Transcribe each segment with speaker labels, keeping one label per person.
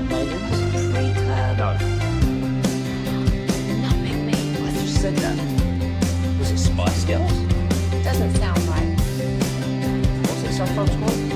Speaker 1: Maidens?
Speaker 2: Pre-club.
Speaker 1: No.
Speaker 2: Not Big Me.
Speaker 1: I just said that. Was it Spice Girls?
Speaker 2: Doesn't sound right.
Speaker 1: What's it sometimes called?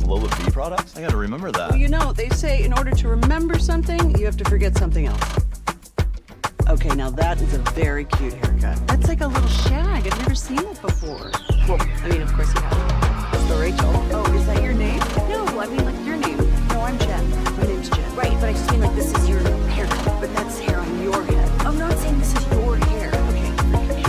Speaker 3: flow of bee products? I gotta remember that.
Speaker 4: Well, they say in order to remember something, you have to forget something else. Okay, now that is a very cute haircut. That's like a little shag. I've never seen it before.
Speaker 2: Well, I mean, of course you have.
Speaker 4: That's the Rachel. Oh, is that your name?
Speaker 2: No, I mean, like, your name.
Speaker 4: No, I'm Jen. My name's Jen.
Speaker 2: Right, but I just mean, like, this is your haircut.
Speaker 4: But that's hair on your head.
Speaker 2: I'm not saying this is your hair.
Speaker 4: Okay.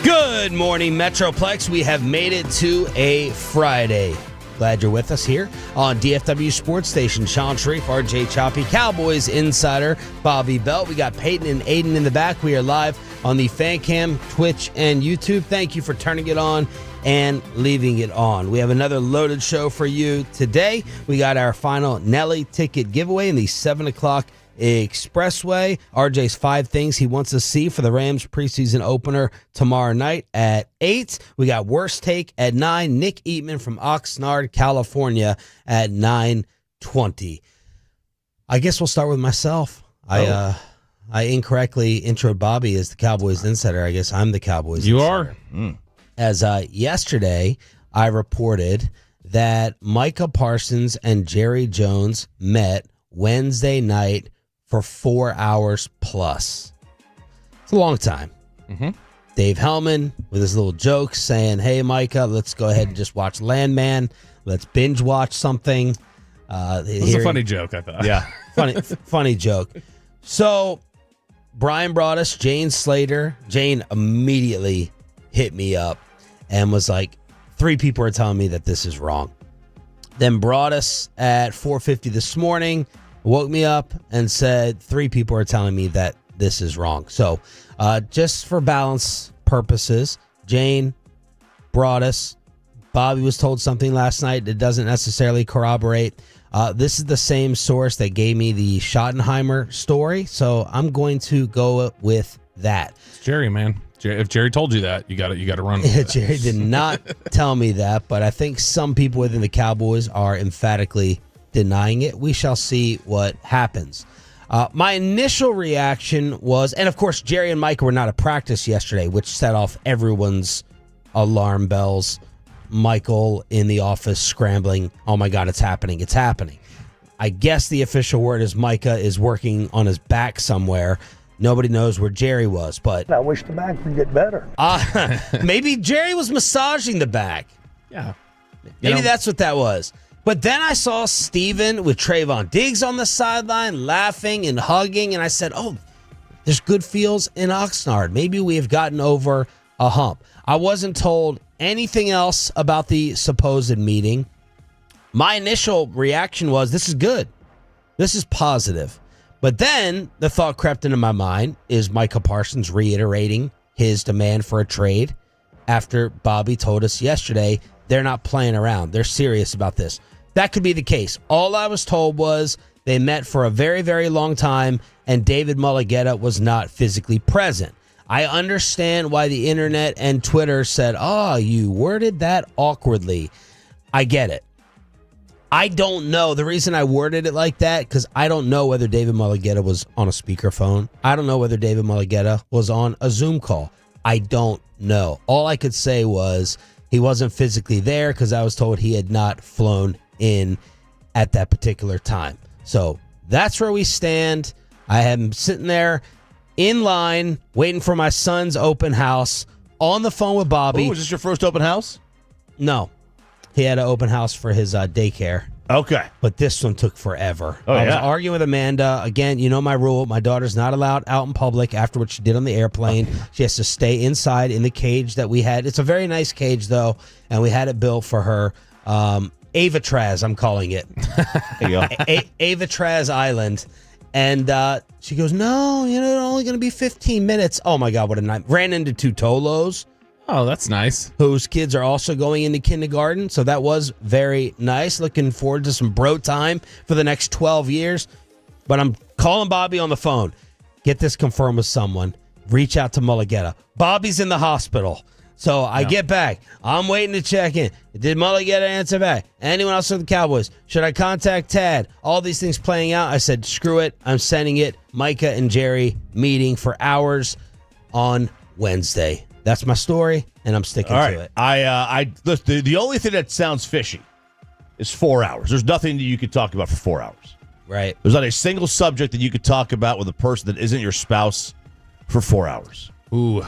Speaker 5: Good morning, Metroplex. We have made it to a Friday. Glad you're with us here on DFW Sports Station. Sean Sharif, RJ Choppy, Cowboys insider Bobby Belt. We got Peyton and Aiden in the back. We are live on the Fan Cam, Twitch, and YouTube. Thank you for turning it on and leaving it on. We have another loaded show for you today. We got our final Nelly ticket giveaway in the 7 o'clock Expressway. RJ's 5 things he wants to see for the Rams preseason opener tomorrow night at 8. We got Worst Take at 9. Nick Eatman from Oxnard, California at 9:20. I guess we'll start with myself. I incorrectly introed Bobby as the Cowboys insider. I guess I'm the Cowboys insider.
Speaker 6: You are?
Speaker 5: As yesterday, I reported that Micah Parsons and Jerry Jones met Wednesday night for 4 hours plus. It's a long time.
Speaker 6: Mm-hmm.
Speaker 5: Dave Hellman with his little jokes saying, hey, Micah, let's go ahead and just watch Landman. Let's binge watch something.
Speaker 6: It was a funny joke, I thought.
Speaker 5: Yeah, funny joke. So Brian brought us Jane Slater. Jane immediately hit me up and was like, 3 people are telling me that this is wrong. Then brought us at 4:50 this morning, woke me up and said 3 people are telling me that this is wrong. So just for balance purposes, Jane brought us. Bobby was told something last night that doesn't necessarily corroborate. This is the same source that gave me the Schottenheimer story, so I'm going to go with that.
Speaker 6: It's Jerry, man. If Jerry told you that, you got to run with it.
Speaker 5: Jerry did not tell me that, but I think some people within the Cowboys are emphatically denying it. We shall see what happens. My initial reaction was, and of course, Jerry and Micah were not at practice yesterday, which set off everyone's alarm bells. Michael in the office scrambling. Oh my God, it's happening. It's happening. I guess the official word is Micah is working on his back somewhere. Nobody knows where Jerry was, but
Speaker 7: I wish the back would get better.
Speaker 5: Maybe Jerry was massaging the back.
Speaker 6: Yeah.
Speaker 5: Maybe that's what that was. But then I saw Steven with Trayvon Diggs on the sideline laughing and hugging, and I said, oh, there's good feels in Oxnard. Maybe we have gotten over a hump. I wasn't told anything else about the supposed meeting. My initial reaction was, this is good. This is positive. But then the thought crept into my mind, is Micah Parsons reiterating his demand for a trade after Bobby told us yesterday they're not playing around. They're serious about this. That could be the case. All I was told was they met for a very, very long time and David Mulugheta was not physically present. I understand why the internet and Twitter said, oh, you worded that awkwardly. I get it. I don't know. The reason I worded it like that, because I don't know whether David Mulugheta was on a speakerphone. I don't know whether David Mulugheta was on a Zoom call. I don't know. All I could say was he wasn't physically there because I was told he had not flown in at that particular time. So that's where we stand. I am sitting there in line waiting for my son's open house on the phone with Bobby.
Speaker 3: Oh, is this your first open house?
Speaker 5: No. He had an open house for his daycare.
Speaker 3: Okay.
Speaker 5: But this one took forever.
Speaker 3: Oh,
Speaker 5: I was
Speaker 3: yeah.
Speaker 5: arguing with Amanda. Again, you know my rule. My daughter's not allowed out in public after what she did on the airplane. She has to stay inside in the cage that we had. It's a very nice cage, though, and we had it built for her. Avatraz, I'm calling it.
Speaker 3: There you go.
Speaker 5: Avatraz Island. And she goes, no, it's only going to be 15 minutes. Oh, my God, what a night. Ran into 2 Tolos,
Speaker 6: Oh, that's nice.
Speaker 5: whose kids are also going into kindergarten. So that was very nice. Looking forward to some bro time for the next 12 years. But I'm calling Bobby on the phone. Get this confirmed with someone. Reach out to Mulligetta. Bobby's in the hospital. So I get back. I'm waiting to check in. Did Mulligetta answer back? Anyone else from the Cowboys? Should I contact Tad? All these things playing out. I said, screw it. I'm sending it. Micah and Jerry meeting for hours on Wednesday. That's my story, and I'm sticking
Speaker 7: All
Speaker 5: to
Speaker 7: right.
Speaker 5: it.
Speaker 7: Listen, the only thing that sounds fishy is 4 hours. There's nothing that you could talk about for 4 hours.
Speaker 5: Right.
Speaker 7: There's not a single subject that you could talk about with a person that isn't your spouse for 4 hours.
Speaker 6: Ooh.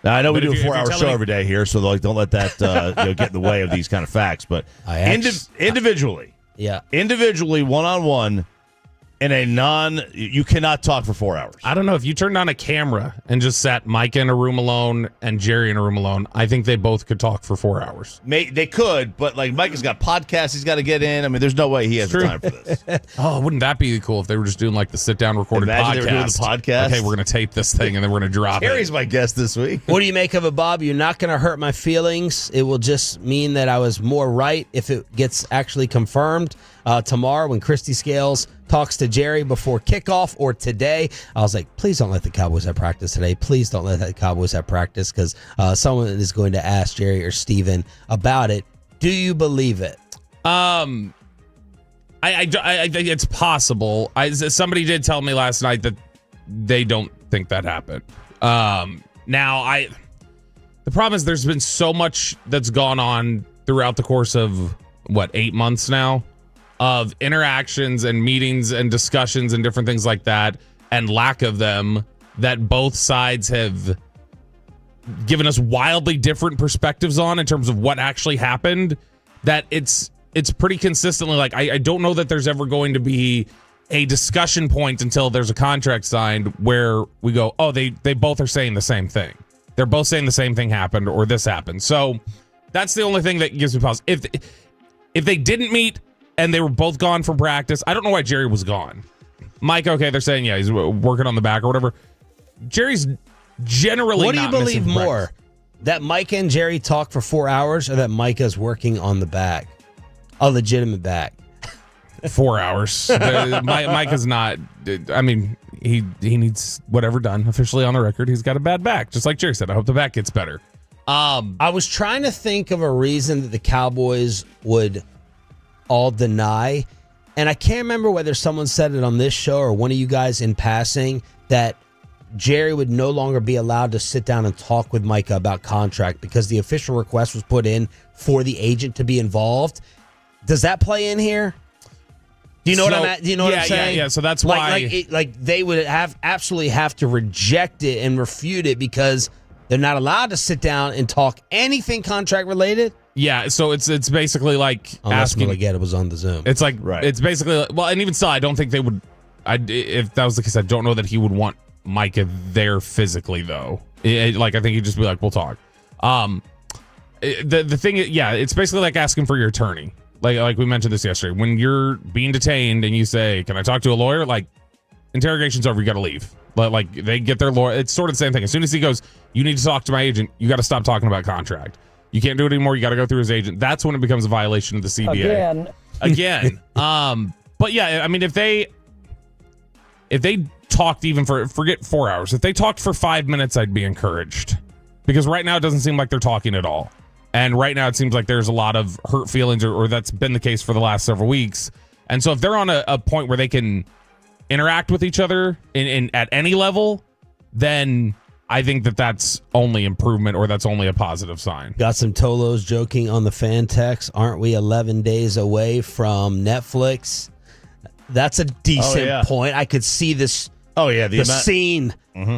Speaker 7: Now, I know we
Speaker 6: But
Speaker 7: do
Speaker 6: if
Speaker 7: a
Speaker 6: you're
Speaker 7: 4-hour
Speaker 6: telling
Speaker 7: show
Speaker 6: me-
Speaker 7: every day here, so don't let that get in the way of these kind of facts. But individually, individually, one-on-one, you cannot talk for 4 hours.
Speaker 6: I don't know. If you turned on a camera and just sat Micah in a room alone and Jerry in a room alone, I think they both could talk for 4 hours.
Speaker 7: They could, but like Micah's got podcasts he's got to get in. I mean, there's no way he has
Speaker 6: True.
Speaker 7: time for this.
Speaker 6: Oh, wouldn't that be cool if they were just doing like the sit-down recorded
Speaker 7: Imagine
Speaker 6: podcast?
Speaker 7: they were doing the podcast.
Speaker 6: Okay, we're going to tape this thing and then we're going to drop
Speaker 7: Harry's
Speaker 6: it.
Speaker 7: my guest this week.
Speaker 5: What do you make of it, Bob? You're not going to hurt my feelings. It will just mean that I was more right if it gets actually confirmed tomorrow when Christy Scales talks to Jerry before kickoff, or today. I was like, please don't let the Cowboys have practice today. Please don't let the Cowboys have practice, because someone is going to ask Jerry or Steven about it. Do you believe it?
Speaker 6: I think it's possible. Somebody did tell me last night that they don't think that happened. The problem is there's been so much that's gone on throughout the course of 8 months now, of interactions and meetings and discussions and different things like that, and lack of them, that both sides have given us wildly different perspectives on in terms of what actually happened, that it's pretty consistently like, I don't know that there's ever going to be a discussion point until there's a contract signed where we go, oh, they both are saying the same thing. They're both saying the same thing happened or this happened. So that's the only thing that gives me pause. If they didn't meet and they were both gone from practice, I don't know why Jerry was gone. Mike, okay, they're saying, yeah, he's working on the back or whatever. Jerry's generally
Speaker 5: What do you
Speaker 6: not missing
Speaker 5: believe
Speaker 6: from
Speaker 5: more?
Speaker 6: practice.
Speaker 5: That Micah and Jerry talk for 4 hours, or that Micah's working on the back? A legitimate back.
Speaker 6: 4 hours. Mike is not. I mean, he needs whatever done. Officially on the record, he's got a bad back. Just like Jerry said, I hope the back gets better.
Speaker 5: I was trying to think of a reason that the Cowboys would all deny, and I can't remember whether someone said it on this show or one of you guys in passing, that Jerry would no longer be allowed to sit down and talk with Micah about contract because the official request was put in for the agent to be involved. Does that play in here? Do you know what I'm at? Do you know what I'm saying?
Speaker 6: Yeah. So that's why,
Speaker 5: like they would absolutely have to reject it and refute it because they're not allowed to sit down and talk anything contract related.
Speaker 6: yeah. So it's basically like
Speaker 5: Unless
Speaker 6: asking.
Speaker 5: Mulligetta was on the Zoom.
Speaker 6: It's like
Speaker 7: Right.
Speaker 6: It's basically and even still, I don't think they would. If that was the case, I don't know that he would want Micah there physically though. I think he'd just be like, we'll talk. The thing, it's basically like asking for your attorney. Like we mentioned this yesterday. When you're being detained and you say, "Can I talk to a lawyer?" Like, interrogation's over, you got to leave. Like they get their lawyer. It's sort of the same thing. As soon as he goes, "You need to talk to my agent," you got to stop talking about contract. You can't do it anymore. You got to go through his agent. That's when it becomes a violation of the CBA. Again. But yeah, I mean, if they talked even forget 4 hours, if they talked for 5 minutes, I'd be encouraged, because right now it doesn't seem like they're talking at all. And right now it seems like there's a lot of hurt feelings, or that's been the case for the last several weeks. And so if they're on a point where they can interact with each other in at any level, then I think that's only improvement, or that's only a positive sign.
Speaker 5: Got some Tolos joking on the fan text. Aren't we 11 days away from Netflix? That's a decent point. I could see this.
Speaker 7: Oh, yeah.
Speaker 5: The scene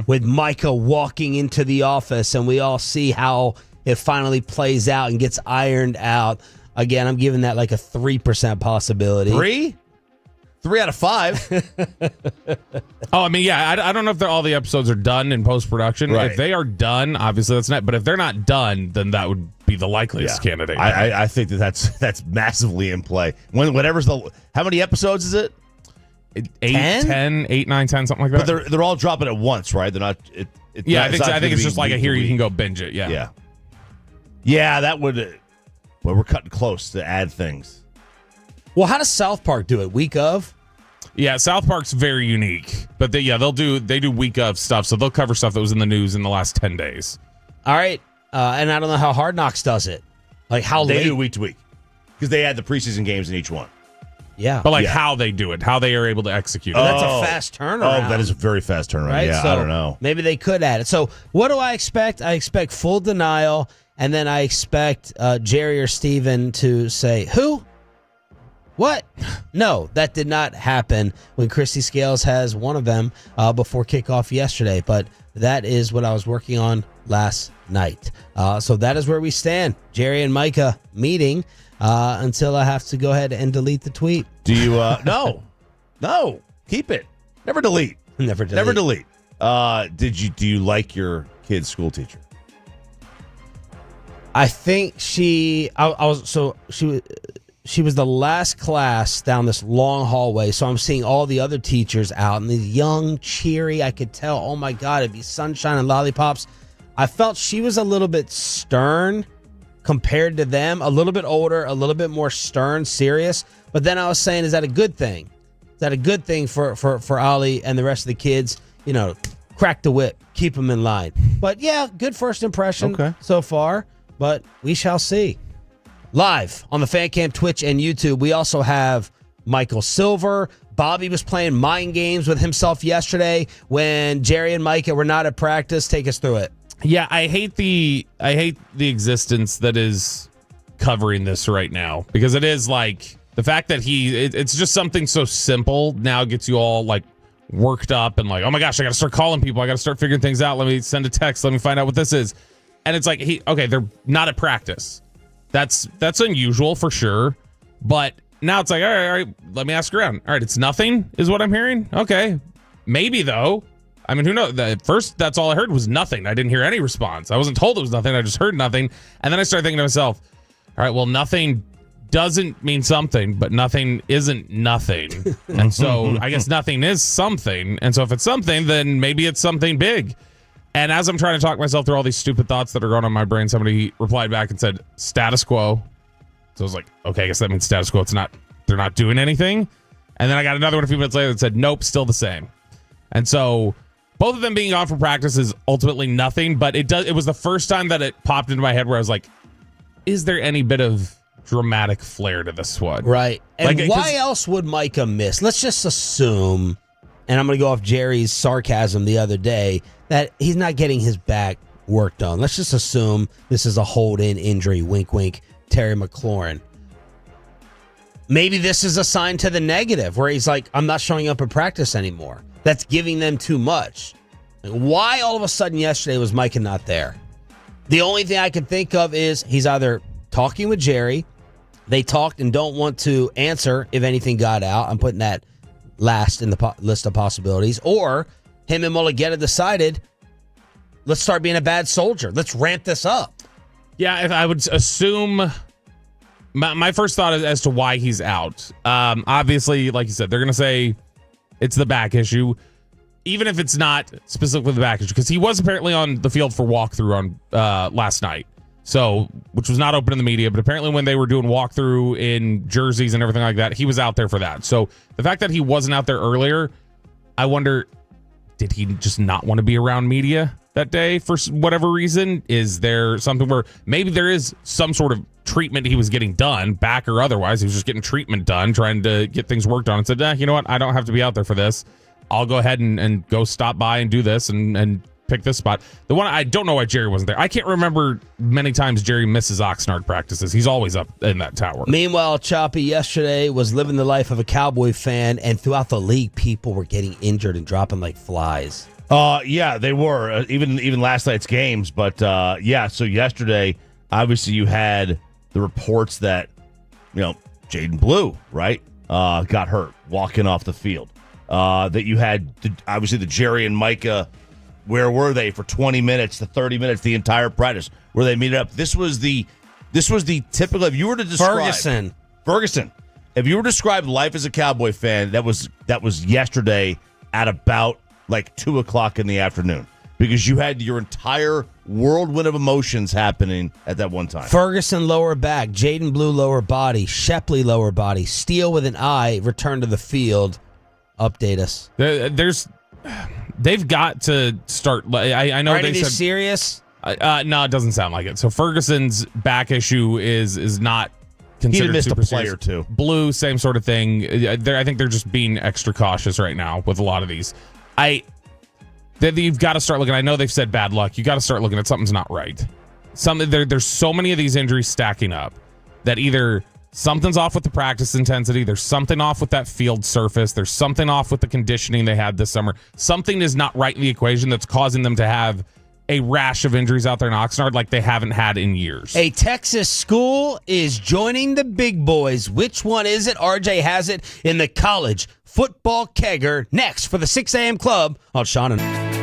Speaker 5: with Micah walking into the office, and we all see how it finally plays out and gets ironed out. Again, I'm giving that like a 3% possibility.
Speaker 7: 3? 3 out of 5.
Speaker 6: Oh, I mean, yeah, I don't know if all the episodes are done in post-production.
Speaker 7: Right.
Speaker 6: If they are done, obviously that's not. But if they're not done, then that would be the likeliest candidate.
Speaker 7: I think that's massively in play. Whatever's how many episodes is it?
Speaker 6: 8, 9, 10, something like that.
Speaker 7: But they're all dropping at once, right? They're not.
Speaker 6: I think it's just like a here you can go binge it. Yeah.
Speaker 7: Yeah, that would. Well, we're cutting close to add things.
Speaker 5: Well, how does South Park do it? Week of?
Speaker 6: Yeah, South Park's very unique, but they do week of stuff, so they'll cover stuff that was in the news in the last 10 days.
Speaker 5: All right, and I don't know how Hard Knocks does it. Like how
Speaker 7: they
Speaker 5: late?
Speaker 7: do week to week because they add the preseason games in each one.
Speaker 5: Yeah,
Speaker 6: but how they do it, how they are able to execute it.
Speaker 5: That's a fast turnaround.
Speaker 7: Oh, that is a very fast turnaround.
Speaker 5: Right?
Speaker 7: Yeah,
Speaker 5: So
Speaker 7: I don't know.
Speaker 5: Maybe they could add it. So what do I expect? I expect full denial, and then I expect Jerry or Steven to say, who? What? No, that did not happen when Christy Scales has one of them before kickoff yesterday. But that is what I was working on last night. So that is where we stand. Jerry and Micah meeting until I have to go ahead and delete the tweet.
Speaker 7: Do you? No, keep it. Never delete.
Speaker 5: Never delete.
Speaker 7: Do you like your kid's school teacher?
Speaker 5: I think she was the last class down this long hallway, so I'm seeing all the other teachers out, and these young, cheery, I could tell, oh my God, it'd be sunshine and lollipops. I felt she was a little bit stern compared to them, a little bit older, a little bit more stern, serious, but then I was saying, is that a good thing? Is that a good thing for Ollie and the rest of the kids? You know, crack the whip, keep them in line. But yeah, good first impression so far, but we shall see. Live on the Fan Cam Twitch and YouTube, we also have Michael Silver. Bobby was playing mind games with himself yesterday when Jerry and Micah were not at practice. Take us through it.
Speaker 6: Yeah, I hate the existence that is covering this right now, because it is like the fact that it's just something so simple now gets you all like worked up and like, oh my gosh, I got to start calling people. I got to start figuring things out. Let me send a text. Let me find out what this is. And it's like, they're not at practice. That's unusual for sure. But now it's like, all right, let me ask around. All right, it's nothing is what I'm hearing. Okay, maybe though. I mean, who knows? At first, that's all I heard was nothing. I didn't hear any response. I wasn't told it was nothing. I just heard nothing. And then I started thinking to myself, all right, well, nothing doesn't mean something, but nothing isn't nothing. And so I guess nothing is something. And so if it's something, then maybe it's something big. And as I'm trying to talk myself through all these stupid thoughts that are going on in my brain, somebody replied back and said, status quo. So I was like, okay, I guess that means status quo. They're not doing anything. And then I got another one a few minutes later that said, nope, still the same. And so both of them being gone from practice is ultimately nothing, but it was the first time that it popped into my head where I was like, is there any bit of dramatic flair to this one?
Speaker 5: Right. And
Speaker 6: like,
Speaker 5: why else would Micah miss? Let's just assume, and I'm going to go off Jerry's sarcasm the other day, that he's not getting his back work done. Let's just assume this is a hold-in injury. Wink, wink, Terry McLaurin. Maybe this is a sign to the negative where he's like, I'm not showing up at practice anymore. That's giving them too much. Like, why all of a sudden yesterday was Micah not there? The only thing I can think of is he's either talking with Jerry, they talked and don't want to answer if anything got out. I'm putting that last in the list of possibilities. Or him and Mulligetta decided, let's start being a bad soldier. Let's ramp this up.
Speaker 6: Yeah, if I would assume, my first thought is as to why he's out. Obviously, like you said, they're going to say it's the back issue, even if it's not specifically the back issue, because he was apparently on the field for walkthrough on last night. So, which was not open in the media, but apparently when they were doing walkthrough in jerseys and everything like that, he was out there for that. So the fact that he wasn't out there earlier, I wonder, did he just not want to be around media that day for whatever reason? Is there something where maybe there is some sort of treatment he was getting done, back or otherwise? He was just getting treatment done, trying to get things worked on, and said, you know what? I don't have to be out there for this. I'll go ahead and go stop by and do this and pick this spot. The one I don't know why Jerry wasn't there. I can't remember many times Jerry misses Oxnard practices. He's always up in that tower.
Speaker 5: Meanwhile, Choppy yesterday was living the life of a Cowboy fan, and throughout the league, people were getting injured and dropping like flies.
Speaker 7: Yeah, they were even last night's games. But yeah, so yesterday, obviously, you had the reports that Jaden Blue, right, got hurt walking off the field. That you had, obviously, the Jerry and Micah, where were they for 20 minutes to 30 minutes, the entire practice, where they meet up. This was the typical, if you were to describe... Ferguson. If you were to describe life as a Cowboy fan, that was yesterday at about like 2 o'clock in the afternoon, because you had your entire whirlwind of emotions happening at that one time.
Speaker 5: Ferguson lower back, Jaden Blue lower body, Shepley lower body, Steele with an eye, return to the field. Update us. They've got to start. I know they said serious.
Speaker 6: No, it doesn't sound like it. So Ferguson's back issue is not considered.
Speaker 7: He missed
Speaker 6: super
Speaker 7: a play
Speaker 6: serious.
Speaker 7: or two.
Speaker 6: Blue, same sort of thing. I think they're just being extra cautious right now with a lot of these. You've got to start looking. I know they've said bad luck. You got to start looking at something's not right. There's so many of these injuries stacking up that either something's off with the practice intensity, there's something off with that field surface, there's something off with the conditioning they had this summer. Something is not right in the equation that's causing them to have a rash of injuries out there in Oxnard like they haven't had in years.
Speaker 5: A Texas school is joining the big boys. Which one is it? RJ has it in the college football kegger. Next for the 6 a.m. club on Sean and...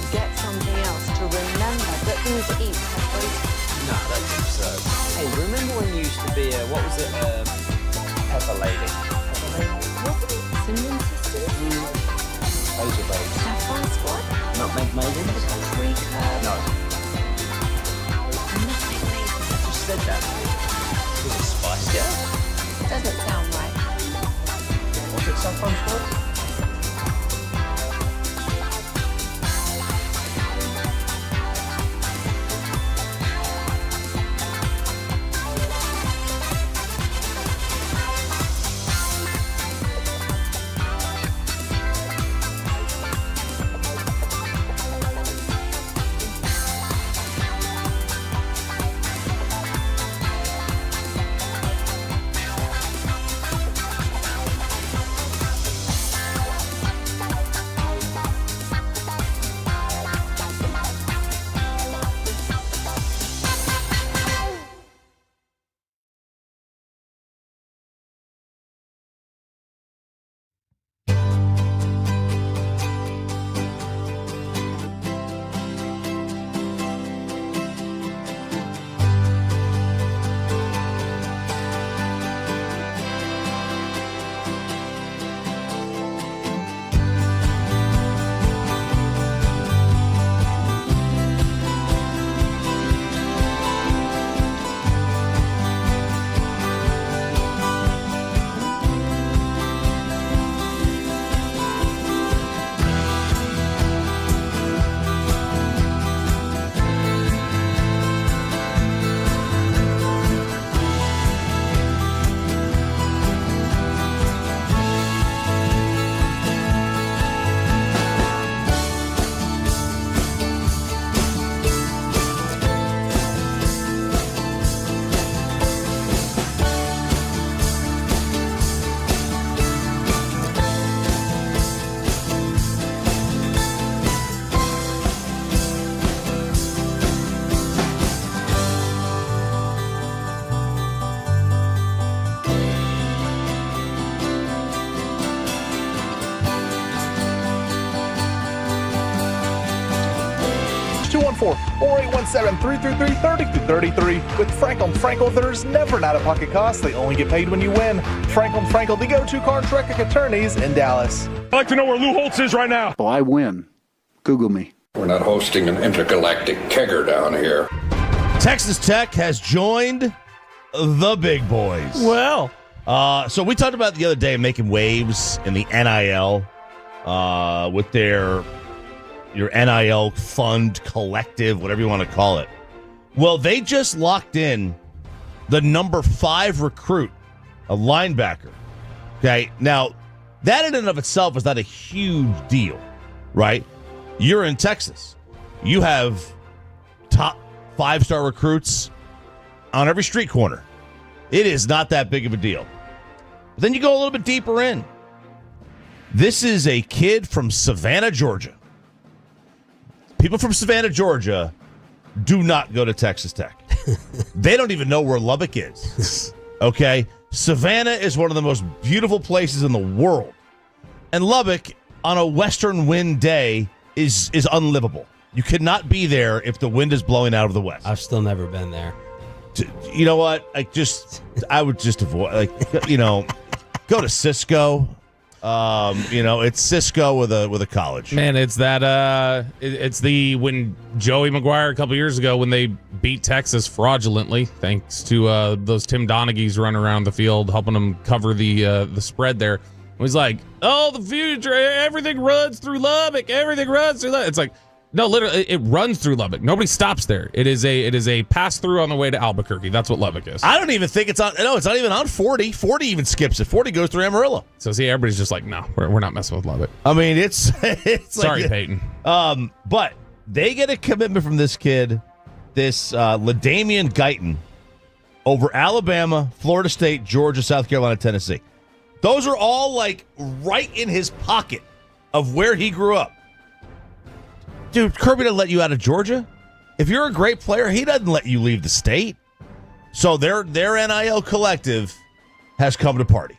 Speaker 2: forget something else, to remember that things to eat have ways.
Speaker 1: No, that's absurd. Hey, remember when you used to be a, what was it, pepper lady? Pepper lady?
Speaker 2: Wasn't it Cinnamon Sisters?
Speaker 1: Those are babes.
Speaker 2: Saffron Squad?
Speaker 1: Nutmeg maidens?
Speaker 2: Creek,
Speaker 1: No,
Speaker 2: Nutmeg Maidens.
Speaker 1: I just said that. Was it Spice Girls?
Speaker 2: Doesn't sound right.
Speaker 1: Was it Saffron Squad?
Speaker 8: Or 817-333-3233 with Frankel & Frankel. There's never an out-of-pocket cost. They only get paid when you win. Frankel & Frankel, the go-to car and truck attorneys in Dallas.
Speaker 9: I'd like to know where Lou Holtz is right now.
Speaker 10: Oh, I win. Google me.
Speaker 11: We're not hosting an intergalactic kegger down here.
Speaker 7: Texas Tech has joined the big boys.
Speaker 6: Well,
Speaker 7: so we talked about the other day making waves in the NIL with your NIL fund collective, whatever you want to call it. Well, they just locked in the number 5 recruit, a linebacker. Okay, now that in and of itself is not a huge deal, right? You're in Texas. You have top 5-star recruits on every street corner. It is not that big of a deal. But then you go a little bit deeper in. This is a kid from Savannah, Georgia. People from Savannah, Georgia do not go to Texas Tech. They don't even know where Lubbock is. Okay? Savannah is one of the most beautiful places in the world. And Lubbock, on a western wind day, is unlivable. You cannot be there if the wind is blowing out of the west.
Speaker 5: I've still never been there.
Speaker 7: You know what? I would just avoid, go to Cisco. It's Cisco with a college.
Speaker 6: man, it's that it's when Joey McGuire a couple years ago when they beat Texas fraudulently, thanks to those Tim Donahue's running around the field helping them cover the spread there. It was like, oh, the future, everything runs through Lubbock. Everything runs through Lubbock. It's like, no, literally, it runs through Lubbock. Nobody stops there. It is a pass through on the way to Albuquerque. That's what Lubbock is.
Speaker 7: I don't even think it's on. No, it's not even on 40. 40 even skips it. 40 goes through Amarillo.
Speaker 6: So see, everybody's just like, no, we're not messing with Lubbock.
Speaker 7: I mean, it's
Speaker 6: Sorry,
Speaker 7: like,
Speaker 6: Peyton.
Speaker 7: But they get a commitment from this kid, this LaDamian Guyton, over Alabama, Florida State, Georgia, South Carolina, Tennessee. Those are all like right in his pocket of where he grew up. Dude, Kirby doesn't let you out of Georgia. If you're a great player, he doesn't let you leave the state. So their NIL collective has come to party.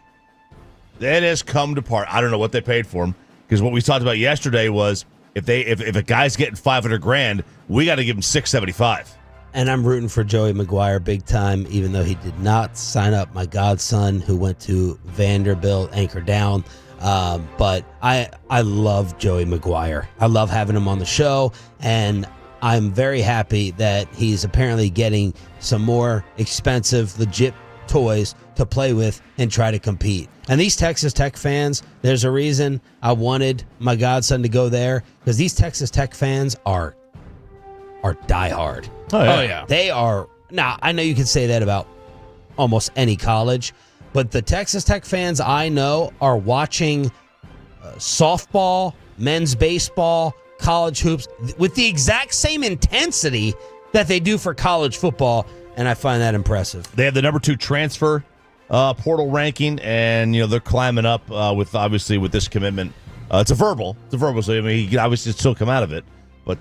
Speaker 7: It has come to party. I don't know what they paid for him, because what we talked about yesterday was if a guy's getting $500,000, we got to give him $675.
Speaker 5: And I'm rooting for Joey Maguire big time, even though he did not sign up my godson who went to Vanderbilt, anchor down. But I love Joey Maguire. I love having him on the show, and I'm very happy that he's apparently getting some more expensive, legit toys to play with and try to compete. And these Texas Tech fans, there's a reason I wanted my godson to go there, because these Texas Tech fans are diehard.
Speaker 6: Oh yeah.
Speaker 5: They are. Now, I know you can say that about almost any college, but the Texas Tech fans I know are watching softball, men's baseball, college hoops with the exact same intensity that they do for college football, and I find that impressive.
Speaker 7: They have the number 2 transfer portal ranking, and they're climbing up with this commitment. It's a verbal, so I mean he can obviously still come out of it, but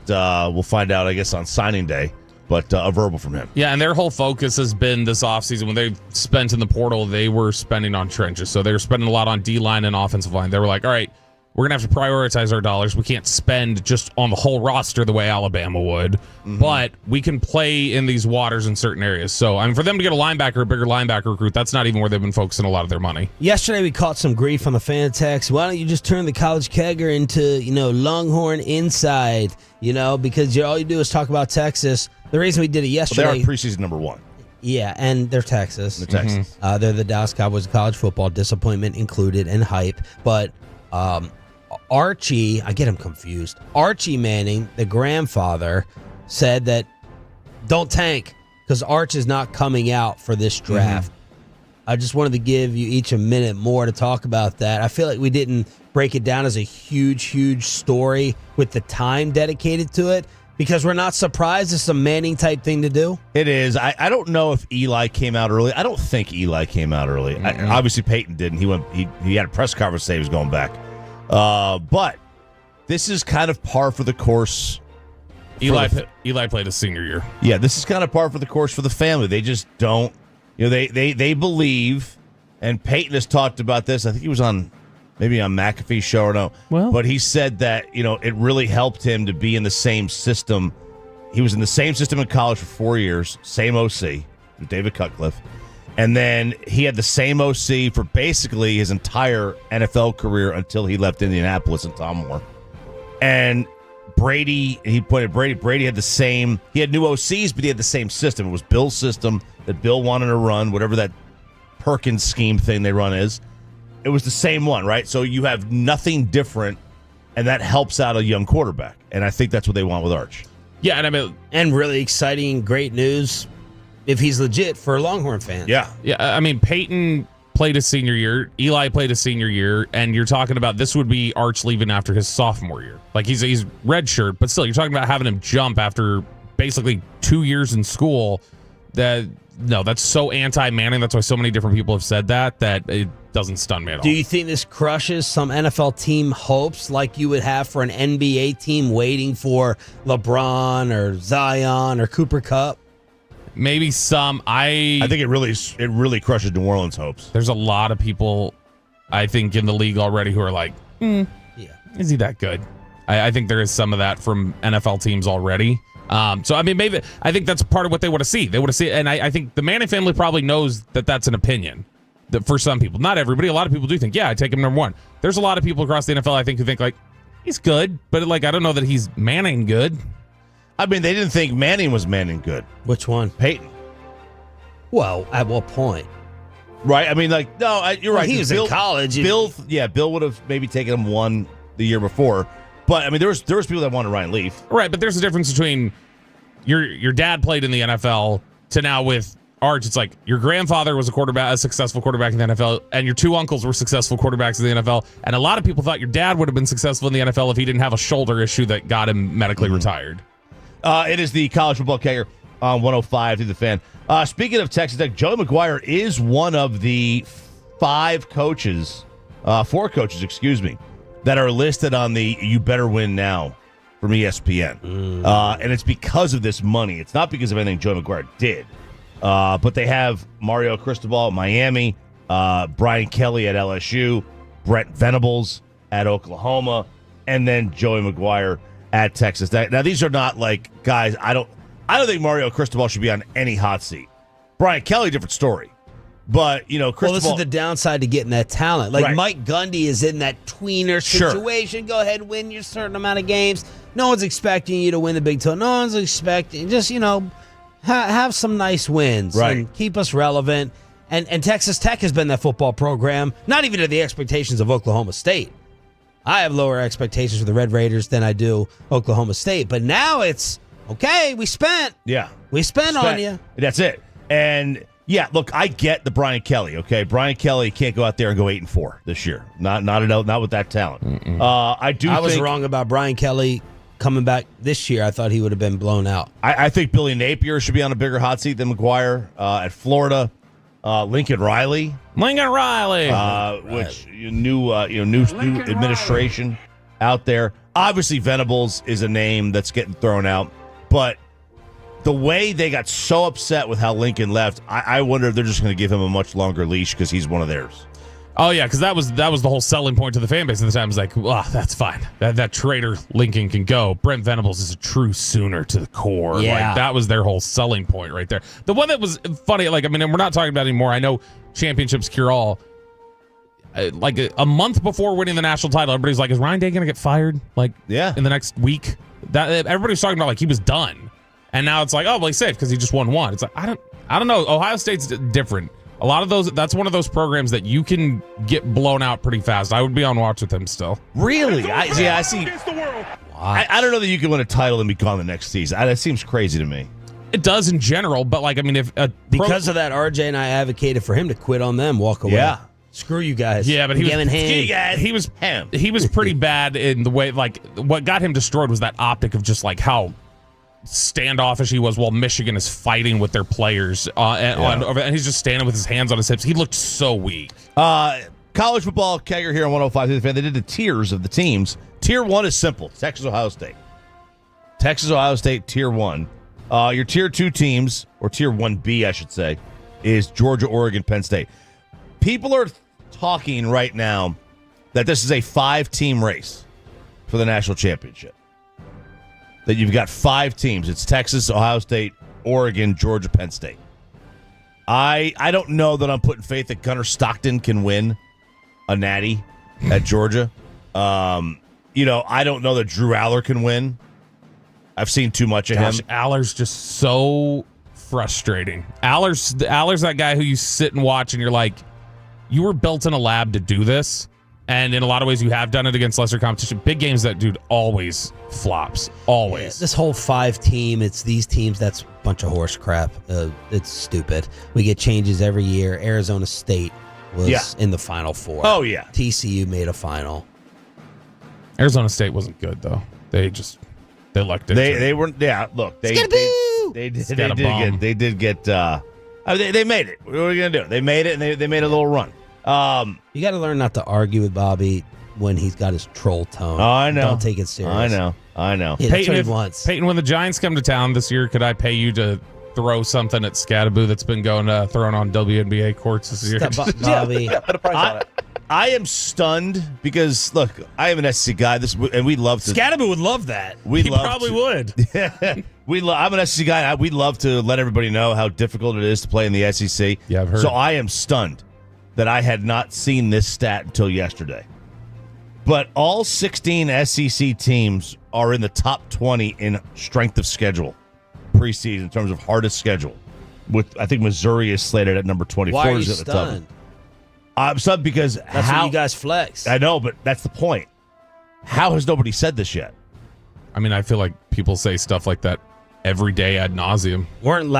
Speaker 7: we'll find out, I guess, on signing day. But a verbal from him.
Speaker 6: Yeah, and their whole focus has been this offseason when they spent in the portal, they were spending on trenches. So they were spending a lot on D-line and offensive line. They were like, all right, we're going to have to prioritize our dollars. We can't spend just on the whole roster the way Alabama would, but we can play in these waters in certain areas. So, I mean, for them to get a bigger linebacker recruit, that's not even where they've been focusing a lot of their money.
Speaker 5: Yesterday, we caught some grief on the fan text. Why don't you just turn the college kegger into, Longhorn Inside, because all you do is talk about Texas. The reason we did it yesterday.
Speaker 7: Well, they are preseason number 1.
Speaker 5: Yeah, and they're Texas.
Speaker 7: They're Texas.
Speaker 5: They're the Dallas Cowboys of college football, disappointment included and hype. But Archie, I get him confused. Archie Manning, the grandfather, said that don't tank because Arch is not coming out for this draft. I just wanted to give you each a minute more to talk about that. I feel like we didn't break it down as a huge story with the time dedicated to it, because we're not surprised it's a Manning-type thing to do.
Speaker 7: It is. I don't know if Eli came out early. I don't think Eli came out early. Obviously, Peyton didn't. He had a press conference saying he was going back. But this is kind of par for the course.
Speaker 6: Eli played his senior year.
Speaker 7: Yeah, this is kind of par for the course for the family. They just don't. They believe, and Peyton has talked about this. I think he was on McAfee's show or no.
Speaker 6: Well,
Speaker 7: but he said that, it really helped him to be in the same system. He was in the same system in college for 4 years, same OC, with David Cutcliffe. And then he had the same OC for basically his entire NFL career until he left Indianapolis and Tom Moore. And Brady had the same, he had new OCs, but he had the same system. It was Bill's system that Bill wanted to run, whatever that Perkins scheme thing they run is. It was the same one, right? So you have nothing different, and that helps out a young quarterback. And I think that's what they want with Arch.
Speaker 6: Yeah,
Speaker 5: and really exciting, great news if he's legit for Longhorn fans.
Speaker 7: Yeah.
Speaker 6: I mean, Peyton played his senior year, Eli played his senior year, and you're talking about this would be Arch leaving after his sophomore year. Like he's redshirt, but still, you're talking about having him jump after basically 2 years in school. That's so anti-Manning. That's why so many different people have said that it doesn't stun me at all.
Speaker 5: Do you think this crushes some NFL team hopes like you would have for an NBA team waiting for LeBron or Zion or Cooper Kupp?
Speaker 6: Maybe some. I
Speaker 7: think it really crushes New Orleans' hopes.
Speaker 6: There's a lot of people, I think, in the league already who are like, is he that good? I think there is some of that from NFL teams already. So, I mean, maybe I think that's part of what they want to see. They want to see, and I think the Manning family probably knows that that's an opinion. That for some people, not everybody, a lot of people do think, I take him number 1. There's a lot of people across the NFL, I think, who think like he's good, but like I don't know that he's Manning good.
Speaker 7: I mean, they didn't think Manning was Manning good.
Speaker 5: Which one?
Speaker 7: Peyton.
Speaker 5: Well, at what point?
Speaker 7: Right. I mean, you're right.
Speaker 5: He was in college.
Speaker 7: Bill would have maybe taken him 1 the year before. But I mean, there was people that wanted Ryan Leaf.
Speaker 6: Right, but there's a difference between your dad played in the NFL to now with Arch. It's like your grandfather was a successful quarterback in the NFL, and your 2 uncles were successful quarterbacks in the NFL. And a lot of people thought your dad would have been successful in the NFL if he didn't have a shoulder issue that got him medically retired.
Speaker 7: It is the college football kegger on 105 through the fan. Speaking of Texas Tech, Joey Maguire is one of the 4 coaches, that are listed on the You Better Win Now from ESPN. And it's because of this money. It's not because of anything Joey Maguire did. But they have Mario Cristobal at Miami, Brian Kelly at LSU, Brent Venables at Oklahoma, and then Joey McGuire at Texas Tech. Now, these are not like guys. I don't think Mario Cristobal should be on any hot seat. Brian Kelly, different story. But, Cristobal.
Speaker 5: Well, this is the downside to getting that talent. Like,
Speaker 7: Right.
Speaker 5: Mike Gundy is in that tweener
Speaker 7: Sure.
Speaker 5: situation. Go ahead, win your certain amount of games. No one's expecting you to win the Big 12. No one's expecting. Just, have some nice wins.
Speaker 7: Right.
Speaker 5: And keep us relevant. And Texas Tech has been that football program, not even to the expectations of Oklahoma State. I have lower expectations for the Red Raiders than I do Oklahoma State. But now it's, okay, we spent.
Speaker 7: Yeah.
Speaker 5: We spent on you.
Speaker 7: That's it. And, yeah, look, I get the Brian Kelly, okay? Brian Kelly can't go out there and go 8-4 this year. Not with that talent. I
Speaker 5: was wrong about Brian Kelly coming back this year. I thought he would have been blown out.
Speaker 7: I think Billy Napier should be on a bigger hot seat than McGuire at Florida. Lincoln Riley, which new administration out there. Obviously, Venables is a name that's getting thrown out, but the way they got so upset with how Lincoln left, I wonder if they're just going to give him a much longer leash because he's one of theirs.
Speaker 6: Oh yeah, because that was the whole selling point to the fan base at the time. It was like, that's fine. That traitor Lincoln can go. Brent Venables is a true Sooner to the core.
Speaker 5: Yeah.
Speaker 6: Like, that was their whole selling point right there. The one that was funny, and we're not talking about it anymore. I know championships cure all. Like a month before winning the national title, everybody's like, is Ryan Day going to get fired? Like, in the next week? That everybody's talking about like he was done, and now it's like, oh well, he's safe because he just won one. It's like I don't know. Ohio State's different. A lot of those, that's one of those programs that you can get blown out pretty fast. I would be on watch with him still.
Speaker 7: Really? I see. I don't know that you can win a title and be gone the next season. That seems crazy to me.
Speaker 6: It does in general, but if
Speaker 5: because of that, RJ and I advocated for him to quit on them, walk away.
Speaker 7: Yeah.
Speaker 5: Screw you guys.
Speaker 6: Yeah, but he was pretty bad in the way, like, what got him destroyed was that optic of just like how standoffish he was while Michigan is fighting with their players and he's just standing with his hands on his hips. He looked so weak.
Speaker 7: College football, Kegger here on 105 through the Fan. They did the tiers of the teams. Tier 1 is simple. Texas, Ohio State. Tier 1. Your Tier 2 teams, or Tier 1B, I should say, is Georgia, Oregon, Penn State. People are talking right now that this is a 5-team race for the national championship. That you've got 5 teams. It's Texas, Ohio State, Oregon, Georgia, Penn State. I don't know that I'm putting faith that Gunnar Stockton can win a natty at Georgia. I don't know that Drew Aller can win. I've seen too much of him.
Speaker 6: Aller's just so frustrating. Aller's that guy who you sit and watch and you're like, you were built in a lab to do this. And in a lot of ways, you have done it against lesser competition. Big games, that dude always flops. Always.
Speaker 5: Yeah, this whole 5-team, it's these teams, that's a bunch of horse crap. It's stupid. We get changes every year. Arizona State was in the Final Four.
Speaker 7: Oh, yeah.
Speaker 5: TCU made a final.
Speaker 6: Arizona State wasn't good, though. They lucked into it.
Speaker 7: They weren't, look. They did get, they made it. What are we going to do? They made it, and they made a little run.
Speaker 5: You got to learn not to argue with Bobby when he's got his troll tone.
Speaker 7: Oh, I know.
Speaker 5: Don't take it serious.
Speaker 7: I know.
Speaker 5: Yeah, that's what he wants.
Speaker 6: Peyton, when the Giants come to town this year, could I pay you to throw something at Scadaboo that's been thrown on WNBA courts this year?
Speaker 5: Bobby.
Speaker 8: Put a price on it.
Speaker 7: I am stunned because, look, I am an SEC guy, and we love to.
Speaker 5: Scadaboo would love that.
Speaker 6: He probably would.
Speaker 7: I'm an SEC guy. We'd love to let everybody know how difficult it is to play in the SEC.
Speaker 6: Yeah, I've heard.
Speaker 7: So I am stunned that I had not seen this stat until yesterday. But all 16 SEC teams are in the top 20 in strength of schedule preseason in terms of hardest schedule. With I think Missouri is slated at number 24.
Speaker 5: Why are you
Speaker 7: at the top.
Speaker 5: stunned?
Speaker 7: I'm stunned because
Speaker 5: that's what you guys flex.
Speaker 7: I know, but that's the point. How has nobody said this yet?
Speaker 6: I feel like people say stuff like that every day ad nauseum.
Speaker 5: Wasn't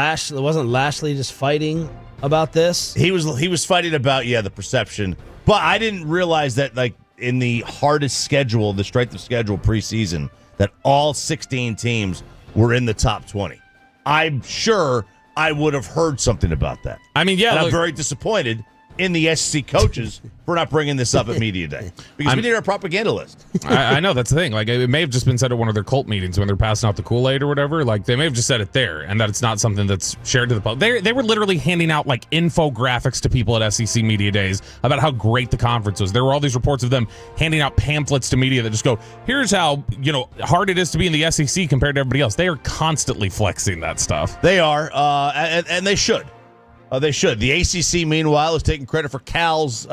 Speaker 5: Lashley just fighting about this?
Speaker 7: He was fighting about the perception, but I didn't realize that in the hardest schedule, the strength of schedule preseason, that all 16 teams were in the top 20. I'm sure I would have heard something about that.
Speaker 6: And
Speaker 7: I'm very disappointed in the SEC coaches for not bringing this up at Media Day. Because we need our propaganda list.
Speaker 6: I know, that's the thing. Like, it may have just been said at one of their cult meetings when they're passing out the Kool-Aid or whatever. Like, they may have just said it there, and that it's not something that's shared to the public. They were literally handing out, like, infographics to people at SEC Media Days about how great the conference was. There were all these reports of them handing out pamphlets to media that just go, here's how, hard it is to be in the SEC compared to everybody else. They are constantly flexing that stuff.
Speaker 7: They are, and they should. They should. The ACC, meanwhile, is taking credit for Cal's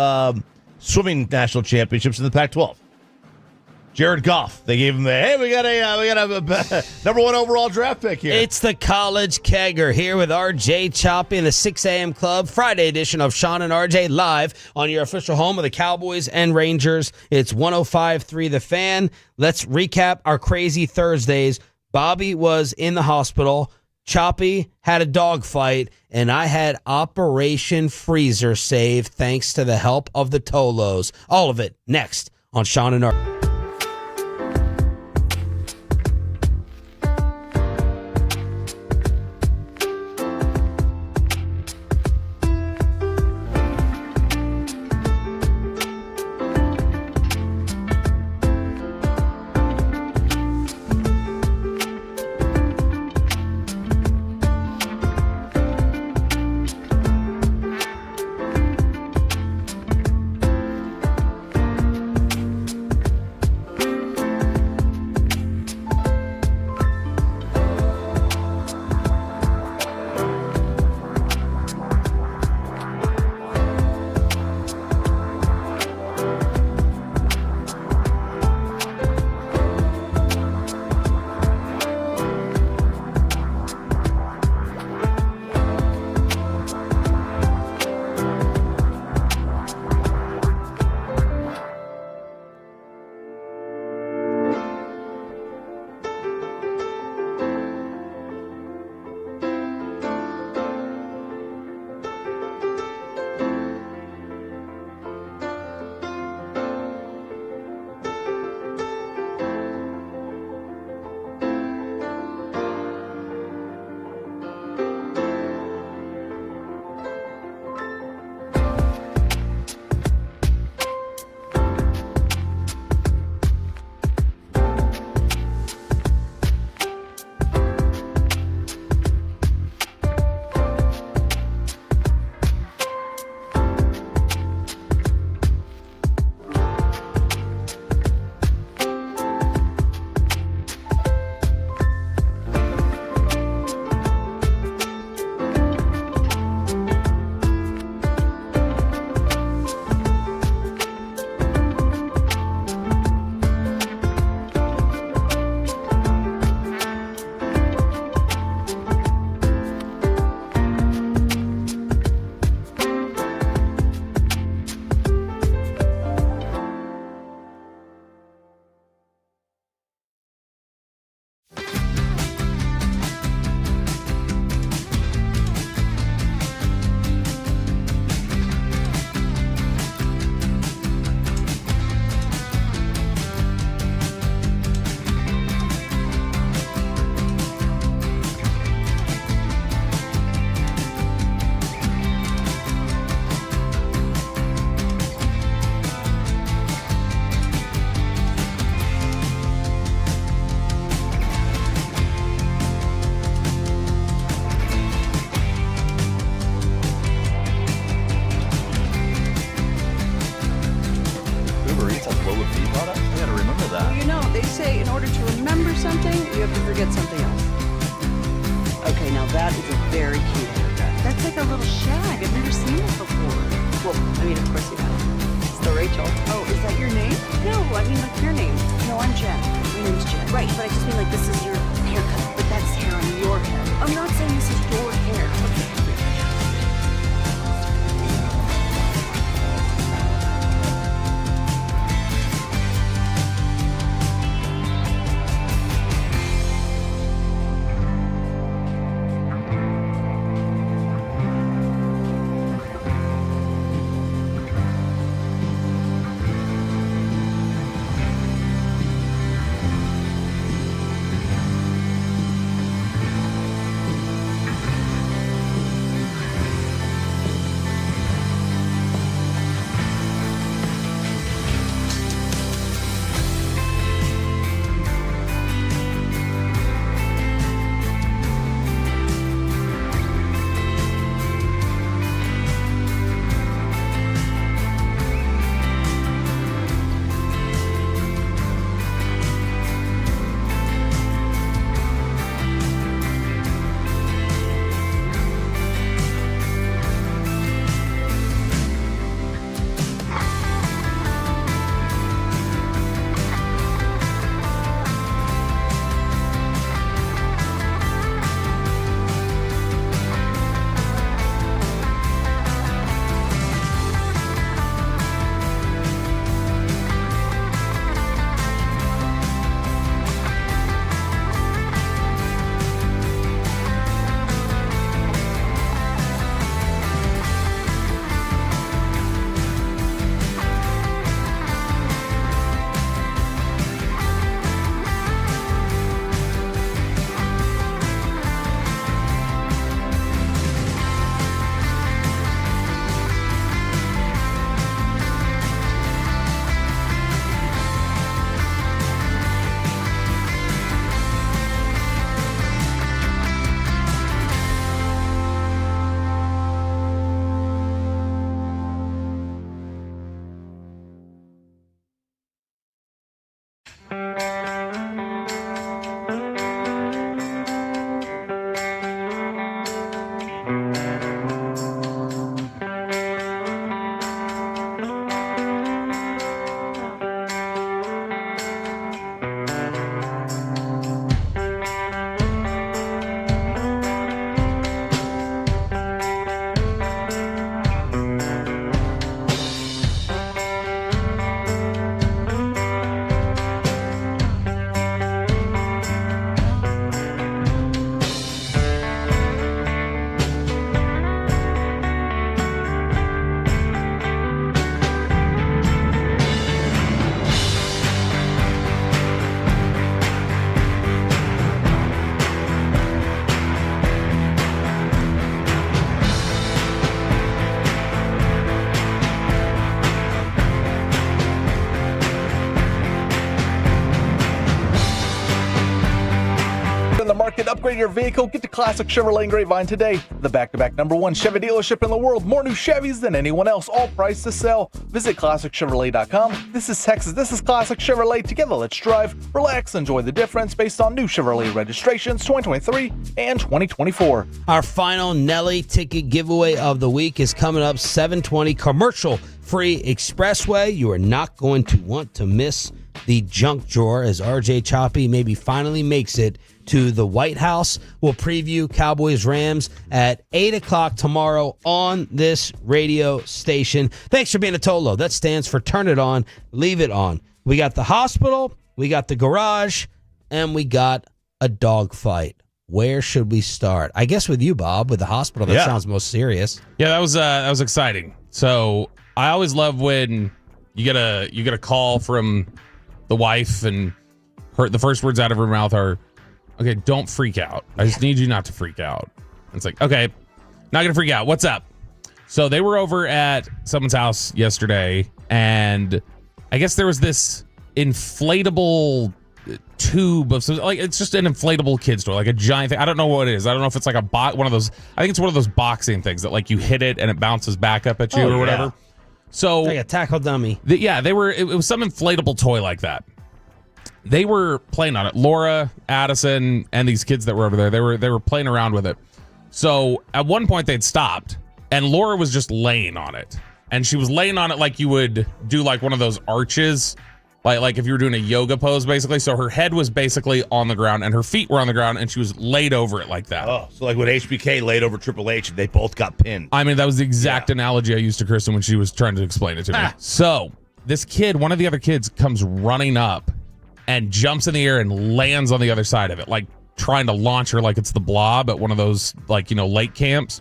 Speaker 7: swimming national championships in the Pac-12. Jared Goff, they gave him we got a number 1 overall draft pick here.
Speaker 5: It's the College Kegger here with RJ Choppy in the 6 a.m. Club, Friday edition of Sean and RJ live on your official home of the Cowboys and Rangers. It's 105.3 The Fan. Let's recap our crazy Thursdays. Bobby was in the hospital. Choppy had a dogfight, and I had Operation Freezer Save thanks to the help of the Tolos. All of it next on Sean and RJ.
Speaker 4: forget something else. Okay, now that is a very cute haircut. That's like a little shag. I've never seen it before. Well, I mean, of course you have. It's the Rachel. Oh, is that your name? No, I mean like your name. No, I'm Jen. My name's Jen. Right, but I just mean like this is your haircut, but that's hair on your head. I'm not saying this is your hair. Okay.
Speaker 8: in the market. Upgrade your vehicle. Get to Classic Chevrolet in Grapevine today. The back-to-back #1 Chevy dealership in the world. More new Chevys than anyone else. All priced to sell. Visit ClassicChevrolet.com. This is Texas. This is Classic Chevrolet. Together, let's drive, relax, enjoy the difference based on new Chevrolet registrations 2023 and 2024.
Speaker 5: Our final Nelly ticket giveaway of the week is coming up 720 commercial-free expressway. You are not going to want to miss the junk drawer as RJ Choppy maybe finally makes it to the White House. We'll preview Cowboys Rams at 8 o'clock tomorrow on this radio station. Thanks for being a Tolo. That stands for turn it on, leave it on. We got the hospital, we got the garage, and we got a dog fight. Where should we start? I guess with you, Bob, with the hospital. That sounds most serious.
Speaker 6: Yeah, that was exciting. So I always love when you get a call from the wife and the first words out of her mouth are, "Okay, don't freak out. I just need you not to freak out." And it's like, okay, not gonna freak out. What's up? So they were over at someone's house yesterday, and I guess there was this inflatable tube of some, like, it's just an inflatable kid's toy, like a giant thing. I don't know what it is. I don't know if it's like one of those. I think it's one of those boxing things that like you hit it and it bounces back up at you or whatever. So
Speaker 5: like a tackle dummy.
Speaker 6: It was some inflatable toy like that. They were playing on it. Laura, Addison, and these kids that were over there, they were playing around with it. So at one point they'd stopped, and Laura was just laying on it. And she was laying on it like you would do like one of those arches, like if you were doing a yoga pose, basically. So her head was basically on the ground, and her feet were on the ground, and she was laid over it like that.
Speaker 7: Oh, so like when HBK laid over Triple H, they both got pinned.
Speaker 6: I mean, that was the exact analogy I used to Kristen when she was trying to explain it to me. So this kid, one of the other kids, comes running up and jumps in the air and lands on the other side of it, like trying to launch her like it's the Blob at one of those, like, lake camps.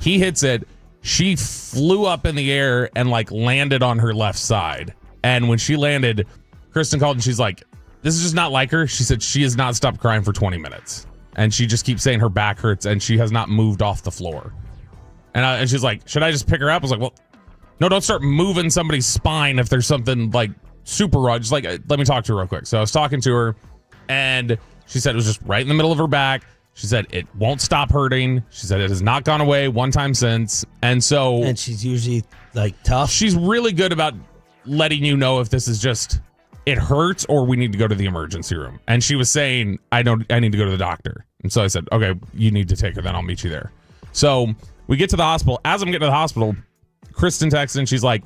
Speaker 6: He hits it. She flew up in the air and like landed on her left side. And when she landed, Kristen called and she's like, "This is just not like her." She said she has not stopped crying for 20 minutes. And she just keeps saying her back hurts and she has not moved off the floor. And she's like, "Should I just pick her up?" I was like, "Well, no, don't start moving somebody's spine if there's something like super raw. Just like, let me talk to her real quick." So I was talking to her, and she said it was just right in the middle of her back. She said it won't stop hurting. She said it has not gone away one time since. And
Speaker 5: she's usually like tough.
Speaker 6: She's really good about letting you know if this is just it hurts or we need to go to the emergency room. And she was saying, I need to go to the doctor. And so I said, "Okay, you need to take her, then I'll meet you there." So we get to the hospital. As I'm getting to the hospital, Kristen texts and she's like,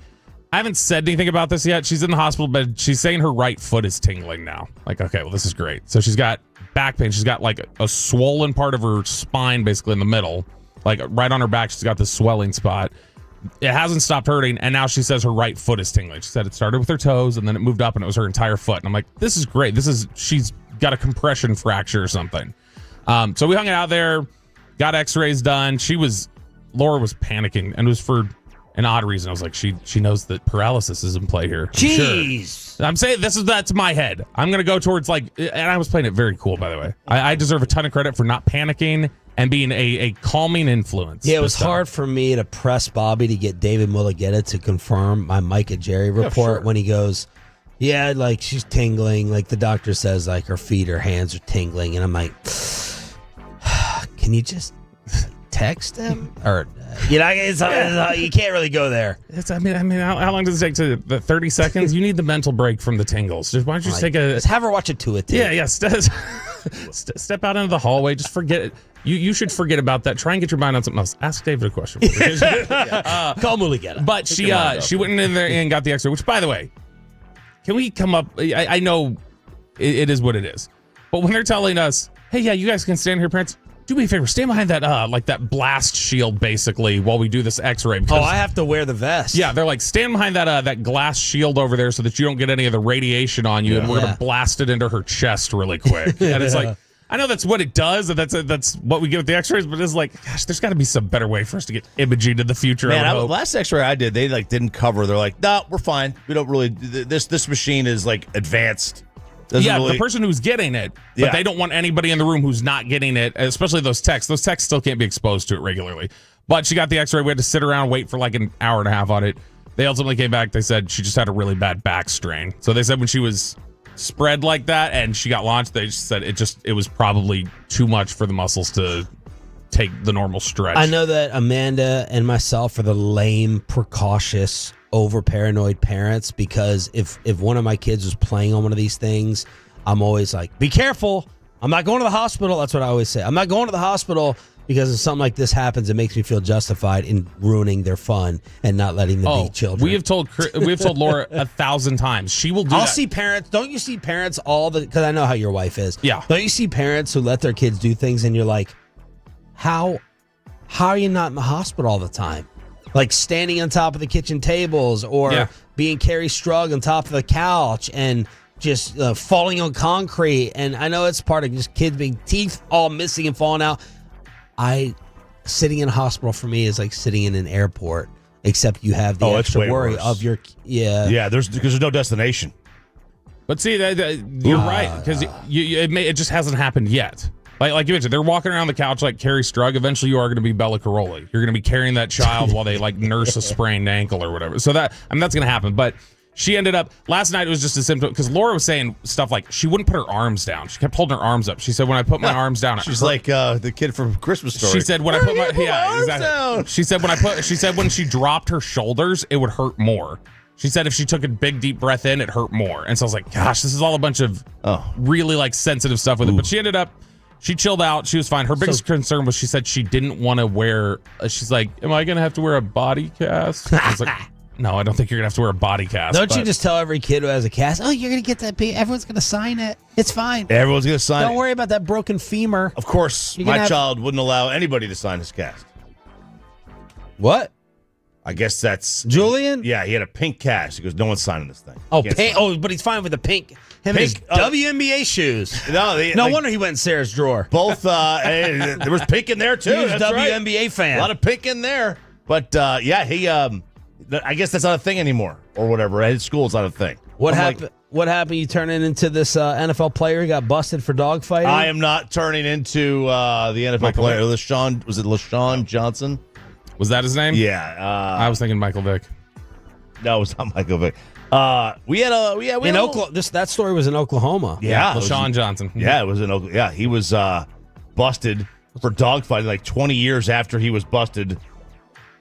Speaker 6: "I haven't said anything about this yet." She's in the hospital bed. She's saying her right foot is tingling now. Like, okay, well, this is great. So she's got back pain. She's got like a swollen part of her spine basically in the middle, like right on her back. She's got this swelling spot. It hasn't stopped hurting, and now she says her right foot is tingling. She said it started with her toes, and then it moved up, and it was her entire foot. And I'm like, this is great. She's got a compression fracture or something. So we hung out there, got x-rays done. Laura was panicking, and it was for an odd reason. I was like, she knows that paralysis is in play here.
Speaker 5: Jeez.
Speaker 6: Sure. I'm saying that's my head. I'm going to go towards and I was playing it very cool, by the way. I deserve a ton of credit for not panicking and being a calming influence.
Speaker 5: Yeah, it was hard for me to press Bobby to get David Mulligetta to confirm my Micah Jerry report when he goes, "Yeah, like she's tingling. Like the doctor says, like her feet or hands are tingling." And I'm like, "Can you just text him?" Or you can't really go there.
Speaker 6: I mean, how long does it take to 30 seconds? You need the mental break from the tingles. Just why don't you
Speaker 5: just have her watch it to it.
Speaker 6: Yeah. Step out into the hallway. Just forget it. You should forget about that. Try and get your mind on something else. Ask David a question.
Speaker 5: Call Mulligetta.
Speaker 6: But she went in there and got the X-ray. Which, by the way, can we come up? I know it is what it is. But when they're telling us, "Hey, yeah, you guys can stand here, parents. Do me a favor, stand behind that that blast shield, basically, while we do this X-ray."
Speaker 5: I have to wear the vest.
Speaker 6: Yeah, they're like, stand behind that glass shield over there so that you don't get any of the radiation on you, and we're gonna blast it into her chest really quick. And it's like, I know that's what it does, and that's what we get with the X-rays, but it's like, gosh, there's got to be some better way for us to get imaging in the future.
Speaker 7: Man, last X-ray I did, they didn't cover. They're like, "No, we're fine. We don't really. This machine is like advanced."
Speaker 6: The person who's getting it, but they don't want anybody in the room who's not getting it, especially those techs. Those techs still can't be exposed to it regularly. But she got the X-ray. We had to sit around and wait for like an hour and a half on it. They ultimately came back. They said she just had a really bad back strain. So they said when she was spread like that, and she got launched. They just said it was probably too much for the muscles to take the normal stretch.
Speaker 5: I know that Amanda and myself are the lame, precautious, over-paranoid parents, because if one of my kids was playing on one of these things, I'm always like, be careful. I'm not going to the hospital. That's what I always say. I'm not going to the hospital because if something like this happens, it makes me feel justified in ruining their fun and not letting them be children.
Speaker 6: We have told Laura 1,000 times. She will do
Speaker 5: I'll
Speaker 6: that.
Speaker 5: see parents. Don't you see parents because I know how your wife is.
Speaker 6: Yeah.
Speaker 5: Don't you see parents who let their kids do things and you're like, how are you not in the hospital all the time? Like standing on top of the kitchen tables or being Carrie Strug on top of the couch and just falling on concrete. And I know it's part of just kids being teeth all missing and falling out. Sitting in a hospital for me is like sitting in an airport, except you have the extra worry of your
Speaker 7: because there's no destination.
Speaker 6: But see, you're right, because it just hasn't happened yet. Like you mentioned, they're walking around the couch like Carrie Strug. Eventually, you are going to be Bella Caroli. You're going to be carrying that child while they like nurse a sprained ankle or whatever. So that's going to happen. But she ended up last night. It was just a symptom because Laura was saying stuff like she wouldn't put her arms down. She kept holding her arms up. She said, "When I put my arms down,
Speaker 7: she's like the kid from Christmas Story."
Speaker 6: She said, "When I put my arms down." She said, She said when she dropped her shoulders, it would hurt more. She said if she took a big deep breath in, it hurt more. And so I was like, "Gosh, this is all a bunch of really like sensitive stuff with it." But she ended up. She chilled out. She was fine. Her biggest concern was she said she didn't want to wear. She's like, "Am I going to have to wear a body cast?" I was like, "No, I don't think you're going to have to wear a body cast."
Speaker 5: Don't you just tell every kid who has a cast, "Oh, you're going to get that big. Everyone's going to sign it. It's fine.
Speaker 7: Everyone's going to sign it.
Speaker 5: Don't worry about that broken femur."
Speaker 7: Of course, my child wouldn't allow anybody to sign his cast.
Speaker 5: What?
Speaker 7: I guess that's
Speaker 5: Julian.
Speaker 7: Yeah, he had a pink cast. He goes, "No one's signing this thing."
Speaker 5: Oh, pink. Oh, but he's fine with the pink. Him and his WNBA shoes. No wonder he went in Sarah's drawer.
Speaker 7: Both. There was pink in there too.
Speaker 5: He was a
Speaker 7: That's
Speaker 5: WNBA
Speaker 7: right.
Speaker 5: fan.
Speaker 7: A lot of pink in there. But he. I guess that's not a thing anymore, or whatever. At school, it's not a thing.
Speaker 5: What happened? What happened? You turning into this NFL player? He got busted for dog fighting.
Speaker 7: I am not turning into the NFL player. LaShawn Johnson?
Speaker 6: Was that his name?
Speaker 7: Yeah.
Speaker 6: I was thinking Michael Vick.
Speaker 7: No, it was not Michael Vick.
Speaker 5: That story was in Oklahoma.
Speaker 7: Yeah,
Speaker 6: LaShawn Johnson.
Speaker 7: Yeah, it was in Oklahoma. Yeah, he was busted for dogfighting like 20 years after he was busted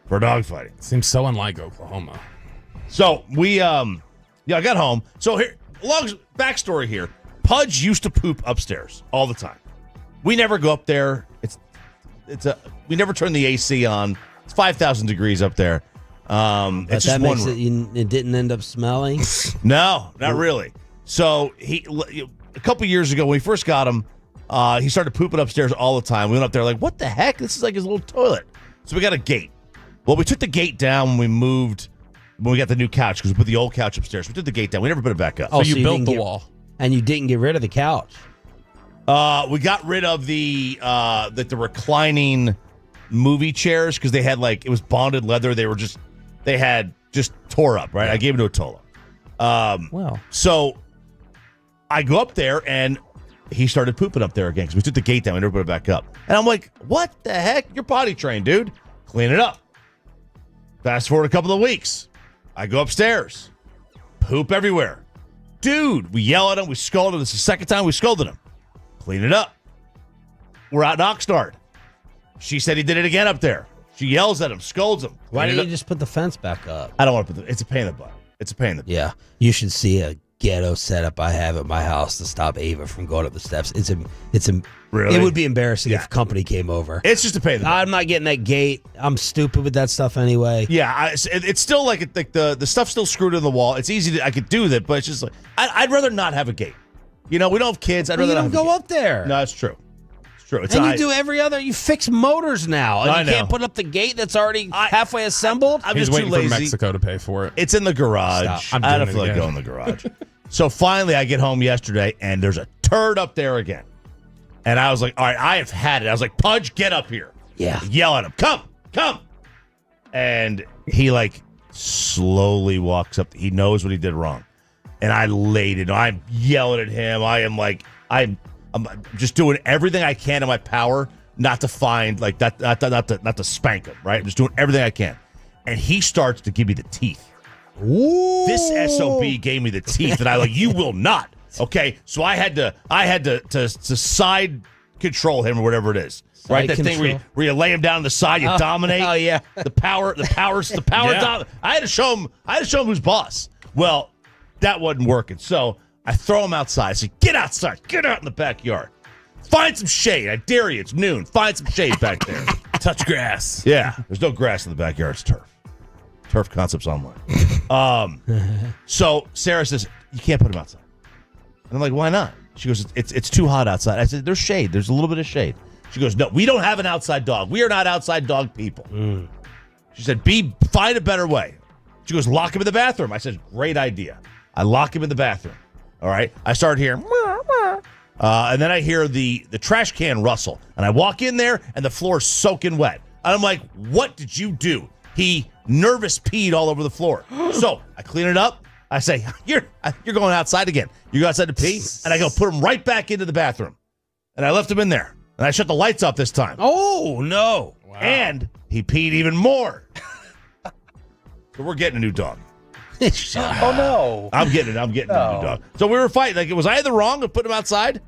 Speaker 7: for dogfighting.
Speaker 6: Seems so unlike Oklahoma.
Speaker 7: So I got home. So here, long backstory here. Pudge used to poop upstairs all the time. We never go up there. We never turn the AC on. It's 5,000 degrees up there. It's just one room.
Speaker 5: It didn't end up smelling.
Speaker 7: No, not really. So a couple years ago when we first got him, he started pooping upstairs all the time. We went up there like, what the heck? This is like his little toilet. So we got a gate. Well, we took the gate down when we got the new couch because we put the old couch upstairs. We took the gate down. We never put it back up.
Speaker 6: So you built the wall.
Speaker 5: And you didn't get rid of the couch.
Speaker 7: We got rid of the reclining movie chairs because they had it was bonded leather. They had just tore up, right? Yeah. I gave them to a Tolo. So I go up there and he started pooping up there again because we took the gate down. We never put it back up. And I'm like, what the heck? You're potty trained, dude. Clean it up. Fast forward a couple of weeks. I go upstairs. Poop everywhere. Dude, we yell at him. We scold him. This is the second time we scolded him. Clean it up. We're out in Oxnard. She said he did it again up there. She yells at him, scolds him.
Speaker 5: Why didn't you just put the fence back up?
Speaker 7: I don't want to put it's a pain in the butt. It's a pain in the butt.
Speaker 5: Yeah. You should see a ghetto setup I have at my house to stop Ava from going up the steps.
Speaker 7: Really?
Speaker 5: It would be embarrassing if company came over.
Speaker 7: It's just a pain in the butt.
Speaker 5: I'm not getting that gate. I'm stupid with that stuff anyway.
Speaker 7: Yeah, it's still like the stuff's still screwed in the wall. It's easy I could do that, but it's just like I'd rather not have a gate. We don't have kids. I'd rather not have a gate.
Speaker 5: You don't go up there.
Speaker 7: No, it's true. It's true.
Speaker 5: And you do every other. You fix motors now. And you can't put up the gate that's already halfway assembled.
Speaker 7: I'm
Speaker 6: He's
Speaker 7: just
Speaker 6: waiting
Speaker 7: too lazy.
Speaker 6: for Mexico to pay for it.
Speaker 7: It's in the garage.
Speaker 6: Stop.
Speaker 7: I don't feel like going in the garage. So finally, I get home yesterday, and there's a turd up there again. And I was like, all right, I have had it. I was like, Pudge, get up here.
Speaker 5: Yeah.
Speaker 7: Yell at him. Come. And he slowly walks up. He knows what he did wrong. And I laid it. I'm yelling at him. I'm just doing everything I can in my power not to find not to spank him, right? I'm just doing everything I can. And he starts to give me the teeth.
Speaker 5: Ooh.
Speaker 7: This SOB gave me the teeth, and you will not Okay, so I had to side control him or whatever it is. Right, that thing where you lay him down on the side, you dominate.
Speaker 5: Oh yeah,
Speaker 7: the power.
Speaker 6: Yeah.
Speaker 7: I had to show him who's boss. Well, that wasn't working. So I throw him outside. I say, get outside. Get out in the backyard. Find some shade. I dare you. It's noon. Find some shade back there.
Speaker 6: Touch grass.
Speaker 7: Yeah, there's no grass in the backyard. It's turf. Turf Concepts Online. So Sarah says, you can't put him outside. And I'm like, why not? She goes, it's too hot outside. I said, there's shade. There's a little bit of shade. She goes, no, we don't have an outside dog. We are not outside dog people. She said, find a better way. She goes, lock him in the bathroom. I said, great idea. I lock him in the bathroom. All right. I start hearing, and then I hear the trash can rustle. And I walk in there, and the floor is soaking wet. And I'm like, what did you do? He nervous peed all over the floor. So I clean it up. I say, you're going outside again. You go outside to pee? And I go put him right back into the bathroom. And I left him in there. And I shut the lights off this time.
Speaker 5: Oh, no.
Speaker 6: Wow.
Speaker 7: And he peed even more. So we're getting a new dog.
Speaker 8: Oh, no.
Speaker 7: I'm getting a new dog. So we were fighting. Like, was I in the wrong of putting him outside?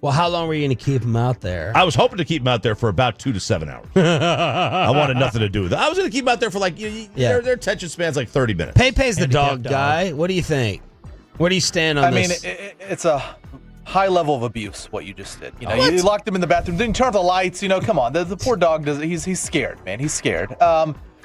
Speaker 5: Well, how long were you going to keep him out there?
Speaker 7: I was hoping to keep him out there for about 2 to 7 hours. I wanted nothing to do with it. I was going to keep him out there for their attention span's like 30 minutes.
Speaker 5: Pepe's the dog guy. What do you think? Where do you stand on this?
Speaker 8: I mean, it's a high level of abuse, what you just did. You know, you locked him in the bathroom, didn't turn off the lights. You know, come on. The poor dog, he's scared, man. He's scared.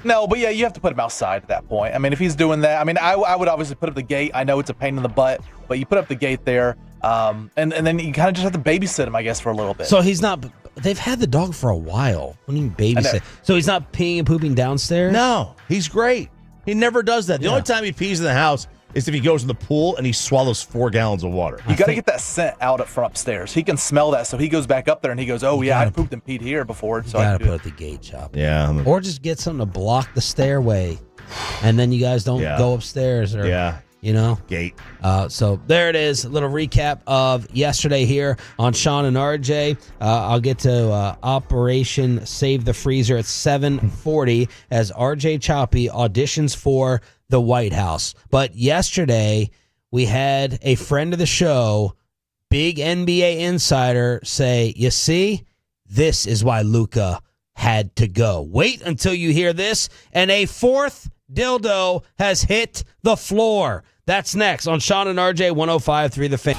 Speaker 8: No, but yeah, you have to put him outside at that point. I mean, if he's doing that, I mean, I would obviously put up the gate. I know it's a pain in the butt, but you put up the gate there. And then you kind of just have to babysit him, I guess, for a little bit.
Speaker 5: So he's not. They've had the dog for a while. What do you mean babysit? So he's not peeing and pooping downstairs?
Speaker 7: No, he's great. He never does that. The only time he pees in the house is if he goes in the pool and he swallows 4 gallons of water.
Speaker 8: You got to get that scent out from upstairs. He can smell that, so he goes back up there and he goes, "Oh yeah, I pooped and peed here before." So
Speaker 5: you got to put the gate, Chop.
Speaker 7: Yeah.
Speaker 5: Or just get something to block the stairway, and then you guys don't go upstairs. Or, you know,
Speaker 7: gate.
Speaker 5: So there it is. A little recap of yesterday here on Sean and RJ. I'll get to Operation Save the Freezer at 7:40 as RJ Choppy auditions for the White House. But yesterday we had a friend of the show, big NBA insider, say, "You see, this is why Luca had to go." Wait until you hear this, and a 4th dildo has hit the floor. That's next on Sean and RJ 105.3 The Fan.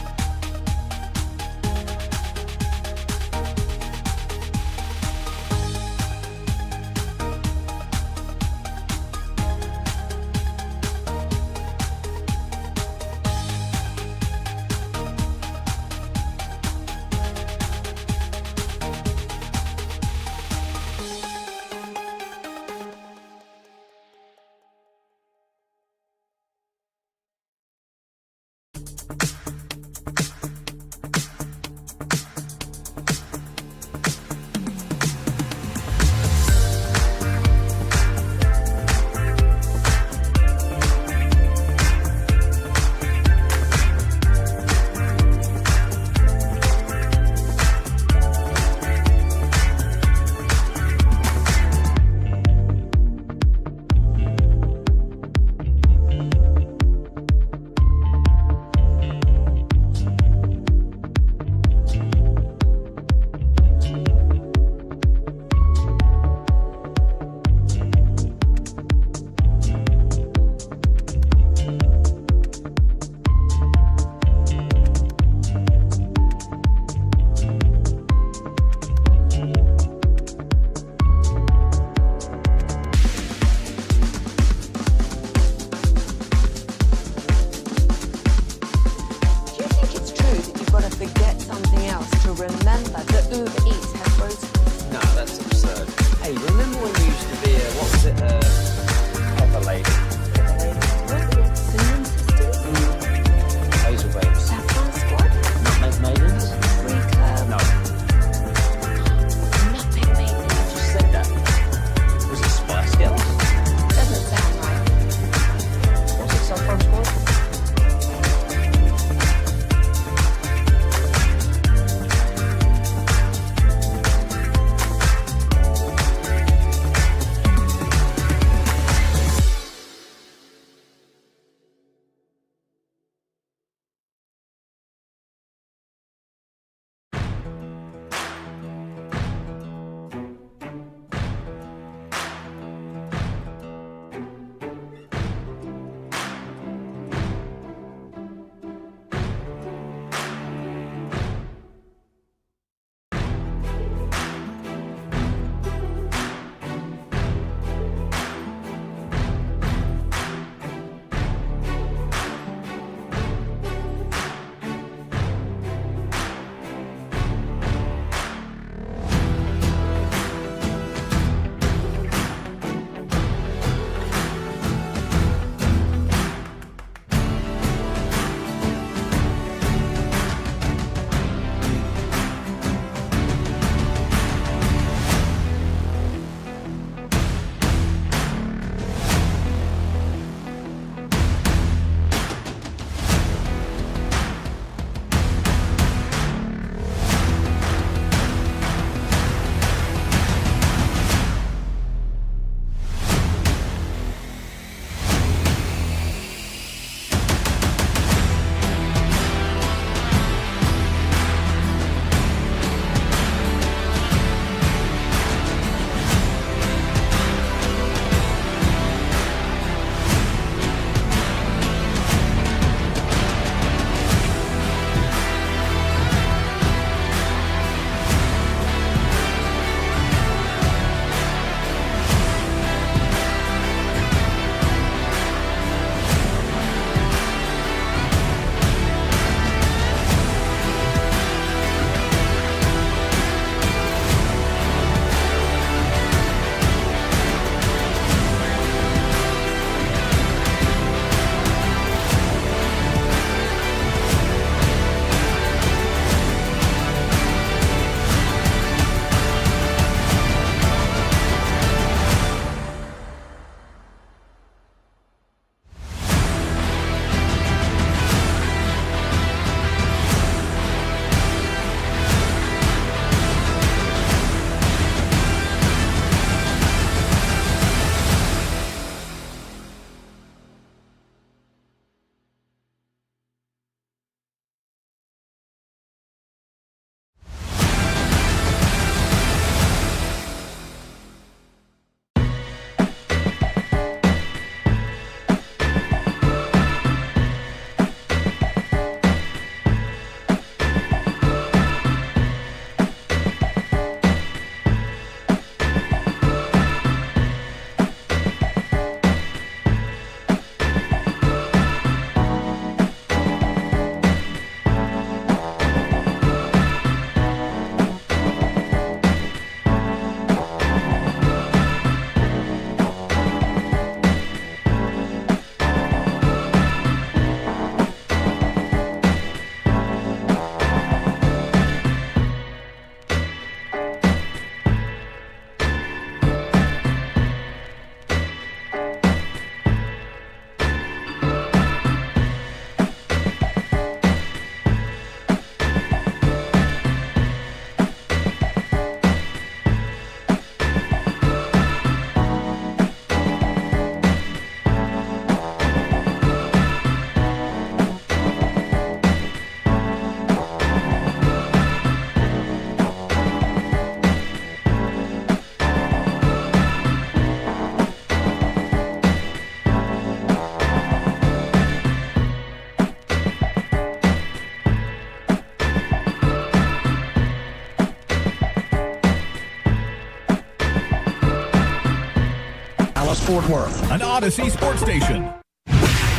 Speaker 9: Fort Worth, an Odyssey sports station.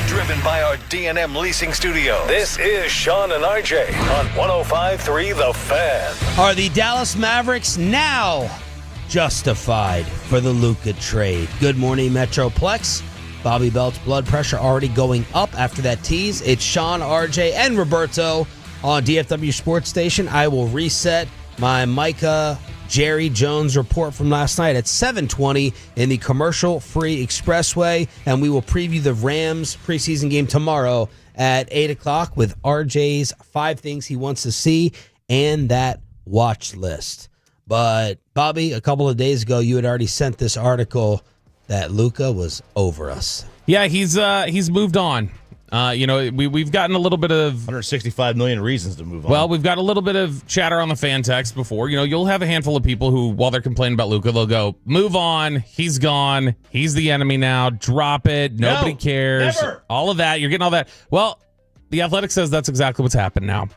Speaker 12: Driven by our D&M Leasing Studio, this is Sean and RJ on 105.3 The Fan.
Speaker 5: Are the Dallas Mavericks now justified for the Luca trade? Good morning, Metroplex. Bobby Belt's blood pressure already going up after that tease. It's Sean, RJ, and Roberto on DFW Sports Station. I will reset my Micah Jerry Jones report from last night at 7:20 in the commercial-free expressway, and we will preview the Rams preseason game tomorrow at 8 o'clock with RJ's 5 things he wants to see and that watch list. But, Bobby, a couple of days ago, you had already sent this article that Luca was over us.
Speaker 6: Yeah, he's moved on. We've gotten a little bit of
Speaker 7: 165 million reasons to move on.
Speaker 6: Well, we've got a little bit of chatter on the fan text before. You'll have a handful of people who, while they're complaining about Luca, they'll go, "Move on. He's gone. He's the enemy now. Drop it. Nobody cares."
Speaker 7: Never.
Speaker 6: All of that. You're getting all that. Well, The Athletic says that's exactly what's happened now.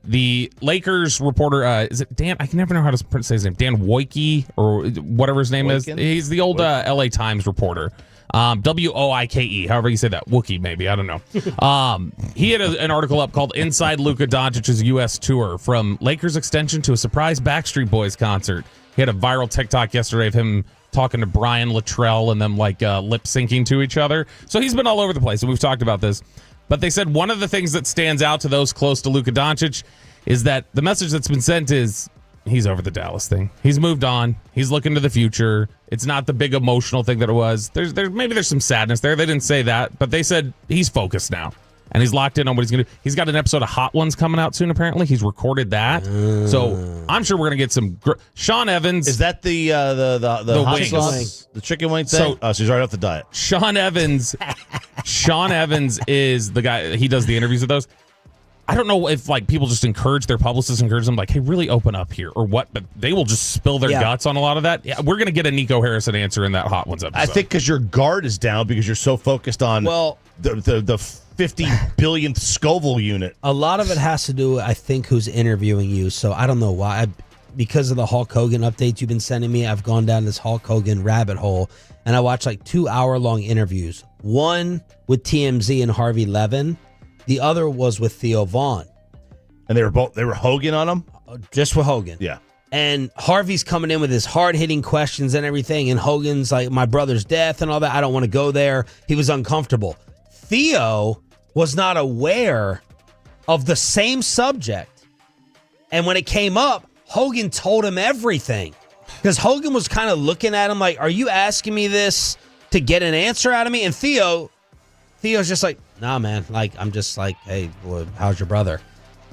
Speaker 6: The Lakers reporter, is it Dan? I can never know how to say his name. Dan Woike or whatever his name is. He's the old LA Times reporter. Woike, however you say that. Wookie, maybe. I don't know. He had an article up called Inside Luka Doncic's U.S. Tour, from Lakers extension to a surprise Backstreet Boys concert. He had a viral TikTok yesterday of him talking to Brian Littrell and them lip syncing to each other. So he's been all over the place, and we've talked about this. But they said one of the things that stands out to those close to Luka Doncic is that the message that's been sent is he's over the Dallas thing. He's moved on. He's looking to the future. It's not the big emotional thing that it was. Maybe there's some sadness there. They didn't say that, but they said he's focused now. And he's locked in on what he's going to do. He's got an episode of Hot Ones coming out soon, apparently. He's recorded that. So I'm sure we're going to get some... Sean Evans...
Speaker 7: Is that the hot
Speaker 6: wings.
Speaker 7: sauce? The chicken wing thing? So he's right off the diet.
Speaker 6: Sean Evans is the guy... He does the interviews with those. I don't know if people just encourage their publicists, encourage them hey, really open up here or what, but they will just spill their guts on a lot of that. Yeah, we're going to get a Nico Harrison answer in that Hot Ones episode.
Speaker 7: I think because your guard is down because you're so focused on the 50 billionth Scoville unit.
Speaker 5: A lot of it has to do, I think, who's interviewing you. So I don't know why. Because of the Hulk Hogan updates you've been sending me, I've gone down this Hulk Hogan rabbit hole, and I watched 2-hour-long interviews. One with TMZ and Harvey Levin. The other was with Theo Vaughn.
Speaker 7: And they were Hogan on them?
Speaker 5: Just with Hogan.
Speaker 7: Yeah.
Speaker 5: And Harvey's coming in with his hard-hitting questions and everything, and Hogan's like, my brother's death and all that. I don't want to go there. He was uncomfortable. Theo was not aware of the same subject. And when it came up, Hogan told him everything. Because Hogan was kind of looking at him like, are you asking me this to get an answer out of me? And Theo's just like, nah, man. I'm just like, hey, well, how's your brother?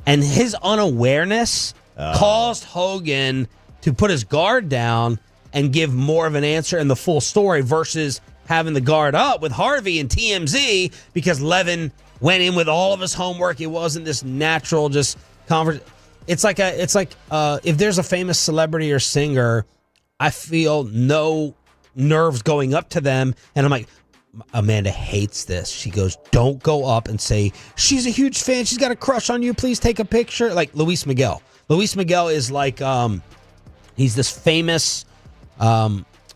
Speaker 5: And his unawareness caused Hogan to put his guard down and give more of an answer and the full story versus having the guard up with Harvey and TMZ because Levin went in with all of his homework. It wasn't this natural just conversation. It's like if there's a famous celebrity or singer, I feel no nerves going up to them, and I'm like, Amanda hates this. She goes, don't go up and say, she's a huge fan. She's got a crush on you. Please take a picture. Like Luis Miguel. Luis Miguel is he's this famous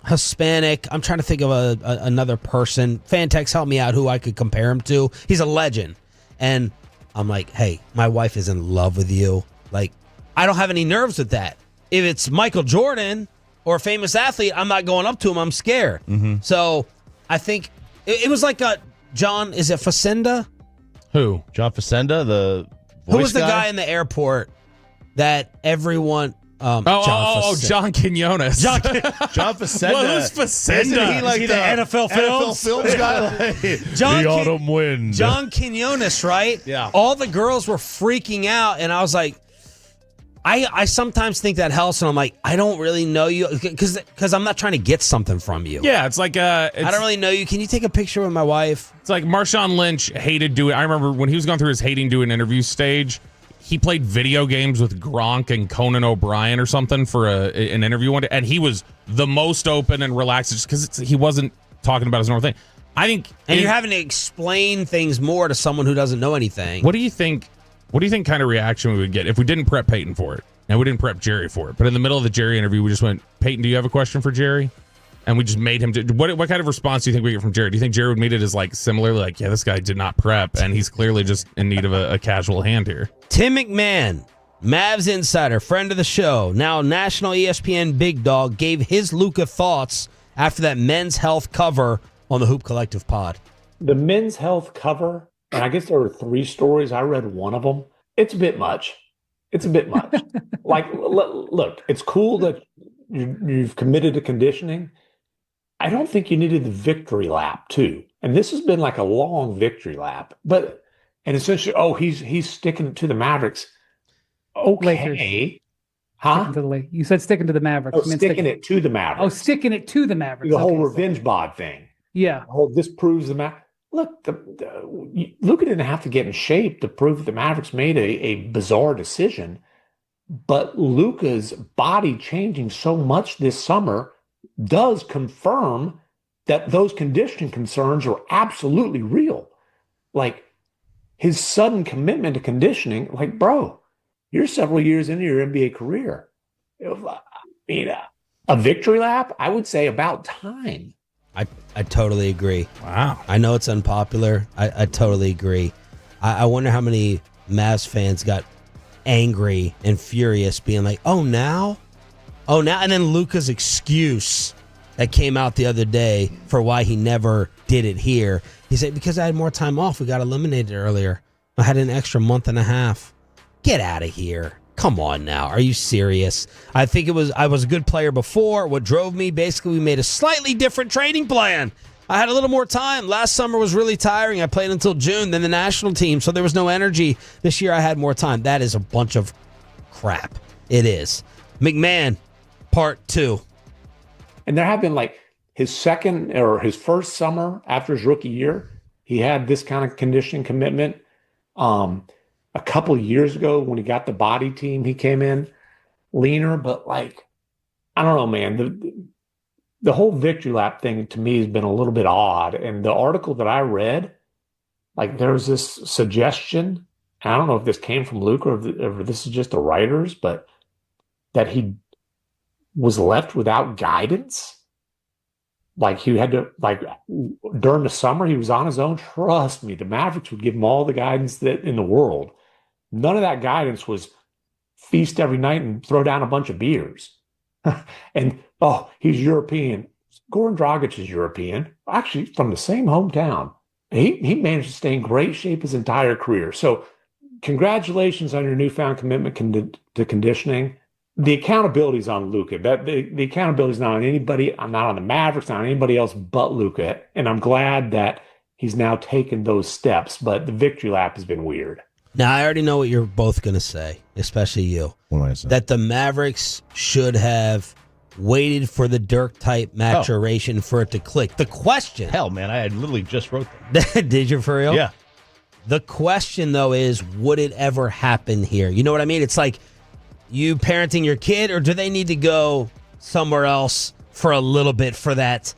Speaker 5: Hispanic. I'm trying to think of another person. Fantex, help me out who I could compare him to. He's a legend. And I'm like, hey, my wife is in love with you. I don't have any nerves with that. If it's Michael Jordan or a famous athlete, I'm not going up to him. I'm scared. Mm-hmm. So I think it was like John, is it Facenda?
Speaker 7: Who? John Facenda, the voice
Speaker 5: Who was the guy in the airport that everyone...
Speaker 6: John Quinones.
Speaker 7: John Facenda.
Speaker 6: Well, who's Facenda?
Speaker 7: Isn't he like
Speaker 5: the NFL Films
Speaker 7: guy?
Speaker 5: John
Speaker 7: the autumn wind.
Speaker 5: John Quinones, right?
Speaker 7: Yeah.
Speaker 5: All the girls were freaking out, and I was like, I sometimes think that helps, and I'm like, I don't really know you, because I'm not trying to get something from you.
Speaker 6: Yeah, it's like I
Speaker 5: don't really know you. Can you take a picture with my wife?
Speaker 6: It's like Marshawn Lynch hated doing. I remember when he was going through his hating doing interview stage. He played video games with Gronk and Conan O'Brien or something for an interview one day, and he was the most open and relaxed just because he wasn't talking about his normal thing. I think,
Speaker 5: and you're having to explain things more to someone who doesn't know anything.
Speaker 6: What do you think? What do you think kind of reaction we would get if we didn't prep Peyton for it and we didn't prep Jerry for it? But in the middle of the Jerry interview, we just went, Peyton, do you have a question for Jerry? and we just made him do. What kind of response do you think we get from Jared? Do you think Jared would meet it as like similar, like, yeah, this guy did not prep, and he's clearly just in need of a casual hand here?
Speaker 5: Tim McMahon, Mavs insider, friend of the show, now national ESPN big dog, gave his Luca thoughts after that Men's Health cover on the Hoop Collective pod.
Speaker 13: The Men's Health cover, and I guess there were 3 stories. I read one of them. It's a bit much. Like, look, it's cool that you've committed to conditioning. I don't think you needed the victory lap too. And this has been like a long victory lap. And essentially, he's sticking to the Mavericks. Okay.
Speaker 14: Lakers.
Speaker 13: Huh?
Speaker 14: You said sticking to the Mavericks.
Speaker 13: Oh, sticking it to the Mavericks.
Speaker 14: Oh, sticking it to the Mavericks.
Speaker 13: The whole revenge bod thing.
Speaker 14: Yeah.
Speaker 13: This proves the Mavericks. Look, Luca didn't have to get in shape to prove that the Mavericks made a bizarre decision. But Luca's body changing so much this summer does confirm that those conditioning concerns are absolutely real. Like, his sudden commitment to conditioning, like, bro, you're several years into your NBA career. I mean, a victory lap, I would say about time.
Speaker 5: I totally agree.
Speaker 6: Wow.
Speaker 5: I know it's unpopular. I totally agree. I wonder how many Mavs fans got angry and furious, being like, oh, now? And then Luka's excuse that came out the other day for why he never did it here. He said, because I had more time off, we got eliminated earlier. I had an extra month and a half. Get out of here. Come on now. Are you serious? I think I was a good player before. What drove me, basically, we made a slightly different training plan. I had a little more time. Last summer was really tiring. I played until June, then the national team, so there was no energy. This year I had more time. That is a bunch of crap. It is. McMahon, part 2.
Speaker 13: And there have been, like, his first summer after his rookie year, he had this kind of conditioning commitment. A couple of years ago when he got the body team, he came in leaner, but, like, I don't know, man. The whole victory lap thing to me has been a little bit odd. And the article that I read, like, there was this suggestion, I don't know if this came from Luke or this is just the writers, but that he was left without guidance. Like, he had to, like, during the summer, he was on his own. Trust me, the Mavericks would give him all the guidance that in the world. None of that guidance was feast every night and throw down a bunch of beers. And, he's European. Goran Dragic is European, actually from the same hometown. He managed to stay in great shape his entire career. So congratulations on your newfound commitment to conditioning. The accountability is on Luka. The accountability is not on anybody. I'm not on the Mavericks, not on anybody else but Luka. And I'm glad that he's now taken those steps. But the victory lap has been weird.
Speaker 5: Now, I already know what you're both going to say, especially you.
Speaker 7: What am I saying? That
Speaker 5: the Mavericks should have waited for the Dirk-type maturation for it to click. The question...
Speaker 7: Hell, man, I had literally just wrote that.
Speaker 5: Did you, for real?
Speaker 7: Yeah.
Speaker 5: The question, though, is, would it ever happen here? You know what I mean? It's like you parenting your kid, or do they need to go somewhere else for a little bit for that,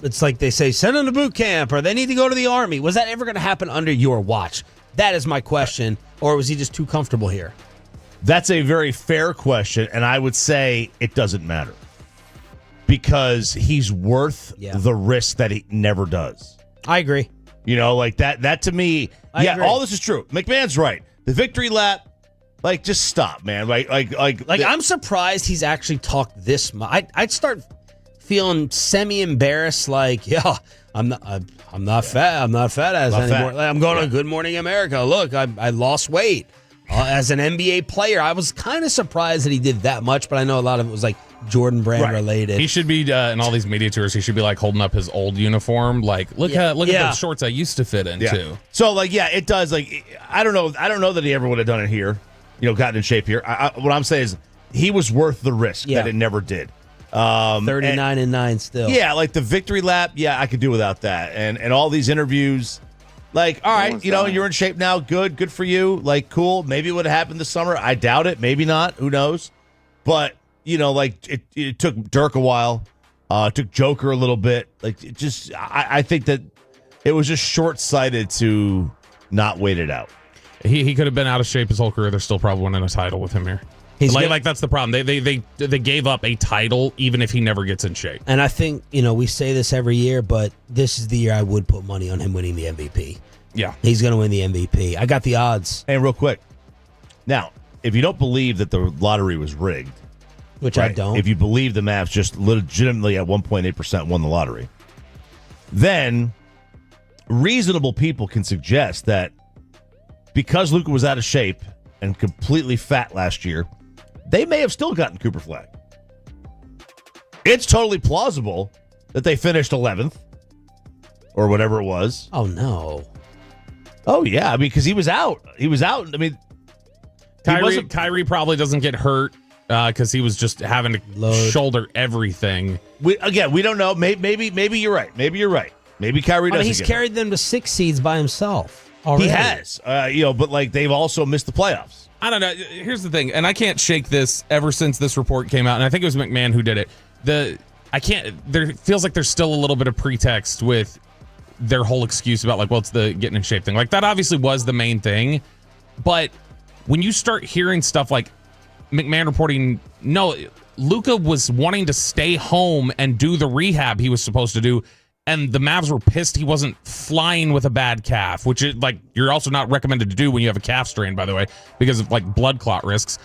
Speaker 5: it's like they say, send them to boot camp, or they need to go to the Army. Was that ever going to happen under your watch? That is my question. Or was he just too comfortable here?
Speaker 7: That's a very fair question, and I would say it doesn't matter. Because he's worth the risk that he never does.
Speaker 5: I agree.
Speaker 7: Like that to me,
Speaker 5: I agree.
Speaker 7: all this is true. McMahon's right. The victory lap, like, just stop, man. Like
Speaker 5: I'm surprised he's actually talked this much. I'd start feeling semi-embarrassed, like, I'm not fat. I'm not fat as anymore. Like, I'm going on Good Morning America. Look, I lost weight. As an NBA player, I was kind of surprised that he did that much, but I know a lot of it was like Jordan Brand related.
Speaker 6: He should be in all these media tours. He should be like holding up his old uniform, like look at those shorts I used to fit into.
Speaker 7: Yeah. So it does. Like, I don't know that he ever would have done it here. Gotten in shape here. What I'm saying is he was worth the risk that it never did.
Speaker 5: 39-9 still.
Speaker 7: Yeah, like the victory lap. Yeah, I could do without that. And all these interviews. Like, all right, you're in shape now. Good for you. Like, cool. Maybe it would have happened this summer. I doubt it. Maybe not. Who knows? But, it took Dirk a while. It took Joker a little bit. Like, I think that it was just short-sighted to not wait it out.
Speaker 6: He could have been out of shape his whole career. They're still probably winning a title with him here. Like that's the problem. They gave up a title even if he never gets in shape.
Speaker 5: And I think, we say this every year, but this is the year I would put money on him winning the MVP.
Speaker 6: Yeah.
Speaker 5: He's going to win the MVP. I got the odds.
Speaker 7: Hey, real quick. Now, if you don't believe that the lottery was rigged,
Speaker 5: which I don't.
Speaker 7: If you believe the Mavs just legitimately at 1.8% won the lottery, then reasonable people can suggest that because Luca was out of shape and completely fat last year, they may have still gotten Cooper Flag. It's totally plausible that they finished 11th or whatever it was.
Speaker 5: Oh, no.
Speaker 7: Oh, yeah. I mean, because he was out. He was out. I mean,
Speaker 6: Kyrie probably doesn't get hurt because he was just having to shoulder everything.
Speaker 7: We don't know. Maybe you're right. Maybe Kyrie doesn't.
Speaker 5: He's carried them to 6 seeds by himself already.
Speaker 7: He has. But like they've also missed the playoffs.
Speaker 6: I don't know. Here's the thing, and I can't shake this ever since this report came out, and I think it was McMahon who did it. There feels like there's still a little bit of pretext with their whole excuse about like, well, it's the getting in shape thing. Like that obviously was the main thing, but when you start hearing stuff like McMahon reporting, no, Luca was wanting to stay home and do the rehab he was supposed to do, and the Mavs were pissed he wasn't flying with a bad calf, which is like you're also not recommended to do when you have a calf strain, by the way, because of like blood clot risks.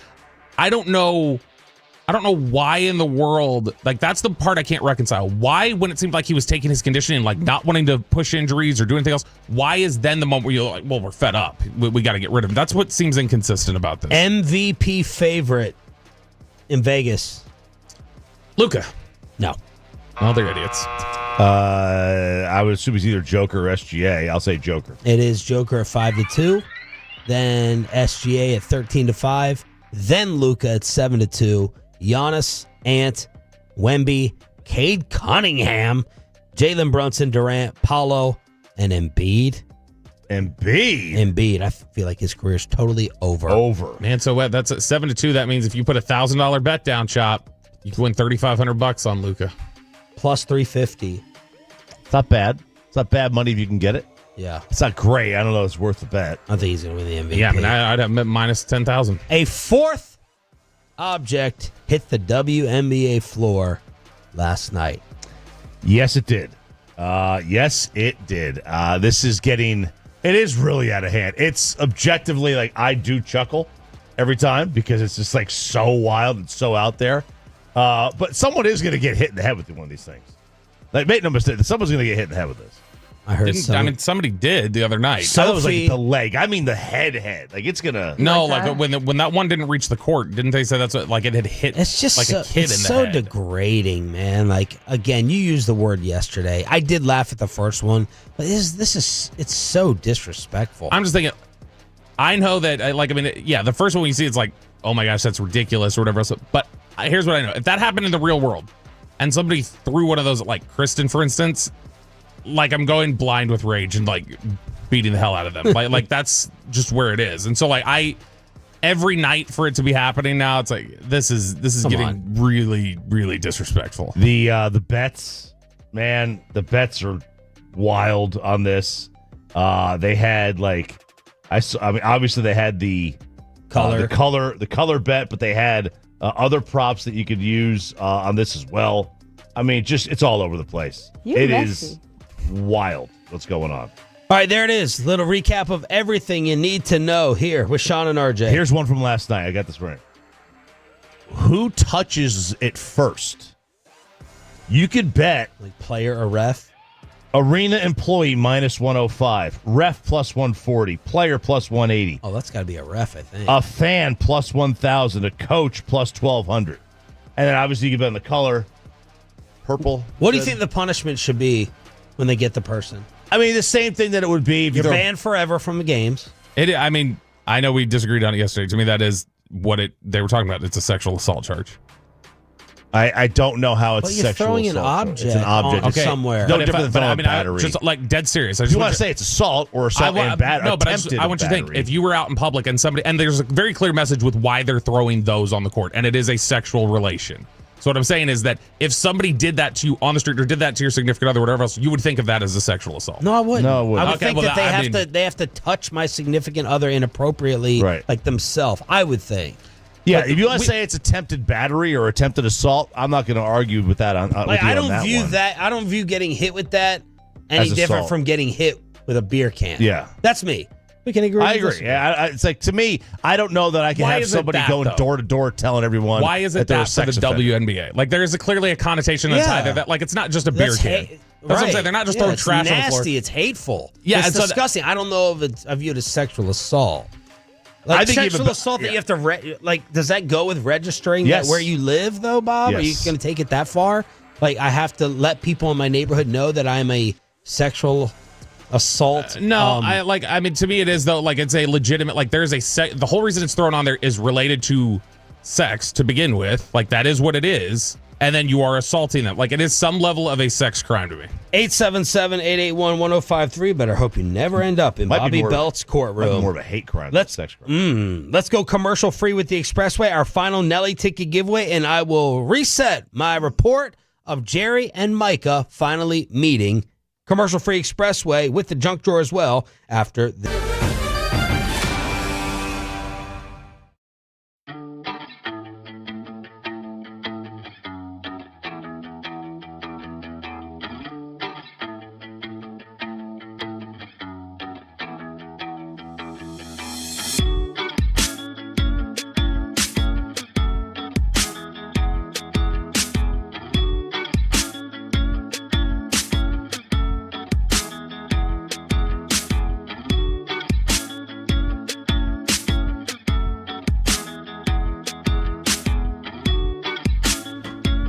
Speaker 6: I don't know why in the world, like that's the part I can't reconcile. Why, when it seemed like he was taking his conditioning, like not wanting to push injuries or do anything else, why is then the moment where you're like, well, we're fed up. We got to get rid of him. That's what seems inconsistent about this.
Speaker 5: MVP favorite in Vegas.
Speaker 6: Luca.
Speaker 5: No.
Speaker 6: Oh, they're idiots.
Speaker 7: I would assume it's either Joker or SGA. I'll say Joker.
Speaker 5: It is Joker at 5-2, then SGA at 13-5, then Luca at 7-2. Giannis, Ant, Wemby, Cade Cunningham, Jalen Brunson, Durant, Paolo, and Embiid. Embiid. I feel like his career is totally over.
Speaker 6: Man, so that's at 7-2. That means if you put $1,000 bet down, Chop, you can win $3,500 on Luca.
Speaker 5: Plus 350.
Speaker 7: It's not bad. It's not bad money if you can get it.
Speaker 5: Yeah.
Speaker 7: It's not great. I don't know. It's worth the bet.
Speaker 5: I think he's going to win the MVP.
Speaker 6: Yeah, I mean, I'd have minus 10,000.
Speaker 5: A fourth object hit the WNBA floor last night.
Speaker 7: Yes, it did. This is getting, it is really out of hand. It's objectively like I do chuckle every time because it's just like so wild and so out there. But someone is going to get hit in the head with one of these things. Like, make no mistake, someone's going to get hit in the head with this.
Speaker 5: I heard
Speaker 6: somebody did the other night.
Speaker 7: So it was like the leg. I mean the head. Like it's gonna.
Speaker 6: No, like when that one didn't reach the court, didn't they say that's what, like it had hit?
Speaker 5: It's just
Speaker 6: like a kid in the
Speaker 5: so
Speaker 6: head.
Speaker 5: degrading, man. Like again, you used the word yesterday. I did laugh at the first one, but it's so disrespectful.
Speaker 6: I'm just thinking. I know that the first one you see, it's like, oh my gosh, that's ridiculous or whatever else. But here's what I know: if that happened in the real world, and somebody threw one of those at like Kristen, for instance. Like I'm going blind with rage and like beating the hell out of them. like that's just where it is. And so like every night for it to be happening now, it's like this is getting really, really disrespectful.
Speaker 7: The bets, man, the bets are wild on this. They had like I mean obviously they had the color bet, but they had other props that you could use on this as well. I mean, just it's all over the place. It is wild what's going on.
Speaker 5: All right, there it is. Little recap of everything you need to know here with Sean and RJ.
Speaker 7: Here's one from last night. I got this right. Who touches it first? You could bet
Speaker 5: like player or ref.
Speaker 7: Arena employee minus 105, ref plus 140, player plus 180.
Speaker 5: Oh, that's got to be a ref, I think.
Speaker 7: A fan plus 1,000, a coach plus 1,200. And then obviously you can bet on the color. Purple.
Speaker 5: What do you think the punishment should be when they get the person?
Speaker 7: I mean, the same thing that it would be if
Speaker 5: you're banned forever from the games.
Speaker 6: I mean, I know we disagreed on it yesterday. To me, that is what they were talking about. It's a sexual assault charge.
Speaker 7: I don't know how it's
Speaker 5: but
Speaker 7: a
Speaker 5: you're
Speaker 7: sexual
Speaker 5: throwing
Speaker 7: assault.
Speaker 5: It's
Speaker 7: an object
Speaker 5: somewhere.
Speaker 7: No different than battery.
Speaker 6: Just like dead serious.
Speaker 7: You want to say it's assault or assault and battery?
Speaker 6: No, but I want you to think if you were out in public and there's a very clear message with why they're throwing those on the court, and it is a sexual relation. So what I'm saying is that if somebody did that to you on the street or did that to your significant other or whatever else, you would think of that as a sexual assault.
Speaker 5: No, I wouldn't. I would think
Speaker 6: well,
Speaker 5: that they have to touch my significant other inappropriately, like themselves. I would think.
Speaker 7: Yeah, if you want to say it's attempted battery or attempted assault, I'm not going to argue with that.
Speaker 5: I don't view that. I don't view getting hit with that any different from getting hit with a beer can.
Speaker 7: Yeah,
Speaker 5: that's me. We can agree.
Speaker 7: I agree. Yeah, it's like, to me, I don't know that I can have somebody going door to door telling everyone.
Speaker 6: Why is it that for the WNBA? Like, there's clearly a connotation that's either that, like, it's not just a beer can. That's what I'm saying. They're not just throwing trash on the floor.
Speaker 5: It's hateful.
Speaker 6: Yeah,
Speaker 5: it's disgusting. I don't know if I view it as sexual assault. Like, I think sexual assault that you have to does that go with registering that where you live though, Bob? Yes. Are you going to take it that far? Like, I have to let people in my neighborhood know that I'm a sexual assault?
Speaker 6: No, I mean, to me it is though. Like, it's a legitimate, like, there's the whole reason it's thrown on there is related to sex to begin with. Like, that is what it is. And then you are assaulting them. Like, it is some level of a sex crime to me.
Speaker 5: 877-881-1053. Better hope you never end up in Bobby Belt's courtroom.
Speaker 7: More of a hate crime than sex crime.
Speaker 5: Let's go commercial free with the Expressway, our final Nelly ticket giveaway, and I will reset my report of Jerry and Micah finally meeting. Commercial free Expressway with the junk drawer as well after this.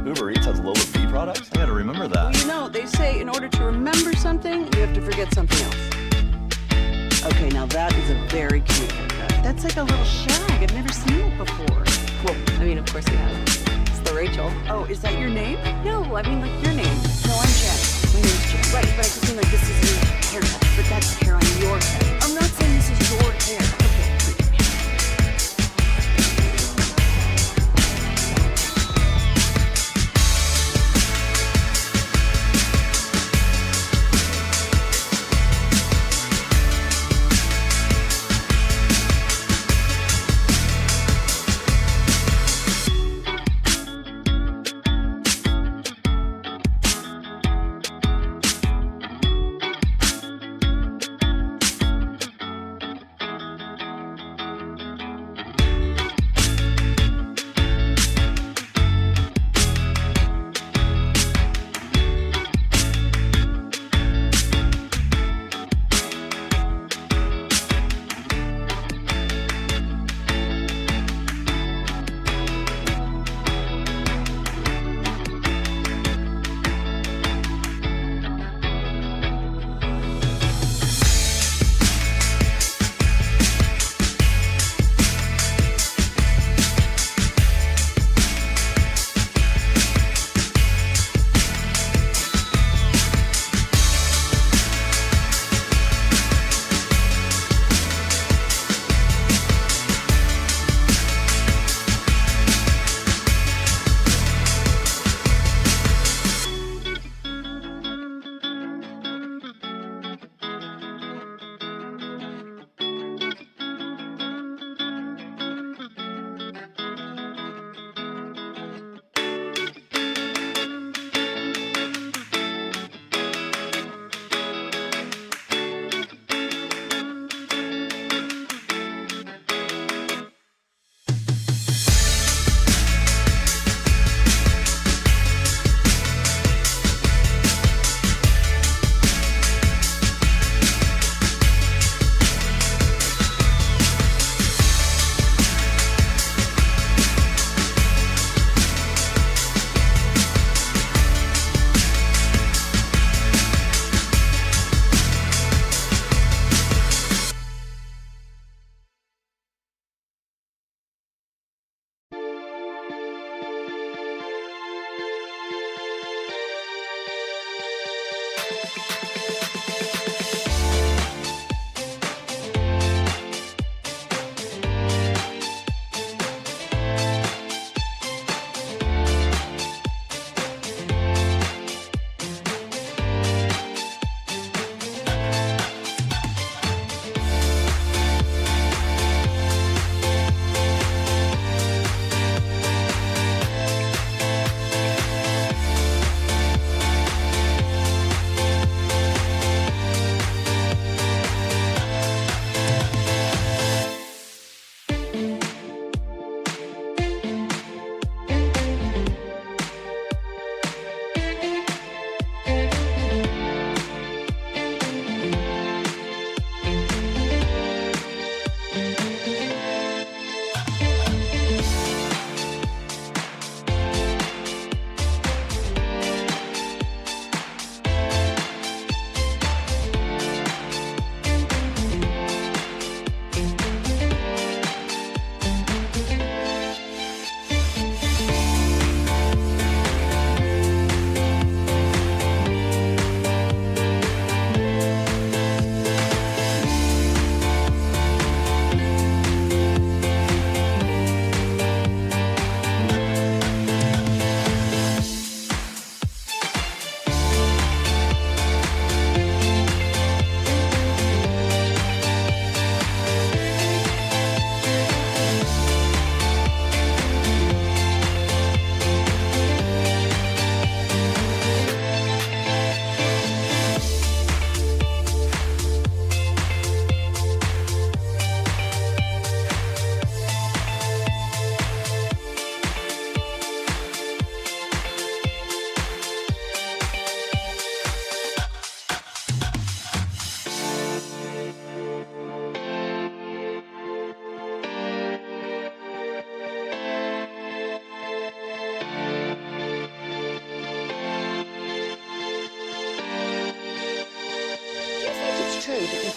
Speaker 3: Uber Eats has lower fee products? I gotta remember that.
Speaker 4: Well, you know, they say in order to remember something, you have to forget something else. Okay, now that is a very cute haircut. That's like a little shag. I've never seen it before. Well, I mean, of course you have. It's the Rachel. Oh, is that your name? No, I mean, like, your name. No, I'm Jen. My name's Jen. Right, but I just mean, like, this is your haircut. But that's hair on your head. I'm not saying this is your hair. Okay.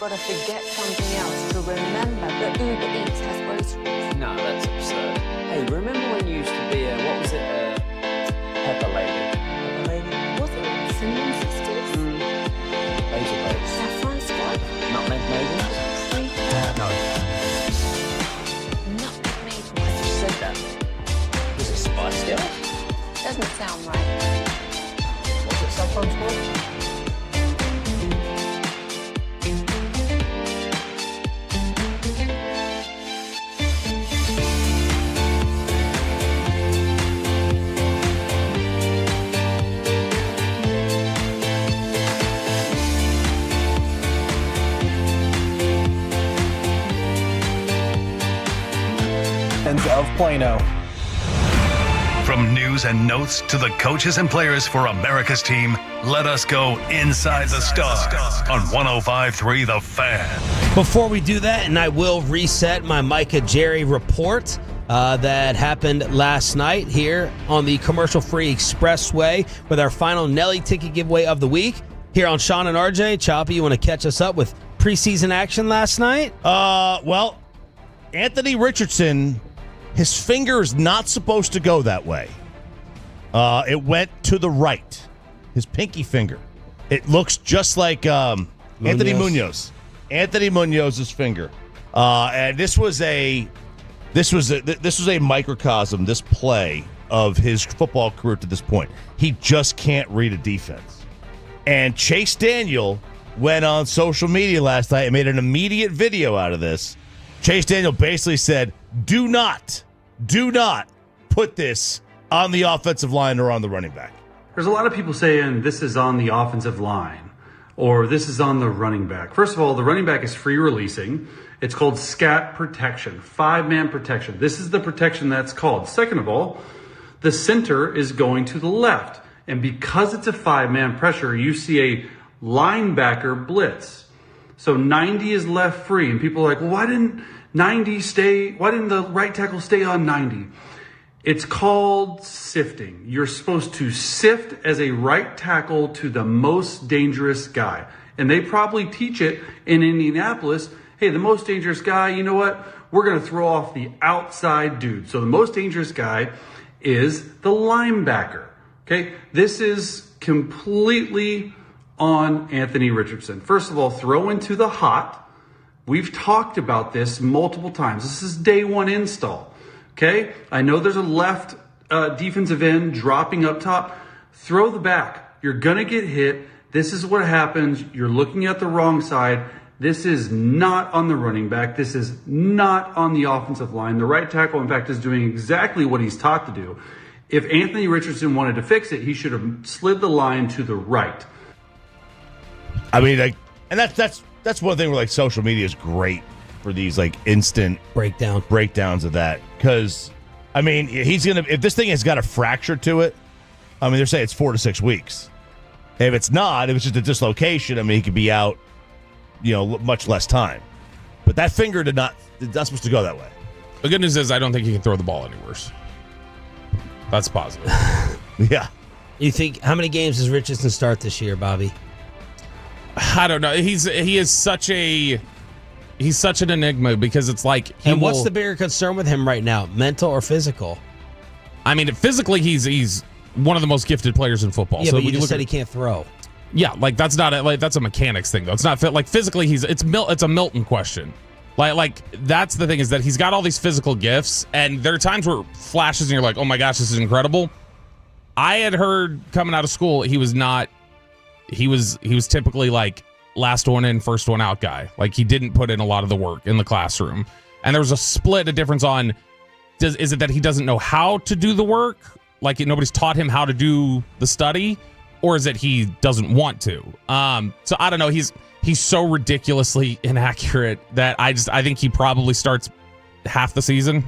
Speaker 2: you've got to forget something else to remember that Uber Eats has groceries.
Speaker 1: No, that's absurd. Hey, remember when you used to be what was it, Pepper Lady? Pepper Lady?
Speaker 2: Was it Cinnamon Sisters?
Speaker 1: Basil Base.
Speaker 2: Saffron Squad?
Speaker 1: Nutmeg Maidens? No.
Speaker 2: Nutmeg Maidens.
Speaker 1: I just said that. Was it Spice Girls?
Speaker 2: Doesn't sound right.
Speaker 1: Was it Saffron Squad?
Speaker 8: Of Plano.
Speaker 12: From news and notes to the coaches and players for America's team, let us go inside the stars on 105.3 The Fan.
Speaker 5: Before we do that, and I will reset my Micah Jerry report that happened last night here on the commercial-free Expressway with our final Nelly ticket giveaway of the week here on Sean and RJ. Choppy, you want to catch us up with preseason action last night?
Speaker 7: Well, Anthony Richardson, his finger is not supposed to go that way. It went to the right. His pinky finger. It looks just like Anthony Munoz. Anthony Munoz's finger. And this was a microcosm, this play, of his football career to this point. He just can't read a defense. And Chase Daniel went on social media last night and made an immediate video out of this. Chase Daniel basically said, do not put this on the offensive line or on the running back.
Speaker 15: There's a lot of people saying this is on the offensive line or this is on the running back. First of all, the running back is free releasing. It's called scat protection, 5-man protection. This is the protection that's called. Second of all, the center is going to the left. And because it's a 5-man pressure, you see a linebacker blitz. So 90 is left free. And people are like, well, why didn't the right tackle stay on 90? It's called sifting. You're supposed to sift as a right tackle to the most dangerous guy. And they probably teach it in Indianapolis. Hey, the most dangerous guy, you know what? We're going to throw off the outside dude. So the most dangerous guy is the linebacker. Okay? This is completely on Anthony Richardson. First of all, throw into the hot. We've talked about this multiple times. This is day one install. Okay? I know there's a left defensive end dropping up top. Throw the back. You're going to get hit. This is what happens. You're looking at the wrong side. This is not on the running back. This is not on the offensive line. The right tackle, in fact, is doing exactly what he's taught to do. If Anthony Richardson wanted to fix it, he should have slid the line to the right.
Speaker 7: I mean, and that's one thing where like social media is great for these like instant breakdowns of that, because I mean if this thing has got a fracture to it, I mean they're saying it's 4 to 6 weeks. If it's not, if it's just a dislocation, I mean he could be out, much less time. But that finger it's not supposed to go that way.
Speaker 6: The good news is I don't think he can throw the ball any worse. That's positive.
Speaker 7: Yeah.
Speaker 5: You think how many games does Richardson start this year, Bobby?
Speaker 6: I don't know. He's such an enigma because it's like
Speaker 5: what's the bigger concern with him right now, mental or physical?
Speaker 6: I mean, physically he's one of the most gifted players in football.
Speaker 5: Yeah,
Speaker 6: so
Speaker 5: but you just said he can't throw.
Speaker 6: Yeah, like that's a mechanics thing though. It's not fit. Like physically it's a Milton question. Like that's the thing, is that he's got all these physical gifts, and there are times where flashes and you're like, oh my gosh, this is incredible. I had heard coming out of school he was typically like last one in, first one out guy. Like he didn't put in a lot of the work in the classroom. And there was a difference on, is it that he doesn't know how to do the work? Like nobody's taught him how to do the study, or is it he doesn't want to? So I don't know. He's so ridiculously inaccurate that I think he probably starts half the season.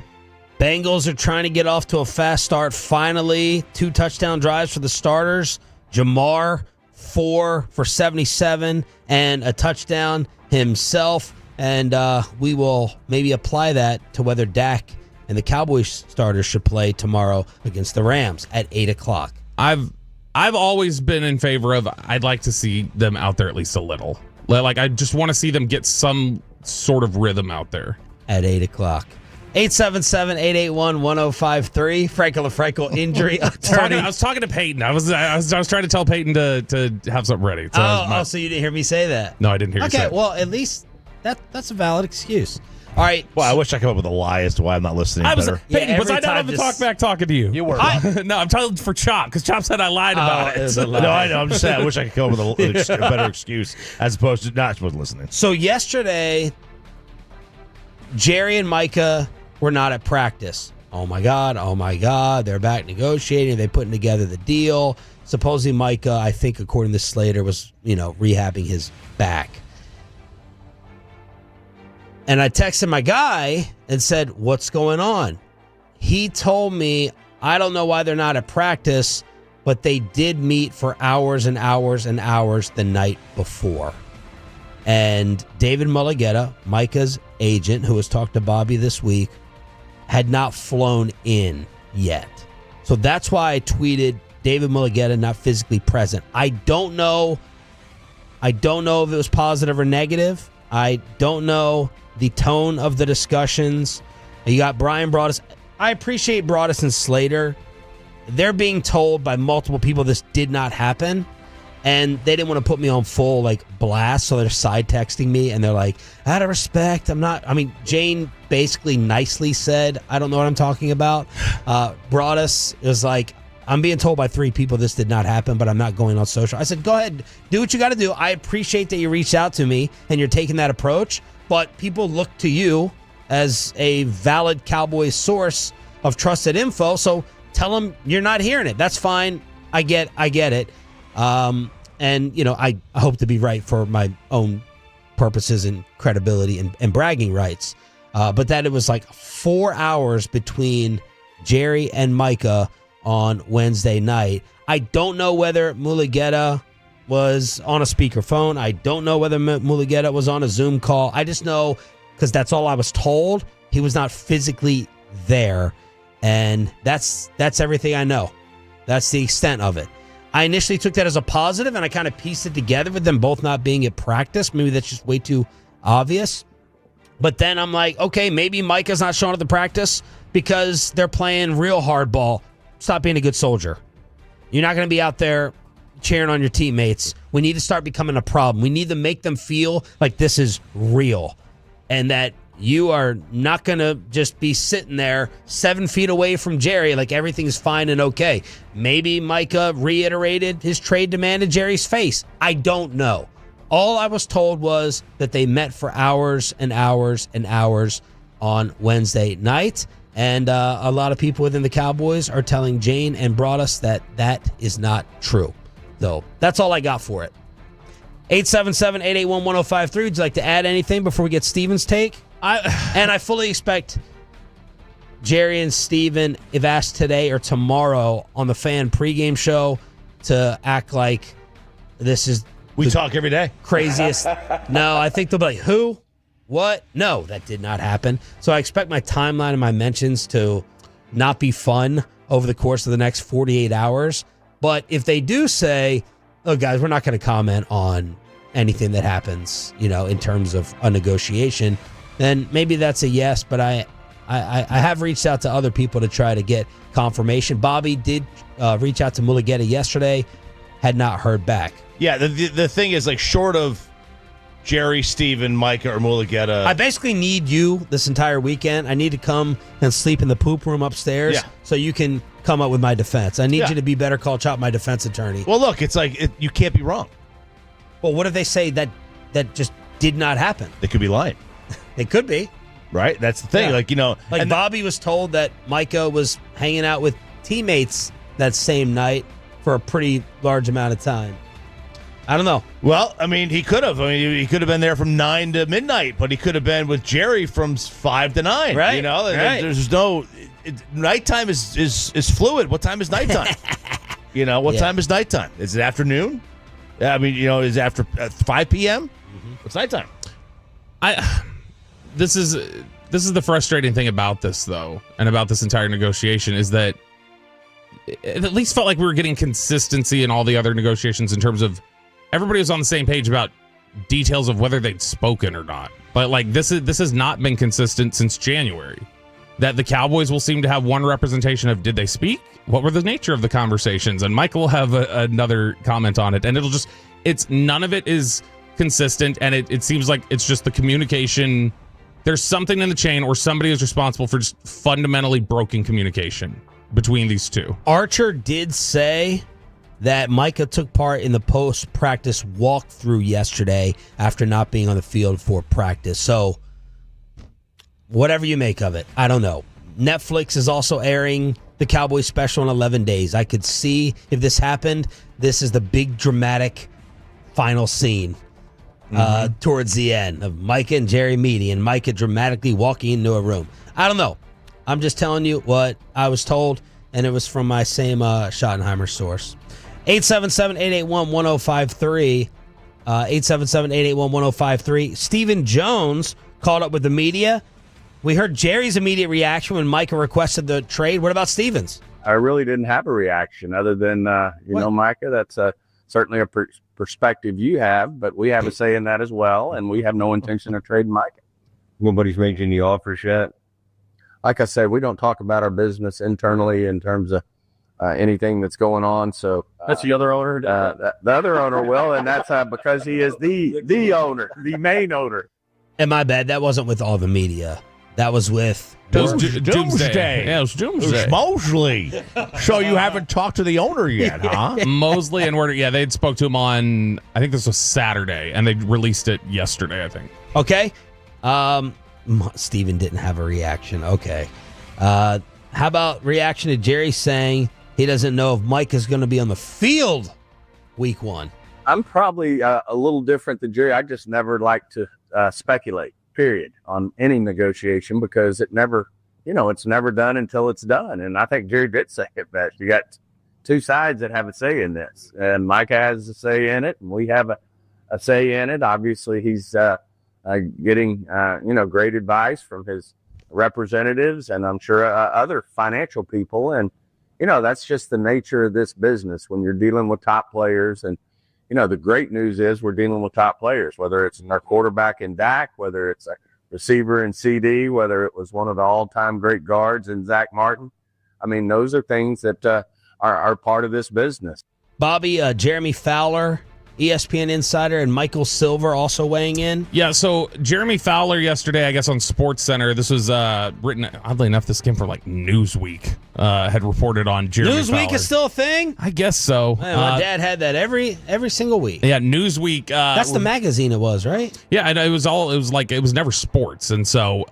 Speaker 5: Bengals are trying to get off to a fast start. Finally, 2 touchdown drives for the starters. Jamar, 4 for 77 and a touchdown himself. And we will maybe apply that to whether Dak and the Cowboys starters should play tomorrow against the Rams at 8 o'clock.
Speaker 6: I've always been in favor of, I'd like to see them out there at least a little. Like, I just want to see them get some sort of rhythm out there.
Speaker 5: At 8 o'clock. 877-881-1053. Frankel LaFrankel injury attorney.
Speaker 6: I was talking to Peyton. I was trying to tell Peyton to have something ready. So
Speaker 5: so you didn't hear me say that?
Speaker 6: No, I didn't hear you say it.
Speaker 5: Well, at least that's a valid excuse. All right.
Speaker 7: Well, I wish I could come up with a lie as to why I'm not listening better.
Speaker 6: Peyton, was I not on the talkback talking to you?
Speaker 8: You were.
Speaker 6: No, I'm talking for Chop, because Chop said I lied about it.
Speaker 7: No, I know. I'm just saying I wish I could come up with a better excuse as opposed to not supposed to listening.
Speaker 5: So yesterday, Jerry and Micah were not at practice. Oh my God. They're back negotiating. They're putting together the deal. Supposedly Micah, I think according to Slater, was, rehabbing his back. And I texted my guy and said, what's going on? He told me, I don't know why they're not at practice, but they did meet for hours and hours and hours the night before. And David Mulligetta, Micah's agent, who has talked to Bobby this week, had not flown in yet. So that's why I tweeted David Mulligetta not physically present. I don't know if it was positive or negative. I don't know the tone of the discussions. You got Brian Broaddus. I appreciate Broaddus and Slater. They're being told by multiple people this did not happen, and they didn't want to put me on full blast, so they're side texting me, and they're like, out of respect, Jane basically nicely said, I don't know what I'm talking about. Broaddus is like, I'm being told by 3 people this did not happen, but I'm not going on social. I said, go ahead, do what you got to do. I appreciate that you reached out to me and you're taking that approach, but people look to you as a valid Cowboys source of trusted info, so tell them you're not hearing it. That's fine. I get it. And, I hope to be right for my own purposes and credibility and bragging rights. But that it was 4 hours between Jerry and Micah on Wednesday night. I don't know whether Mulligetta was on a speakerphone. I don't know whether Mulligetta was on a Zoom call. I just know, because that's all I was told, he was not physically there. And that's everything I know. That's the extent of it. I initially took that as a positive, and I kind of pieced it together with them both not being at practice. Maybe that's just way too obvious. But then I'm like, okay, maybe Micah's not showing up to practice because they're playing real hardball. Stop being a good soldier. You're not going to be out there cheering on your teammates. We need to start becoming a problem. We need to make them feel like this is real and that you are not going to just be sitting there 7 feet away from Jerry like everything's fine and okay. Maybe Micah reiterated his trade demand in Jerry's face. I don't know. All I was told was that they met for hours and hours and hours on Wednesday night. And a lot of people within the Cowboys are telling Jane and Broaddus that is not true. So that's all I got for it. 877-881-1053. Would you like to add anything before we get Steven's take? I fully expect Jerry and Steven, if asked today or tomorrow on the Fan pregame show, to act like this is
Speaker 7: we talk every day.
Speaker 5: Craziest. No, I think they'll be like, who? What? No, that did not happen. So I expect my timeline and my mentions to not be fun over the course of the next 48 hours. But if they do say, oh, guys, we're not going to comment on anything that happens, in terms of a negotiation, then maybe that's a yes. But I have reached out to other people to try to get confirmation. Bobby did reach out to Mulligetta yesterday, had not heard back.
Speaker 7: Yeah, the thing is, short of Jerry, Steven, Micah, or Mulligetta.
Speaker 5: I basically need you this entire weekend. I need to come and sleep in the poop room upstairs so you can come up with my defense. I need you to be Better Call Chop, my defense attorney.
Speaker 7: Well, look, it's you can't be wrong.
Speaker 5: Well, what if they say that just did not happen?
Speaker 7: They could be lying.
Speaker 5: They could be.
Speaker 7: Right? That's the thing.
Speaker 5: Yeah. Bobby was told that Micah was hanging out with teammates that same night for a pretty large amount of time. I don't know.
Speaker 7: Well, he could have. He could have been there from 9 to midnight, but he could have been with Jerry from 5 to 9.
Speaker 5: Right.
Speaker 7: Right. There's no. Nighttime is fluid. What time is nighttime? What time is nighttime? Is it afternoon? Yeah, is it after 5 p.m.? Mm-hmm. What's nighttime?
Speaker 6: This is the frustrating thing about this, though, and about this entire negotiation is that it at least felt like we were getting consistency in all the other negotiations in terms of everybody was on the same page about details of whether they'd spoken or not. But like this has not been consistent since January. That the Cowboys will seem to have one representation of did they speak? What were the nature of the conversations? And Mike will have another comment on it. And none of it is consistent. And it seems like it's just the communication. There's something in the chain or somebody is responsible for just fundamentally broken communication between these two.
Speaker 5: Archer did say that Micah took part in the post-practice walkthrough yesterday after not being on the field for practice. So whatever you make of it, I don't know. Netflix is also airing the Cowboys special in 11 days. I could see if this happened, this is the big dramatic final scene towards the end of Micah and Jerry meeting and Micah dramatically walking into a room. I don't know. I'm just telling you what I was told, and it was from my same Schottenheimer source. 877-881-1053. 877-881-1053. Stephen Jones called up with the media. We heard Jerry's immediate reaction when Micah requested the trade. What about Stevens?
Speaker 16: I really didn't have a reaction other than, Micah, that's certainly a perspective you have, but we have a say in that as well, and we have no intention of trading Micah.
Speaker 17: Nobody's making any offers yet?
Speaker 16: Like I said, we don't talk about our business internally in terms of anything that's going on. So
Speaker 17: that's the other owner?
Speaker 16: The other owner will, and that's because he is the owner, the main owner.
Speaker 5: And my bad, that wasn't with all the media. That was with
Speaker 7: Doomsday.
Speaker 6: Yeah, it was Doomsday.
Speaker 7: It was Mosley. So you haven't talked to the owner yet, huh?
Speaker 6: Mosley and Werder, they had spoke to him on, I think this was Saturday, and they released it yesterday, I think.
Speaker 5: Okay. Steven didn't have a reaction. Okay. How about reaction to Jerry saying he doesn't know if Mike is going to be on the field week 1?
Speaker 16: I'm probably a little different than Jerry. I just never like to speculate, period, on any negotiation because it never, it's never done until it's done. And I think Jerry did say it best. You got two sides that have a say in this, and Mike has a say in it, and we have a say in it. Obviously, he's getting, great advice from his representatives and I'm sure other financial people. And, that's just the nature of this business when you're dealing with top players. And, the great news is we're dealing with top players, whether it's our quarterback in Dak, whether it's a receiver in CD, whether it was one of the all-time great guards in Zach Martin. I mean, those are things that are part of this business.
Speaker 5: Bobby, Jeremy Fowler, ESPN insider, and Michael Silver also weighing in.
Speaker 6: Yeah, so Jeremy Fowler yesterday, I guess on SportsCenter, this was written, oddly enough, this came from like Newsweek, had reported on Jeremy Fowler.
Speaker 5: Newsweek is still a thing?
Speaker 6: I guess so.
Speaker 5: Man, my dad had that every single week.
Speaker 6: Yeah, Newsweek.
Speaker 5: That's the magazine it was, right?
Speaker 6: Yeah, and it was never sports. And so,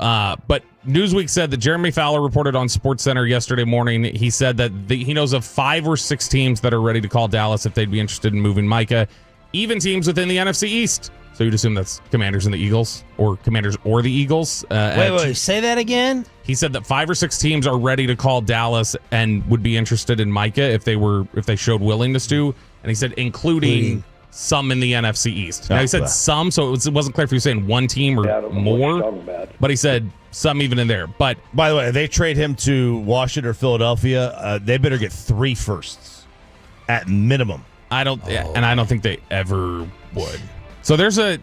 Speaker 6: but Newsweek said that Jeremy Fowler reported on SportsCenter yesterday morning. He said that he knows of 5 or 6 teams that are ready to call Dallas if they'd be interested in moving Micah. Even teams within the NFC East. So you'd assume that's Commanders and the Eagles, or Commanders or the Eagles.
Speaker 5: Wait, say that again?
Speaker 6: He said that 5 or 6 teams are ready to call Dallas and would be interested in Micah if they showed willingness to. And he said including some in the NFC East. Now he said some, so it wasn't clear if he was saying one team or more. But he said some even in there. But
Speaker 7: by the way, if they trade him to Washington or Philadelphia, they better get 3 firsts at minimum.
Speaker 6: I don't think they ever would. So there's a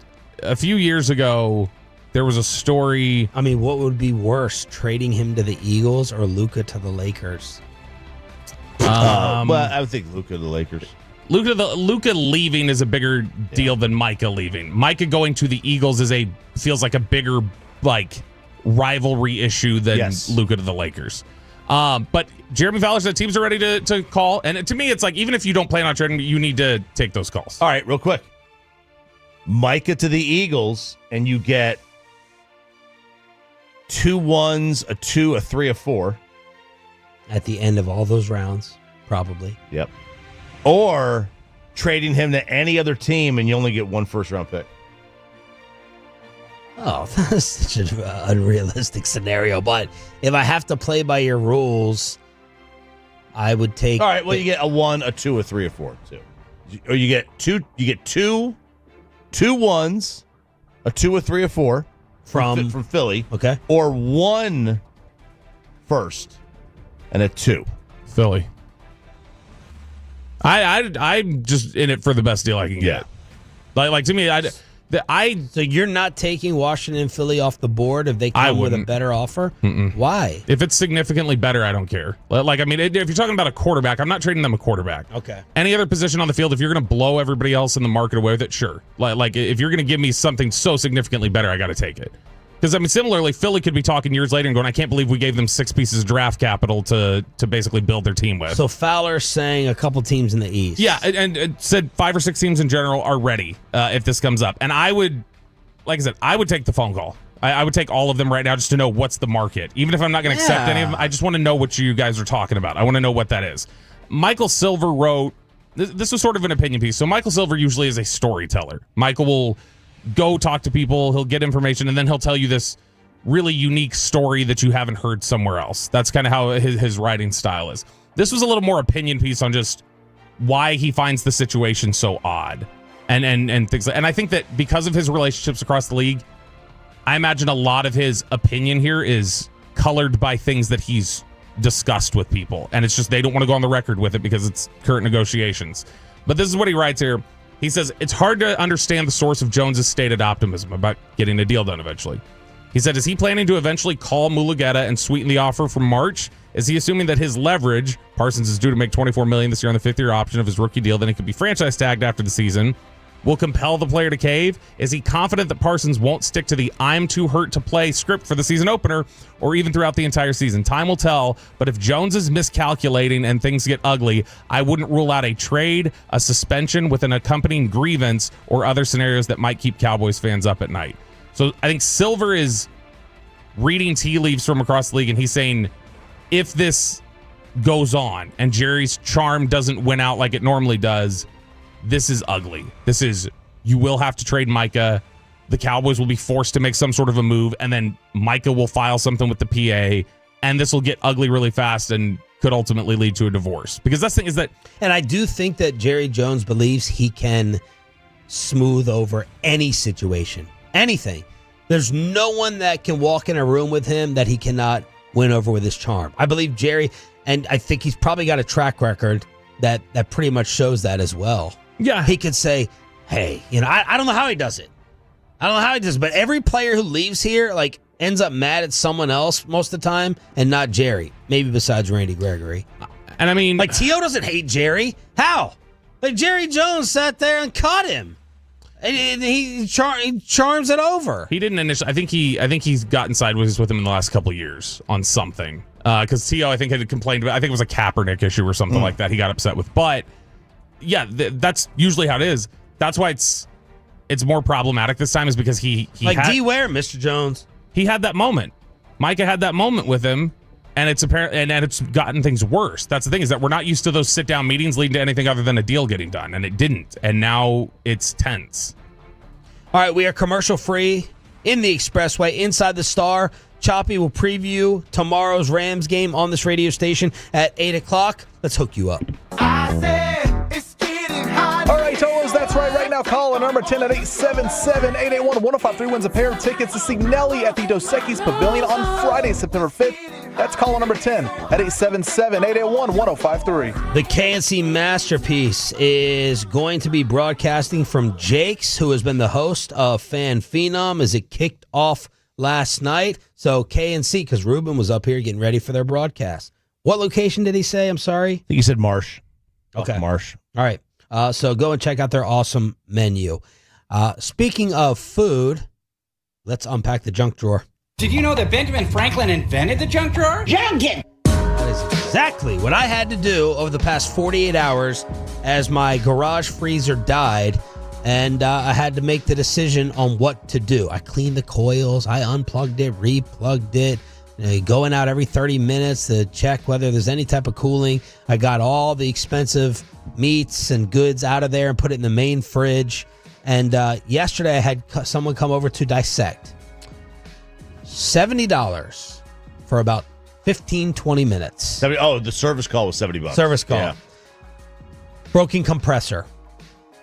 Speaker 6: few years ago, there was a story.
Speaker 5: I mean, what would be worse, trading him to the Eagles or Luca to the Lakers?
Speaker 7: Well, I would think Luca to the Lakers.
Speaker 6: Luca leaving is a bigger deal than Micah leaving. Micah going to the Eagles feels like a bigger rivalry issue than Luca to the Lakers. But Jeremy Fowler said teams are ready to call. And to me, it's like, even if you don't plan on trading, you need to take those calls.
Speaker 7: All right, real quick. Micah to the Eagles, and you get 2 1s, a 2, a 3, a 4.
Speaker 5: At the end of all those rounds, probably.
Speaker 7: Yep. Or trading him to any other team, and you only get 1 first-round pick.
Speaker 5: Oh, that's such an unrealistic scenario. But if I have to play by your rules, I would take.
Speaker 7: All right. Well, you get a 1, a 2, a 3, a 4, too. Or you get two 2 1s, a 2, a 3, a 4 from Philly.
Speaker 5: Okay.
Speaker 7: Or 1 first and a 2.
Speaker 6: Philly. I'm just in it for the best deal I can get. Like to me,
Speaker 5: So you're not taking Washington and Philly off the board if they come with a better offer? Why?
Speaker 6: If it's significantly better, I don't care. Like, I mean, if you're talking about a quarterback, I'm not trading them a quarterback.
Speaker 5: Okay.
Speaker 6: Any other position on the field, if you're going to blow everybody else in the market away with it, sure. Like if you're going to give me something so significantly better, I got to take it. Because, I mean, similarly, Philly could be talking years later and going, I can't believe we gave them 6 pieces of draft capital to basically build their team with.
Speaker 5: So Fowler's saying a couple teams in the East.
Speaker 6: Yeah, and it said 5 or 6 teams in general are ready if this comes up. And I would, like I said, I would take the phone call. I would take all of them right now just to know what's the market. Even if I'm not going to accept any of them, I just want to know what you guys are talking about. I want to know what that is. Michael Silver wrote, this was sort of an opinion piece. So Michael Silver usually is a storyteller. Michael will go talk to people, he'll get information, and then he'll tell you this really unique story that you haven't heard somewhere else. That's kind of how his writing style is. This was a little more opinion piece on just why he finds the situation so odd and things like, and I think that because of his relationships across the league, I imagine a lot of his opinion here is colored by things that he's discussed with people, and it's just they don't want to go on the record with it because it's current negotiations. But this is what he writes here. He says, it's hard to understand the source of Jones's stated optimism about getting a deal done eventually. He said, is he planning to eventually call Mulugeta and sweeten the offer from March? Is he assuming that his leverage, Parsons is due to make $24 million this year on the 5th-year option of his rookie deal, then he could be franchise tagged after the season, will compel the player to cave? Is he confident that Parsons won't stick to the I'm too hurt to play script for the season opener or even throughout the entire season? Time will tell, but if Jones is miscalculating and things get ugly, I wouldn't rule out a trade, a suspension with an accompanying grievance, or other scenarios that might keep Cowboys fans up at night. So I think Silver is reading tea leaves from across the league, and he's saying if this goes on and Jerry's charm doesn't win out like it normally does, this is ugly. This is, you will have to trade Micah. The Cowboys will be forced to make some sort of a move, and then Micah will file something with the PA, and this will get ugly really fast and could ultimately lead to a divorce. Because that's the thing is that...
Speaker 5: And I do think that Jerry Jones believes he can smooth over any situation. Anything. There's no one that can walk in a room with him that he cannot win over with his charm. I believe Jerry, and I think he's probably got a track record that pretty much shows that as well.
Speaker 6: Yeah.
Speaker 5: He could say, hey, I don't know how he does it. I don't know how he does it, but every player who leaves here, like, ends up mad at someone else most of the time and not Jerry. Maybe besides Randy Gregory.
Speaker 6: And I mean...
Speaker 5: Like, T.O. doesn't hate Jerry. How? Like, Jerry Jones sat there and caught him. And he charms it over.
Speaker 6: He didn't initially. I think he's gotten sideways with him in the last couple of years on something. Because T.O. I think had complained about. I think it was a Kaepernick issue or something like that. He got upset with. But yeah, that's usually how it is. That's why it's more problematic this time, is because he
Speaker 5: like
Speaker 6: had,
Speaker 5: D Ware, Mr. Jones.
Speaker 6: He had that moment. Micah had that moment with him. And it's apparent, and it's gotten things worse. That's the thing, is that we're not used to those sit-down meetings leading to anything other than a deal getting done, and it didn't. And now it's tense.
Speaker 5: All right, we are commercial-free in the Expressway, inside the Star. Choppy will preview tomorrow's Rams game on this radio station at 8 o'clock. Let's hook you up.
Speaker 8: All right, Tolos, that's right now, call number 10 at 877-881-1053 wins a pair of tickets to see Nelly at the Dos Equis Pavilion on Friday, September 5th. That's caller number 10 at 877-881-1053.
Speaker 5: The KNC Masterpiece is going to be broadcasting from Jake's, who has been the host of Fan Phenom, as it kicked off last night. So KNC, because Ruben was up here getting ready for their broadcast. What location did he say? I'm sorry.
Speaker 7: I think he said Marsh.
Speaker 5: Okay.
Speaker 7: Marsh.
Speaker 5: All right. So go and check out their awesome menu. Speaking of food, let's unpack the junk drawer.
Speaker 18: Did you know that Benjamin Franklin invented the junk drawer? Junkin!
Speaker 5: That is exactly what I had to do over the past 48 hours as my garage freezer died, and I had to make the decision on what to do. I cleaned the coils, I unplugged it, replugged it, going out every 30 minutes to check whether there's any type of cooling. I got all the expensive meats and goods out of there and put it in the main fridge. And yesterday I had someone come over to dissect. $70 for about 15-20 minutes.
Speaker 7: The service call was $70.
Speaker 5: Service call.
Speaker 7: Yeah.
Speaker 5: Broken compressor.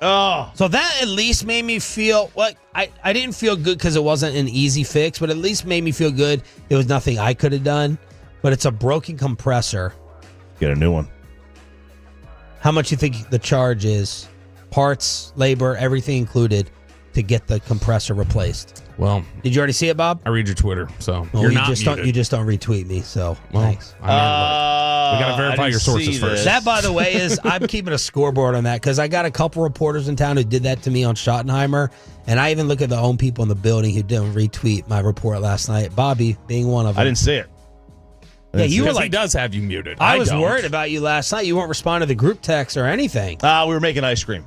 Speaker 7: Oh.
Speaker 5: So that at least made me feel, like, I didn't feel good because it wasn't an easy fix, but at least made me feel good. It was nothing I could have done, but it's a broken compressor.
Speaker 7: Get a new one.
Speaker 5: How much you think the charge is? Parts, labor, everything included. to get the compressor replaced.
Speaker 6: Well,
Speaker 5: did you already see it, Bob?
Speaker 6: I read your Twitter, so
Speaker 5: well,
Speaker 6: you're
Speaker 5: you
Speaker 6: not
Speaker 5: just
Speaker 6: muted.
Speaker 5: don't. You just don't retweet me. So thanks.
Speaker 6: We got to verify your sources first.
Speaker 5: That, by the way, is I'm keeping a scoreboard on that because I got a couple reporters in town who did that to me on Schottenheimer, and I even look at the own people in the building who didn't retweet my report last night. Bobby being one of them.
Speaker 7: I didn't see it.
Speaker 5: Yeah, you were
Speaker 6: Because
Speaker 5: like,
Speaker 6: he does have you muted.
Speaker 5: I was
Speaker 6: don't.
Speaker 5: worried about you last night. You weren't responding to the group text or anything.
Speaker 7: We were making ice cream.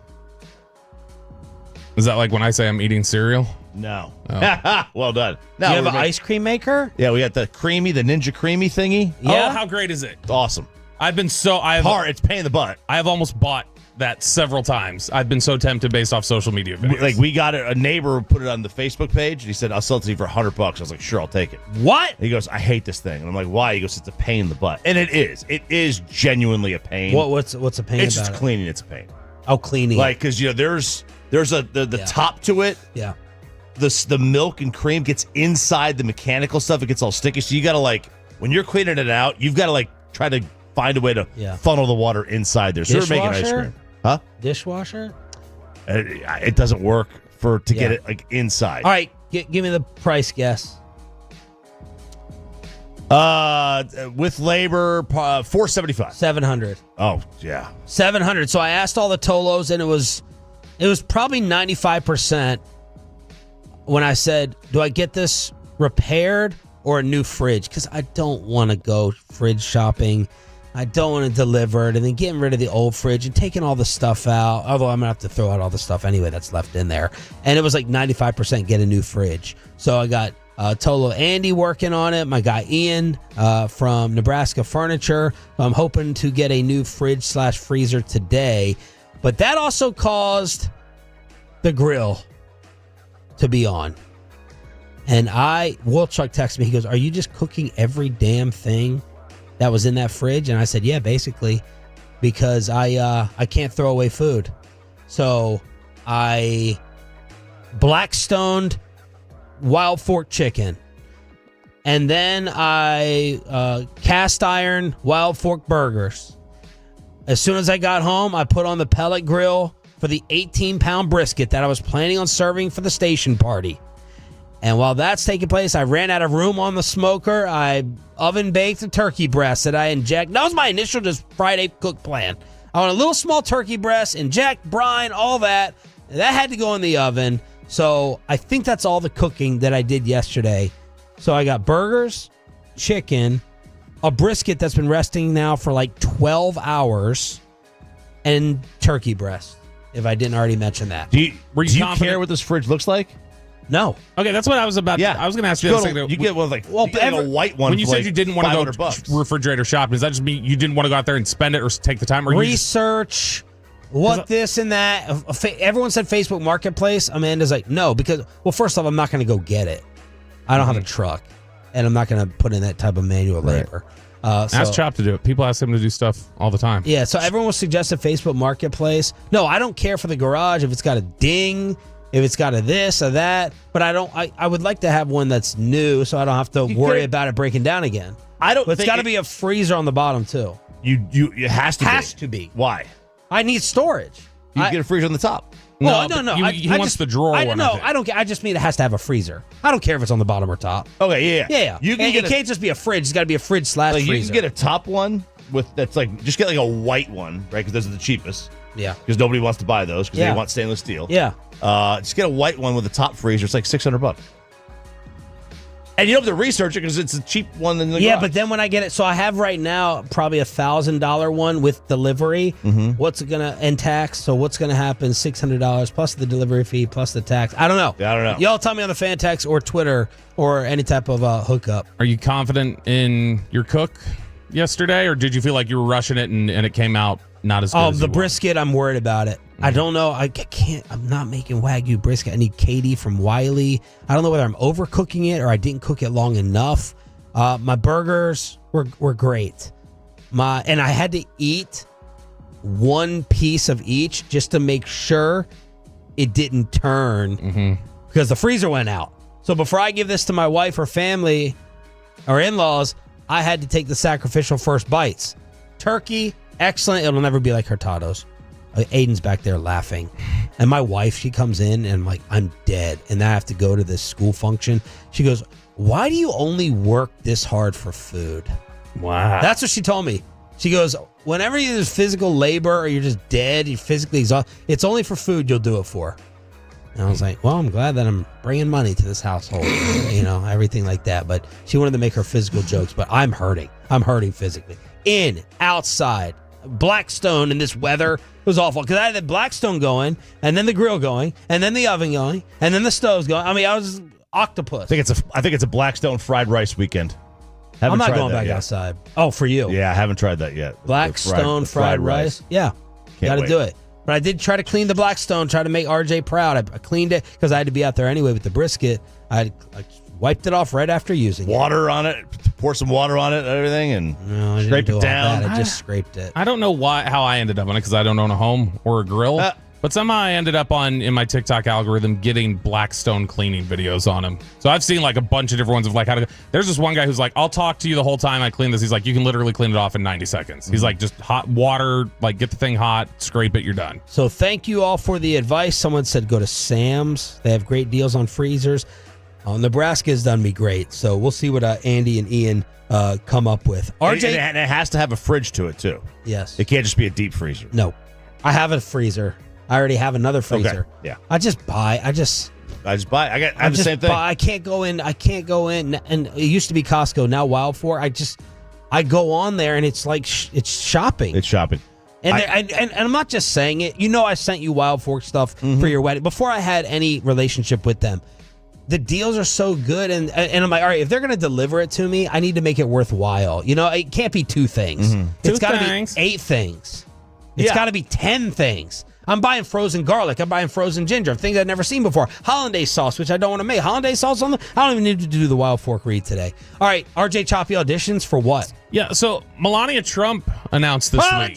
Speaker 6: Is that like when I say I'm eating cereal?
Speaker 7: No.
Speaker 6: Oh.
Speaker 7: Well done.
Speaker 5: You have an ice cream maker?
Speaker 7: Yeah, we got the Ninja Creamy thingy.
Speaker 6: Yeah. Oh, how great is it?
Speaker 7: It's awesome.
Speaker 6: It's
Speaker 7: pain in the butt.
Speaker 6: I have almost bought that several times. I've been so tempted based off social media videos.
Speaker 7: Like we got it. A neighbor put it on the Facebook page, and he said, "I'll sell it to you for $100." I was like, "Sure, I'll take it."
Speaker 5: What?
Speaker 7: He goes, "I hate this thing," and I'm like, "Why?" He goes, "It's a pain in the butt," and it is. It is genuinely a pain.
Speaker 5: What's a pain?
Speaker 7: It's
Speaker 5: about
Speaker 7: just
Speaker 5: it?
Speaker 7: cleaning. It's a pain.
Speaker 5: Oh, cleaning.
Speaker 7: Like because there's the top to it.
Speaker 5: Yeah.
Speaker 7: The milk and cream gets inside the mechanical stuff. It gets all sticky. So you got to when you're cleaning it out, you've got to try to find a way to funnel the water inside there. So we're making ice cream. Huh?
Speaker 5: Dishwasher?
Speaker 7: It doesn't work to get it inside.
Speaker 5: All right, give me the price guess.
Speaker 7: With labor, $475.
Speaker 5: $700.
Speaker 7: Oh yeah,
Speaker 5: $700. So I asked all the Tolos, and it was probably 95%. When I said, "Do I get this repaired or a new fridge?" Because I don't want to go fridge shopping. I don't want to deliver it and then getting rid of the old fridge and taking all the stuff out. Although I'm going to have to throw out all the stuff anyway that's left in there. And it was like 95% get a new fridge. So I got Tolo Andy working on it. My guy Ian from Nebraska Furniture. I'm hoping to get a new fridge/freezer today. But that also caused the grill to be on. And Wolchuk texted me. He goes, "Are you just cooking every damn thing that was in that fridge?" And I said, "Yeah, basically, because I can't throw away food." So I blackstoned wild fork chicken, and then I cast iron wild fork burgers. As soon as I got home, I put on the pellet grill for the 18-pound brisket that I was planning on serving for the station party. And while that's taking place, I ran out of room on the smoker. I oven baked a turkey breast that I inject. That was my initial just Friday cook plan. I want a little small turkey breast, inject brine, all that. That had to go in the oven. So I think that's all the cooking that I did yesterday. So I got burgers, chicken, a brisket that's been resting now for like 12 hours, and turkey breast, if I didn't already mention that.
Speaker 7: Do you care what this fridge looks like?
Speaker 5: No.
Speaker 6: Okay, that's what I was about.
Speaker 7: Yeah.
Speaker 6: I was going to ask you.
Speaker 7: You get one a white one.
Speaker 6: When you said you didn't want to go
Speaker 7: $500.
Speaker 6: refrigerator shopping, does that just mean you didn't want to go out there and spend it or take the time? Or
Speaker 5: research this and that. Everyone said Facebook Marketplace. Amanda's like, no, because, well, first off, I'm not going to go get it. I don't have a truck, and I'm not going to put in that type of manual labor.
Speaker 6: Ask Chop to do it. People ask him to do stuff all the time.
Speaker 5: Yeah, so everyone was suggesting Facebook Marketplace. No, I don't care for the garage if it's got a ding, if it's got a this or that, but I would like to have one that's new so I don't have to worry about it breaking down again. But it's got to be a freezer on the bottom too.
Speaker 7: It has to be.
Speaker 5: Has to be.
Speaker 7: Why?
Speaker 5: I need storage.
Speaker 7: You can get a freezer on the top.
Speaker 5: No.
Speaker 6: He wants the drawer one.
Speaker 5: No, I don't care. I just mean it has to have a freezer. I don't care if it's on the bottom or top.
Speaker 7: Okay,
Speaker 5: Yeah. It can't just be a fridge. It's got to be a fridge/freezer.
Speaker 7: You can get a top one that's just get like a white one, right? Because those are the cheapest.
Speaker 5: Yeah.
Speaker 7: Because nobody wants to buy those because they want stainless steel.
Speaker 5: Yeah.
Speaker 7: Just get a white one with a top freezer. It's like $600. And you don't have to research it because it's a cheap one in the garage.
Speaker 5: But then when I get it, so I have right now probably $1,000 one with delivery. What's it gonna and tax? So what's gonna happen? $600 plus the delivery fee plus the tax. I don't know.
Speaker 7: Yeah, I don't know.
Speaker 5: Y'all tell me on the fan text or Twitter or any type of hookup.
Speaker 6: Are you confident in your cook yesterday, or did you feel like you were rushing it and it came out not as good as
Speaker 5: the brisket, I'm worried about it. I don't know. I can't. I'm not making Wagyu brisket. I need Katie from Wiley. I don't know whether I'm overcooking it or I didn't cook it long enough. My burgers were great. And I had to eat one piece of each just to make sure it didn't turn because the freezer went out. So before I give this to my wife or family or in-laws, I had to take the sacrificial first bites. Turkey, excellent. It'll never be like Hurtado's. Aiden's back there laughing. And my wife, she comes in and I'm dead. And then I have to go to this school function. She goes, why do you only work this hard for food?
Speaker 6: Wow.
Speaker 5: That's what she told me. She goes, whenever there's physical labor or you're just dead, you're physically exhausted, it's only for food you'll do it for. And I was like, well, I'm glad that I'm bringing money to this household, everything like that. But she wanted to make her physical jokes, but I'm hurting. I'm hurting physically. In, outside, Blackstone in this weather, it was awful. Because I had the Blackstone going, and then the grill going, and then the oven going, and then the stoves going. I mean, I was octopus.
Speaker 7: I think it's a Blackstone fried rice weekend.
Speaker 5: I'm not going back outside. Oh, for you?
Speaker 7: Yeah, I haven't tried that yet.
Speaker 5: Blackstone fried rice. Yeah, got to do it. But I did try to clean the Blackstone, try to make RJ proud. I cleaned it because I had to be out there anyway with the brisket. I wiped it off right after using
Speaker 7: water on it, pour some water on it and everything, and scrape it down.
Speaker 5: I just scraped it.
Speaker 6: I don't know how I ended up on it because I don't own a home or a grill. But somehow I ended up in my TikTok algorithm getting Blackstone cleaning videos on him. So I've seen a bunch of different ones of how to. There's this one guy who's like, I'll talk to you the whole time I clean this. He's like, you can literally clean it off in 90 seconds. He's like, just hot water, get the thing hot, scrape it, you're done.
Speaker 5: So thank you all for the advice. Someone said go to Sam's. They have great deals on freezers. Nebraska has done me great. So we'll see what Andy and Ian come up with. RJ,
Speaker 7: and it has to have a fridge to it too.
Speaker 5: Yes.
Speaker 7: It can't just be a deep freezer.
Speaker 5: No. I have a freezer. I already have another freezer.
Speaker 7: Okay. Yeah.
Speaker 5: I just buy. I
Speaker 7: buy. I have the same thing.
Speaker 5: I can't go in. And it used to be Costco, now Wild For. I go on there and it's like it's shopping.
Speaker 7: It's shopping.
Speaker 5: And I'm not just saying it. I sent you Wild Fork stuff for your wedding before I had any relationship with them. The deals are so good, and I'm like, all right, if they're going to deliver it to me, I need to make it worthwhile. It can't be 2 things. It's got to be 8 things. It's got to be 10 things. I'm buying frozen garlic. I'm buying frozen ginger. Things I've never seen before. Hollandaise sauce, which I don't want to make. Hollandaise sauce I don't even need to do the Wild Fork read today. All right, RJ Choppy auditions for what?
Speaker 6: Yeah, so Melania Trump announced this week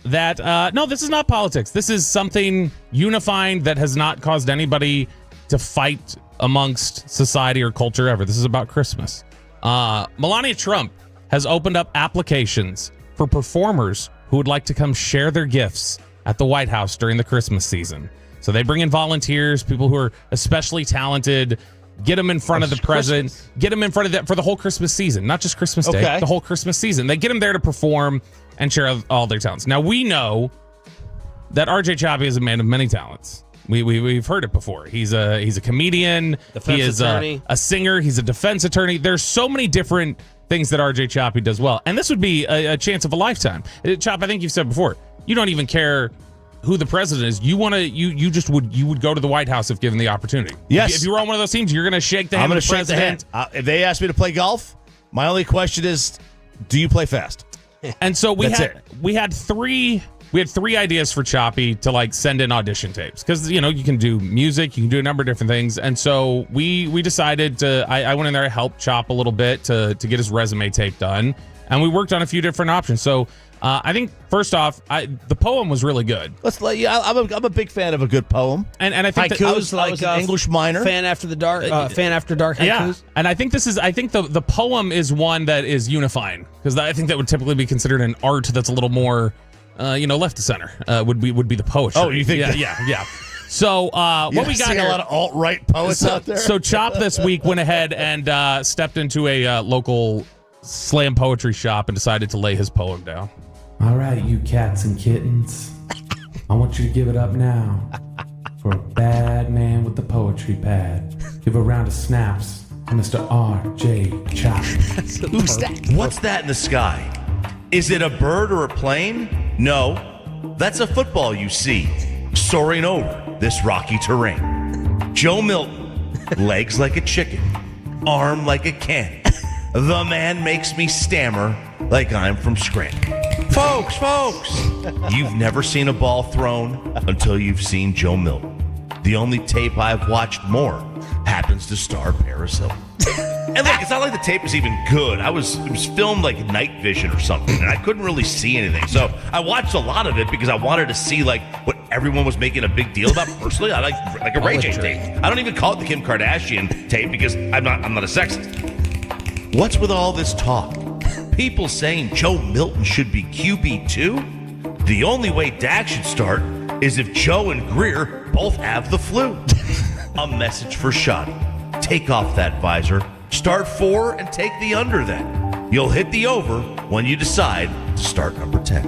Speaker 6: that, no, this is not politics. This is something unifying that has not caused anybody to fight amongst society or culture ever. This is about Christmas. Melania Trump has opened up applications for performers who would like to come share their gifts at the White House during the Christmas season. So they bring in volunteers, people who are especially talented, get them in front of the president, get them in front of that for the whole Christmas season, not just Christmas Day, the whole Christmas season. They get them there to perform and share all their talents. Now, we know that RJ Choppy is a man of many talents. We've heard it before. He's a comedian. He is a singer. He's a defense attorney. There's so many different things that RJ Choppy does well. And this would be a chance of a lifetime. Chop, I think you've said before, you don't even care who the president is. You would go to the White House if given the opportunity.
Speaker 7: Yes.
Speaker 6: If you were on one of those teams, you're going to shake the hand of the president.
Speaker 7: If they ask me to play golf, my only question is, do you play fast?
Speaker 6: And so we had three ideas for Choppy to send in audition tapes because you can do music, you can do a number of different things, and so we decided to. I went in there to help Chop a little bit to get his resume tape done, and we worked on a few different options. So I think first off, the poem was really good.
Speaker 7: I'm a big fan of a good poem,
Speaker 6: and I think
Speaker 5: haikus,
Speaker 7: I was an English minor,
Speaker 5: fan after dark haikus.
Speaker 6: Yeah, and I think the poem is one that is unifying because I think that would typically be considered an art that's a little more. Left to center would be the poetry.
Speaker 7: Oh, you think?
Speaker 6: Yeah. So what we got here?
Speaker 7: A lot of alt-right poets out there.
Speaker 6: So Chop this week went ahead and stepped into a local slam poetry shop and decided to lay his poem down.
Speaker 15: All right, you cats and kittens, I want you to give it up now for a bad man with the poetry pad. Give a round of snaps to Mr. R.J. Chop.
Speaker 7: Who's that? What's that in the sky? Is it a bird or a plane? No, that's a football you see, soaring over this rocky terrain. Joe Milton, legs like a chicken, arm like a cannon. The man makes me stammer like I'm from Scranton. Folks, you've never seen a ball thrown until you've seen Joe Milton. The only tape I've watched more happens to star Paris Hilton. And look, it's not like the tape was even good. It was filmed like night vision or something, and I couldn't really see anything. So I watched a lot of it because I wanted to see what everyone was making a big deal about. Personally, I like a Ray J tape. I don't even call it the Kim Kardashian tape because I'm not a sexist. What's with all this talk? People saying Joe Milton should be QB2? The only way Dak should start is if Joe and Greer both have the flu. A message for Shoddy. Take off that visor, start 4, and take the under then. You'll hit the over when you decide to start number 10.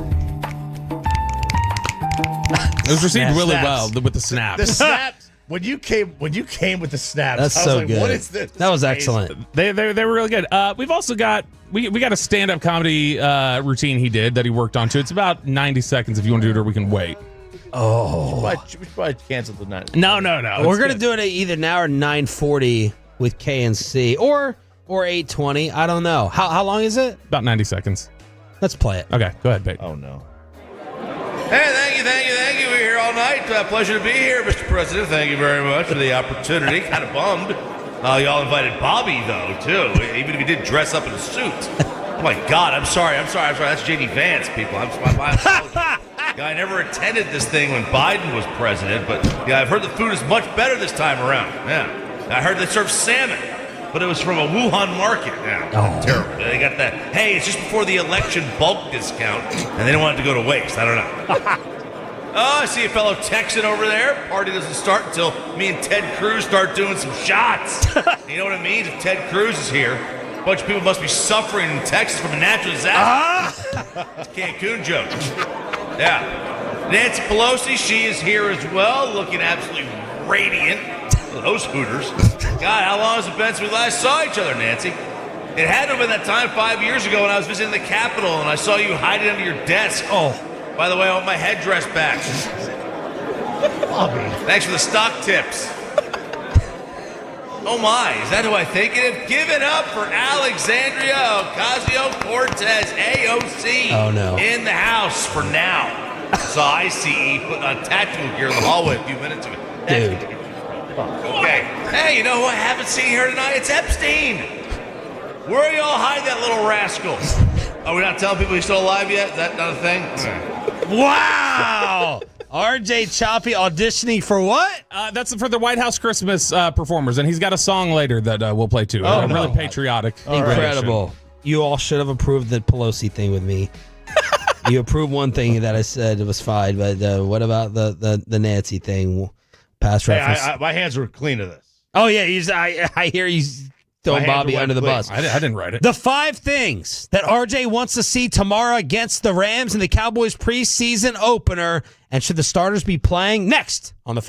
Speaker 6: It was received really well with the snaps.
Speaker 7: The snaps. When you came with the snaps,
Speaker 5: That's
Speaker 7: I was
Speaker 5: so
Speaker 7: like,
Speaker 5: good.
Speaker 7: what is this?
Speaker 5: That was excellent.
Speaker 6: They were really good. We've also got we got a stand-up comedy routine he did that he worked on too. It's about 90 seconds if you want to do it, or we can wait.
Speaker 5: Oh,
Speaker 7: We should probably cancel the night.
Speaker 6: No.
Speaker 5: we're gonna do it at either now or 9:40 with KNC or 8:20. I don't know. How long is it?
Speaker 6: About 90 seconds.
Speaker 5: Let's play it.
Speaker 6: Okay, go ahead, babe.
Speaker 7: Oh no. Hey, thank you. We're here all night. Pleasure to be here, Mr. President. Thank you very much for the opportunity. Kind of bummed. Y'all invited Bobby, though, too, even if he did dress up in a suit. Oh, my God. I'm sorry. That's J.D. Vance, people. My apologies. I never attended this thing when Biden was president, but yeah, I've heard the food is much better this time around. Yeah. I heard they serve salmon, but it was from a Wuhan market. Yeah, terrible. They got that, hey, it's just before the election bulk discount, and they didn't want it to go to waste. I don't know. Oh, I see a fellow Texan over there. Party doesn't start until me and Ted Cruz start doing some shots. You know what it means if Ted Cruz is here? A bunch of people must be suffering in Texas from a natural disaster. It's a Cancun joke. Yeah. Nancy Pelosi, she is here as well, looking absolutely radiant. Those Hooters. God, how long has it been since we last saw each other, Nancy? It had to have been that time 5 years ago when I was visiting the Capitol and I saw you hiding under your desk. Oh, by the way, I want my headdress back. Bobby. Thanks for the stock tips. Oh my, is that who I think it is? Give it up for Alexandria Ocasio-Cortez, AOC.
Speaker 5: Oh no.
Speaker 7: In the house for now. Saw ICE put on tactical gear in the hallway a few minutes ago.
Speaker 5: Dude.
Speaker 7: Okay. Hey, you know who I haven't seen here tonight? It's Epstein. Where are y'all hiding that little rascal? Are we not telling people he's still alive yet? Is that not a thing?
Speaker 5: Wow. RJ Choppy auditioning for what?
Speaker 6: That's for the White House Christmas performers, and he's got a song later that we'll play too.
Speaker 5: Oh, no.
Speaker 6: Really patriotic.
Speaker 5: Incredible. You all should have approved the Pelosi thing with me. You approved one thing that I said it was fine, but what about the Nancy thing? Past reference.
Speaker 7: My hands were clean of this.
Speaker 5: Oh yeah, I hear you throwing Bobby under the bus.
Speaker 6: I didn't write it.
Speaker 5: The 5 things that RJ wants to see tomorrow against the Rams in the Cowboys preseason opener, and should the starters be playing next on the.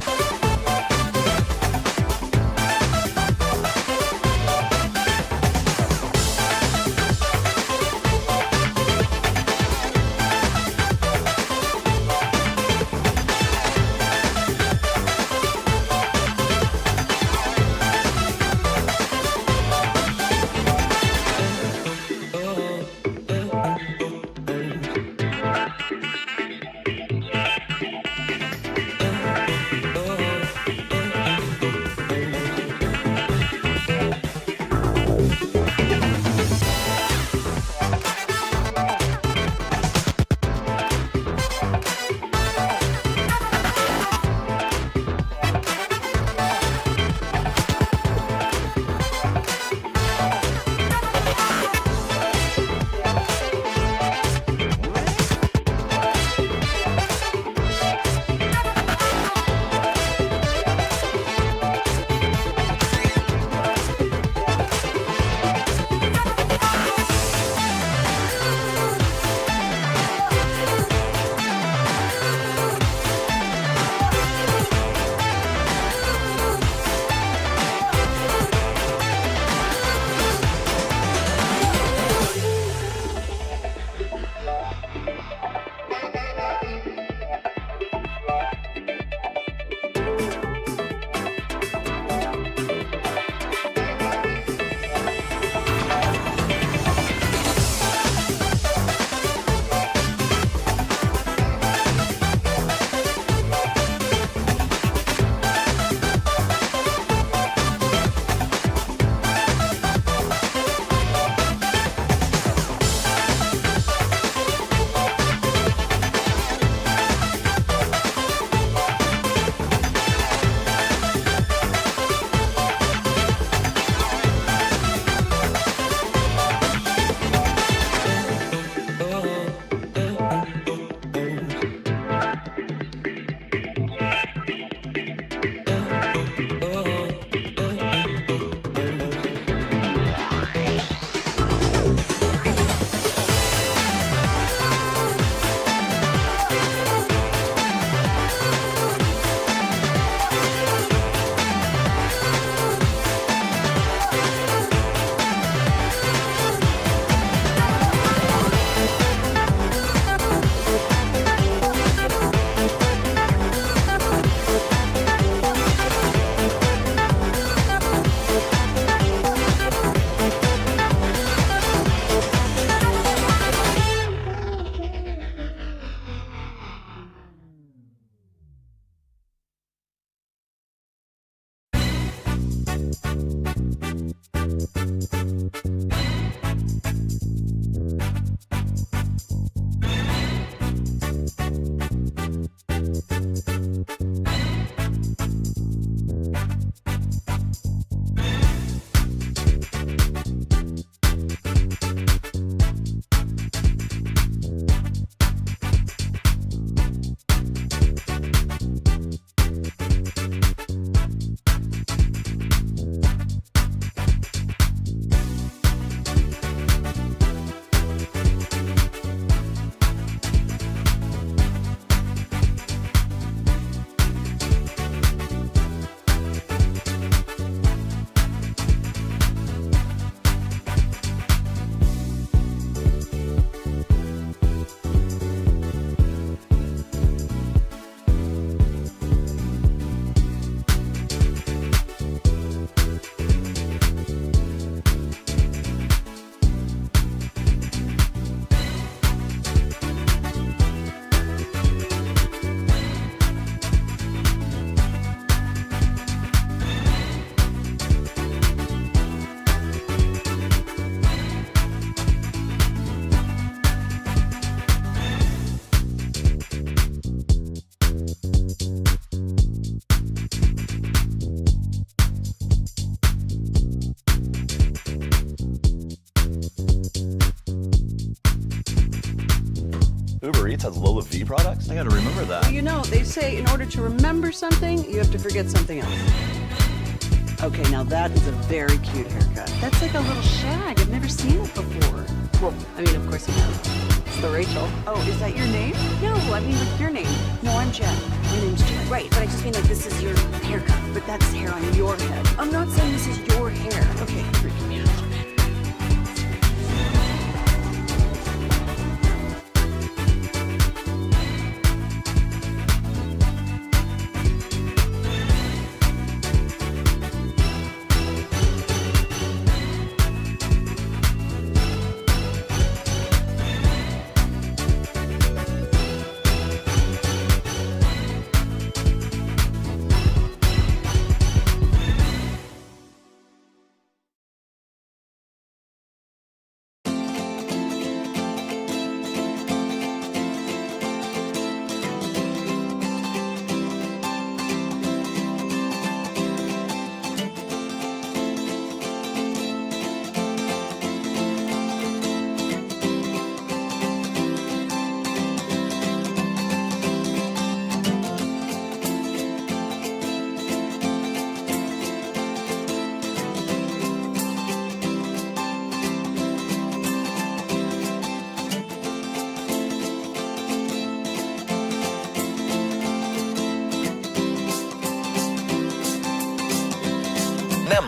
Speaker 3: products? I gotta remember that.
Speaker 4: Well, you know, they say in order to remember something, you have to forget something else. Okay, now that is a very cute haircut. That's like a little shag. I've never seen it before. Well, I mean, of course you have. It's the Rachel. Oh, is that your name? No, I mean like your name. No, I'm Jen. My name's Jen. Right, but I just mean like this is your haircut. But that's hair on your head. I'm not saying this is your hair. Okay, freaking me out.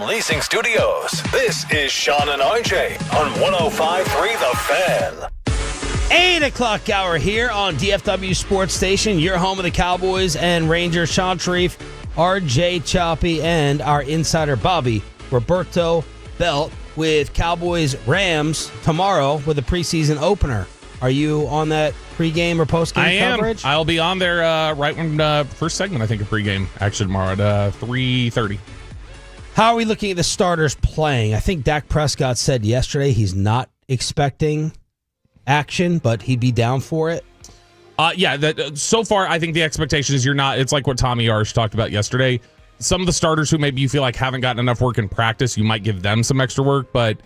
Speaker 12: Leasing Studios. This is Sean and RJ on 105.3 The Fan.
Speaker 5: 8 o'clock hour here on DFW Sports Station, your home of the Cowboys and Rangers. Sean Sharif, RJ Choppy, and our insider Bobby Roberto Belt with Cowboys Rams tomorrow with a preseason opener. Are you on that pregame or postgame coverage?
Speaker 6: I'll be on there right when first segment, I think, of pregame actually tomorrow at 3:30.
Speaker 5: How are we looking at the starters playing? I think Dak Prescott said yesterday he's not expecting action, but he'd be down for it.
Speaker 6: So far, I think the expectation is you're not. It's like what Tommy Arsh talked about yesterday. Some of the starters who maybe you feel like haven't gotten enough work in practice, you might give them some extra work, but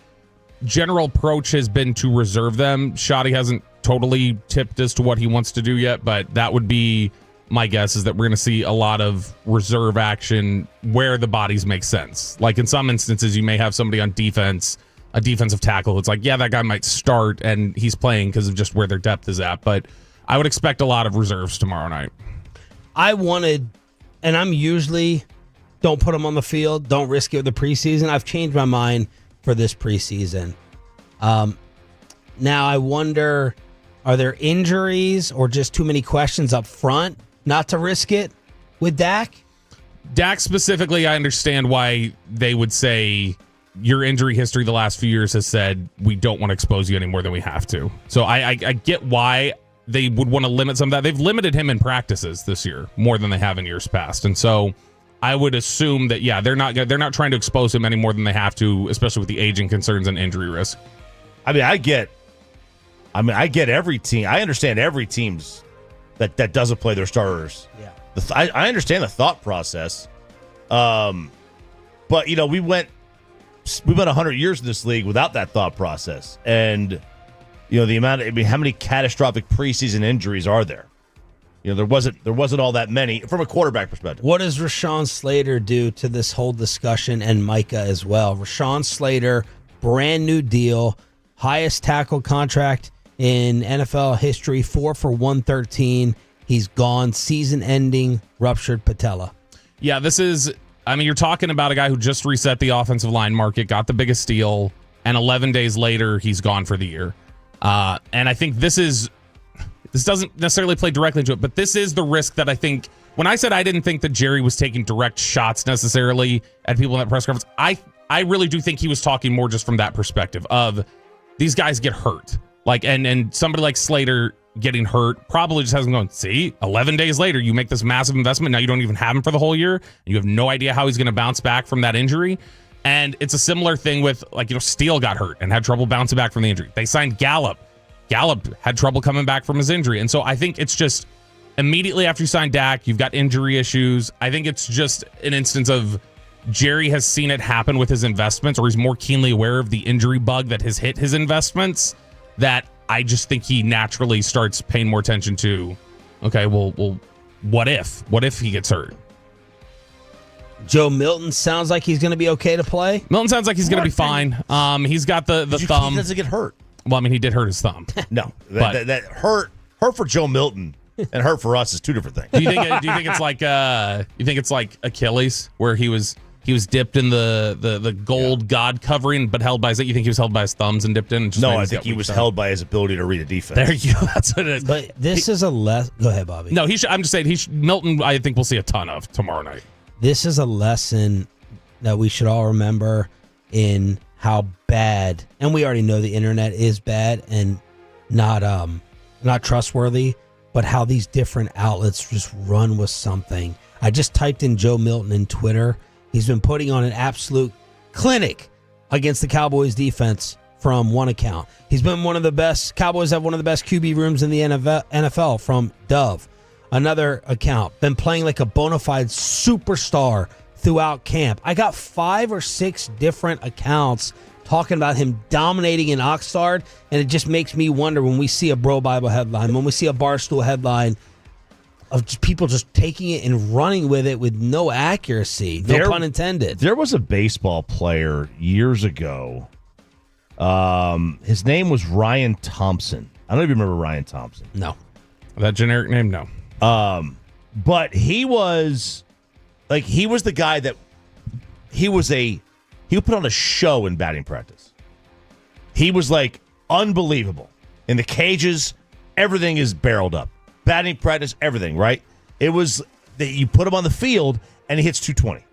Speaker 6: general approach has been to reserve them. Shoddy hasn't totally tipped as to what he wants to do yet, but that would be my guess, is that we're going to see a lot of reserve action where the bodies make sense. Like in some instances, you may have somebody on defense, a defensive tackle. It's like, yeah, that guy might start and he's playing because of just where their depth is at. But I would expect a lot of reserves tomorrow night.
Speaker 5: And I'm usually don't put them on the field, don't risk it with the preseason. I've changed my mind for this preseason. Now I wonder, are there injuries or just too many questions up front not to risk it with Dak?
Speaker 6: Dak specifically, I understand why they would say your injury history the last few years has said we don't want to expose you any more than we have to. So I get why they would want to limit some of that. They've limited him in practices this year more than they have in years past. And so I would assume that, yeah, they're not trying to expose him any more than they have to, especially with the aging concerns and injury risk.
Speaker 7: I get every team. I understand every team's that doesn't play their starters.
Speaker 5: Yeah.
Speaker 7: I understand the thought process. But we went 100 years in this league without that thought process. And the amount of, how many catastrophic preseason injuries are there? There wasn't all that many from a quarterback perspective.
Speaker 5: What does Rashawn Slater do to this whole discussion, and Micah as well? Rashawn Slater, brand new deal, highest tackle contract in NFL history, 4 for $113. He's gone, season-ending, ruptured patella.
Speaker 6: Yeah, you're talking about a guy who just reset the offensive line market, got the biggest deal, and 11 days later, he's gone for the year. And I think this doesn't necessarily play directly into it, but this is the risk that I think, when I said I didn't think that Jerry was taking direct shots necessarily at people in that press conference, I really do think he was talking more just from that perspective of these guys get hurt. And somebody like Slater getting hurt probably just has him going, see, 11 days later, you make this massive investment. Now you don't even have him for the whole year. And you have no idea how he's going to bounce back from that injury. And it's a similar thing with, Steele got hurt and had trouble bouncing back from the injury. They signed Gallup. Gallup had trouble coming back from his injury. And so I think it's just immediately after you sign Dak, you've got injury issues. I think it's just an instance of Jerry has seen it happen with his investments, or he's more keenly aware of the injury bug that has hit his investments, that I just think he naturally starts paying more attention to Okay, well, what if? What if he gets hurt?
Speaker 5: Joe Milton sounds like he's going to be okay to play.
Speaker 6: Milton sounds like he's going to be fine. He's got the thumb.
Speaker 7: He doesn't get hurt.
Speaker 6: Well, I mean, he did hurt his thumb.
Speaker 7: No, that hurt for Joe Milton and hurt for us is two different things.
Speaker 6: Do you think it's like Achilles, where he was dipped in the gold God covering, but held by his? You think he was held by his thumbs and dipped in? And
Speaker 7: I think he was held by his ability to read a defense.
Speaker 6: There you go. That's what it is.
Speaker 5: But this is a less. Go ahead, Bobby.
Speaker 6: No, I'm just saying Milton. I think we'll see a ton of tomorrow night.
Speaker 5: This is a lesson that we should all remember in how bad, and we already know the internet is bad and not trustworthy, but how these different outlets just run with something. I just typed in Joe Milton in Twitter. He's been putting on an absolute clinic against the Cowboys defense from one account. He's been one of the best. Cowboys have one of the best QB rooms in the NFL from Dove. Another account, been playing like a bona fide superstar throughout camp. I got 5 or 6 different accounts talking about him dominating in Oxnard, and it just makes me wonder when we see a Bro Bible headline, when we see a Barstool headline of just people just taking it and running with it with no accuracy, no pun intended.
Speaker 7: There was a baseball player years ago. His name was Ryan Thompson. I don't even remember Ryan Thompson.
Speaker 5: No.
Speaker 6: That generic name? No.
Speaker 7: But he was the guy that he would put on a show in batting practice. He was like unbelievable. In the cages, everything is barreled up. Batting practice, everything, right? It was that you put him on the field and he hits 220.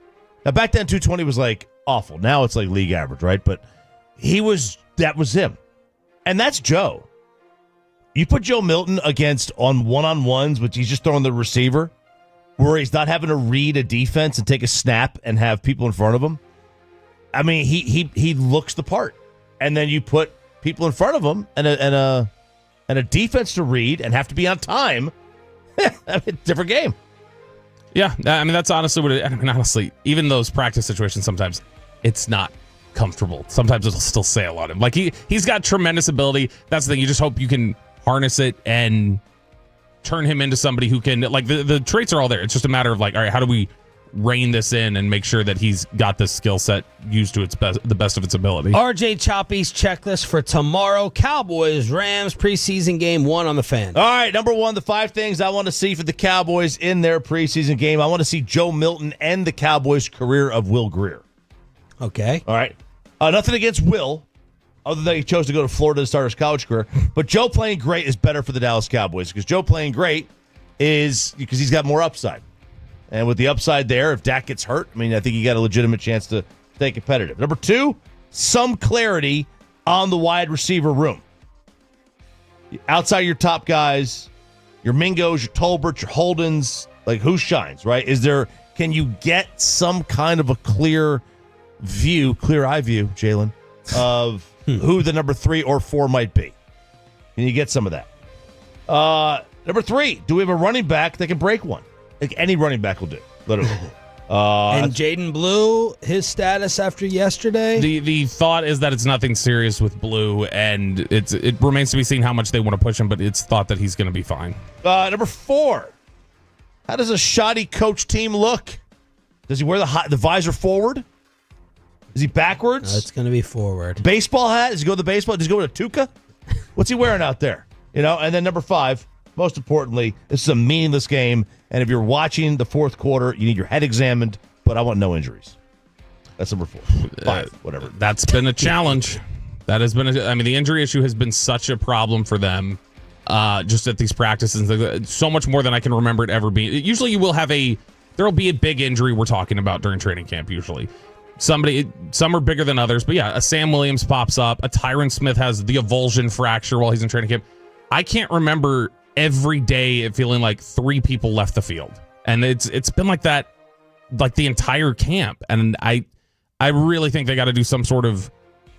Speaker 7: Now back then 220 was like awful. Now it's like league average, right? But that was him. And that's Joe. You put Joe Milton against on one-on-ones, which he's just throwing the receiver, where he's not having to read a defense and take a snap and have people in front of him. I mean, he looks the part. And then you put people in front of him and a defense to read and have to be on time. Different game.
Speaker 6: Yeah, I mean, that's honestly what honestly, even those practice situations, sometimes it's not comfortable. Sometimes it'll still say a lot of him. Like he's got tremendous ability. That's the thing. You just hope you can harness it and turn him into somebody who can, like, the traits are all there. It's just a matter of like, all right, how do we rein this in and make sure that he's got this skill set used to the best of its ability.
Speaker 5: RJ Choppy's checklist for tomorrow: Cowboys Rams preseason game 1 on the Fan.
Speaker 7: All right, number 1, the 5 things I want to see for the Cowboys in their preseason game. I want to see Joe Milton end the Cowboys' career of Will Grier.
Speaker 5: Okay.
Speaker 7: All right. Nothing against Will, other than he chose to go to Florida to start his college career. But Joe playing great is better for the Dallas Cowboys, because Joe playing great is because he's got more upside. And with the upside there, if Dak gets hurt, I mean, I think you got a legitimate chance to stay competitive. Number 2, some clarity on the wide receiver room. Outside your top guys, your Mingos, your Tolberts, your Holdens, like who shines, right? Can you get some kind of a clear eye view, Jalen, of who the number 3 or 4 might be? Can you get some of that? Number 3, do we have a running back that can break one? Like any running back will do, literally.
Speaker 5: And Jaden Blue, his status after yesterday?
Speaker 6: The thought is that it's nothing serious with Blue, and it remains to be seen how much they want to push him, but it's thought that he's going to be fine.
Speaker 7: Number 4, how does a shoddy coach team look? Does he wear the visor forward? Is he backwards?
Speaker 5: No, it's going to be forward.
Speaker 7: Baseball hat? Does he go to the baseball? Does he go to Tuca? What's he wearing out there? And then number 5, most importantly, this is a meaningless game. And if you're watching the fourth quarter, you need your head examined, but I want no injuries. That's number 4. 5, whatever.
Speaker 6: That's been a challenge. That has been the injury issue has been such a problem for them just at these practices. So much more than I can remember it ever being. Usually you will have there'll be a big injury we're talking about during training camp usually. Some are bigger than others, but yeah, a Sam Williams pops up. A Tyron Smith has the avulsion fracture while he's in training camp. I can't remember every day it feeling like 3 people left the field, and it's been like that like the entire camp. And I really think they got to do some sort of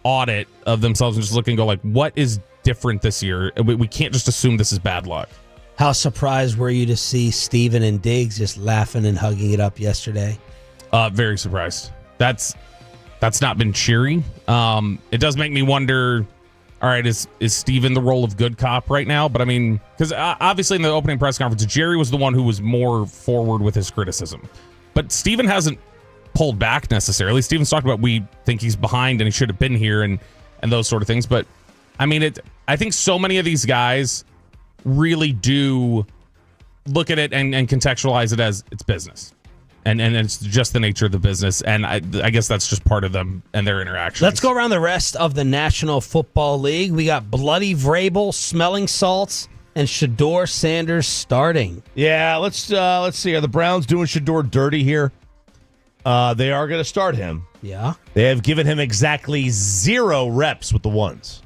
Speaker 6: audit of themselves and just look and go like, what is different this year? We can't just assume this is bad luck.
Speaker 5: How surprised were you to see Steven and Diggs just laughing and hugging it up yesterday?
Speaker 6: Very surprised. That's not been cheery. It does make me wonder all right, is Steven the role of good cop right now? But I mean, because obviously in the opening press conference, Jerry was the one who was more forward with his criticism. But Steven hasn't pulled back necessarily. Steven's talked about we think he's behind and he should have been here and those sort of things. But I mean, I think so many of these guys really do look at it and contextualize it as it's business. And it's just the nature of the business. And I guess that's just part of them and their interactions.
Speaker 5: Let's go around the rest of the National Football League. We got Bloody Vrabel, Smelling Salts, and Shedeur Sanders starting.
Speaker 7: Yeah, let's see. Are the Browns doing Shedeur dirty here? They are going to start him.
Speaker 5: Yeah.
Speaker 7: They have given him exactly 0 reps with the ones.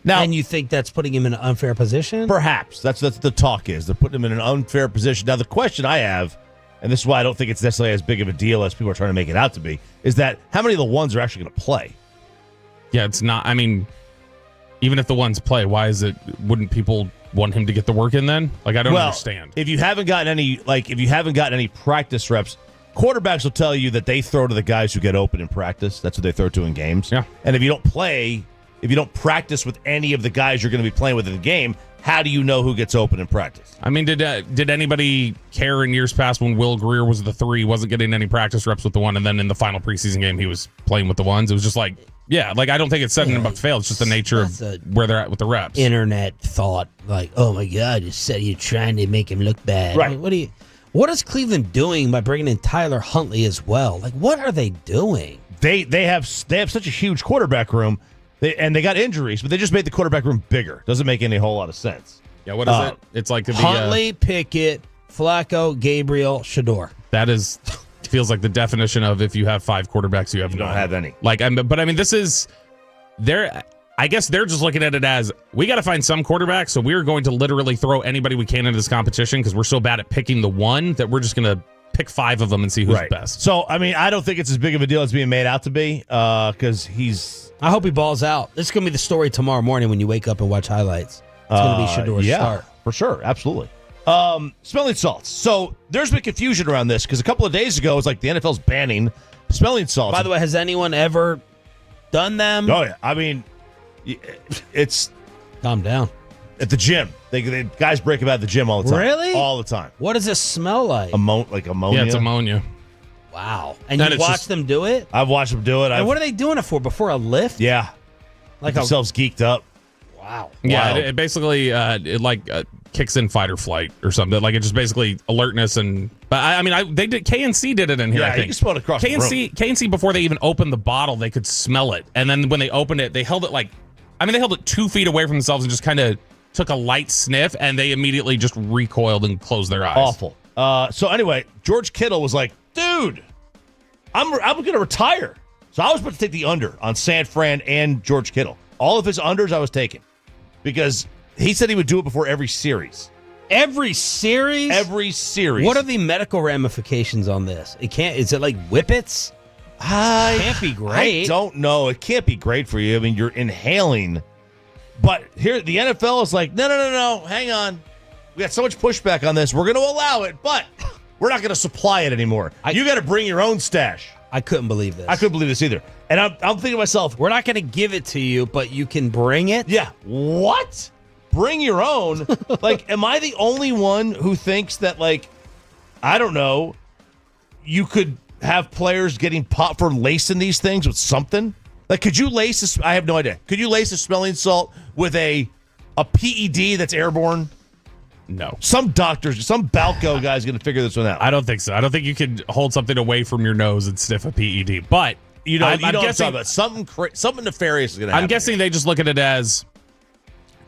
Speaker 7: Now,
Speaker 5: and you think that's putting him in an unfair position?
Speaker 7: Perhaps. That's the talk is. They're putting him in an unfair position. Now, the question I have, and this is why I don't think it's necessarily as big of a deal as people are trying to make it out to be, is that how many of the ones are actually going to play?
Speaker 6: Yeah, it's not. I mean, even if the ones play, why is it? Wouldn't people want him to get the work in then? Like, I don't understand.
Speaker 7: If you haven't gotten any practice reps, quarterbacks will tell you that they throw to the guys who get open in practice. That's what they throw to in games.
Speaker 6: Yeah.
Speaker 7: And if you don't practice with any of the guys you're going to be playing with in the game, how do you know who gets open in practice?
Speaker 6: I mean, did anybody care in years past when Will Greer was the 3, wasn't getting any practice reps with the 1, and then in the final preseason game he was playing with the 1s? It was just like, yeah, like I don't think it's setting him up to fail. It's just the nature of where they're at with the reps.
Speaker 5: Internet thought like, oh my God, you said you're trying to make him look bad.
Speaker 7: Right.
Speaker 5: What is Cleveland doing by bringing in Tyler Huntley as well? Like, what are they doing?
Speaker 7: They have such a huge quarterback room. They got injuries, but they just made the quarterback room bigger. Doesn't make any whole lot of sense.
Speaker 6: Yeah, what is it? It's like the
Speaker 5: Huntley, Pickett, Flacco, Gabriel, Shedeur.
Speaker 6: That feels like the definition of if you have 5 quarterbacks, you don't
Speaker 7: have any.
Speaker 6: But I mean, this is I guess they're just looking at it as we got to find some quarterbacks, so we're going to literally throw anybody we can into this competition because we're so bad at picking the one that we're just going to pick 5 of them and see who's best.
Speaker 7: So I mean, I don't think it's as big of a deal as being made out to be because
Speaker 5: I hope he balls out. This is going to be the story tomorrow morning when you wake up and watch highlights. It's going to be Shedeur's start.
Speaker 7: For sure. Absolutely. Smelling salts. So there's been confusion around this because a couple of days ago, it was like the NFL's banning smelling salts.
Speaker 5: By the way, has anyone ever done them?
Speaker 7: Oh, yeah. I mean, it's...
Speaker 5: Calm down.
Speaker 7: At the gym. They guys break about at the gym all the time.
Speaker 5: Really?
Speaker 7: All the time.
Speaker 5: What does this smell like?
Speaker 7: Like ammonia.
Speaker 6: Yeah, it's ammonia.
Speaker 5: Wow. And you watch them do it?
Speaker 7: I've watched them do it.
Speaker 5: And what are they doing it for? Before a lift?
Speaker 7: Yeah.
Speaker 5: Like
Speaker 7: themselves geeked up.
Speaker 5: Wow.
Speaker 6: Yeah, it basically kicks in fight or flight or something. Like it just basically alertness and. But I mean, they did. KNC did it in here.
Speaker 7: Yeah,
Speaker 6: I think
Speaker 7: you can smell it across the room.
Speaker 6: KNC before they even opened the bottle, they could smell it, and then when they opened it, they held it they held it 2 feet away from themselves and just kind of took a light sniff, and they immediately just recoiled and closed their eyes.
Speaker 7: Awful. So anyway, George Kittle was like, dude, I'm going to retire. So I was about to take the under on San Fran and George Kittle. All of his unders I was taking because he said he would do it before every series.
Speaker 5: Every series?
Speaker 7: Every series.
Speaker 5: What are the medical ramifications on this? Is it like whippets? Can't be great.
Speaker 7: I don't know. It can't be great for you. I mean, you're inhaling. But here, the NFL is like, no. Hang on. We got so much pushback on this. We're going to allow it, but we're not going to supply it anymore. You got to bring your own stash.
Speaker 5: I couldn't believe this.
Speaker 7: I couldn't believe this either. And I'm thinking to myself,
Speaker 5: we're not going to give it to you, but you can bring it?
Speaker 7: Yeah. What? Bring your own? Like, am I the only one who thinks that, like, I don't know, you could have players getting popped for lacing these things with something? Like, could you lace I have no idea. Could you lace a smelling salt with a PED that's airborne?
Speaker 6: No.
Speaker 7: Some Balco guy's going to figure this one out.
Speaker 6: I don't think so. I don't think you could hold something away from your nose and sniff a PED. But
Speaker 7: I'm guessing about something nefarious is going to happen.
Speaker 6: I'm guessing they just look at it as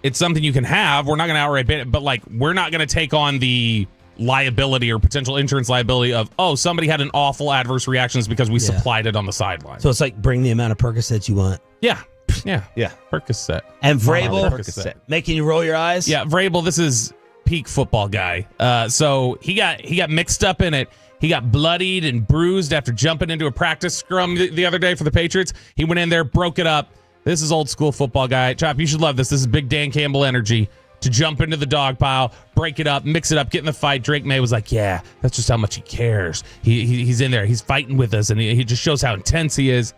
Speaker 6: it's something you can have. We're not going to outright ban it, but like we're not going to take on the liability or potential insurance liability of somebody had an awful adverse reactions because we supplied it on the sideline.
Speaker 5: So it's like bring the amount of Percocets you want.
Speaker 6: Yeah.
Speaker 7: Percocet.
Speaker 5: And Vrabel making you roll your eyes.
Speaker 6: Yeah, Vrabel. This is peak football guy. So he got mixed up in it. He got bloodied and bruised after jumping into a practice scrum the other day for the Patriots. He went in there, broke it up. This is old school football guy. Chop, you should love this. This is big Dan Campbell energy to jump into the dog pile, break it up, mix it up, get in the fight. Drake May was like, yeah, that's just how much he cares. He's in there. He's fighting with us, and he just shows how intense he is.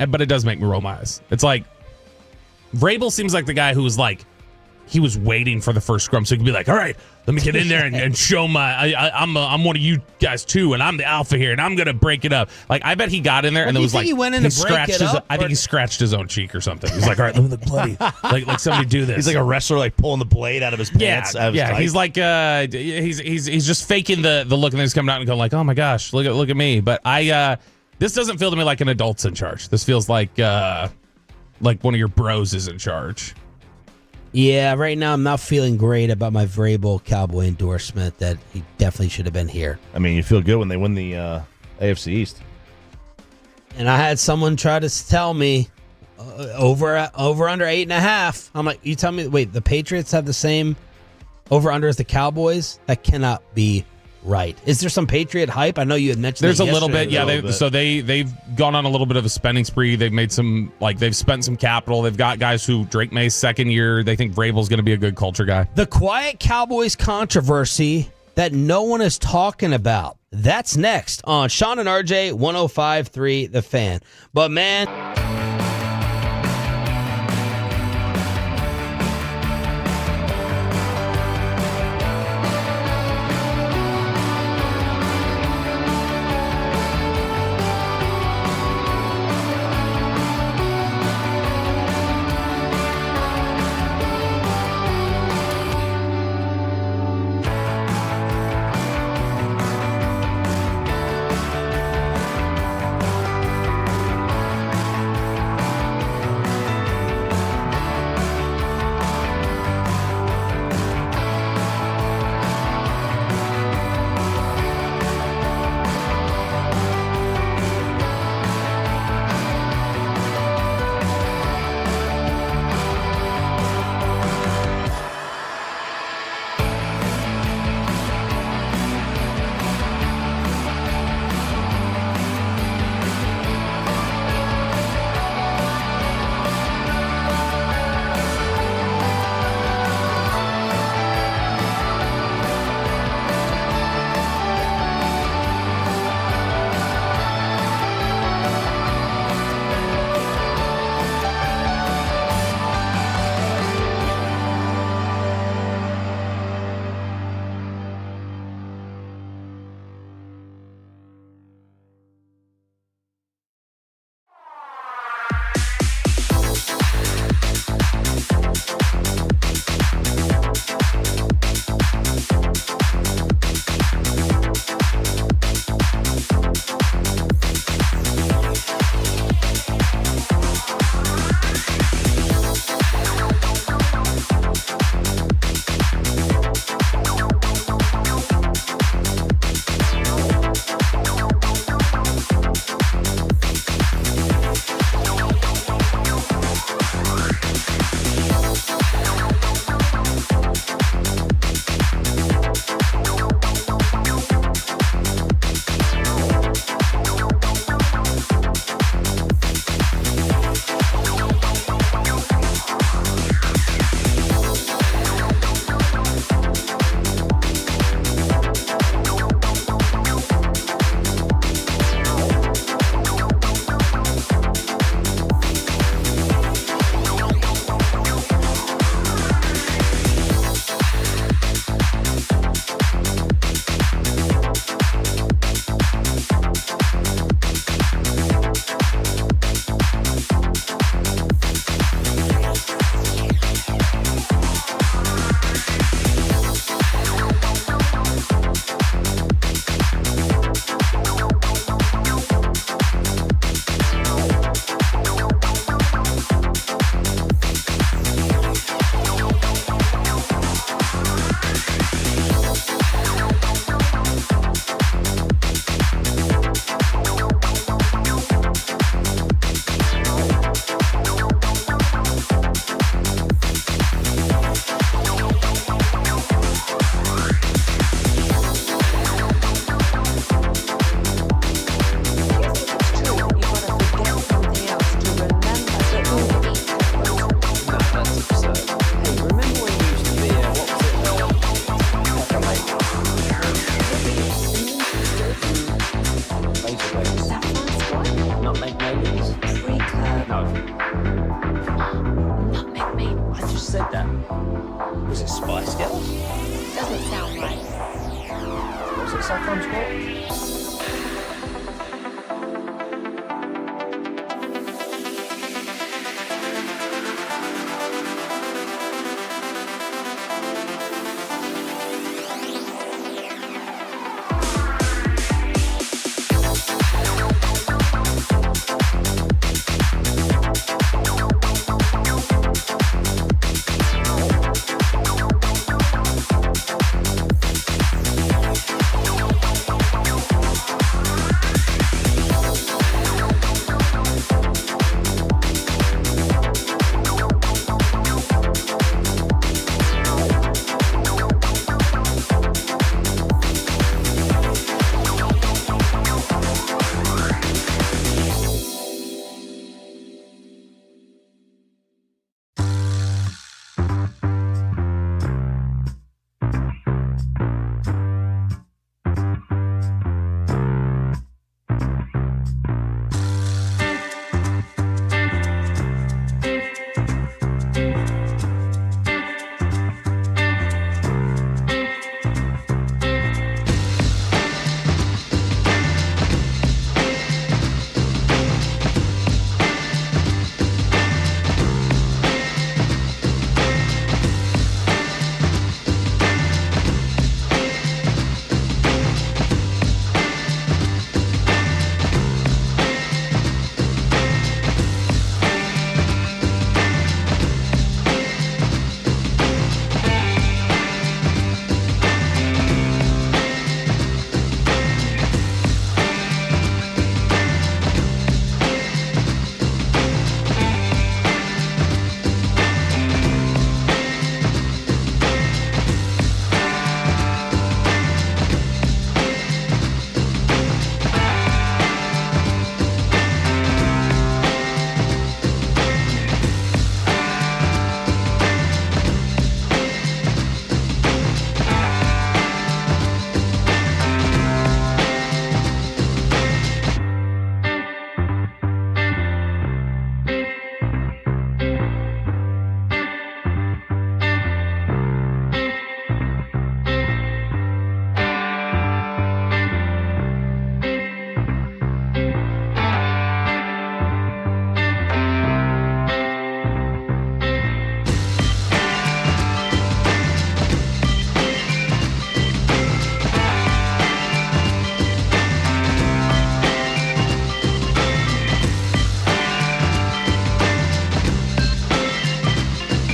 Speaker 6: But it does make me roll my eyes. It's like, Vrabel seems like the guy who was like, he was waiting for the first scrum so he could be like, all right, let me get in there and show I'm one of you guys too, and I'm the alpha here, and I'm gonna break it up. Like, I bet he got in there and
Speaker 5: do
Speaker 6: it
Speaker 5: you
Speaker 6: was
Speaker 5: think
Speaker 6: like
Speaker 5: he went in to break
Speaker 6: scratched
Speaker 5: it
Speaker 6: his.
Speaker 5: up,
Speaker 6: I think he scratched his own cheek or something. He's like, all right, let me look bloody. like somebody do this.
Speaker 7: He's like a wrestler, like pulling the blade out of his pants. out of his tights.
Speaker 6: He's like he's just faking the look, and then he's coming out and going like, oh my gosh, look at me. But this doesn't feel to me like an adult's in charge. This feels like one of your bros is in charge.
Speaker 5: Yeah, right now I'm not feeling great about my Vrabel Cowboy endorsement that he definitely should have been here.
Speaker 7: I mean, you feel good when they win the AFC East.
Speaker 5: And I had someone try to tell me over under 8.5. I'm like, you tell me, wait, the Patriots have the same over under as the Cowboys? That cannot be right. Is there some Patriot hype? I know you had mentioned
Speaker 6: there's a
Speaker 5: that
Speaker 6: little bit,
Speaker 5: yesterday.
Speaker 6: So they've gone on a little bit of a spending spree. They've made some, they've spent some capital. They've got guys who Drake May's second year. They think Vrabel's going to be a good culture guy.
Speaker 5: The quiet Cowboys controversy that no one is talking about. That's next on Sean and RJ 105.3 The Fan. But man,
Speaker 8: KSL.com scroll.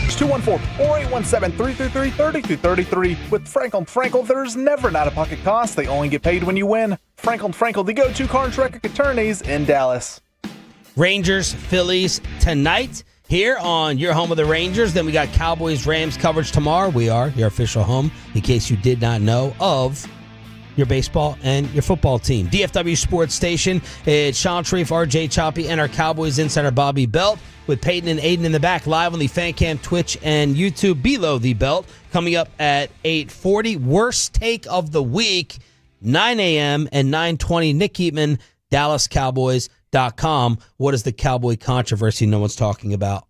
Speaker 8: It's 214-4817-333-3233. With Frankel & Frankel, there's never an out-of-pocket cost. They only get paid when you win. Frankel & Frankel, the go-to car and truck attorneys in Dallas.
Speaker 5: Rangers, Phillies tonight here on your home of the Rangers. Then we got Cowboys, Rams coverage tomorrow. We are your official home, in case you did not know, of your baseball and your football team. DFW Sports Station. It's Sean Sharif, RJ Choppy, and our Cowboys insider Bobby Belt with Peyton and Aiden in the back, live on the Fan Cam, Twitch, and YouTube. Below the Belt, coming up at 8:40. Worst take of the week, 9 a.m. and 9:20. Nick Keatman, DallasCowboys.com. What is the Cowboy controversy no one's talking about?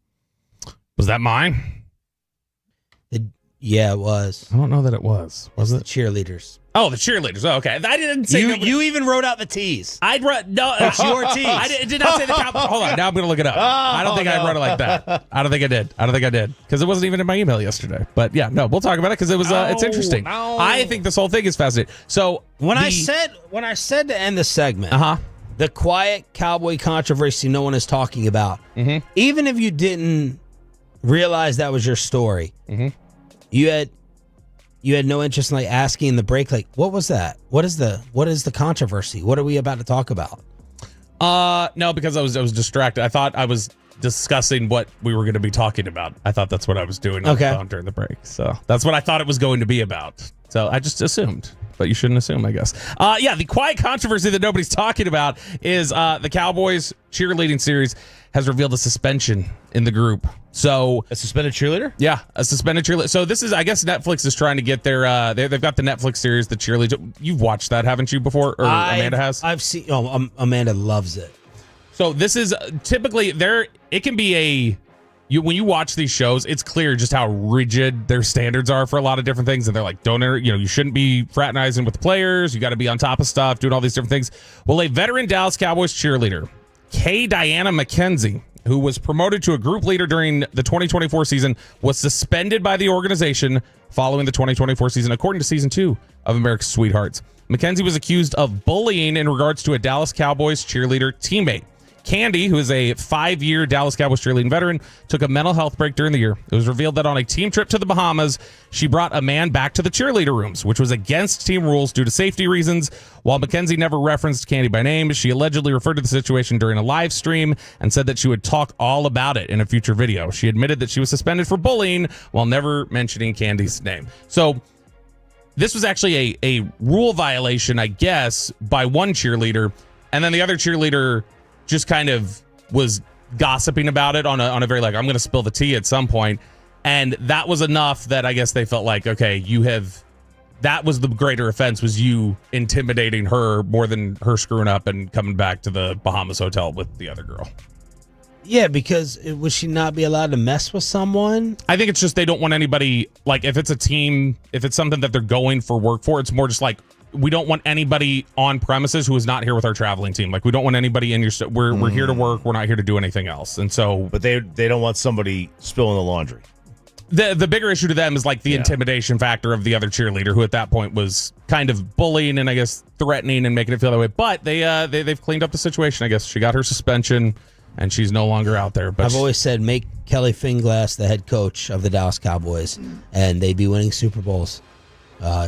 Speaker 6: Was that mine?
Speaker 5: Yeah, it was.
Speaker 6: I don't know that it was. Was it?
Speaker 5: The cheerleaders.
Speaker 6: Oh, the cheerleaders. Oh, okay. I didn't say
Speaker 5: you even wrote out the T's.
Speaker 6: I wrote no.
Speaker 5: It's your T's.
Speaker 6: I did not say the Cowboys. Hold on. Now I'm going to look it up. I don't think I wrote it like that. I don't think I did. Because it wasn't even in my email yesterday. But yeah, no, we'll talk about it because it was. It's interesting.
Speaker 5: No.
Speaker 6: I think this whole thing is fascinating. So
Speaker 5: when I said to end the segment, the quiet Cowboy controversy no one is talking about.
Speaker 6: Mm-hmm.
Speaker 5: Even if you didn't realize that was your story, you had no interest in asking in the break, what was that? What is the controversy? What are we about to talk about?
Speaker 6: No, because I was distracted. I thought I was discussing what we were going to be talking about. I thought that's what I was doing on the phone during the break. So that's what I thought it was going to be about. So I just assumed, but you shouldn't assume, I guess. Yeah, the quiet controversy that nobody's talking about is the Cowboys cheerleading series has revealed a suspension in the group. So
Speaker 7: a suspended cheerleader?
Speaker 6: Yeah, a suspended cheerleader. So this is, I guess, Netflix is trying to get their. They've got the Netflix series, the cheerleader. You've watched that, haven't you, before? Or Amanda has.
Speaker 5: I've seen. Oh, Amanda loves it.
Speaker 6: So this is typically there. It can be when you watch these shows, it's clear just how rigid their standards are for a lot of different things. And they're like, you shouldn't be fraternizing with the players. You got to be on top of stuff, doing all these different things. Well, a veteran Dallas Cowboys cheerleader, Diana McKenzie, who was promoted to a group leader during the 2024 season, was suspended by the organization following the 2024 season, according to season 2 of America's Sweethearts. McKenzie was accused of bullying in regards to a Dallas Cowboys cheerleader teammate. Candy, who is a 5-year Dallas Cowboys cheerleading veteran, took a mental health break during the year. It was revealed that on a team trip to the Bahamas, she brought a man back to the cheerleader rooms, which was against team rules due to safety reasons. While McKenzie never referenced Candy by name, she allegedly referred to the situation during a live stream and said that she would talk all about it in a future video. She admitted that she was suspended for bullying while never mentioning Candy's name. So this was actually a rule violation, I guess, by one cheerleader, and then the other cheerleader just kind of was gossiping about it on a very I'm going to spill the tea at some point. And that was enough that I guess they felt like, okay, that was the greater offense, was you intimidating her more than her screwing up and coming back to the Bahamas hotel with the other girl.
Speaker 5: Yeah, because would she not be allowed to mess with someone?
Speaker 6: I think it's just they don't want anybody, if it's a team, if it's something that they're going for work for, it's more just we don't want anybody on premises who is not here with our traveling team. We don't want anybody in your. We're here to work. We're not here to do anything else. And so,
Speaker 7: but they don't want somebody spilling the laundry.
Speaker 6: The bigger issue to them is the intimidation factor of the other cheerleader, who at that point was kind of bullying and I guess threatening and making it feel that way. But they've cleaned up the situation. I guess she got her suspension and she's no longer out there. But
Speaker 5: I've always said make Kelly Finglass the head coach of the Dallas Cowboys, and they'd be winning Super Bowls.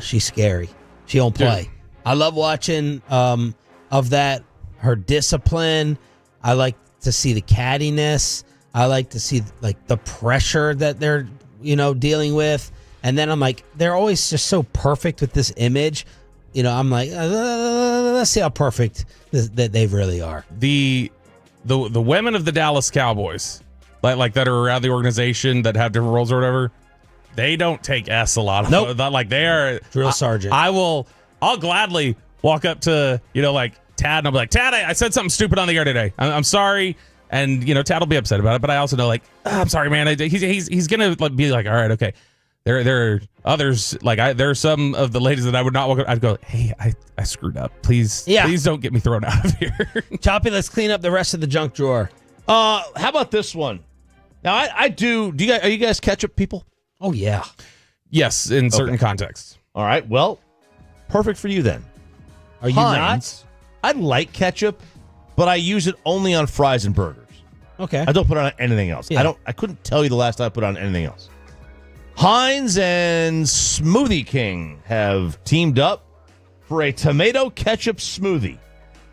Speaker 5: She's scary. She don't play. Dude. I love watching of that, her discipline. I like to see the cattiness. I like to see the pressure that they're dealing with. And then I'm like, they're always just so perfect with this image. I'm like, let's see how perfect that they really are.
Speaker 6: The women of the Dallas Cowboys, that are around the organization that have different roles or whatever, they don't take S a lot.
Speaker 5: Nope.
Speaker 6: They are
Speaker 5: drill sergeant.
Speaker 6: I'll gladly walk up to Tad and I'll be like, Tad, I said something stupid on the air today. I'm sorry. And Tad will be upset about it, but I also know I'm sorry, man. He's gonna be like, all right, okay. There are others there are some of the ladies that I would not walk up. I'd go, hey, I screwed up. Please don't get me thrown out of here.
Speaker 5: Choppy, let's clean up the rest of the junk drawer.
Speaker 7: How about this one? Now I do. Are you guys ketchup people?
Speaker 5: Oh yeah.
Speaker 6: Yes, in certain contexts.
Speaker 7: All right. Well, perfect for you then.
Speaker 5: Are you
Speaker 7: Heinz,
Speaker 5: not?
Speaker 7: I like ketchup, but I use it only on fries and burgers.
Speaker 5: Okay.
Speaker 7: I don't put it on anything else.
Speaker 5: Yeah.
Speaker 7: I couldn't tell you the last time I put it on anything else. Heinz and Smoothie King have teamed up for a tomato ketchup smoothie,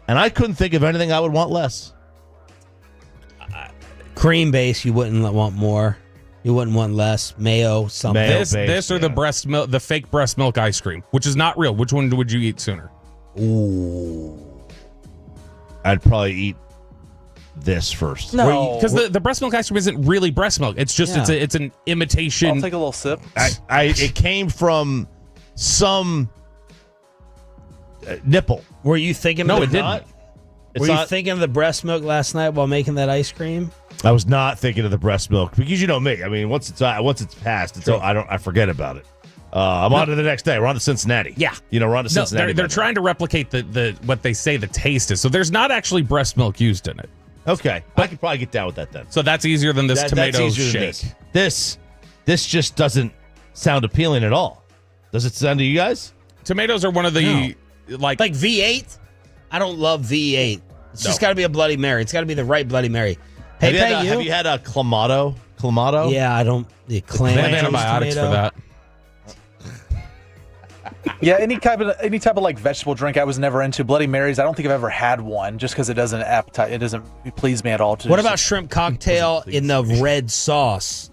Speaker 7: and I couldn't think of anything I would want less.
Speaker 5: Cream base, you wouldn't want more. You wouldn't want less. Mayo, something.
Speaker 6: This or the breast milk, the fake breast milk ice cream, which is not real. Which one would you eat sooner?
Speaker 5: Ooh.
Speaker 7: I'd probably eat this first.
Speaker 6: No, because the breast milk ice cream isn't really breast milk. It's just it's an imitation.
Speaker 8: I'll take a little sip.
Speaker 7: It came from some nipple.
Speaker 5: Were you thinking?
Speaker 6: No,
Speaker 5: of
Speaker 6: it didn't.
Speaker 5: Were you thinking of the breast milk last night while making that ice cream?
Speaker 7: I was not thinking of the breast milk because you know me. I mean, once it's passed, I forget about it. I'm on to the next day. We're on to Cincinnati.
Speaker 6: Yeah,
Speaker 7: we're on to Cincinnati.
Speaker 6: They're trying to replicate the what they say the taste is. So there's not actually breast milk used in it.
Speaker 7: Okay, I could probably get down with that then.
Speaker 6: So that's easier than this tomato
Speaker 7: shake.
Speaker 6: shake.
Speaker 7: This just doesn't sound appealing at all. Does it sound to you guys?
Speaker 6: Tomatoes are one of the like
Speaker 5: V8. I don't love V8. It's just got to be a Bloody Mary. It's got to be the right Bloody Mary. Hey,
Speaker 7: have you had a Clamato? Clamato?
Speaker 5: Yeah, I don't. The clam.
Speaker 6: They have antibiotics for that.
Speaker 8: Yeah, any type of like vegetable drink I was never into. Bloody Marys, I don't think I've ever had one just because it doesn't please me at all.
Speaker 5: What about shrimp cocktail in the red sauce?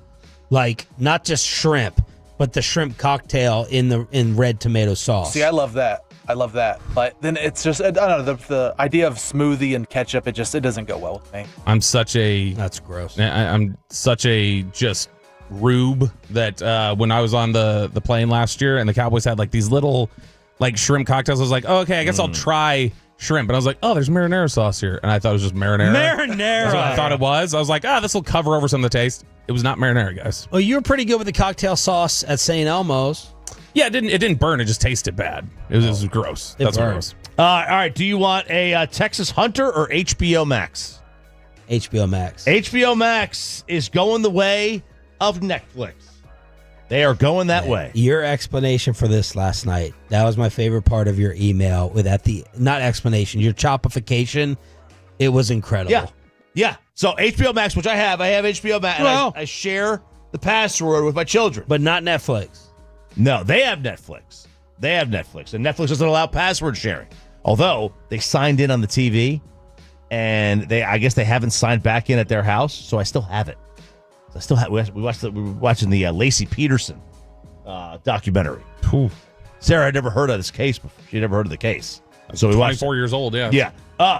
Speaker 5: Like not just shrimp, but the shrimp cocktail in red tomato sauce.
Speaker 8: See, I love that. But then it's just, I don't know, the idea of smoothie and ketchup, it doesn't go well with me.
Speaker 5: That's gross.
Speaker 6: I'm such a just rube that when I was on the plane last year and the Cowboys had like these little like shrimp cocktails, I was like, oh, okay, I guess I'll try shrimp. But I was like, oh, there's marinara sauce here. And I thought it was just marinara.
Speaker 5: Marinara.
Speaker 6: That's what I thought it was. I was like, this will cover over some of the taste. It was not marinara, guys.
Speaker 5: Well, you were pretty good with the cocktail sauce at St. Elmo's.
Speaker 6: Yeah, it didn't burn. It just tasted bad. It was gross. That's what it was.
Speaker 7: All right. Do you want a Texas Hunter or HBO Max?
Speaker 5: HBO Max.
Speaker 7: HBO Max is going the way of Netflix. They are going that way.
Speaker 5: Your explanation for this last night, that was my favorite part of your email with not explanation, your chopification. It was incredible.
Speaker 7: Yeah. So HBO Max, which I have HBO Max.
Speaker 5: Well,
Speaker 7: and I share the password with my children.
Speaker 5: But not Netflix.
Speaker 7: No, they have Netflix. And Netflix doesn't allow password sharing. Although they signed in on the TV, and I guess they haven't signed back in at their house, so I still have it. We were watching the Lacey Peterson documentary.
Speaker 6: Ooh.
Speaker 7: Sarah had never heard of this case before. She had never heard of the case. So we watched
Speaker 6: 24 years old, yeah.
Speaker 7: Yeah.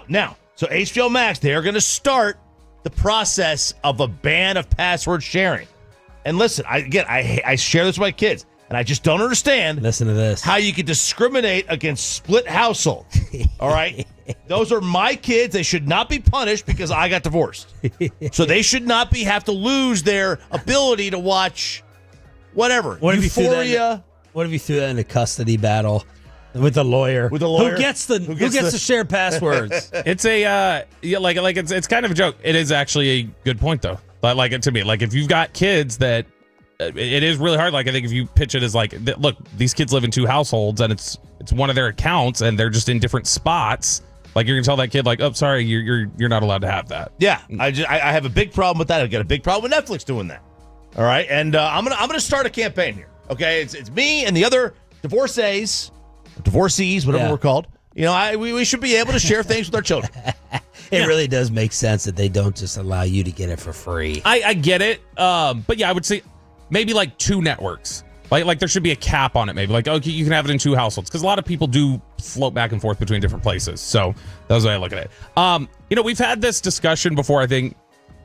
Speaker 7: Now, so HBO Max, they are going to start the process of a ban of password sharing. And listen, I share this with my kids, and I just don't understand.
Speaker 5: Listen to this.
Speaker 7: How you can discriminate against split households. All right? Those are my kids. They should not be punished because I got divorced. So they should not have to lose their ability to watch whatever. Euphoria.
Speaker 5: What if you threw that in a custody battle with the lawyer? Who gets to share passwords?
Speaker 6: It's it's kind of a joke. It is actually a good point though. But to me, if you've got kids that it is really hard. I think if you pitch it as look, these kids live in two households and it's one of their accounts and they're just in different spots. You're gonna tell that kid oh, sorry, you're not allowed to have that.
Speaker 7: Yeah, I have a big problem with that. I've got a big problem with Netflix doing that. All right, and I'm gonna start a campaign here. Okay, it's me and the other divorcees, whatever we're called. We should be able to share things with our children.
Speaker 5: It really does make sense that they don't just allow you to get it for free.
Speaker 6: I get it, but yeah, I would say maybe 2 networks. There should be a cap on it. Maybe okay, you can have it in 2 households because a lot of people do float back and forth between different places. So that's the way I look at it. We've had this discussion before. I think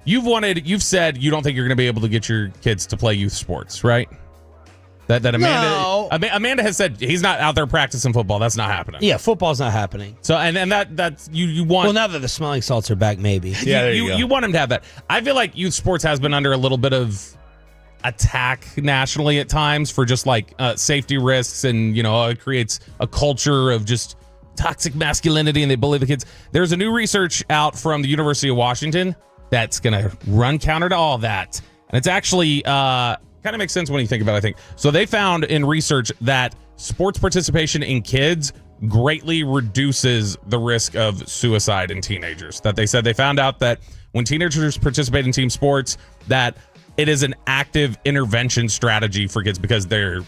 Speaker 6: you've said you don't think you're going to be able to get your kids to play youth sports, right? That Amanda has said he's not out there practicing football. That's not happening.
Speaker 5: Yeah, football's not happening.
Speaker 6: So and that's you want.
Speaker 5: Well, now that the smelling salts are back, maybe.
Speaker 7: Yeah,
Speaker 6: you want him to have that. I feel like youth sports has been under a little bit of attack nationally at times for just safety risks, and it creates a culture of just toxic masculinity, and they bully the kids. There's a new research out from the University of Washington that's gonna run counter to all that, and it's actually kind of makes sense when you think about it, I think. So they found in research that sports participation in kids greatly reduces the risk of suicide in teenagers. That they said they found out that when teenagers participate in team sports, that it is an active intervention strategy for kids because they've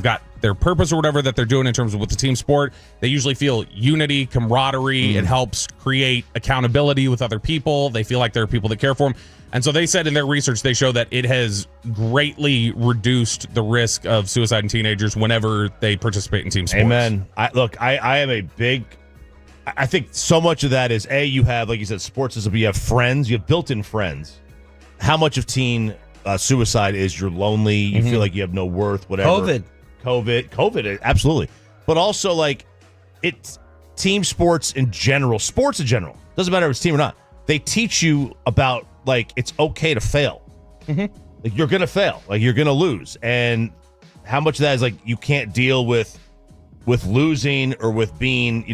Speaker 6: got their purpose or whatever that they're doing in terms of with the team sport. They usually feel unity, camaraderie. It helps create accountability with other people. They feel like there are people that care for them. And so they said in their research, they show that it has greatly reduced the risk of suicide in teenagers whenever they participate in team sports.
Speaker 7: Amen. I am a big, I think so much of that is you have, like you said, sports is you have friends, you have built-in friends. How much of teen suicide is you're lonely, you feel like you have no worth, whatever. COVID, absolutely. But also it's team sports in general, doesn't matter if it's team or not. They teach you about it's okay to fail. You're going to fail, you're going to lose. And how much of that is you can't deal with losing or with being,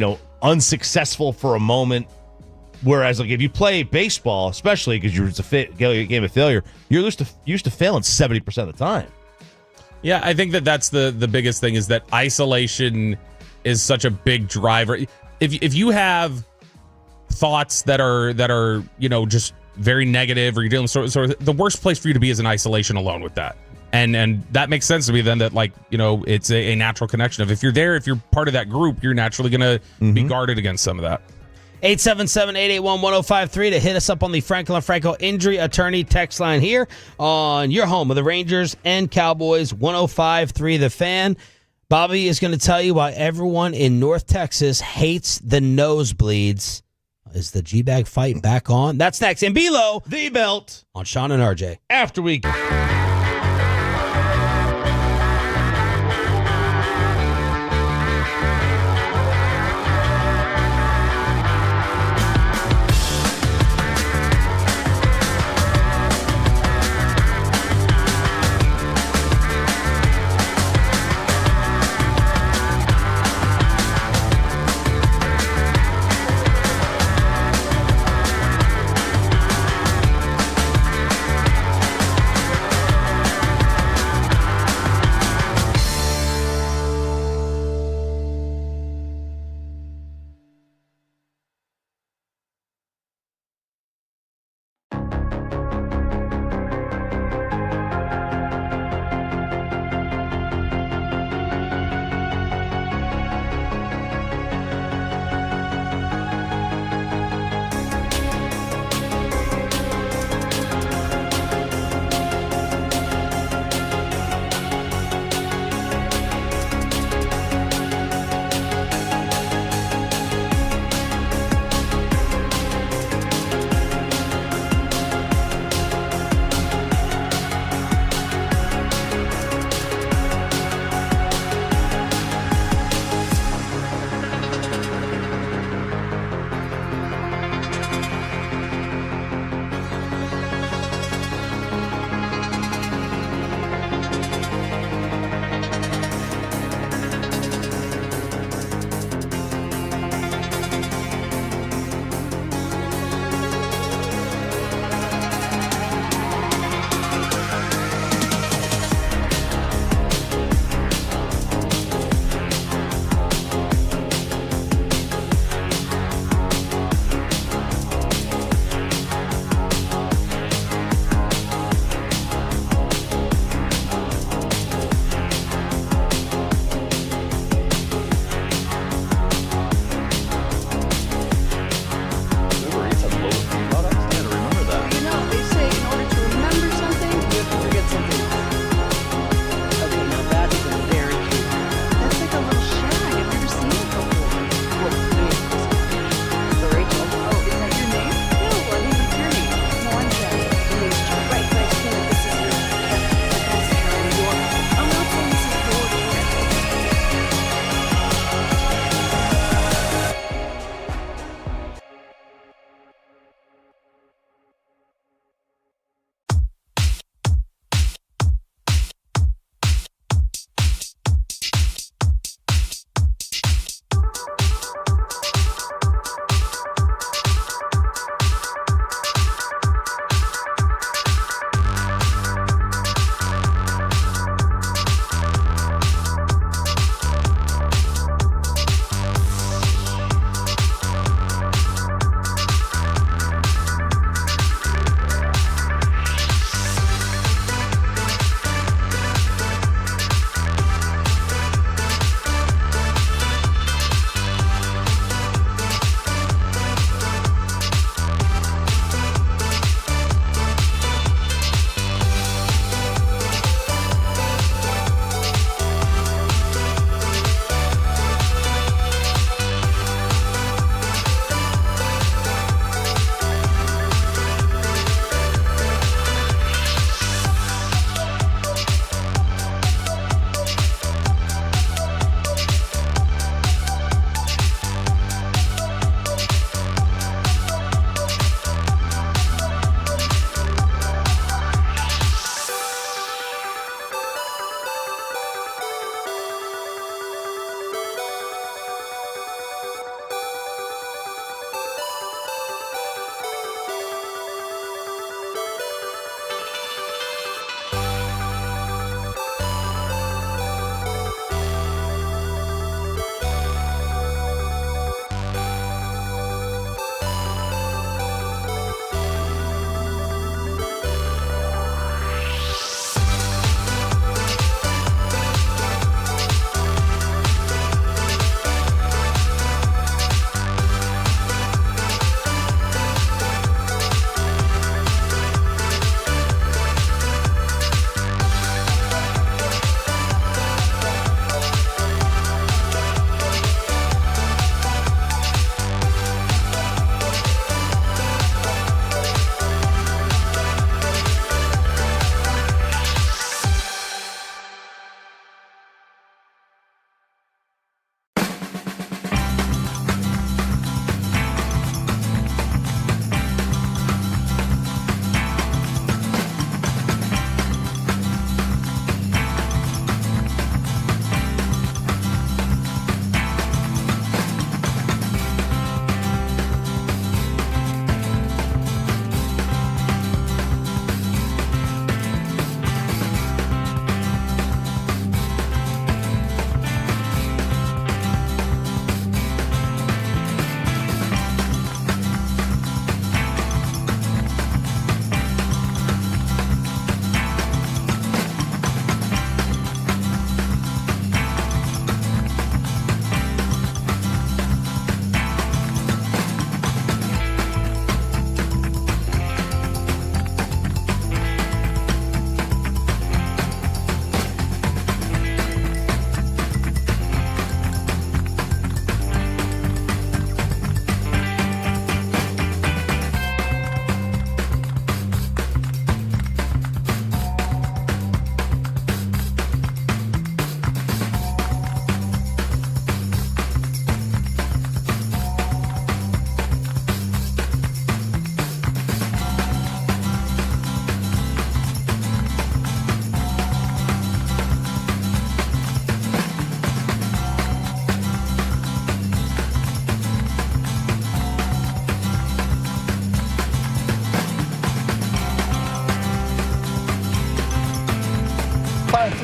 Speaker 7: unsuccessful for a moment. Whereas if you play baseball, especially because it's a game of failure, you're used to failing 70% of the time.
Speaker 6: Yeah, I think that's the biggest thing is that isolation is such a big driver. If you have thoughts that are just very negative, or you're dealing with the worst place for you to be is in isolation alone with that. And that makes sense to me then that it's a natural connection of if you're part of that group, you're naturally going to be guarded against some of that.
Speaker 5: 877-881-1053 to hit us up on the Franklin Franco Injury Attorney text line here on your home of the Rangers and Cowboys, 105.3 The Fan. Bobby is going to tell you why everyone in North Texas hates the nosebleeds. Is the G-Bag fight back on? That's next. And below
Speaker 7: the belt
Speaker 5: on Sean and RJ.
Speaker 7: After we go.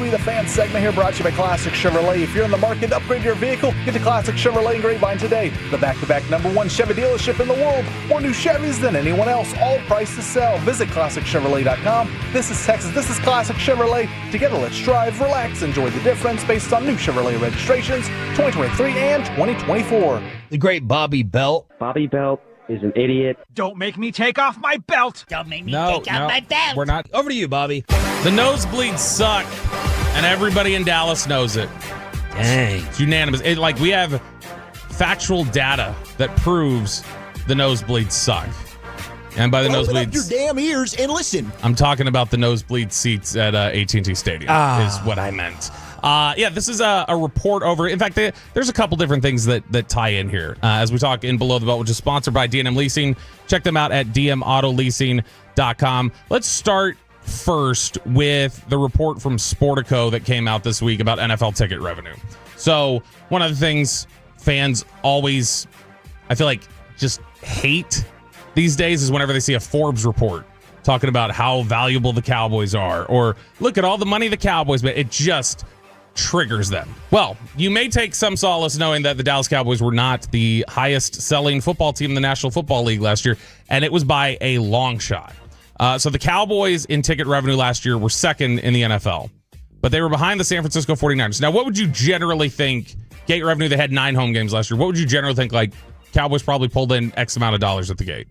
Speaker 8: 105.3 The Fan segment here brought to you by Classic Chevrolet. If you're in the market to upgrade your vehicle, get to Classic Chevrolet in Grapevine today. The back-to-back #1 Chevy dealership in the world. More new Chevys than anyone else, all priced to sell. Visit ClassicChevrolet.com. This is Texas. This is Classic Chevrolet. Together, let's drive, relax, enjoy the difference based on new Chevrolet registrations 2023 and 2024.
Speaker 5: The great Bobby Belt.
Speaker 17: Bobby Belt is an idiot.
Speaker 9: Don't make me take off my belt.
Speaker 18: Don't make me
Speaker 6: No,
Speaker 18: take out my
Speaker 6: no,
Speaker 18: belt.
Speaker 6: we're not.
Speaker 5: Over to you, Bobby.
Speaker 6: The nosebleeds suck, and everybody in Dallas knows it.
Speaker 5: Dang.
Speaker 6: It's unanimous. We have factual data that proves the nosebleeds suck. And by the
Speaker 3: Open up
Speaker 6: nosebleeds,
Speaker 3: your damn ears and listen.
Speaker 6: I'm talking about the nosebleed seats at AT&T Stadium is what I meant. This is a report over. In fact, there's a couple different things that tie in here as we talk in Below the Belt, which is sponsored by D&M Leasing. Check them out at dmautoleasing.com. Let's start first with the report from Sportico that came out this week about NFL ticket revenue. So one of the things fans always, I feel like, just hate these days is whenever they see a Forbes report talking about how valuable the Cowboys are, or look at all the money the Cowboys made. It just triggers them. Well, you may take some solace knowing that the Dallas Cowboys were not the highest selling football team in the National Football League last year, and it was by a long shot. So the Cowboys in ticket revenue last year were second in the NFL, but they were behind the San Francisco 49ers. Now, what would you generally think? Gate revenue, they had 9 home games last year. What would you generally think, like, Cowboys probably pulled in X amount of dollars at the gate?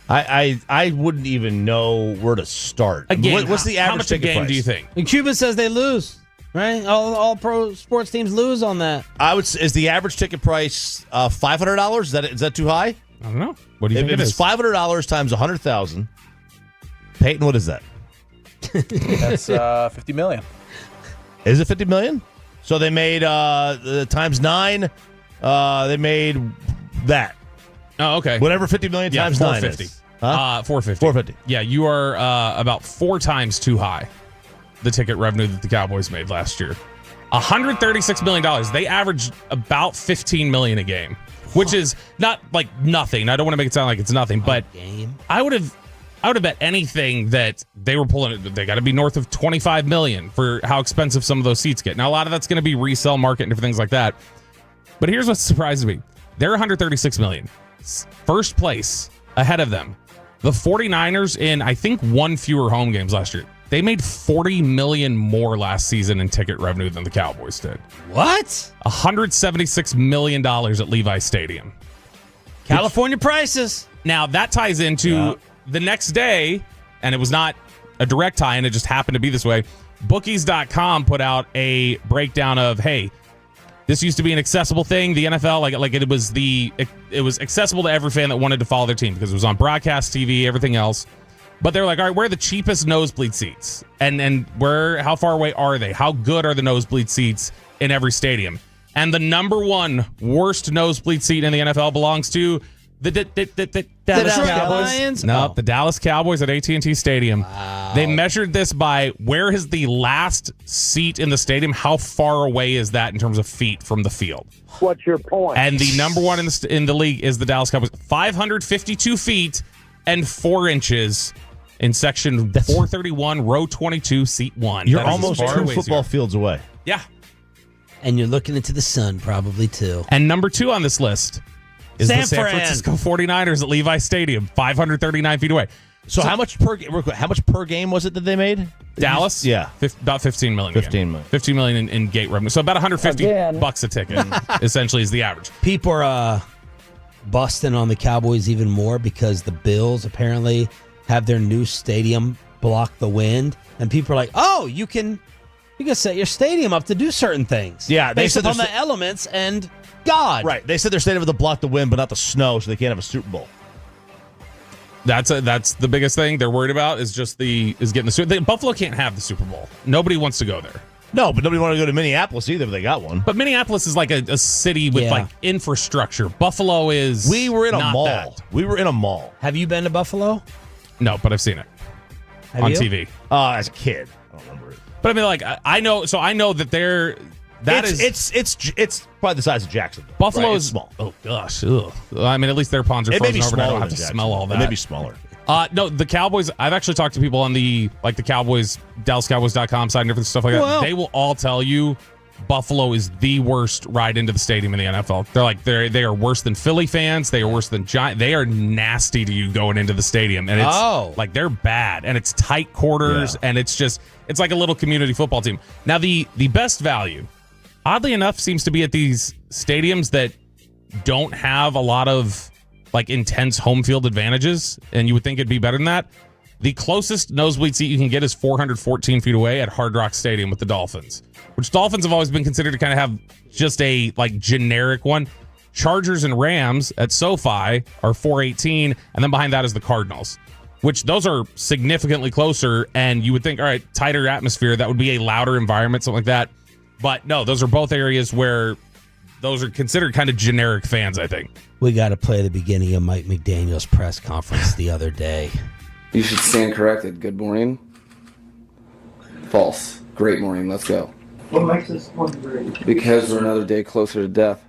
Speaker 7: I wouldn't even know where to start.
Speaker 6: Game,
Speaker 7: What's the average
Speaker 6: how much
Speaker 7: ticket
Speaker 6: a game
Speaker 7: price?
Speaker 6: do you think?
Speaker 5: And Cuba says they lose, right? All pro sports teams lose on that.
Speaker 7: Is the average ticket price $500? Is that too high?
Speaker 6: I don't know. What do you think
Speaker 7: if
Speaker 6: it
Speaker 7: it's
Speaker 6: is?
Speaker 7: $500 times 100,000, Peyton, what is that?
Speaker 8: That's $50 million.
Speaker 7: Is it $50 million? So they made times 9. They made that.
Speaker 6: Oh, okay.
Speaker 7: Whatever 50 million times 9 is. Huh?
Speaker 6: 450.
Speaker 7: 450.
Speaker 6: Yeah, you are about 4 times too high. The ticket revenue that the Cowboys made last year, $136 million. They averaged about $15 million a game, which is not like nothing. I don't want to make it sound like it's nothing, but I would have bet anything that they were pulling. They got to be north of $25 million for how expensive some of those seats get. Now, a lot of that's going to be resale market and different things like that. But here's what surprised me: they're $136 million. First place ahead of them, the 49ers in, I think, 1 fewer home games last year. They made $40 million more last season in ticket revenue than the Cowboys did.
Speaker 5: What?
Speaker 6: $176 million at Levi Stadium.
Speaker 5: California prices.
Speaker 6: Now, that ties into the next day, and it was not a direct tie, and it just happened to be this way. Bookies.com put out a breakdown of, hey, this used to be an accessible thing. The NFL, it was accessible to every fan that wanted to follow their team because it was on broadcast TV, everything else. But they're like, all right, where are the cheapest nosebleed seats? And how far away are they? How good are the nosebleed seats in every stadium? And the number 1 worst nosebleed seat in the NFL belongs to the Dallas Cowboys. No, the Dallas Cowboys at AT&T Stadium. Wow. They measured this by where is the last seat in the stadium? How far away is that in terms of feet from the field?
Speaker 17: What's your point?
Speaker 6: And the number 1 in the league is the Dallas Cowboys. 552 feet and 4 inches in section 431, row 22, seat 1.
Speaker 7: You're almost 2 football fields away.
Speaker 6: Yeah.
Speaker 5: And you're looking into the sun probably too.
Speaker 6: And number 2 on this list is the San Francisco 49ers at Levi Stadium, 539 feet away.
Speaker 7: So how much per game was it that they made?
Speaker 6: Dallas?
Speaker 7: Yeah.
Speaker 6: About $15 million.
Speaker 7: 15 million.
Speaker 6: $15 million in gate revenue. So about $150 bucks a ticket, essentially, is the average.
Speaker 5: People are busting on the Cowboys even more because the Bills apparently have their new stadium block the wind. And people are like, oh, you can set your stadium up to do certain things.
Speaker 7: Yeah.
Speaker 5: Based upon the elements and God.
Speaker 7: Right. They said their stadium to block the wind, but not the snow, so they can't have a Super Bowl.
Speaker 6: That's the biggest thing they're worried about is getting the Super Bowl. Buffalo can't have the Super Bowl. Nobody wants to go there.
Speaker 7: No, but nobody wanted to go to Minneapolis either if they got one.
Speaker 6: But Minneapolis is like a city with like infrastructure. Buffalo is
Speaker 7: We were in a mall.
Speaker 6: That.
Speaker 7: We were in a mall.
Speaker 5: Have you been to Buffalo?
Speaker 6: No, but I've seen it on TV.
Speaker 7: As a kid. I don't remember it.
Speaker 6: But I mean, like, I know that they're...
Speaker 7: It's probably the size of Jacksonville.
Speaker 6: Buffalo
Speaker 7: right?
Speaker 6: is
Speaker 7: small.
Speaker 6: Oh gosh, ugh. I mean, at least their ponds are
Speaker 7: it may
Speaker 6: frozen
Speaker 7: be
Speaker 6: over. I don't
Speaker 7: smaller
Speaker 6: have to
Speaker 7: than
Speaker 6: smell all that.
Speaker 7: It may be smaller.
Speaker 6: No, the Cowboys, I've actually talked to people on the Cowboys, DallasCowboys.com side and different stuff like that.
Speaker 5: Well.
Speaker 6: They will all tell you Buffalo is the worst ride into the stadium in the NFL. They're like, they are worse than Philly fans. They are worse than Giants. They are nasty to you going into the stadium. And it's like, they're bad. And it's tight quarters. And it's like a little community football team. Now, the best value, oddly enough, seems to be at these stadiums that don't have a lot of like intense home field advantages. And you would think it'd be better than that. The closest nosebleed seat you can get is 414 feet away at Hard Rock Stadium with the Dolphins, which Dolphins have always been considered to kind of have just a like generic one. Chargers and Rams at SoFi are 418, and then behind that is the Cardinals, which those are significantly closer. And you would think, all right, tighter atmosphere, that would be a louder environment, something like that. But no, those are both areas where those are considered kind of generic fans, I think.
Speaker 5: We got to play the beginning of Mike McDaniel's press conference the other day.
Speaker 19: You should stand corrected. Good morning. False. Great morning. Let's go.
Speaker 20: What makes this one great?
Speaker 19: Because we're another day closer to death.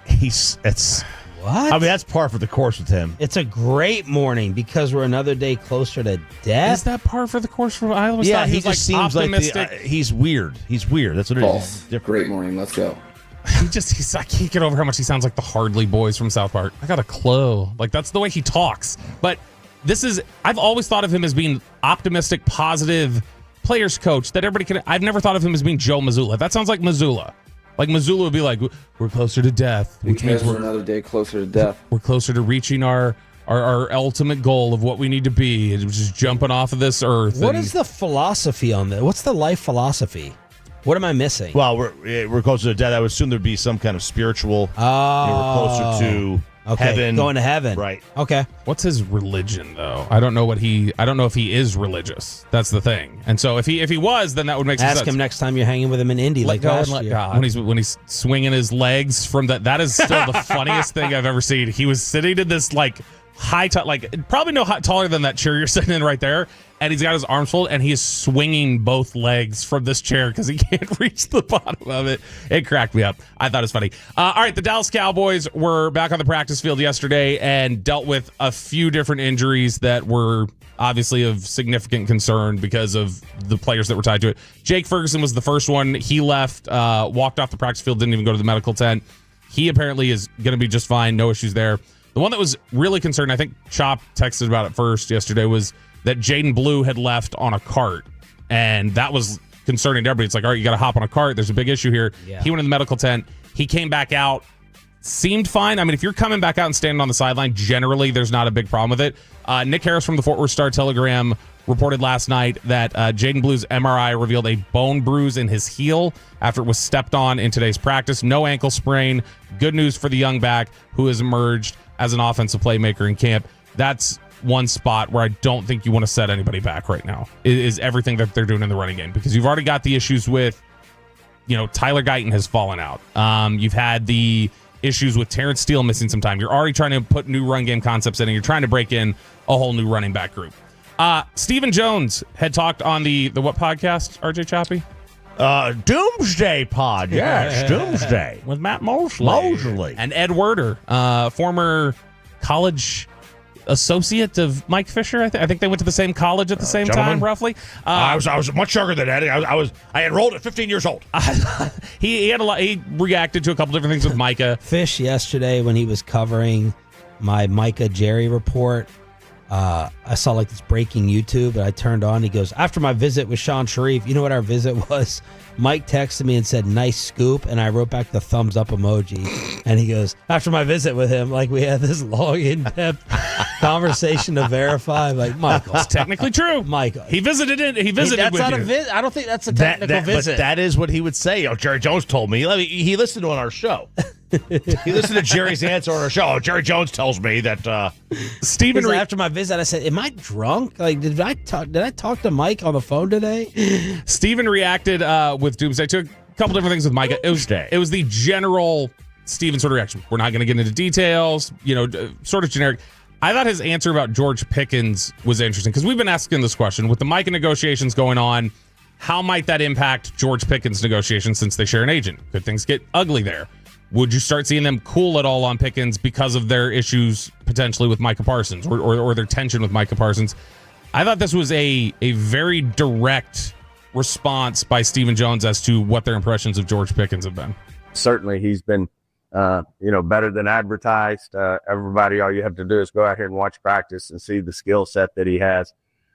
Speaker 7: It's
Speaker 5: what?
Speaker 7: I mean, that's par for the course with him.
Speaker 5: It's a great morning because we're another day closer to death.
Speaker 6: Is that par for the course for I always
Speaker 7: Yeah,
Speaker 6: thought
Speaker 7: he
Speaker 6: was
Speaker 7: just
Speaker 6: like
Speaker 7: seems like
Speaker 6: optimistic.
Speaker 7: he's weird. He's weird. That's what
Speaker 19: False.
Speaker 7: it is.
Speaker 19: Great morning. Let's go.
Speaker 6: I can't get over how much he sounds like the Hardley Boys from South Park. I got a clue. Like, that's the way he talks. But I've always thought of him as being optimistic, positive players coach that everybody can. I've never thought of him as being Joe Mazzulla. That sounds like Missoula. Like Missoula would be like, we're closer to death, which means
Speaker 19: Because we're another day closer to death.
Speaker 6: we're closer to reaching our ultimate goal of what we need to be, which is jumping off of this earth.
Speaker 5: What is the philosophy on that? What's the life philosophy? What am I missing?
Speaker 7: Well, we're closer to death. I would assume there'd be some kind of spiritual. We're closer to heaven,
Speaker 5: going to heaven.
Speaker 7: Right.
Speaker 5: Okay.
Speaker 6: What's his religion though? I don't know if he is religious. That's the thing. And so if he was, then that would make sense.
Speaker 5: Ask him next time you're hanging with him in Indy.
Speaker 6: Let
Speaker 5: like
Speaker 6: go
Speaker 5: last
Speaker 6: and let
Speaker 5: year.
Speaker 6: God. When he's swinging his legs from that is still the funniest thing I've ever seen. He was sitting in this like high top, like probably taller than that chair you're sitting in right there, and he's got his arms folded and he is swinging both legs from this chair because he can't reach the bottom of it. It cracked me up. I thought it was funny. All right, the Dallas Cowboys were back on the practice field yesterday and dealt with a few different injuries that were obviously of significant concern because of the players that were tied to it. Jake Ferguson was the first one. He left, walked off the practice field, didn't even go to the medical tent. He apparently is going to be just fine. No issues there. The one that was really concerned, I think Chop texted about it first yesterday, was that Jaden Blue had left on a cart. And that was concerning to everybody. It's like, all right, you got to hop on a cart. There's a big issue here. Yeah. He went in the medical tent. He came back out. Seemed fine. I mean, if you're coming back out and standing on the sideline, generally there's not a big problem with it. Nick Harris from the Fort Worth Star-Telegram reported last night that Jaden Blue's MRI revealed a bone bruise in his heel after it was stepped on in today's practice. No ankle sprain. Good news for the young back who has emerged as an offensive playmaker in camp. That's one spot where I don't think you want to set anybody back right now, is everything that they're doing in the running game, because you've already got the issues with, Tyler Guyton has fallen out. You've had the issues with Terrence Steele missing some time. You're already trying to put new run game concepts in, and you're trying to break in a whole new running back group. Stephen Jones had talked on the what podcast, RJ Choppy?
Speaker 7: Doomsday Pod. Yes, Doomsday.
Speaker 6: With Matt Mosley. And Ed Werder, former college associate of Mike Fisher. I think they went to the same college at the same time, roughly.
Speaker 7: I was much younger than Eddie. I enrolled at 15 years old.
Speaker 6: He had a lot. He reacted to a couple different things with Micah.
Speaker 5: Fish yesterday when he was covering my Micah Jerry report. I saw like this breaking YouTube, and I turned on. He goes, after my visit with Sean Sharif, you know what our visit was? Mike texted me and said, nice scoop. And I wrote back the thumbs up emoji. And he goes, after my visit with him, like we had this long, in-depth conversation to verify. Like, Michael.
Speaker 6: It's technically true.
Speaker 5: Michael.
Speaker 6: He visited
Speaker 5: that's
Speaker 6: with
Speaker 5: not
Speaker 6: you.
Speaker 5: a visit. I don't think that's a technical visit.
Speaker 7: But that is what he would say. Jerry Jones told me. He listened on our show. He listened to Jerry's answer on our show. Jerry Jones tells me that
Speaker 6: Stephen.
Speaker 5: After my visit, I said, "Am I drunk? Like, did I talk to Mike on the phone today?"
Speaker 6: Stephen reacted with Doomsday to a couple different things with Micah. It was the general Stephen sort of reaction. We're not going to get into details. Sort of generic. I thought his answer about George Pickens was interesting because we've been asking this question with the Micah negotiations going on. How might that impact George Pickens' negotiations since they share an agent? Could things get ugly there? Would you start seeing them cool at all on Pickens because of their issues potentially with Micah Parsons or their tension with Micah Parsons? I thought this was a very direct response by Stephen Jones as to what their impressions of George Pickens have been.
Speaker 16: Certainly, he's been, better than advertised. Everybody, all you have to do is go out here and watch practice and see the skill set that he has.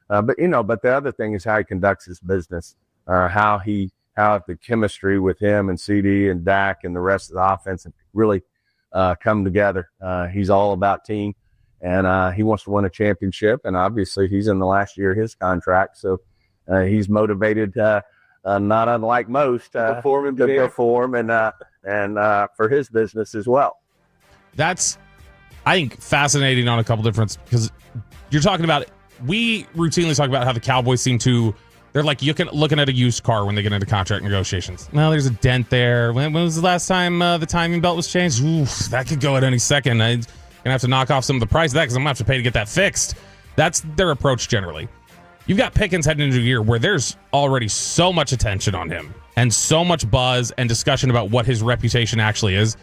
Speaker 16: But the other thing is how he conducts his business, how the chemistry with him and CD and Dak and the rest of the offense really come together. He's all about team, and he wants to win a championship. And obviously, he's in the last year of his contract, so he's motivated, not unlike most, to perform and for his business as well. That's,
Speaker 6: I think, fascinating on a couple different, because you're talking about, we routinely talk about how the Cowboys seem to, they're like looking at a used car when they get into contract negotiations. Well, there's a dent there. When was the last time the timing belt was changed? Oof, that could go at any second. I'm going to have to knock off some of the price of that because I'm going to have to pay to get that fixed. That's their approach generally. You've got Pickens heading into a year where there's already so much attention on him and so much buzz and discussion about what his reputation actually is.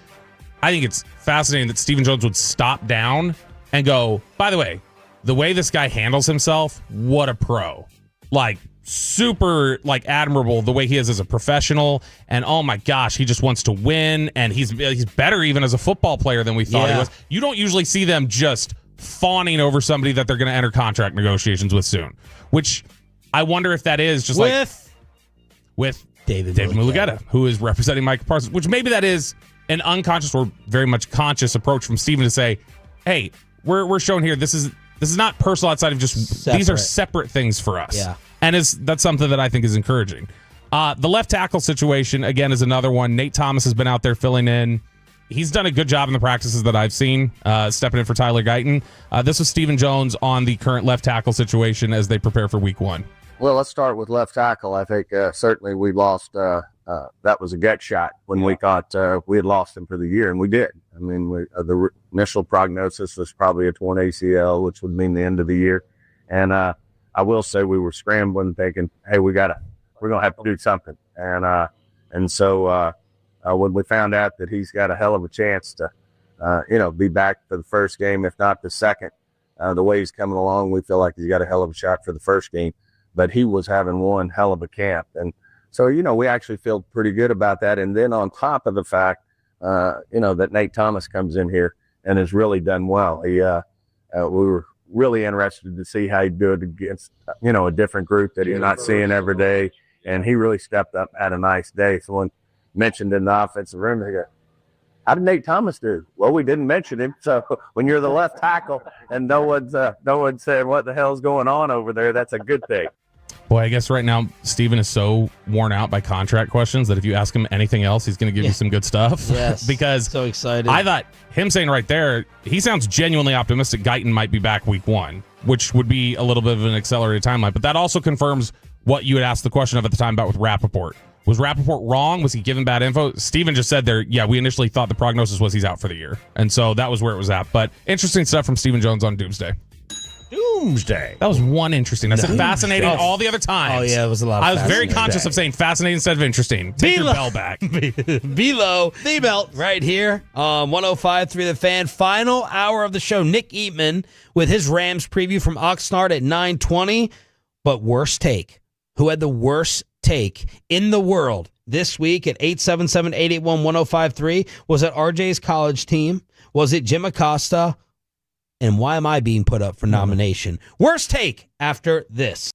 Speaker 6: I think it's fascinating that Stephen Jones would stop down and go, by the way this guy handles himself, what a pro. Like, super, admirable the way he is as a professional. And, oh, my gosh, he just wants to win. And he's better even as a football player than we thought he was. You don't usually see them just fawning over somebody that they're going to enter contract negotiations with soon, which I wonder if that is just with David Mulugeta, who is representing Micah Parsons, which maybe that is an unconscious or very much conscious approach from Stephen to say, hey, we're showing here this is not personal outside of just these are separate things for us. Yeah. And that's something that I think is encouraging. The left tackle situation, again, is another one. Nate Thomas has been out there filling in. He's done a good job in the practices that I've seen, stepping in for Tyler Guyton. This was Stephen Jones on the current left tackle situation as they prepare for week 1.
Speaker 16: Well, let's start with left tackle. I think certainly we lost. That was a gut shot when we thought we had lost him for the year, and we did. I mean, the initial prognosis was probably a torn ACL, which would mean the end of the year. And I will say we were scrambling, thinking, "Hey, we're gonna have to do something." And so when we found out that he's got a hell of a chance to, be back for the first game, if not the second, the way he's coming along, we feel like he's got a hell of a shot for the first game. But he was having one hell of a camp, and so we actually feel pretty good about that. And then on top of the fact, that Nate Thomas comes in here and has really done well. We were really interested to see how he'd do it against, a different group that he's not seeing every day. And he really stepped up, had a nice day. Someone mentioned in the offensive room, they go, how did Nate Thomas do? Well, we didn't mention him. So when you're the left tackle and no one's saying what the hell's going on over there, that's a good thing.
Speaker 6: Boy, I guess right now Steven is so worn out by contract questions that if you ask him anything else, he's going to give you some good stuff.
Speaker 5: Yes.
Speaker 6: Because
Speaker 5: so excited.
Speaker 6: I thought him saying right there, he sounds genuinely optimistic Guyton might be back week 1, which would be a little bit of an accelerated timeline. But that also confirms what you had asked the question of at the time about with Rappaport. Was Rappaport wrong? Was he giving bad info? Steven just said there, we initially thought the prognosis was he's out for the year. And so that was where it was at. But interesting stuff from Stephen Jones on Doomsday. That was one interesting. I said fascinating all the other times.
Speaker 5: Oh, yeah, it was a lot of
Speaker 6: I was very conscious of saying fascinating instead of interesting. Take your bell back.
Speaker 5: Below the belt right here on 105.3 The Fan. Final hour of the show. Nick Eatman with his Rams preview from Oxnard at 9:20. But worst take. Who had the worst take in the world this week at 877-881-1053? Was it RJ's college team? Was it Jim Acosta? And why am I being put up for nomination? Worst take after this.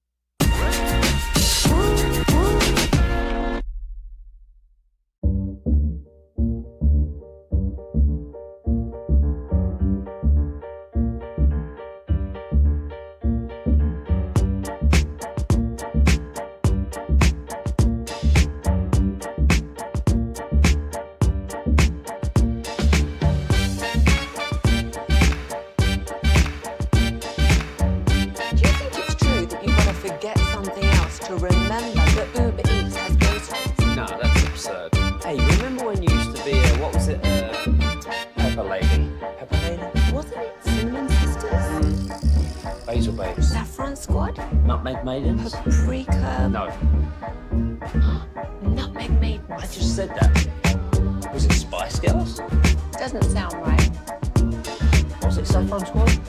Speaker 2: Saffron Squad?
Speaker 1: Nutmeg Maidens?
Speaker 2: Paprika?
Speaker 1: No.
Speaker 2: Nutmeg Maidens.
Speaker 1: I just said that. Was it Spice Girls?
Speaker 2: Doesn't sound right.
Speaker 1: Was it Saffron Squad?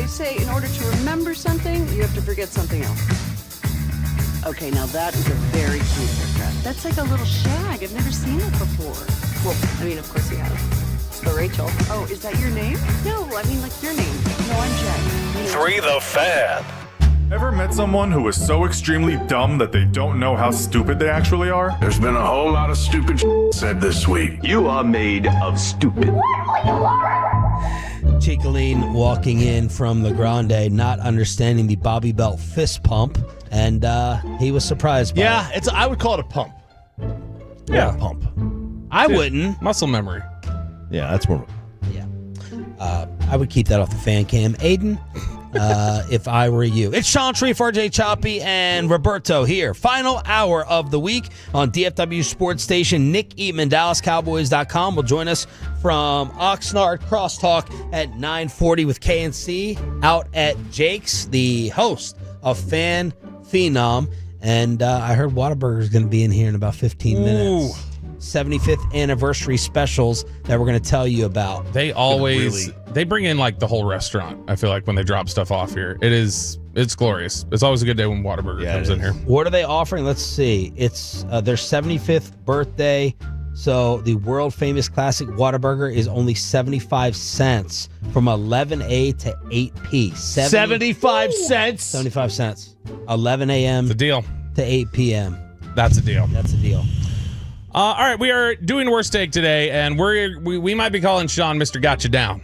Speaker 4: They say in order to remember something, you have to forget something else. Okay, now that is a very cute haircut. That's like a little shag. I've never seen it before. Well, I mean, of course you have. It's the Rachel. Oh, is that your name? No, I mean like your name. No, I'm Jack.
Speaker 12: 3 the Fan.
Speaker 21: Ever met someone who is so extremely dumb that they don't know how stupid they actually are?
Speaker 12: There's been a whole lot of stupid said this week.
Speaker 3: You are made of stupid.
Speaker 5: Chicoline walking in from the Grande, not understanding the Bobby Belt fist pump, and he was surprised by it.
Speaker 7: I would call it a pump.
Speaker 6: Yeah.
Speaker 7: A pump.
Speaker 5: I wouldn't.
Speaker 6: Muscle memory.
Speaker 7: Yeah, that's more.
Speaker 5: I would keep that off the fan cam. Aiden, if I were you. It's Sean Tree, RJ Choppy, and Roberto here. Final hour of the week on DFW Sports Station. Nick Eatman, DallasCowboys.com, will join us from Oxnard Crosstalk at 9:40 with KNC out at Jake's, the host of Fan Phenom. And I heard Waterburger is going to be in here in about 15 minutes. 75th anniversary specials that we're going to tell you about.
Speaker 6: They always they bring in like the whole restaurant. I feel like when they drop stuff off here, it's glorious. It's always a good day when Waterburger comes in here.
Speaker 5: What are they offering? Let's see. It's their 75th birthday. So the world famous classic Waterburger is only 75 cents from 11 to 8 p.
Speaker 7: 75 cents.
Speaker 5: 75 cents. 11 a.m.
Speaker 6: It's a deal.
Speaker 5: To 8 p.m.
Speaker 6: That's a deal.
Speaker 5: That's a deal.
Speaker 6: All right, we are doing Worst Take today, and we might be calling Sean Mr. Gotcha Down.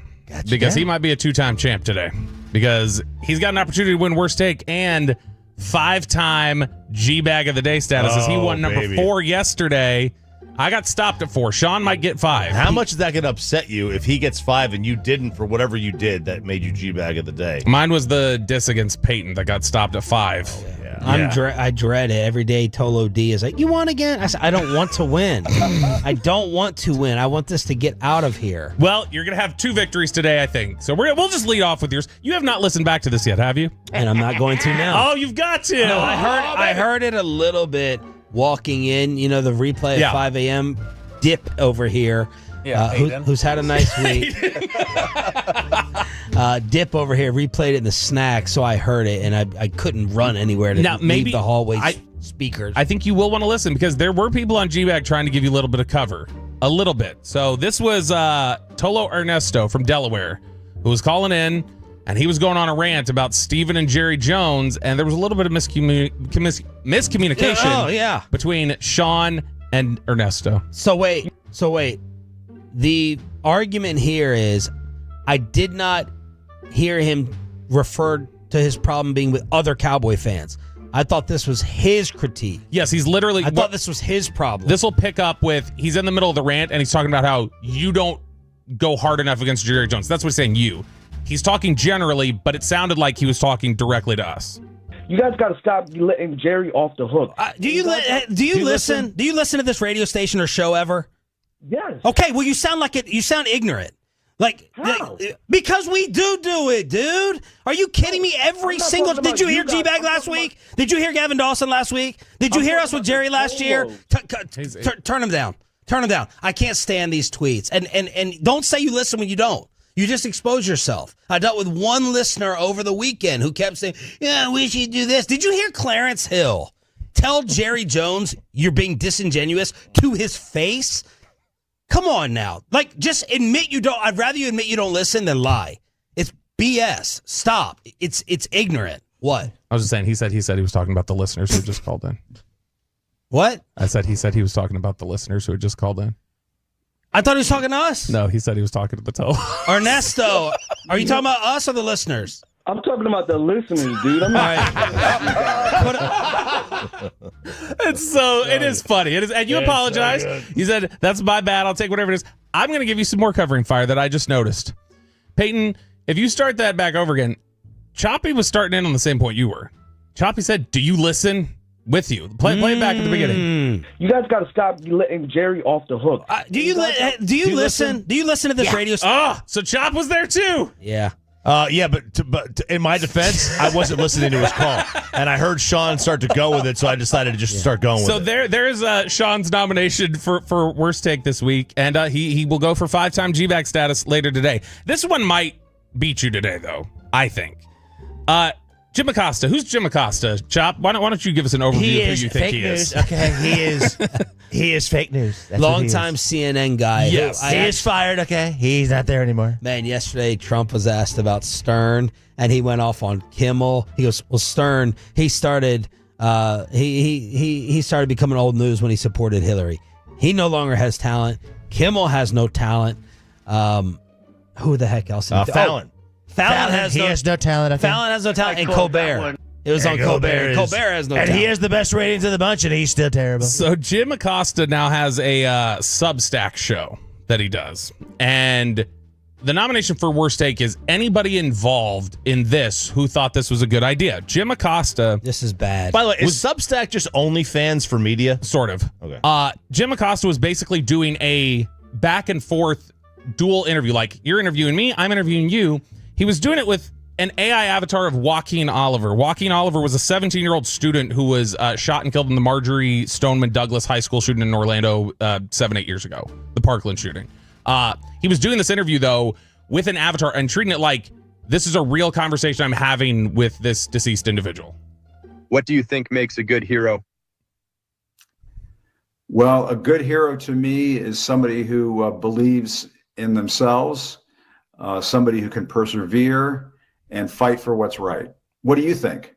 Speaker 6: Because he might be a 2-time champ today. Because he's got an opportunity to win Worst Take and 5-time G-Bag of the Day status. As he won number 4 yesterday. I got stopped at 4. Sean might get 5.
Speaker 7: How much is that going to upset you if he gets 5 and you didn't for whatever you did that made you G-Bag of the Day?
Speaker 6: Mine was the diss against Peyton that got stopped at 5.
Speaker 7: Oh, yeah.
Speaker 5: I dread it. Every day Tolo D is like, you won again? I said, I don't want to win. I don't want to win. I want this to get out of here.
Speaker 6: Well, you're going to have 2 victories today, I think. So we'll just lead off with yours. You have not listened back to this yet, have you?
Speaker 5: And I'm not going to now.
Speaker 6: Oh, you've got to.
Speaker 5: No, I heard it a little bit walking in. You know, the replay at 5 a.m. Dip over here.
Speaker 8: Yeah,
Speaker 5: who's had a nice week. Dip over here replayed it in the snack, so I heard it, and I couldn't run anywhere to leave the hallway speakers.
Speaker 6: I think you will want to listen because there were people on G-Bag trying to give you a little bit of cover. A little bit. So this was Tolo Ernesto from Delaware who was calling in, and he was going on a rant about Steven and Jerry Jones, and there was a little bit of miscommunication between Sean and Ernesto.
Speaker 5: So wait. The argument here is I did not hear him refer to his problem being with other Cowboy fans. I thought this was his critique.
Speaker 6: Yes, he's literally...
Speaker 5: I thought this was his problem.
Speaker 6: This will pick up with... He's in the middle of the rant, and he's talking about how you don't go hard enough against Jerry Jones. That's what he's saying, you. He's talking generally, but it sounded like he was talking directly to us.
Speaker 17: You guys got to stop letting Jerry off the hook.
Speaker 5: Do you listen? Do you listen to this radio station or show ever?
Speaker 17: Yes.
Speaker 5: Okay, well, you sound like it. You sound ignorant. Because we do it, dude. Are you kidding me? Every single... Did you hear G-Bag last week? Did you hear Gavin Dawson last week? Did you hear us with Jerry last year? Turn him down. Turn him down. I can't stand these tweets. And don't say you listen when you don't. You just expose yourself. I dealt with one listener over the weekend who kept saying, yeah, I wish you'd do this. Did you hear Clarence Hill tell Jerry Jones you're being disingenuous to his face? Come on now. Just admit you don't. I'd rather you admit you don't listen than lie. It's BS. Stop. It's ignorant. What?
Speaker 6: I was just saying, he said he was talking about the listeners who just called in.
Speaker 5: What?
Speaker 6: He said he was talking about the listeners who had just called in.
Speaker 5: I thought he was talking to us.
Speaker 6: No, he said he was talking to the Tolo.
Speaker 5: Ernesto, are you talking about us or the listeners?
Speaker 17: I'm talking about the listeners, dude. I'm not.
Speaker 6: It is funny. It is, and you apologize. You said, that's my bad. I'll take whatever it is. I'm going to give you some more covering fire that I just noticed. Peyton, if you start that back over again, Choppy was starting in on the same point you were. Choppy said, do you listen? With you. Play it back at the beginning.
Speaker 17: You guys got to stop letting Jerry off the hook.
Speaker 5: Do you listen? Do you listen to this radio station?
Speaker 6: Oh, so Chop was there too.
Speaker 5: Yeah.
Speaker 7: But in my defense, I wasn't listening to his call, and I heard Sean start to go with it, so I decided to just start going with it.
Speaker 6: So there is Sean's nomination for Worst Take this week, and he will go for 5-time G-Bag status later today. This one might beat you today, though. I think. Jim Acosta. Who's Jim Acosta? Chop, why don't you give us an overview of who you think he is?
Speaker 7: Okay, he is fake news. That's what he is.
Speaker 5: Longtime CNN guy.
Speaker 6: Yes.
Speaker 7: He is fired, okay? He's not there anymore.
Speaker 5: Man, yesterday Trump was asked about Stern, and he went off on Kimmel. He goes, "Well, Stern, he started he started becoming old news when he supported Hillary. He no longer has talent. Kimmel has no talent. Who the heck else?
Speaker 7: Fallon.
Speaker 5: Fallon has
Speaker 7: no talent. Okay?
Speaker 5: Fallon has no talent, and Colbert. It was on Colbert. Colbert has no talent.
Speaker 7: And he has the best ratings of the bunch, and he's still terrible.
Speaker 6: So Jim Acosta now has a Substack show that he does. And the nomination for worst take is anybody involved in this who thought this was a good idea. Jim Acosta.
Speaker 5: This is bad.
Speaker 7: By the way, is Substack just OnlyFans for media?
Speaker 6: Sort of.
Speaker 7: Okay.
Speaker 6: Jim Acosta was basically doing a back and forth dual interview. Like, you're interviewing me, I'm interviewing you. He was doing it with an AI avatar of Joaquin Oliver. Joaquin Oliver was a 17-year-old student who was shot and killed in the Marjorie Stoneman Douglas High School shooting in Orlando 7-8 years ago, the Parkland shooting. He was doing this interview, though, with an avatar and treating it like this is a real conversation I'm having with this deceased individual.
Speaker 10: What do you think makes a good hero?
Speaker 22: Well, a good hero to me is somebody who believes in themselves, somebody who can persevere and fight for what's right. What do you think?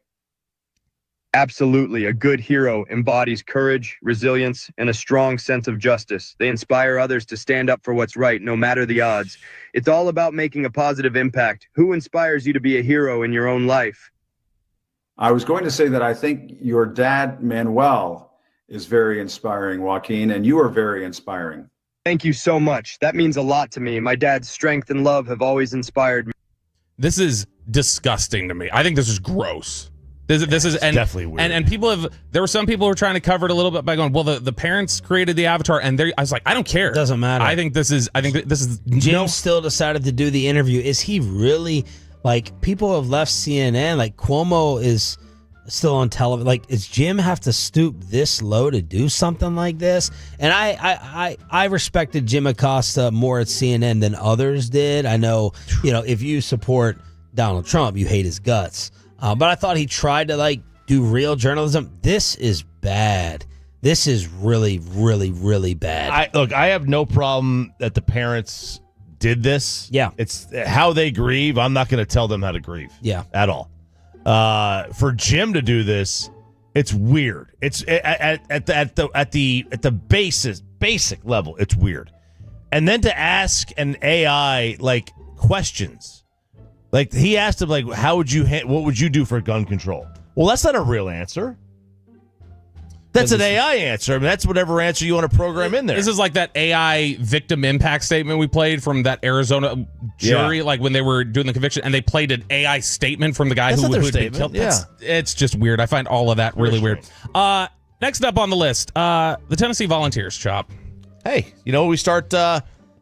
Speaker 10: Absolutely. A good hero embodies courage, resilience, and a strong sense of justice. They inspire others to stand up for what's right, no matter the odds. It's all about making a positive impact. Who inspires you to be a hero in your own life?
Speaker 22: I was going to say that I think your dad, Manuel, is very inspiring, Joaquin, and you are very inspiring.
Speaker 10: Thank you so much. That means a lot to me. My dad's strength and love have always inspired me.
Speaker 6: This is disgusting to me. I think this is gross. This is
Speaker 7: definitely weird.
Speaker 6: And people there were some people who were trying to cover it a little bit by going, well, the parents created the avatar, and I was like, I don't care.
Speaker 5: It doesn't matter.
Speaker 6: I think this is
Speaker 5: Jim still decided to do the interview. Is he really, like, people have left CNN, like Cuomo is still on television. Like, does Jim have to stoop this low to do something like this? And I respected Jim Acosta more at CNN than others did. I know, if you support Donald Trump, you hate his guts. But I thought he tried to, like, do real journalism. This is bad. This is really, really, really bad.
Speaker 7: I have no problem that the parents did this.
Speaker 5: Yeah.
Speaker 7: It's how they grieve. I'm not going to tell them how to grieve.
Speaker 5: Yeah.
Speaker 7: At all. For Jim to do this, it's weird. It's at the basic level, it's weird. And then to ask an AI, like, questions. Like, he asked him, like, what would you do for gun control? Well, that's not a real answer. That's an AI answer. I mean, that's whatever answer you want to program in there.
Speaker 6: This is like that AI victim impact statement we played from that Arizona jury, like when they were doing the conviction, and they played an AI statement from the guy who had been killed.
Speaker 7: Yeah.
Speaker 6: It's just weird. I find all of that really weird. Next up on the list, the Tennessee Volunteers, Chop.
Speaker 7: Hey, we start... boy,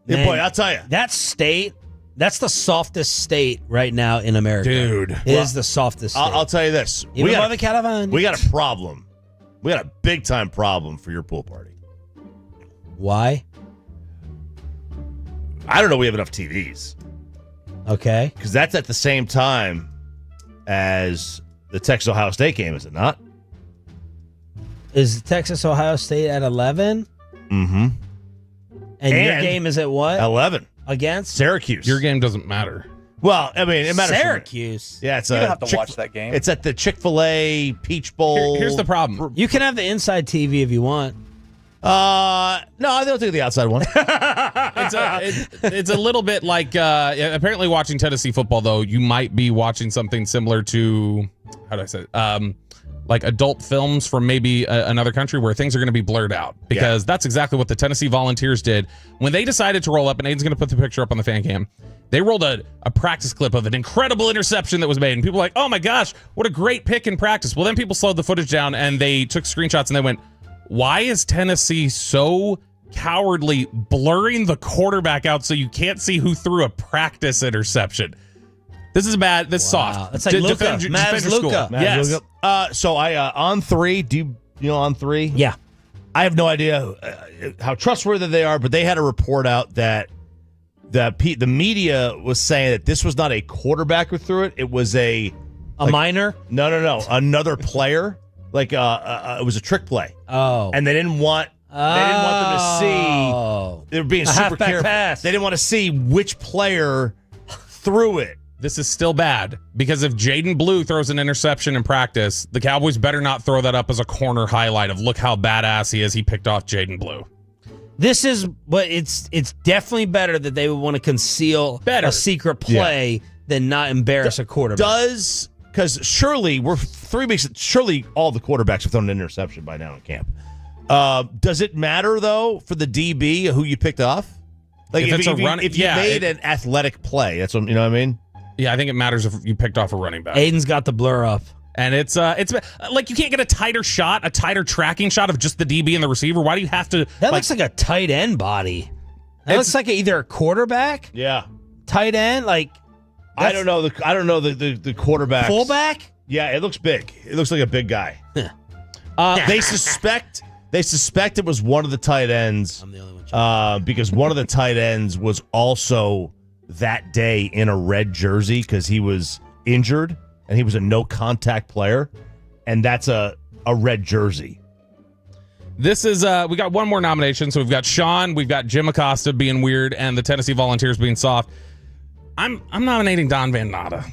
Speaker 7: I'll tell you.
Speaker 5: That state... That's the softest state right now in America.
Speaker 6: Dude.
Speaker 5: It is the softest state.
Speaker 7: I'll tell you this.
Speaker 5: Even above the California.
Speaker 7: We got a problem. We got a big-time problem for your pool party.
Speaker 5: Why?
Speaker 7: I don't know. We have enough TVs.
Speaker 5: Okay.
Speaker 7: Because that's at the same time as the Texas-Ohio State game, is it not?
Speaker 5: Is Texas-Ohio State at 11?
Speaker 7: Mm-hmm.
Speaker 5: And your game is at what?
Speaker 7: 11.
Speaker 5: Against?
Speaker 7: Syracuse.
Speaker 6: Your game doesn't matter.
Speaker 7: Well, I mean, it matters.
Speaker 5: Syracuse.
Speaker 7: Yeah, it's
Speaker 8: you don't have to watch that game.
Speaker 7: It's at the Chick-fil-A Peach Bowl.
Speaker 6: Here's the problem.
Speaker 5: You can have the inside TV if you want.
Speaker 7: No, I don't take the outside one.
Speaker 6: It's a little bit like apparently watching Tennessee football, though, you might be watching something similar to, how do I say it? Like adult films from maybe another country where things are going to be blurred out, because that's exactly what the Tennessee Volunteers did when they decided to roll up, and Aiden's going to put the picture up on the fan cam. They rolled a practice clip of an incredible interception that was made, and people were like, oh my gosh, what a great pick in practice. Well, then people slowed the footage down and they took screenshots and they went, why is Tennessee so cowardly blurring the quarterback out so you can't see who threw a practice interception? This is bad. This is soft.
Speaker 5: That's like Luca. Mavericks Luca.
Speaker 6: Yes.
Speaker 7: Luca. So on three, do you know on three?
Speaker 5: Yeah.
Speaker 7: I have no idea how trustworthy they are, but they had a report out that the media was saying that this was not a quarterback who threw it. It was a
Speaker 5: minor?
Speaker 7: No. Another player. Like it was a trick play.
Speaker 5: Oh.
Speaker 7: And they didn't want them to see. They were being super careful.
Speaker 5: Pass.
Speaker 7: They didn't want to see which player threw it.
Speaker 6: This is still bad because if Jaden Blue throws an interception in practice, the Cowboys better not throw that up as a corner highlight of look how badass he is. He picked off Jaden Blue.
Speaker 5: This is, but it's definitely better that they would want to conceal a secret play than not embarrass a quarterback.
Speaker 7: Because surely we're 3 weeks. Surely all the quarterbacks have thrown an interception by now in camp. Does it matter though for the DB who you picked off? Like if you made an athletic play, that's what you know what I mean.
Speaker 6: Yeah, I think it matters if you picked off a running back.
Speaker 5: Aiden's got the blur up.
Speaker 6: And it's like you can't get a tighter shot, a tighter tracking shot of just the DB and the receiver. Why do you have to?
Speaker 5: That looks like a tight end body. That looks like either a quarterback, tight end. Like
Speaker 7: I don't know the quarterback.
Speaker 5: Fullback.
Speaker 7: Yeah, it looks big. It looks like a big guy. They suspect it was one of the tight ends.
Speaker 5: I'm the only one.
Speaker 7: Because one of the tight ends was also that day in a red jersey because he was injured and he was a no contact player, and that's a red jersey.
Speaker 6: This is we got one more nomination. So we've got Sean, we've got Jim Acosta being weird, and the Tennessee Volunteers being soft. I'm nominating Don Van Natta.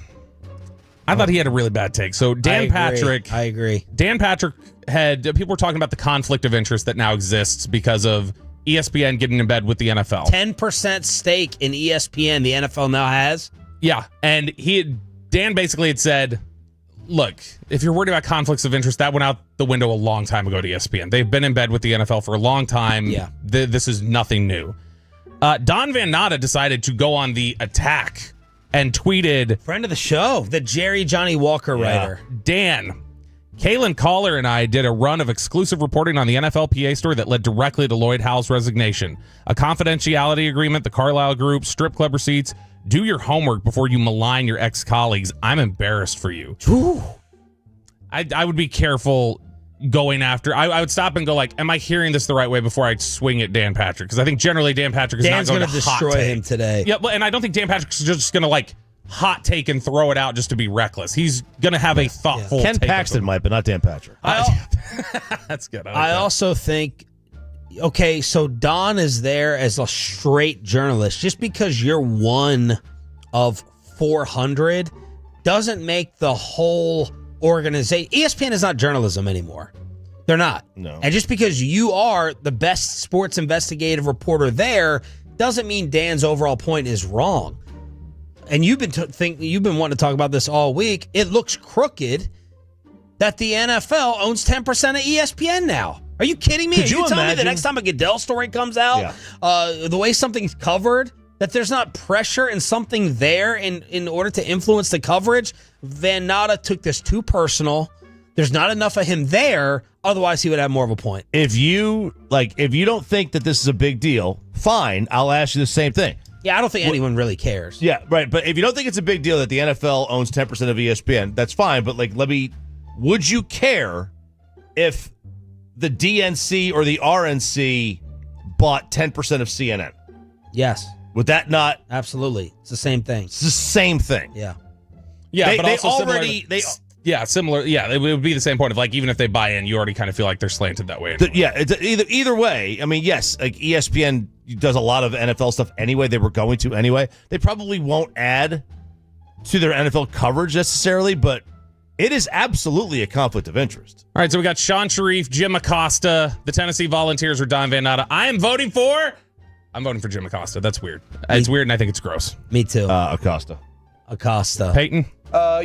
Speaker 6: I thought he had a really bad take. So Dan Patrick.
Speaker 5: I agree.
Speaker 6: Dan Patrick people were talking about the conflict of interest that now exists because of ESPN getting in bed with the NFL.
Speaker 5: 10% stake in ESPN the NFL now has.
Speaker 6: Yeah, and Dan basically had said, look, if you're worried about conflicts of interest, that went out the window a long time ago to ESPN. They've been in bed with the NFL for a long time.
Speaker 5: Yeah.
Speaker 6: This is nothing new. Don Van Natta decided to go on the attack and tweeted...
Speaker 5: Friend of the show, the Johnny Walker writer.
Speaker 6: Dan, Kalen Collar and I did a run of exclusive reporting on the NFLPA story that led directly to Lloyd Howell's resignation. A confidentiality agreement, the Carlisle Group, strip club receipts. Do your homework before you malign your ex-colleagues. I'm embarrassed for you.
Speaker 5: Ooh.
Speaker 6: I would be careful going after. I would stop and go like, am I hearing this the right way before I swing at Dan Patrick? Because I think generally Dan Patrick is
Speaker 5: Dan's
Speaker 6: not going
Speaker 5: to
Speaker 6: to
Speaker 5: destroy
Speaker 6: hot take
Speaker 5: him today.
Speaker 6: Yeah, and I don't think Dan Patrick's just going to like hot take and throw it out just to be reckless. He's going to have a thoughtful
Speaker 7: Ken
Speaker 6: take.
Speaker 7: Paxton might, but not Dan Patrick.
Speaker 6: That's good.
Speaker 5: I also think, okay, so Don is there as a straight journalist. Just because you're one of 400 doesn't make the whole organization. ESPN is not journalism anymore. They're not.
Speaker 7: No.
Speaker 5: And just because you are the best sports investigative reporter there doesn't mean Dan's overall point is wrong. And you've been wanting to talk about this all week. It looks crooked that the NFL owns 10% of ESPN now. Are you kidding me?
Speaker 7: Could
Speaker 5: Are you telling me
Speaker 7: imagine?
Speaker 5: the next time a Goodell story comes out, the way something's covered, that there's not pressure and something there in order to influence the coverage? Van Natta took this too personal. There's not enough of him there. Otherwise, he would have more of a point.
Speaker 7: If you don't think that this is a big deal, fine. I'll ask you the same thing.
Speaker 5: Yeah, I don't think anyone really cares.
Speaker 7: Yeah, right. But if you don't think it's a big deal that the NFL owns 10% of ESPN, that's fine. But would you care if the DNC or the RNC bought 10% of CNN?
Speaker 5: Yes.
Speaker 7: Would that not?
Speaker 5: Absolutely. It's the same thing.
Speaker 7: It's the same thing.
Speaker 5: Yeah.
Speaker 6: Yeah, but
Speaker 7: they
Speaker 6: also
Speaker 7: already
Speaker 6: similar. Yeah, it would be the same point of like even if they buy in, you already kind of feel like they're slanted that way.
Speaker 7: It's either way. I mean, yes, like ESPN does a lot of NFL stuff anyway. They were going to anyway. They probably won't add to their NFL coverage necessarily, but it is absolutely a conflict of interest.
Speaker 6: All right, so we got Sean Sharif, Jim Acosta, the Tennessee Volunteers, or Don Van Natta. I'm voting for Jim Acosta. That's weird. It's weird, and I think it's gross.
Speaker 5: Me too.
Speaker 7: Acosta.
Speaker 6: Peyton?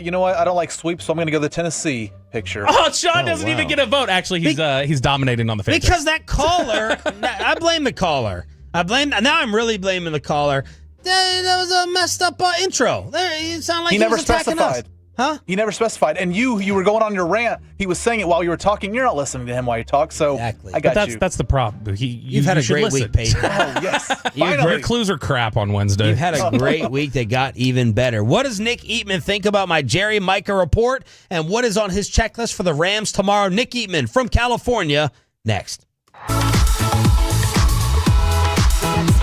Speaker 8: You know what? I don't like sweeps, so I'm going to go the Tennessee picture.
Speaker 6: Oh, Sean doesn't even get a vote. Actually, he's dominating on the fan.
Speaker 5: Because that caller, I blame the caller. Now I'm really blaming the caller. That was a messed up intro. It sounded like he
Speaker 8: never
Speaker 5: was attacking
Speaker 8: specified.
Speaker 5: us. Huh?
Speaker 8: He never specified. And you were going on your rant. He was saying it while you were talking. You're not listening to him while you talk, so
Speaker 5: exactly.
Speaker 8: I got you.
Speaker 6: That's the problem.
Speaker 5: You've had a great week, Peyton.
Speaker 8: Oh, yes.
Speaker 6: Your clues are crap on Wednesday.
Speaker 5: You've had a great week that got even better. What does Nick Eatman think about my Jerry Micah report? And what is on his checklist for the Rams tomorrow? Nick Eatman from California, next.
Speaker 2: I'm not saying this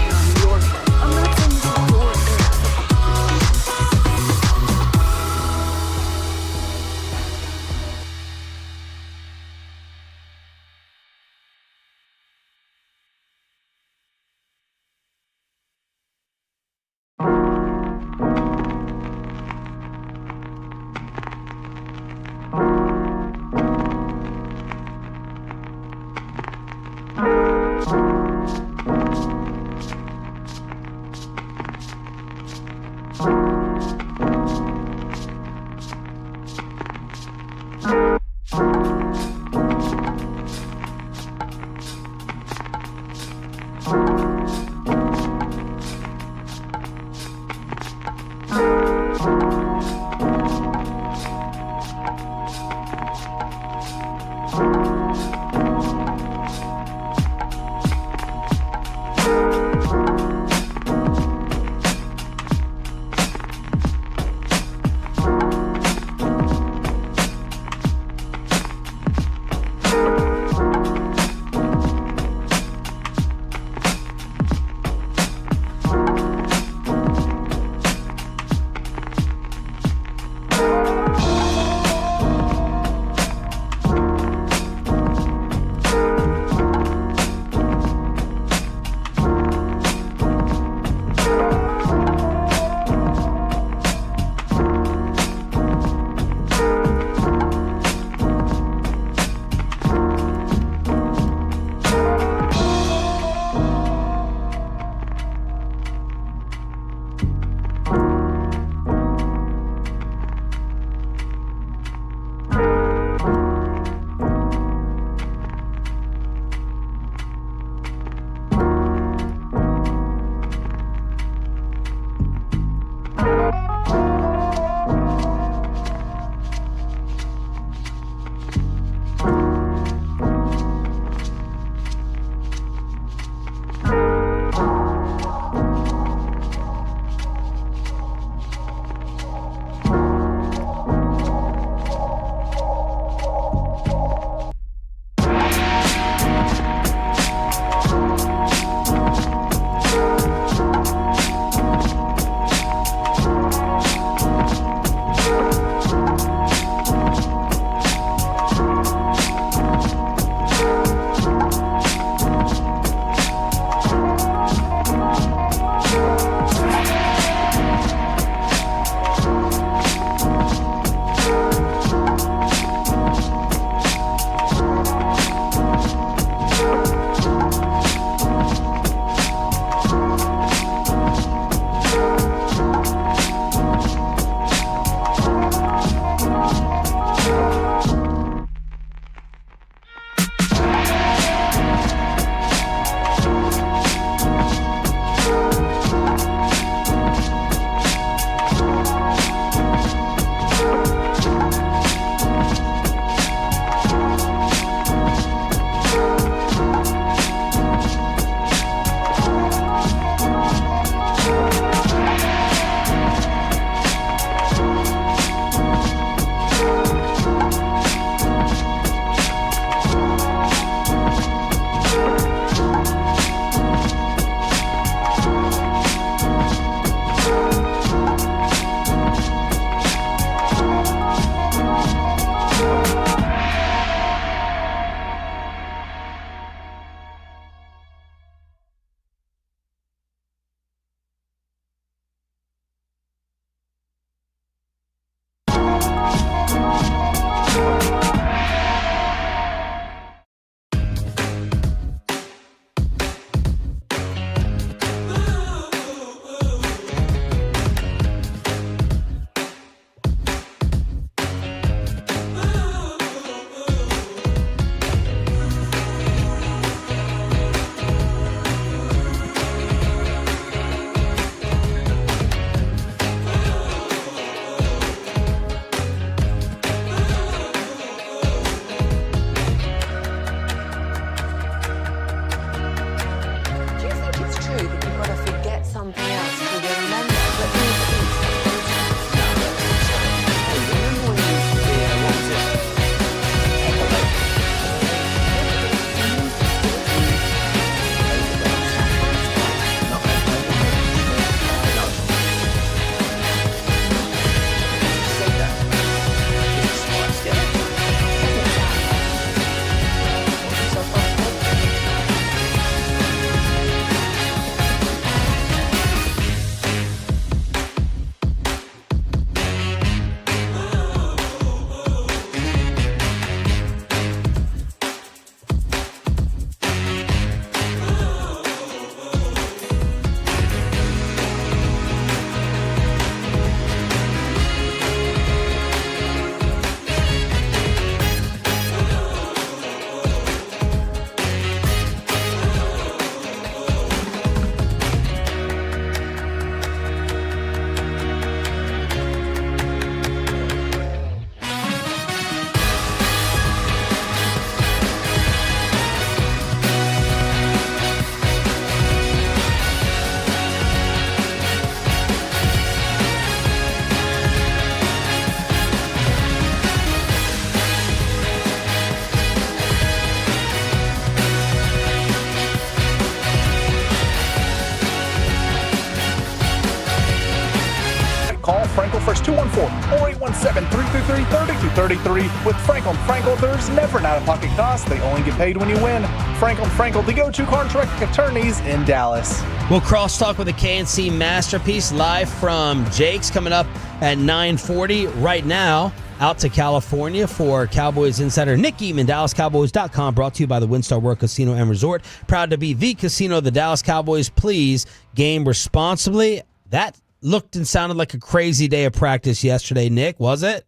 Speaker 8: or 817-333-3233. With Franklin, there's never an out-of-pocket cost. They only get paid when you win. Franklin, the go-to contract attorneys in Dallas.
Speaker 5: We'll crosstalk with a KNC masterpiece live from Jake's coming up at 9:40. Right now, out to California for Cowboys insider Nick Eatman, DallasCowboys.com, brought to you by the WinStar World Casino and Resort. Proud to be the casino of the Dallas Cowboys. Please game responsibly. That looked and sounded like a crazy day of practice yesterday, Nick, was it?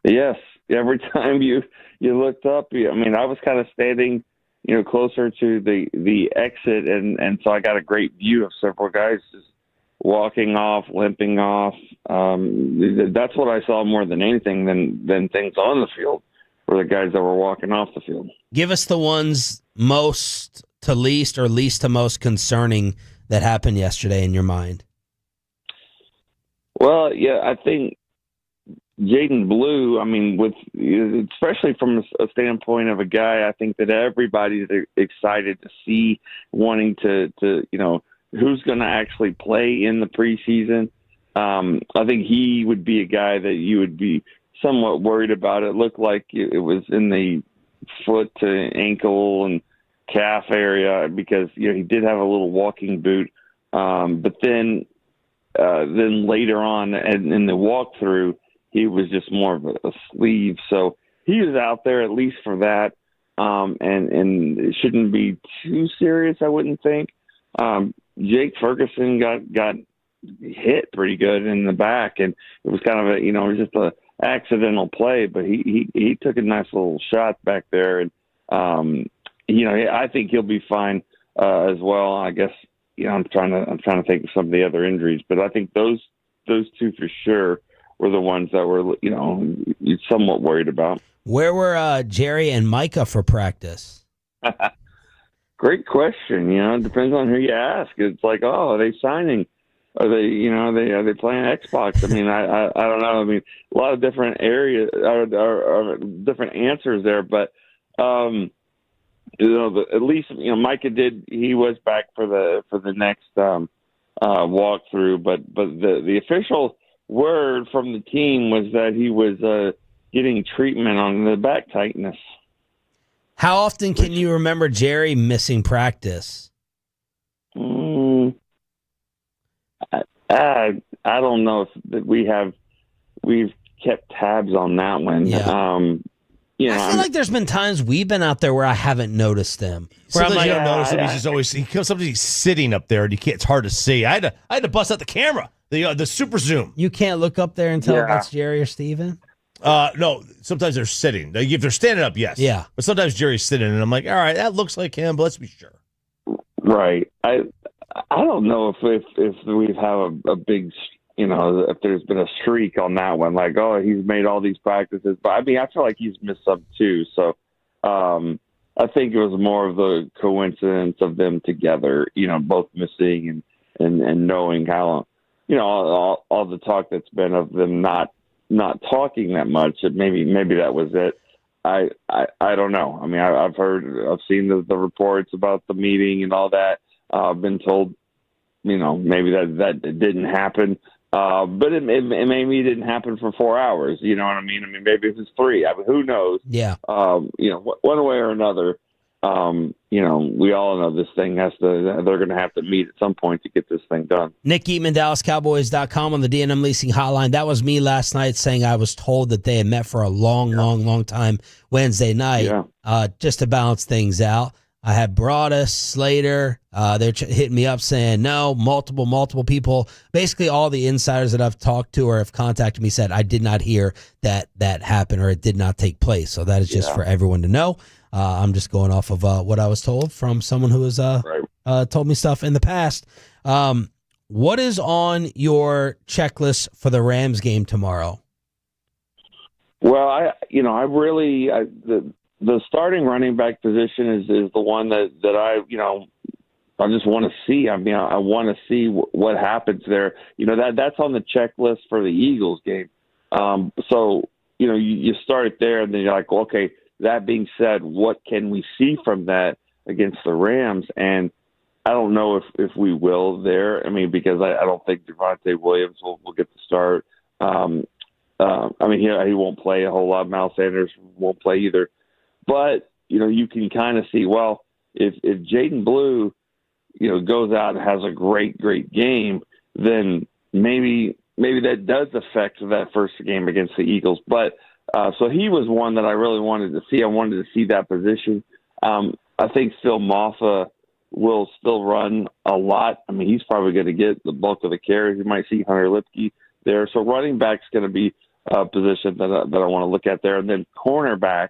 Speaker 11: Yes. Every time you looked up, I mean, I was kind of standing, closer to the exit, and so I got a great view of several guys just walking off, limping off. That's what I saw more than anything than things on the field, were the guys that were walking off the field.
Speaker 5: Give us the ones most to least or least to most concerning that happened yesterday in your mind.
Speaker 11: Well, yeah, I think Jaden Blue, I mean, especially from a standpoint of a guy, I think that everybody's excited to see, wanting to who's going to actually play in the preseason. I think he would be a guy that you would be somewhat worried about. It looked like it was in the foot to ankle and calf area because he did have a little walking boot. But then later on in the walkthrough, he was just more of a sleeve. So he was out there at least for that. And it shouldn't be too serious, I wouldn't think. Jake Ferguson got hit pretty good in the back, and it was kind of it was just a accidental play, but he took a nice little shot back there, and I think he'll be fine as well. I guess I'm trying to think of some of the other injuries, but I think those two for sure were the ones that were somewhat worried about.
Speaker 5: Where were Jerry and Micah for practice?
Speaker 11: Great question. It depends on who you ask. It's like, are they signing? Are they, are they playing Xbox? I mean, I don't know. I mean, a lot of different areas are different answers there, but at least Micah did. He was back for the next walkthrough, but the official word from the team was that he was getting treatment on the back tightness.
Speaker 5: How often can you remember Jerry missing practice?
Speaker 11: I don't know if we've kept tabs on that one.
Speaker 5: Yeah. I feel like there's been times we've been out there where I haven't noticed them. Where
Speaker 7: Sometimes
Speaker 5: I'm like,
Speaker 7: you don't notice him. He's just always sometimes he's sitting up there and it's hard to see. I had to bust out the camera, the super zoom.
Speaker 5: You can't look up there and tell if that's Jerry or Steven?
Speaker 7: No, sometimes they're sitting. If they're standing up, yes.
Speaker 5: Yeah.
Speaker 7: But sometimes Jerry's sitting, and I'm like, all right, that looks like him, but let's be sure.
Speaker 11: Right. I don't know if we have a big, if there's been a streak on that one, like, he's made all these practices. But, I mean, I feel like he's missed some too. So I think it was more of the coincidence of them together, both missing and knowing how, all the talk that's been of them not talking that much. Maybe that was it. I don't know. I mean, I've seen the reports about the meeting and all that. I've been told, maybe that didn't happen. But it maybe it didn't happen for 4 hours. You know what I mean? I mean, maybe it was 3. I mean, who knows?
Speaker 5: Yeah.
Speaker 11: One way or another. We all know this thing they're going to have to meet at some point to get this thing done.
Speaker 5: Nick Eatman, DallasCowboys.com on the D&M Leasing Hotline. That was me last night saying I was told that they had met for a long time Wednesday night just to balance things out. I had Broadus, Slater, they're hitting me up saying no, multiple people. Basically all the insiders that I've talked to or have contacted me said I did not hear that happened or it did not take place. So that is just for everyone to know. I'm just going off of what I was told from someone who has told me stuff in the past. What is on your checklist for the Rams game tomorrow?
Speaker 11: Well, the starting running back position is the one that I just want to see. I mean, I want to see what happens there. That's on the checklist for the Eagles game. So you start there and then you're like, well, okay. That being said, what can we see from that against the Rams? And I don't know if we will there. I mean, because I don't think Devontae Williams will get the start. I mean, he won't play a whole lot. Miles Sanders won't play either. But, you can kind of see, well, if Jaden Blue, goes out and has a great game, then maybe that does affect that first game against the Eagles. But so he was one that I really wanted to see. I wanted to see that position. I think Phil Moffa will still run a lot. I mean, he's probably going to get the bulk of the carries. You might see Hunter Lipke there. So running back's going to be a position that I want to look at there. And then cornerback,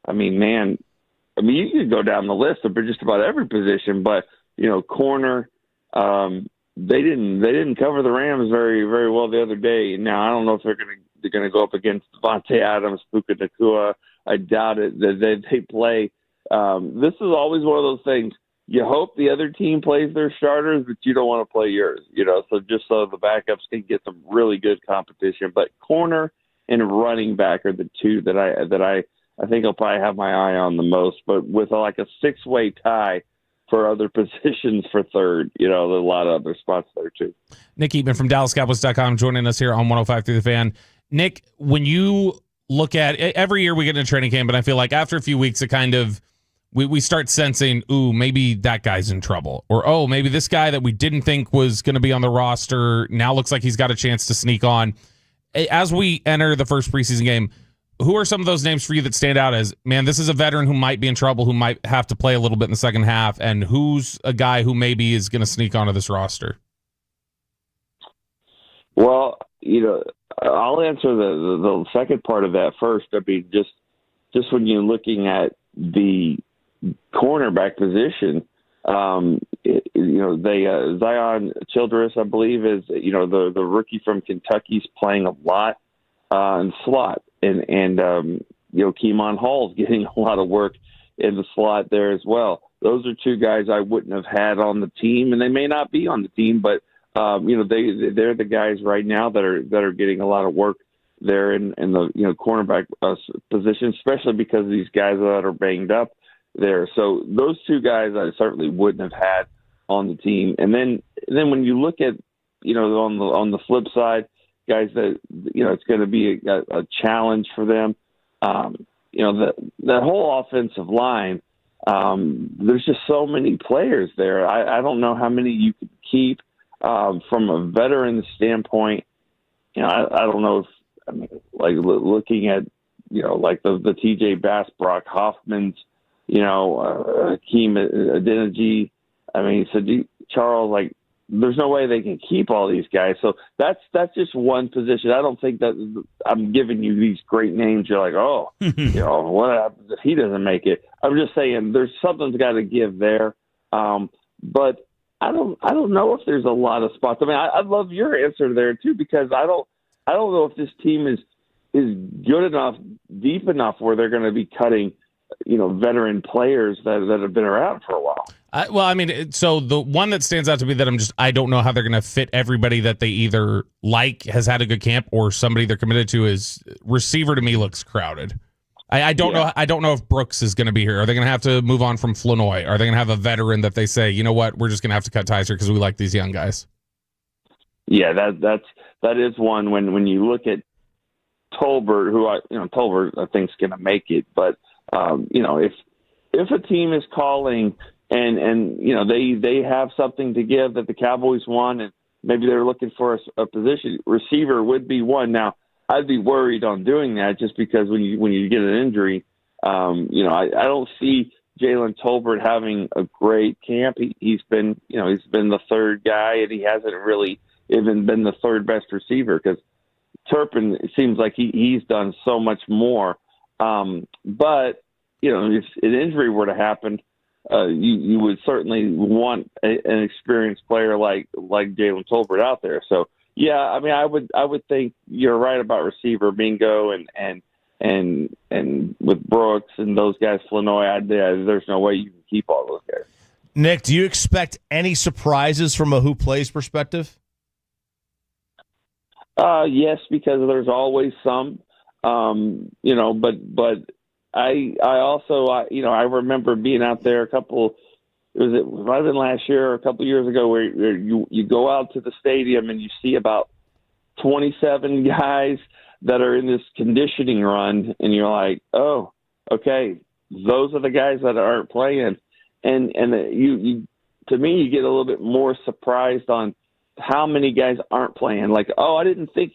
Speaker 11: you could go down the list of just about every position, but corner, they didn't cover the Rams very, very well the other day. Now I don't know if they're going to go up against Devontae Adams, Puka Nacua. I doubt it that they play. This is always one of those things. You hope the other team plays their starters, but you don't want to play yours. So just so the backups can get some really good competition. But corner and running back are the two that I think I'll probably have my eye on the most. But with like a 6-way tie for other positions for third, there's a lot of other spots there too.
Speaker 6: Nick Eatman from DallasCowboys.com joining us here on 105 through the Fan. Nick, when you look at every year we get into training camp, and I feel like after a few weeks, it kind of we start sensing, ooh, maybe that guy's in trouble, or oh, maybe this guy that we didn't think was going to be on the roster now looks like he's got a chance to sneak on. As we enter the first preseason game, who are some of those names for you that stand out as, man, this is a veteran who might be in trouble, who might have to play a little bit in the second half, and who's a guy who maybe is going to sneak onto this roster?
Speaker 11: Well, I'll answer the second part of that first. I mean, just when you're looking at the cornerback position, Zion Childress, I believe, is the rookie from Kentucky's playing a lot in slot, and Keemon Hall's getting a lot of work in the slot there as well. Those are two guys I wouldn't have had on the team, and they may not be on the team, but they're the guys right now that are getting a lot of work there in the cornerback position, especially because of these guys that are banged up there. So those two guys I certainly wouldn't have had on the team. And then when you look at on the flip side, guys that it's going to be a challenge for them. That whole offensive line. There's just so many players there. I don't know how many you could keep from a veteran standpoint. I don't know if looking at like the TJ Bass, Brock Hoffman's, Hakeem Adeniji. Charles, there's no way they can keep all these guys. So that's just one position. I don't think that I'm giving you these great names. You're like, oh, what happens if he doesn't make it? I'm just saying there's something's got to give there. But I don't know if there's a lot of spots. I love your answer there too, because I don't know if this team is good enough, deep enough where they're going to be cutting, veteran players that have been around for a while.
Speaker 6: So the one that stands out to me that I don't know how they're going to fit everybody that they either has had a good camp or somebody they're committed to is receiver. To me looks crowded. I don't know. I don't know if Brooks is going to be here. Are they going to have to move on from Flanoy? Are they going to have a veteran that they say, you know what, we're just going to have to cut ties here because we like these young guys? Yeah,
Speaker 11: that is one when you look at Tolbert, who Tolbert I think is going to make it, but if a team is calling and they have something to give that the Cowboys want, and maybe they're looking for a position, receiver would be one. Now I'd be worried on doing that just because when you get an injury, I don't see Jalen Tolbert having a great camp. He's been the third guy, and he hasn't really even been the third best receiver because Turpin, it seems like he's done so much more. But if an injury were to happen, you would certainly want an experienced player like Jalen Tolbert out there. So yeah, I would think you're right about receiver bingo and with Brooks and those guys, Flanoy. There's no way you can keep all those guys.
Speaker 7: Nick, do you expect any surprises from a who plays perspective?
Speaker 11: Yes, because there's always some, but I also, I remember being out there it might have been last year or a couple of years ago where you go out to the stadium and you see about 27 guys that are in this conditioning run, and you're like, oh, okay, those are the guys that aren't playing. And you to me, you get a little bit more surprised on how many guys aren't playing. Like, oh, I didn't think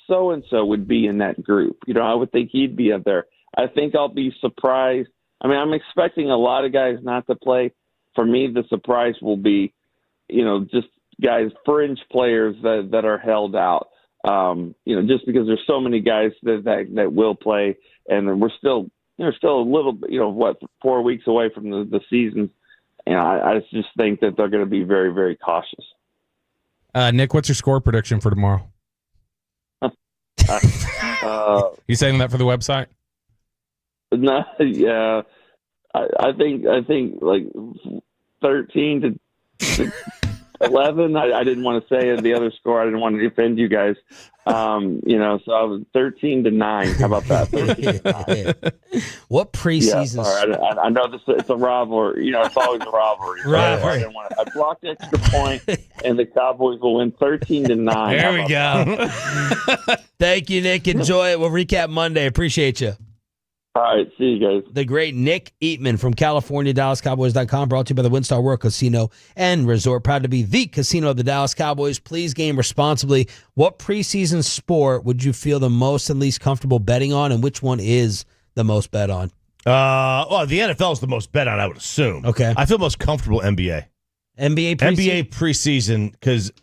Speaker 11: so-and-so would be in that group. I would think he'd be up there. I think I'll be surprised. I mean, I'm expecting a lot of guys not to play. For me, the surprise will be, just guys, fringe players that are held out. Just because there's so many guys that will play, and we're still a little bit, 4 weeks away from the season. And I just think that they're going to be very, very cautious.
Speaker 6: Nick, what's your score prediction for tomorrow? You saying that for the website?
Speaker 11: No, yeah. I think like 13 to 11. I didn't want to say the other score. I didn't want to offend you guys. So I was 13-9. How about that?
Speaker 5: What preseason?
Speaker 11: Yeah, I know it's a rivalry. It's always a rivalry. So I blocked the extra point, and the Cowboys will win 13-9.
Speaker 5: There we go. Thank you, Nick. Enjoy it. We'll recap Monday. Appreciate you.
Speaker 11: All right, see you guys.
Speaker 5: The great Nick Eatman from California, DallasCowboys.com, brought to you by the WinStar World Casino and Resort. Proud to be the casino of the Dallas Cowboys. Please game responsibly. What preseason sport would you feel the most and least comfortable betting on, and which one is the most bet on?
Speaker 7: Well, the NFL is the most bet on, I would assume.
Speaker 5: Okay.
Speaker 7: I feel most comfortable NBA.
Speaker 5: NBA
Speaker 7: preseason, because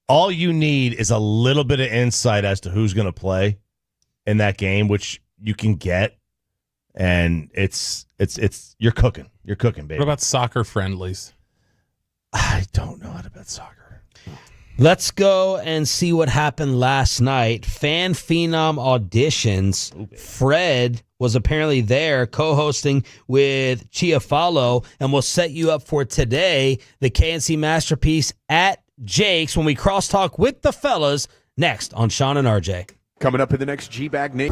Speaker 7: all you need is a little bit of insight as to who's going to play in that game, which you can get. And it's you're cooking, baby.
Speaker 6: What about soccer friendlies?
Speaker 7: I don't know how to bet soccer.
Speaker 5: Let's go and see what happened last night. Phenom auditions. Fred was apparently there co-hosting with Chiafalo, and we'll set you up for today, the KNC Masterpiece at Jake's, when we crosstalk with the fellas next on Sean and RJ.
Speaker 13: Coming up in the next G-Bag, Nate.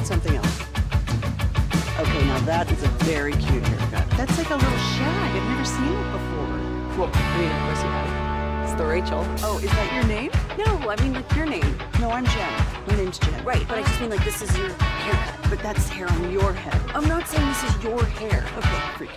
Speaker 4: get something else? Okay, now that is a very cute haircut. That's like a little shag. I've never seen it before. Well, I mean, of course you have. It's the Rachel. Oh, is that your name? No, I mean like your name. No, I'm Jen. My name's Jen. Right, but I just mean like this is your haircut. But that's hair on your head. I'm not saying this is your hair. Okay, freak.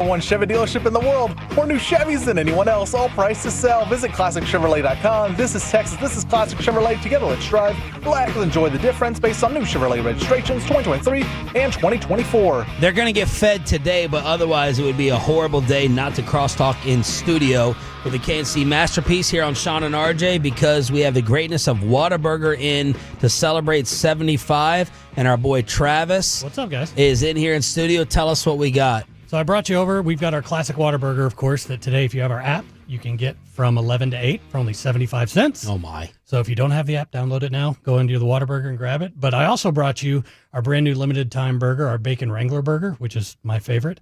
Speaker 8: One Chevy dealership in the world. More new Chevys than anyone else. All price to sell. Visit ClassicChevrolet.com. This is Texas. This is Classic Chevrolet. Together, let's drive. Relax and enjoy the difference based on new Chevrolet registrations 2023 and 2024.
Speaker 5: They're going to get fed today, but otherwise it would be a horrible day not to crosstalk in studio with the KNC Masterpiece here on Sean and RJ because we have the greatness of Waterburger in to celebrate 75, and our boy Travis,
Speaker 14: what's up, guys,
Speaker 5: is in here in studio. Tell us what we got.
Speaker 14: So I brought you over. We've got our classic Waterburger, of course, that today, if you have our app, you can get from 11 to 8 for only 75 cents.
Speaker 5: Oh, my.
Speaker 14: So if you don't have the app, download it now. Go into the Waterburger and grab it. But I also brought you our brand new limited time burger, our Bacon Wrangler burger, which is my favorite.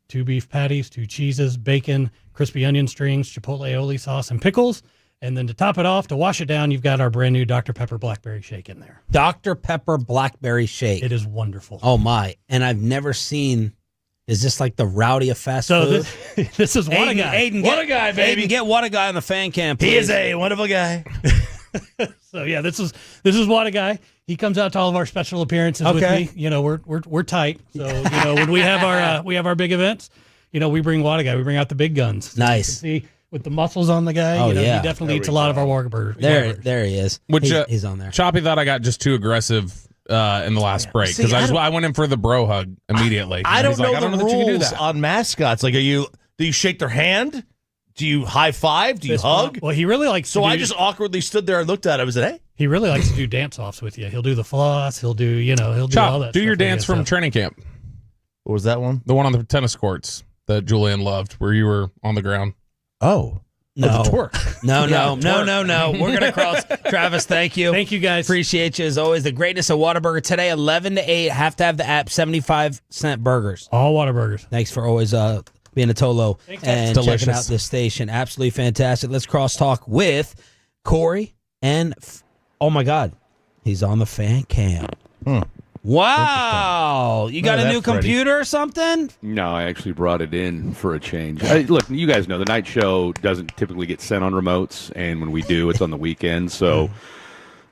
Speaker 14: 2 beef patties, 2 cheeses, bacon, crispy onion strings, chipotle aioli sauce, and pickles. And then to top it off, to wash it down, you've got our brand new Dr. Pepper Blackberry Shake in there.
Speaker 5: Dr. Pepper Blackberry Shake.
Speaker 14: It is wonderful.
Speaker 5: Oh, my. And I've never seen... Is this like the rowdy of fast food?
Speaker 14: This is What a Guy.
Speaker 5: What a Guy, baby. Aiden, get What a Guy on the fan cam, please.
Speaker 7: He is a wonderful guy.
Speaker 14: So yeah, this is What a Guy. He comes out to all of our special appearances with me. You know, we're tight. So you know, when we have our big events, you know, we bring What a Guy. We bring out the big guns.
Speaker 5: Nice.
Speaker 14: So you can see with the muscles on the guy.
Speaker 5: Oh,
Speaker 14: you know,
Speaker 5: yeah.
Speaker 14: He definitely eats a lot of our Waterburgers.
Speaker 5: There he is.
Speaker 6: Which
Speaker 5: he's on there.
Speaker 6: Choppy thought I got just too aggressive in the last break because I went in for the bro hug immediately.
Speaker 7: I don't know
Speaker 6: I don't
Speaker 7: the
Speaker 6: know that you can do
Speaker 7: rules
Speaker 6: that.
Speaker 7: on mascots. Like, do you shake their hand? Do you high five? Do you hug?
Speaker 14: Well, he really likes.
Speaker 7: So I just awkwardly stood there and looked at him and said, "Hey."
Speaker 14: He really likes to do dance offs with you. He'll do the floss. He'll do all that.
Speaker 6: Do your
Speaker 14: stuff
Speaker 6: dance
Speaker 14: with
Speaker 6: from
Speaker 14: you, so.
Speaker 6: training camp.
Speaker 7: What was that one?
Speaker 6: The one on the tennis courts that Julian loved, where you were on the ground.
Speaker 7: Oh.
Speaker 5: No.
Speaker 7: The twerk.
Speaker 5: No.
Speaker 6: twerk.
Speaker 5: We're going to cross. Travis, thank you.
Speaker 14: Thank you, guys.
Speaker 5: Appreciate you as always. The greatness of Waterburger today, 11 to 8. Have to have the app, 75-cent burgers.
Speaker 14: All Waterburgers.
Speaker 5: Thanks for always being a Tolo and
Speaker 6: Delicious.
Speaker 5: checking out this station. Absolutely fantastic. Let's cross-talk with Corey and, oh, my God, he's on the fan cam. Wow. You got a new computer or something?
Speaker 9: No, I actually brought it in for a change. Look, you guys know the night show doesn't typically get sent on remotes, and when we do, it's on the weekend. So,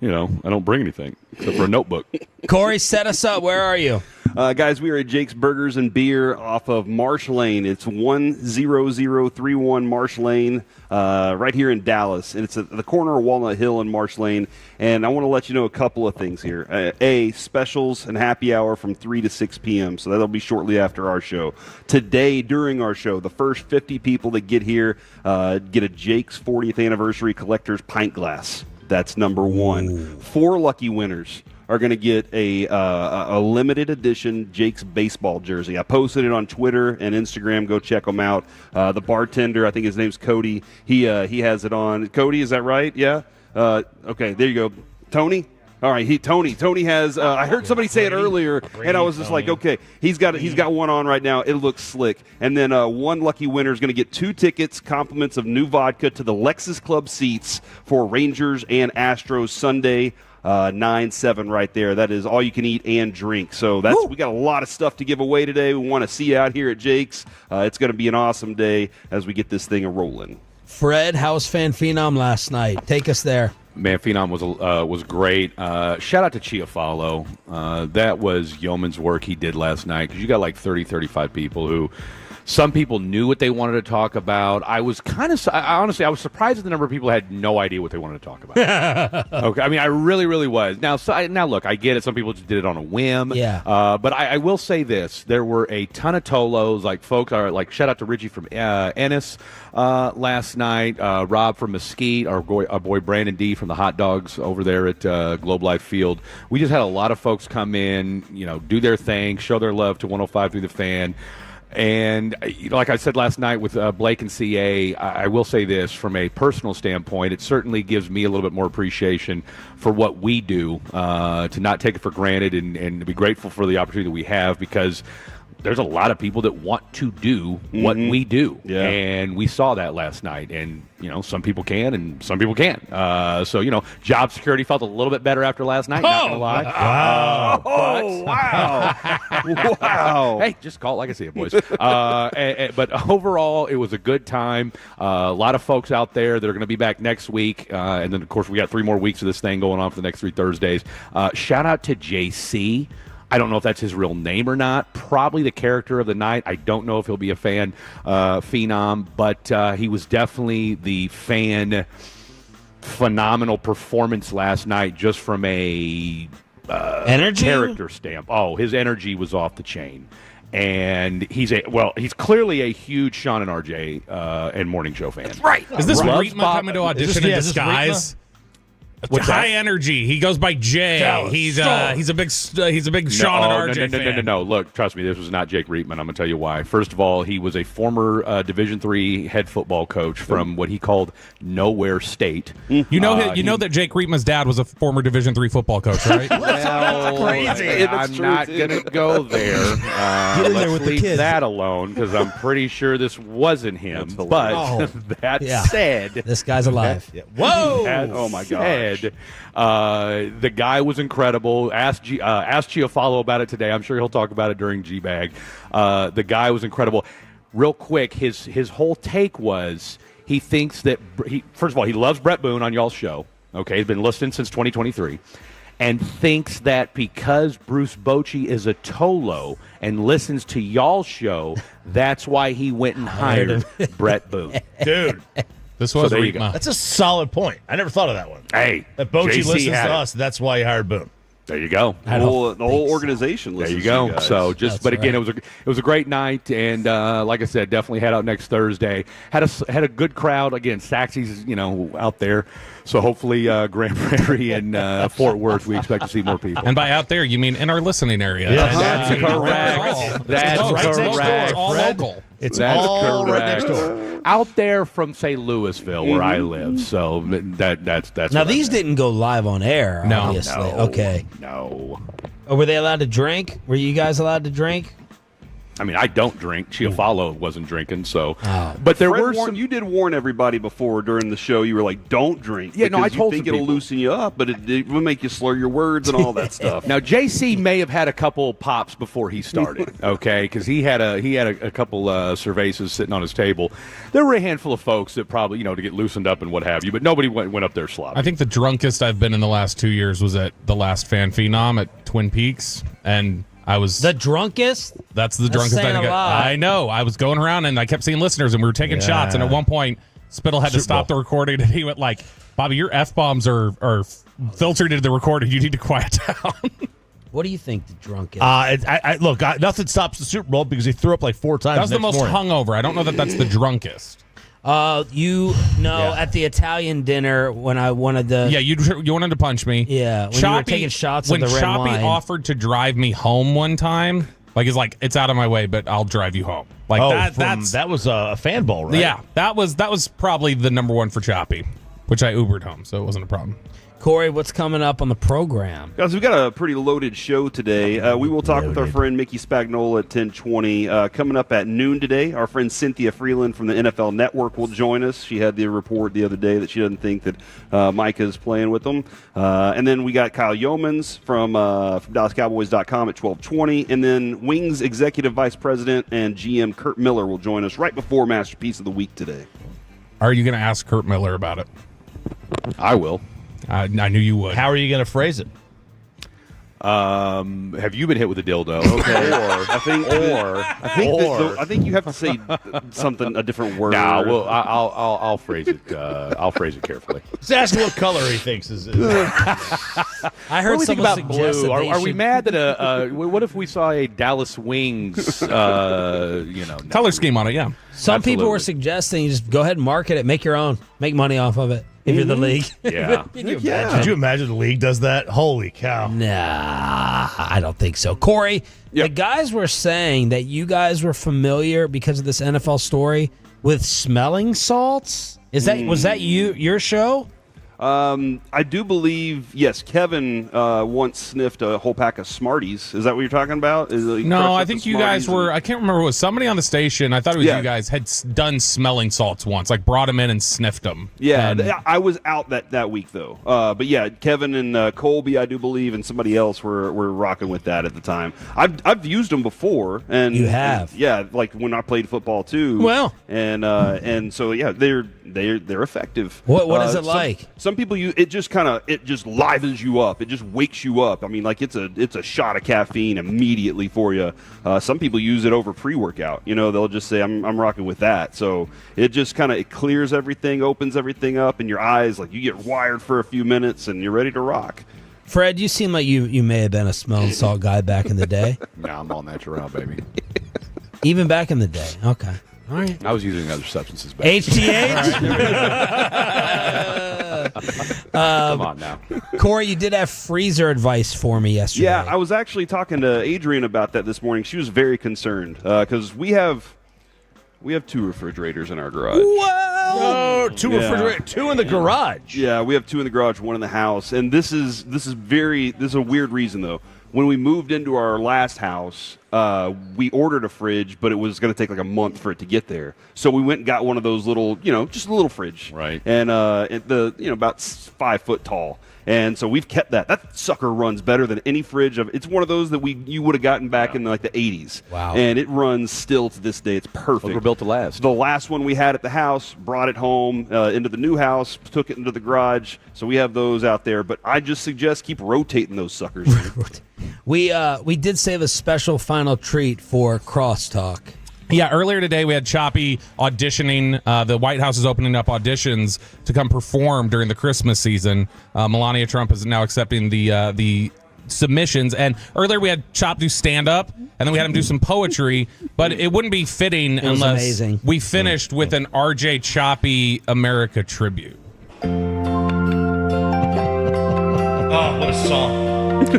Speaker 9: I don't bring anything except for a notebook.
Speaker 5: Corey, set us up. Where are you?
Speaker 15: Guys, we are at Jake's Burgers and Beer off of Marsh Lane. It's 10031 Marsh Lane, right here in Dallas. And it's at the corner of Walnut Hill and Marsh Lane. And I want to let you know a couple of things here. Specials and happy hour from 3 to 6 p.m., so that'll be shortly after our show. Today, during our show, the first 50 people that get here get a Jake's 40th Anniversary Collector's Pint Glass. That's number one. 4 lucky winners are going to get a limited edition Jake's baseball jersey. I posted it on Twitter and Instagram. Go check them out. The bartender, I think his name's Cody. He has it on. Cody, is that right? Yeah. Okay, there you go. Tony. All right, Tony has. I heard somebody say it earlier, and I was just like, okay, he's got one on right now. It looks slick. And then one lucky winner is going to get 2 tickets, compliments of new vodka to the Lexus Club seats for Rangers and Astros Sunday. 9-7 right there. That is all you can eat and drink. So we got a lot of stuff to give away today. We want to see you out here at Jake's. It's going to be an awesome day as we get this thing rolling.
Speaker 5: Fred, how was Fan Phenom last night? Take us there.
Speaker 9: Man, Phenom was great. Shout out to Chiafalo. That was yeoman's work he did last night, because you got like 30, 35 people who some people knew what they wanted to talk about. I was honestly, I was surprised at the number of people who had no idea what they wanted to talk about. Okay, I mean, I really, really was. Now, look, I get it. Some people just did it on a whim.
Speaker 5: Yeah.
Speaker 9: But I will say this: there were a ton of Tolos. Like folks are like, shout out to Richie from Ennis last night. Rob from Mesquite. Our boy Brandon D from the Hot Dogs over there at Globe Life Field. We just had a lot of folks come in, do their thing, show their love to 105 through the Fan. And like I said last night with Blake and CA, I will say this from a personal standpoint, it certainly gives me a little bit more appreciation for what we do, to not take it for granted and to be grateful for the opportunity that we have, because there's a lot of people that want to do what we do. Yeah. And we saw that last night. And, some people can and some people can't. So, job security felt a little bit better after last night, not going to lie.
Speaker 15: Wow. Wow.
Speaker 9: Hey, just call it like I see it, boys. But overall, it was a good time. A lot of folks out there that are going to be back next week. And then, of course, we got 3 more weeks of this thing going on for the next 3 Thursdays. Shout out to JC. I don't know if that's his real name or not. Probably the character of the night. I don't know if he'll be a fan phenom, but he was definitely the fan phenomenal performance last night, just from a
Speaker 5: energy
Speaker 9: character stamp. Oh, his energy was off the chain. And he's clearly a huge Sean and RJ and Morning Show fan. That's
Speaker 6: right. Is this Reitman coming to audition in disguise? High energy. He goes by Jay. He's a big Sean and RJ fan.
Speaker 9: No. Look, trust me, this was not Jake Reitman. I'm going to tell you why. First of all, he was a former Division III head football coach from what he called Nowhere State.
Speaker 6: You know that Jake Reitman's dad was a former Division III football coach, right?
Speaker 9: That's crazy. I'm not going to go there. Let's leave that alone, because I'm pretty sure this wasn't him. But that said,
Speaker 5: this guy's alive.
Speaker 15: Whoa! Oh my God.
Speaker 9: The guy was incredible. Ask Chiafalo about it today. I'm sure he'll talk about it during G-Bag. The guy was incredible. Real quick, his whole take was he thinks that first of all, he loves Brett Boone on y'all's show. Okay, he's been listening since 2023, and thinks that because Bruce Bochy is a Tolo and listens to y'all's show, that's why he went and hired Brett Boone.
Speaker 7: Dude.
Speaker 6: This was
Speaker 9: there you go.
Speaker 7: That's a solid point. I never thought of that one.
Speaker 9: Hey,
Speaker 7: that Bochy listens to us. That's why he hired Boone.
Speaker 9: There you go.
Speaker 15: The whole organization listens.
Speaker 9: There you go.
Speaker 15: To you
Speaker 9: So again, it was a great night, and like I said, definitely head out next Thursday. Had a good crowd again. Saxy's out there, so hopefully Grand Prairie and Fort Worth, we expect to see more people.
Speaker 6: And by out there, you mean in our listening area?
Speaker 9: Yes. That's correct. That's correct.
Speaker 6: All local.
Speaker 7: It's all
Speaker 9: correct.
Speaker 7: right next door.
Speaker 9: Out there from, say, Louisville, where I live. So that's
Speaker 5: now these didn't go live on air.
Speaker 6: No.
Speaker 5: Obviously. Okay.
Speaker 9: No.
Speaker 5: Oh, were they allowed to drink? Were you guys allowed to drink?
Speaker 9: I mean, I don't drink. Chiafalo wasn't drinking, so.
Speaker 5: Oh.
Speaker 9: But there
Speaker 15: Fred
Speaker 9: were
Speaker 15: warned-
Speaker 9: some.
Speaker 15: You did warn everybody before during the show. You were like, "Don't drink."
Speaker 9: Yeah, no, I
Speaker 15: because
Speaker 9: told
Speaker 15: you think
Speaker 9: some
Speaker 15: it'll
Speaker 9: people.
Speaker 15: loosen you up, but it will make you slur your words and all that stuff.
Speaker 9: Now, JC may have had a couple pops before he started, okay? Because he had a couple cervezas sitting on his table. There were a handful of folks that probably, to get loosened up and what have you, but nobody went up there sloppy.
Speaker 6: I think the drunkest I've been in the last 2 years was at the last fan Phenom at Twin Peaks, and I was
Speaker 5: the drunkest.
Speaker 6: That's the drunkest
Speaker 5: saying
Speaker 6: I
Speaker 5: a
Speaker 6: think.
Speaker 5: lot.
Speaker 6: I know. I was going around and I kept seeing listeners, and we were taking shots. And at one point, Spittle had to stop the recording, and he went like, "Bobby, your f-bombs are filtered into the recording. You need to quiet down."
Speaker 5: What do you think the drunkest?
Speaker 7: Look, nothing stops the Super Bowl because he threw up like 4 times.
Speaker 6: That was the most
Speaker 7: morning.
Speaker 6: hungover. I don't know that that's the drunkest.
Speaker 5: At the Italian dinner when I wanted to.
Speaker 6: Yeah, you wanted to punch me.
Speaker 5: Yeah, when you were taking shots of the red
Speaker 6: When Choppy
Speaker 5: wine.
Speaker 6: offered to drive me home one time, it's out of my way, but I'll drive you home.
Speaker 7: That was a fan bowl, right?
Speaker 6: Yeah, that was probably the number one for Choppy, which I Ubered home, so it wasn't a problem.
Speaker 5: Corey, what's coming up on the program?
Speaker 15: Guys, we've got a pretty loaded show today. We will talk with our friend Mickey Spagnola at 10:20. Coming up at noon today, our friend Cynthia Freeland from the NFL Network will join us. She had the report the other day that she doesn't think that Micah's playing with them. And then we got Kyle Yeomans from DallasCowboys.com at 12:20. And then Wings Executive Vice President and GM Kurt Miller will join us right before Masterpiece of the Week today.
Speaker 6: Are you going to ask Kurt Miller about it?
Speaker 9: I will.
Speaker 6: I knew you would.
Speaker 7: How are you going to phrase it?
Speaker 9: Have you been hit with a dildo?
Speaker 15: Okay. I think you have to say something, a different word.
Speaker 9: Nah, well, I'll phrase it. I'll phrase it carefully.
Speaker 7: Just ask him what color he thinks is.
Speaker 5: I heard
Speaker 9: what do we think
Speaker 5: someone
Speaker 9: about
Speaker 5: suggest
Speaker 9: blue.
Speaker 5: that they
Speaker 9: Are we
Speaker 5: should-
Speaker 9: mad that what if we saw a Dallas Wings?
Speaker 6: Color scheme on it, yeah.
Speaker 5: Some people were
Speaker 9: Absolutely.
Speaker 5: suggesting you just go ahead and market it, make your own, make money off of it if you're the league.
Speaker 9: Yeah.
Speaker 5: Can you
Speaker 7: Yeah.
Speaker 5: imagine?
Speaker 7: Could you imagine the league does that? Holy cow.
Speaker 5: Nah, I don't think so. Corey, the guys were saying that you guys were familiar because of this NFL story with smelling salts. Was that your show?
Speaker 15: I do believe, yes, Kevin once sniffed a whole pack of Smarties. Is that what you're talking about?
Speaker 6: No, I think you guys were. I can't remember. It was somebody on the station. I thought it was you guys had done smelling salts once, like brought them in and sniffed them.
Speaker 15: Yeah,
Speaker 6: And-
Speaker 15: I was out that week though. But yeah, Kevin and Colby, I do believe, and somebody else were rocking with that at the time. I've used them before, and
Speaker 5: You have?
Speaker 15: yeah, like when I played football too.
Speaker 5: Well.
Speaker 15: and so yeah, they're effective.
Speaker 5: What is it like?
Speaker 15: Some people use it. It just livens you up. It just wakes you up. I mean, like it's a shot of caffeine immediately for you. Some people use it over pre-workout. They'll just say I'm rocking with that. So it just it clears everything, opens everything up, and your eyes, like, you get wired for a few minutes and you're ready to rock.
Speaker 5: Fred, you seem like you may have been a smelling salt guy back in the day.
Speaker 9: No, I'm all natural, baby.
Speaker 5: Even back in the day. Okay. All right.
Speaker 9: I was using other substances back.
Speaker 5: HGH?
Speaker 9: Come on now.
Speaker 5: Corey, you did have freezer advice for me yesterday.
Speaker 15: Yeah, I was actually talking to Adrian about that this morning. She was very concerned because we have 2 refrigerators in our garage.
Speaker 7: Whoa! Two refrigerators, 2 in the garage.
Speaker 15: Yeah, we have 2 in the garage, 1 in the house, and this is a weird reason though. When we moved into our last house, we ordered a fridge, but it was going to take like a month for it to get there. So we went and got one of those little, just a little fridge,
Speaker 9: right?
Speaker 15: And about 5 foot tall. And so we've kept that. That sucker runs better than any fridge. It's one of those that you would have gotten back in like the 80s.
Speaker 5: Wow.
Speaker 15: And it runs still to this day. It's perfect.
Speaker 9: We're built to last.
Speaker 15: The last one we had at the house, brought it home into the new house, took it into the garage. So we have those out there. But I just suggest keep rotating those suckers.
Speaker 5: We did save a special final treat for Crosstalk.
Speaker 6: Yeah, earlier today we had Choppy auditioning. The White House is opening up auditions to come perform during the Christmas season. Melania Trump is now accepting the submissions. And earlier we had Chop do stand-up, and then we had him do some poetry. But it wouldn't be fitting
Speaker 5: was
Speaker 6: unless
Speaker 5: amazing.
Speaker 6: we finished with an RJ Choppy America tribute.
Speaker 18: Oh, what a song.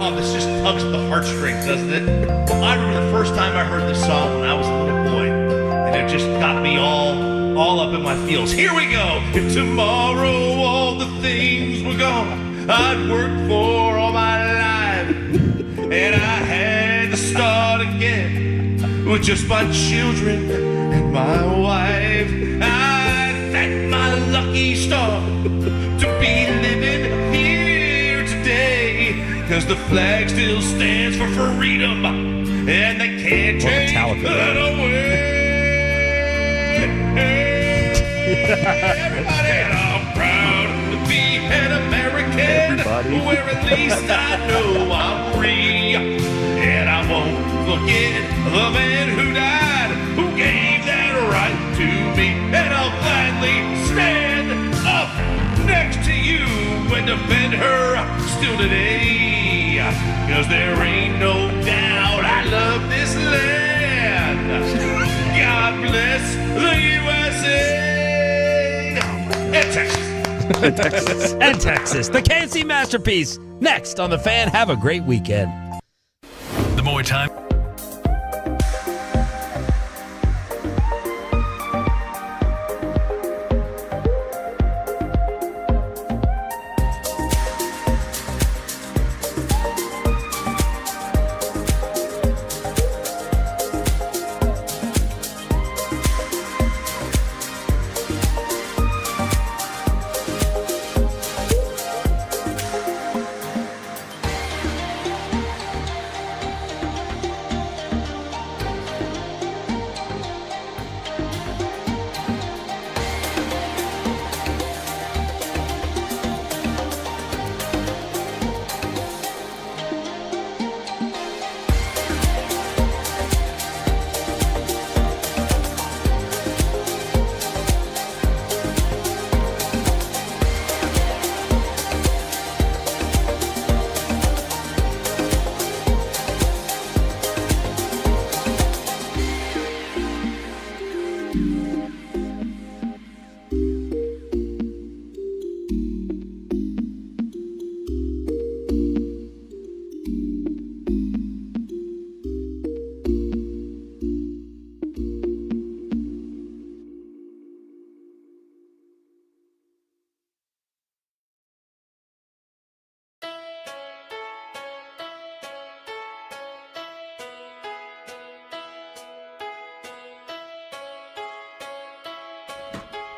Speaker 18: Oh, this just tugs at the heartstrings, doesn't it? I remember the first time I heard this song when I was a little boy, and it just got me all up in my feels. Here we go. If tomorrow all the things were gone I'd worked for all my life, and I had to start again, would with just my children and my wife. I thank my lucky star to be living here today, 'cause the flag still stands for freedom, and they can't take that away. Everybody, and I'm proud to be an American, where at least I know I'm free. And I won't forget the man who died, who gave that right to me. And I'll gladly stand up next to you and defend her still today. 'Cause there ain't no doubt I love this land. God bless the USA. And Texas.
Speaker 5: And Texas. The KC Masterpiece. Next on The Fan. Have a great weekend.
Speaker 12: The more time.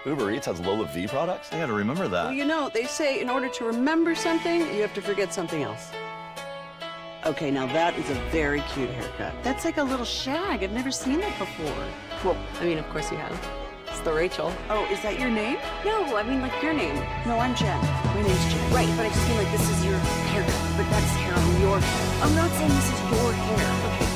Speaker 3: Uber Eats has Lola V products? I gotta remember that.
Speaker 4: Well, you know, they say in order to remember something, you have to forget something else. Okay, now that is a very cute haircut. That's like a little shag. I've never seen that before.
Speaker 2: Well, I mean, of course you have. It's the Rachel.
Speaker 4: Oh, is that your name?
Speaker 2: No, I mean like your name.
Speaker 4: No, I'm Jen. My name's Jen.
Speaker 2: Right, but I just mean like this is your haircut, but that's hair on your head. I'm not saying this is your hair. Okay.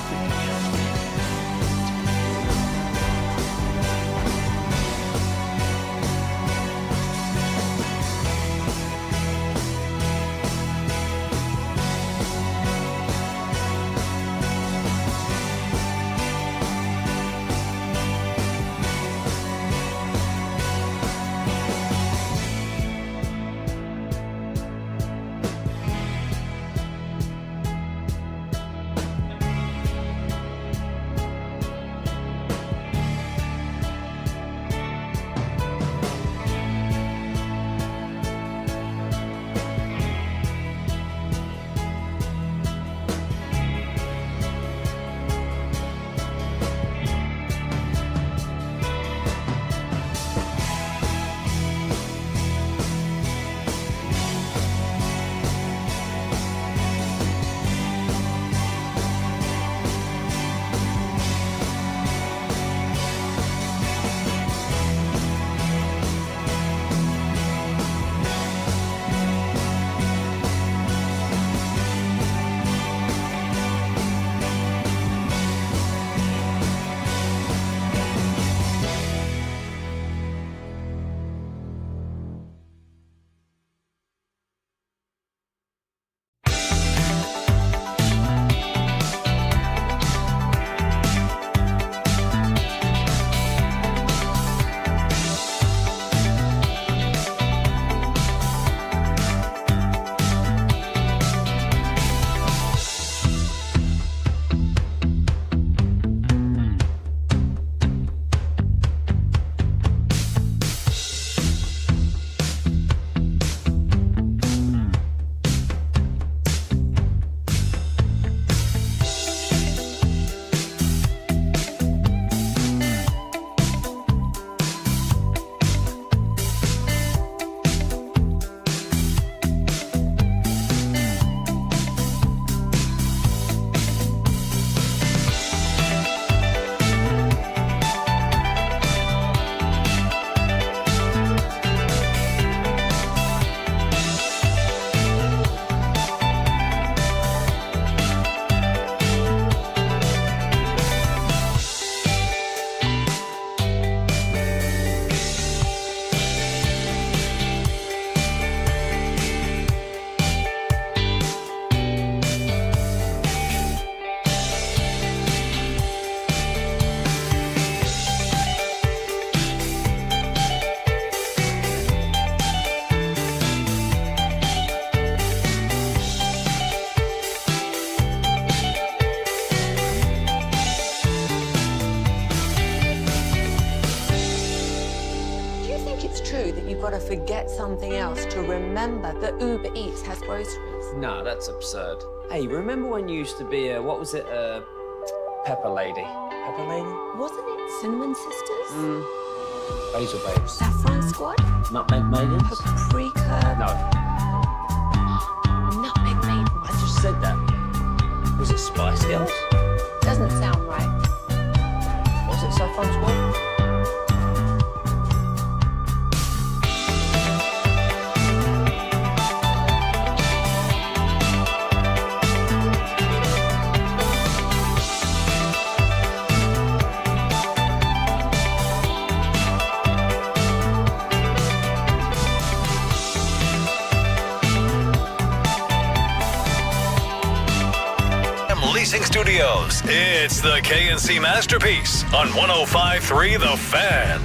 Speaker 19: forget something else to remember that Uber Eats has groceries.
Speaker 1: No, that's absurd. Hey, remember when you used to be a, what was it, Pepper Lady? Pepper Lady?
Speaker 19: Wasn't it Cinnamon Sisters?
Speaker 1: Basil Babes.
Speaker 19: Saffron Squad?
Speaker 1: Nutmeg Maidens?
Speaker 19: Paprika?
Speaker 1: No.
Speaker 19: Nutmeg Maidens.
Speaker 1: I just said that. Was it Spice Girls?
Speaker 19: Doesn't sound right.
Speaker 1: Was it Saffron Squad?
Speaker 12: Leasing Studios. It's the KNC Masterpiece on 105.3 The Fan.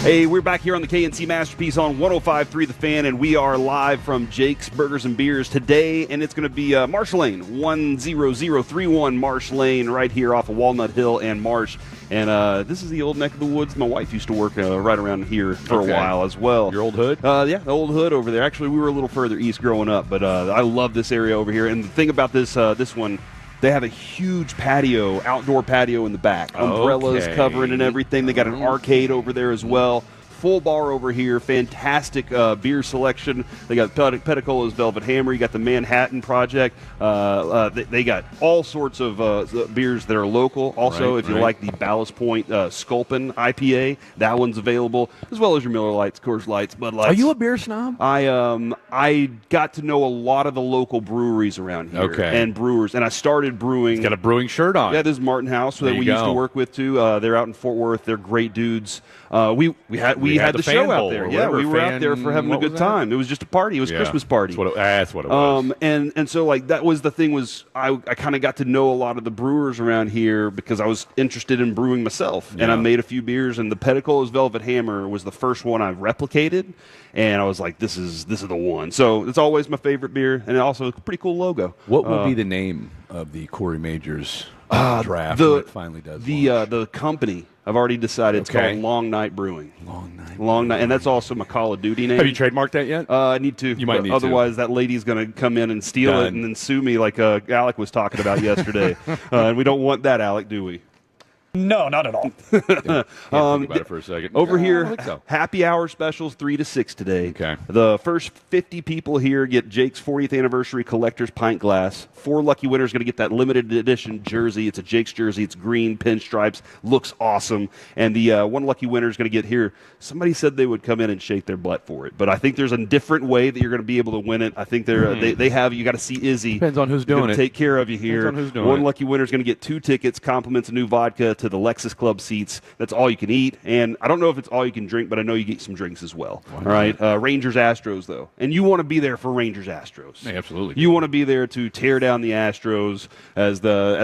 Speaker 15: Hey, we're back here on the KNC Masterpiece on 105.3 The Fan, and we are live from Jake's Burgers and Beers today, and it's going to be Marsh Lane, 10031 Marsh Lane, right here off of Walnut Hill and Marsh. And this is the old neck of the woods. My wife used to work right around here for a while as well.
Speaker 9: Your old hood?
Speaker 15: Yeah, the old hood over there. Actually, we were a little further east growing up, but I love this area over here. And the thing about this one, they have a huge patio, outdoor patio in the back. Umbrellas covering and everything. They got an arcade over there as well. Full bar over here. Fantastic beer selection. They got Petticola's Velvet Hammer. You got the Manhattan Project. They got all sorts of beers that are local. Also, if you like the Ballast Point Sculpin IPA, that one's available, as well as your Miller Lights, Coors Lights, Bud Lights.
Speaker 9: Are you a beer snob?
Speaker 15: I got to know a lot of the local breweries around here and brewers, and I started brewing.
Speaker 9: He's got a brewing shirt on.
Speaker 15: Yeah, this is Martin House that we used to work with too. They're out in Fort Worth. They're great dudes. We had the show out there. Yeah, we were out there for having a good time. It was just a party. It was a Christmas party.
Speaker 9: That's what it was.
Speaker 15: And so like that was the thing was I kind of got to know a lot of the brewers around here because I was interested in brewing myself, and I made a few beers. And the Petticola's Velvet Hammer was the first one I replicated, and I was like, this is the one. So it's always my favorite beer, and also a pretty cool logo.
Speaker 9: What would be the name of the Corey Majors draft when it finally does?
Speaker 15: The company. I've already decided it's called Long Night Brewing. Long Night. And that's also my Call of Duty name.
Speaker 9: Have you trademarked that yet?
Speaker 15: I need to.
Speaker 9: You might need
Speaker 15: otherwise, that lady's going to come in and steal it and then sue me like Alec was talking about yesterday. And we don't want that, Alec, do we?
Speaker 8: No, not at all.
Speaker 9: Think about it for a second.
Speaker 15: Over here,
Speaker 9: I think so.
Speaker 15: happy hour specials 3 to 6 today.
Speaker 9: Okay.
Speaker 15: The first 50 people here get Jake's 40th anniversary collector's pint glass. 4 lucky winners going to get that limited edition jersey. It's a Jake's jersey. It's green pinstripes. Looks awesome. And the one lucky winner is going to get here. Somebody said they would come in and shake their butt for it, but I think there's a different way that you're going to be able to win it. I think they have. You got to see Izzy.
Speaker 9: Depends on who's doing it.
Speaker 15: Take care of you here.
Speaker 9: Depends on who's doing
Speaker 15: one
Speaker 9: it.
Speaker 15: lucky winner is going to get 2 tickets, compliments of new vodka to the Lexus Club seats. That's all you can eat, and I don't know if it's all you can drink, but I know you get some drinks as well. All right, Rangers Astros though, and you want to be there for Rangers Astros.
Speaker 9: Yeah, absolutely.
Speaker 15: You want to be there to tear down the Astros as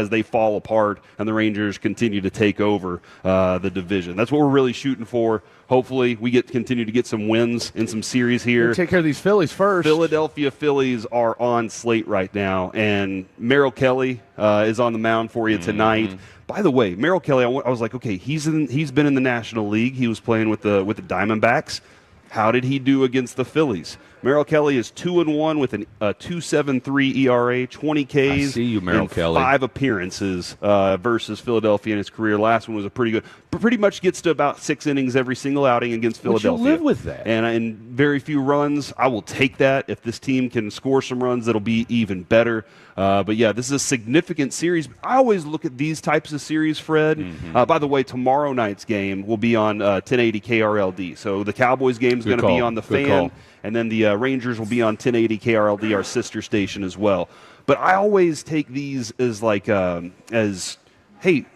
Speaker 15: they fall apart and the Rangers continue to take over the division. That's what we're really shooting for. Hopefully, we continue to get some wins in some series here.
Speaker 9: Take care of these Phillies first.
Speaker 15: Philadelphia Phillies are on slate right now, and Merrill Kelly is on the mound for you tonight. By the way, Merrill Kelly, I was like, okay, he's been in the National League. He was playing with the Diamondbacks. How did he do against the Phillies? Merrill Kelly is 2-1 with a 2.73 ERA, 20 Ks.
Speaker 9: I see you, Merrill Kelly.
Speaker 15: 5 appearances versus Philadelphia in his career. Last one was a pretty good. Pretty much gets to about 6 innings every single outing against Philadelphia.
Speaker 9: Would you live with that?
Speaker 15: And in very few runs, I will take that. If this team can score some runs, that'll be even better. But yeah, this is a significant series. I always look at these types of series, Fred. By the way, tomorrow night's game will be on 1080 KRLD. So the Cowboys game is going to be on the Fan.
Speaker 9: Call.
Speaker 15: And then the Rangers will be on 1080 KRLD, our sister station as well. But I always take these as like, hey,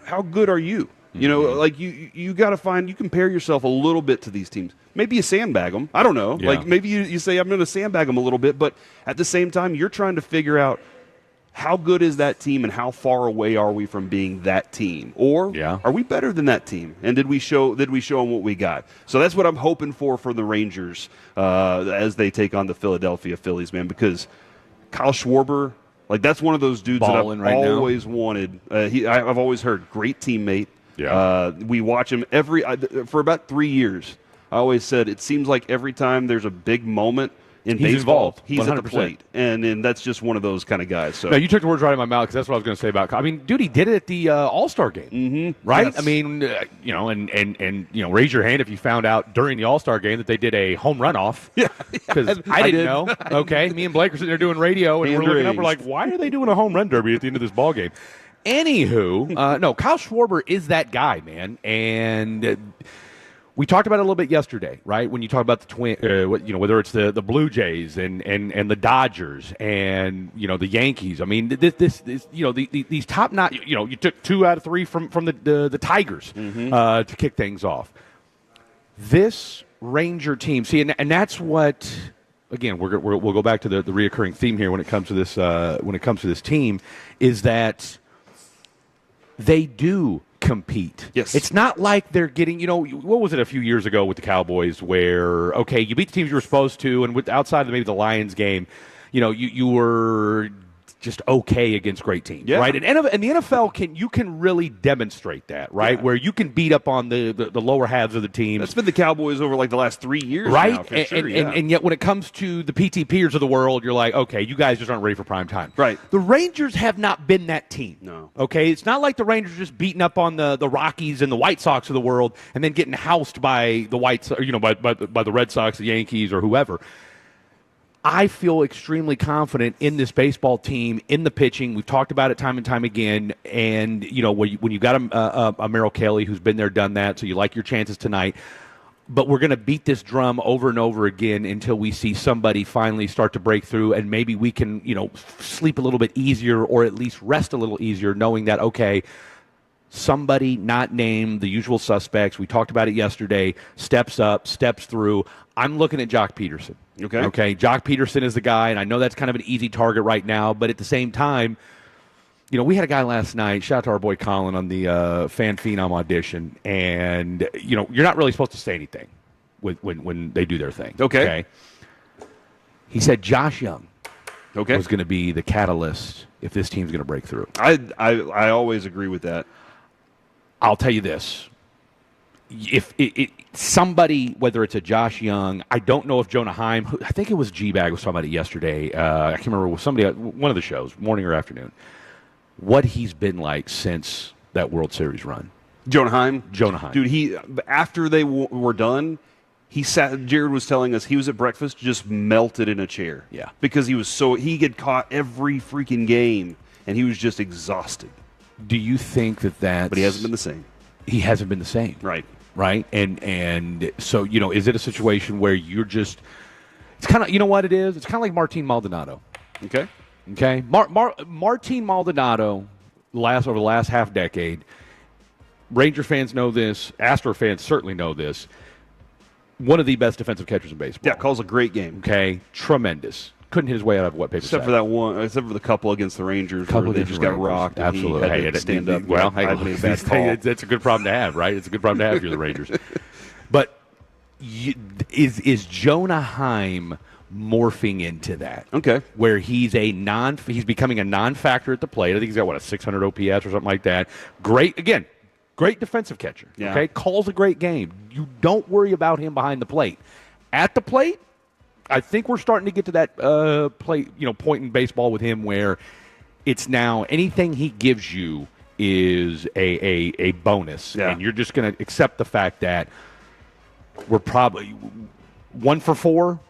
Speaker 15: how good are you? You know, like you got to find, you compare yourself a little bit to these teams. Maybe you sandbag them. I don't know.
Speaker 9: Yeah.
Speaker 15: Like maybe you say, I'm going to sandbag them a little bit. But at the same time, you're trying to figure out how good is that team and how far away are we from being that team? Or are we better than that team? And did we show them what we got? So that's what I'm hoping for the Rangers as they take on the Philadelphia Phillies, man, because Kyle Schwarber, like that's one of those dudes that I've always wanted. I've always heard great teammate. Yeah. We watch him for about 3 years. I always said it seems like every time there's a big moment in
Speaker 9: He's
Speaker 15: baseball,
Speaker 9: involved,
Speaker 15: he's at the
Speaker 9: 100%.
Speaker 15: plate, and that's just one of those kind of guys. So
Speaker 9: No, you took the words right out of my mouth because that's what I was going to say about. I mean, dude, he did it at the All-Star game, right?
Speaker 15: Yes.
Speaker 9: I mean, and raise your hand if you found out during the All-Star game that they did a home run off. Yeah, because I didn't know. Okay, me and Blake were sitting there doing radio, and we're looking up. We're like, why are they doing a home run derby at the end of this ball game? Anywho, no, Kyle Schwarber is that guy, man, and. We talked about it a little bit yesterday, right? When you talk about the whether it's the Blue Jays and the Dodgers and the Yankees. I mean, this these top notch. You took 2 out of 3 from the Tigers to kick things off. This Ranger team, see, and that's what. Again, we'll go back to the reoccurring theme here when it comes to this team, is that they do compete. Yes. It's not like they're getting, what was it a few years ago with the Cowboys where, okay, you beat the teams you were supposed to, and outside of maybe the Lions game, you were just okay against great teams, right? And the NFL you can really demonstrate that, right? Where you can beat up on the lower halves of the team.
Speaker 15: That's been the Cowboys over like the last 3 years,
Speaker 9: right?
Speaker 15: now, for sure,
Speaker 9: And yet when it comes to the PTPers of the world, you're like, okay, you guys just aren't ready for prime time,
Speaker 15: right?
Speaker 9: The Rangers have not been that team.
Speaker 15: No.
Speaker 9: Okay, it's not like the Rangers just beating up on the Rockies and the White Sox of the world and then getting housed by the by the Red Sox, the Yankees, or whoever. I feel extremely confident in this baseball team, in the pitching. We've talked about it time and time again. And, when you got a Merrill Kelly who's been there, done that, so you like your chances tonight. But we're going to beat this drum over and over again until we see somebody finally start to break through, and maybe we can, sleep a little bit easier or at least rest a little easier knowing that, okay, somebody not named the usual suspects, we talked about it yesterday, steps up, steps through. I'm looking at Jock Peterson. Okay. Jock Peterson is the guy, and I know that's kind of an easy target right now, but at the same time, we had a guy last night, shout out to our boy Colin on the Fan Phenom audition, and, you're not really supposed to say anything when they do their thing. Okay. He said Josh Young was going to be the catalyst if this team's going to break through.
Speaker 15: I always agree with that.
Speaker 9: I'll tell you this. If somebody, whether it's a Josh Young, I don't know if Jonah Heim, I think it was G-Bag was talking about it yesterday. I can't remember, was somebody at one of the shows, morning or afternoon, what he's been like since that World Series run.
Speaker 15: Jonah Heim?
Speaker 9: Dude,
Speaker 15: after they were done, Jared was telling us he was at breakfast, just melted in a chair.
Speaker 9: Yeah.
Speaker 15: Because he had caught every freaking game, and he was just exhausted.
Speaker 9: Do you think that's...
Speaker 15: But he hasn't been the same.
Speaker 9: He hasn't been the same.
Speaker 15: Right.
Speaker 9: And so, is it a situation where you're just... It's kind of... You know what it is? It's kind of like Martin Maldonado. Okay? Martin Maldonado, over the last half decade, Ranger fans know this, Astro fans certainly know this, one of the best defensive catchers in baseball.
Speaker 15: Yeah, calls a great game.
Speaker 9: Okay? Tremendous. Couldn't hit his way out of what paper
Speaker 15: except
Speaker 9: sack.
Speaker 15: for that one, except for the couple against the Rangers where they just got rocked. And
Speaker 9: Absolutely.
Speaker 15: He had to stand up.
Speaker 9: Well,
Speaker 15: It's
Speaker 9: a good problem to have, right? It's a good problem to have if you're the Rangers. But is Jonah Heim morphing into that?
Speaker 15: Okay.
Speaker 9: Where he's becoming a non-factor at the plate. I think he's got, a 600 OPS or something like that. Great defensive catcher.
Speaker 15: Yeah.
Speaker 9: Okay? Calls a great game. You don't worry about him behind the plate. At the plate, I think we're starting to get to that point in baseball with him where it's now anything he gives you is a bonus, and you're just going to accept the fact that we're probably 1 for 4,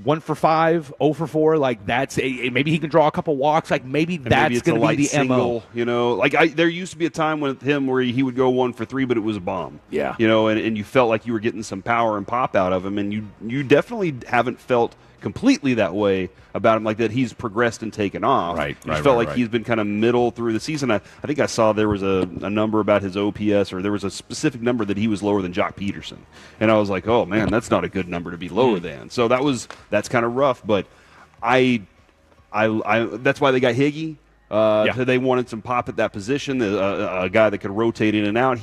Speaker 9: 1 for 5, 0 for 4. Like that's maybe he can draw a couple walks. Like maybe that's going to be the
Speaker 15: single, MO. There used to be a time with him where he would go 1 for 3, but it was a bomb.
Speaker 9: Yeah.
Speaker 15: And you felt like you were getting some power and pop out of him, and you definitely haven't felt completely that way about him, like that he's progressed and taken off.
Speaker 9: Right.
Speaker 15: Felt like he's been kind of middle through the season. I think I saw there was a number about his OPS, or there was a specific number that he was lower than Jock Peterson, and I was like, oh man, that's not a good number to be lower than. So that's kind of rough. But I that's why they got Higgy. So they wanted some pop at that position, a guy that could rotate in and out.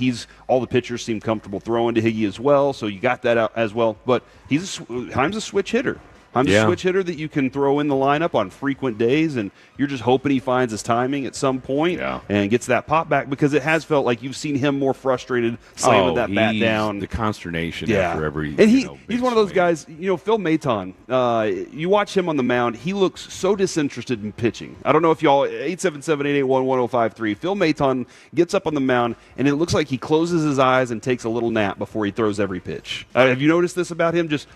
Speaker 15: All the pitchers seem comfortable throwing to Higgy as well, so you got that out as well. But Heim's a switch hitter. I'm a
Speaker 9: Yeah.
Speaker 15: switch hitter that you can throw in the lineup on frequent days, and you're just hoping he finds his timing at some point and gets that pop back, because it has felt like you've seen him more frustrated slamming that bat
Speaker 9: he's
Speaker 15: down.
Speaker 9: The consternation after every.
Speaker 15: And he's one of those guys, Phil Maton, you watch him on the mound, he looks so disinterested in pitching. I don't know if y'all, 877-881-1053, Phil Maton gets up on the mound, and it looks like he closes his eyes and takes a little nap before he throws every pitch. Have you noticed this about him? Just...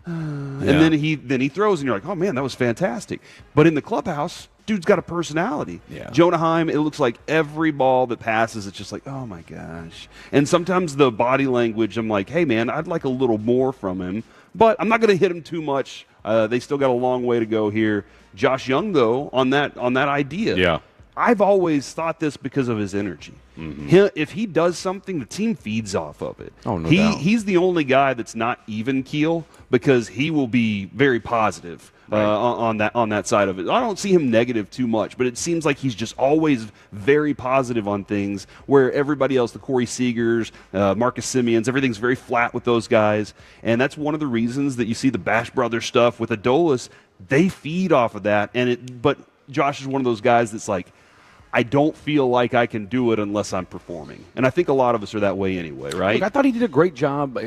Speaker 15: And then he throws, and you're like, oh, man, that was fantastic. But in the clubhouse, dude's got a personality.
Speaker 9: Yeah.
Speaker 15: Jonah Heim, it looks like every ball that passes, it's just like, oh, my gosh. And sometimes the body language, I'm like, hey, man, I'd like a little more from him. But I'm not going to hit him too much. They still got a long way to go here. Josh Young, though, on that idea.
Speaker 9: Yeah.
Speaker 15: I've always thought this because of his energy. If he does something, the team feeds off of it.
Speaker 9: Oh, no doubt.
Speaker 15: He's the only guy that's not even keel, because he will be very positive on that side of it. I don't see him negative too much, but it seems like he's just always very positive on things, where everybody else, the Corey Seagers, Marcus Simeons, everything's very flat with those guys. And that's one of the reasons that you see the Bash Brothers stuff with Adolis. They feed off of that. But Josh is one of those guys that's like, I don't feel like I can do it unless I'm performing. And I think a lot of us are that way anyway, right?
Speaker 9: Look, I thought he did a great job. I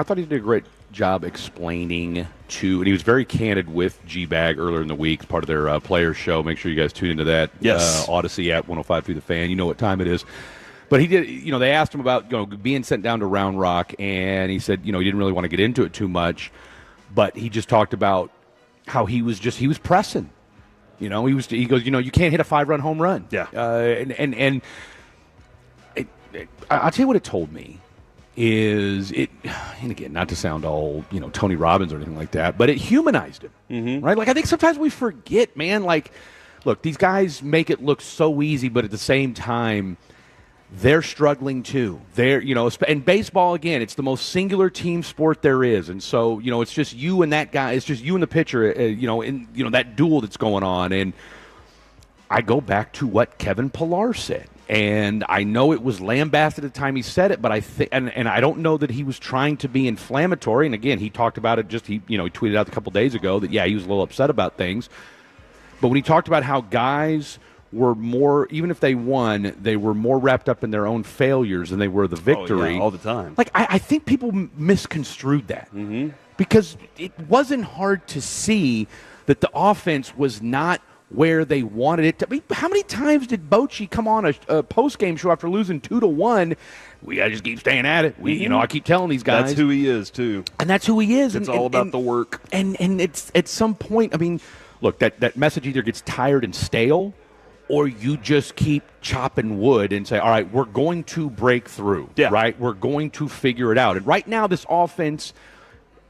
Speaker 9: thought he did a great job explaining to, and he was very candid with G-Bag earlier in the week, part of their player show. Make sure you guys tune into that.
Speaker 15: Yes.
Speaker 9: Odyssey at 105.3 The Fan. You know what time it is. But he did, they asked him about being sent down to Round Rock, and he said, he didn't really want to get into it too much, but he just talked about how he was pressing. He goes, you can't hit a 5-run home run.
Speaker 15: Yeah.
Speaker 9: And I'll tell you what it told me is and again, not to sound all, Tony Robbins or anything like that, but it humanized him, right? Like, I think sometimes we forget, man, like, look, these guys make it look so easy, but at the same time, they're struggling too. And baseball, again, it's the most singular team sport there is. And so, it's just you and that guy. It's just you and the pitcher, that duel that's going on. And I go back to what Kevin Pillar said. And I know it was lambasted at the time he said it, but I think, and I don't know that he was trying to be inflammatory. And again, he talked about it he tweeted out a couple days ago that, he was a little upset about things. But when he talked about how guys were more, even if they won, they were more wrapped up in their own failures than they were the victory.
Speaker 15: Oh, yeah, all the time.
Speaker 9: Like, I think people misconstrued that. Because it wasn't hard to see that the offense was not where they wanted it to be. How many times did Bochy come on a post-game show after losing 2-1? We got to just keep staying at it. I keep telling these guys.
Speaker 15: That's who he is, too.
Speaker 9: And that's who he is.
Speaker 15: It's all about the work.
Speaker 9: And it's at some point, look, that message either gets tired and stale, or you just keep chopping wood and say, all right, we're going to break through, right? We're going to figure it out. And right now, this offense,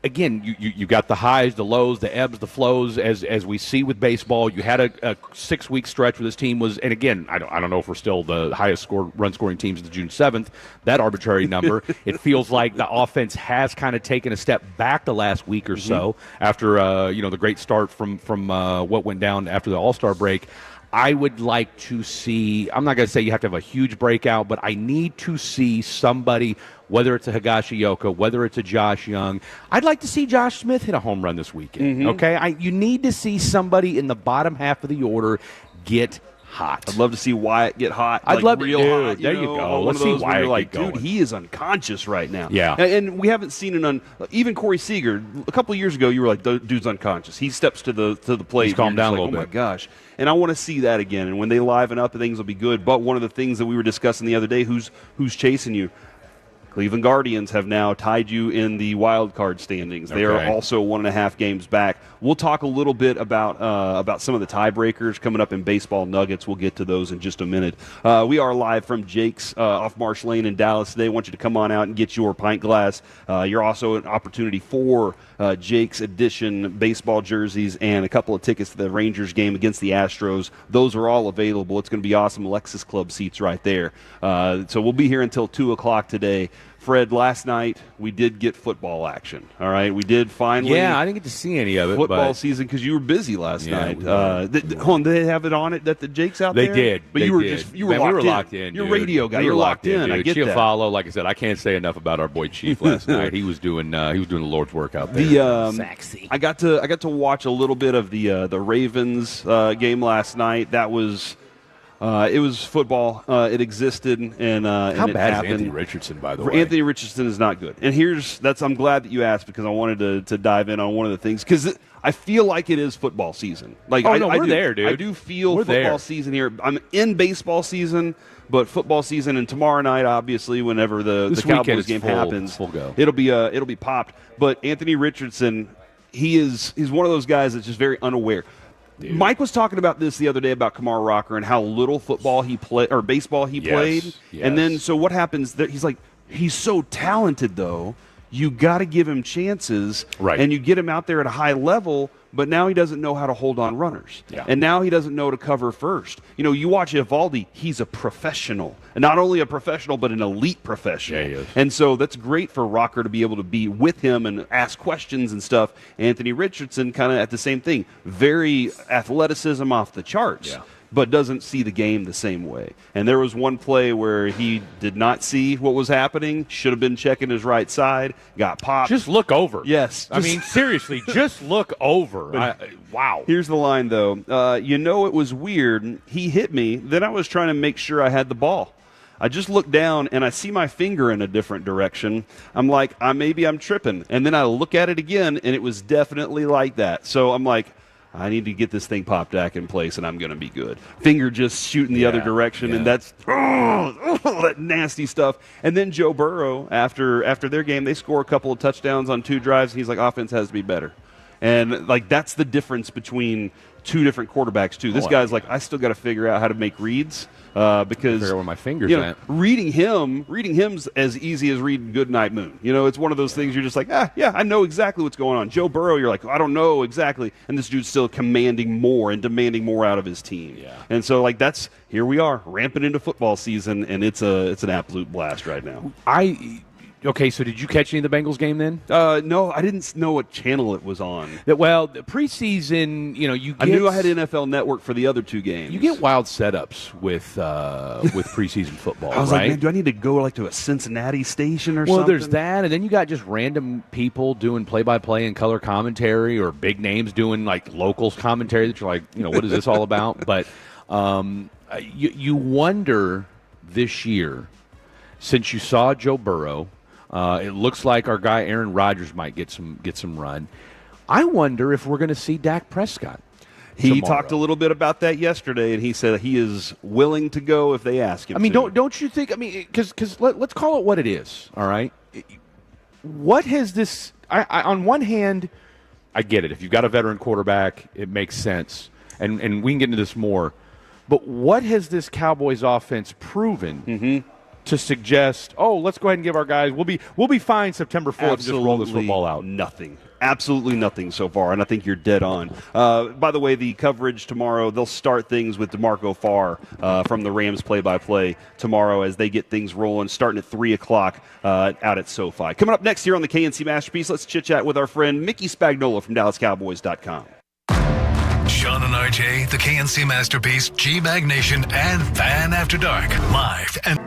Speaker 9: again, you got the highs, the lows, the ebbs, the flows, as we see with baseball. You had a 6-week stretch where this team was, and again, I don't know if we're still the highest run-scoring teams the June 7th, that arbitrary number. It feels like the offense has kind of taken a step back the last week or so after, the great start from what went down after the All-Star break. I would like to see, I'm not going to say you have to have a huge breakout, but I need to see somebody, whether it's a Higashioka, whether it's a Josh Young. I'd like to see Josh Smith hit a home run this weekend, okay? You need to see somebody in the bottom half of the order get hot.
Speaker 15: I'd love to see Wyatt get hot.
Speaker 9: I'd love
Speaker 15: real
Speaker 9: to.
Speaker 15: hot.
Speaker 9: There you go. Let's see Wyatt
Speaker 15: like,
Speaker 9: get going.
Speaker 15: dude, he is unconscious right now.
Speaker 9: Yeah.
Speaker 15: And we haven't seen even Corey Seager. A couple of years ago, you were like, dude's unconscious. He steps to the plate.
Speaker 9: He's calmed down a little bit.
Speaker 15: Oh, my gosh. And I want to see that again. And when they liven up, things will be good. But one of the things that we were discussing the other day, who's chasing you? Cleveland Guardians have now tied you in the wild card standings. They are also 1.5 games back. We'll talk a little bit about some of the tiebreakers coming up in baseball nuggets. We'll get to those in just a minute. We are live from Jake's off Marsh Lane in Dallas today. I want you to come on out and get your pint glass. You're also an opportunity for Jake's edition baseball jerseys and a couple of tickets to the Rangers game against the Astros. Those are all available. It's going to be awesome. Lexus Club seats right there. So we'll be here until 2 o'clock today Fred, last night we did get football action. All right, we did finally.
Speaker 9: Yeah, I didn't get to see any of it.
Speaker 15: Football
Speaker 9: but
Speaker 15: season because you were busy last night.
Speaker 9: We
Speaker 15: Hold on, did they have it on it that the Jake's out
Speaker 9: They
Speaker 15: there?
Speaker 9: did.
Speaker 15: But
Speaker 9: They
Speaker 15: you were
Speaker 9: did.
Speaker 15: just you were
Speaker 9: Man,
Speaker 15: locked
Speaker 9: we were
Speaker 15: in.
Speaker 9: locked in.
Speaker 15: You're a
Speaker 9: dude.
Speaker 15: radio guy.
Speaker 9: We
Speaker 15: You're
Speaker 9: were
Speaker 15: locked in. I
Speaker 9: dude.
Speaker 15: get
Speaker 9: Chief
Speaker 15: that.
Speaker 9: follow. Like I said, I can't say enough about our boy Chief last night. He was doing the Lord's work out there.
Speaker 15: Sexy. I got to watch a little bit of the Ravens game last night. That was. It was football. It existed, and
Speaker 9: How
Speaker 15: it
Speaker 9: bad is
Speaker 15: happened.
Speaker 9: Anthony Richardson, by the way?
Speaker 15: Anthony Richardson is not good. And I'm glad that you asked because I wanted to dive in on one of the things because I feel like it is football season. Like
Speaker 9: we're there, dude.
Speaker 15: I do feel
Speaker 9: We're
Speaker 15: football
Speaker 9: there.
Speaker 15: season here. I'm in baseball season, but football season, and tomorrow night, obviously, whenever the
Speaker 9: This weekend
Speaker 15: Cowboys
Speaker 9: is
Speaker 15: game
Speaker 9: full
Speaker 15: happens,
Speaker 9: go.
Speaker 15: it'll be popped. But Anthony Richardson, he's one of those guys that's just very unaware. Dude. Mike was talking about this the other day about Kamar Rocker and how little football he played or baseball he played.
Speaker 9: Yes.
Speaker 15: And then so what happens there, he's like, he's so talented though. You got to give him chances,
Speaker 9: right?
Speaker 15: And you get him out there at a high level, but now he doesn't know how to hold on runners, and now he doesn't know to cover first. You know, you watch Evaldi; he's a professional, and not only a professional, but an elite professional.
Speaker 9: Yeah, he is.
Speaker 15: And so that's great for Rocker to be able to be with him and ask questions and stuff. Anthony Richardson, kind of at the same thing, very athleticism off the charts.
Speaker 9: Yeah.
Speaker 15: But doesn't see the game the same way. And there was one play where he did not see what was happening, should have been checking his right side, got popped.
Speaker 9: Just look over.
Speaker 15: Yes.
Speaker 9: I mean, seriously, just look over. Wow.
Speaker 15: Here's the line, though. It was weird. He hit me. Then I was trying to make sure I had the ball. I just look down, and I see my finger in a different direction. I'm like, maybe I'm tripping. And then I look at it again, and it was definitely like that. So I'm like, I need to get this thing popped back in place, and I'm going to be good. Finger just shooting the other direction, and that's that nasty stuff. And then Joe Burrow, after their game, they score a couple of touchdowns on 2 drives, and he's like, offense has to be better. And, like, that's the difference between 2 different quarterbacks, too. This guy's like, I still got to figure out how to make reads because
Speaker 9: figure out where my finger's at.
Speaker 15: reading him's as easy as reading Goodnight Moon. You know, it's one of those things you're just like, yeah, I know exactly what's going on. Joe Burrow, you're like, I don't know exactly. And this dude's still commanding more and demanding more out of his team. Yeah. And so, like, here we are, ramping into football season, and it's an absolute blast right now.
Speaker 9: Okay, so did you catch any of the Bengals game then?
Speaker 15: No, I didn't know what channel it was on.
Speaker 9: Well, the preseason, you get,
Speaker 15: I knew I had NFL Network for the other 2 games.
Speaker 9: You get wild setups with preseason football,
Speaker 15: I was
Speaker 9: right?
Speaker 15: like, man, do I need to go to a Cincinnati station or something?
Speaker 9: Well, there's that, and then you got just random people doing play-by-play and color commentary, or big names doing like locals commentary that you're like, what is this all about? But you wonder this year, since you saw Joe Burrow. It looks like our guy Aaron Rodgers might get some run. I wonder if we're going to see Dak Prescott.
Speaker 15: He talked a little bit about that yesterday, and he said he is willing to go if they ask him.
Speaker 9: I mean, don't you think? I mean, because let's call it what it is. All right. What has this? I on one hand, I get it. If you've got a veteran quarterback, it makes sense, and we can get into this more. But what has this Cowboys offense proven? To suggest, let's go ahead and give our guys, we'll be fine September 4th to just roll this football out.
Speaker 15: Nothing. Absolutely nothing so far, and I think you're dead on. By the way, the coverage tomorrow, they'll start things with DeMarco Farr from the Rams play-by-play tomorrow as they get things rolling, starting at 3 o'clock out at SoFi. Coming up next here on the KNC Masterpiece, let's chit-chat with our friend Mickey Spagnola from DallasCowboys.com.
Speaker 12: Sean and RJ, the KNC Masterpiece, G-Bag Nation, and Fan After Dark, live and...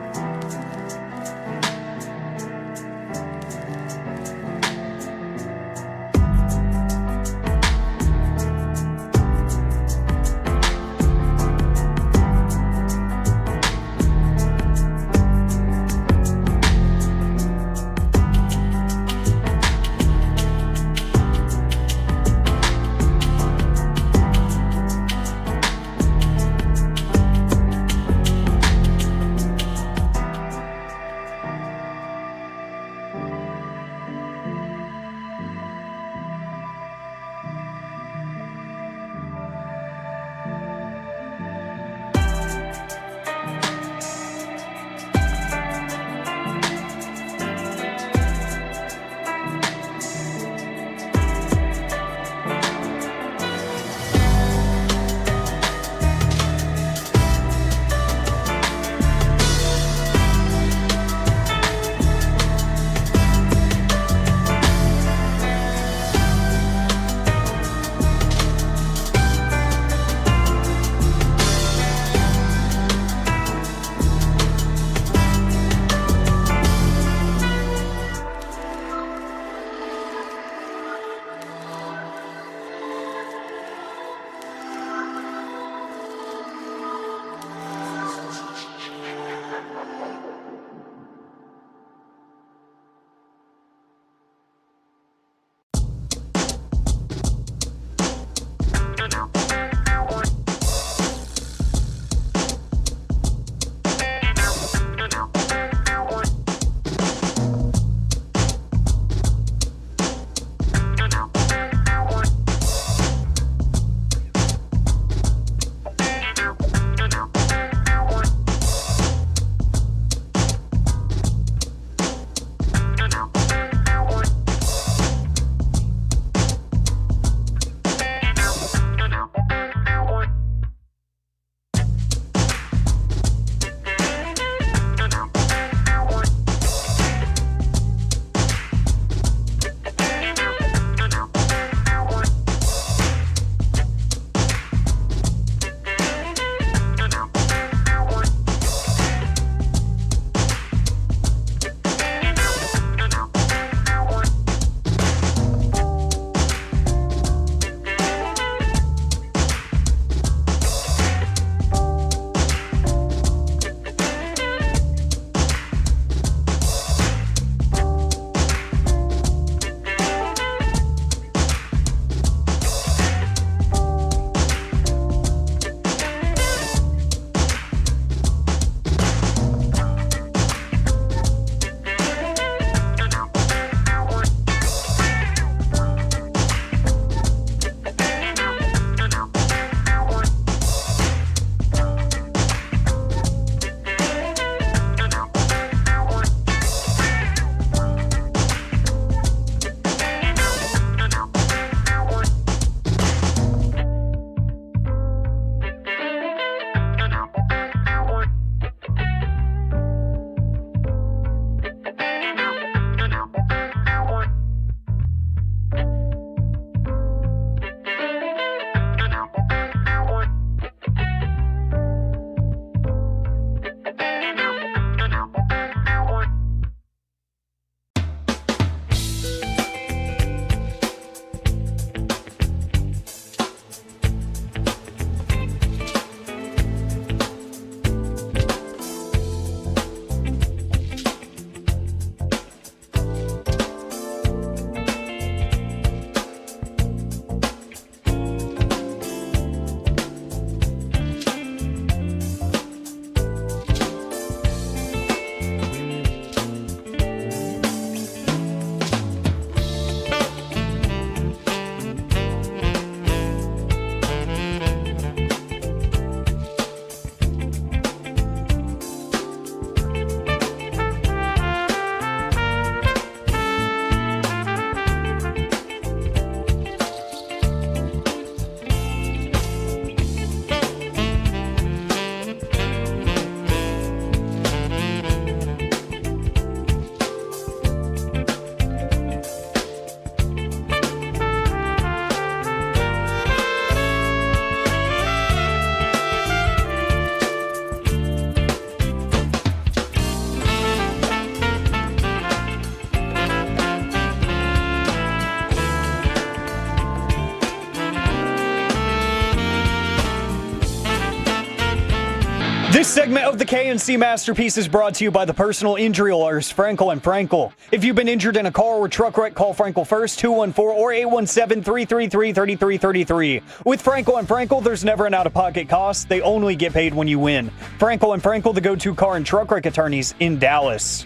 Speaker 16: This segment of the KNC Masterpiece is brought to you by the personal injury lawyers, Frankel and Frankel. If you've been injured in a car or truck wreck, call Frankel first, 214 or 817-333-3333. With Frankel and Frankel, there's never an out-of-pocket cost. They only get paid when you win. Frankel and Frankel, the go-to car and truck wreck attorneys in Dallas.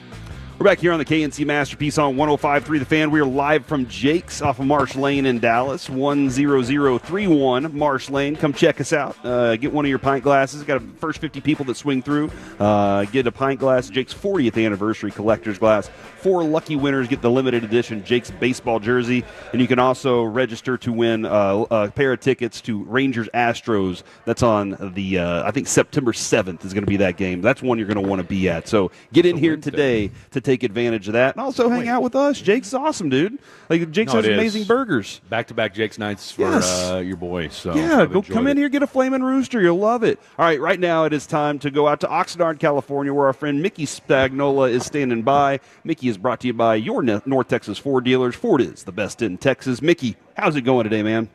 Speaker 15: We're back here on the KNC Masterpiece on 105.3 The Fan. We are live from Jake's off of Marsh Lane in Dallas, 10031 Marsh Lane. Come check us out. Get one of your pint glasses. Got a first 50 people that swing through. Get a pint glass, Jake's 40th anniversary collector's glass. 4 lucky winners get the limited edition Jake's baseball jersey. And you can also register to win a pair of tickets to Rangers Astros. That's on the, I think September 7th is going to be that game. That's one you're going to want to be at. So get in here today to take advantage of that, and also hang out with us. Jake's awesome, dude. Like Jake's has amazing burgers.
Speaker 9: Back-to-back Jake's nights for your boy. So
Speaker 15: yeah, go come in here, get a Flamin' Rooster. You'll love it. All right, right now it is time to go out to Oxnard, California, where our friend Mickey Spagnola is standing by. Mickey is brought to you by your North Texas Ford dealers. Ford is the best in Texas. Mickey, how's it going today, man?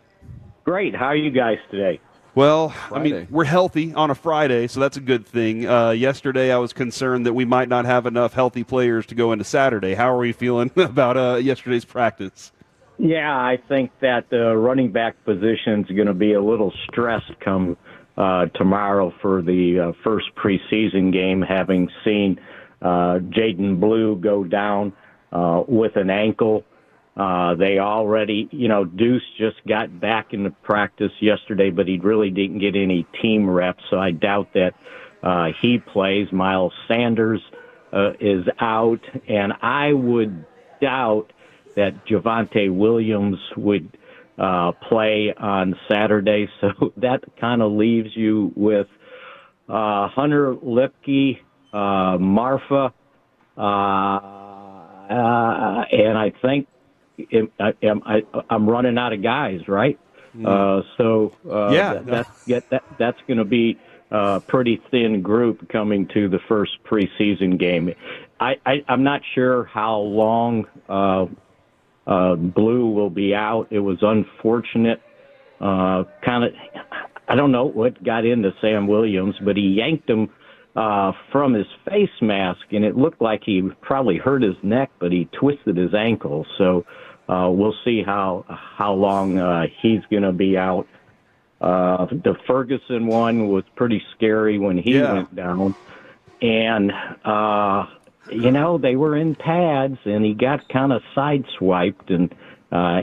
Speaker 20: Great. How are you guys today?
Speaker 15: Well,
Speaker 20: Friday.
Speaker 15: I mean, we're healthy on a Friday, so that's a good thing. Yesterday, I was concerned that we might not have enough healthy players to go into Saturday. How are we feeling about yesterday's practice?
Speaker 20: Yeah, I think that the running back position is going to be a little stressed come tomorrow for the first preseason game, having seen Jaden Blue go down with an ankle. They already, Deuce just got back into practice yesterday, but he really didn't get any team reps, so I doubt that he plays. Miles Sanders is out, and I would doubt that Javonte Williams would play on Saturday, so that kind of leaves you with Hunter Lipke, Marfa, and I think I'm running out of guys, right? That's going to be a pretty thin group coming to the first preseason game. I'm not sure how long Blue will be out. It was unfortunate. I don't know what got into Sam Williams, but he yanked him from his face mask, and it looked like he probably hurt his neck, but he twisted his ankle. So we'll see how long he's going to be out. The Ferguson one was pretty scary when he went down. And, they were in pads, and he got kind of sideswiped and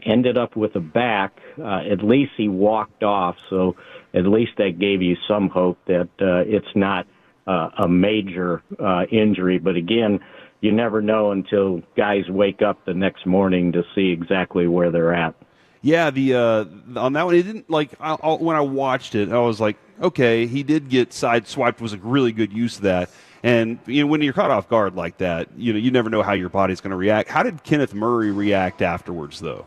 Speaker 20: ended up with a back. At least he walked off, so at least that gave you some hope that it's not a major injury. But again, you never know until guys wake up the next morning to see exactly where they're at.
Speaker 15: Yeah, the on that one, it didn't when I watched it, I was like, okay, he did get sideswiped. Was a really good use of that. And when you're caught off guard like that, you never know how your body's going to react. How did Kenneth Murray react afterwards, though?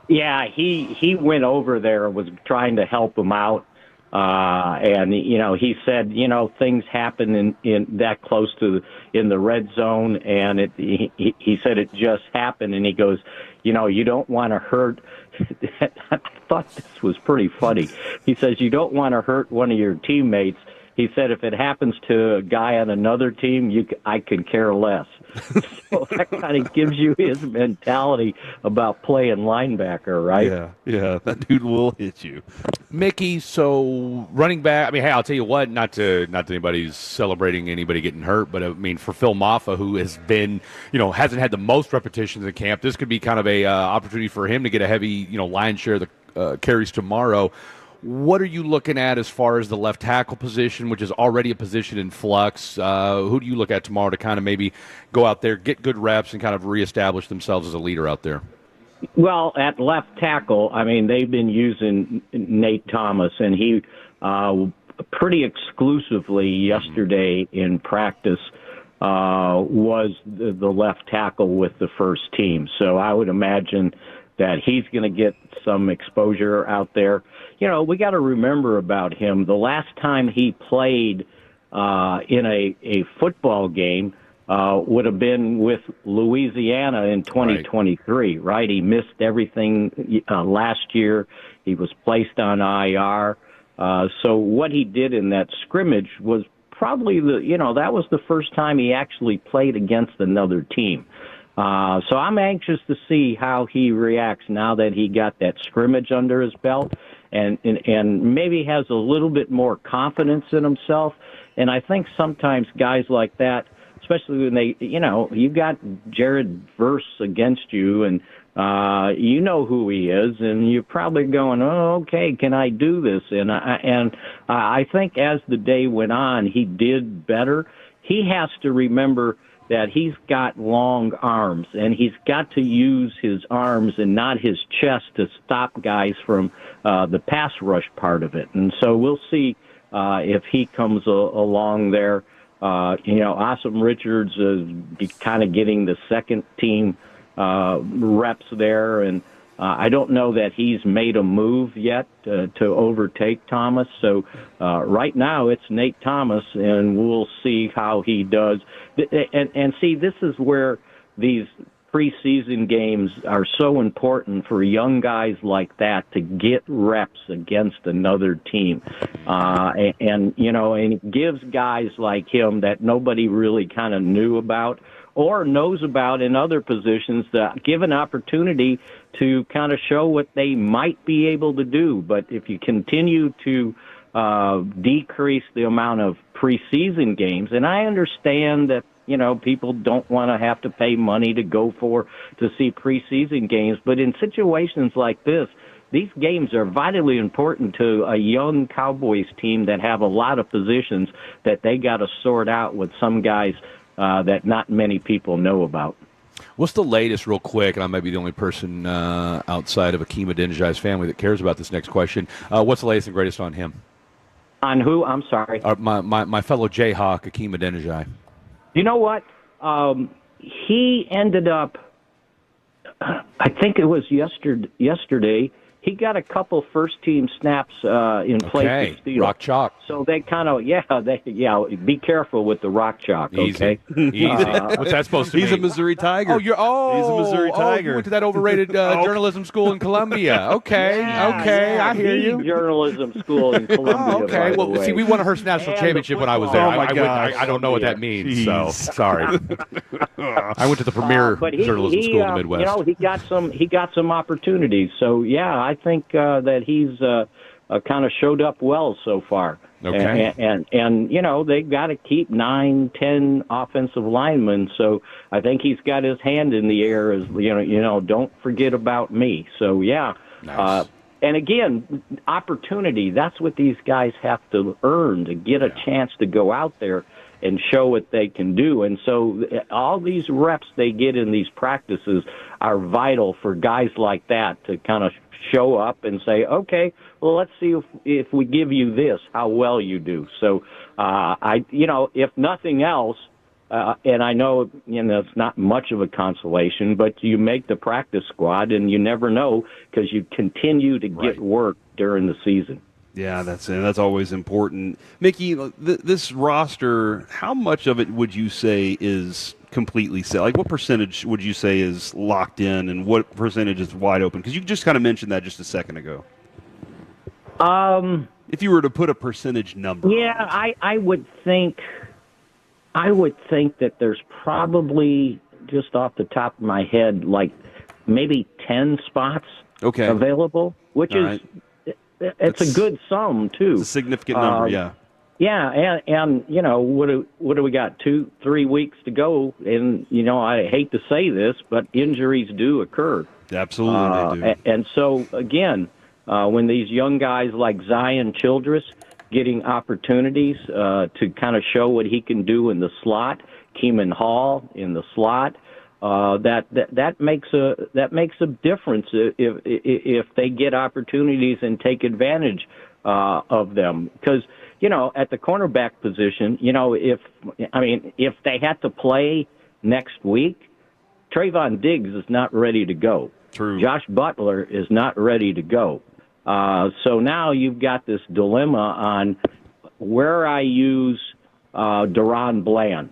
Speaker 20: Yeah, he went over there and was trying to help him out. And he said, things happen in that close to in the red zone, and he said it just happened, and he goes, you don't want to hurt. I thought this was pretty funny. He says you don't want to hurt one of your teammates. He said if it happens to a guy on another team, I could care less. So that kind of gives you his mentality about playing linebacker, right?
Speaker 15: Yeah, that dude will hit you.
Speaker 9: Mickey, so running back, I mean, hey, I'll tell you what, not that anybody's celebrating anybody getting hurt, but I mean, for Phil Maffa, who has been, hasn't had the most repetitions in camp, this could be kind of a opportunity for him to get a heavy, lion's share of the carries tomorrow. What are you looking at as far as the left tackle position, which is already a position in flux? Who do you look at tomorrow to kind of maybe go out there, get good reps, and kind of reestablish themselves as a leader out there?
Speaker 20: Well, at left tackle, I mean, they've been using Nate Thomas, and he pretty exclusively yesterday in practice was the left tackle with the first team. So I would imagine that he's going to get some exposure out there. We got to remember about him. The last time he played in a football game would have been with Louisiana in 2023, right? He missed everything last year. He was placed on IR. So what he did in that scrimmage was probably that was the first time he actually played against another team. So I'm anxious to see how he reacts now that he got that scrimmage under his belt and maybe has a little bit more confidence in himself. And I think sometimes guys like that, especially when they, you've got Jared Verse against you and you know who he is, and you're probably going, oh, okay, can I do this? And I think as the day went on, he did better. He has to remember that he's got long arms, and he's got to use his arms and not his chest to stop guys from the pass rush part of it. And so we'll see if he comes along there. Awesome Richards is kind of getting the second team reps there, and I don't know that he's made a move yet to overtake Thomas. So right now it's Nate Thomas, and we'll see how he does. And see, this is where these preseason games are so important for young guys like that to get reps against another team. And it gives guys like him that nobody really kind of knew about or knows about in other positions that give an opportunity to kind of show what they might be able to do. But if you continue to decrease the amount of preseason games, and I understand that, people don't want to have to pay money to see preseason games, but in situations like this, these games are vitally important to a young Cowboys team that have a lot of positions that they got to sort out with some guys that not many people know about.
Speaker 9: What's the latest, real quick, and I might be the only person outside of Akeem Adenijai's family that cares about this next question. What's the latest and greatest on him?
Speaker 20: On who? I'm sorry.
Speaker 9: My fellow Jayhawk, Akeem Adenijai.
Speaker 20: You know what? He ended up, I think it was yesterday, he got a couple first-team snaps in place to steal.
Speaker 9: Rock chalk.
Speaker 20: So they kind of, be careful with the rock chalk, okay?
Speaker 9: Easy. What's that supposed to mean?
Speaker 15: He's a Missouri Tiger.
Speaker 9: He's a Missouri Tiger.
Speaker 15: You
Speaker 9: went to that overrated journalism school in Columbia. Okay, I hear you.
Speaker 20: Journalism school in Columbia.
Speaker 9: Okay, well, see, we won a Hearst National Championship when I was there. I don't know what that means, so sorry. I went to the premier journalism school in the Midwest.
Speaker 20: He got some opportunities. So, I think that he's kind of showed up well so far.
Speaker 9: Okay.
Speaker 20: And they've got to keep 9-10 offensive linemen. So I think he's got his hand in the air as, don't forget about me. So,
Speaker 9: Nice.
Speaker 20: And again, opportunity, that's what these guys have to earn to get a chance to go out there and show what they can do. And so all these reps they get in these practices are vital for guys like that to kind of show up and say, okay, well, let's see if we give you this, how well you do. So, if nothing else, and I know, it's not much of a consolation, but you make the practice squad and you never know because you continue to get work during the season.
Speaker 15: Yeah, that's always important. Mickey, this roster, how much of it would you say is completely set? Like, what percentage would you say is locked in, and what percentage is wide open? Because you just kind of mentioned that just a second ago. If you were to put a percentage number,
Speaker 20: I would think that there's probably, just off the top of my head, like maybe 10 spots available, which is. It's a good sum, too.
Speaker 15: It's a significant number, yeah.
Speaker 20: Yeah, and what do we got? 2-3 weeks to go, and I hate to say this, but injuries do occur.
Speaker 15: Absolutely, they do.
Speaker 20: And so again, when these young guys like Zion Childress getting opportunities to kind of show what he can do in the slot, Keeman Hall in the slot. That makes a difference if they get opportunities and take advantage of them. Because at the cornerback position, if they had to play next week, Trayvon Diggs is not ready to go.
Speaker 15: True.
Speaker 20: Josh Butler is not ready to go. So now you've got this dilemma on where I use Deron Bland.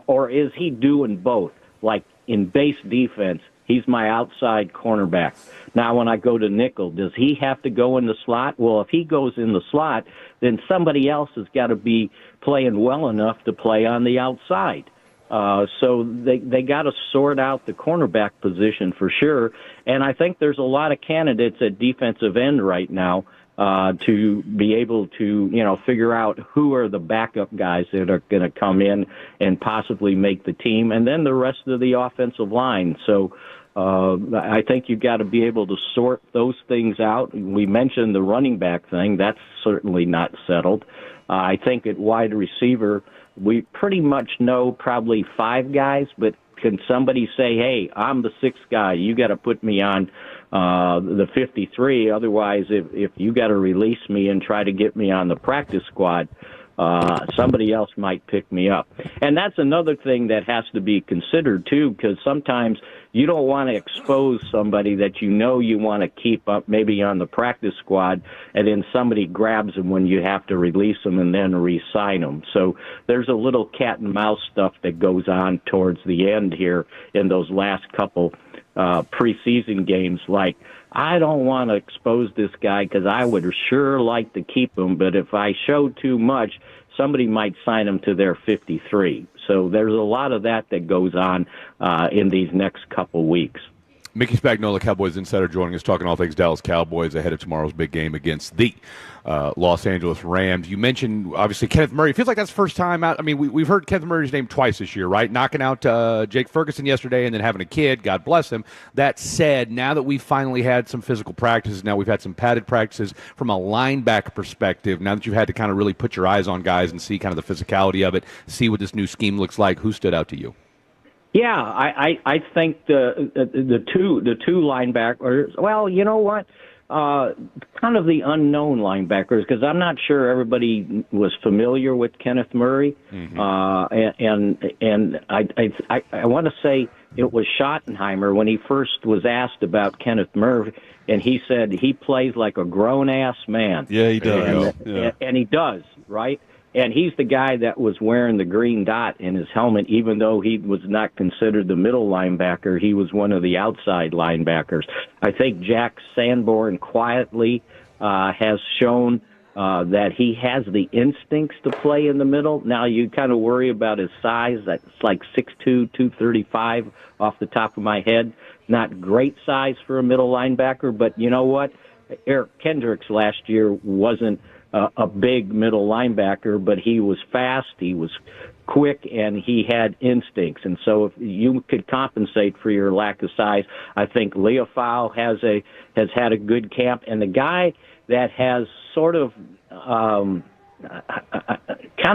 Speaker 20: Or is he doing both? Like in base defense, He's my outside cornerback. Now, when I go to nickel, does he have to go in the slot? Well, if he goes in the slot, then somebody else has got to be playing well enough to play on the outside. So they got to sort out the cornerback position for sure. And I think there's a lot of candidates at defensive end right now to be able to, figure out who are the backup guys that are going to come in and possibly make the team, and then the rest of the offensive line. So I think you've got to be able to sort those things out. We mentioned the running back thing. That's certainly not settled. I think at wide receiver, we pretty much know probably 5 guys, but can somebody say, hey, I'm the 6th guy, you got to put me on the 53. Otherwise, if you got to release me and try to get me on the practice squad, somebody else might pick me up. And that's another thing that has to be considered, too, because sometimes you don't want to expose somebody that you want to keep up maybe on the practice squad, and then somebody grabs them when you have to release them and then re-sign them. So there's a little cat and mouse stuff that goes on towards the end here in those last couple preseason games. Like, I don't want to expose this guy because I would sure like to keep him, but if I show too much, somebody might sign him to their 53. So there's a lot of that goes on in these next couple weeks.
Speaker 9: Mickey Spagnola, Cowboys Insider, joining us, talking all things Dallas Cowboys ahead of tomorrow's big game against the Los Angeles Rams. You mentioned, obviously, Kenneth Murray. It feels like that's the first time out. I mean, we've heard Kenneth Murray's name twice this year, right? Knocking out Jake Ferguson yesterday and then having a kid. God bless him. That said, now that we've finally had some physical practices, now we've had some padded practices from a linebacker perspective, now that you've had to kind of really put your eyes on guys and see kind of the physicality of it, see what this new scheme looks like, who stood out to you?
Speaker 20: Yeah, I think the two linebackers. Well, you know what? Kind of the unknown linebackers, because I'm not sure everybody was familiar with Kenneth Murray. Mm-hmm. And I want to say it was Schottenheimer when he first was asked about Kenneth Murray, and he said he plays like a grown ass man.
Speaker 9: Yeah, he does.
Speaker 20: And he does, right? And he's the guy that was wearing the green dot in his helmet, even though he was not considered the middle linebacker. He was one of the outside linebackers. I think Jack Sanborn quietly has shown that he has the instincts to play in the middle. Now, you kind of worry about his size. That's like 6'2", 235 off the top of my head. Not great size for a middle linebacker, but you know what? Eric Kendricks last year wasn't a big middle linebacker, but he was fast, he was quick, and he had instincts. And so if you could compensate for your lack of size, I think Leofau has had a good camp. And the guy that has sort of kind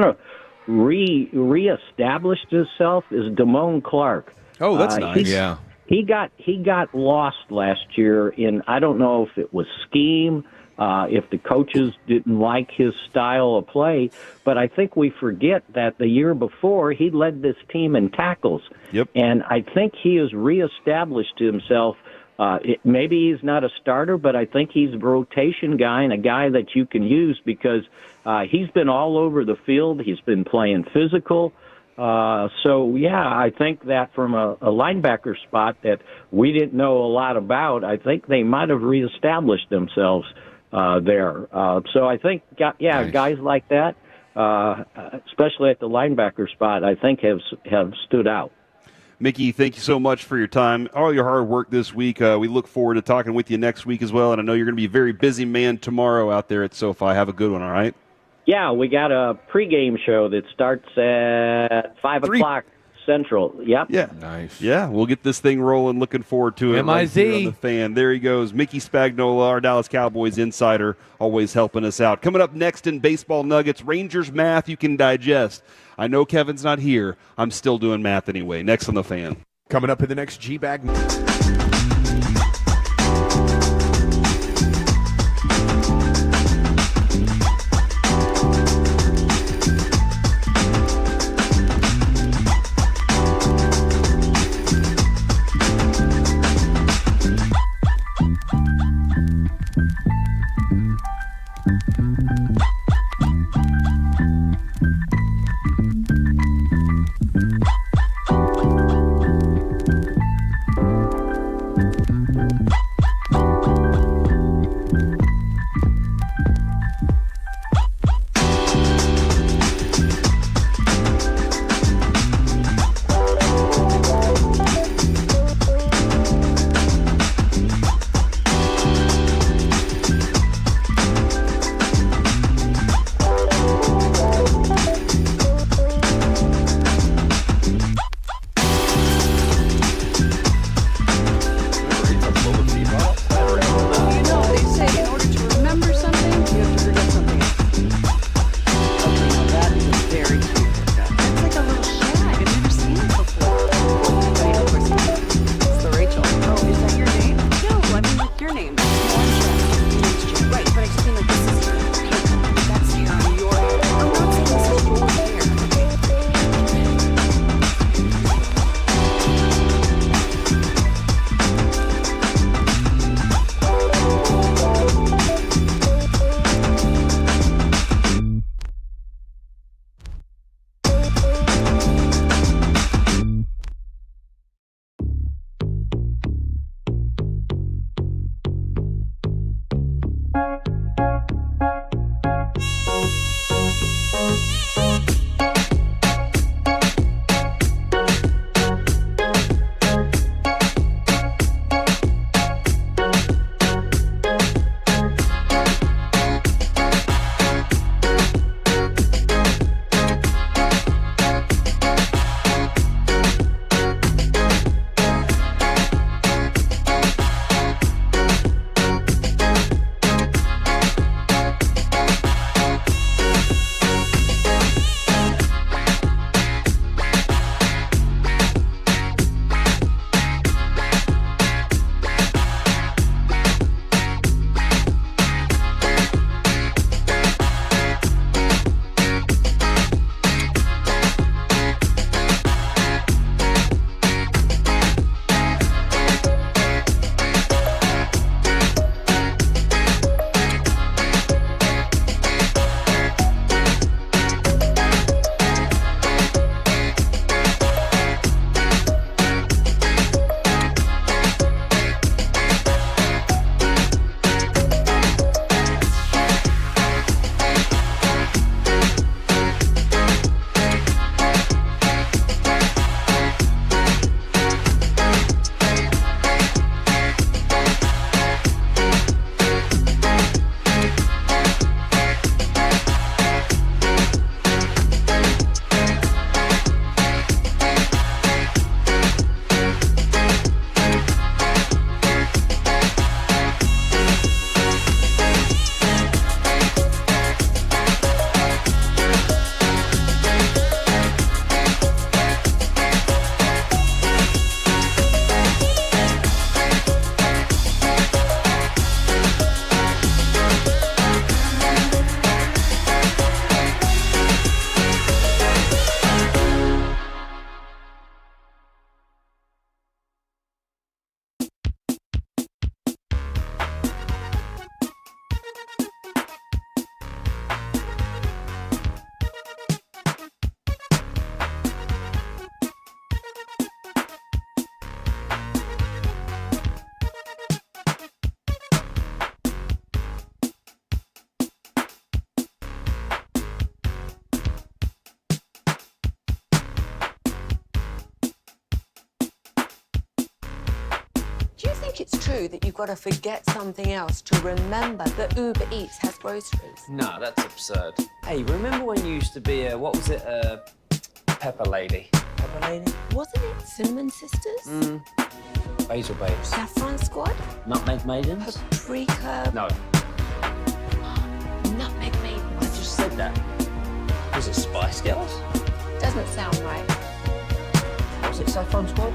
Speaker 20: of reestablished himself is Damone Clark.
Speaker 9: Oh, that's nice.
Speaker 20: Yeah. He got lost last year in, I don't know if it was scheme, if the coaches didn't like his style of play, but I think we forget that the year before he led this team in tackles.
Speaker 9: Yep.
Speaker 20: And I think he has reestablished himself. Maybe he's not a starter, but I think he's a rotation guy and a guy that you can use because he's been all over the field. He's been playing physical. So, yeah, I think that from a linebacker spot that we didn't know a lot about, I think they might have reestablished themselves there. So I think, nice. Guys like that, especially at the linebacker spot, I think have stood out.
Speaker 15: Mickey, thank you so much for your time, all your hard work this week. We look forward to talking with you next week as well, and I know you're going to be a very busy man tomorrow out there at SoFi. Have a good one, all right?
Speaker 20: Yeah, we got a pregame show that starts at 5 o'clock Central. Yep.
Speaker 15: Yeah.
Speaker 9: Nice.
Speaker 15: Yeah, we'll get this thing rolling. Looking forward to it.
Speaker 9: MIZ.
Speaker 15: Right on the Fan. There he goes. Mickey Spagnola, our Dallas Cowboys insider, always helping us out. Coming up next in Baseball Nuggets, Rangers math you can digest. I know Kevin's not here. I'm still doing math anyway. Next on the Fan.
Speaker 13: Coming up in the next G-Bag.
Speaker 19: think it's true that you've got to forget something else to remember that Uber Eats has groceries?
Speaker 1: No, that's absurd. Hey, remember when you used to be pepper lady? Pepper lady?
Speaker 19: Wasn't it Cinnamon Sisters?
Speaker 1: Basil babes.
Speaker 19: Saffron Squad?
Speaker 1: Nutmeg maidens?
Speaker 19: Paprika?
Speaker 1: No.
Speaker 19: Nutmeg Maidens?
Speaker 1: I just said that. Was it Spice Girls?
Speaker 19: Doesn't sound right.
Speaker 1: Was it Saffron Squad?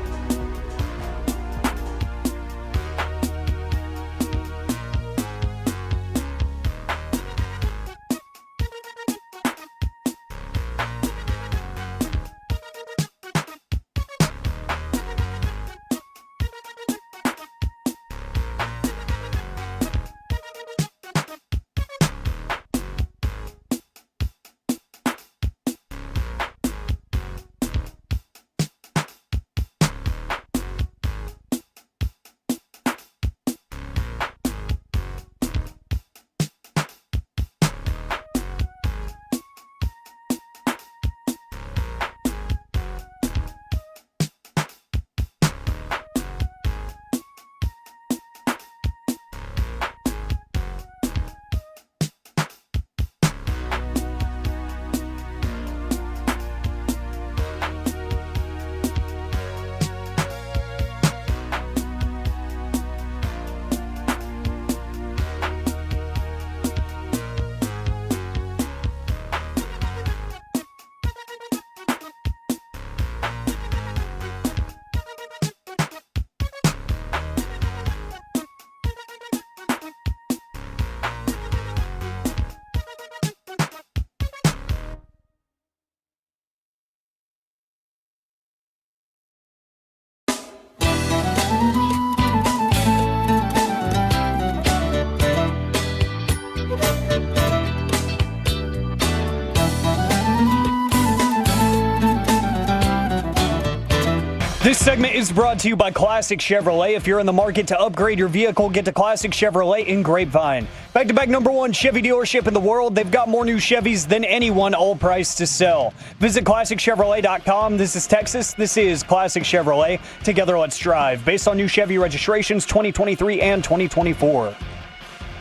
Speaker 16: This segment is brought to you by Classic Chevrolet. If you're in the market to upgrade your vehicle, get to Classic Chevrolet in Grapevine. Back-to-back #1 Chevy dealership in the world. They've got more new Chevys than anyone, all priced to sell. Visit ClassicChevrolet.com. This is Texas. This is Classic Chevrolet. Together, let's drive. Based on new Chevy registrations 2023 and 2024.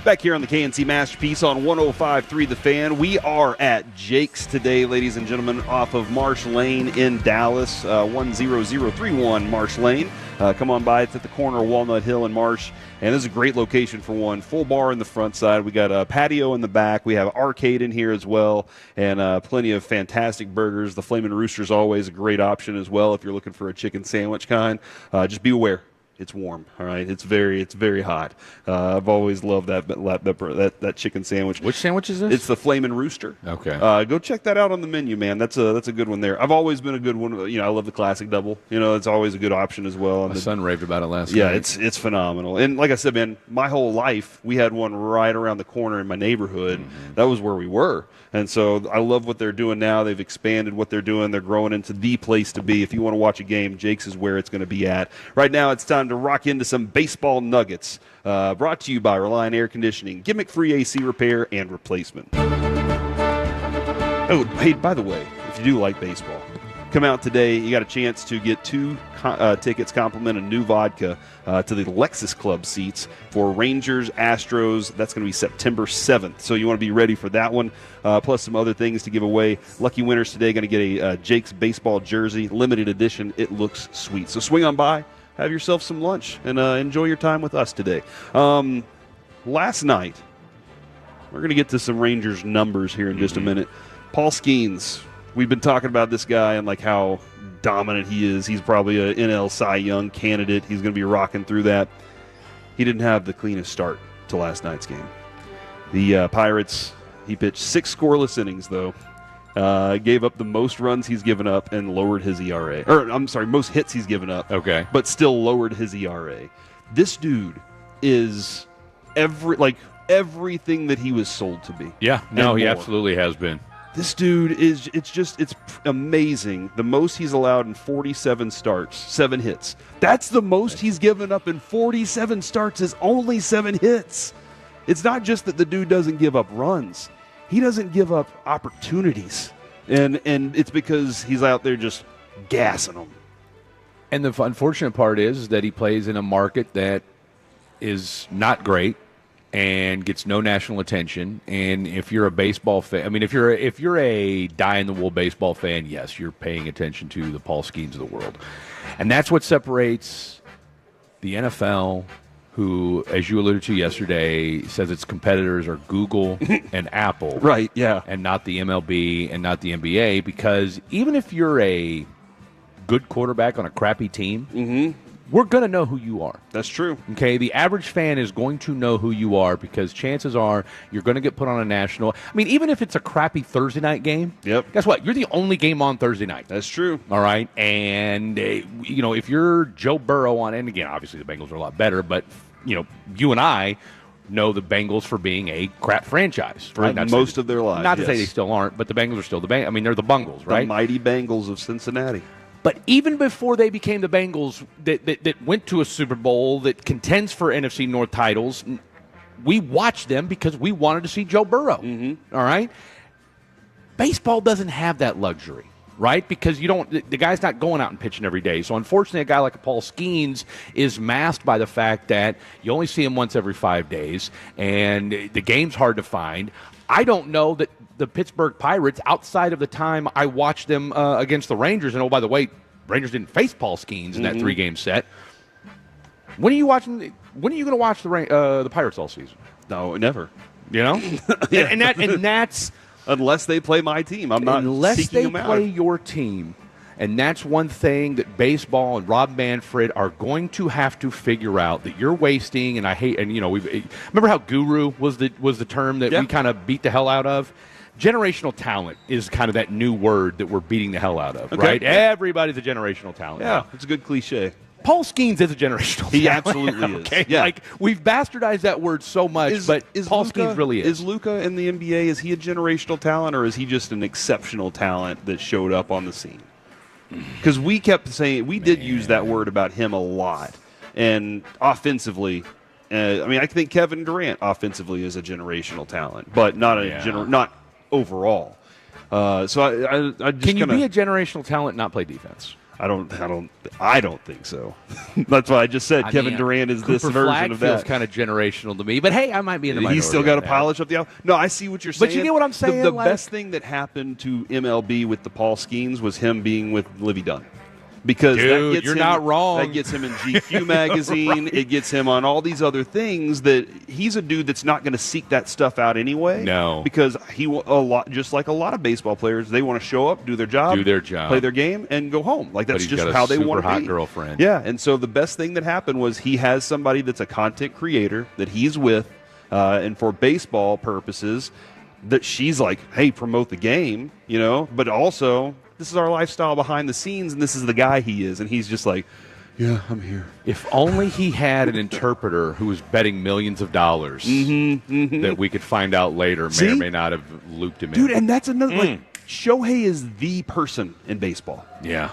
Speaker 15: Back here on the KNC Masterpiece on 105.3 The Fan. We are at Jake's today, ladies and gentlemen, off of Marsh Lane in Dallas, 10031 Marsh Lane. Come on by. It's at the corner of Walnut Hill and Marsh. And this is a great location for one. Full bar in the front side. We got a patio in the back. We have arcade in here as well. And plenty of fantastic burgers. The Flamin' Rooster is always a great option as well if you're looking for a chicken sandwich kind. Just be aware. It's warm, all right. It's very hot. I've always loved that chicken sandwich.
Speaker 6: Which sandwich is this?
Speaker 15: It's the Flamin' Rooster.
Speaker 6: Okay.
Speaker 15: Go check that out on the menu, man. That's a good one there. I've always been a good one. You know, I love the classic double. You know, it's always a good option as well.
Speaker 6: My son raved about it last night.
Speaker 15: Yeah, it's phenomenal. And like I said, man, my whole life we had one right around the corner in my neighborhood. Mm-hmm. That was where we were. And so I love what they're doing now. They've expanded what they're doing. They're growing into the place to be. If you want to watch a game, Jake's is where it's going to be at. Right now, it's time to rock into some baseball nuggets. Brought to you by Reliant Air Conditioning, gimmick-free AC repair and replacement. Oh, hey, by the way, if you do like baseball, come out today. You got a chance to get 2 tickets, compliment a new vodka to the Lexus Club seats for Rangers, Astros. That's going to be September 7th. So you want to be ready for that one, plus some other things to give away. Lucky winners today going to get a Jake's baseball jersey, limited edition. It looks sweet. So swing on by, have yourself some lunch, and enjoy your time with us today. Last night, we're going to get to some Rangers numbers here in just a minute. Paul Skeens, we've been talking about this guy and like how dominant he is. He's probably an NL Cy Young candidate. He's going to be rocking through that. He didn't have the cleanest start to last night's game. The Pirates, he pitched 6 scoreless innings, though. Gave up the most runs he's given up and lowered his ERA. Or, I'm sorry, most hits he's given up.
Speaker 6: Okay.
Speaker 15: But still lowered his ERA. This dude is everything that he was sold to be.
Speaker 6: Yeah, no, he absolutely has been.
Speaker 15: This dude is, it's amazing. The most he's allowed in 47 starts, 7 hits. That's the most he's given up in 47 starts is only 7 hits. It's not just that the dude doesn't give up runs. He doesn't give up opportunities. And it's because he's out there just gassing them.
Speaker 17: And the unfortunate part is that he plays in a market that
Speaker 9: is not great and gets no national attention. And if you're a baseball fan, I mean, if you're a die-in-the-wool baseball fan, yes, you're paying attention to the Paul Skeens of the world. And that's what separates the NFL, who, as you alluded to yesterday, says its competitors are Google and Apple.
Speaker 15: Right, yeah.
Speaker 9: And not the MLB and not the NBA, because even if you're a good quarterback on a crappy team, we're going to know who you are.
Speaker 15: That's true.
Speaker 9: Okay, the average fan is going to know who you are because chances are you're going to get put on a national. I mean, even if it's a crappy Thursday night game, guess what? You're the only game on Thursday night.
Speaker 15: That's true.
Speaker 9: All right, and if you're Joe Burrow on, and again, obviously the Bengals are a lot better, but you and I know the Bengals for being a crap franchise
Speaker 15: for most of their lives.
Speaker 9: Not to say they still aren't, but the Bengals are still the Bengals. I mean, they're the Bungles, right?
Speaker 15: The mighty Bengals of Cincinnati.
Speaker 9: But even before they became the Bengals that went to a Super Bowl, that contends for NFC North titles, we watched them because we wanted to see Joe Burrow. All right? Baseball doesn't have that luxury, right? Because the guy's not going out and pitching every day. So unfortunately, a guy like Paul Skeens is masked by the fact that you only see him once every 5 days, and the game's hard to find. I don't know that the Pittsburgh Pirates, outside of the time I watched them against the Rangers, and oh, by the way, Rangers didn't face Paul Skeens in that 3-game set. When are you going to watch the Pirates all season?
Speaker 15: No, never.
Speaker 9: And that's
Speaker 15: unless they play my team. I'm not seeking them out.
Speaker 9: Unless they play your team. And that's one thing that baseball and Rob Manfred are going to have to figure out, that you're wasting. And I hate, and remember how guru was the term that we kind of beat the hell out of? Generational talent is kind of that new word that we're beating the hell out of, right? Everybody's a generational talent.
Speaker 15: Yeah, it's a good cliche.
Speaker 9: Paul Skeens is a generational talent.
Speaker 15: He absolutely is.
Speaker 9: Okay?
Speaker 15: Yeah.
Speaker 9: Like, we've bastardized that word so much, but Paul Skeens really is.
Speaker 15: Is Luca in the NBA, is he a generational talent, or is he just an exceptional talent that showed up on the scene? Because we kept saying, we did use that word about him a lot. And offensively, I think Kevin Durant offensively is a generational talent, but not not overall. So I just
Speaker 9: can you be a generational talent and not play defense?
Speaker 15: I don't think so. That's why I just said Kevin Durant is this version
Speaker 9: Flag
Speaker 15: of
Speaker 9: feels
Speaker 15: that.
Speaker 9: kind of generational to me, but hey, I might be in the minority.
Speaker 15: He's still got to polish up the. No, I see what you're saying.
Speaker 9: But you get what I'm saying.
Speaker 15: The best thing that happened to MLB with the Paul Skeens was him being with Livy Dunn. Because
Speaker 9: Dude,
Speaker 15: that gets
Speaker 9: you're
Speaker 15: him,
Speaker 9: not wrong.
Speaker 15: That gets him in GQ magazine. Right. It gets him on all these other things that he's a dude that's not going to seek that stuff out anyway.
Speaker 9: No,
Speaker 15: because just like a lot of baseball players, they want to show up, do their job, play their game, and go home. Like that's just how they want to be.
Speaker 9: Hot girlfriend.
Speaker 15: Yeah, and so the best thing that happened was he has somebody that's a content creator that he's with, and for baseball purposes, that she's like, hey, promote the game, but also. This is our lifestyle behind the scenes, and this is the guy he is. And he's just like, yeah, I'm here.
Speaker 9: If only he had an interpreter who was betting millions of dollars that we could find out later may or may not have looped him in.
Speaker 15: Dude, and that's another, Shohei is the person in baseball.
Speaker 9: Yeah.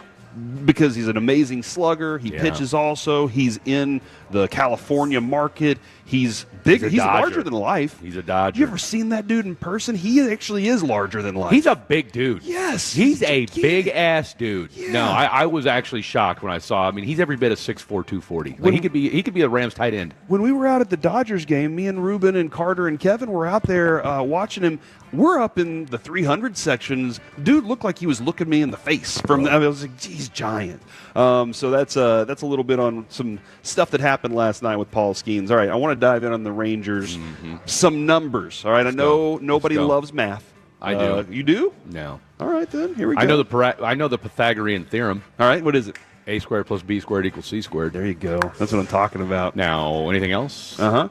Speaker 15: Because he's an amazing slugger. He pitches also. He's in the California market. He's big. He's larger than life.
Speaker 9: He's a Dodger.
Speaker 15: You ever seen that dude in person? He actually is larger than life.
Speaker 9: He's a big dude.
Speaker 15: Yes.
Speaker 9: He's a big-ass dude. Yeah. No, I was actually shocked when I saw him. I mean, he's every bit of 6'4", 240. Like, he could be a Rams tight end.
Speaker 15: When we were out at the Dodgers game, me and Ruben and Carter and Kevin were out there watching him. We're up in the 300 sections. Dude looked like he was looking me in the face. I was like, geez, giant. So that's a little bit on some stuff that happened last night with Paul Skeens. All right, I want to dive in on the Rangers. Some numbers. All right, I know nobody loves math.
Speaker 9: I do.
Speaker 15: You do?
Speaker 9: No.
Speaker 15: All right, then. Here we go.
Speaker 9: I know the Pythagorean theorem.
Speaker 15: All right, what is it?
Speaker 9: A squared plus B squared equals C squared.
Speaker 15: There you go. That's what I'm talking about.
Speaker 9: Now, anything else?
Speaker 15: Uh-huh.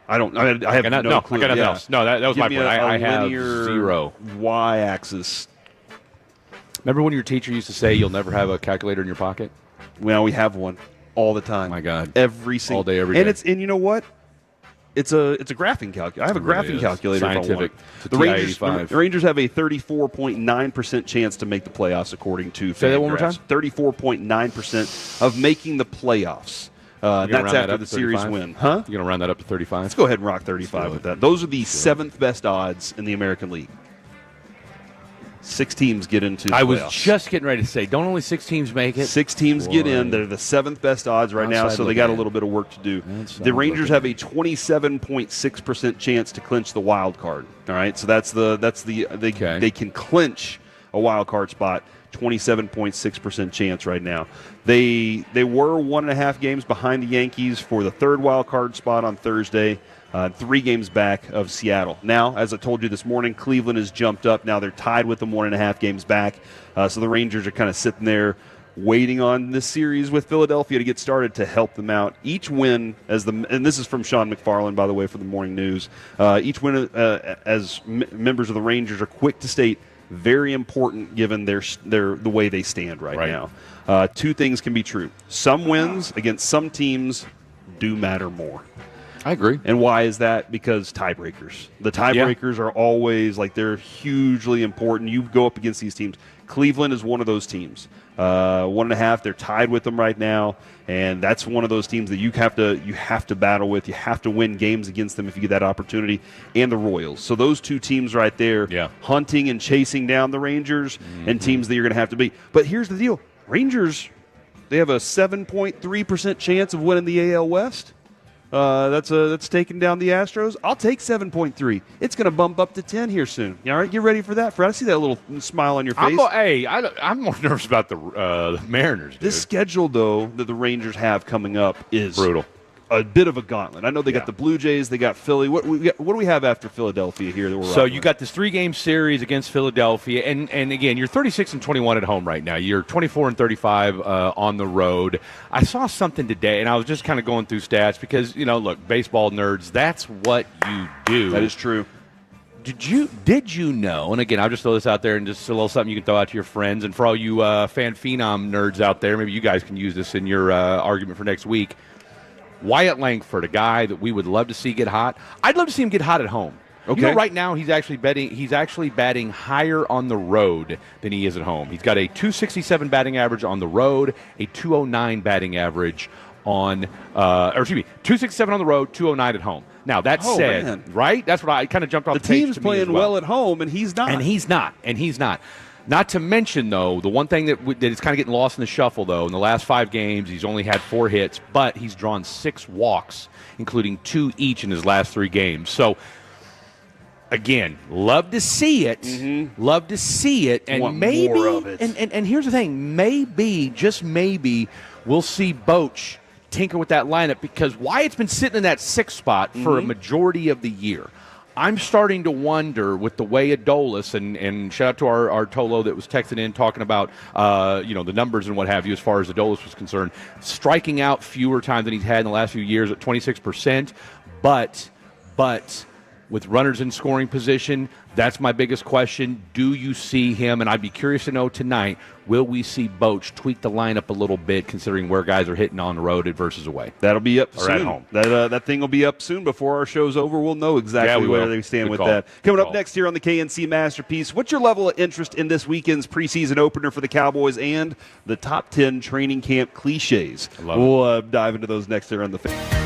Speaker 15: I have no clue.
Speaker 9: I got nothing else. No, that was my point. I have zero.
Speaker 15: Y-axis.
Speaker 9: Remember when your teacher used to say you'll never have a calculator in your pocket?
Speaker 15: Well, we have one all the time.
Speaker 9: My God.
Speaker 15: Every single
Speaker 9: all day, every day.
Speaker 15: And you know what? It's a graphing calculator. I have a graphing calculator.
Speaker 9: Scientific.
Speaker 15: The Rangers have a 34.9% chance to make the playoffs, according to
Speaker 9: Say that one more time.
Speaker 15: 34.9% of making the playoffs. That's after the series win. Huh?
Speaker 9: You're going to round that up to 35?
Speaker 15: Let's go ahead and rock 35 with that. Those are the seventh best odds in the American League. 6 teams get into the
Speaker 9: I was
Speaker 15: playoffs.
Speaker 9: just getting ready to say, don't only 6 teams make it?
Speaker 15: 6 teams get in.
Speaker 9: Boy.
Speaker 15: They're the 7th best odds right now,
Speaker 9: Outside
Speaker 15: so they got a
Speaker 9: looking
Speaker 15: little bit of work to do.
Speaker 9: Outside
Speaker 15: The Rangers
Speaker 9: looking
Speaker 15: have a 27.6% chance to clinch the wild card. All right, so they can clinch a wild card spot. 27.6% chance right now. They were 1.5 games behind the Yankees for the 3rd wild card spot on Thursday. 3 games back of Seattle. Now, as I told you this morning, Cleveland has jumped up. Now they're tied with them 1.5 games back. So the Rangers are kind of sitting there waiting on this series with Philadelphia to get started to help them out. Each win, and this is from Sean McFarland, by the way, for the Morning News. Each win as members of the Rangers are quick to state very important given the way they stand right now. 2 things can be true. Some wins against some teams do matter more.
Speaker 9: I agree.
Speaker 15: And why is that? Because tiebreakers. The tiebreakers are always, they're hugely important. You go up against these teams. Cleveland is one of those teams. 1.5, they're tied with them right now, and that's one of those teams that you have to battle with. You have to win games against them if you get that opportunity. And the Royals. So those 2 teams right there, hunting and chasing down the Rangers, and teams that you're going to have to beat. But here's the deal: Rangers, they have a 7.3% chance of winning the AL West. That's taking down the Astros. I'll take 7.3. It's going to bump up to 10 here soon. All right, get ready for that, Fred. I see that little smile on your face.
Speaker 9: I'm more nervous about the Mariners. Dude.
Speaker 15: This schedule, though, that the Rangers have coming up is
Speaker 9: brutal.
Speaker 15: A bit of a gauntlet. I know they got the Blue Jays, they got Philly. What do we have after Philadelphia here?
Speaker 9: So you got this 3-game series against Philadelphia, and again, you're 36-21 at home right now. You're 24-35 on the road. I saw something today, and I was just kind of going through stats because look, baseball nerds, that's what you do.
Speaker 15: That is true.
Speaker 9: Did you know? And again, I'll just throw this out there and just a little something you can throw out to your friends, and for all you Phenom nerds out there, maybe you guys can use this in your argument for next week. Wyatt Langford, a guy that we would love to see get hot. I'd love to see him get hot at home. Okay. Right now he's actually batting higher on the road than he is at home. He's got a 267 batting average on the road, a 209 batting average on 267 on the road, 209 at home. Now that said,
Speaker 15: man.
Speaker 9: Right? That's what I kind of jumped off the page.
Speaker 15: The team's
Speaker 9: to me as
Speaker 15: playing well at home, and he's not.
Speaker 9: Not to mention, though, the one thing that is kind of getting lost in the shuffle, though, in the last 5 games, he's only had 4 hits, but he's drawn 6 walks, including 2 each in his last 3 games. So, again, love to see it. Mm-hmm. Love to see it. And
Speaker 15: want
Speaker 9: maybe,
Speaker 15: more of it.
Speaker 9: And here's the thing, maybe, just maybe, we'll see Boch tinker with that lineup because Wyatt's been sitting in that 6th spot for a majority of the year. I'm starting to wonder with the way Adolis, and shout out to our Tolo that was texting in talking about the numbers and what have you as far as Adolis was concerned, striking out fewer times than he's had in the last few years at 26%, but with runners in scoring position, that's my biggest question. Do you see him? And I'd be curious to know tonight, will we see Boch tweak the lineup a little bit considering where guys are hitting on the road versus away?
Speaker 15: That'll be up
Speaker 9: or
Speaker 15: soon.
Speaker 9: At home.
Speaker 15: That thing will be up soon. Before our show's over, we'll know exactly where they stand with that. Coming up next here on the KNC Masterpiece, what's your level of interest in this weekend's preseason opener for the Cowboys and the top 10 training camp cliches? We'll dive into those next here on the Fan.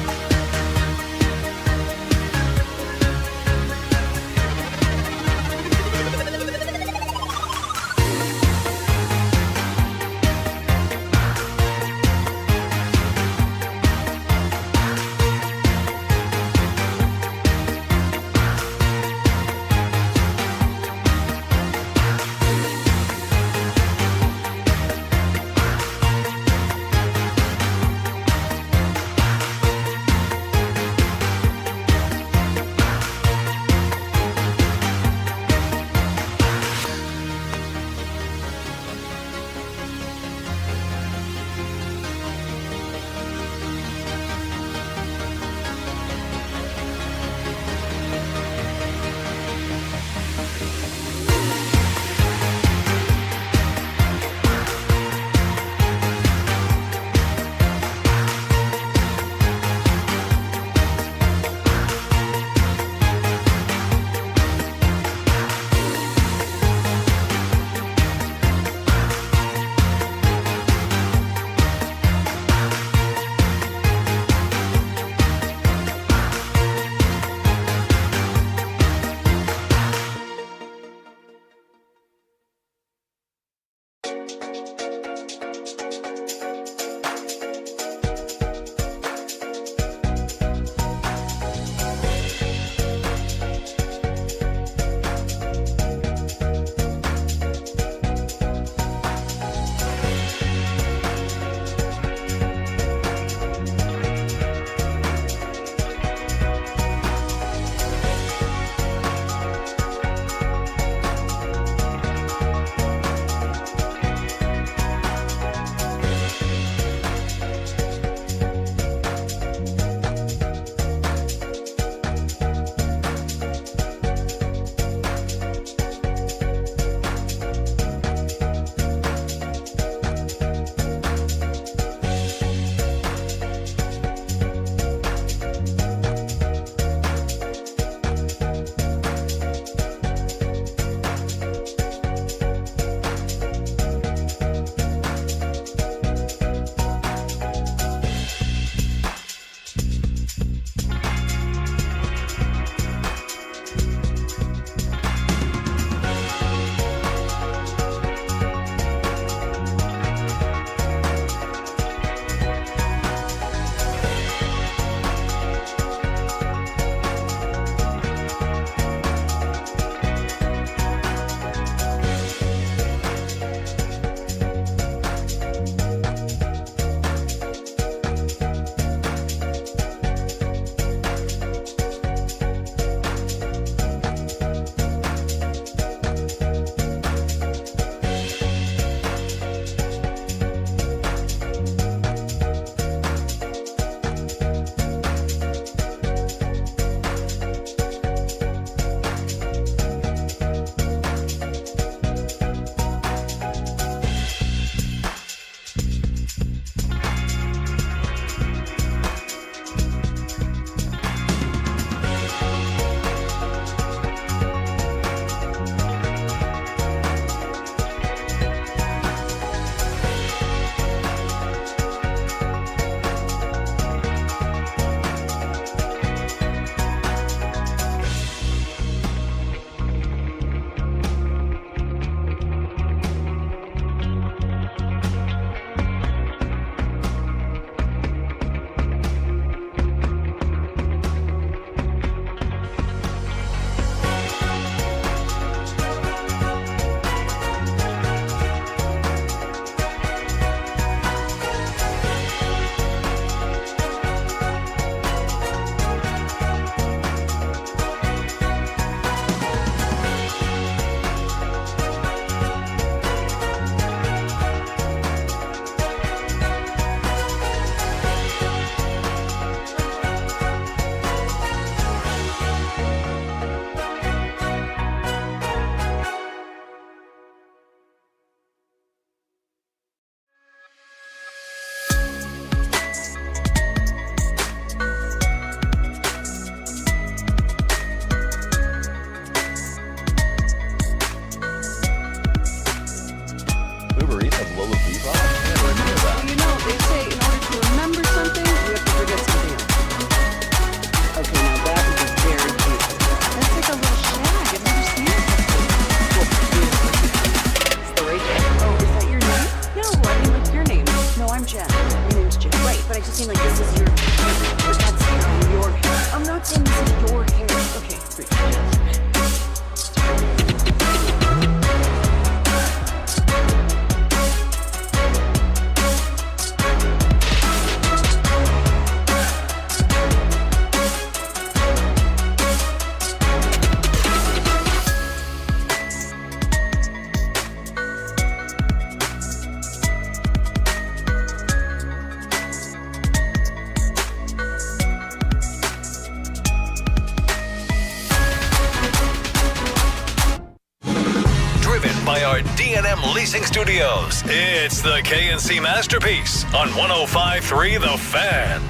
Speaker 12: by our D&M Leasing Studios. It's the KNC Masterpiece on 105.3 The Fan.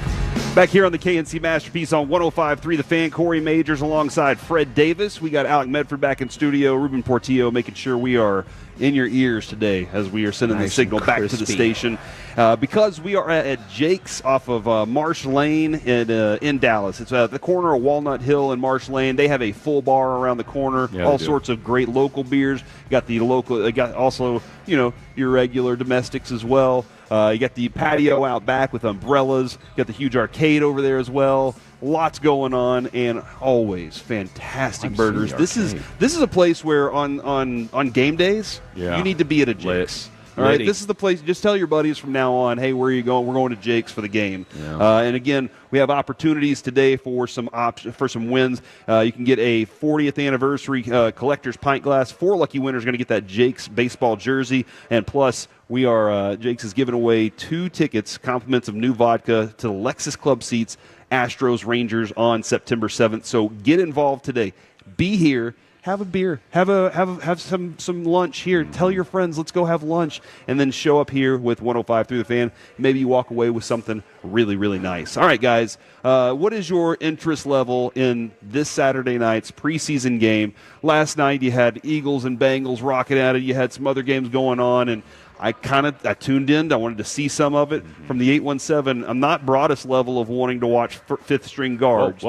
Speaker 15: Back here on the KNC Masterpiece on 105.3 The Fan, Corey Majors alongside Fred Davis. We got Alec Medford back in studio, Ruben Portillo making sure we are in your ears today as we are sending the signal back to the station. Because we are at Jake's off of Marsh Lane in Dallas. It's at the corner of Walnut Hill and Marsh Lane. They have a full bar around the corner, all sorts of great local beers. Got the local, got also, your regular domestics as well. You got the patio out back with umbrellas. You got the huge arcade over there as well. Lots going on, and always fantastic burgers. This is a place where on game days you need to be at a Jake's. All right, this is the place. Just tell your buddies from now on, hey, where are you going? We're going to Jake's for the game. Yeah. And again, we have opportunities today for some wins. You can get a 40th anniversary collector's pint glass. 4 lucky winners are going to get that Jake's baseball jersey, and plus we are Jake's is giving away 2 tickets, compliments of new vodka to the Lexus Club seats, Astros Rangers on September 7th. So get involved today. Be here. Have a beer. Have some lunch here. Tell your friends, let's go have lunch, and then show up here with 105 through the fan. Maybe you walk away with something really, really nice. All right, guys. What is your interest level in this Saturday night's preseason game? Last night you had Eagles and Bengals rocking at it. You had some other games going on, and I tuned in. I wanted to see some of it from the 817. I'm not broadest level of wanting to watch fifth string guards,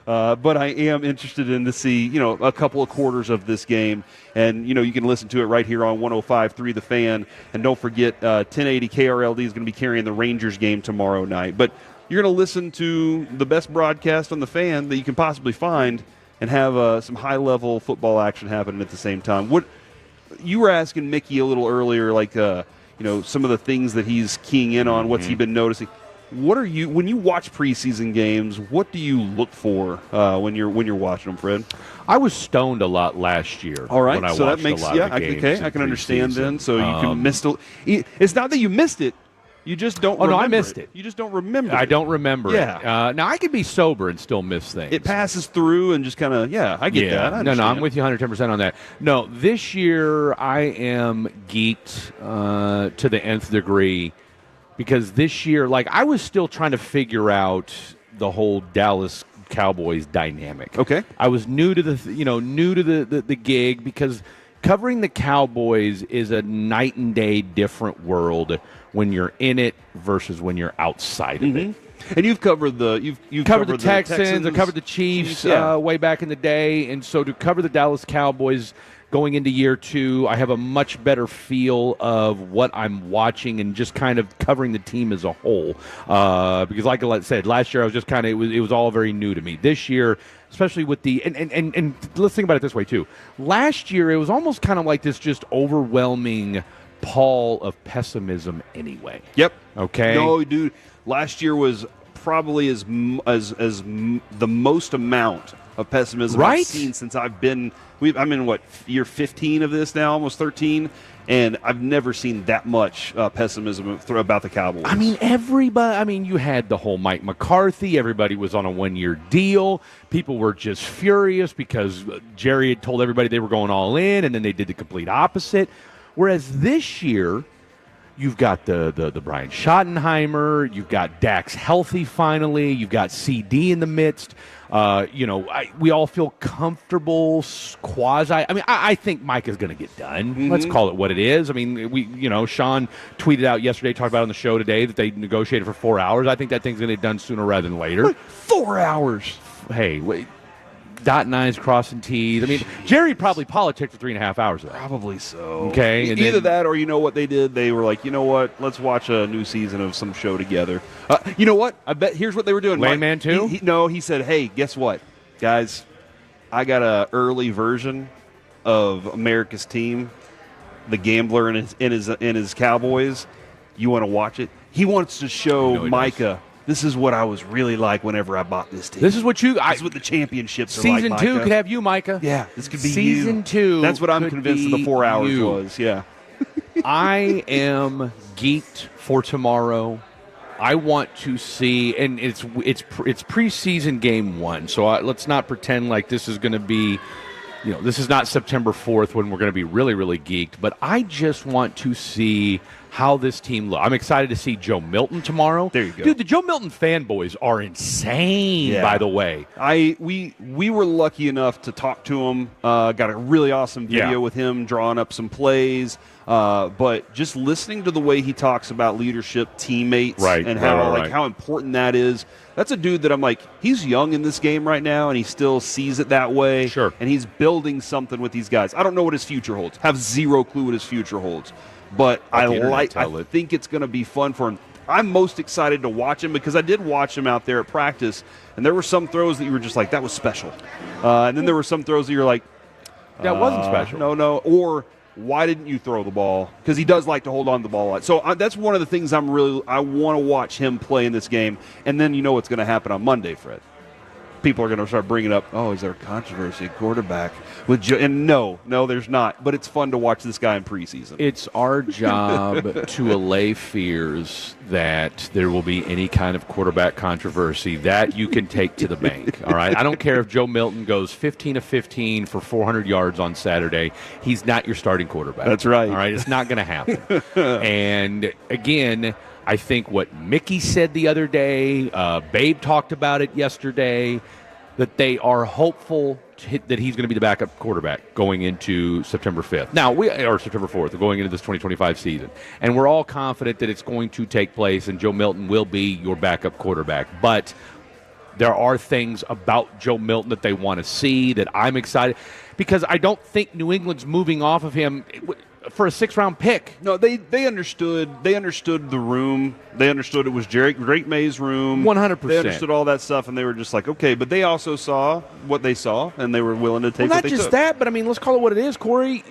Speaker 15: but I am interested in to see, a couple of quarters of this game. And, you can listen to it right here on 105.3 The Fan. And don't forget, 1080 KRLD is going to be carrying the Rangers game tomorrow night. But you're going to listen to the best broadcast on The Fan that you can possibly find and have some high-level football action happening at the same time. What you were asking Mickey a little earlier, like, some of the things that he's keying in on, what's he been noticing. What are you, when you watch preseason games, what do you look for when you're watching them, Fred?
Speaker 9: I was stoned a lot last year.
Speaker 15: All right,
Speaker 9: when I
Speaker 15: so
Speaker 9: watched
Speaker 15: that makes
Speaker 9: a lot of the games
Speaker 15: okay. I can understand then. So you can miss it's not that you missed it. You just don't.
Speaker 9: No, I missed it.
Speaker 15: You just don't remember.
Speaker 9: I don't remember.
Speaker 15: Yeah.
Speaker 9: It. Now I could be sober and still miss things.
Speaker 15: It passes through and just kind of. Yeah, I get that.
Speaker 9: No, I'm with you 110% on that. No, this year I am geeked to the nth degree. Because this year, I was still trying to figure out the whole Dallas Cowboys dynamic.
Speaker 15: Okay,
Speaker 9: I was new to the gig because covering the Cowboys is a night and day different world when you're in it versus when you're outside of it.
Speaker 15: And you've covered you've
Speaker 9: covered the Texans, I covered the Chiefs way back in the day, and so to cover the Dallas Cowboys. Going into year 2, I have a much better feel of what I'm watching and just kind of covering the team as a whole. Because like I said, last year I was just kind of, it was all very new to me. This year, especially with the, and let's think about it this way too. Last year, it was almost kind of like this just overwhelming pall of pessimism anyway.
Speaker 15: Yep.
Speaker 9: Okay?
Speaker 15: No, dude, last year was probably as the most amount of pessimism I've seen since I've been. I'm in year 15 of this now, almost 13, and I've never seen that much pessimism about the Cowboys.
Speaker 9: I mean, everybody. I mean, you had the whole Mike McCarthy. Everybody was on a 1-year deal. People were just furious because Jerry had told everybody they were going all in, and then they did the complete opposite. Whereas this year, you've got the Brian Schottenheimer. You've got Dax healthy finally. You've got CD in the midst. We all feel comfortable, quasi. I mean, I think Micah's going to get done. Let's call it what it is. I mean, Sean tweeted out yesterday, talked about it on the show today, that they negotiated for 4 hours. I think that thing's going to get done sooner rather than later.
Speaker 15: What? 4 hours?
Speaker 9: Hey, wait. Dotting I's, crossing T's. I mean, Jerry probably politicked for 3.5 hours. Though.
Speaker 15: Probably so.
Speaker 9: Okay.
Speaker 15: And either that or you know what they did? They were like, you know what? Let's watch a new season of some show together. You know what? I bet here's what they were doing.
Speaker 9: Landman 2?
Speaker 15: He said, hey, guess what? Guys, I got an early version of America's Team, the Gambler and his Cowboys. You want to watch it? He wants to show Micah. This is what I was really like whenever I bought this team.
Speaker 9: This is what
Speaker 15: This is what the championships are like,
Speaker 9: Season 2 could have you, Micah.
Speaker 15: Yeah, this could be
Speaker 9: Season 2.
Speaker 15: That's what I'm convinced of the 4 hours was. Yeah.
Speaker 9: I am geeked for tomorrow. I want to see, and it's preseason game 1, so let's not pretend like this is going to be this is not September 4th when we're going to be really, really geeked, but I just want to see how this team looks. I'm excited to see Joe Milton tomorrow.
Speaker 15: There you go.
Speaker 9: Dude, the Joe Milton fanboys are insane, by the way.
Speaker 15: We were lucky enough to talk to him. Got a really awesome video with him drawing up some plays. But just listening to the way he talks about leadership, teammates, and how important that is. That's a dude that I'm like, he's young in this game right now, and he still sees it that way.
Speaker 9: Sure.
Speaker 15: And he's building something with these guys. I don't know what his future holds. Have zero clue what his future holds. But I think it's going to be fun for him. I'm most excited to watch him because I did watch him out there at practice, and there were some throws that you were just like, that was special. And then there were some throws that you're like,
Speaker 9: that wasn't special.
Speaker 15: No. Or why didn't you throw the ball? Because he does like to hold on to the ball a lot. So that's one of the things I want to watch him play in this game. And then you know what's going to happen on Monday, Fred. People are going to start bringing up, is there a controversy at quarterback with Joe? And no, there's not. But it's fun to watch this guy in preseason.
Speaker 9: It's our job to allay fears that there will be any kind of quarterback controversy that you can take to the bank. All right, I don't care if Joe Milton goes 15 of 15 for 400 yards on Saturday. He's not your starting quarterback.
Speaker 15: That's right.
Speaker 9: All right, it's not going to happen. And again, I think what Mickey said the other day, Babe talked about it yesterday, that they are hopeful that he's going to be the backup quarterback going into September 5th. Now, or September 4th, going into this 2025 season. And we're all confident that it's going to take place and Joe Milton will be your backup quarterback. But there are things about Joe Milton that they want to see that I'm excited because I don't think New England's moving off of him for a 6th-round pick.
Speaker 15: No, they understood the room. They understood it was Drake May's room.
Speaker 9: 100%.
Speaker 15: They understood all that stuff, and they were just like, okay. But they also saw what they saw, and they were willing to take what they took.
Speaker 9: Not just that, but I mean, let's call it what it is, Corey.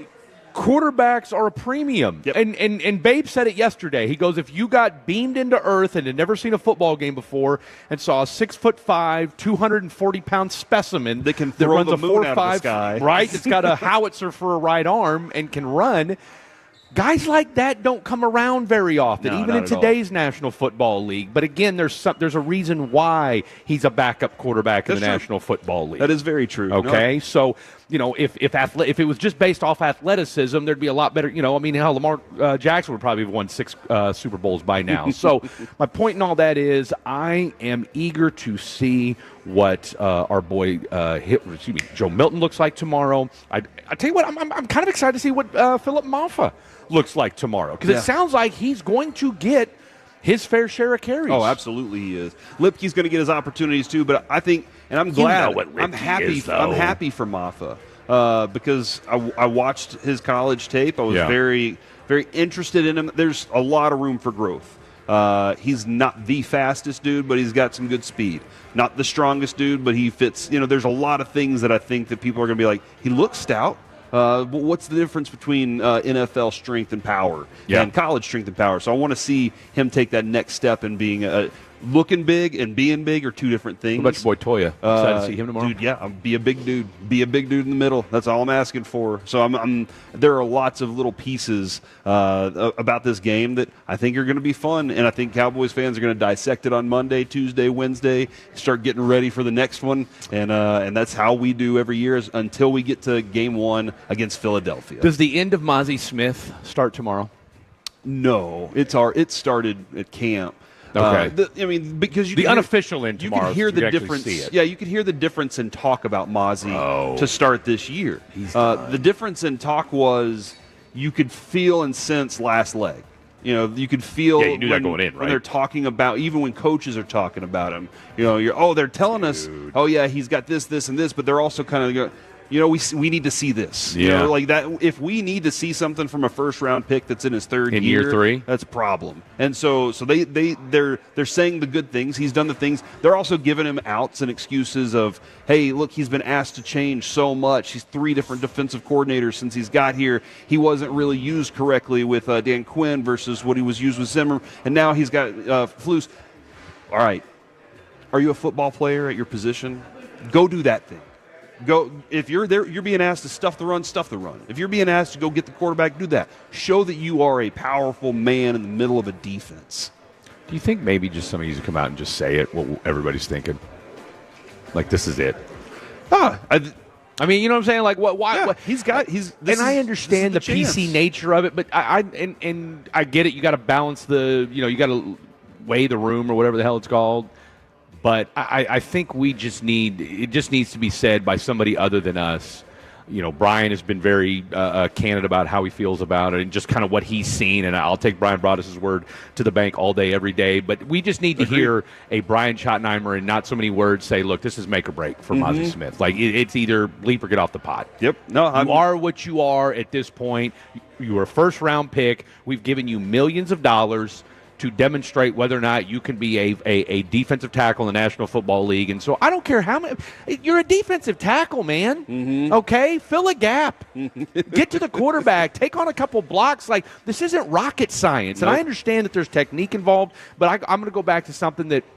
Speaker 9: Quarterbacks are a premium.
Speaker 15: Yep.
Speaker 9: And Babe said it yesterday. He goes, if you got beamed into earth and had never seen a football game before and saw a 6'5", 240-pound specimen
Speaker 15: that
Speaker 9: runs
Speaker 15: the
Speaker 9: a
Speaker 15: moon out of the
Speaker 9: 4.5,
Speaker 15: sky.
Speaker 9: right? It's got a howitzer for a right arm and can run. Guys like that don't come around very often,
Speaker 15: No,
Speaker 9: even in
Speaker 15: not at all.
Speaker 9: today's National Football League. But again, there's a reason why he's a backup quarterback in the
Speaker 15: That's true.
Speaker 9: National Football League.
Speaker 15: That is very true.
Speaker 9: Okay,
Speaker 15: No.
Speaker 9: so if it was just based off athleticism, there'd be a lot better. I mean, hell, Lamar Jackson would probably have won 6 Super Bowls by now. So my point in all that is, I am eager to see what our boy Joe Milton looks like tomorrow. I tell you what, I'm kind of excited to see what Philip Maffa looks like tomorrow because it sounds like he's going to get his fair share of carries.
Speaker 15: Oh, absolutely he is. Lipke's going to get his opportunities too, but I think, and I'm glad, I'm happy for Maffa because I watched his college tape. I was very, very interested in him. There's a lot of room for growth. He's not the fastest dude, but he's got some good speed. Not the strongest dude, but he fits. There's a lot of things that I think that people are going to be like, he looks stout. But what's the difference between NFL strength and power and college strength and power? So I want to see him take that next step in being looking big and being big are two different things.
Speaker 9: What about your boy Toya? Excited to see him tomorrow?
Speaker 15: Dude, yeah, be a big dude. Be a big dude in the middle. That's all I'm asking for. So there are lots of little pieces about this game that I think are going to be fun, and I think Cowboys fans are going to dissect it on Monday, Tuesday, Wednesday, start getting ready for the next one, and that's how we do every year until we get to Game 1 against Philadelphia.
Speaker 9: Does the end of Mozzie Smith start tomorrow?
Speaker 15: No, it started at camp.
Speaker 9: Okay.
Speaker 15: Because
Speaker 9: the unofficial end tomorrow.
Speaker 15: You can hear the difference.
Speaker 9: See it.
Speaker 15: Yeah, you can hear the difference in talk about Mozzie to start this year. The difference in talk was you could feel and sense last leg. You could feel
Speaker 9: you knew that going in, right?
Speaker 15: When they're talking about, even when coaches are talking about him, they're telling us, he's got this, and this, but they're also kind of going, we need to see this.
Speaker 9: Yeah.
Speaker 15: Like that. If we need to see something from a first-round pick that's in his third
Speaker 9: in year 3,
Speaker 15: that's a problem. And so they're saying the good things. He's done the things. They're also giving him outs and excuses of, hey, look, he's been asked to change so much. He's 3 different defensive coordinators since he's got here. He wasn't really used correctly with Dan Quinn versus what he was used with Zimmer, and now he's got Flus. All right, are you a football player at your position? Go do that thing. Go. If you're there, you're being asked to stuff the run. If you're being asked to go get the quarterback, do that. Show that you are a powerful man in the middle of a defense.
Speaker 9: Do you think maybe just somebody needs to come out and just say it, what everybody's thinking? Like, this is it. I mean, you know what I'm saying? Like, why?
Speaker 15: Yeah,
Speaker 9: and I understand the PC nature of it, but I get it. You got to balance you got to weigh the room or whatever the hell it's called. But I think it just needs to be said by somebody other than us. You know, Brian has been very candid about how he feels about it and just kind of what he's seen. And I'll take Brian Broaddus' word to the bank all day, every day. But we just need to hear a Brian Schottenheimer and not so many words say, look, this is make or break for Mozzie Smith. Like, it's either leap or get off the pot.
Speaker 15: Yep. No,
Speaker 9: you are what you are at this point. You were a first-round pick. We've given you millions of dollars to demonstrate whether or not you can be a defensive tackle in the National Football League. And so I don't care how many – you're a defensive tackle, man. Okay? Fill a gap. Get to the quarterback. Take on a couple blocks. Like, this isn't rocket science. And I understand that there's technique involved, but I'm going to go back to something that –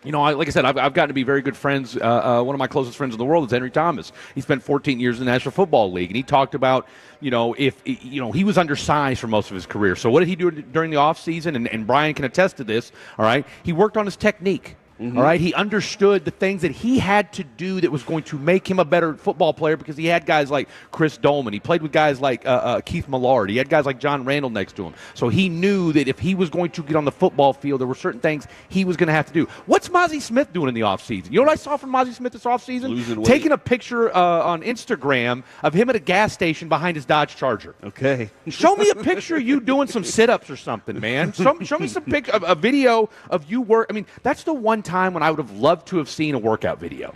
Speaker 9: you know, like I said, I've gotten to be very good friends. One of my closest friends in the world is Henry Thomas. He spent 14 years in the National Football League, and he talked about, he was undersized for most of his career. So what did he do during the offseason? And Brian can attest to this, all right? He worked on his technique. All right, he understood the things that he had to do that was going to make him a better football player because he had guys like Chris Dolman. He played with guys like Keith Millard. He had guys like John Randall next to him. So he knew that if he was going to get on the football field, there were certain things he was going to have to do. What's Mozzie Smith doing in the offseason? You know what I saw from Mozzie Smith this offseason?
Speaker 15: Losing weight.
Speaker 9: Taking a picture on Instagram of him at a gas station behind his Dodge Charger.
Speaker 15: Okay.
Speaker 9: Show me a picture of you doing some sit-ups or something, man. Show me some a video of you work. I mean, that's the one time when I would have loved to have seen a workout video.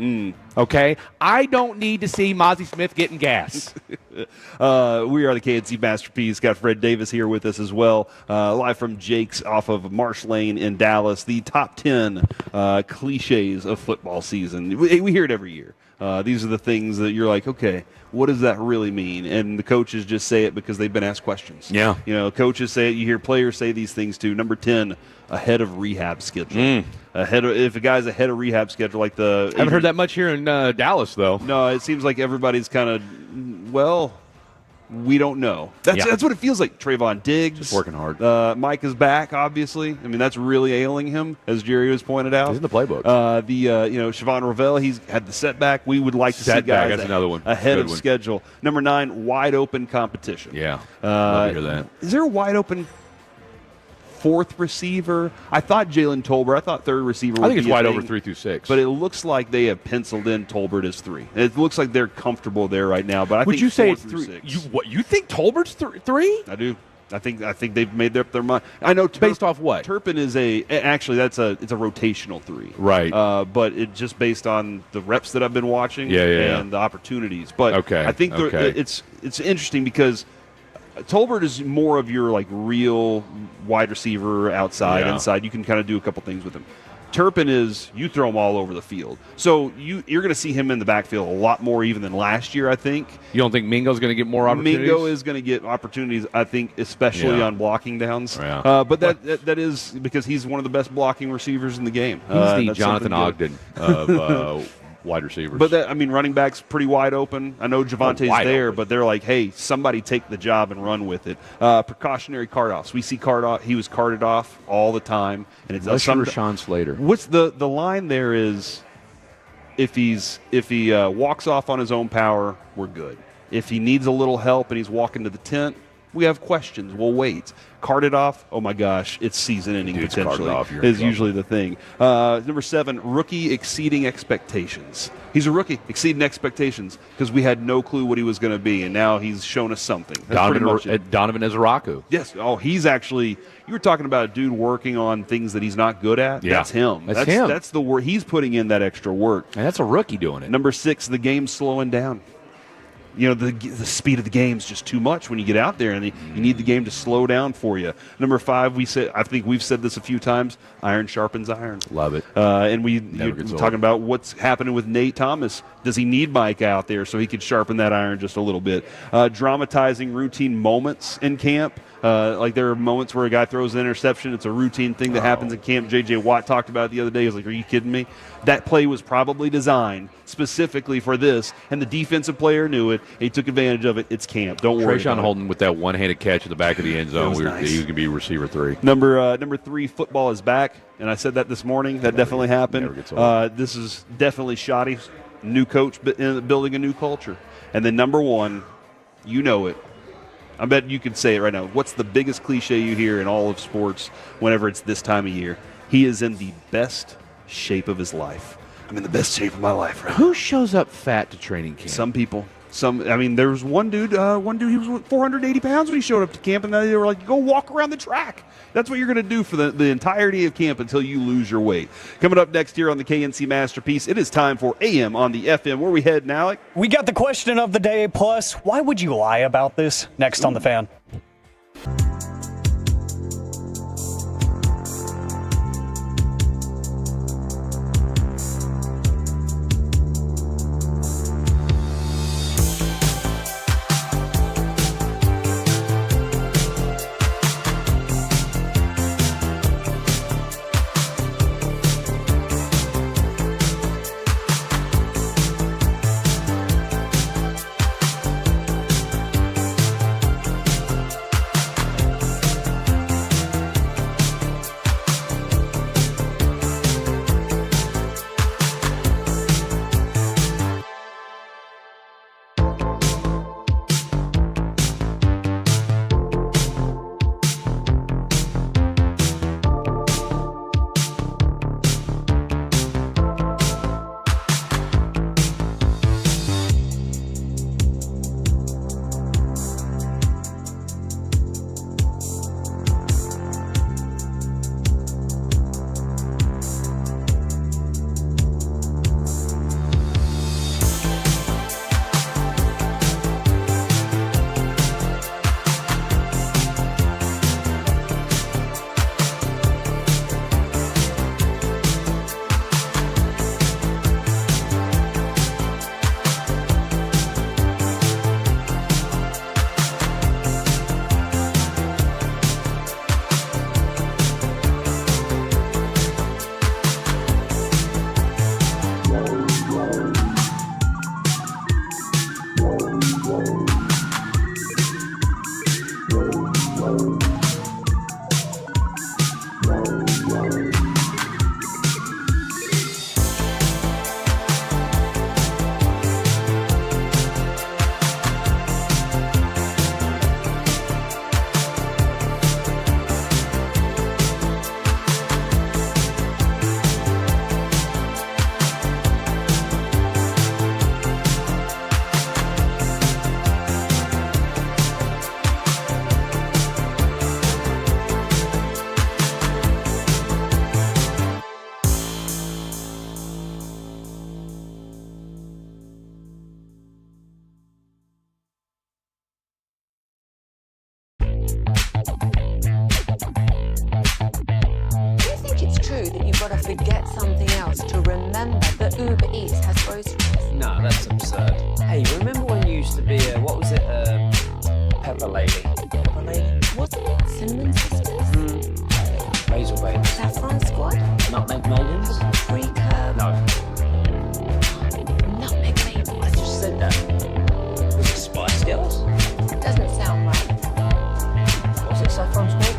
Speaker 9: Okay? I don't need to see Mozzie Smith getting gas.
Speaker 15: We are the KNC Masterpiece. Got Fred Davis here with us as well. Live from Jake's off of Marsh Lane in Dallas. The top 10 cliches of football season. We hear it every year. These are the things that you're like, okay, what does that really mean? And the coaches just say it because they've been asked questions.
Speaker 9: Yeah.
Speaker 15: You know, coaches say it. You hear players say these things too. Number 10, ahead of rehab schedule. If a guy's ahead of rehab schedule, like the
Speaker 9: I haven't heard that much here in Dallas, though.
Speaker 15: No, it seems like everybody's kind of, well, we don't know. That's what it feels like. Trayvon Diggs.
Speaker 9: Just working hard.
Speaker 15: Micah's back, obviously. I mean, that's really ailing him, as Jerry has pointed out.
Speaker 9: He's in the playbook.
Speaker 15: Siobhan Ravel, he's had the setback. We would like to see guys
Speaker 9: that's another one.
Speaker 15: ahead
Speaker 9: Good
Speaker 15: of
Speaker 9: one.
Speaker 15: schedule. Number 9, wide open competition.
Speaker 9: Yeah. Love to hear that.
Speaker 15: Is there a wide open fourth receiver? I thought Jalen Tolbert. I thought third receiver would
Speaker 9: I think it's
Speaker 15: be a
Speaker 9: wide
Speaker 15: thing,
Speaker 9: over 3 through 6.
Speaker 15: But it looks like they have penciled in Tolbert as 3. It looks like they're comfortable there right now. But I
Speaker 9: Would
Speaker 15: think
Speaker 9: you say
Speaker 15: 4
Speaker 9: it's
Speaker 15: through
Speaker 9: 3?
Speaker 15: 6.
Speaker 9: You think Tolbert's 3?
Speaker 15: I do. I think they've made up their mind. I know
Speaker 9: based off what?
Speaker 15: Turpin is actually it's a rotational 3,
Speaker 9: right?
Speaker 15: But it's just based on the reps that I've been watching, and the opportunities. But
Speaker 9: okay,
Speaker 15: I think it's interesting because Tolbert is more of your like real wide receiver, outside, inside. You can kind of do a couple things with him. Turpin is you throw him all over the field. So you're going to see him in the backfield a lot more even than last year, I think.
Speaker 9: You don't think Mingo's going to get more opportunities?
Speaker 15: Mingo is going to get opportunities, I think, especially on blocking downs.
Speaker 9: Yeah.
Speaker 15: But that is because he's one of the best blocking receivers in the game.
Speaker 9: He's the Jonathan Ogden of wide receivers.
Speaker 15: But running back's pretty wide open. I know Javante's there, but they're like, hey, somebody take the job and run with it. Precautionary card-offs. We see he was carted off all the time. And it's
Speaker 9: Rashawn Slater.
Speaker 15: What's the line there is if he walks off on his own power, we're good. If he needs a little help and he's walking to the tent, we have questions. We'll wait. Carted off, oh my gosh, it's season-ending potentially, is usually the thing. Number 7, rookie exceeding expectations. He's a rookie, exceeding expectations, because we had no clue what he was going to be, and now he's shown us something.
Speaker 9: Donovan Ezeraku.
Speaker 15: Yes. Oh, he's actually, you were talking about a dude working on things that he's not good at.
Speaker 9: Yeah.
Speaker 15: That's him.
Speaker 9: That's him.
Speaker 15: That's the work. He's putting in that extra work.
Speaker 9: And that's a rookie doing it.
Speaker 15: Number 6, the game's slowing down. You know, the speed of the game is just too much when you get out there, and you need the game to slow down for you. Number 5, I think we've said this a few times, iron sharpens iron.
Speaker 9: Love it.
Speaker 15: And you're talking about what's happening with Nate Thomas. Does he need Mike out there so he could sharpen that iron just a little bit? Dramatizing routine moments in camp. Like there are moments where a guy throws an interception. It's a routine thing that happens in camp. J.J. Watt talked about it the other day. He was like, are you kidding me? That play was probably designed specifically for this, and the defensive player knew it. He took advantage of it. It's camp. Don't worry.
Speaker 9: Trayshawn Holden with that one-handed catch at the back of the end zone.
Speaker 15: Nice.
Speaker 9: He could be receiver 3.
Speaker 15: Number 3, football is back, and I said that this morning. That definitely happened.
Speaker 9: Never gets old.
Speaker 15: This is definitely shoddy. new coach building a new culture. And then number one, you know it. I bet you could say it right now. What's the biggest cliche you hear in all of sports whenever it's this time of year? He is in the best shape of his life. I'm in the best shape of my life right now.
Speaker 9: Who shows up fat to training camp?
Speaker 15: Some people. There was one dude, he was 480 pounds when he showed up to camp, and they were like, go walk around the track. That's what you're going to do for the entirety of camp until you lose your weight. Coming up next here on the KNC Masterpiece, it is time for AM on the FM. Where we heading, Alec?
Speaker 16: We got the question of the day, plus, why would you lie about this? Next on The Fan.
Speaker 19: gotta forget something else to remember that Uber Eats has groceries.
Speaker 1: No, that's absurd. Hey, remember when you used to be a, what was it, Pepper Lady?
Speaker 19: Pepper Lady? Wasn't it? Cinnamon Sisters?
Speaker 1: Basil Baby.
Speaker 19: Saffron Squad?
Speaker 1: Nutmeg Maidens?
Speaker 19: Pre-curb?
Speaker 1: No.
Speaker 19: Nutmeg Maidens?
Speaker 1: I just said that. Was it Spice Girls?
Speaker 19: Doesn't sound right.
Speaker 1: Was it Saffron Squad?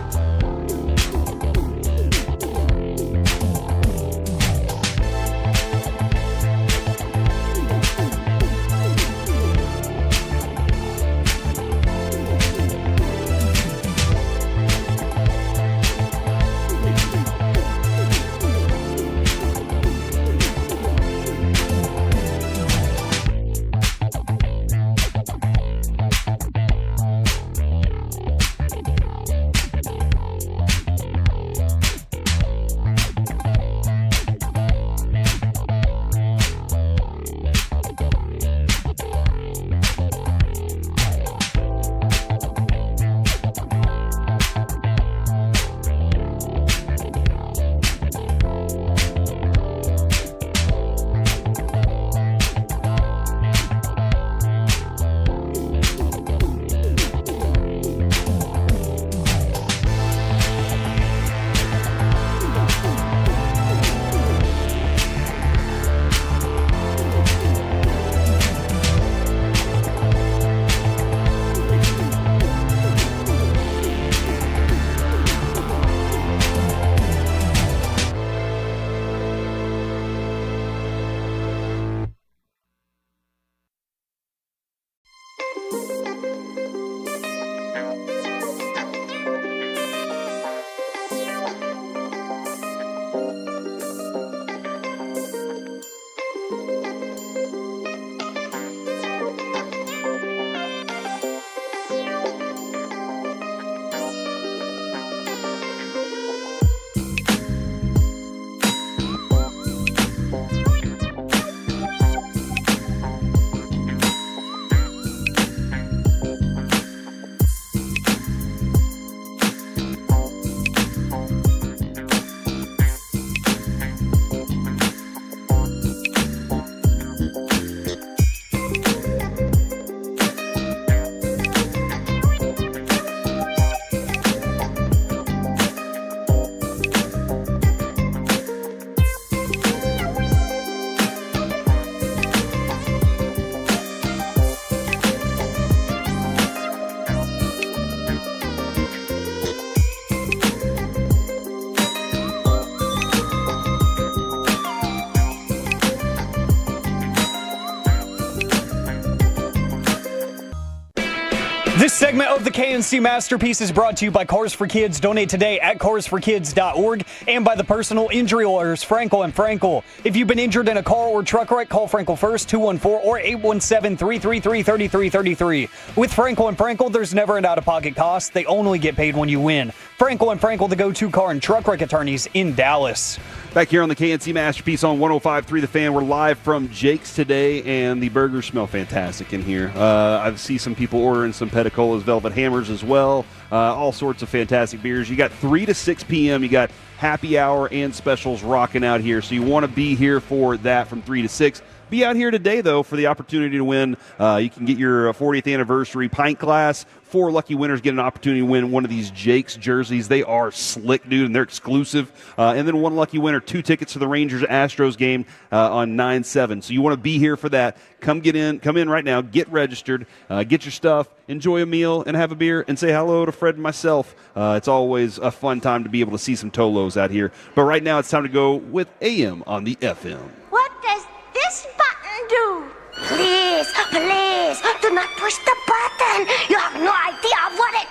Speaker 16: This segment of the KNC Masterpiece is brought to you by Cars for Kids. Donate today at carsforkids.org and by the personal injury lawyers, Frankel & Frankel. If you've been injured in a car or truck wreck, call Frankel first, 214 or 817-333-3333. With Frankel & Frankel, there's never an out-of-pocket cost. They only get paid when you win. Frankel & Frankel, the go-to car and truck wreck attorneys in Dallas.
Speaker 15: Back here on the KNC Masterpiece on 105.3 The Fan. We're live from Jake's today, and the burgers smell fantastic in here. I see some people ordering some Peticolas Velvet Hammers as well. All sorts of fantastic beers. You got 3 to 6 p.m. You got happy hour and specials rocking out here. So you want to be here for that from 3 to 6. Be out here today, though, for the opportunity to win. You can get your 40th anniversary pint glass. 4 lucky winners get an opportunity to win one of these Jake's jerseys. They are slick, dude, and they're exclusive. And then 1 lucky winner, 2 tickets to the Rangers-Astros game on 9/7. So you want to be here for that. Come in right now, get registered, get your stuff, enjoy a meal, and have a beer, and say hello to Fred and myself. It's always a fun time to be able to see some Tolos out here. But right now it's time to go with AM on the FM.
Speaker 17: What does this button do? Please, please, do not push the button. You have no idea what it...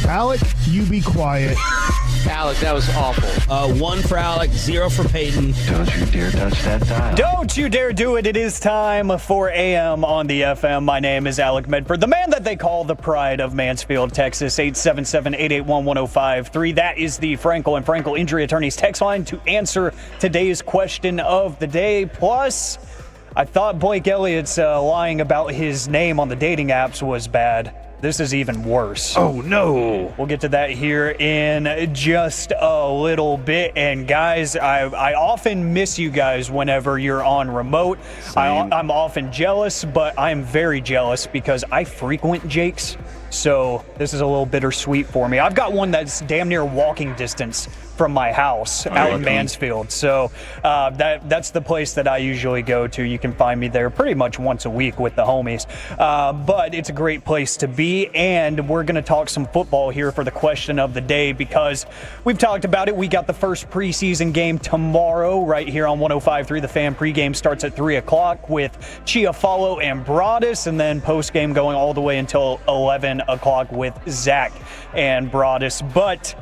Speaker 21: Alec, you be quiet.
Speaker 1: Alec, that was awful.
Speaker 5: 1 for Alec, 0 for Peyton.
Speaker 21: Don't you dare touch that dial.
Speaker 16: Don't you dare do it. It is time for AM on the FM. My name is Alec Medford, the man that they call the pride of Mansfield, Texas. 877-881-1053. That is the Frankel & Frankel Injury Attorneys text line to answer today's question of the day. Plus, I thought Blake Elliott's lying about his name on the dating apps was bad. This is even worse.
Speaker 15: Oh, no.
Speaker 16: We'll get to that here in just a little bit. And, guys, I often miss you guys whenever you're on remote. I'm often jealous, but I'm very jealous because I frequent Jake's. So this is a little bittersweet for me. I've got one that's damn near walking distance from my house out in Mansfield. So that's the place that I usually go to. You can find me there pretty much once a week with the homies. But it's a great place to be, and we're going to talk some football here for the question of the day because we've talked about it. We got the first preseason game tomorrow right here on 105.3 The Fan. Pregame starts at 3 o'clock with Chiafalo and Broadus, and then postgame going all the way until 11 o'clock with Zach and Broadus. But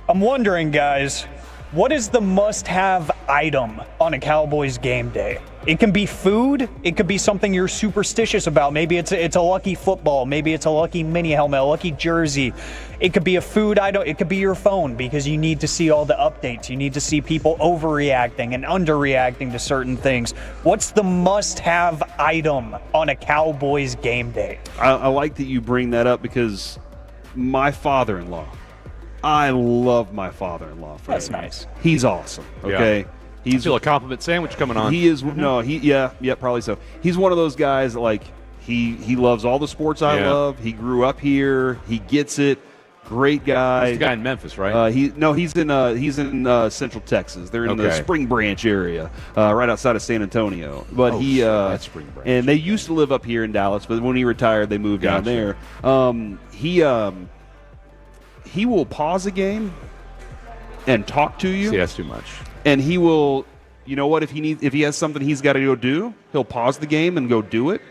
Speaker 16: I'm wondering, guys, what is the must-have item on a Cowboys game day? It can be food. It could be something you're superstitious about. Maybe it's a lucky football. Maybe it's a lucky mini helmet, a lucky jersey. It could be a food item. It could be your phone because you need to see all the updates. You need to see people overreacting and underreacting to certain things. What's the must-have item on a Cowboys game day?
Speaker 15: I like that you bring that up because my father-in-law, I love my father-in-law.
Speaker 16: That's nice.
Speaker 15: He's awesome. Okay.
Speaker 9: I feel a compliment sandwich coming on.
Speaker 15: He is probably so. He's one of those guys that, like, he loves all the sports I love. He grew up here. He gets it. Great guy.
Speaker 9: He's the guy in Memphis, right?
Speaker 15: He's in Central Texas. They're in the Spring Branch area, right outside of San Antonio. But
Speaker 9: that's Spring Branch.
Speaker 15: And they used to live up here in Dallas, but when he retired, they moved down there. He will pause a game and talk to you.
Speaker 9: See, that's too much.
Speaker 15: And he will, you know what? If he has something he's got to go do, he'll pause the game and go do it.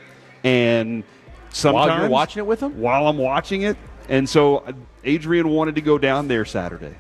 Speaker 15: And
Speaker 9: Sometimes.
Speaker 10: While you're watching it with him?
Speaker 9: While I'm watching it. And so Adrian wanted to go down there Saturday.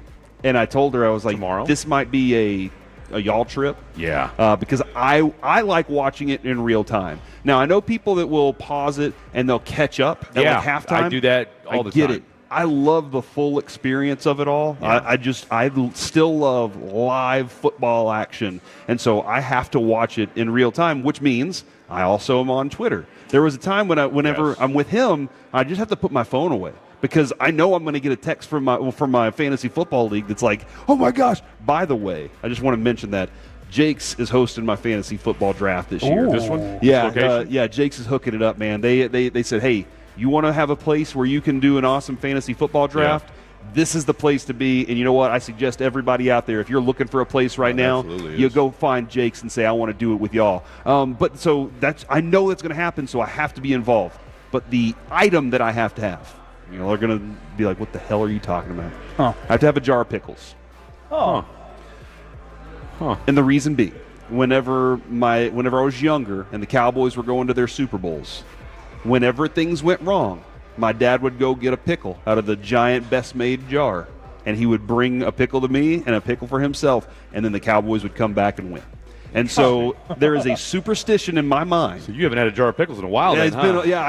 Speaker 9: And I told her, I was like,
Speaker 10: tomorrow?
Speaker 9: This might be a y'all trip.
Speaker 10: Yeah.
Speaker 9: Because I like watching it in real time. Now, I know people that will pause it and they'll catch up at like halftime.
Speaker 10: I do that all the
Speaker 9: I get
Speaker 10: time.
Speaker 9: it. I love the full experience of it all.
Speaker 10: Yeah.
Speaker 9: I still love live football action. And so I have to watch it in real time, which means I also am on Twitter. There was a time whenever I'm with him, I just have to put my phone away. Because I know I'm going to get a text from my fantasy football league that's like, oh my gosh, by the way, I just want to mention that Jake's is hosting my fantasy football draft this year.
Speaker 10: This one?
Speaker 9: Yeah, Jake's is hooking it up, man. They said, hey, you want to have a place where you can do an awesome fantasy football draft? Yeah. This is the place to be. And you know what? I suggest everybody out there, if you're looking for a place right now, you go find Jake's and say, I want to do it with y'all. But so I know that's going to happen, so I have to be involved. But the item that I have to have, they're going to be like, what the hell are you talking about?
Speaker 8: Huh.
Speaker 9: I have to have a jar of pickles.
Speaker 8: Oh.
Speaker 9: Huh. And the reason being, whenever I was younger and the Cowboys were going to their Super Bowls, whenever things went wrong, my dad would go get a pickle out of the giant best-made jar, and he would bring a pickle to me and a pickle for himself, and then the Cowboys would come back and win. And so there is a superstition in my mind.
Speaker 10: So you haven't had a jar of pickles in a while,
Speaker 9: Yeah,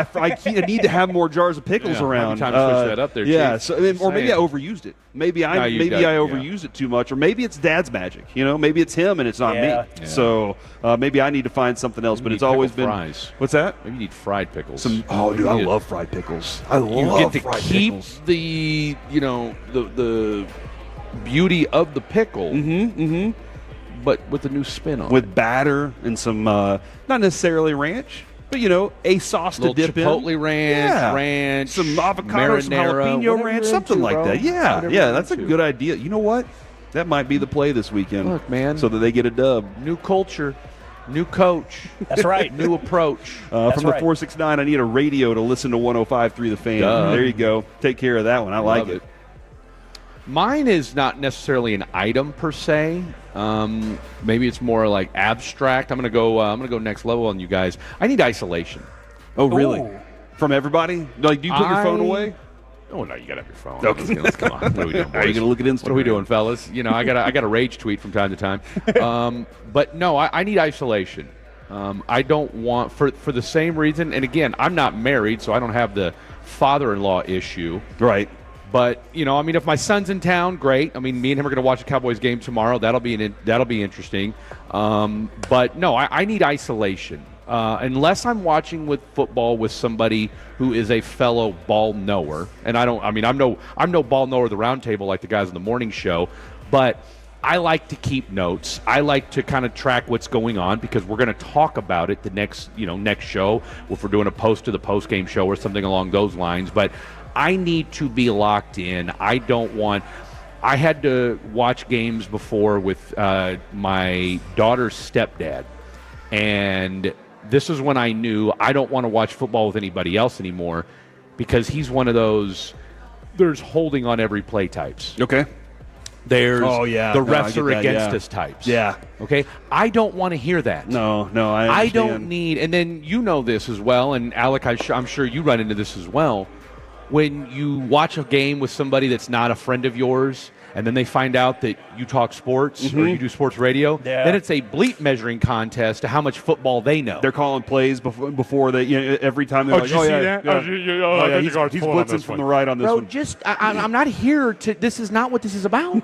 Speaker 10: then,
Speaker 9: I need to have more jars of pickles around.
Speaker 10: Time to switch that up there,
Speaker 9: yeah,
Speaker 10: Chief.
Speaker 9: or maybe I overused it. Maybe I overused it too much, or maybe it's Dad's magic. Maybe it's him and it's not me.
Speaker 10: Yeah.
Speaker 9: So maybe I need to find something else. But it's always been
Speaker 10: fries.
Speaker 9: What's that?
Speaker 10: Maybe you need fried pickles.
Speaker 9: Dude, I love fried pickles. I
Speaker 10: You
Speaker 9: love
Speaker 10: get to
Speaker 9: fried
Speaker 10: keep
Speaker 9: pickles.
Speaker 10: the the beauty of the pickle, but with a new spin on it.
Speaker 9: With batter and some not necessarily ranch, but a sauce to
Speaker 10: Little
Speaker 9: dip
Speaker 10: chipotle
Speaker 9: in.
Speaker 10: ranch,
Speaker 9: some avocado, some
Speaker 10: marinara,
Speaker 9: jalapeno
Speaker 10: whatever
Speaker 9: ranch,
Speaker 10: you're
Speaker 9: something
Speaker 10: into,
Speaker 9: like
Speaker 10: bro.
Speaker 9: that. Yeah,
Speaker 10: Whatever
Speaker 9: yeah,
Speaker 10: you're
Speaker 9: that's a
Speaker 10: into.
Speaker 9: good idea. You know what? That might be the play this weekend.
Speaker 10: Look, man,
Speaker 9: so that they get a dub.
Speaker 10: New culture, new coach.
Speaker 16: That's right.
Speaker 10: New approach.
Speaker 9: From the 469, I need a radio to listen to 105.3 The Fan.
Speaker 10: Duh.
Speaker 9: There you go. Take care of that one. I like it.
Speaker 10: Mine is not necessarily an item per se. Maybe it's more like abstract. I'm gonna go next level on you guys. I need isolation.
Speaker 9: Oh, really? From everybody? Like, do you put your phone away?
Speaker 10: Oh no, you gotta have your phone.
Speaker 9: Okay.
Speaker 10: Let's come on. What are we doing, boys?
Speaker 9: Are you gonna look at Instagram?
Speaker 10: What are we doing, fellas? I got a rage tweet from time to time. But no, I need isolation. I don't want for the same reason. And again, I'm not married, so I don't have the father-in-law issue.
Speaker 9: Right.
Speaker 10: But if my son's in town, great. Me and him are going to watch the Cowboys game tomorrow. That'll be interesting. But no, I need isolation unless I'm watching with football with somebody who is a fellow ball knower. And I'm no ball knower of the round table like the guys on the morning show, but I like to keep notes. I like to kind of track what's going on because we're going to talk about it the next show if we're doing a post to the post game show or something along those lines. But I need to be locked in. I had to watch games before with my daughter's stepdad. And this is when I knew I don't want to watch football with anybody else anymore because he's one of those, there's holding on every play types.
Speaker 9: Okay.
Speaker 10: There's the refs
Speaker 9: I
Speaker 10: are
Speaker 9: get that,
Speaker 10: against
Speaker 9: yeah.
Speaker 10: us types.
Speaker 9: Yeah.
Speaker 10: Okay. I don't want to hear that.
Speaker 9: No, I
Speaker 10: I
Speaker 9: understand.
Speaker 10: don't need, and then this as well, and Alec, I'm sure you run into this as well. When you watch a game with somebody that's not a friend of yours, and then they find out that you talk sports or you do sports radio, then it's a bleep measuring contest to how much football they know.
Speaker 9: They're calling plays before they, every time they're like,
Speaker 10: did you see that?
Speaker 9: Yeah. He's blitzing from the right on this
Speaker 10: Bro,
Speaker 9: one.
Speaker 10: I'm not here to, this is not what this is about.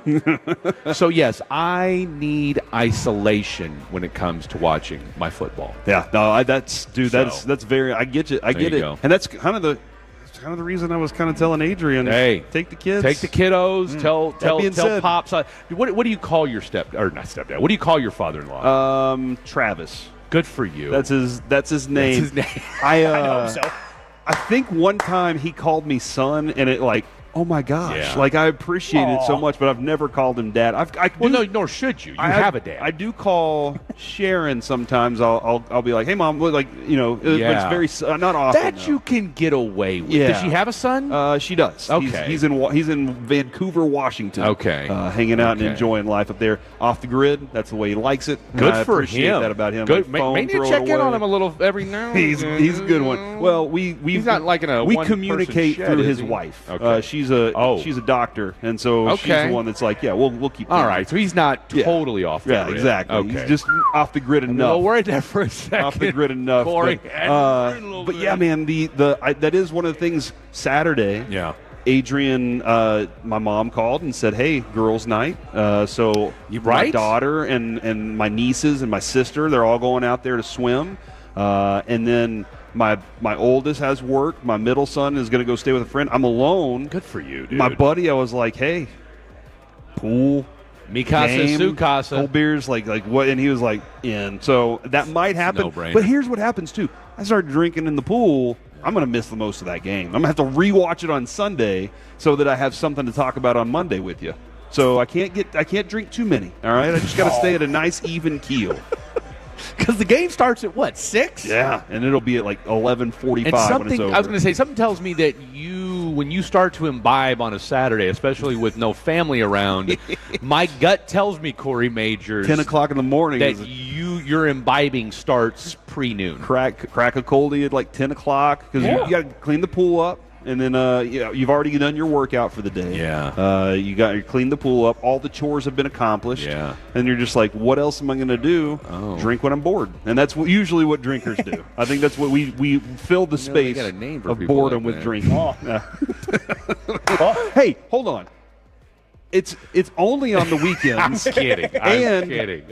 Speaker 10: So, yes, I need isolation when it comes to watching my football.
Speaker 9: Yeah, no, that's very, I get you. I get it.
Speaker 10: Go.
Speaker 9: And that's kind of the reason I was kind of telling Adrian,
Speaker 10: hey,
Speaker 9: take the kids.
Speaker 10: Take the kiddos. Tell Pops. What do you call your not stepdad? What do you call your father-in-law?
Speaker 9: Travis.
Speaker 10: Good for you.
Speaker 9: That's his name.
Speaker 10: That's his name.
Speaker 9: I know so. I think one time he called me son, and it
Speaker 15: oh my gosh,
Speaker 10: Yeah.
Speaker 15: like I appreciate it so much, but I've never called him dad.
Speaker 10: No, nor should you. You have a dad.
Speaker 15: I do call Sharon sometimes. I'll be like, hey mom, like it's very not often.
Speaker 10: That you can get away with.
Speaker 15: Yeah.
Speaker 10: Does she have a son?
Speaker 15: She does.
Speaker 10: Okay.
Speaker 15: He's in Vancouver, Washington.
Speaker 10: Okay.
Speaker 15: Hanging out and enjoing life up there, off the grid. That's the way he likes it.
Speaker 10: Good
Speaker 15: I
Speaker 10: for
Speaker 15: appreciate
Speaker 10: him.
Speaker 15: that about him.
Speaker 10: Good.
Speaker 15: My phone
Speaker 10: Maybe you
Speaker 15: thrown
Speaker 10: check in
Speaker 15: away.
Speaker 10: on him a little every now.
Speaker 15: He's a good one. Well, he's
Speaker 10: not like in a
Speaker 15: we
Speaker 10: one-person
Speaker 15: communicate
Speaker 10: shed,
Speaker 15: through
Speaker 10: is
Speaker 15: his
Speaker 10: he?
Speaker 15: wife.
Speaker 10: Okay.
Speaker 15: She's a doctor, and so she's the one that's like, we'll keep.
Speaker 10: All right, so he's not totally off the grid.
Speaker 15: Exactly.
Speaker 10: Okay.
Speaker 15: He's just off the grid enough.
Speaker 10: Well, we're in there for a second.
Speaker 15: Off the grid enough.
Speaker 10: Corey,
Speaker 15: but yeah, man, that is one of the things. Saturday.
Speaker 10: Yeah.
Speaker 15: Adrian, my mom called and said, "Hey, girls' night." So my daughter and my nieces and my sister, they're all going out there to swim, and then my oldest has work. My middle son is going to go stay with a friend. I'm alone.
Speaker 10: Good for you, dude.
Speaker 15: My buddy, I was like, "Hey, pool,
Speaker 10: mi casa,
Speaker 15: game,
Speaker 10: su casa,
Speaker 15: cold beers, like what?" And he was like, "In." So that might happen.
Speaker 10: No-brainer.
Speaker 15: But here's what happens too: I started drinking in the pool. I'm going to miss the most of that game. I'm going to have to rewatch it on Sunday so that I have something to talk about on Monday with you. So I can't drink too many. All right, I just got to stay at a nice even keel.
Speaker 10: Because the game starts at what, 6?
Speaker 15: Yeah, and it'll be at like 11:45 when it's over.
Speaker 10: I was going to say, something tells me that when you start to imbibe on a Saturday, especially with no family around, my gut tells me, Corey Majors,
Speaker 15: 10 o'clock in the morning,
Speaker 10: that your imbibing starts pre-noon.
Speaker 15: Crack a coldie at like 10 o'clock because you got to clean the pool up. And then you've already done your workout for the day.
Speaker 10: Yeah.
Speaker 15: You cleaned the pool up. All the chores have been accomplished.
Speaker 10: Yeah.
Speaker 15: And you're just like, what else am I going to do?
Speaker 10: Oh.
Speaker 15: Drink when I'm bored. And that's usually what drinkers do. I think that's what we fill the space
Speaker 10: got a name for
Speaker 15: of
Speaker 10: people
Speaker 15: boredom
Speaker 10: like
Speaker 15: with
Speaker 10: that.
Speaker 15: drinking. Hey, hold on. It's only on the weekends.
Speaker 10: I'm kidding.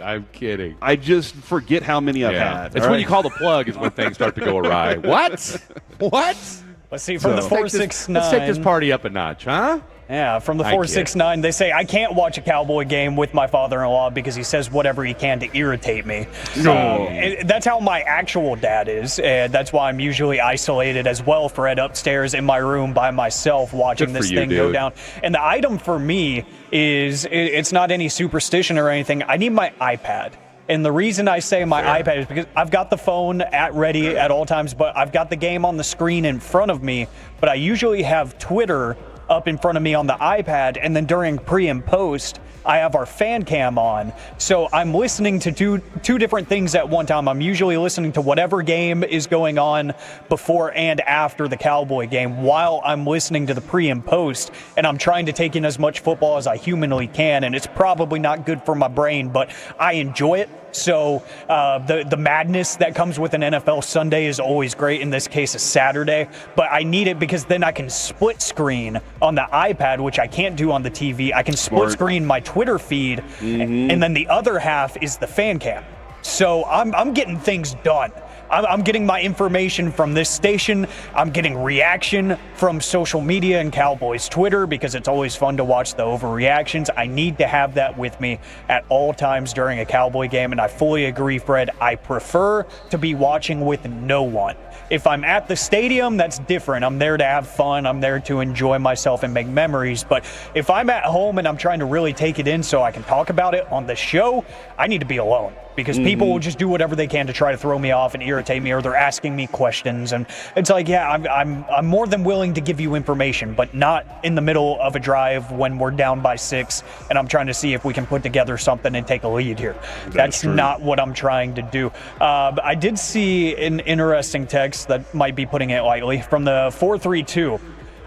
Speaker 10: I'm kidding.
Speaker 15: I just forget how many I've had.
Speaker 10: It's when you call the plug is when things start to go awry. What?
Speaker 16: Let's see, from the 469.
Speaker 10: Let's take this party up a notch, huh?
Speaker 16: Yeah, from the 469, they say, I can't watch a Cowboy game with my father-in-law because he says whatever he can to irritate me. That's how my actual dad is. That's why I'm usually isolated as well, Fred, upstairs in my room by myself watching this thing go down. And the item for me is, it's not any superstition or anything. I need my iPad. And the reason I say my iPad is because I've got the phone ready at all times, but I've got the game on the screen in front of me. But I usually have Twitter up in front of me on the iPad, and then during pre and post, I have our fan cam on. So I'm listening to two different things at one time. I'm usually listening to whatever game is going on before and after the Cowboy game while I'm listening to the pre and post, and I'm trying to take in as much football as I humanly can, and it's probably not good for my brain, but I enjoy it. So the madness that comes with an NFL Sunday is always great. In this case, a Saturday. But I need it because then I can split screen on the iPad, which I can't do on the TV. I can split screen my Twitter feed, and then the other half is the fan cam. So I'm getting things done. I'm getting my information from this station. I'm getting reaction from social media and Cowboys Twitter because it's always fun to watch the overreactions. I need to have that with me at all times during a Cowboy game, and I fully agree, Fred. I prefer to be watching with no one. If I'm at the stadium, that's different. I'm there to have fun. I'm there to enjoy myself and make memories. But if I'm at home and I'm trying to really take it in so I can talk about it on the show, I need to be alone. Because people will just do whatever they can to try to throw me off and irritate me, or they're asking me questions, and it's like, yeah, I'm more than willing to give you information, but not in the middle of a drive when we're down by 6, and I'm trying to see if we can put together something and take a lead here. That's not what I'm trying to do. I did see an interesting text that might be putting it lightly from the 432.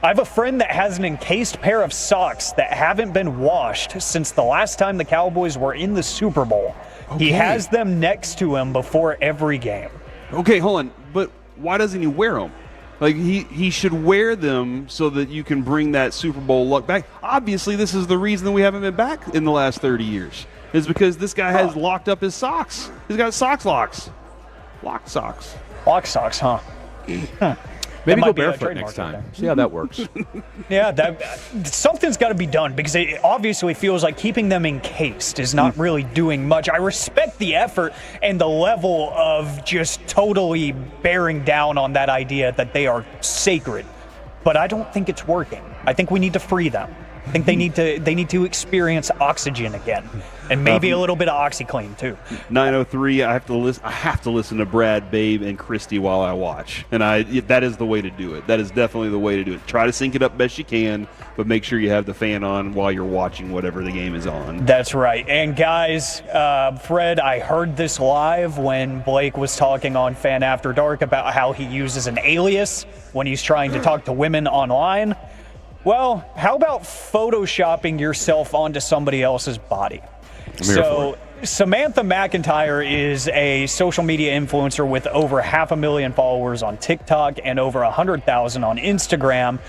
Speaker 16: I have a friend that has an encased pair of socks that haven't been washed since the last time the Cowboys were in the Super Bowl. Okay. He has them next to him before every game.
Speaker 15: Okay, hold on. But why doesn't he wear them? Like, he should wear them so that you can bring that Super Bowl luck back. Obviously, this is the reason that we haven't been back in the last 30 years. Is because this guy has locked up his socks. He's got socks locks. Lock socks.
Speaker 16: Lock socks, huh?
Speaker 10: Maybe go barefoot next time. See how that works.
Speaker 16: Yeah, something's got to be done because it obviously feels like keeping them encased is not really doing much. I respect the effort and the level of just totally bearing down on that idea that they are sacred, but I don't think it's working. I think we need to free them. I think they need to experience oxygen again, and maybe a little bit of OxyClean too.
Speaker 15: 903. I have to listen to Brad, Babe, and Christy while I watch, and that is the way to do it. That is definitely the way to do it. Try to sync it up best you can, but make sure you have the fan on while you're watching whatever the game is on.
Speaker 16: That's right. And guys, Fred, I heard this live when Blake was talking on Fan After Dark about how he uses an alias when he's trying to talk to women online. Well, how about photoshopping yourself onto somebody else's body? So Samantha McIntyre is a social media influencer with over 500,000 followers on TikTok and over 100,000 on Instagram.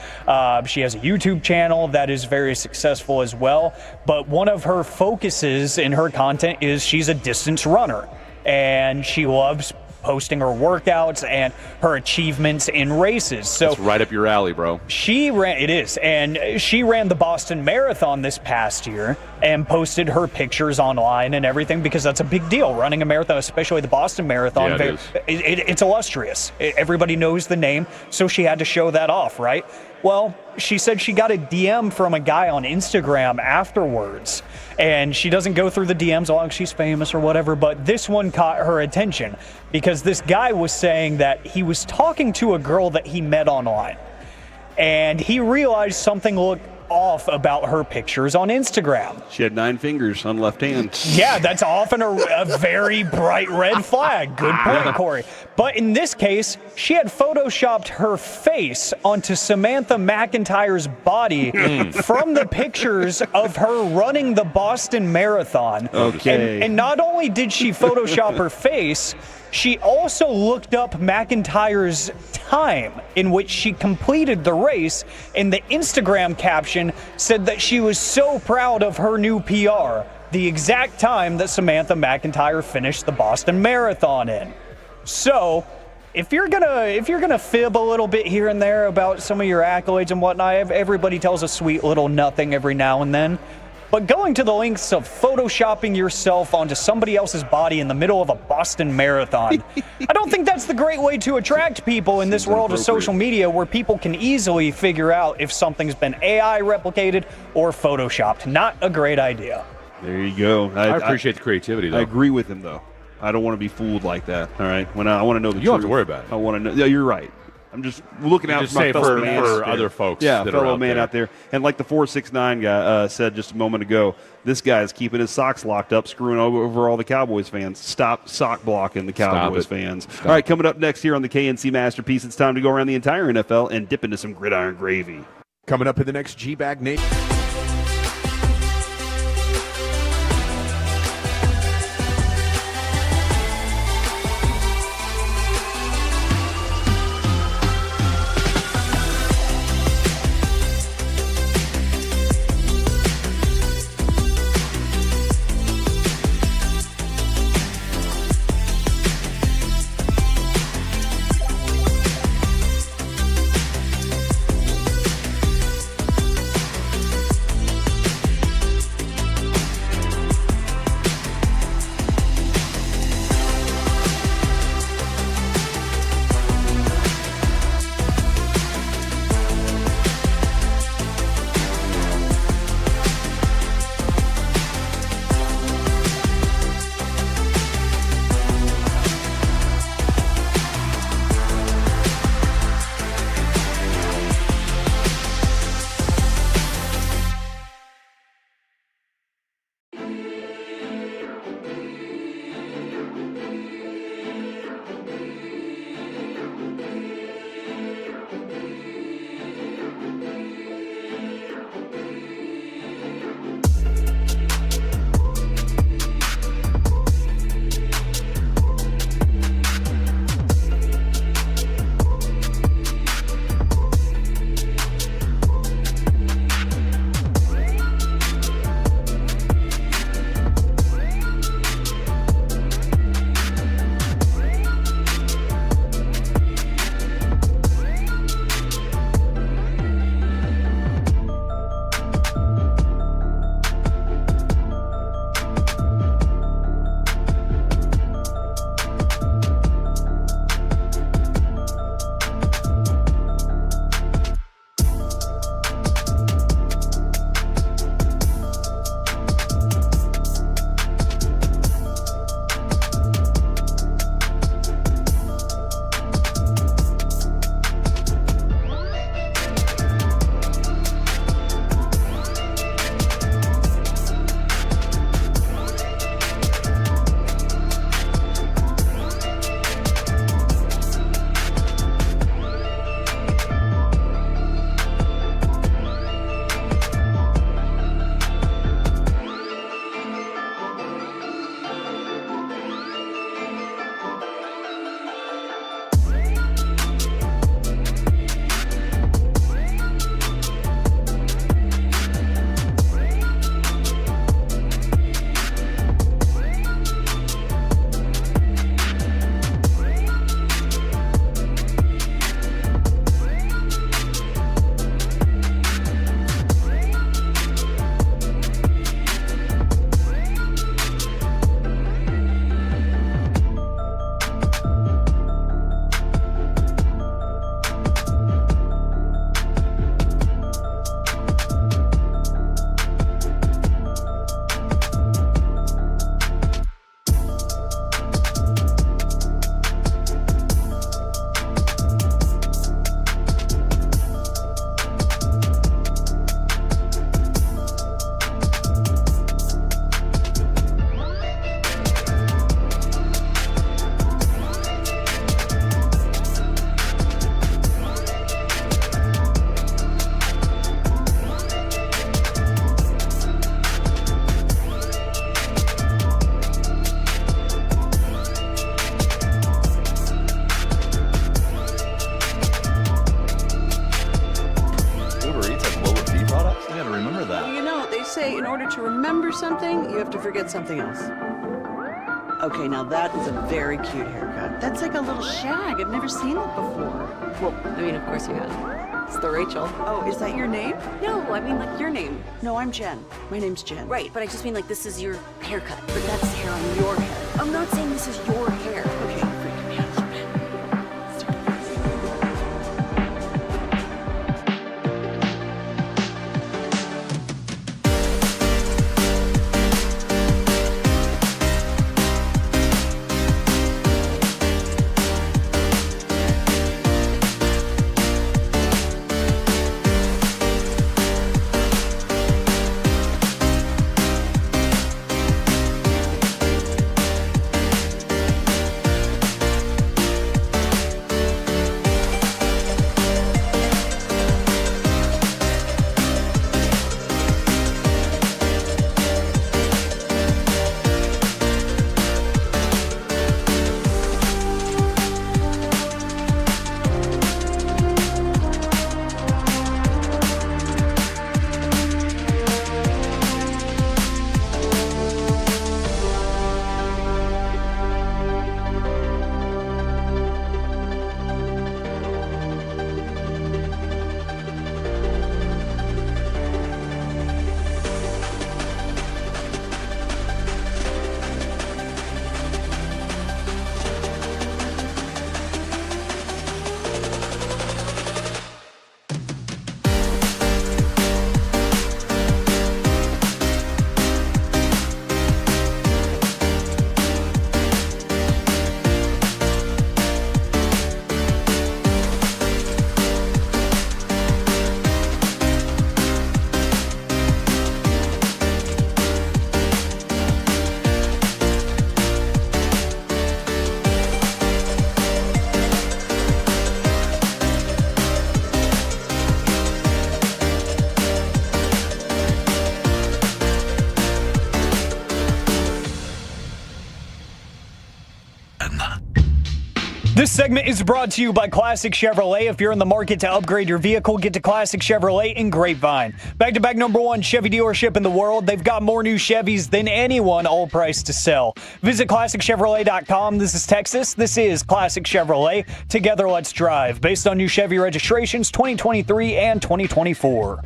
Speaker 16: She has a YouTube channel that is very successful as well. But one of her focuses in her content is she's a distance runner, and she loves posting her workouts and her achievements in races. So
Speaker 10: it's right up your alley, bro.
Speaker 16: She ran the Boston Marathon this past year and posted her pictures online and everything because that's a big deal, running a marathon, especially the Boston Marathon.
Speaker 10: Yeah,
Speaker 16: it's illustrious. Everybody knows the name, so she had to show that off, right? Well, she said she got a DM from a guy on Instagram afterwards, and she doesn't go through the DMs as long as she's famous or whatever, but this one caught her attention because this guy was saying that he was talking to a girl that he met online, and he realized something looked off about her pictures on Instagram.
Speaker 15: She had 9 fingers on the left hand.
Speaker 16: Yeah, that's often a very bright red flag. Good point, Corey. But in this case, she had photoshopped her face onto Samantha McIntyre's body from the pictures of her running the Boston Marathon.
Speaker 15: Okay.
Speaker 16: And not only did she Photoshop her face, she also looked up McIntyre's time in which she completed the race, and the Instagram caption said that she was so proud of her new PR, the exact time that Samantha McIntyre finished the Boston Marathon in. So, if you're gonna fib a little bit here and there about some of your accolades and whatnot, everybody tells a sweet little nothing every now and then. But going to the lengths of photoshopping yourself onto somebody else's body in the middle of a Boston Marathon, I don't think that's the great way to attract people in this world of social media where people can easily figure out if something's been AI replicated or photoshopped. Not a great idea.
Speaker 15: There you go.
Speaker 10: I appreciate the creativity, though.
Speaker 15: I agree with him, though. I don't want to be fooled like that, all right? When I want to know the truth.
Speaker 10: You don't have to worry about it.
Speaker 15: I want to know. Yeah, you're right. I'm just looking out
Speaker 10: just
Speaker 15: for my
Speaker 10: say
Speaker 15: fellow man
Speaker 10: for other folks.
Speaker 15: Yeah,
Speaker 10: that
Speaker 15: fellow
Speaker 10: are
Speaker 15: man out there. And like the 469 guy said just a moment ago, this guy's keeping his socks locked up, screwing over all the Cowboys fans. Stop sock blocking the Cowboys fans. All right, coming up next here on the KNC Masterpiece, it's time to go around the entire NFL and dip into some gridiron gravy.
Speaker 13: Coming up in the next G-Bag Nation.
Speaker 4: in order to remember something, you have to forget something else. Okay, now that is a very cute haircut. That's like a little shag. I've never seen that before.
Speaker 2: Well, I mean, of course you have. It's the Rachel.
Speaker 4: Oh, is that your name?
Speaker 2: No, I mean, like, your name.
Speaker 4: No, I'm Jen. My name's Jen.
Speaker 2: Right, but I just mean, like, this is your haircut.
Speaker 4: But that's hair on your head.
Speaker 2: I'm not saying this is your hair.
Speaker 4: Okay, freaking me out a little bit.
Speaker 16: This segment is brought to you by Classic Chevrolet. If you're in the market to upgrade your vehicle, get to Classic Chevrolet in Grapevine. Back-to-back #1 Chevy dealership in the world. They've got more new Chevys than anyone, all priced to sell. Visit ClassicChevrolet.com. This is Texas. This is Classic Chevrolet. Together, let's drive. Based on new Chevy registrations 2023 and 2024.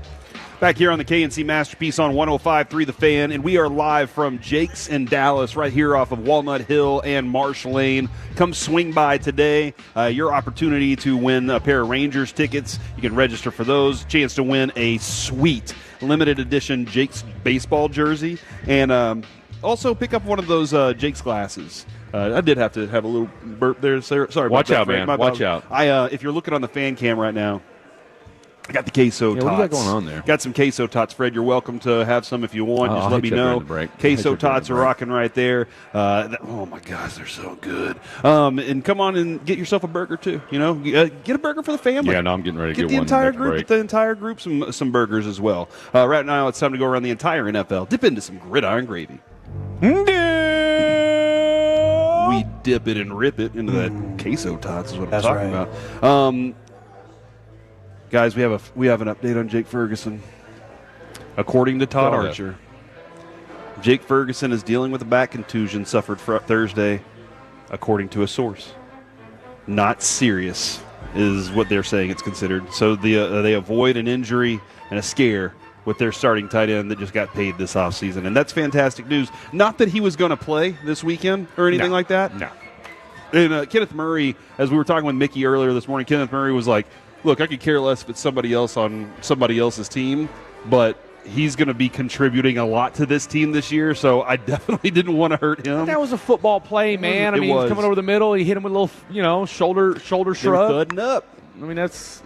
Speaker 15: Back here on the KNC Masterpiece on 105.3 The Fan, and we are live from Jake's in Dallas, right here off of Walnut Hill and Marsh Lane. Come swing by today. Your opportunity to win a pair of Rangers tickets. You can register for those. Chance to win a sweet limited edition Jake's baseball jersey, and also pick up one of those Jake's glasses. I did have to have a little burp there. Sorry about that.
Speaker 10: Watch out, man. Watch out.
Speaker 15: If you're looking on the fan cam right now, I got the queso tots.
Speaker 10: What do you got going on there?
Speaker 15: Got some queso tots, Fred. You're welcome to have some if you want. Just let me know. Queso tots are rocking right there. Oh my gosh, they're so good. And come on and get yourself a burger too. You know, get a burger for the family.
Speaker 10: Yeah, no, I'm getting ready to get
Speaker 15: the
Speaker 10: one.
Speaker 15: Entire group. Get the entire group some burgers as well. Right now, it's time to go around the entire NFL. Dip into some gridiron gravy. We dip it and rip it into that queso tots. Is what I'm talking about. Guys, we have an update on Jake Ferguson. According to Todd Archer, Jake Ferguson is dealing with a back contusion suffered Thursday, according to a source. Not serious is what they're saying it's considered. So they avoid an injury and a scare with their starting tight end that just got paid this offseason. And that's fantastic news. Not that he was going to play this weekend or anything like that.
Speaker 10: No.
Speaker 15: And Kenneth Murray, as we were talking with Mickey earlier this morning, Kenneth Murray was like, look, I could care less if it's somebody else on somebody else's team, but he's going to be contributing a lot to this team this year, so I definitely didn't want to hurt him.
Speaker 10: That was a football play, man. He was coming over the middle. He hit him with a little, shoulder shrug.
Speaker 15: Thudding up.
Speaker 10: I mean, that's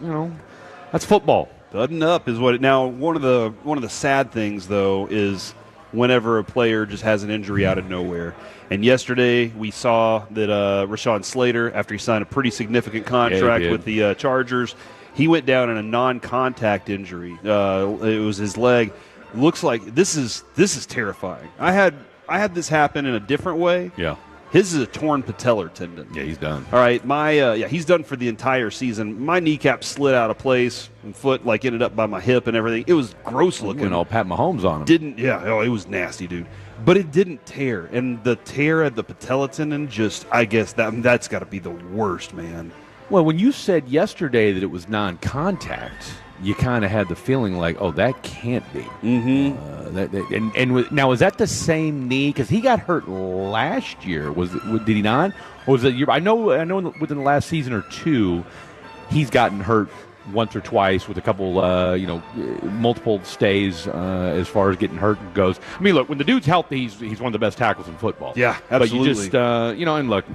Speaker 10: football.
Speaker 15: Thudding up is what it. Now, one of the sad things though is whenever a player just has an injury out of nowhere. And yesterday we saw that Rashawn Slater, after he signed a pretty significant contract with the Chargers, he went down in a non-contact injury. It was his leg. Looks like this is terrifying. I had this happen in a different way.
Speaker 10: Yeah.
Speaker 15: His is a torn patellar tendon.
Speaker 10: Yeah, he's done.
Speaker 15: All right, he's done for the entire season. My kneecap slid out of place, and foot ended up by my hip and everything. It was gross looking.
Speaker 10: Went all Pat Mahomes on him.
Speaker 15: It was nasty, dude. But it didn't tear, and the tear at the patella tendon I guess that's got to be the worst, man.
Speaker 10: Well, when you said yesterday that it was non-contact, you kind of had the feeling like, oh, that can't be.
Speaker 15: Mm-hmm.
Speaker 10: Now, is that the same knee? Because he got hurt last year. Did he not? Or was it year? I know within the last season or two, he's gotten hurt once or twice with a couple, multiple stays as far as getting hurt goes. I mean, look, when the dude's healthy, he's one of the best tackles in football.
Speaker 15: Yeah, absolutely.
Speaker 10: But you just, and look,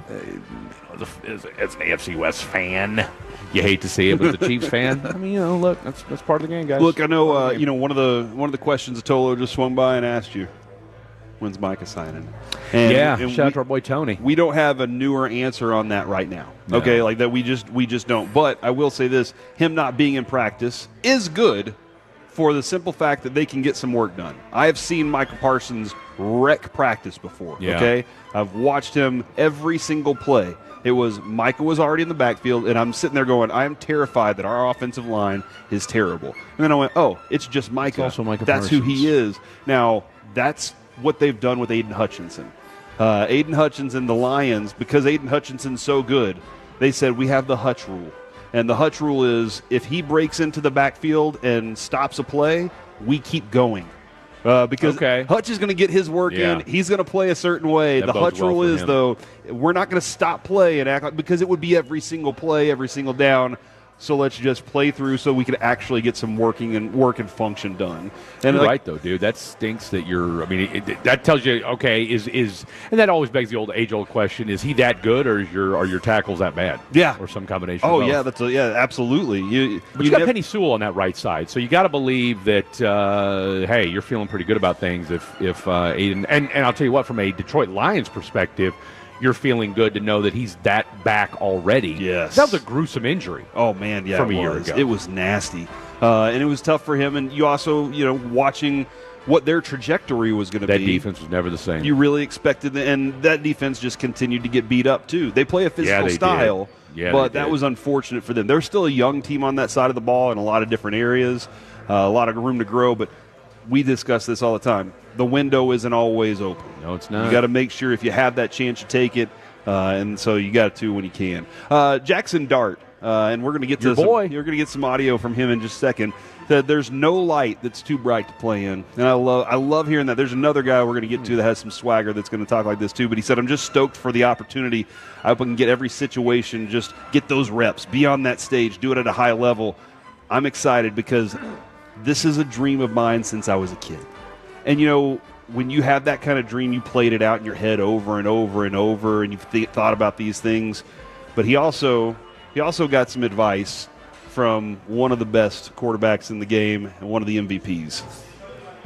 Speaker 10: as an AFC West fan, you hate to see it, but as a Chiefs fan, I mean, look, that's part of the game, guys.
Speaker 15: Look, I know, one of the questions that Tolo just swung by and asked you, when's Micah signing? And
Speaker 10: shout out to our boy Tony.
Speaker 15: We don't have a newer answer on that right now.
Speaker 10: No.
Speaker 15: Okay, like that we just don't. But I will say this: him not being in practice is good for the simple fact that they can get some work done. I have seen Micah Parsons wreck practice before.
Speaker 10: Yeah.
Speaker 15: Okay, I've watched him every single play. It was Micah was already in the backfield, and I'm sitting there going, I am terrified that our offensive line is terrible. And then I went, oh, it's just Micah.
Speaker 10: It's also Micah
Speaker 15: That's
Speaker 10: Parsons.
Speaker 15: who he is. Now, that's what they've done with Aiden Hutchinson. Aiden Hutchinson, the Lions, because Aiden Hutchinson's so good, they said we have the Hutch rule. And the Hutch rule is if he breaks into the backfield and stops a play, we keep going. Because Hutch is going to get his work in. He's going to play a certain way.
Speaker 10: That
Speaker 15: the
Speaker 10: bodes
Speaker 15: Hutch
Speaker 10: well
Speaker 15: rule
Speaker 10: for
Speaker 15: is,
Speaker 10: him.
Speaker 15: though, we're not going to stop play and act like, because it would be every single play, every single down. So let's just play through so we can actually get some work and function done. And
Speaker 10: You're right, though, dude. That stinks that you're – I mean, that tells you, okay, is – and that always begs the age-old question, is he that good or are your tackles that bad?
Speaker 15: Yeah.
Speaker 10: Or some combination
Speaker 15: Oh,
Speaker 10: of both.
Speaker 15: yeah, absolutely.
Speaker 10: But you got Penny Sewell on that right side, so you got to believe that, hey, you're feeling pretty good about things if Aiden – and I'll tell you what, from a Detroit Lions perspective – you're feeling good to know that he's that back already.
Speaker 15: Yes.
Speaker 10: That was a gruesome injury.
Speaker 15: Oh, man, yeah,
Speaker 10: from a
Speaker 15: it
Speaker 10: year
Speaker 15: was.
Speaker 10: ago.
Speaker 15: It was nasty. And it was tough for him. And you also, watching what their trajectory was going to be.
Speaker 10: That defense was never the same.
Speaker 15: You really expected and that defense just continued to get beat up, too. They play a physical style, but that was unfortunate for them. They're still a young team on that side of the ball in a lot of different areas, a lot of room to grow, but we discuss this all the time. The window isn't always open.
Speaker 10: No, it's not.
Speaker 15: You got to make sure if you have that chance, you take it, and so you got to when you can. Jackson Dart, and we're going to get to you're going to get some audio from him in just a second. There's no light that's too bright to play in, and I love hearing that. There's another guy we're going to get to that has some swagger that's going to talk like this too. But he said, "I'm just stoked for the opportunity. I hope I can get every situation, just get those reps, be on that stage, do it at a high level. I'm excited because this is a dream of mine since I was a kid." And, when you have that kind of dream, you played it out in your head over and over and over, and you've thought about these things. But he also got some advice from one of the best quarterbacks in the game and one of the MVPs.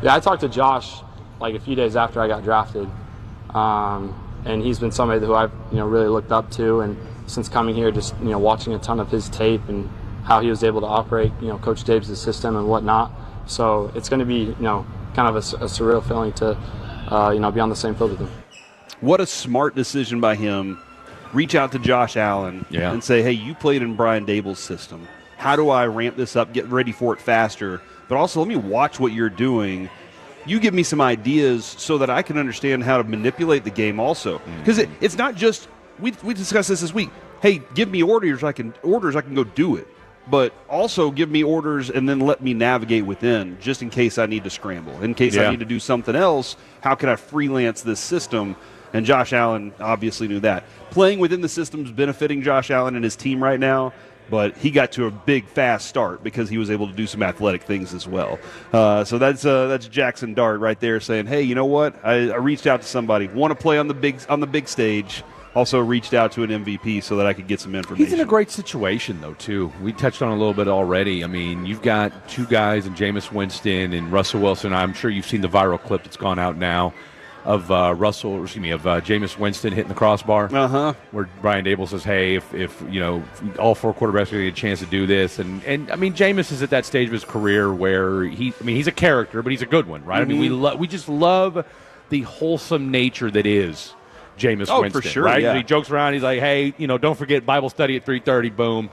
Speaker 11: Yeah, I talked to Josh like a few days after I got drafted, and he's been somebody who I've really looked up to, and since coming here, just watching a ton of his tape and how he was able to operate Coach Davis' system and whatnot. So it's going to be kind of a surreal feeling to be on the same field with him.
Speaker 15: What a smart decision by him. Reach out to Josh Allen and say, hey, you played in Brian Dable's system. How do I ramp this up, get ready for it faster? But also let me watch what you're doing. You give me some ideas so that I can understand how to manipulate the game also. Because it's not just, we discussed this week. Hey, give me orders, I can go do it. But also give me orders and then let me navigate within just in case I need to scramble. In case I need to do something else, how can I freelance this system? And Josh Allen obviously knew that. Playing within the system is benefiting Josh Allen and his team right now, but he got to a big, fast start because he was able to do some athletic things as well. So that's Jackson Dart right there saying, hey, you know what? I reached out to somebody, want to play on the big stage. Also reached out to an MVP so that I could get some information.
Speaker 10: He's in a great situation, though, too. We touched on it a little bit already. I mean, you've got two guys in Jameis Winston and Russell Wilson. I'm sure you've seen the viral clip that's gone out now of Jameis Winston hitting the crossbar. Where Brian Dable says, hey, if all four quarterbacks are going to get a chance to do this. And I mean, Jameis is at that stage of his career where he's a character, but he's a good one, right? I mean, we just love the wholesome nature that is Jameis
Speaker 15: Oh,
Speaker 10: Winston,
Speaker 15: for sure,
Speaker 10: right?
Speaker 15: yeah.
Speaker 10: He jokes around. He's like, hey, don't forget Bible study at 3:30. Boom.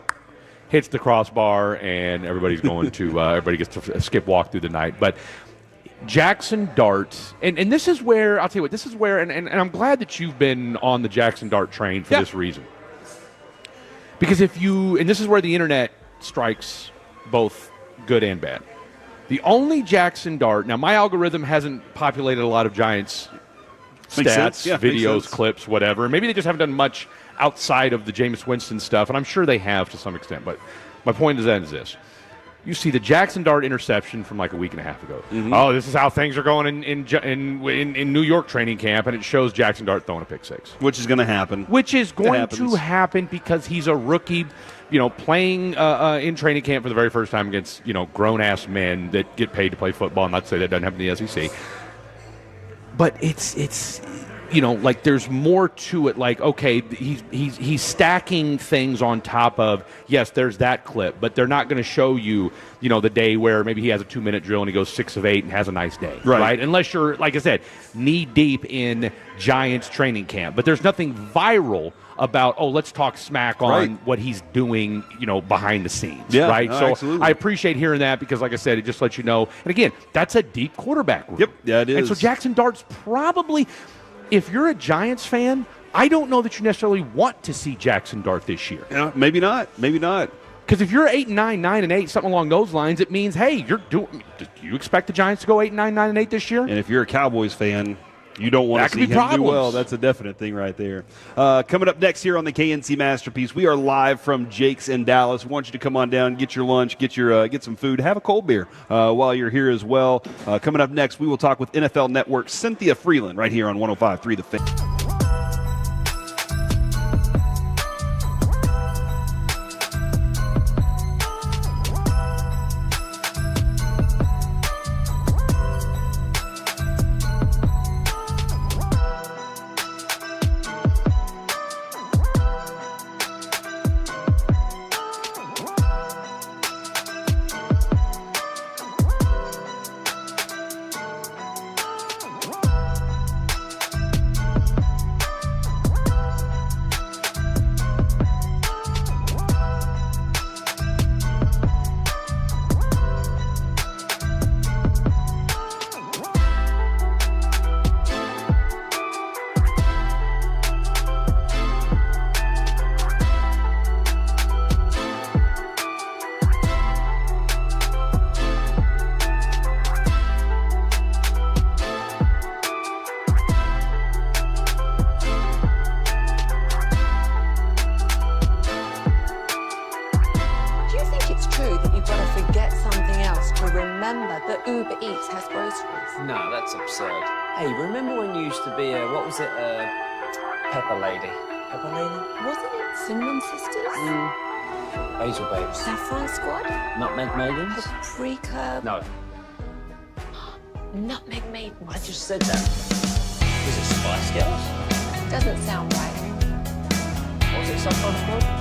Speaker 10: Hits the crossbar, and everybody's going to everybody gets to skip walk through the night. But Jackson Dart, and this is where I'll tell you what, this is where, and I'm glad that you've been on the Jackson Dart train for this reason. Because and this is where the internet strikes both good and bad. The only Jackson Dart, now my algorithm hasn't populated a lot of Giants stats, videos, clips, whatever. Maybe they just haven't done much outside of the Jameis Winston stuff, and I'm sure they have to some extent. But my point is this. You see the Jackson Dart interception from like a week and a half ago. Oh, this is how things are going in New York training camp, and it shows Jackson Dart throwing a pick six.
Speaker 15: Which is going to happen.
Speaker 10: Which is going to happen because he's a rookie, playing in training camp for the very first time against, grown-ass men that get paid to play football. Not to say that doesn't happen in the SEC. But it's like there's more to it. Like, okay, he's stacking things on top of, yes, there's that clip, but they're not going to show you, the day where maybe he has a 2-minute drill and he goes 6 of 8 and has a nice day, right? Unless you're, like I said, knee deep in Giants training camp. But there's nothing viral about, let's talk smack on what he's doing, behind the scenes, right?
Speaker 15: No,
Speaker 10: so
Speaker 15: absolutely.
Speaker 10: I appreciate hearing that because, like I said, it just lets you know. And again, that's a deep quarterback room.
Speaker 15: Yep, yeah, it is.
Speaker 10: And so Jackson Dart's probably, if you're a Giants fan, I don't know that you necessarily want to see Jackson Dart this year.
Speaker 15: Yeah, maybe not. Maybe not.
Speaker 10: Because if you're 8-9, 9-8, something along those lines, it means, hey, do you expect the Giants to go 8-9, 9-8 this year?
Speaker 15: And if you're a Cowboys fan, you don't want to see him do well. That's a definite thing right there. Coming up next here on the KNC Masterpiece, we are live from Jake's in Dallas. We want you to come on down, get your lunch, get some food, have a cold beer while you're here as well. Coming up next, we will talk with NFL Network's Cynthia Freeland right here on 105.3 The Fan.
Speaker 19: Uber Eats has groceries.
Speaker 1: No, that's absurd. Hey, remember when you used to be what was it, Pepper Lady? Pepper Lady?
Speaker 19: Wasn't it Cinnamon Sisters?
Speaker 1: Basil Babes.
Speaker 19: Saffron Squad?
Speaker 1: Nutmeg Maidens?
Speaker 19: Pre-curb?
Speaker 1: No.
Speaker 19: Nutmeg Maidens.
Speaker 1: I just said that. Was it Spice Girls?
Speaker 19: Doesn't sound right.
Speaker 1: What was it, Saffron Squad?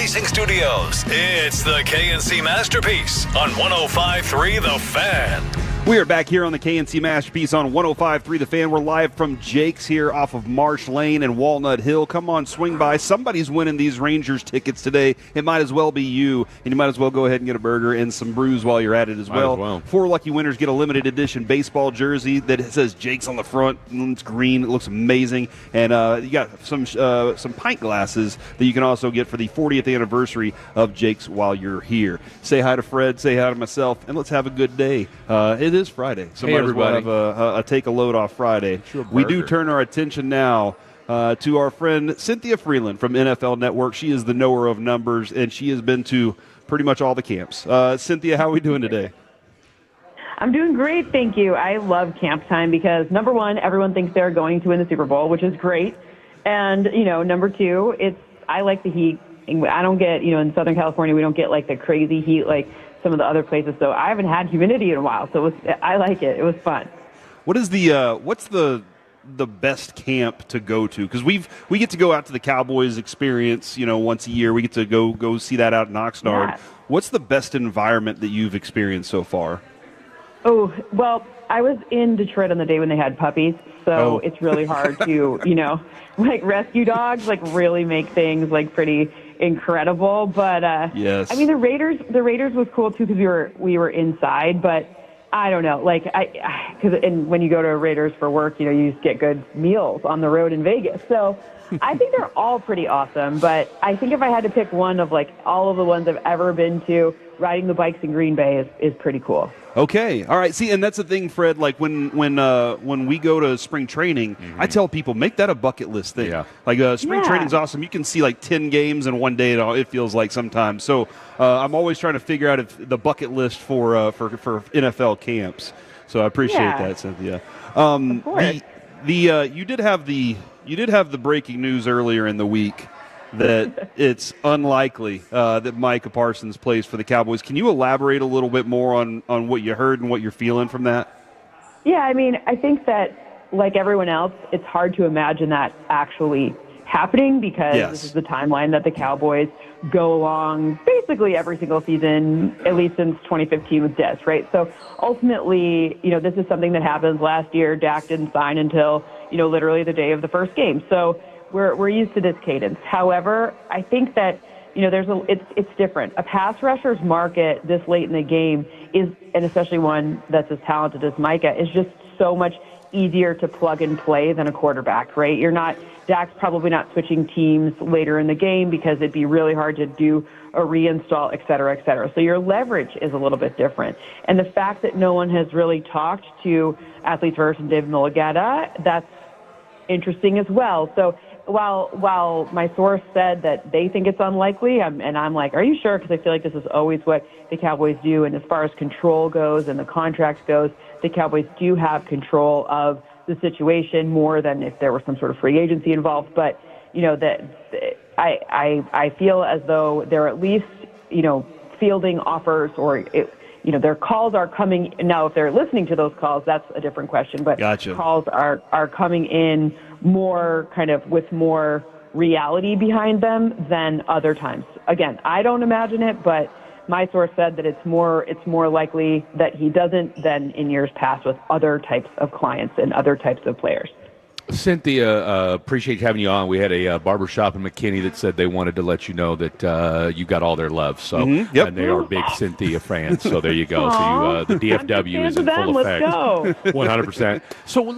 Speaker 12: Racing Studios. It's the KNC Masterpiece on 105.3 The Fan.
Speaker 15: We are back here on the KNC Masterpiece on 105.3 The Fan. We're live from Jake's here off of Marsh Lane and Walnut Hill. Come on, swing by. Somebody's winning these Rangers tickets today. It might as well be you, and you might as well go ahead and get a burger and some brews while you're at it as well. 4 lucky winners get a limited edition baseball jersey that says Jake's on the front. It's green. It looks amazing. And you got some pint glasses that you can also get for the 40th anniversary of Jake's while you're here. Say hi to Fred. Say hi to myself, and let's have a good day. It is Friday, so might as well have a take a load off Friday. We do turn our attention now to our friend Cynthia Freeland from NFL Network. She is the knower of numbers, and she has been to pretty much all the camps. Cynthia, how are we doing today?
Speaker 14: I'm doing great, thank you. I love camp time because, number one, everyone thinks they're going to win the Super Bowl, which is great. And, number two, I like the heat. I don't get, in Southern California, we don't get, like, the crazy heat like some of the other places. So I haven't had humidity in a while, so I like it. It was fun.
Speaker 15: What is what's the best camp to go to? Because we get to go out to the Cowboys experience, once a year. We get to go see that out in Oxnard. Yeah. What's the best environment that you've experienced so far?
Speaker 14: Oh, well, I was in Detroit on the day when they had puppies, so it's really hard to, like rescue dogs, like really make things like pretty incredible. But
Speaker 15: yes,
Speaker 14: I mean the Raiders was cool too because we were inside, but I don't know, like because when you go to Raiders for work, you just get good meals on the road in Vegas. So I think they're all pretty awesome. But I think if I had to pick one of like all of the ones I've ever been to, riding the bikes in Green Bay is pretty cool.
Speaker 15: Okay. All right. See, and that's the thing, Fred. Like when we go to spring training, I tell people, make that a bucket list thing. Yeah. Like spring training's awesome. You can see like 10 games in one day. It feels like sometimes. So I'm always trying to figure out if the bucket list for NFL camps. So I appreciate that, Cynthia.
Speaker 14: Of course.
Speaker 15: You did have the breaking news earlier in the week that it's unlikely that Micah Parsons plays for the Cowboys. Can you elaborate a little bit more on what you heard and what you're feeling from that?
Speaker 14: Yeah, I mean, I think that, like everyone else, it's hard to imagine that actually happening because this is the timeline that the Cowboys go along basically every single season, at least since 2015 with Des, right? So ultimately, this is something that happens. Last year, Dak didn't sign until, literally the day of the first game. So we're used to this cadence. However, I think that it's different. A pass rusher's market this late in the game is, and especially one that's as talented as Micah, is just so much easier to plug and play than a quarterback, right? Dak's probably not switching teams later in the game because it'd be really hard to do a reinstall, et cetera, et cetera. So your leverage is a little bit different. And the fact that no one has really talked to Athletes First and David Mulligata, that's interesting as well. So while my source said that they think it's unlikely, and I'm like, are you sure? Because I feel like this is always what the Cowboys do. And as far as control goes and the contract goes, the Cowboys do have control of the situation more than if there was some sort of free agency involved. But, I feel as though they're at least, fielding offers or, their calls are coming. Now, if they're listening to those calls, that's a different question. But calls are coming in more kind of with more reality behind them than other times. Again, I don't imagine it, but my source said that it's more likely that he doesn't than in years past with other types of clients and other types of players.
Speaker 10: Cynthia, appreciate having you on. We had a barbershop in McKinney that said they wanted to let you know that you got all their love. So, and they are big Cynthia fans. So there you go. So the DFW is in full effect. 100%. So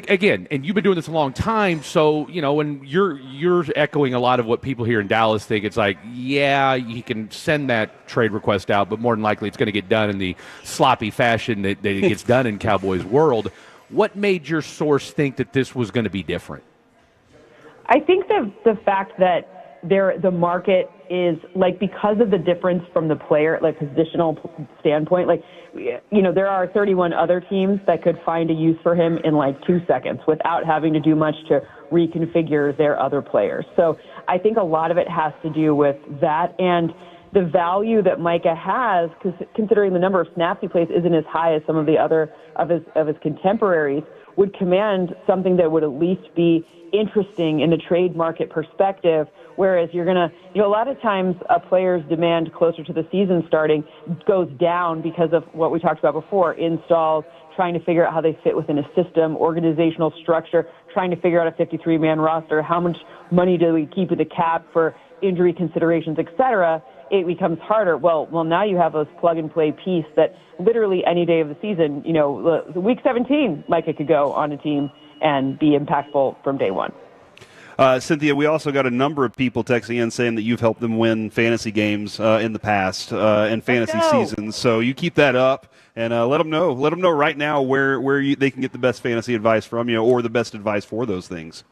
Speaker 10: again, and you've been doing this a long time. So when you're echoing a lot of what people here in Dallas think, it's like, yeah, you can send that trade request out, but more than likely it's going to get done in the sloppy fashion that it gets done in Cowboys world. What made your source think that this was going to be different?
Speaker 14: I think the fact that the market is, like, because of the difference from the player, like, positional standpoint, like, there are 31 other teams that could find a use for him in, like, 2 seconds without having to do much to reconfigure their other players. So I think a lot of it has to do with that and the value that Micah has, considering the number of snaps he plays isn't as high as some of the other of his contemporaries. would command something that would at least be interesting in the trade market perspective. Whereas you're going to, a lot of times a player's demand closer to the season starting goes down because of what we talked about before, installs, trying to figure out how they fit within a system, organizational structure, trying to figure out a 53-man roster, how much money do we keep in the cap for injury considerations, et cetera. It becomes harder. Well, now you have this plug-and-play piece that literally any day of the season, week 17, Micah could go on a team and be impactful from day one.
Speaker 15: Cynthia, we also got a number of people texting in saying that you've helped them win fantasy games in the past and fantasy seasons. So you keep that up and let them know. Let them know right now where they can get the best fantasy advice from you or the best advice for those things.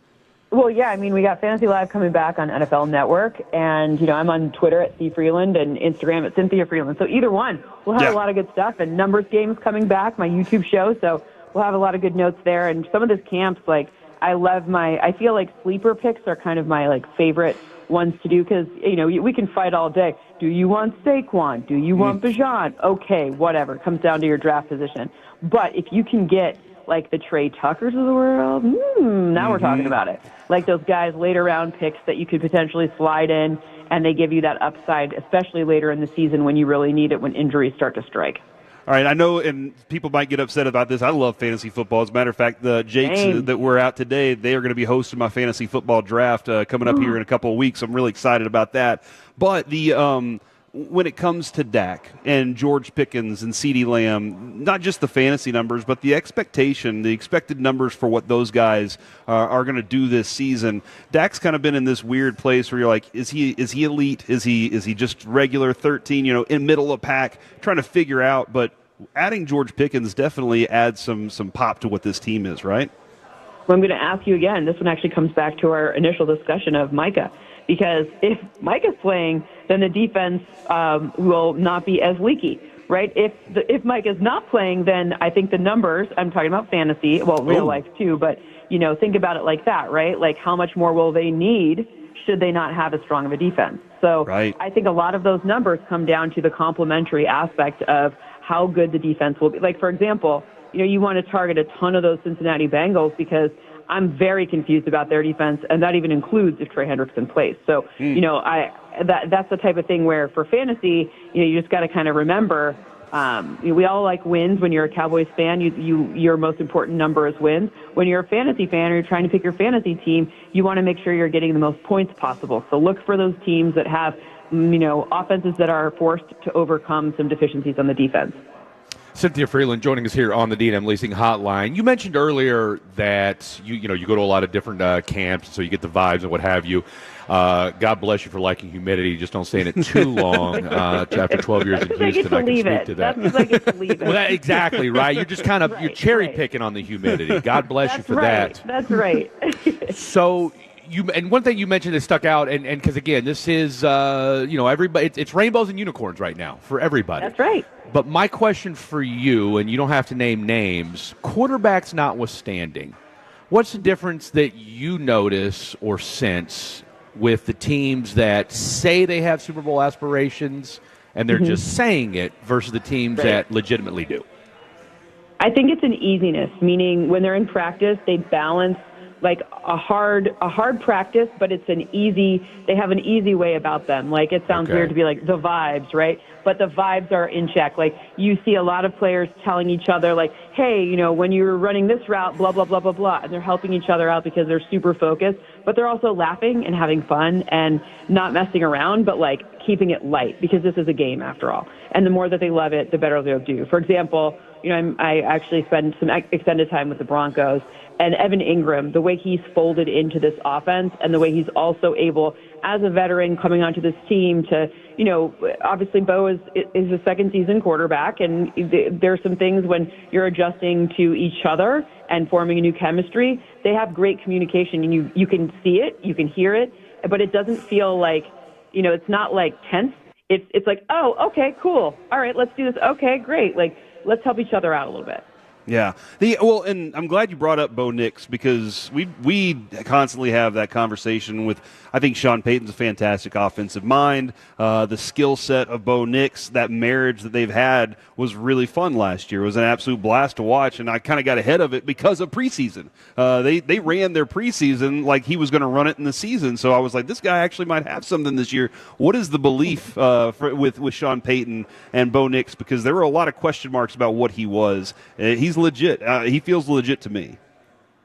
Speaker 14: Well, yeah, I mean, we got Fantasy Live coming back on NFL Network, and, I'm on Twitter at C Freeland and Instagram at Cynthia Freeland. So either one, we'll have a lot of good stuff, and Numbers Games coming back, my YouTube show, so we'll have a lot of good notes there. And some of this camps, I feel like sleeper picks are kind of my, favorite ones to do because, we can fight all day. Do you want Saquon? Do you want Bijan? Okay, whatever. It comes down to your draft position. But if you can get the Trey Tuckers of the world, now we're talking about it. Like those guys later round picks that you could potentially slide in, and they give you that upside, especially later in the season when you really need it, when injuries start to strike.
Speaker 15: All right, I know, and people might get upset about this. I love fantasy football. As a matter of fact, the Jakes that were out today, they are going to be hosting my fantasy football draft coming up here in a couple of weeks. I'm really excited about that. But when it comes to Dak and George Pickens and CeeDee Lamb, not just the fantasy numbers, but the expected numbers for what those guys are going to do this season. Dak's kind of been in this weird place where you're like, is he elite? Is he just regular 13? In middle of pack, trying to figure out. But adding George Pickens definitely adds some pop to what this team is, right?
Speaker 14: Well, I'm going to ask you again. This one actually comes back to our initial discussion of Micah. Because if Micah's playing, then the defense will not be as leaky, right? If Micah's not playing, then I think the numbers, I'm talking about fantasy, real life too, but, think about it like that, right? Like how much more will they need should they not have as strong of a defense? So I think a lot of those numbers come down to the complementary aspect of how good the defense will be. Like, for example, you want to target a ton of those Cincinnati Bengals because I'm very confused about their defense, and that even includes if Trey Hendrickson plays. So, that's the type of thing where for fantasy, you just got to kind of remember, we all like wins. When you're a Cowboys fan, your most important number is wins. When you're a fantasy fan or you're trying to pick your fantasy team, you want to make sure you're getting the most points possible. So look for those teams that have, offenses that are forced to overcome some deficiencies on the defense.
Speaker 10: Cynthia Freeland joining us here on the D&M Leasing Hotline. You mentioned earlier that you go to a lot of different camps, so you get the vibes and what have you. God bless you for liking humidity. Just don't stay in it too long. After 12 years in Houston, I can speak to that.
Speaker 14: That's I get to leave it.
Speaker 10: Well, exactly right. You're just kind of you're cherry picking on the humidity. God bless you for that.
Speaker 14: That's right.
Speaker 10: So. And one thing you mentioned that stuck out, and because again, this is everybody. It's rainbows and unicorns right now for everybody.
Speaker 14: That's right.
Speaker 10: But my question for you, and you don't have to name names, quarterbacks notwithstanding, what's the difference that you notice or sense with the teams that say they have Super Bowl aspirations and they're just saying it versus the teams that legitimately do?
Speaker 14: I think it's an easiness, meaning when they're in practice, they balance like a hard practice, but they have an easy way about them. Like it sounds weird to be like the vibes, right? But the vibes are in check. Like you see a lot of players telling each other like, hey, when you're running this route, blah, blah, blah, blah, blah. And they're helping each other out because they're super focused, but they're also laughing and having fun and not messing around, but like keeping it light because this is a game after all. And the more that they love it, the better they'll do. For example, I actually spend some extended time with the Broncos, and Evan Ingram, the way he's folded into this offense and the way he's also able, as a veteran coming onto this team to, obviously Bo is a second-season quarterback, and there are some things when you're adjusting to each other and forming a new chemistry, they have great communication, and you can see it, you can hear it, but it doesn't feel like, it's not like tense. It's like, oh, okay, cool. All right, let's do this. Okay, great. Like, let's help each other out a little bit.
Speaker 15: Yeah. And I'm glad you brought up Bo Nix because we constantly have that conversation with. I think Sean Payton's a fantastic offensive mind. The skill set of Bo Nix, that marriage that they've had, was really fun last year. It was an absolute blast to watch, and I kind of got ahead of it because of preseason. They ran their preseason like he was going to run it in the season, so I was like, this guy actually might have something this year. What is the belief with Sean Payton and Bo Nix? Because there were a lot of question marks about what he was. He's legit. He feels legit to me.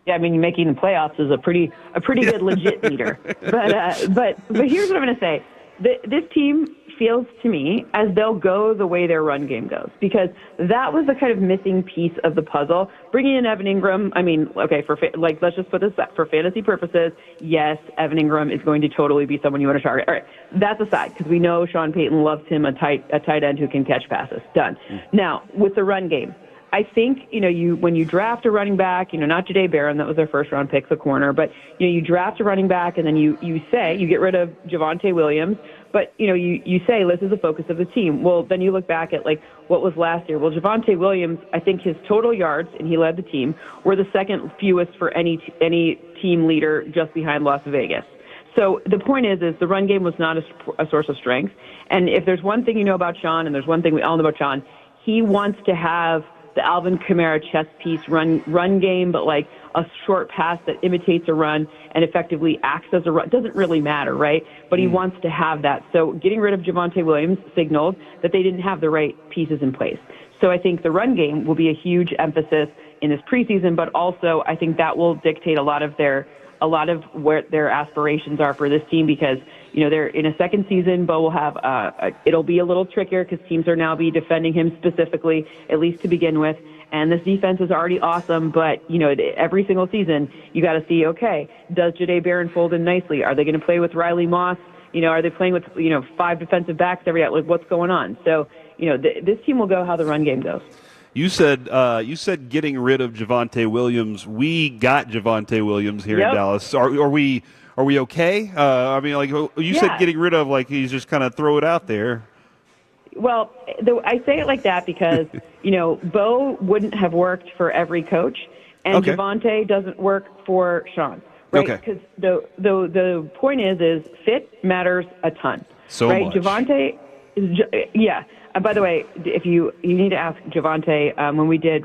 Speaker 14: Yeah, I mean, making the playoffs is a pretty good legit meter. But here's what I'm going to say: this team feels to me as they'll go the way their run game goes, because that was the kind of missing piece of the puzzle. Bringing in Evan Ingram, I mean, okay, let's just put this back. For fantasy purposes, yes, Evan Ingram is going to totally be someone you want to target. All right, that's aside, because we know Sean Payton loves him a tight end who can catch passes. Done. Now, with the run game, I think, when you draft a running back, not Jahdae Barron, that was their first round pick, the corner, but, you draft a running back and then you get rid of Javonte Williams, but, you say this is the focus of the team. Well, then you look back at, what was last year. Well, Javonte Williams, I think his total yards, and he led the team, were the second fewest for any team leader just behind Las Vegas. So the point is the run game was not a source of strength. And if there's one thing you know about Sean, and there's one thing we all know about Sean, he wants to have the Alvin Kamara chess piece run game, but like a short pass that imitates a run and effectively acts as a run. It doesn't really matter, right? But he wants to have that. So getting rid of Javonte Williams signaled that they didn't have the right pieces in place. So I think the run game will be a huge emphasis in this preseason, but also I think that will dictate a lot of where their aspirations are for this team, because they're in a second season. Bo will have it'll be a little trickier because teams are now be defending him specifically, at least to begin with. And this defense is already awesome, but every single season you got to see, okay, does Jahdae Barron fold in nicely? Are they going to play with Riley Moss? Are they playing with 5 defensive backs every out? Like, what's going on? So this team will go how the run game goes.
Speaker 15: You said getting rid of Javonte Williams. We got Javonte Williams here in Dallas. Are we okay? I mean, like you said, getting rid of, like he's just kind of throw it out there.
Speaker 14: Well, I say it like that because Bo wouldn't have worked for every coach, and Javonte doesn't work for Sean, right? Because the point is fit matters a ton,
Speaker 15: so
Speaker 14: right?
Speaker 15: Much.
Speaker 14: Javonte is by the way, if you need to ask Javonte, when we did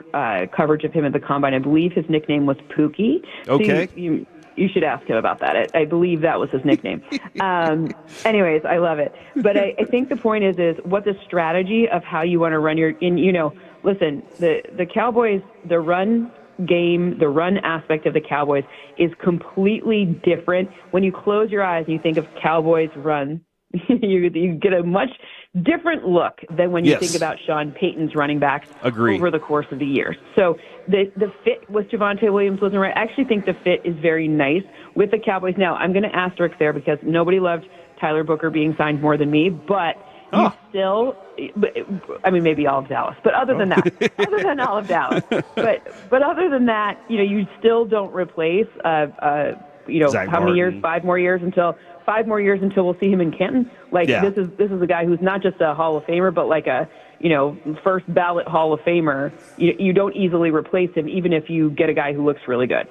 Speaker 14: coverage of him at the Combine, I believe his nickname was Pookie.
Speaker 15: Okay.
Speaker 14: So you should ask him about that. I believe that was his nickname. Anyways, I love it. But I think the point is what the strategy of how you want to run listen, the Cowboys, the run game, the run aspect of the Cowboys is completely different. When you close your eyes and you think of Cowboys run, you get a much different look than when you think about Sean Payton's running backs over the course of the years. So the fit with Javonte Williams wasn't right. I actually think the fit is very nice with the Cowboys. Now, I'm going to asterisk there because nobody loved Tyler Booker being signed more than me, but you still, I mean, maybe all of Dallas, but other than that, other than all of Dallas, but other than that, you still don't replace,
Speaker 15: Zach
Speaker 14: how many years?
Speaker 15: Martin.
Speaker 14: 5 more years until we'll see him in Canton. This is a guy who's not just a Hall of Famer, but like a first ballot Hall of Famer. You don't easily replace him, even if you get a guy who looks really good.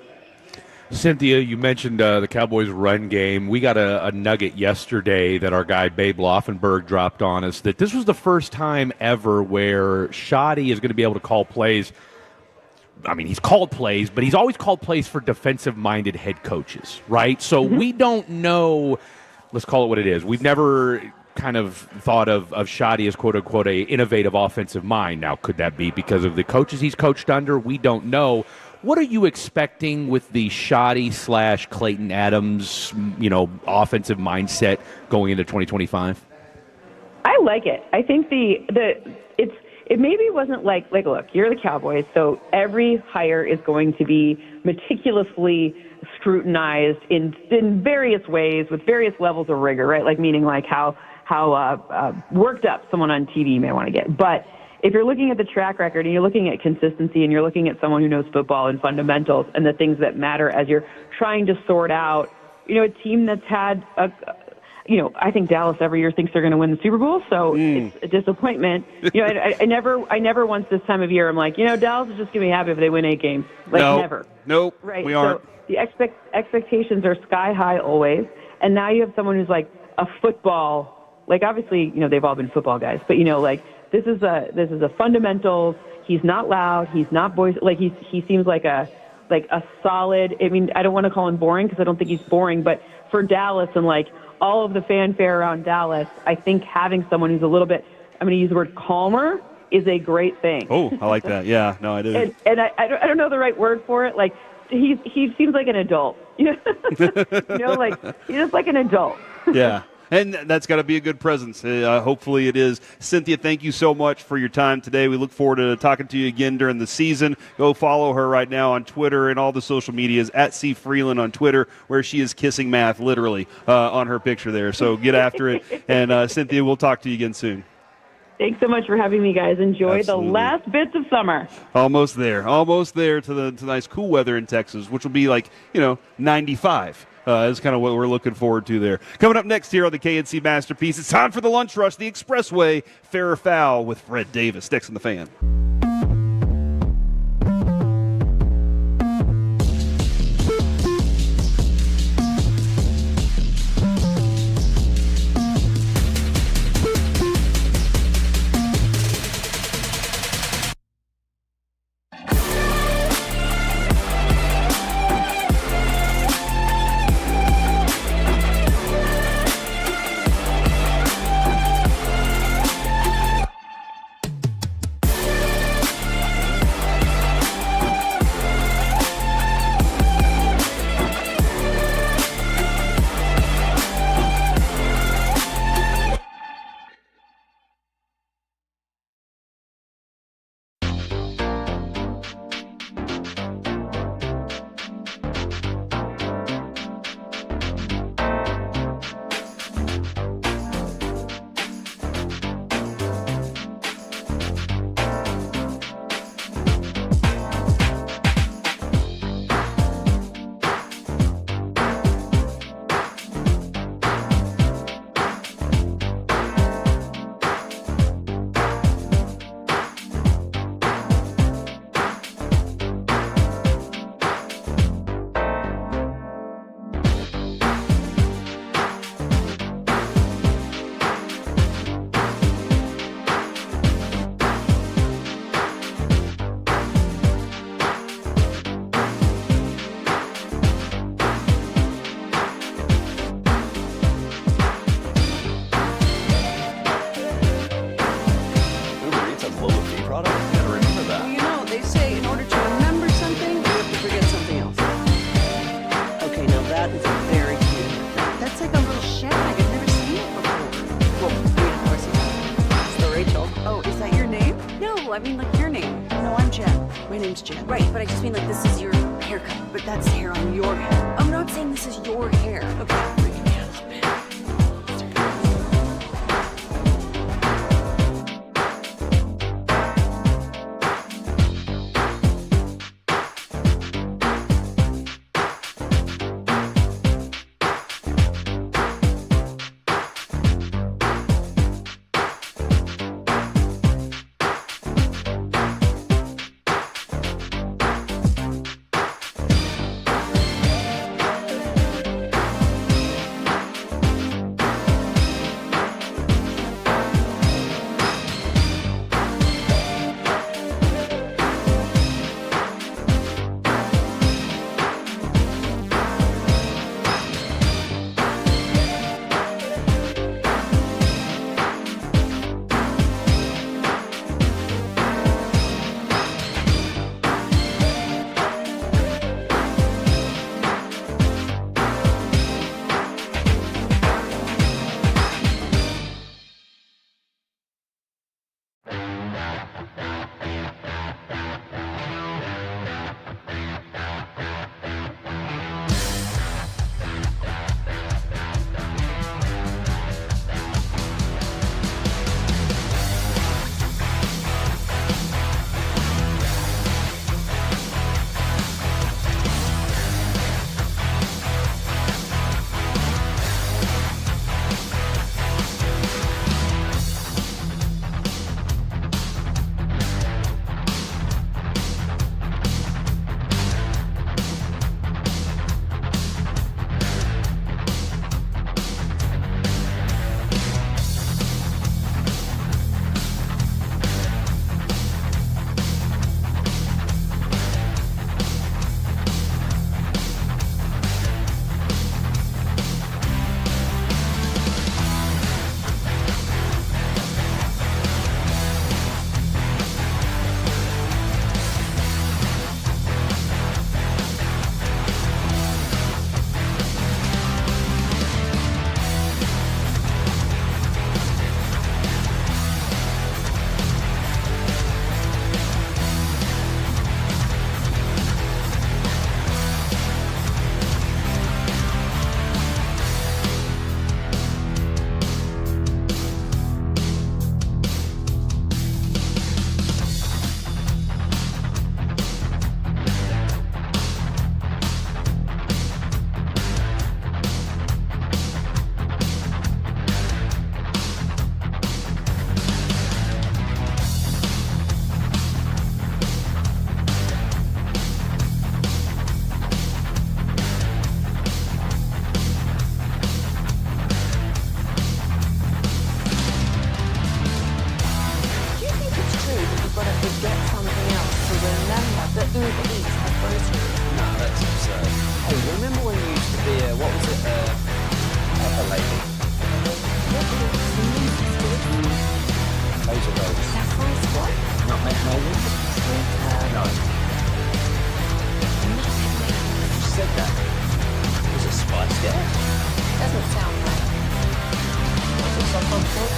Speaker 10: Cynthia, you mentioned the Cowboys' run game. We got a nugget yesterday that our guy Babe Laufenberg dropped on us, that this was the first time ever where Shoddy is going to be able to call plays. I mean, he's called plays, but he's always called plays for defensive-minded head coaches, right? So we don't know, let's call it what it is. We've never kind of thought of Shoddy as, quote-unquote, a innovative offensive mind. Now, could that be because of the coaches he's coached under? We don't know. What are you expecting with the Shoddy/Clayton Adams, offensive mindset going into 2025?
Speaker 14: I like it. I think it maybe wasn't like look, you're the Cowboys, so every hire is going to be meticulously scrutinized in various ways with various levels of rigor, right? Like meaning like how worked up someone on TV may want to get. But if you're looking at the track record and you're looking at consistency and you're looking at someone who knows football and fundamentals and the things that matter as you're trying to sort out, a team that's had I think Dallas every year thinks they're going to win the Super Bowl, so it's a disappointment. I never once this time of year I'm like, Dallas is just going to be happy if they win 8 games. Never.
Speaker 15: Nope.
Speaker 14: Right.
Speaker 15: We aren't.
Speaker 14: So the expectations are sky high always, and now you have someone who's like a football. Like obviously, they've all been football guys, but this is a fundamentals. He's not loud. He's not voice. Like he seems like a solid. I mean, I don't want to call him boring because I don't think he's boring, but for Dallas and like all of the fanfare around Dallas, I think having someone who's a little bit, I'm going to use the word calmer, is a great thing.
Speaker 15: Oh, I like that. Yeah, no, I do.
Speaker 14: And I don't know the right word for it. Like he seems like an adult. Like he's just like an adult.
Speaker 15: Yeah. And that's got to be a good presence. Hopefully it is. Cynthia, thank you so much for your time today. We look forward to talking to you again during the season. Go follow her right now on Twitter and all the social medias, at C. Freeland on Twitter, where she is kissing math literally on her picture there. So get after it. And Cynthia, we'll talk to you again soon.
Speaker 14: Thanks so much for having me, guys. Enjoy
Speaker 15: Absolutely.
Speaker 14: the last bits of summer.
Speaker 15: Almost there to the nice cool weather in Texas, which will be like, 95. Is kind of what we're looking forward to there. Coming up next here on the KNC Masterpiece, it's time for the Lunch Rush, the Expressway, Fair or Foul with Fred Davis. Next on the Fan.
Speaker 4: I mean, like your name. No, I'm Jen. My name's Jen.
Speaker 2: Right, but I just mean like this is your haircut.
Speaker 4: But that's hair on your head.
Speaker 2: I'm not saying this is your hair.
Speaker 4: Okay, freaking me out a little bit.
Speaker 19: Uber Eats has groceries.
Speaker 1: No, that's absurd. Hey, remember when you used to be a, what was it, pepper lady? Those are those.
Speaker 19: What?
Speaker 1: Nutmeg maidens? No. You said that. Was it Spice Girls?
Speaker 19: Doesn't sound right.
Speaker 1: Was it someone called?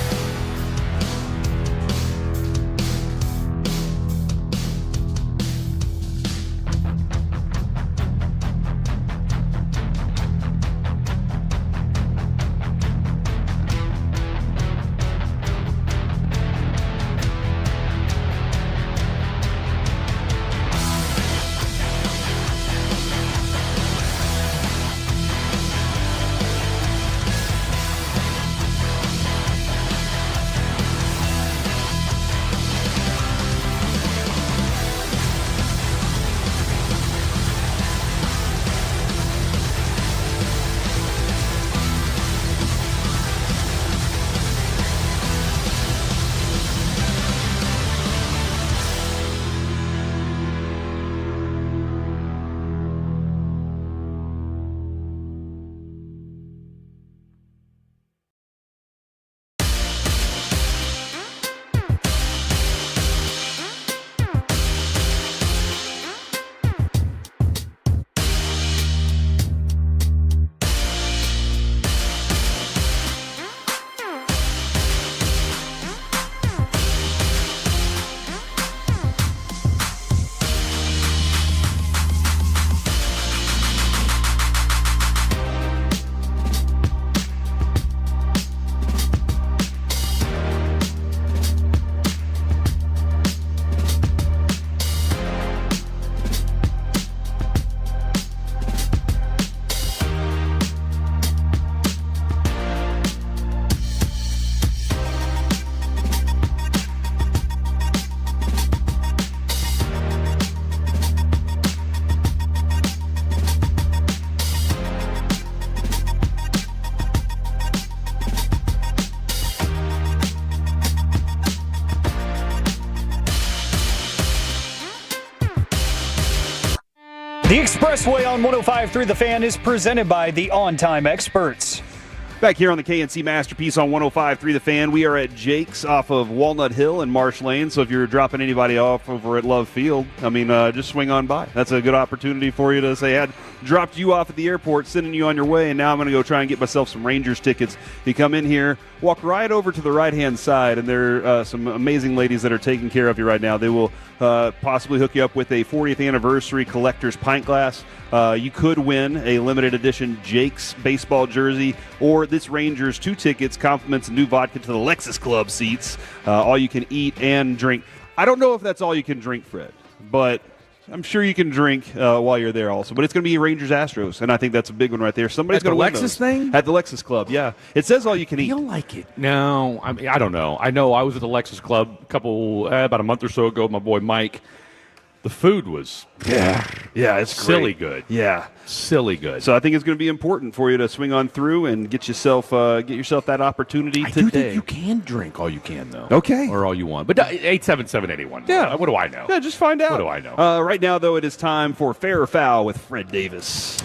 Speaker 16: The Expressway on 105.3 The Fan is presented by the On Time Experts.
Speaker 15: Back here on the KNC Masterpiece on 105.3 The Fan, we are at Jake's off of Walnut Hill and Marsh Lane. So if you're dropping anybody off over at Love Field, just swing on by. That's a good opportunity for you to say, I had dropped you off at the airport, sending you on your way, and now I'm going to go try and get myself some Rangers tickets. You come in here, walk right over to the right-hand side, and there are some amazing ladies that are taking care of you right now. They will possibly hook you up with a 40th anniversary collector's pint glass. You could win a limited edition Jake's baseball jersey, or this Rangers 2 tickets, compliments new vodka to the Lexus Club seats. All you can eat and drink. I don't know if that's all you can drink, Fred, but I'm sure you can drink while you're there also. But it's going to be Rangers Astros, and I think that's a big one right there. Somebody's going to win
Speaker 10: Lexus
Speaker 15: those.
Speaker 10: thing?
Speaker 15: At the Lexus Club, yeah. It says all you can eat.
Speaker 10: I feel like it. No, I don't know. I know I was at the Lexus Club about a month or so ago with my boy Mike. The food was
Speaker 15: it's
Speaker 10: silly
Speaker 15: great.
Speaker 10: good.
Speaker 15: Yeah,
Speaker 10: silly good.
Speaker 15: So I think it's going to be important for you to swing on through and get yourself that opportunity today.
Speaker 10: I do think you can drink all you can, though.
Speaker 15: Okay.
Speaker 10: Or all you want. But 877-81.
Speaker 15: Yeah.
Speaker 10: What do I know?
Speaker 15: Yeah, just find out.
Speaker 10: What do I know?
Speaker 15: Right now, though, it is time for Fair or Foul with Fred Davis.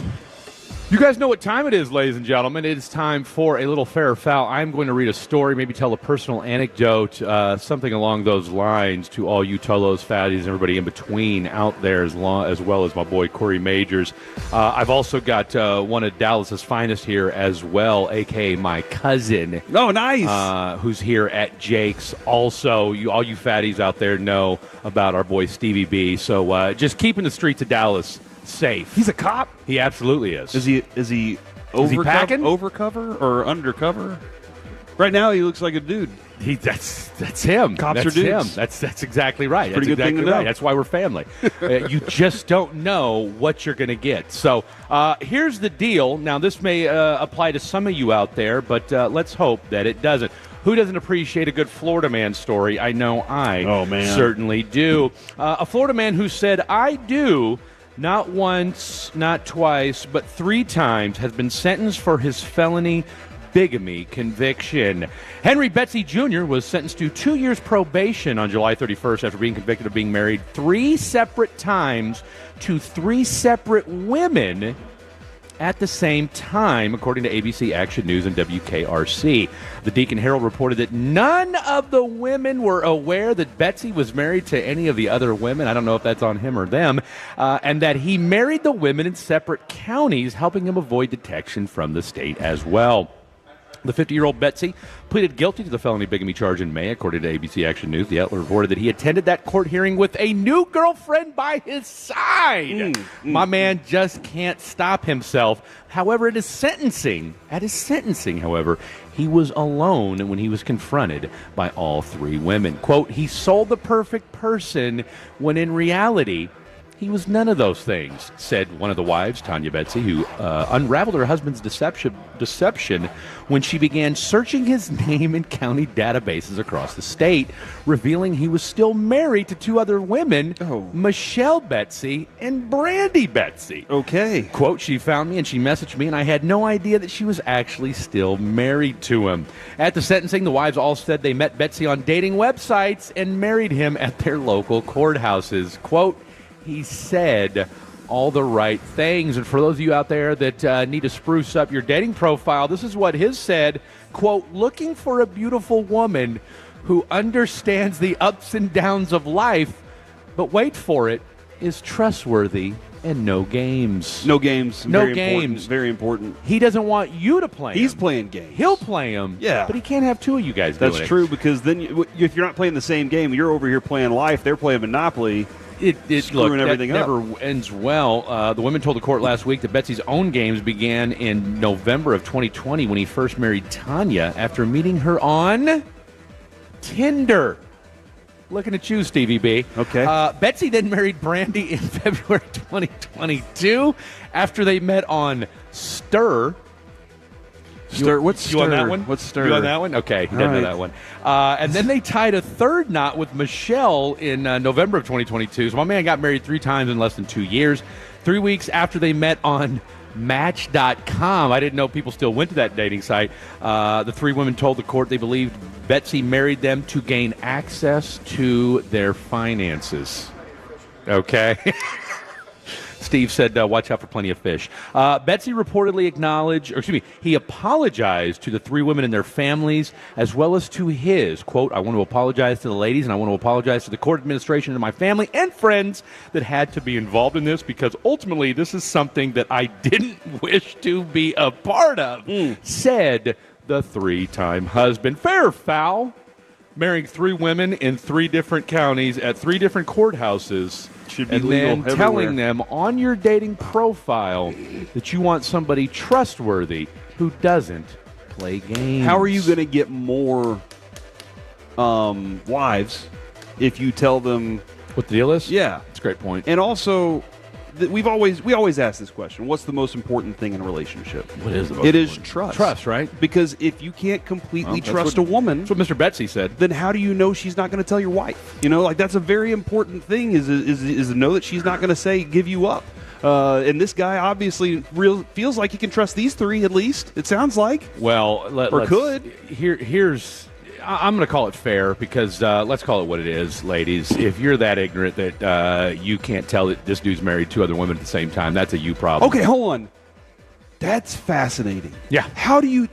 Speaker 10: You guys know what time it is, ladies and gentlemen. It is time for a little Fair or Foul. I'm going to read a story, maybe tell a personal anecdote, something along those lines to all you Tolos, fatties, and everybody in between out there, as well as my boy Corey Majors. I've also got one of Dallas's finest here as well, a.k.a. my cousin.
Speaker 15: Oh, nice.
Speaker 10: Who's here at Jake's. Also, all you fatties out there know about our boy Stevie B. So just keeping the streets of Dallas safe.
Speaker 15: He's a cop?
Speaker 10: He absolutely is.
Speaker 15: Is he
Speaker 10: packing?
Speaker 15: Overcover or undercover? Right now, he looks like a dude.
Speaker 10: That's him.
Speaker 15: Cops
Speaker 10: that's
Speaker 15: are dudes.
Speaker 10: Him. That's exactly right.
Speaker 15: Pretty
Speaker 10: that's
Speaker 15: good
Speaker 10: exactly
Speaker 15: thing to
Speaker 10: right.
Speaker 15: know.
Speaker 10: That's why we're family. You just don't know what you're going to get. So here's the deal. Now, this may apply to some of you out there, but let's hope that it doesn't. Who doesn't appreciate a good Florida man story? I know I certainly do. A Florida man who said, I do, not once, not twice, but 3 times, has been sentenced for his felony bigamy conviction. Henry Betsy Jr. was sentenced to 2 years probation on July 31st after being convicted of being married 3 separate times to 3 separate women at the same time, according to ABC Action News and WKRC. The Deacon Herald reported that none of the women were aware that Betsy was married to any of the other women. I don't know if that's on him or them. And that he married the women in separate counties, helping him avoid detection from the state as well. The 50-year-old Betsy pleaded guilty to the felony bigamy charge in May, according to ABC Action News. The outlet reported that he attended that court hearing with a new girlfriend by his side. My man just can't stop himself. However, at his sentencing, however, he was alone when he was confronted by all 3 women. Quote, he sold the perfect person when in reality, he was none of those things, said one of the wives, Tanya Betsy, who unraveled her husband's deception when she began searching his name in county databases across the state, revealing he was still married to 2 other women, Michelle Betsy and Brandy Betsy.
Speaker 15: Okay.
Speaker 10: Quote, she found me and she messaged me, and I had no idea that she was actually still married to him. At the sentencing, the wives all said they met Betsy on dating websites and married him at their local courthouses. Quote, he said all the right things. And for those of you out there that need to spruce up your dating profile, this is what his said. Quote, looking for a beautiful woman who understands the ups and downs of life, but wait for it, is trustworthy and no games.
Speaker 15: No games.
Speaker 10: No
Speaker 15: Very
Speaker 10: games.
Speaker 15: Important. Very important.
Speaker 10: He doesn't want you to play
Speaker 15: He's
Speaker 10: him.
Speaker 15: playing games.
Speaker 10: He'll play him.
Speaker 15: Yeah.
Speaker 10: But he can't have 2 of you guys doing it.
Speaker 15: That's true, because then if you're not playing the same game, you're over here playing life, they're playing Monopoly. Screwing everything up.
Speaker 10: Never ends well. The women told the court last week that Betsy's own games began in November of 2020 when he first married Tanya after meeting her on Tinder. Looking at you, Stevie B.
Speaker 15: Okay.
Speaker 10: Betsy then married Brandy in February 2022 after they met on Stir.
Speaker 15: What's Stir?
Speaker 10: You on that one?
Speaker 15: What's Stir?
Speaker 10: You on that one? Okay, he doesn't know that one. And then they tied a third knot with Michelle in November of 2022. So my man got married 3 times in less than 2 years. 3 weeks after they met on Match.com. I didn't know people still went to that dating site. The 3 women told the court they believed Betsy married them to gain access to their finances. Okay. Steve said, watch out for plenty of fish. Betsy reportedly he apologized to the 3 women and their families, as well as to his. Quote, I want to apologize to the ladies, and I want to apologize to the court administration and my family and friends that had to be involved in this, because ultimately this is something that I didn't wish to be a part of, said the 3-time husband. Fair or foul? Marrying 3 women in 3 different counties at 3 different courthouses.
Speaker 15: Should be
Speaker 10: and
Speaker 15: legal
Speaker 10: then
Speaker 15: everywhere.
Speaker 10: Telling them on your dating profile that you want somebody trustworthy who doesn't play games.
Speaker 15: How are you going to get more wives if you tell them
Speaker 10: what the deal is?
Speaker 15: Yeah,
Speaker 10: that's a great point.
Speaker 15: And also, we always ask this question: what's the most important thing in a relationship?
Speaker 10: What is the most
Speaker 15: It is
Speaker 10: important?
Speaker 15: trust.
Speaker 10: Trust, right?
Speaker 15: Because if you can't completely
Speaker 10: Well,
Speaker 15: trust a woman,
Speaker 10: that's what Mr. Betsy said.
Speaker 15: Then how do you know she's not going to tell your wife? You know, like that's a very important thing. Is to know that she's not going to give you up. And this guy obviously feels like he can trust these 3 at least. It sounds like.
Speaker 10: Well, here's. I'm going to call it fair because let's call it what it is, ladies. If you're that ignorant that you can't tell that this dude's married 2 other women at the same time, that's a you problem.
Speaker 15: Okay, hold on. That's fascinating.
Speaker 10: Yeah.
Speaker 15: How do you?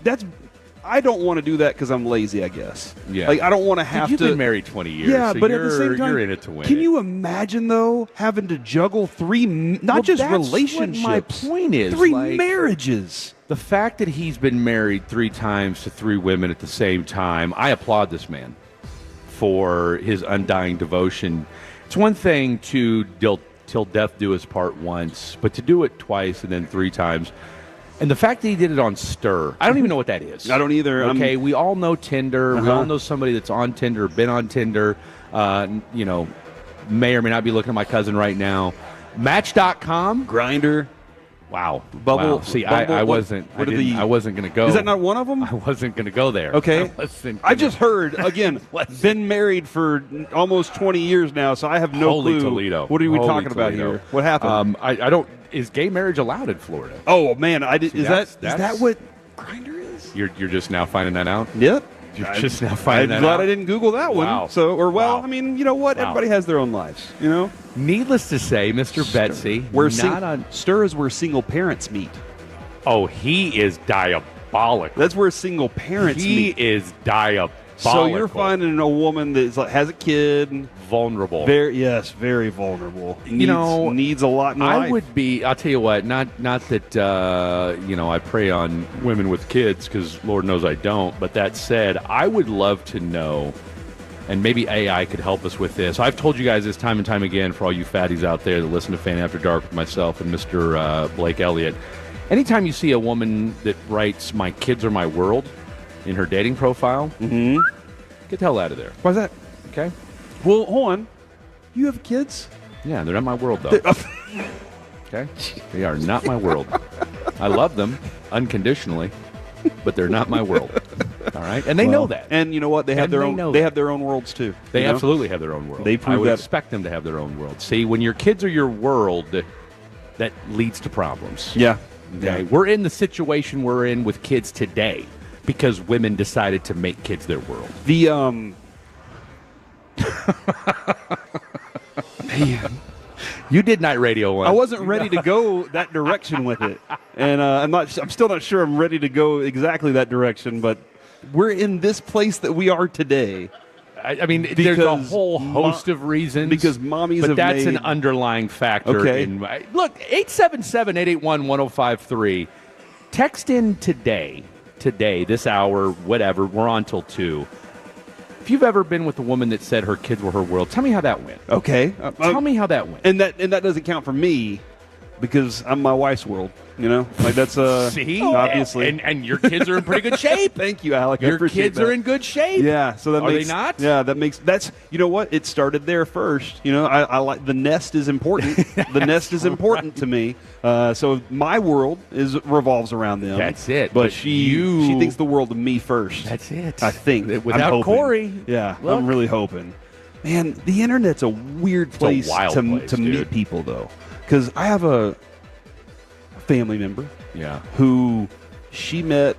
Speaker 15: I don't want to do that because I'm lazy, I guess.
Speaker 10: Yeah.
Speaker 15: Like I don't want to have
Speaker 10: You've
Speaker 15: to.
Speaker 10: been married 20 years.
Speaker 15: Yeah,
Speaker 10: so
Speaker 15: but at the same time,
Speaker 10: you're in it to win.
Speaker 15: Can you imagine though having to juggle 3, not just
Speaker 10: that's
Speaker 15: relationships?
Speaker 10: What my point is
Speaker 15: 3 marriages.
Speaker 10: The fact that he's been married 3 times to 3 women at the same time, I applaud this man for his undying devotion. It's one thing to till death do us part once, but to do it twice and then 3 times. And the fact that he did it on Stir, I don't even know what that is.
Speaker 15: I don't either.
Speaker 10: Okay, we all know Tinder. We all know somebody that's on Tinder, been on Tinder, may or may not be looking at my cousin right now. Match.com.
Speaker 15: Grindr.
Speaker 10: Wow.
Speaker 15: Bubble.
Speaker 10: Wow. See,
Speaker 15: Bumble,
Speaker 10: I wasn't going to go.
Speaker 15: Is that not one of them?
Speaker 10: I wasn't going to go there.
Speaker 15: Okay. I just heard, again, been married for almost 20 years now, so I have no
Speaker 10: Holy
Speaker 15: clue.
Speaker 10: Toledo.
Speaker 15: What are we
Speaker 10: Holy
Speaker 15: talking about
Speaker 10: Toledo.
Speaker 15: here? What happened?
Speaker 10: I don't. Is gay marriage allowed in Florida?
Speaker 15: Oh, man. Is that
Speaker 10: that's
Speaker 15: what Grindr is?
Speaker 10: You're just now finding that out?
Speaker 15: Yep.
Speaker 10: You're just now finding that out?
Speaker 15: I'm glad I didn't Google that one.
Speaker 10: Wow.
Speaker 15: I mean, you know what?
Speaker 10: Wow.
Speaker 15: Everybody has their own lives, you know?
Speaker 10: Needless to say, Mr. Betsy,
Speaker 15: Stir is where single parents meet.
Speaker 10: Oh, he is diabolical.
Speaker 15: That's where single parents meet.
Speaker 10: He is diabolical.
Speaker 15: So you're finding a woman that has a kid.
Speaker 10: Vulnerable.
Speaker 15: Very vulnerable. Needs a lot in life.
Speaker 10: I would be, I'll tell you what, not that, I prey on women with kids, because Lord knows I don't, but that said, I would love to know, and maybe AI could help us with this. I've told you guys this time and time again, for all you fatties out there that listen to Fan After Dark with myself and Mr. Blake Elliott, anytime you see a woman that writes, "My kids are my world," in her dating profile, get the hell out of there.
Speaker 15: Why's that?
Speaker 10: Okay.
Speaker 15: Well, hold on. You have kids?
Speaker 10: Yeah, they're not my world, though. Okay? They are not my world. I love them unconditionally, but they're not my world. All right? And they know that.
Speaker 15: And you know what? They have their own. They have their own worlds too.
Speaker 10: They absolutely have their own world.
Speaker 15: They prove
Speaker 10: I would
Speaker 15: that.
Speaker 10: expect them to have their own world. See, when your kids are your world, that leads to problems.
Speaker 15: Yeah.
Speaker 10: Okay?
Speaker 15: Yeah.
Speaker 10: We're in the situation we're in with kids today because women decided to make kids their world.
Speaker 15: Man.
Speaker 10: You did night radio once.
Speaker 15: I wasn't ready to go that direction with it, and I'm still not sure I'm ready to go exactly that direction. But we're in this place that we are today.
Speaker 10: I mean, there's a whole host of reasons.
Speaker 15: Because mommies
Speaker 10: but
Speaker 15: have
Speaker 10: that's
Speaker 15: made...
Speaker 10: an underlying factor.
Speaker 15: Okay.
Speaker 10: Look, 877-881-1053. Text in today, this hour, whatever. We're on till 2. If you've ever been with a woman that said her kids were her world, tell me how that went.
Speaker 15: Okay.
Speaker 10: Tell me how that went.
Speaker 15: And that doesn't count for me because I'm my wife's world. You know, like that's
Speaker 10: see,
Speaker 15: obviously,
Speaker 10: and your kids are in pretty good shape.
Speaker 15: Thank you, Alec.
Speaker 10: Your kids are in good shape.
Speaker 15: Yeah, so that
Speaker 10: are
Speaker 15: makes,
Speaker 10: they not?
Speaker 15: Yeah, that's you know what? It started there first. You know, I like the nest is important. The nest is important to me. So my world revolves around them.
Speaker 10: That's it.
Speaker 15: But she thinks the world of me first.
Speaker 10: That's it.
Speaker 15: I think
Speaker 10: without Corey.
Speaker 15: Yeah,
Speaker 10: look.
Speaker 15: I'm really hoping. Man, the internet's a weird place to meet people though, because I have a family member who she met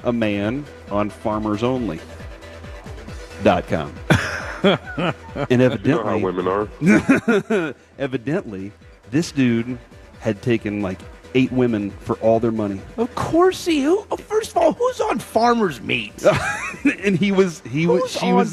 Speaker 15: a man on farmersonly.com. And evidently,
Speaker 7: you know how women are.
Speaker 15: Evidently, this dude had taken like 8 women for all their money.
Speaker 10: Of course first of all, who's on Farmer's Meat?
Speaker 15: And she was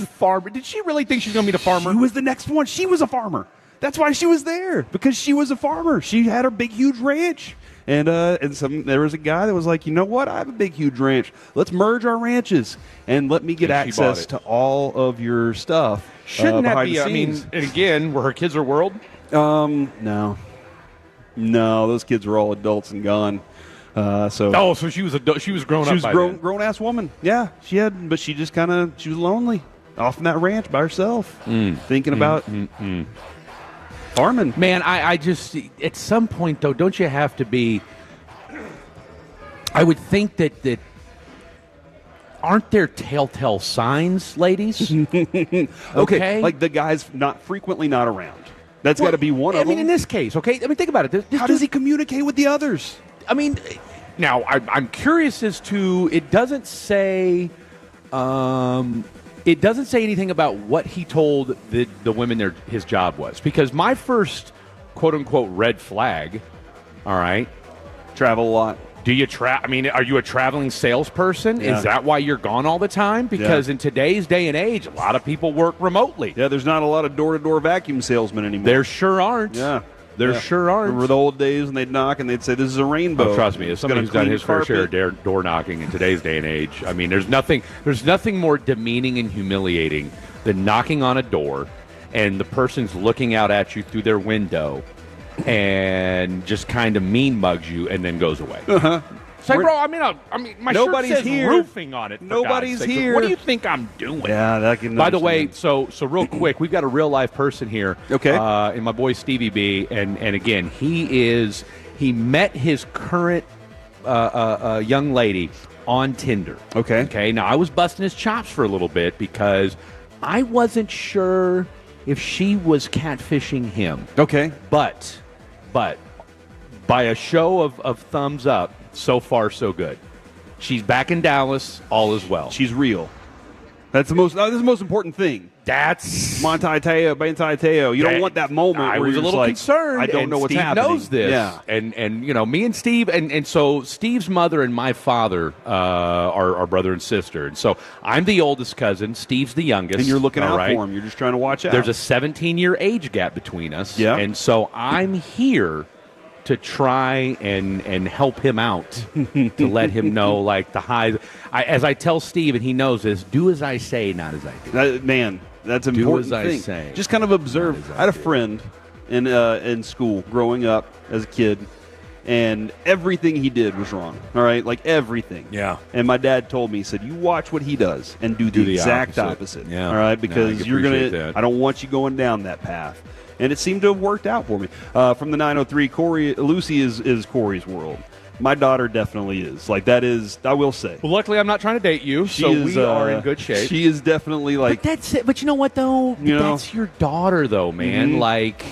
Speaker 10: farmer. Did she really think she was going to meet a farmer?
Speaker 15: She was the next one. She was a farmer. That's why she was there, because she was a farmer. She had her big, huge ranch. And there was a guy that was like, you know what? I have a big, huge ranch. Let's merge our ranches and let me get access to all of your stuff.
Speaker 10: Shouldn't that be? I mean, and again, were her kids her world?
Speaker 15: No, those kids were all adults and gone. So
Speaker 10: she was she was grown up.
Speaker 15: She was
Speaker 10: by
Speaker 15: grown ass woman. Yeah, she was lonely off in that ranch by herself, thinking about. Farming.
Speaker 10: Man, I just, at some point, though, don't you have to be, I would think that aren't there telltale signs, ladies?
Speaker 15: Okay. Like the guy's frequently not around. That's got to be one of them.
Speaker 10: I mean, in this case, okay? I mean, think about it.
Speaker 15: How does he communicate with the others?
Speaker 10: I mean, now, I'm curious as to, it doesn't say... It doesn't say anything about what he told the women his job was. Because my first, quote-unquote, red flag, all right?
Speaker 15: Travel a lot.
Speaker 10: Do you are you a traveling salesperson?
Speaker 15: Yeah.
Speaker 10: Is that why you're gone all the time? Because in today's day and age, a lot of people work remotely.
Speaker 15: Yeah, there's not a lot of door-to-door vacuum salesmen anymore.
Speaker 10: There sure aren't.
Speaker 15: Yeah.
Speaker 10: There sure aren't.
Speaker 15: Remember the old days when they'd knock and they'd say, "This is a rainbow."
Speaker 10: Oh, trust me, as somebody who's done his fair share of door knocking in today's day and age, I mean, there's nothing more demeaning and humiliating than knocking on a door and the person's looking out at you through their window and just kind of mean mugs you and then goes away. It's like, bro, I mean, my
Speaker 15: nobody's
Speaker 10: shirt says
Speaker 15: here.
Speaker 10: roofing on it.
Speaker 15: Nobody's here.
Speaker 10: What do you think I'm doing?
Speaker 15: Yeah, that can.
Speaker 10: By the way, so real quick, we've got a real life person here.
Speaker 15: Okay.
Speaker 10: And my boy Stevie B, and again, he met his current young lady on Tinder.
Speaker 15: Okay.
Speaker 10: Okay. Now I was busting his chops for a little bit because I wasn't sure if she was catfishing him.
Speaker 15: Okay.
Speaker 10: But by a show of thumbs up, so far so good. She's back in Dallas. All is well.
Speaker 15: She's real. That's the most. This is the most important thing.
Speaker 10: That's
Speaker 15: Manti Te'o. You don't want that moment.
Speaker 10: I
Speaker 15: where
Speaker 10: was a little concerned.
Speaker 15: I don't know what's
Speaker 10: Steve
Speaker 15: happening.
Speaker 10: Knows this.
Speaker 15: Yeah.
Speaker 10: And me and Steve and so Steve's mother and my father are brother and sister. And so I'm the oldest cousin. Steve's the youngest.
Speaker 15: And you're looking out
Speaker 10: right?
Speaker 15: for him. You're just trying to watch out.
Speaker 10: There's a 17-year age gap between us.
Speaker 15: Yeah.
Speaker 10: And so I'm here to try and help him out, to let him know, like, the highs. As I tell Steve, and he knows this, do as I say, not as I do.
Speaker 15: Man, that's an
Speaker 10: do
Speaker 15: important
Speaker 10: as
Speaker 15: thing.
Speaker 10: I say.
Speaker 15: Just kind of observe. I had a friend in school growing up as a kid, and everything he did was wrong. All right, like everything.
Speaker 10: Yeah.
Speaker 15: And my dad told me, he said, "You watch what he does and do the exact opposite.
Speaker 10: Yeah.
Speaker 15: All right,
Speaker 10: No, I
Speaker 15: because you're
Speaker 10: appreciate
Speaker 15: gonna.
Speaker 10: that.
Speaker 15: I don't want you going down that path." And it seemed to have worked out for me. From the 903, Lucy is Corey's world. My daughter definitely is. Like, that is, I will say.
Speaker 10: Well, luckily, I'm not trying to date you, we are in good shape.
Speaker 15: She is definitely like.
Speaker 10: But that's it. But you know what, though? That's your daughter, though, man.
Speaker 15: Mhm.
Speaker 10: Like,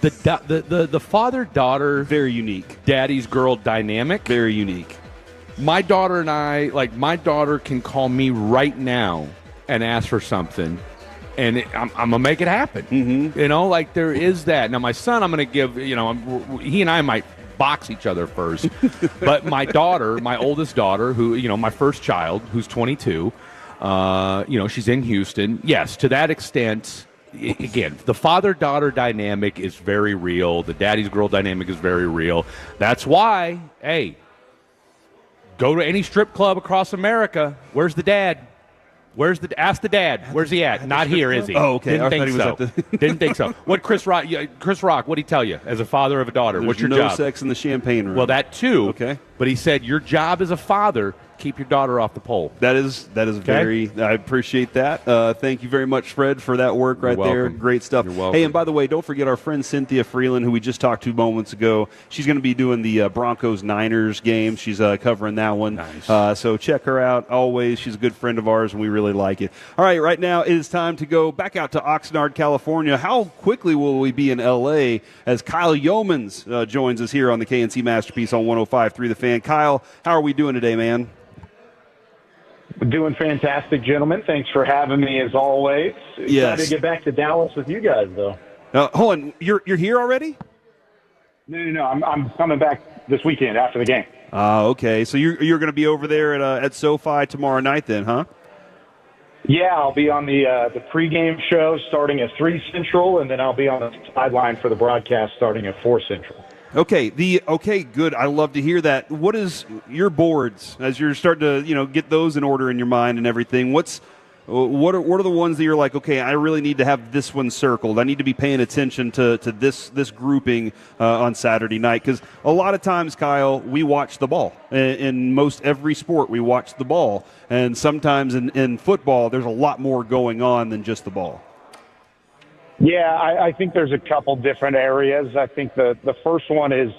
Speaker 10: the father-daughter,
Speaker 15: very unique.
Speaker 10: Daddy's girl dynamic,
Speaker 15: very unique.
Speaker 10: My daughter and I, like, my daughter can call me right now and ask for something. And I'm going to make it happen.
Speaker 15: Mm-hmm.
Speaker 10: You know, like, there is that. Now, my son, I'm going to give, he and I might box each other first. But my daughter, my oldest daughter, who, my first child, who's 22, she's in Houston. Yes, to that extent, again, the father-daughter dynamic is very real. The daddy's girl dynamic is very real. That's why, hey, go to any strip club across America. Where's the dad? Ask the dad. Where's he at? Not here, is he?
Speaker 15: Oh, okay.
Speaker 10: Didn't think so. Didn't think so. What Chris Rock? What'd he tell you as a father of a daughter? What's your
Speaker 15: no
Speaker 10: job?
Speaker 15: sex in the champagne room.
Speaker 10: Well, that too.
Speaker 15: Okay.
Speaker 10: But he said your job as a father, keep your daughter off the pole.
Speaker 15: That is very. I appreciate that. Thank you very much, Fred, for that work right there.
Speaker 10: welcome.
Speaker 15: Great stuff.
Speaker 10: You're welcome.
Speaker 15: Hey, and by the way, don't forget our friend Cynthia Freeland, who we just talked to moments ago. She's going to be doing the Broncos-Niners game. She's covering that one.
Speaker 10: Nice.
Speaker 15: So check her out. Always, she's a good friend of ours, and we really like it. All right, right now it is time to go back out to Oxnard, California. How quickly will we be in L.A. as Kyle Yeomans joins us here on the KNC Masterpiece on 105.3 The Fan. Kyle, how are we doing today, man?
Speaker 7: Doing fantastic, gentlemen. Thanks for having me, as always.
Speaker 15: Yes.
Speaker 7: Excited to get back to Dallas with you guys, though.
Speaker 15: Hold on, you're here already?
Speaker 7: No. I'm coming back this weekend after the game.
Speaker 15: Okay. So you're going to be over there at SoFi tomorrow night, then, huh?
Speaker 7: Yeah, I'll be on the pregame show starting at 3 Central, and then I'll be on the sideline for the broadcast starting at 4 Central.
Speaker 15: Okay. Good. I love to hear that. What is your boards as you're starting to get those in order in your mind and everything? What are the ones that you're like, okay, I really need to have this one circled. I need to be paying attention to this grouping on Saturday night, because a lot of times, Kyle, we watch the ball. In most every sport, we watch the ball, and sometimes in football, there's a lot more going on than just the ball.
Speaker 7: Yeah, I think there's a couple different areas. I think the first one is,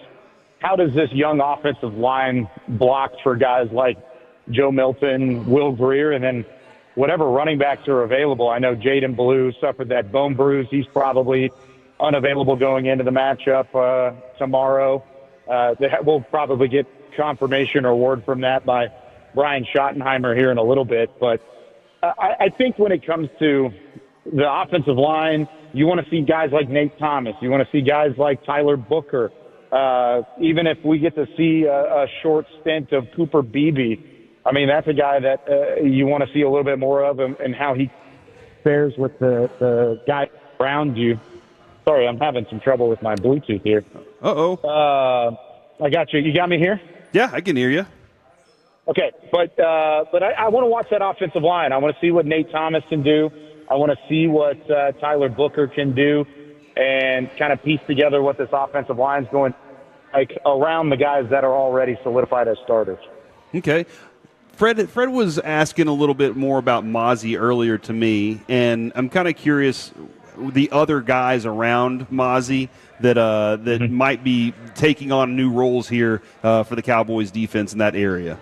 Speaker 7: how does this young offensive line block for guys like Joe Milton, Will Greer, and then whatever running backs are available? I know Jaden Blue suffered that bone bruise. He's probably unavailable going into the matchup tomorrow. We'll probably get confirmation or word from that by Brian Schottenheimer here in a little bit. But I think when it comes to the offensive line, you want to see guys like Nate Thomas. You want to see guys like Tyler Booker. Even if we get to see a short stint of Cooper Beebe, I mean, that's a guy that you want to see a little bit more of, and how he fares with the guy around you. Sorry, I'm having some trouble with my Bluetooth here. I got you. You got me here?
Speaker 15: Yeah, I can hear you.
Speaker 7: Okay, but I want to watch that offensive line. I want to see what Nate Thomas can do. I want to see what Tyler Booker can do, and kind of piece together what this offensive line is going like around the guys that are already solidified as starters.
Speaker 15: Okay. Fred was asking a little bit more about Mozzie earlier to me, and I'm kind of curious the other guys around Mozzie that might be taking on new roles here for the Cowboys defense in that area.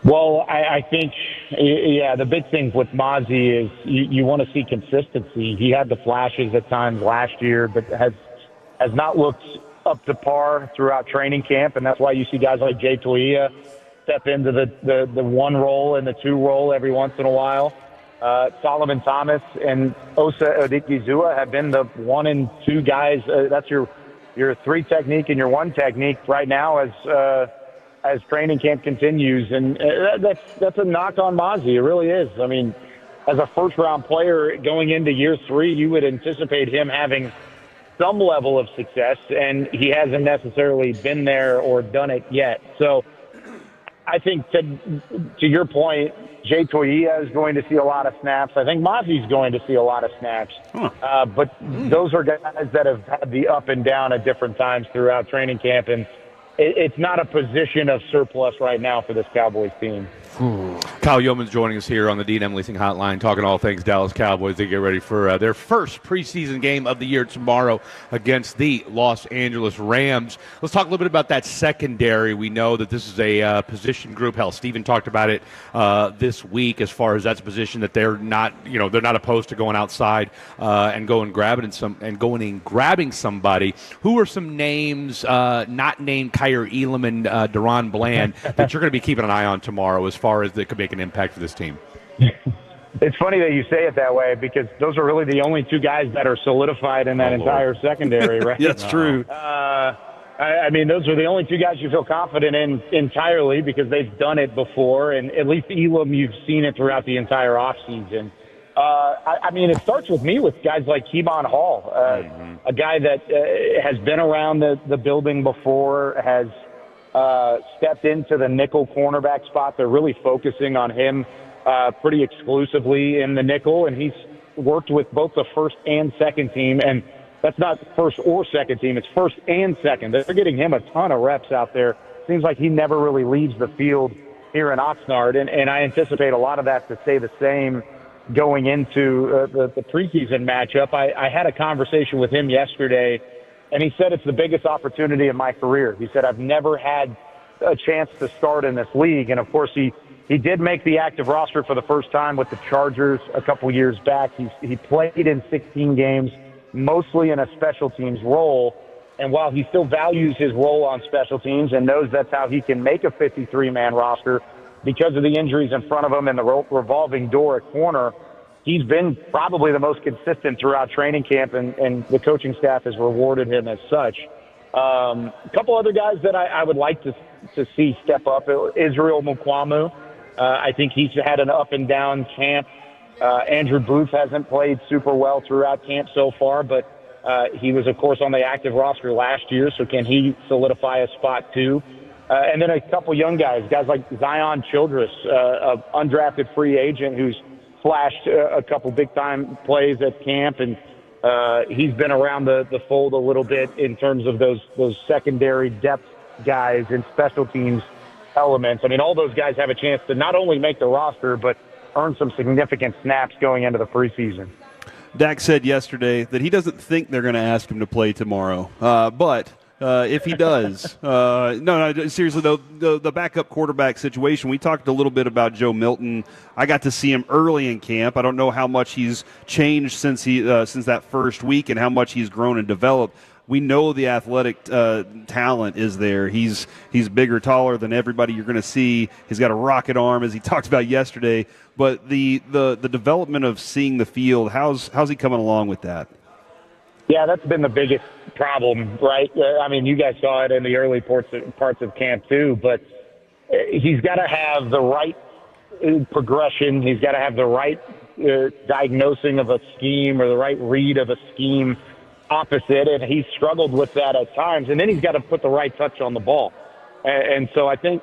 Speaker 7: Well, I think, the big thing with Mozzie is you want to see consistency. He had the flashes at times last year, but has not looked up to par throughout training camp, and that's why you see guys like Jay Toia step into the one role and the two role every once in a while. Solomon Thomas and Osa Odikizua have been the 1 and 2 guys. That's your 3 technique and your 1 technique right now as training camp continues. And that's a knock on Mozzie. It really is. I mean, as a first-round player going into year 3, you would anticipate him having some level of success, and he hasn't necessarily been there or done it yet. So I think to your point, Jay Toyia is going to see a lot of snaps. I think Mozzie's going to see a lot of snaps. But those are guys that have had the up and down at different times throughout training camp, and it's not a position of surplus right now for this Cowboys team.
Speaker 10: Kyle Yeoman's joining us here on the D&M Leasing Hotline, talking all things Dallas Cowboys. They get ready for their first preseason game of the year tomorrow against the Los Angeles Rams. Let's talk a little bit about that secondary. We know that this is a position group. Hell, Steven talked about it this week as far as that's a position that they're not opposed to going outside and going and grabbing somebody. Who are some names not named Kyer Elam and Deron Bland that you're going to be keeping an eye on tomorrow as far as that could make an impact for this team?
Speaker 7: It's funny that you say it that way because those are really the only 2 guys that are solidified in that entire secondary, right?
Speaker 15: That's true.
Speaker 7: I mean, those are the only 2 guys you feel confident in entirely because they've done it before, and at least Elam, you've seen it throughout the entire offseason. I mean, it starts with me with guys like Keybon Hall, a guy that has been around the building before, has stepped into the nickel cornerback spot. They're really focusing on him pretty exclusively in the nickel, and he's worked with both the first and second team, and that's not first or second team. It's first and second. They're getting him a ton of reps out there. Seems like he never really leaves the field here in Oxnard, and I anticipate a lot of that to stay the same going into the preseason matchup. I had a conversation with him yesterday, and he said it's the biggest opportunity in my career. He said, I've never had a chance to start in this league. And, of course, he did make the active roster for the first time with the Chargers a couple years back. He played in 16 games, mostly in a special teams role. And while he still values his role on special teams and knows that's how he can make a 53-man roster because of the injuries in front of him and the revolving door at corner, he's been probably the most consistent throughout training camp, and the coaching staff has rewarded him as such. A couple other guys that I would like to see step up. Israel Mukwamu. I think he's had an up-and-down camp. Andrew Booth hasn't played super well throughout camp so far, but he was, of course, on the active roster last year, so can he solidify a spot too? And then a couple young guys like Zion Childress, an undrafted free agent who's flashed a couple big-time plays at camp, and he's been around the fold a little bit in terms of those secondary depth guys and special teams elements. I mean, all those guys have a chance to not only make the roster, but earn some significant snaps going into the preseason.
Speaker 15: Dak said yesterday that he doesn't think they're going to ask him to play tomorrow, but if he does. No, seriously, though, the backup quarterback situation, we talked a little bit about Joe Milton. I got to see him early in camp. I don't know how much he's changed since that first week and how much he's grown and developed. We know the athletic talent is there. He's bigger, taller than everybody you're going to see. He's got a rocket arm, as he talked about yesterday. But the development of seeing the field, how's he coming along with that?
Speaker 7: Yeah, that's been the biggest problem, right? I mean, you guys saw it in the early parts of camp too, but he's got to have the right progression. He's got to have the right diagnosing of a scheme or the right read of a scheme opposite, and he's struggled with that at times. And then he's got to put the right touch on the ball. And so I think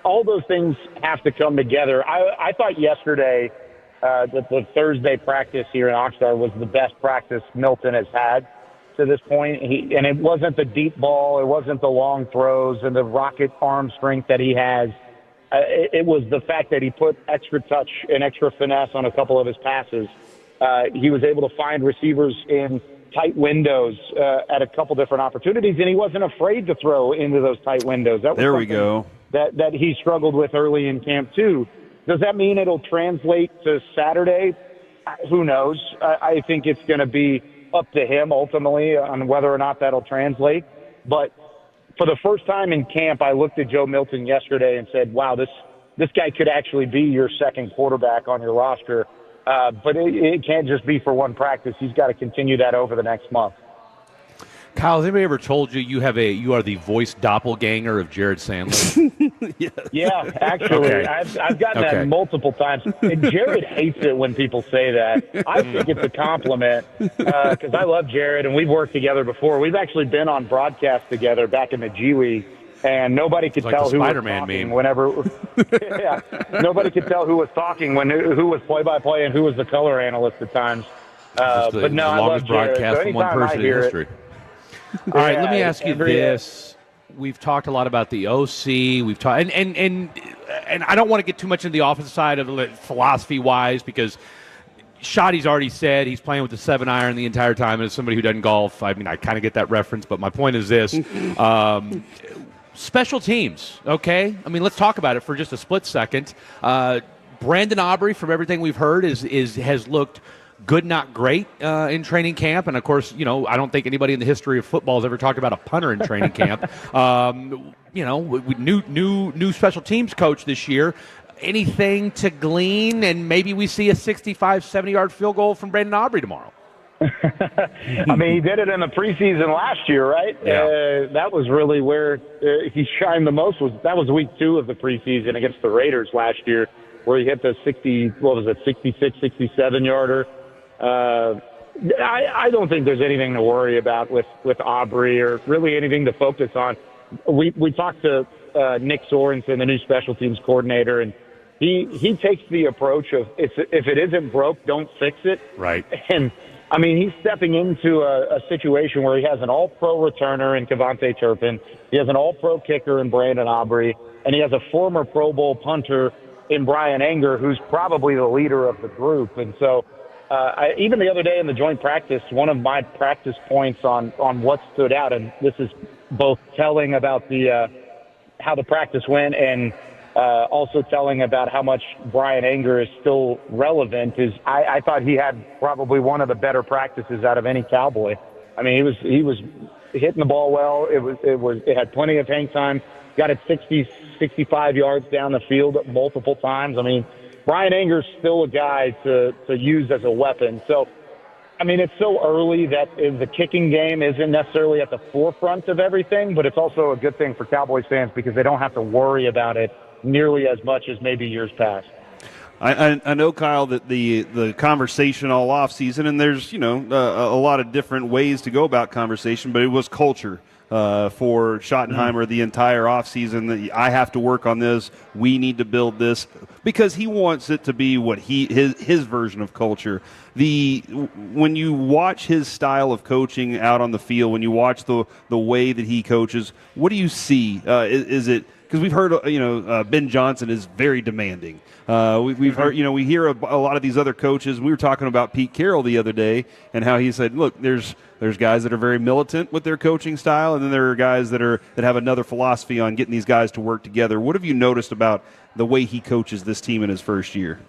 Speaker 7: all those things have to come together. I thought yesterday that the Thursday practice here in Oxnard was the best practice Milton has had to this point. And it wasn't the deep ball, it wasn't the long throws and the rocket arm strength that he has. It was the fact that he put extra touch and extra finesse on a couple of his passes. He was able to find receivers in tight windows at a couple different opportunities, and he wasn't afraid to throw into those tight windows. That was
Speaker 15: there we go.
Speaker 7: That he struggled with early in camp too. Does that mean it'll translate to Saturday? Who knows? I think it's going to be up to him ultimately on whether or not that'll translate. But for the first time in camp, I looked at Joe Milton yesterday and said, wow, this guy could actually be your second quarterback on your roster. But it can't just be for one practice. He's got to continue that over the next month.
Speaker 10: Kyle, has anybody ever told you you are the voice doppelganger of Jared Sandler?
Speaker 7: Yeah, actually,
Speaker 10: Okay.
Speaker 7: I've gotten that multiple times. And Jared hates it when people say that. I think it's a compliment because I love Jared, and we've worked together before. We've actually been on broadcast together back in the G League, and nobody could
Speaker 10: Like
Speaker 7: tell
Speaker 10: the
Speaker 7: who was
Speaker 10: Spider-Man
Speaker 7: talking
Speaker 10: meme.
Speaker 7: whenever. Yeah, nobody could tell who was talking who was play-by-play and who was the color analyst at times. But no,
Speaker 10: the
Speaker 7: I love
Speaker 10: longest
Speaker 7: Jared.
Speaker 10: broadcast
Speaker 7: So
Speaker 10: from one
Speaker 7: anytime I
Speaker 10: person in
Speaker 7: hear it-
Speaker 10: history. All right, let me
Speaker 7: Yeah,
Speaker 10: ask you this. We've talked a lot about the OC. We've talked, and I don't want to get too much into the offensive side of it philosophy-wise because Shoddy's already said he's playing with the 7-iron the entire time. And as somebody who doesn't golf, I mean, I kind of get that reference. But my point is this. Special teams, okay? I mean, let's talk about it for just a split second. Brandon Aubrey, from everything we've heard, has looked good, not great in training camp. And, of course, I don't think anybody in the history of football has ever talked about a punter in training camp. New special teams coach this year. Anything to glean? And maybe we see a 65, 70-yard field goal from Brandon Aubrey tomorrow.
Speaker 7: I mean, he did it in the preseason last year, right?
Speaker 10: Yeah.
Speaker 7: That was really where he shined the most. That was week 2 of the preseason against the Raiders last year, where he hit the 66, 67-yarder. I don't think there's anything to worry about with Aubrey or really anything to focus on. We talked to Nick Sorensen, the new special teams coordinator, and he takes the approach of if it isn't broke, don't fix it.
Speaker 10: Right.
Speaker 7: And I mean, he's stepping into a situation where he has an all-pro returner in Kevontae Turpin. He has an all-pro kicker in Brandon Aubrey, and he has a former Pro Bowl punter in Brian Anger, who's probably the leader of the group. And so even the other day in the joint practice, one of my practice points on what stood out, and this is both telling about how the practice went and also telling about how much Brian Anger is still relevant, is I thought he had probably one of the better practices out of any Cowboy. I mean, he was hitting the ball well. It had plenty of hang time. Got it 60, 65 yards down the field multiple times. I mean, Brian Anger's still a guy to use as a weapon. So, I mean, it's so early that the kicking game isn't necessarily at the forefront of everything, but it's also a good thing for Cowboys fans because they don't have to worry about it nearly as much as maybe years past.
Speaker 15: I know, Kyle, that the conversation all off season, and there's a lot of different ways to go about conversation, but it was culture for Schottenheimer the entire offseason. That I have to work on this. We need to build this because he wants it to be what his version of culture. When you watch his style of coaching out on the field, when you watch the way that he coaches, what do you see? Is it because we've heard Ben Johnson is very demanding. We've heard we hear a lot of these other coaches. We were talking about Pete Carroll the other day and how he said, look, there's guys that are very militant with their coaching style, and then there are guys that have another philosophy on getting these guys to work together. What have you noticed about the way he coaches this team in his first year?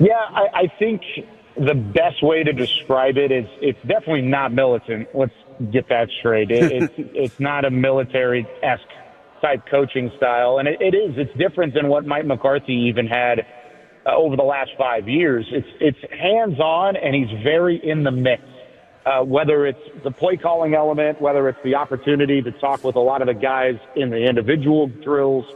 Speaker 7: Yeah, I think the best way to describe it is it's definitely not militant. Let's get that straight. It's not a military-esque type coaching style, and it's different than what Mike McCarthy even had over the last 5 years. It's hands-on, and he's very in the mix. Whether it's the play calling element, whether it's the opportunity to talk with a lot of the guys in the individual drills,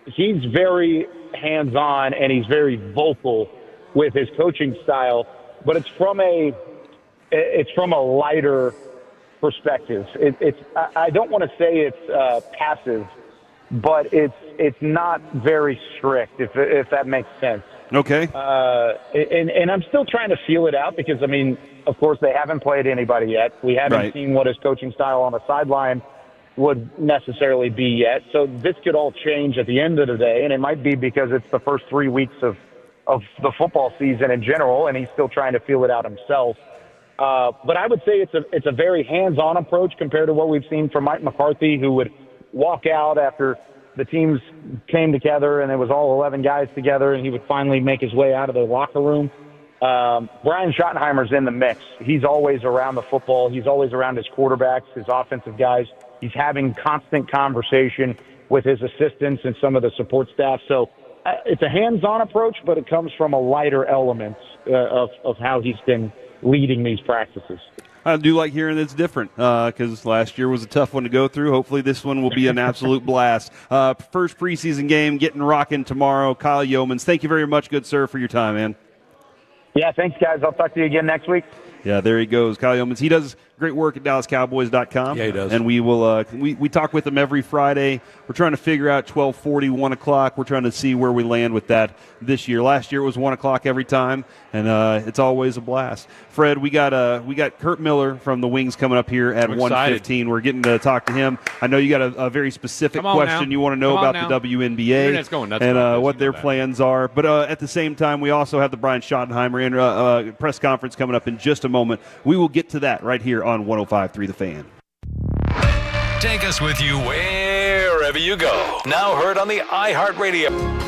Speaker 7: he's very hands-on and he's very vocal with his coaching style. But it's from a lighter perspective. I don't want to say it's passive, but it's not very strict, if that makes sense.
Speaker 15: Okay.
Speaker 7: And I'm still trying to feel it out because, I mean, of course, they haven't played anybody yet. We haven't seen what his coaching style on the sideline would necessarily be yet. So this could all change at the end of the day, and it might be because it's the first 3 weeks of the football season in general, and he's still trying to feel it out himself. But I would say it's a very hands-on approach compared to what we've seen from Mike McCarthy, who would walk out after the teams came together and it was all 11 guys together, and he would finally make his way out of the locker room. Brian Schottenheimer's in the mix. He's always around the football. He's always around his quarterbacks, his offensive guys. He's having constant conversation with his assistants and some of the support staff. So it's a hands-on approach, but it comes from a lighter element of how he's been leading these practices.
Speaker 15: I do like hearing it's different because last year was a tough one to go through. Hopefully this one will be an absolute blast. First preseason game, getting rocking tomorrow. Kyle Yeomans, thank you very much, good sir, for your time, man.
Speaker 7: Yeah, thanks, guys. I'll talk to you again next week.
Speaker 15: Yeah, there he goes, Kyle Yeomans. He does great work at DallasCowboys.com.
Speaker 10: Yeah, he does.
Speaker 15: And we will we talk with him every Friday. We're trying to figure out 12:40, 1 o'clock. We're trying to see where we land with that this year. Last year it was 1 o'clock every time, and it's always a blast. Fred, we got Kurt Miller from the Wings coming up here at 1:15. We're getting to talk to him. I know you got a very specific question you want to know about the WNBA
Speaker 10: Internet's going nuts
Speaker 15: and what their plans are. But at the same time, we also have the Brian Schottenheimer press conference coming up in just a moment. We will get to that right here on 105.3 The Fan.
Speaker 12: Take us with you wherever you go. Now heard on the iHeartRadio.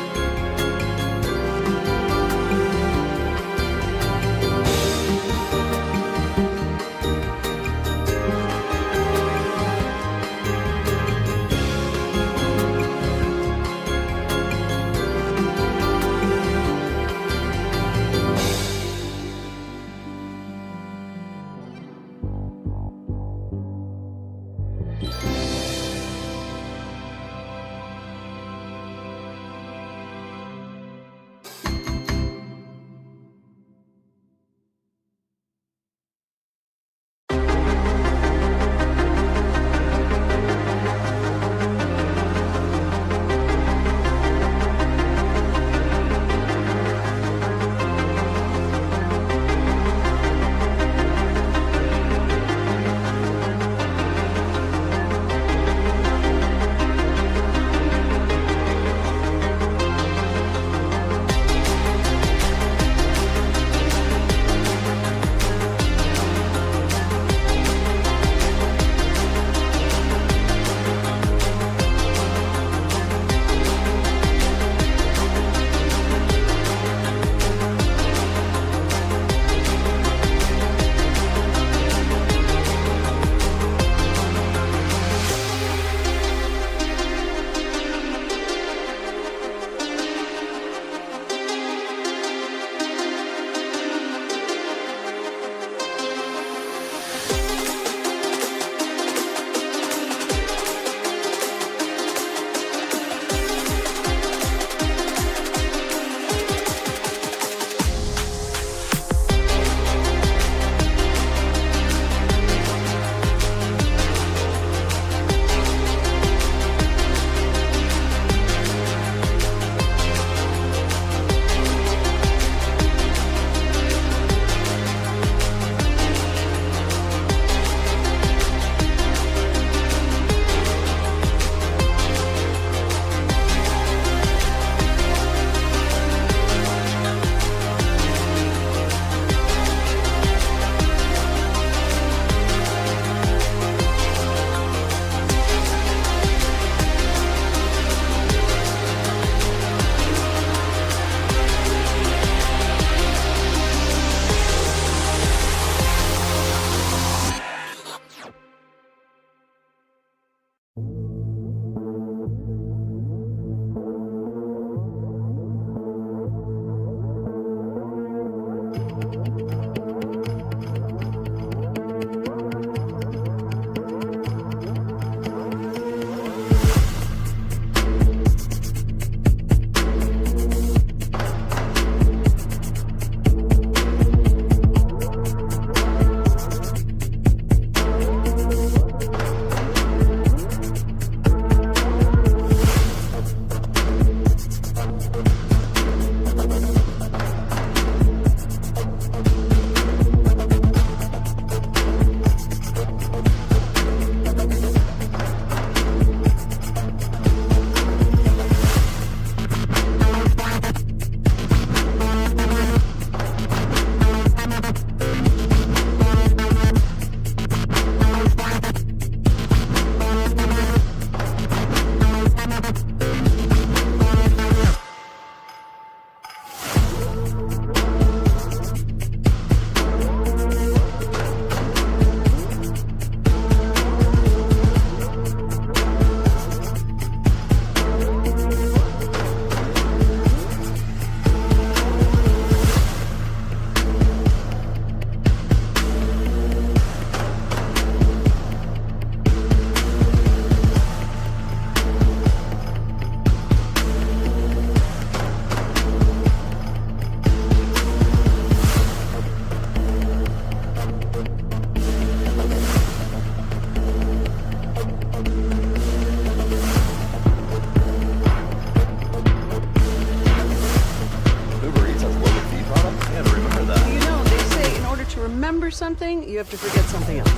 Speaker 4: something, you have to forget something else.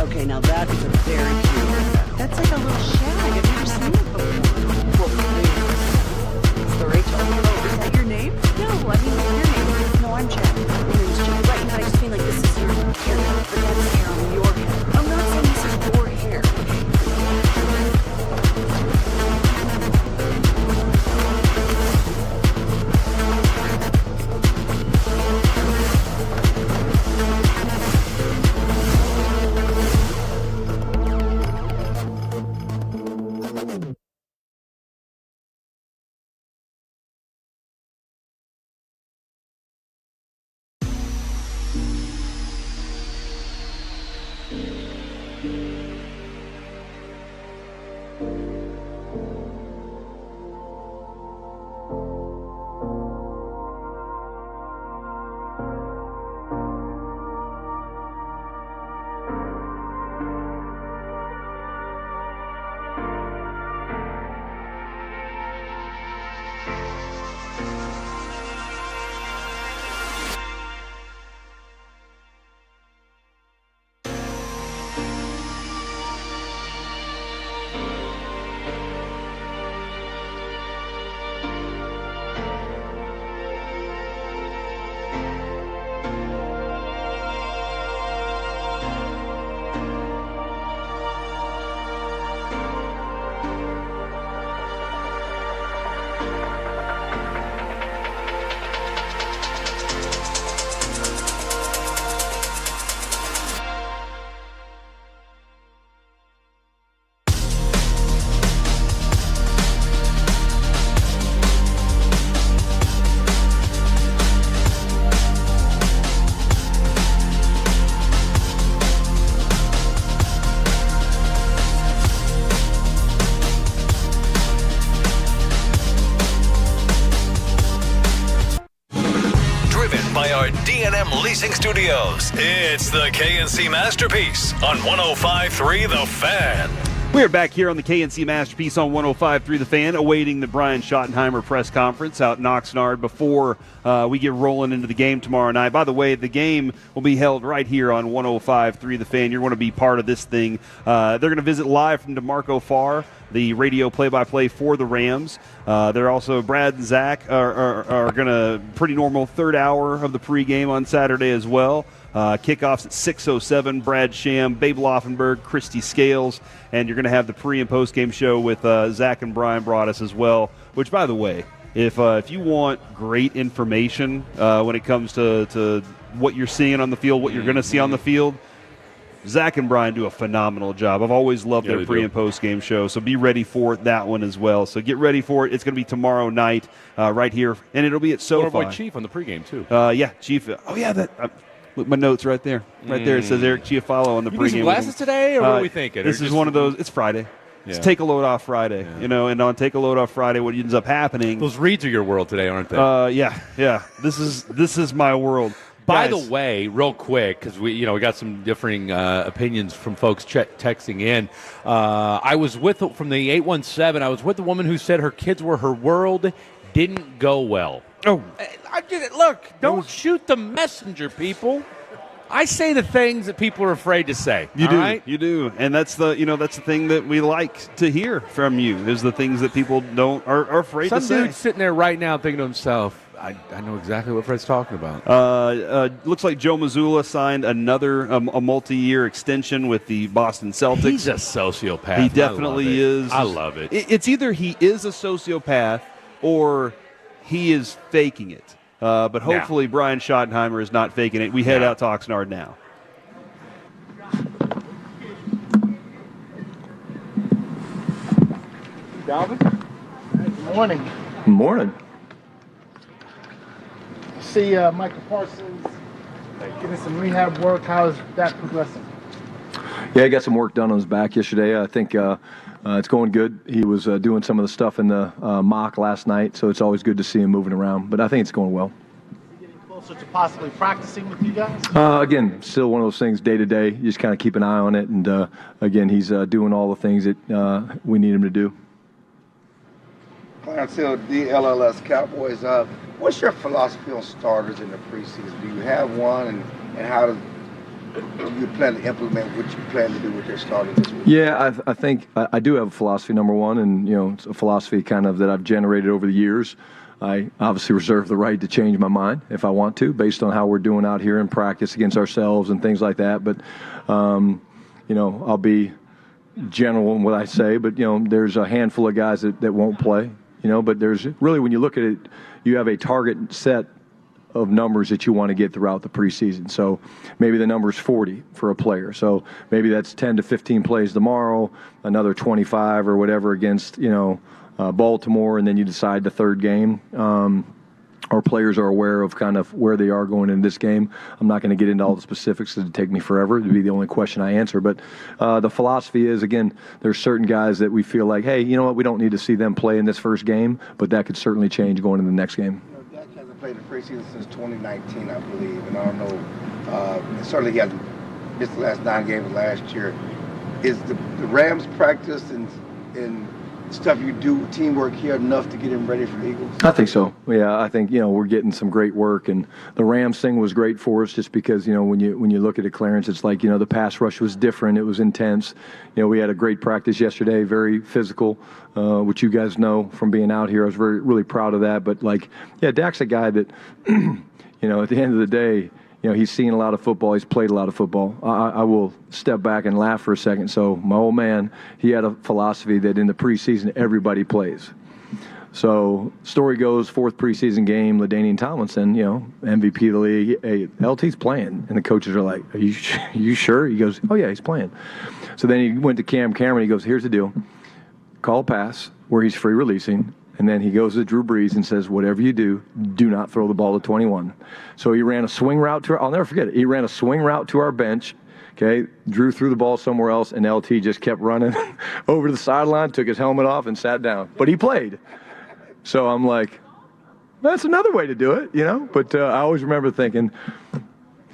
Speaker 4: Okay, now that is a very cute haircut. That's like a little shag. I've never seen it before. Well, it's the Rachel. Oh, is that your name? No, I mean your name. No, I'm Jen. My name's Jen. Right, but I just mean like this is your hair. But that's hair on your head. I'm not saying this is your hair.
Speaker 12: Leasing Studios. It's the KNC Masterpiece on 105.3 The Fan.
Speaker 15: We're back here on the KNC Masterpiece on 105.3 The Fan, awaiting the Brian Schottenheimer press conference out in Oxnard before we get rolling into the game tomorrow night. By the way, the game will be held right here on 105.3 The Fan. You're going to be part of this thing. They're going to visit live from DeMarco Farr, the radio play-by-play for the Rams. They're also, Brad and Zach are going to, pretty normal third hour of the pregame on Saturday as well. Kickoffs at 6:07. Brad Sham, Babe Laufenberg, Christy Scales, and you're going to have the pre- and post-game show with Zach and Brian Broaddus as well, which, by the way, if you want great information when it comes to what you're seeing on the field, what you're going to see on the field, Zach and Brian do a phenomenal job. I've always loved their pre- and post-game show, so be ready for that one as well. So get ready for it. It's going to be tomorrow night right here, and it'll be at SoFi.
Speaker 10: Our boy Chief on the pregame, too.
Speaker 15: Yeah, Chief. Oh, yeah, that... Look, my notes right there. Right there. It says Eric Chiafalo on the pregame.
Speaker 10: You some glasses today, or what are we thinking?
Speaker 15: This is one of those. It's Friday.
Speaker 10: Yeah.
Speaker 15: It's Take a Load Off Friday.
Speaker 10: Yeah.
Speaker 15: You know, and on Take a Load Off Friday, what ends up happening?
Speaker 10: Those reads are your world today, aren't they?
Speaker 15: Yeah. This is my world.
Speaker 10: By
Speaker 15: Guys,
Speaker 10: the way, real quick, because we got some differing opinions from folks texting in. I was with from the 817. I was with the woman who said her kids were her world. Didn't go well.
Speaker 15: Oh,
Speaker 10: I did it. Look, don't shoot the messenger, people. I say the things that people are afraid to say.
Speaker 15: You
Speaker 10: all
Speaker 15: do,
Speaker 10: right?
Speaker 15: you do, and that's the thing that we like to hear from you is the things that people are afraid to say.
Speaker 10: Some dude's sitting there right now thinking to himself, I know exactly what Fred's talking about.
Speaker 15: Looks like Joe Mazzulla signed another a multi-year extension with the Boston Celtics.
Speaker 10: He's a sociopath.
Speaker 15: He definitely is.
Speaker 10: I love it.
Speaker 15: It's either he is a sociopath or he is faking it. But hopefully Brian Schottenheimer is not faking it. We head out to Oxnard now.
Speaker 18: Dalvin? Good morning.
Speaker 21: Good morning.
Speaker 18: See Micah Parsons getting some rehab work. How is that progressing?
Speaker 21: Yeah, he got some work done on his back yesterday. I think it's going good. He was doing some of the stuff in the mock last night, so it's always good to see him moving around. But I think it's going well.
Speaker 18: Is he getting closer to possibly practicing with you guys?
Speaker 21: Again, still one of those things day to day. You just kind of keep an eye on it. And, again, he's doing all the things that we need him to do.
Speaker 22: Clarence Hill, DLLS Cowboys. What's your philosophy on starters in the preseason? Do you have one?
Speaker 3: and how do you plan to implement what you plan to do with their starting this week?
Speaker 21: Yeah, I think I do have a philosophy, number one, and it's a philosophy kind of that I've generated over the years. I obviously reserve the right to change my mind if I want to, based on how we're doing out here in practice against ourselves and things like that. But I'll be general in what I say. But there's a handful of guys that won't play. But there's really, when you look at it, you have a target set of numbers that you want to get throughout the preseason. So maybe the number is 40 for a player. So maybe that's 10 to 15 plays tomorrow, another 25 or whatever against, Baltimore, and then you decide the third game. Our players are aware of kind of where they are going in this game. I'm not going to get into all the specifics because it'd take me forever. It'd be the only question I answer. But the philosophy is, again, there's certain guys that we feel like, hey, you know what, we don't need to see them play in this first game, but that could certainly change going into the next game.
Speaker 3: Dak hasn't played the preseason since 2019, I believe, and I don't know. Certainly he hasn't missed the last 9 games last year. Is the Rams practice and stuff you do, teamwork here, enough to get him ready for the Eagles?
Speaker 21: I think so. Yeah, I think we're getting some great work, and the Rams thing was great for us just because when you look at it, Clarence, it's like the pass rush was different, it was intense. We had a great practice yesterday, very physical, which you guys know from being out here. I was really proud of that. But Dak's a guy that at the end of the day, he's seen a lot of football. He's played a lot of football. I will step back and laugh for a second. So my old man, he had a philosophy that in the preseason, everybody plays. So story goes, 4th preseason game, LaDainian Tomlinson, MVP of the league. Hey, LT's playing. And the coaches are like, are you sure? He goes, oh, yeah, he's playing. So then he went to Cameron. He goes, here's the deal. Call a pass where he's free releasing. And then he goes to Drew Brees and says, whatever you do, do not throw the ball to 21. So he ran a swing route I'll never forget it. He ran a swing route to our bench. Okay, Drew threw the ball somewhere else, and LT just kept running over to the sideline, took his helmet off, and sat down. But he played. So I'm like, that's another way to do it, But I always remember thinking,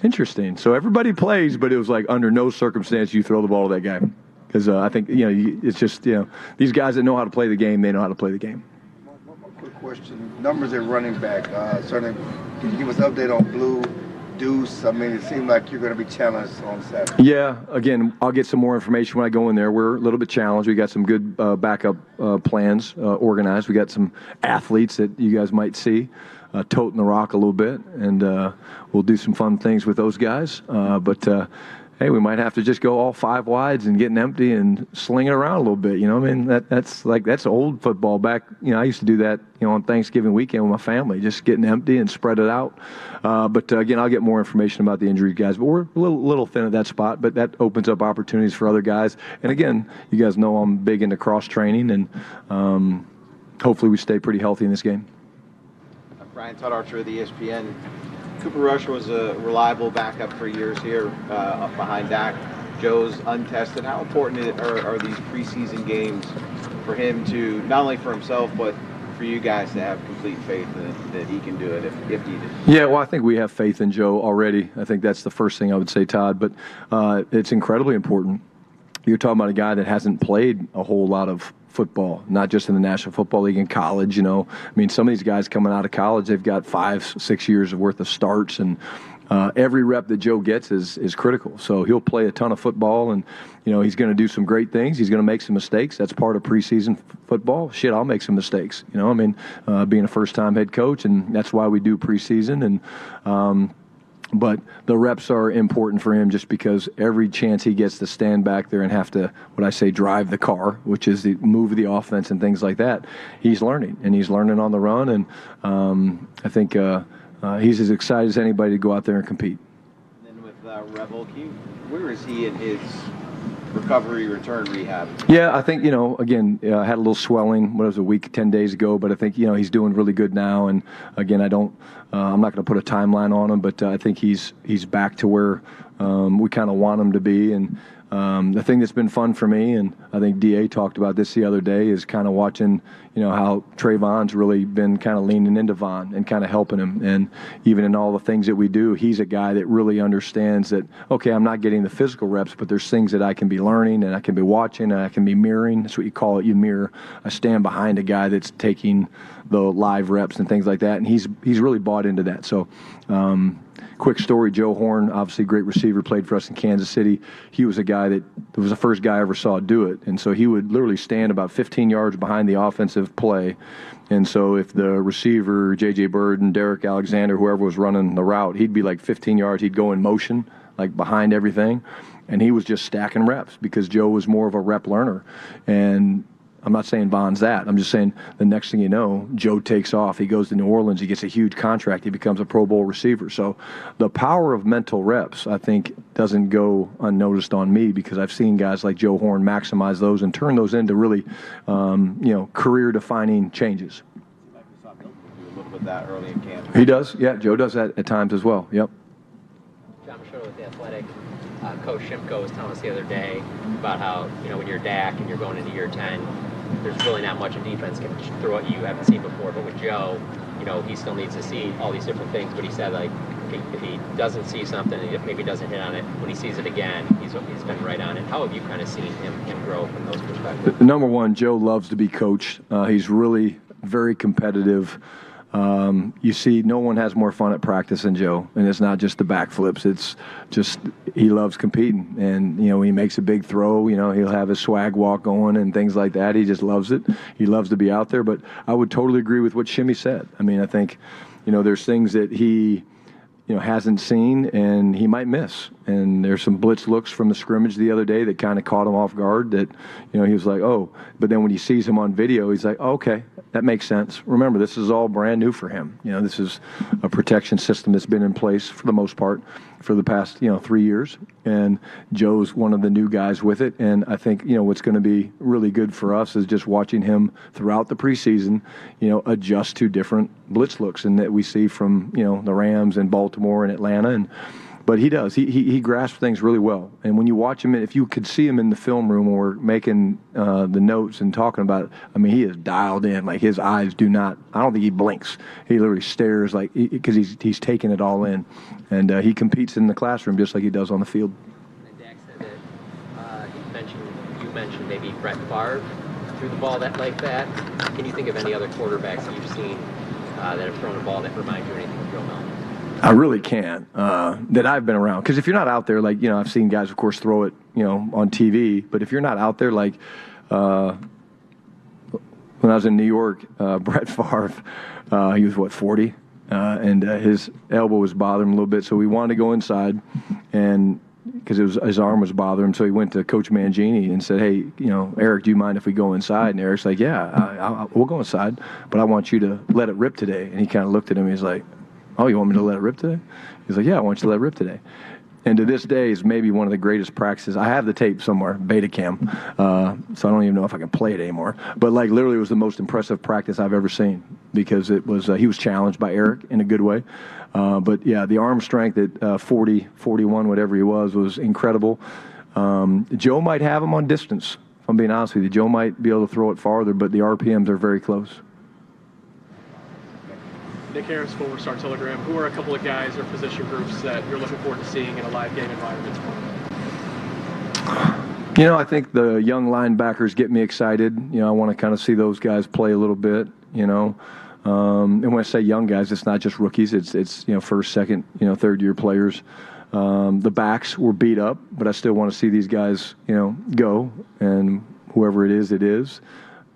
Speaker 21: interesting. So everybody plays, but it was like under no circumstance you throw the ball to that guy. Because I think, it's just, these guys that know how to play the game, they know how to play the game.
Speaker 3: Quick question. Numbers at running back. Certainly, can you give us an update on Blue, Deuce? I mean, it seemed like you're going to be challenged on Saturday.
Speaker 21: Yeah. Again, I'll get some more information when I go in there. We're a little bit challenged. We got some good backup plans organized. We got some athletes that you guys might see toting the rock a little bit, and we'll do some fun things with those guys. Hey, we might have to just go all 5 wides and getting empty and sling it around a little bit. I mean, that's old football back. I used to do that, on Thanksgiving weekend with my family, just getting empty and spread it out. But again, I'll get more information about the injuries, guys. But we're a little thin at that spot, but that opens up opportunities for other guys. And again, you guys know I'm big into cross training, and hopefully we stay pretty healthy in this game.
Speaker 22: Brian Todd Archer of the ESPN. Cooper Rush was a reliable backup for years here up behind Dak. Joe's untested. How important are these preseason games for him to, not only for himself, but for you guys to have complete faith that he can do it if needed?
Speaker 21: Yeah, well, I think we have faith in Joe already. I think that's the first thing I would say, Todd. But it's incredibly important. You're talking about a guy that hasn't played a whole lot of football, not just in the National Football League, in college. I mean, some of these guys coming out of college, they've got 5-6 years worth of starts, and every rep that Joe gets is critical. So he'll play a ton of football, and he's going to do some great things. He's going to make some mistakes. That's part of preseason football. Shit, I'll make some mistakes. Being a first-time head coach, and that's why we do preseason. And but the reps are important for him just because every chance he gets to stand back there and have to, what I say, drive the car, which is the move the offense and things like that, he's learning. And he's learning on the run. And I think he's as excited as anybody to go out there and compete.
Speaker 22: And then with Revel, where is he in his recovery, return, rehab?
Speaker 21: Yeah, I think, again, I had a little swelling, a week, 10 days ago, but I think, he's doing really good now. And again, I'm not going to put a timeline on him, but I think he's back to where we kind of want him to be. And the thing that's been fun for me, and I think DA talked about this the other day, is kind of watching, how Trayvon's really been kind of leaning into Von and kind of helping him. And even in all the things that we do, he's a guy that really understands that, okay, I'm not getting the physical reps, but there's things that I can be learning and I can be watching and I can be mirroring. That's what you call it. You mirror. I stand behind a guy that's taking the live reps and things like that. And he's really bought into that. So, quick story, Joe Horn, obviously great receiver, played for us in Kansas City. He was a guy that was the first guy I ever saw do it. And so he would literally stand about 15 yards behind the offensive play. And so if the receiver, J.J. Bird and Derek Alexander, whoever was running the route, he'd be like 15 yards. He'd go in motion, like behind everything. And he was just stacking reps because Joe was more of a rep learner. And I'm not saying Von's that. I'm just saying the next thing you know, Joe takes off. He goes to New Orleans. He gets a huge contract. He becomes a Pro Bowl receiver. So the power of mental reps, I think, doesn't go unnoticed on me because I've seen guys like Joe Horn maximize those and turn those into really, career-defining changes.
Speaker 22: A little bit of that early in camp.
Speaker 21: He does. Yeah, Joe does that at times as well. Yep.
Speaker 6: John Machado with The Athletic. Coach Shimko was telling us the other day about how, when you're Dak and you're going into year 10, there's really not much a defense can throw at you haven't seen before. But with Joe, he still needs to see all these different things. But he said, if he doesn't see something, and maybe doesn't hit on it, when he sees it again, he's been right on it. How have you kind of seen him grow from those perspectives?
Speaker 21: Number one, Joe loves to be coached. He's really very competitive. You see, no one has more fun at practice than Joe, and it's not just the backflips. It's just he loves competing, and when he makes a big throw, he'll have his swag walk going and things like that. He just loves it. He loves to be out there. But I would totally agree with what Shimmy said. I mean, I think, there's things that he hasn't seen and he might miss. And there's some blitz looks from the scrimmage the other day that kind of caught him off guard that, he was like, oh. But then when he sees him on video, he's like, oh, okay, that makes sense. Remember, this is all brand new for him. This is a protection system that's been in place for the most part for the past, 3 years. And Joe's one of the new guys with it. And I think, what's going to be really good for us is just watching him throughout the preseason, adjust to different blitz looks and that we see from, the Rams and Baltimore and Atlanta. But he does. He grasps things really well. And when you watch him, if you could see him in the film room when we're making the notes and talking about it, I mean, he is dialed in. Like, his eyes do not, I don't think he blinks. He literally stares because he's taking it all in. And he competes in the classroom just like he does on the field.
Speaker 6: And Dak said that you mentioned maybe Brett Favre threw the ball like that. Can you think of any other quarterbacks that you've seen that have thrown a ball that reminds you of anything of Joe Mel?
Speaker 21: I really can't, that I've been around. Because if you're not out there, I've seen guys, of course, throw it, on TV. But if you're not out there, when I was in New York, Brett Favre, he was, 40? And his elbow was bothering him a little bit. So we wanted to go inside, and because his arm was bothering him. So he went to Coach Mangini and said, hey, Eric, do you mind if we go inside? And Eric's like, yeah, we'll go inside. But I want you to let it rip today. And he kind of looked at him. He's like, oh, you want me to let it rip today? He's like, yeah, I want you to let it rip today. And to this day is maybe one of the greatest practices. I have the tape somewhere, Betacam, so I don't even know if I can play it anymore. But literally it was the most impressive practice I've ever seen because it was he was challenged by Eric in a good way. But yeah, the arm strength at 40, 41, whatever he was incredible. Joe might have him on distance, if I'm being honest with you. Joe might be able to throw it farther, but the RPMs are very close.
Speaker 20: Nick Harris, four-star Telegram. Who are a couple of guys or position groups that you're looking forward to seeing in a live game environment tomorrow?
Speaker 21: I think the young linebackers get me excited. I want to kind of see those guys play a little bit, And when I say young guys, it's not just rookies. It's first, second, third-year players. The backs were beat up, but I still want to see these guys, go. And whoever it is, it is.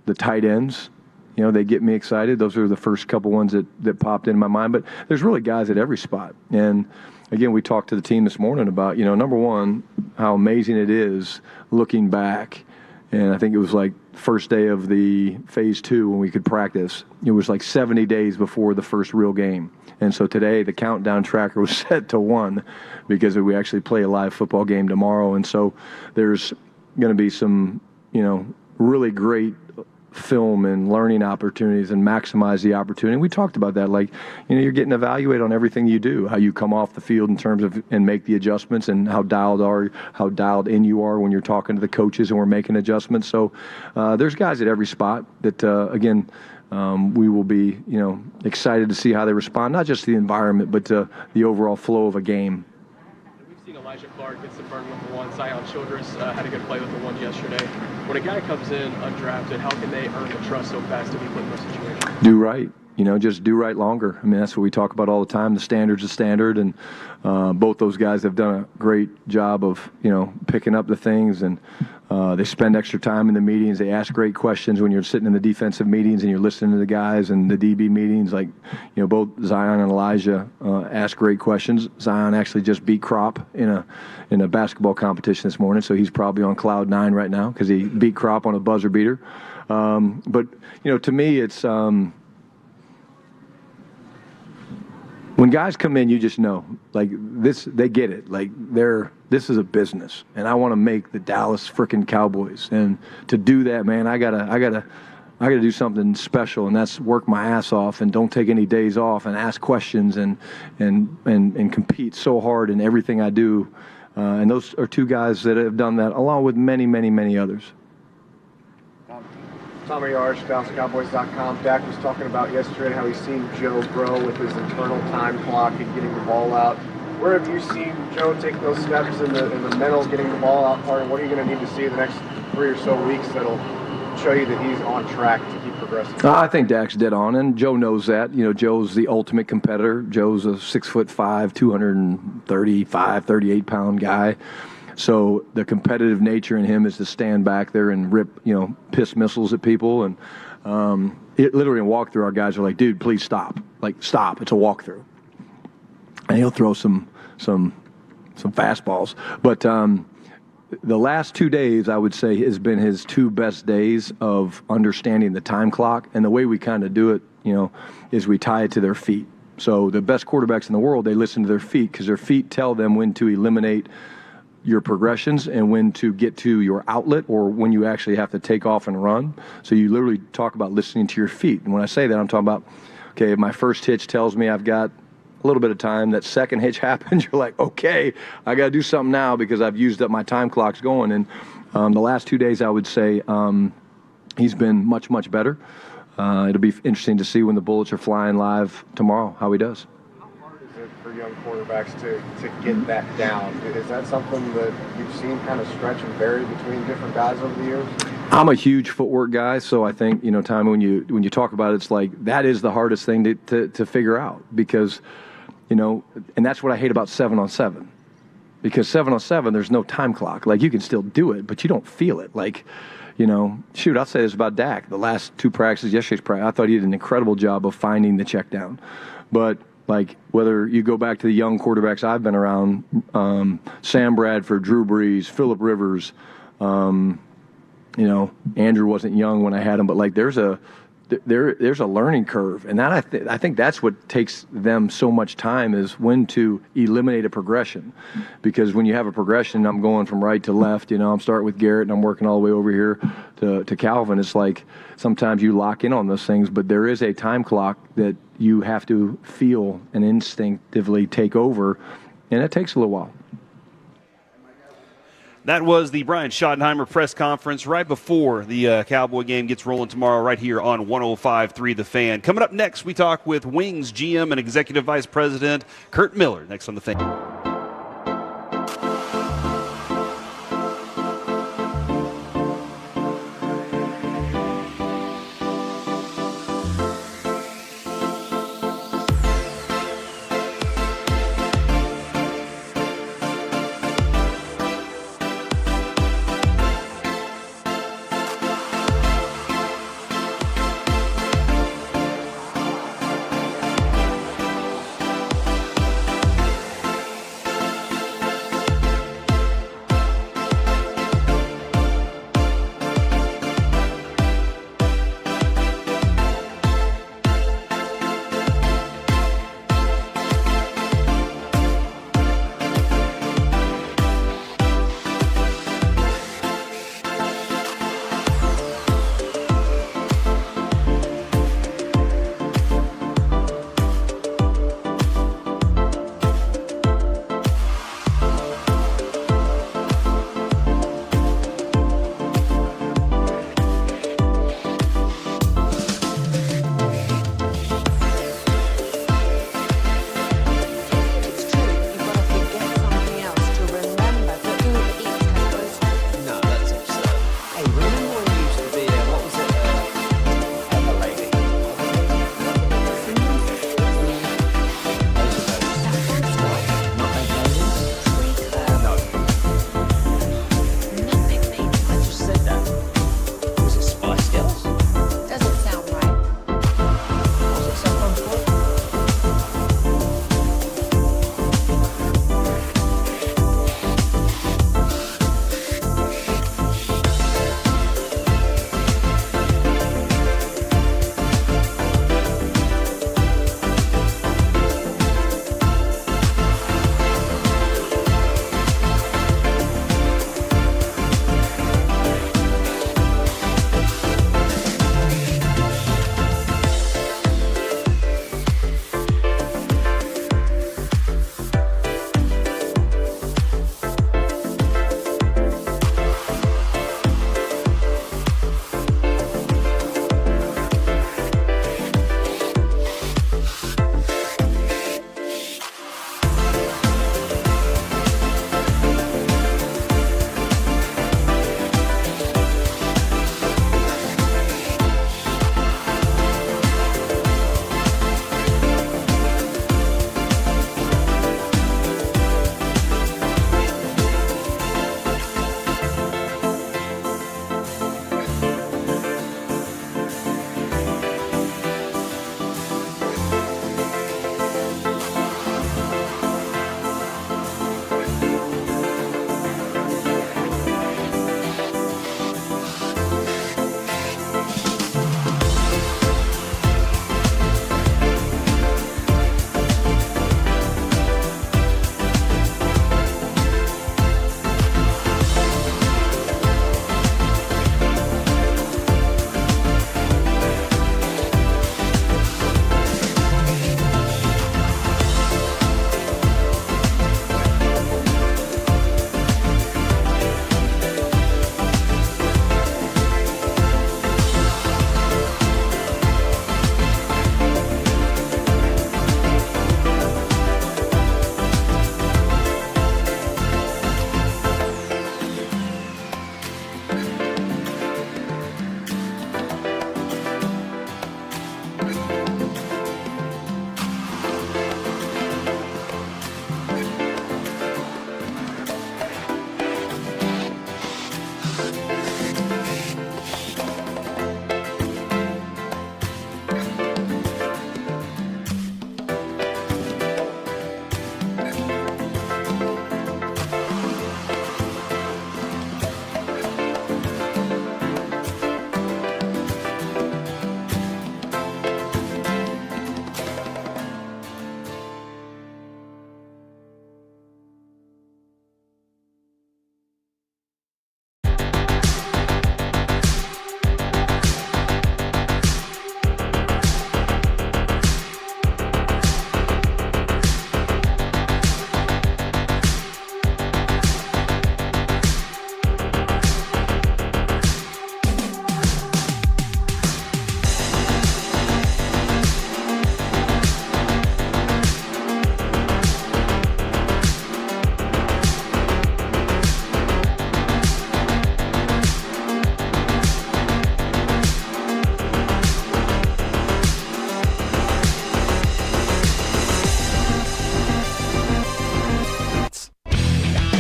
Speaker 21: The tight ends. They get me excited. Those are the first couple ones that popped into my mind. But there's really guys at every spot. And, again, we talked to the team this morning about, number one, how amazing it is looking back. And I think it was first day of the phase 2 when we could practice. It was 70 days before the first real game. And so today the countdown tracker was set to 1 because we actually play a live football game tomorrow. And so there's going to be some, really great film and learning opportunities and maximize the opportunity. We talked about that. Like, you're getting evaluated on everything you do, how you come off the field in terms of and make the adjustments, and how dialed in you are when you're talking to the coaches and we're making adjustments. So there's guys at every spot that, again, we will be, excited to see how they respond, not just to the environment, but to the overall flow of a game.
Speaker 20: We've seen Elijah Clark get some burn with the one. Zion Childress had a good play with the one yesterday. When a guy comes in undrafted, how can they earn the trust so fast to be put in those situations?
Speaker 21: Do right. Just do right longer. I mean, that's what we talk about all the time. The standard's the standard, and both those guys have done a great job of, picking up the things, and they spend extra time in the meetings. They ask great questions when you're sitting in the defensive meetings and you're listening to the guys, and the DB meetings. Like, both Zion and Elijah ask great questions. Zion actually just beat Crop in a basketball competition this morning, so he's probably on cloud 9 right now because he beat Crop on a buzzer beater. But to me, it's when guys come in, you just know, like, this, they get it. Like, this is a business, and I want to make the Dallas frickin' Cowboys. And to do that, man, I gotta do something special, and that's work my ass off and don't take any days off and ask questions and compete so hard in everything I do. And those are two guys that have done that, along with many, many, many others.
Speaker 5: Tom Yarch, DallasCowboys.com. Dak was talking about yesterday how he's seen Joe grow with his internal time clock and getting the ball out. Where have you seen Joe take those steps in the mental getting the ball out part, and what are you going to need to see in the next 3 or so weeks that'll show you that he's on track to keep progressing?
Speaker 21: I think Dak's dead on, and Joe knows that. Joe's the ultimate competitor. Joe's a 6'5", 235, 38-pound guy. So the competitive nature in him is to stand back there and rip, piss missiles at people. And literally in walkthrough, our guys are like, dude, please stop. Like, stop. It's a walkthrough. And he'll throw some fastballs. But the last 2 days, I would say, has been his 2 best days of understanding the time clock. And the way we kind of do it, is we tie it to their feet. So the best quarterbacks in the world, they listen to their feet because their feet tell them when to eliminate your progressions and when to get to your outlet, or when you actually have to take off and run. So you literally talk about listening to your feet. And when I say that, I'm talking about, okay, if my first hitch tells me I've got a little bit of time, that second hitch happens, you're like, okay, I got to do something now because I've used up my time clock's going. And the last 2 days, I would say he's been much, much better. It'll be interesting to see when the bullets are flying live tomorrow, how he does.
Speaker 5: For young quarterbacks to get that down? Is that something that you've seen kind of stretch and vary between different guys over the years?
Speaker 21: I'm a huge footwork guy, so I think, Tommy, when you talk about it, it's like that is the hardest thing to figure out because, and that's what I hate about 7-on-7. Because 7-on-7, there's no time clock. Like, you can still do it, but you don't feel it. Like, shoot, I'll say this about Dak. The last 2 practices, yesterday's practice, I thought he did an incredible job of finding the check down. But like, whether you go back to the young quarterbacks I've been around, Sam Bradford, Drew Brees, Phillip Rivers, Andrew wasn't young when I had him, but like there's a learning curve, and that I think that's what takes them so much time is when to eliminate a progression, because when you have a progression, I'm going from right to left. I'm starting with Garrett and I'm working all the way over here to Calvin. It's like sometimes you lock in on those things, but there is a time clock that you have to feel and instinctively take over, and it takes a little while.
Speaker 15: That was the Brian Schottenheimer press conference right before the Cowboy game gets rolling tomorrow right here on 105.3 The Fan. Coming up next, we talk with Wings GM and Executive Vice President Kurt Miller, next on The Fan.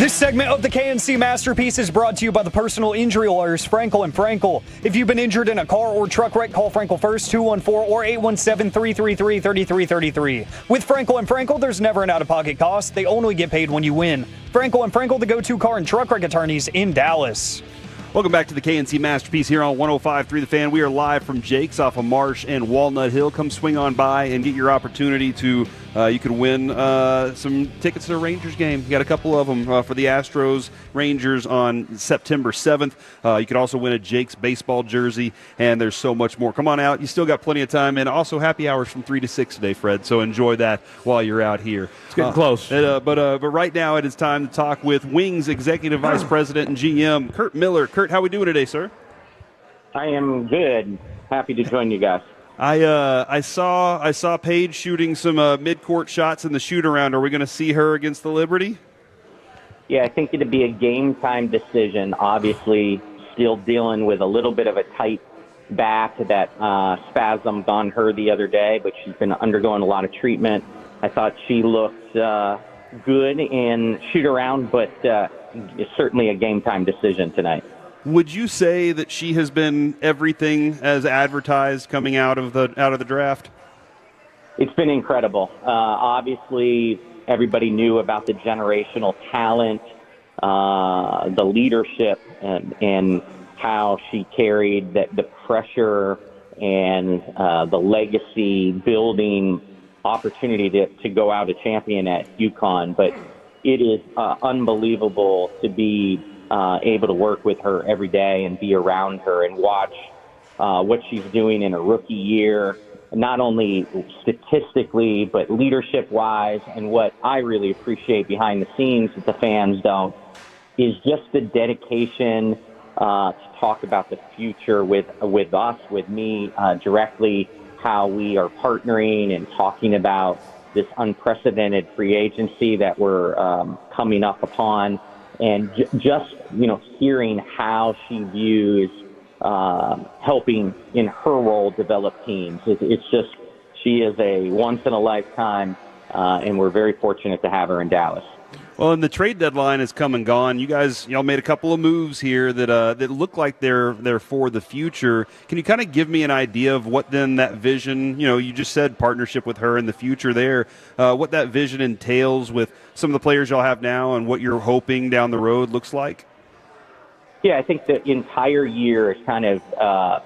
Speaker 16: This segment of the KNC Masterpiece is brought to you by the personal injury lawyers Frankel & Frankel. If you've been injured in a car or truck wreck, call Frankel first, 214 or 817-333-3333. With Frankel & Frankel, there's never an out-of-pocket cost. They only get paid when you win. Frankel & Frankel, the go-to car and truck wreck attorneys in Dallas.
Speaker 15: Welcome back to the KNC Masterpiece here on 105.3 The Fan. We are live from Jake's off of Marsh and Walnut Hill. Come swing on by and get your opportunity to, you could win some tickets to the Rangers game. You got a couple of them for the Astros Rangers on September 7th. You could also win a Jake's baseball jersey, and there's so much more. Come on out. You still got plenty of time, and also happy hours from 3 to 6 today, Fred, so enjoy that while you're out here.
Speaker 10: It's getting close.
Speaker 15: But right now it is time to talk with Wings Executive Vice President and GM, Kurt Miller. Kurt, how are we doing today, sir?
Speaker 8: I am good. Happy to join you guys.
Speaker 15: I saw Paige shooting some mid-court shots in the shoot-around. Are we going to see her against the Liberty?
Speaker 8: Yeah, I think it'd be a game-time decision. Obviously, still dealing with a little bit of a tight back that spasmed on her the other day, but she's been undergoing a lot of treatment. I thought she looked good in shoot-around, but it's certainly a game-time decision tonight.
Speaker 15: Would you say that she has been everything as advertised coming out of the draft?
Speaker 8: It's been incredible. Obviously, everybody knew about the generational talent, the leadership, and how she carried the pressure and the legacy building opportunity to go out a champion at UConn. But it is unbelievable to be able to work with her every day and be around her and watch what she's doing in her rookie year, not only statistically, but leadership-wise. And what I really appreciate behind the scenes that the fans don't is just the dedication to talk about the future with us, with me directly, how we are partnering and talking about this unprecedented free agency that we're coming up upon. And just, hearing how she views helping in her role develop teams. It's just, she is a once-in-a-lifetime, and we're very fortunate to have her in Dallas.
Speaker 15: Well, and the trade deadline has come and gone. You guys, made a couple of moves here that look like they're for the future. Can you kind of give me an idea of what then that vision? You just said partnership with her in the future there. What that vision entails with some of the players y'all have now, and what you're hoping down the road looks like.
Speaker 8: Yeah, I think the entire year is kind of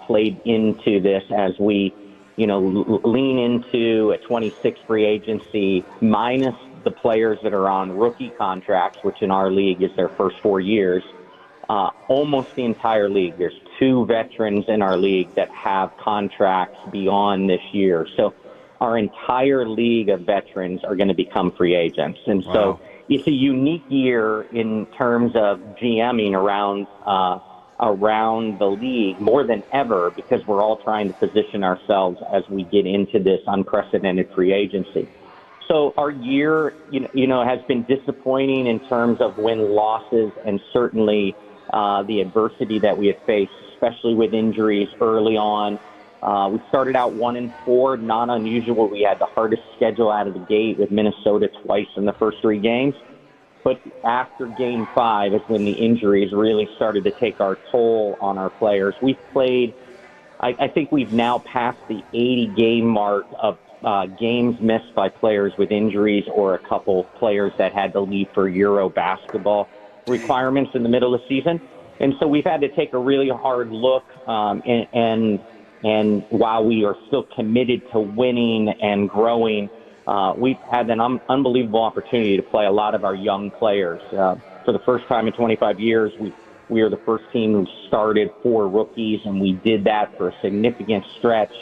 Speaker 8: played into this as we, lean into a 26 free agency minus the players that are on rookie contracts, which in our league is their first 4 years. Almost the entire league. There's 2 veterans in our league that have contracts beyond this year. So our entire league of veterans are going to become free agents. And so it's a unique year in terms of GMing around the league more than ever, because we're all trying to position ourselves as we get into this unprecedented free agency. So our year, has been disappointing in terms of win-losses, and certainly the adversity that we have faced, especially with injuries early on. We started out 1-4, not unusual. We had the hardest schedule out of the gate with Minnesota twice in the first 3 games. But after Game 5 is when the injuries really started to take our toll on our players. We've played, I think we've now passed the 80-game mark of games missed by players with injuries, or a couple players that had to leave for Euro basketball requirements in the middle of the season. And so we've had to take a really hard look, and while we are still committed to winning and growing, we've had an unbelievable opportunity to play a lot of our young players. For the first time in 25 years, we are the first team who started 4 rookies, and we did that for a significant stretch,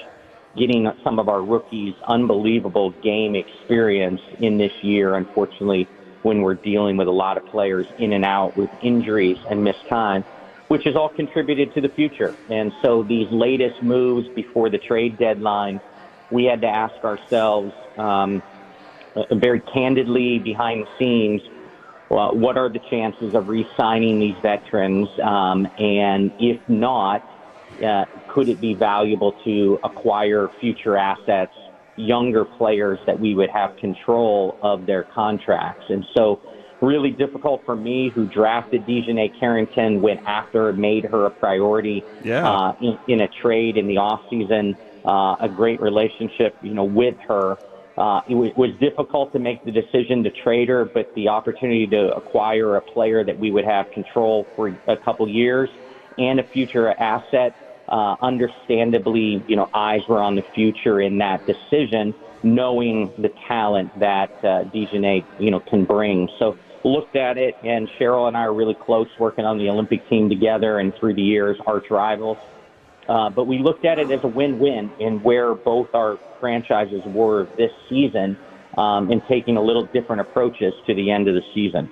Speaker 8: getting some of our rookies unbelievable game experience in this year. Unfortunately, when we're dealing with a lot of players in and out with injuries and missed time, which has all contributed to the future. And so these latest moves before the trade deadline, we had to ask ourselves very candidly behind the scenes, what are the chances of re-signing these veterans? And if not, could it be valuable to acquire future assets, younger players that we would have control of their contracts? And so really difficult for me, who drafted Dejanay Carrington, went after, made her a priority in a trade in the offseason, a great relationship, with her. It was difficult to make the decision to trade her, but the opportunity to acquire a player that we would have control for a couple years and a future asset, understandably, eyes were on the future in that decision, knowing the talent that Dejanay, can bring. So looked at it, and Cheryl and I are really close, working on the Olympic team together, and through the years, arch rivals. But we looked at it as a win-win in where both our franchises were this season, and taking a little different approaches to the end of the season.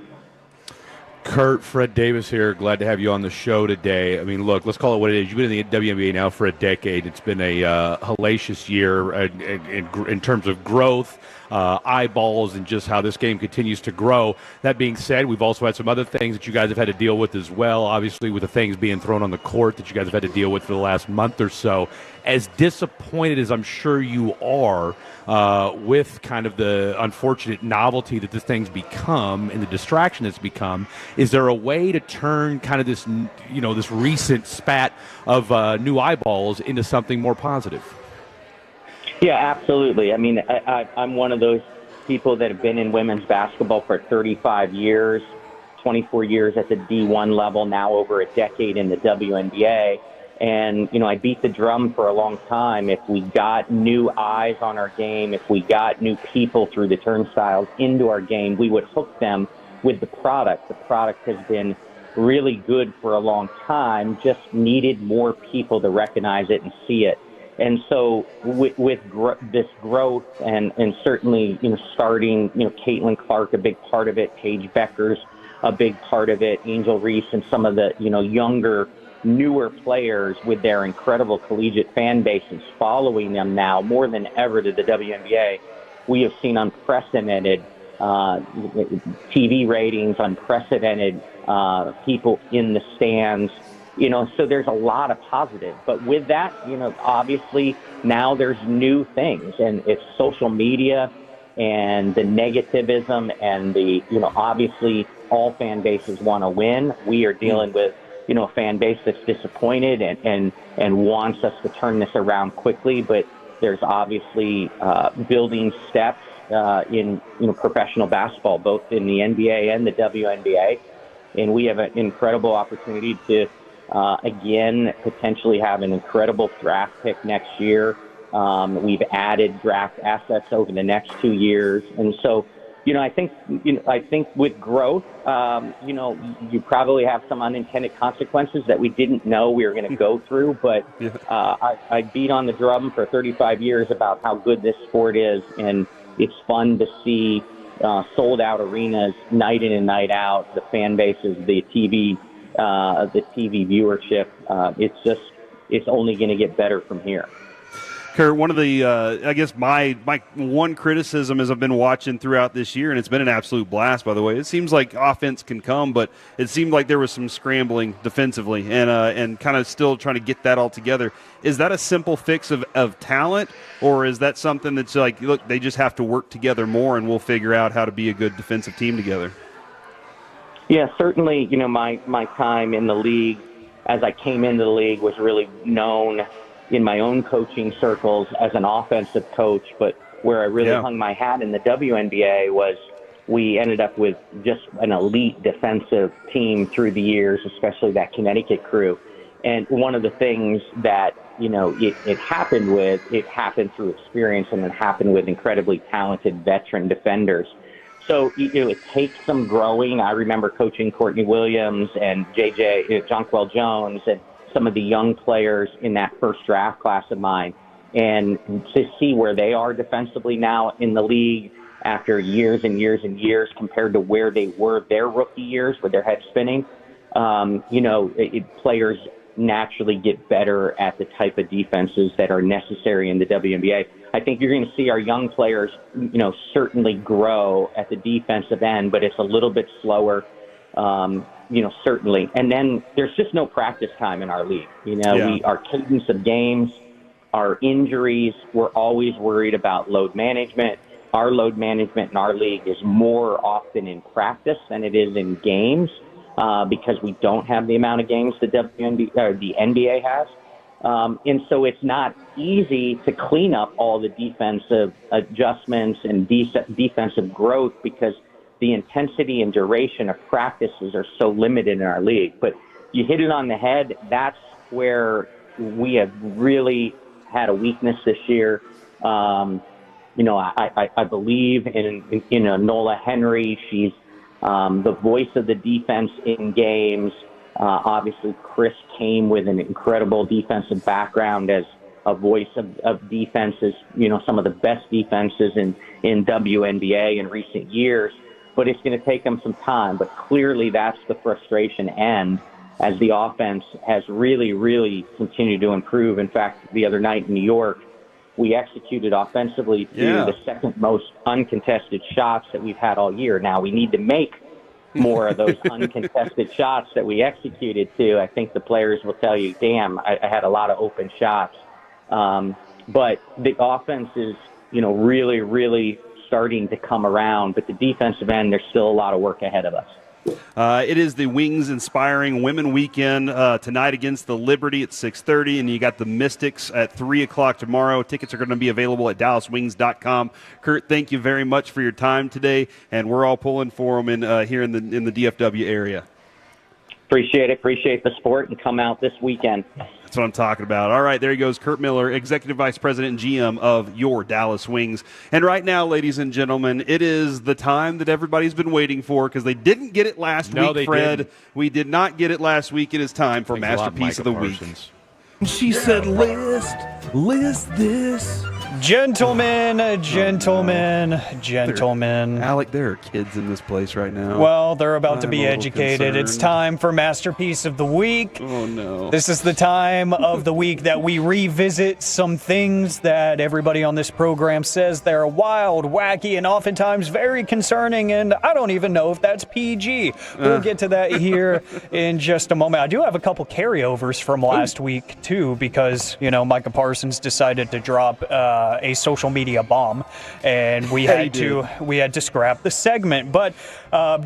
Speaker 10: Kurt, Fred Davis here. Glad to have you on the show today. I mean, look, let's call it what it is. You've been in the WNBA now for a decade. It's been a hellacious year in terms of growth, eyeballs, and just how this game continues to grow. That being said, we've also had some other things that you guys have had to deal with as well, obviously with the things being thrown on the court that you guys have had to deal with for the last month or so. As disappointed as I'm sure you are with kind of the unfortunate novelty that this thing's become and the distraction it's become, is there a way to turn kind of this, this recent spat of new eyeballs into something more positive?
Speaker 8: Yeah, absolutely. I mean, I'm one of those people that have been in women's basketball for 35 years, 24 years at the D1 level, now over a decade in the WNBA. And, I beat the drum for a long time. If we got new eyes on our game, if we got new people through the turnstiles into our game, we would hook them with the product. The product has been really good for a long time, just needed more people to recognize it and see it. And so with this growth and certainly, starting, Caitlin Clark, a big part of it, Paige Becker's a big part of it, Angel Reese, and some of the, younger, newer players with their incredible collegiate fan bases following them now more than ever to the WNBA. We have seen unprecedented TV ratings, unprecedented people in the stands, so there's a lot of positive. But with that, obviously now there's new things, and it's social media and the negativism and the, obviously all fan bases want to win. We are dealing with, a fan base that's disappointed and wants us to turn this around quickly. But there's obviously building steps in professional basketball, both in the NBA and the WNBA. And we have an incredible opportunity to, again, potentially have an incredible draft pick next year. We've added draft assets over the next 2 years. And so, I think with growth, you probably have some unintended consequences that we didn't know we were going to go through. But I beat on the drum for 35 years about how good this sport is, and it's fun to see sold-out arenas night in and night out, the fan bases, the TV viewership. It's only going to get better from here.
Speaker 15: Kurt, one of the, I guess my one criticism as I've been watching throughout this year, and it's been an absolute blast, by the way. It seems like offense can come, but it seemed like there was some scrambling defensively and kind of still trying to get that all together. Is that a simple fix of talent, or is that something that's like, look, they just have to work together more and we'll figure out how to be a good defensive team together?
Speaker 8: Yeah, certainly, my time in the league, as I came into the league, was really known in my own coaching circles as an offensive coach, but where I really hung my hat in the WNBA was we ended up with just an elite defensive team through the years, especially that Connecticut crew. And one of the things that, it happened through experience, and it happened with incredibly talented veteran defenders. So, it takes some growing. I remember coaching Courtney Williams and Jonquel Jones and some of the young players in that first draft class of mine, and to see where they are defensively now in the league after years and years and years compared to where they were their rookie years with their head spinning, players naturally get better at the type of defenses that are necessary in the WNBA. I think you're going to see our young players, certainly grow at the defensive end, but it's a little bit slower. Certainly. And then there's just no practice time in our league. Our cadence of games, our injuries, we're always worried about load management. our load management in our league is more often in practice than it is in games because we don't have the amount of games the WNBA or the NBA has. And so it's not easy to clean up all the defensive adjustments and defensive growth because the intensity and duration of practices are so limited in our league. But you hit it on the head. That's where we have really had a weakness this year. I believe in Nola Henry. She's the voice of the defense in games. Obviously, Chris came with an incredible defensive background as a voice of defenses, some of the best defenses in WNBA in recent years. But it's going to take them some time. But clearly that's the frustration end as the offense has really, really continued to improve. In fact, the other night in New York, we executed offensively to the second most uncontested shots that we've had all year. Now, we need to make more of those uncontested shots that we executed to. I think the players will tell you, damn, I had a lot of open shots. But the offense is, really, really starting to come around. But the defensive end, there's still a lot of work ahead of us.
Speaker 15: It is the Wings Inspiring Women Weekend tonight against the Liberty at 6:30, and you got the Mystics at 3 o'clock tomorrow. Tickets are going to be available at DallasWings.com. Kurt, thank you very much for your time today, and we're all pulling for them here in the DFW area.
Speaker 8: Appreciate it. Appreciate the support, and come out this weekend.
Speaker 15: That's what I'm talking about. All right, there he goes, Kurt Miller, Executive Vice President and GM of your Dallas Wings. And right now, ladies and gentlemen, it is the time that everybody's been waiting for because they didn't get it last week, Fred.
Speaker 10: Didn't.
Speaker 15: We did not get it last week. It is time for Masterpiece of the Week.
Speaker 13: She said, list this.
Speaker 16: Gentlemen.
Speaker 15: Alec, there are kids in this place right now.
Speaker 16: Well, they're about to be educated.
Speaker 15: Concerned.
Speaker 16: It's time for Masterpiece of the Week.
Speaker 15: Oh, no.
Speaker 16: This is the time of the week that we revisit some things that everybody on this program says they're wild, wacky, and oftentimes very concerning, and I don't even know if that's PG. We'll get to that here in just a moment. I do have a couple carryovers from last week, too, because, Micah Parsons decided to drop a social media bomb, and we had to scrap the segment. But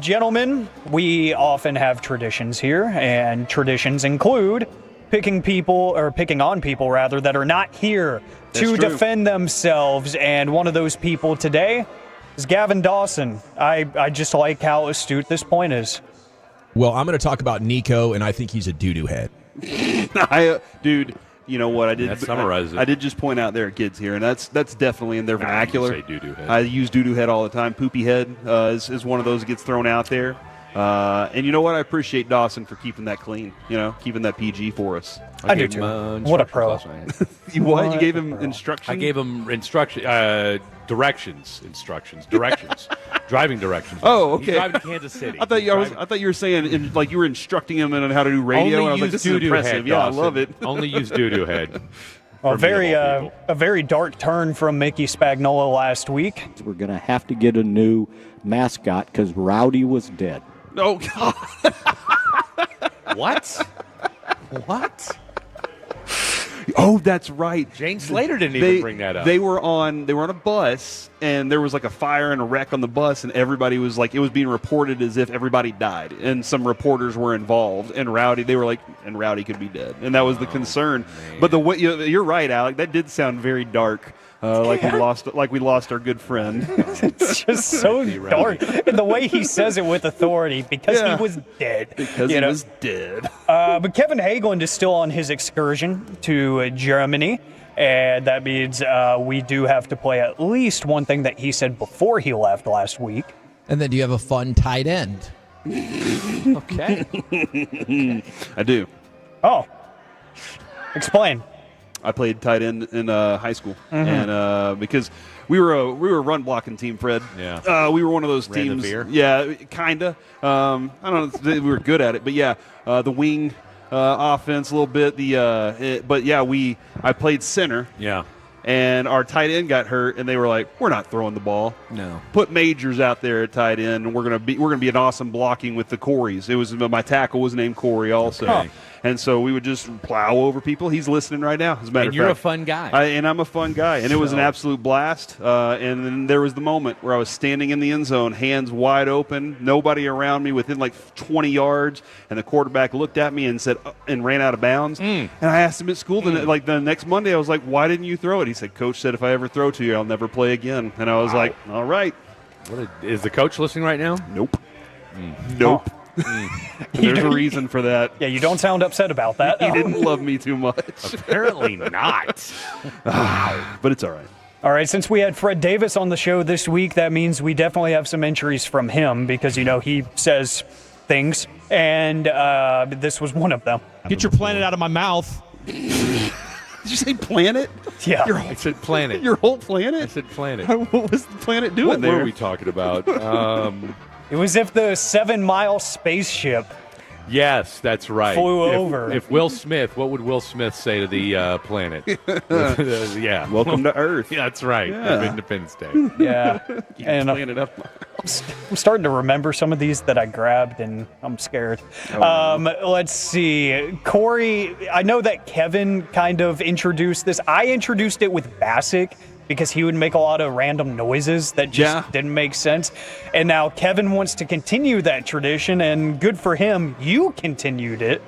Speaker 16: gentlemen, we often have traditions here, and traditions include picking on people that are not here to defend themselves. And one of those people today is Gavin Dawson. I just like how astute this point is.
Speaker 13: Well, I'm going to talk about Nico, and I think he's a doo-doo head.
Speaker 15: Dude. You know what I did?
Speaker 10: That summarizes it.
Speaker 15: I did just point out there are kids here, and that's definitely in their vernacular.
Speaker 10: You say doo-doo head.
Speaker 15: I use doo-doo head all the time. Poopy head is one of those that gets thrown out there. And you know what? I appreciate Dawson for keeping that clean. Keeping that PG for us.
Speaker 16: I do too. What a pro!
Speaker 15: You gave him instructions?
Speaker 10: I gave him directions. Driving directions.
Speaker 15: Oh, okay.
Speaker 10: He's driving to Kansas City.
Speaker 15: I thought you were saying you were instructing him on how to do radio.
Speaker 10: Only
Speaker 15: and I was like,
Speaker 10: use
Speaker 15: this is impressive.
Speaker 10: head,
Speaker 15: Yeah,
Speaker 10: Dawson.
Speaker 15: I love it.
Speaker 10: Only use doo-doo head.
Speaker 16: Well, a very dark turn from Mickey Spagnola last week.
Speaker 9: We're going to have to get a new mascot because Rowdy was dead.
Speaker 15: Oh, God.
Speaker 10: What?
Speaker 15: Oh, that's right.
Speaker 10: Jane Slater didn't even bring that up.
Speaker 15: They were on a bus, and there was like a fire and a wreck on the bus, and everybody was like, it was being reported as if everybody died, and some reporters were involved, and Rowdy could be dead, and that was the concern. Man. But you're right, Alec. That did sound very dark. We lost our good friend.
Speaker 16: It's just so dark. And the way he says it with authority, because he was dead.
Speaker 15: Because he was dead.
Speaker 16: But Kevin Hageland is still on his excursion to Germany. And that means we do have to play at least one thing that he said before he left last week.
Speaker 17: And then do you have a fun tight end?
Speaker 10: Okay.
Speaker 15: I do.
Speaker 16: Oh. Explain.
Speaker 15: I played tight end in high school, and because we were a run blocking team, Fred.
Speaker 10: Yeah.
Speaker 15: We were one of those
Speaker 10: Ran
Speaker 15: teams.
Speaker 10: the veer?
Speaker 15: Yeah, kinda. I don't know. We were good at it, but yeah, the wing offense a little bit. I played center.
Speaker 10: Yeah.
Speaker 15: And our tight end got hurt, and they were like, "We're not throwing the ball.
Speaker 10: No.
Speaker 15: Put Majors out there at tight end, and we're gonna be an awesome blocking with the Coreys." It was my tackle was named Corey also.
Speaker 10: Okay.
Speaker 15: And so we would just plow over people. He's listening right now, as a matter
Speaker 10: And
Speaker 15: of
Speaker 10: you're
Speaker 15: fact.
Speaker 10: a fun guy.
Speaker 15: And I'm a fun guy. And it was an absolute blast. And then there was the moment where I was standing in the end zone, hands wide open, nobody around me within like 20 yards, and the quarterback looked at me and said, and ran out of bounds. And I asked him at school, the next Monday, I was like, why didn't you throw it? He said, Coach said if I ever throw to you, I'll never play again. And I was like, all right.
Speaker 10: Is the coach listening right now?
Speaker 15: Nope. Nope. There's a reason for that.
Speaker 16: Yeah, you don't sound upset about that.
Speaker 15: He didn't love me too much.
Speaker 10: Apparently not.
Speaker 15: But it's all right.
Speaker 16: All right, since we had Fred Davis on the show this week, that means we definitely have some entries from him because, he says things, and this was one of them.
Speaker 13: Get your planet out of my mouth.
Speaker 15: Did you say planet?
Speaker 16: Yeah.
Speaker 10: I said planet.
Speaker 15: Your whole planet?
Speaker 10: I said planet.
Speaker 15: What was the planet doing
Speaker 10: What
Speaker 15: there?
Speaker 10: were we talking about?
Speaker 16: It was if the 7-mile spaceship
Speaker 10: Yes, that's right.
Speaker 16: Flew over.
Speaker 10: If Will Smith, what would Will Smith say to the planet? Yeah.
Speaker 15: Welcome to Earth.
Speaker 10: Yeah, that's right.
Speaker 15: Yeah.
Speaker 10: Independence Day.
Speaker 16: Yeah.
Speaker 15: And clean it up.
Speaker 16: I'm starting to remember some of these that I grabbed, and I'm scared. Let's see. Corey, I know that Kevin kind of introduced this. I introduced it with Bassick because he would make a lot of random noises that just didn't make sense. And now Kevin wants to continue that tradition, and good for him. You continued it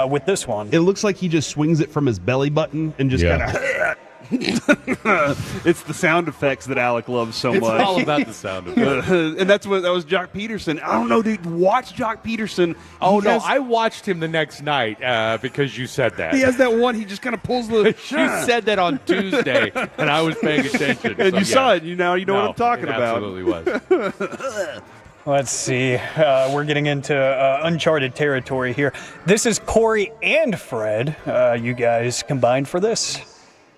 Speaker 16: with this one.
Speaker 11: It looks like he just swings it from his belly button and just kind of...
Speaker 15: It's the sound effects that Alec loves so
Speaker 10: It's
Speaker 15: much.
Speaker 10: all about the sound effects.
Speaker 15: And that was Jock Peterson. I don't know, dude. Watch Jock Peterson.
Speaker 10: Oh, no. I watched him the next night because you said that.
Speaker 15: He has that one. He just kind of pulls the...
Speaker 10: You said that on Tuesday, and I was paying attention.
Speaker 15: And
Speaker 10: so
Speaker 15: you saw it. You know what I'm talking about.
Speaker 10: Absolutely was.
Speaker 16: Let's see. We're getting into uncharted territory here. This is Corey and Fred. You guys combined for this.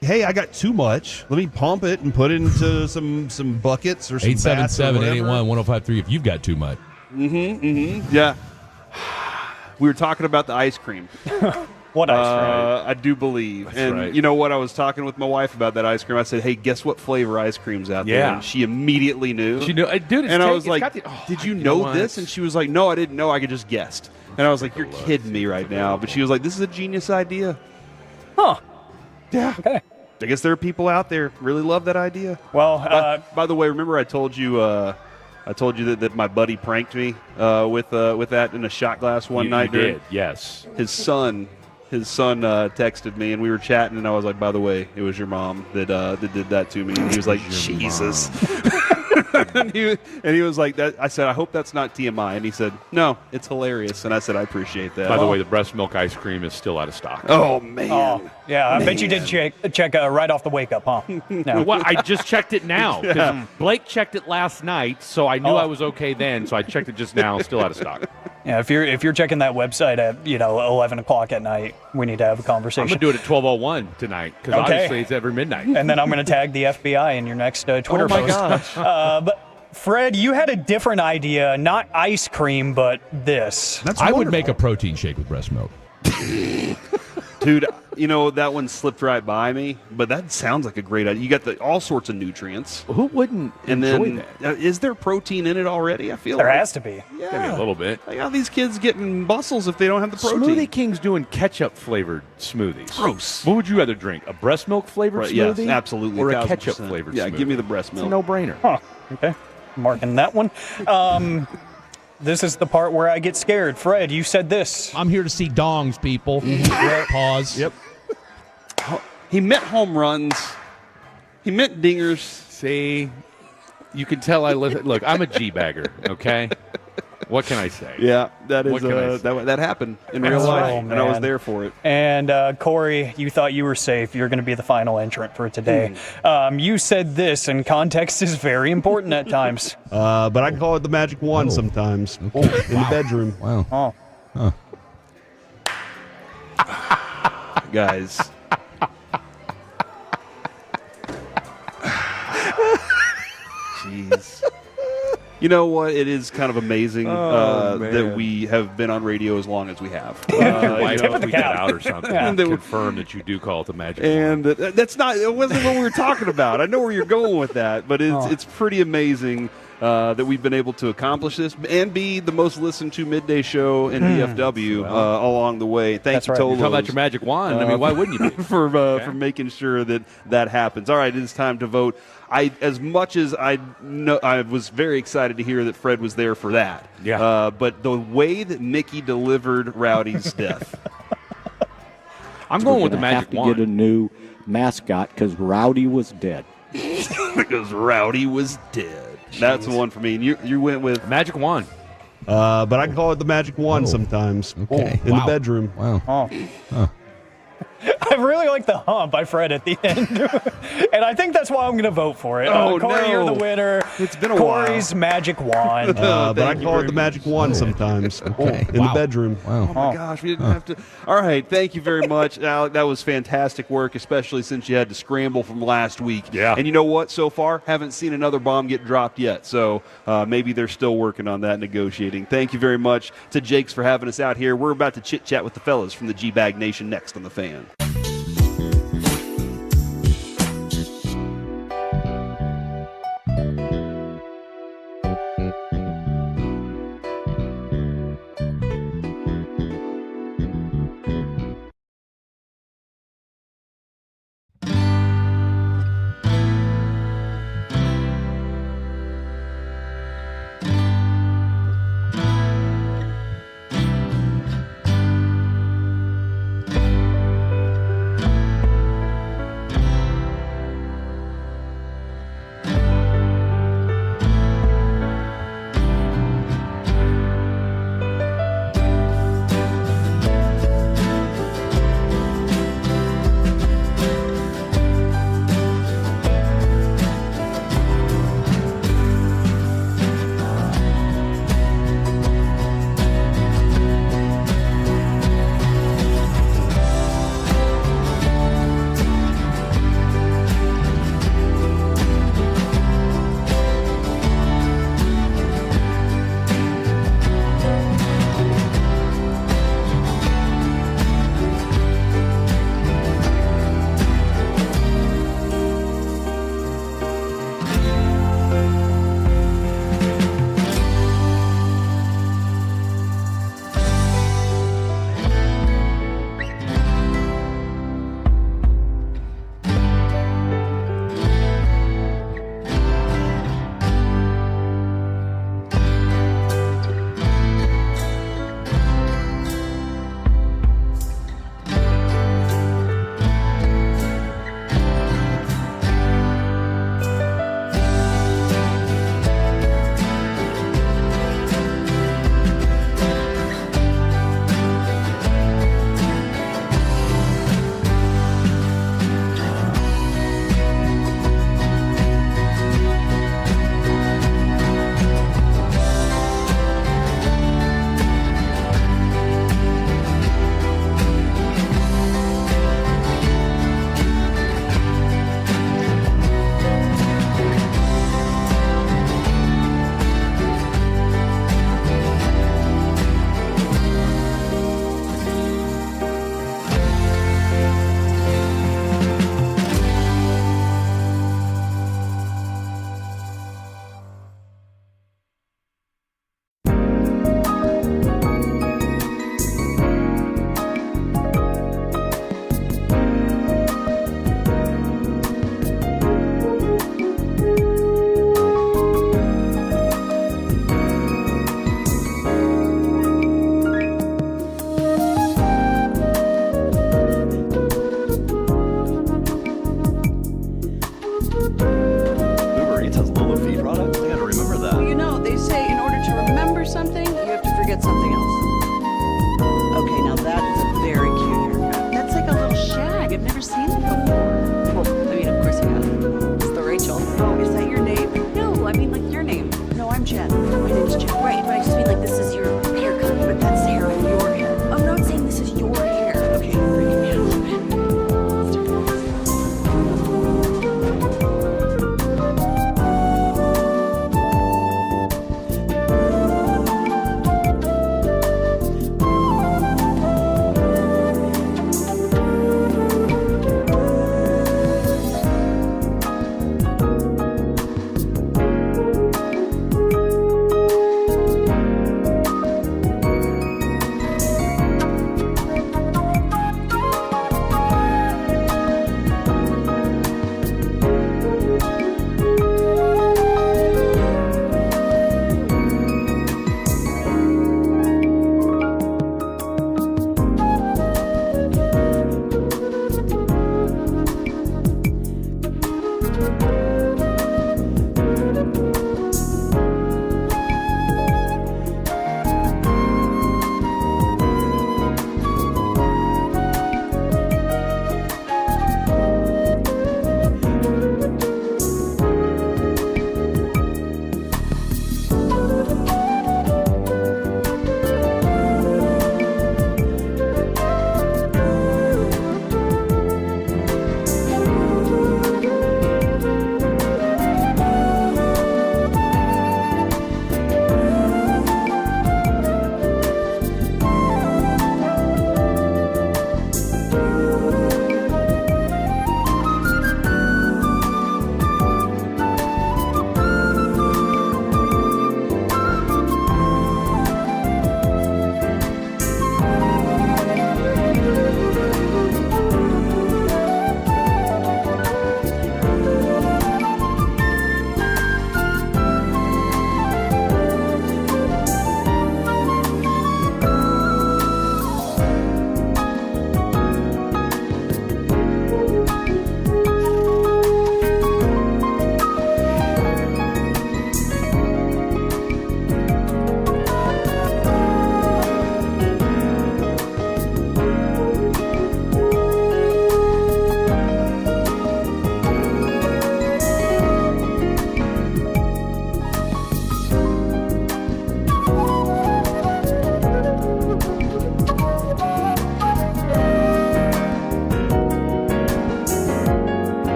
Speaker 11: Hey, I got too much. Let me pump it and put it into some buckets or some
Speaker 13: 877-881-1053 if you've got too much.
Speaker 15: Yeah. We were talking about the ice cream.
Speaker 16: What ice cream?
Speaker 15: I do believe.
Speaker 10: That's
Speaker 15: and
Speaker 10: right.
Speaker 15: you know what? I was talking with my wife about that ice cream. I said, hey, guess what flavor ice cream's out there?
Speaker 10: Yeah.
Speaker 15: And she immediately knew.
Speaker 10: She knew. Dude,
Speaker 15: and I was
Speaker 10: it's
Speaker 15: like,
Speaker 10: got the-
Speaker 15: did you
Speaker 10: know
Speaker 15: know
Speaker 10: what?
Speaker 15: this? And she was like, no, I didn't know. I could just guessed. And I was like, you're kidding me right now. But she was like, this is a genius idea.
Speaker 16: Huh.
Speaker 15: Yeah.
Speaker 16: Okay.
Speaker 15: I guess there are people out there who really love that idea.
Speaker 16: Well,
Speaker 15: by the way, remember I told you that my buddy pranked me with that in a shot glass one night.
Speaker 10: You did, yes.
Speaker 15: His son texted me and we were chatting and I was like, by the way, it was your mom that did that to me. And he was like, Jesus. and he was like, that. I said, I hope that's not TMI. And he said, no, it's hilarious. And I said, I appreciate that.
Speaker 10: By the way, the breast milk ice cream is still out of stock.
Speaker 15: Oh man.
Speaker 16: Oh, yeah, I bet you did check right off the wake up, huh? No.
Speaker 10: Well, I just checked it now because Blake checked it last night, so I knew I was okay then. So I checked it just now, still out of stock.
Speaker 16: Yeah, if you're checking that website at 11 o'clock at night, we need to have a conversation.
Speaker 10: I'm gonna do it at 12:01 tonight because obviously it's every midnight.
Speaker 16: And then I'm gonna tag the FBI in your next Twitter
Speaker 10: Oh my
Speaker 16: post.
Speaker 10: gosh.
Speaker 16: But Fred, you had a different idea, not ice cream, but this.
Speaker 13: I would make a protein shake with breast milk.
Speaker 15: Dude, that one slipped right by me, but that sounds like a great idea. You got all sorts of nutrients.
Speaker 10: Who wouldn't enjoy that?
Speaker 15: Is there protein in it already? I feel
Speaker 16: There
Speaker 15: like
Speaker 16: has to be.
Speaker 15: Yeah.
Speaker 10: Maybe a little bit.
Speaker 15: Like how these kids getting muscles if they don't have the protein.
Speaker 10: Smoothie King's doing ketchup flavored smoothies.
Speaker 15: Gross.
Speaker 10: What would you rather drink? A breast milk flavored
Speaker 15: Right, yes,
Speaker 10: smoothie?
Speaker 15: absolutely,
Speaker 10: Or a
Speaker 15: 1000%.
Speaker 10: ketchup flavored
Speaker 15: Yeah,
Speaker 10: smoothie?
Speaker 15: give me the breast milk.
Speaker 10: It's a no-brainer.
Speaker 16: Huh. Okay. Marking that one. This is the part where I get scared. Fred, you said this.
Speaker 13: I'm here to see dongs, people. Pause.
Speaker 10: Yep.
Speaker 15: He meant home runs. He meant dingers.
Speaker 10: See, you can tell I listen. Look, I'm a G-bagger, okay? What can I say?
Speaker 15: Yeah, that is
Speaker 10: What can I say?
Speaker 15: that happened in real
Speaker 16: Oh,
Speaker 15: life, and I was
Speaker 16: man.
Speaker 15: there for it.
Speaker 16: And Corey, you thought you were safe. You're going to be the final entrant for today. You said this, and context is very important at times.
Speaker 11: But I call it the magic wand sometimes in the bedroom.
Speaker 13: Wow.
Speaker 16: Oh.
Speaker 15: Guys. Jeez. You know what? It is kind of amazing that we have been on radio as long as we have.
Speaker 10: Your wife
Speaker 16: tip of the
Speaker 10: tweet that
Speaker 16: cap.
Speaker 10: out or something.
Speaker 16: Yeah.
Speaker 10: And confirm that you do call it the magic
Speaker 15: And that's not. It wasn't what we were talking about. I know where you're going with that, but it's pretty amazing that we've been able to accomplish this and be the most listened to midday show in DFW along the way. Thank you, Tolo.
Speaker 10: You're talking about your magic wand. I mean, why wouldn't you be?
Speaker 15: for making sure that happens. All right, it is time to vote. As much as I was very excited to hear that Fred was there for that.
Speaker 10: Yeah.
Speaker 15: But the way that Mickey delivered Rowdy's death.
Speaker 10: I'm going with the magic
Speaker 9: have to
Speaker 10: wand.
Speaker 9: get a new mascot because Rowdy was dead.
Speaker 15: Because Rowdy was dead. That's the one for me. And you went with
Speaker 10: magic wand.
Speaker 11: But I call it the magic wand sometimes.
Speaker 17: Okay.
Speaker 11: In the bedroom.
Speaker 17: Wow.
Speaker 16: I really like the hump by Fred at the end. And I think that's why I'm going to vote for it.
Speaker 15: Oh,
Speaker 16: Corey,
Speaker 15: no.
Speaker 16: you're the winner.
Speaker 15: It's been a
Speaker 16: Corey's magic wand.
Speaker 11: But I call it the magic wand sometimes.
Speaker 17: Okay.
Speaker 11: In the bedroom.
Speaker 15: Oh my gosh, we didn't have to. All right, thank you very much, Alec. That was fantastic work, especially since you had to scramble from last week.
Speaker 10: Yeah.
Speaker 15: And you know what? So far, haven't seen another bomb get dropped yet. So maybe they're still working on that, negotiating. Thank you very much to Jakes for having us out here. We're about to chit chat with the fellas from the G-Bag Nation next on The Fan.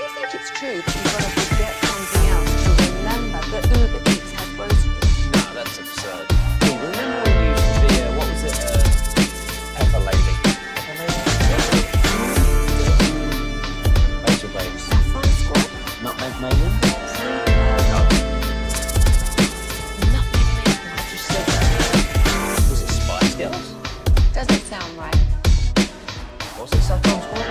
Speaker 19: you think it's true that you've got to forget something else to remember that Uber Eats has groceries?
Speaker 1: No, that's absurd. Hey, remember when you used to be what was it? Pepper lady. Basil babes.
Speaker 19: Saffron squad?
Speaker 1: Nutmeg maiden. No.
Speaker 19: I just said that.
Speaker 1: Was it Spice Girls?
Speaker 19: Doesn't sound right.
Speaker 1: Was it Saffron Squad?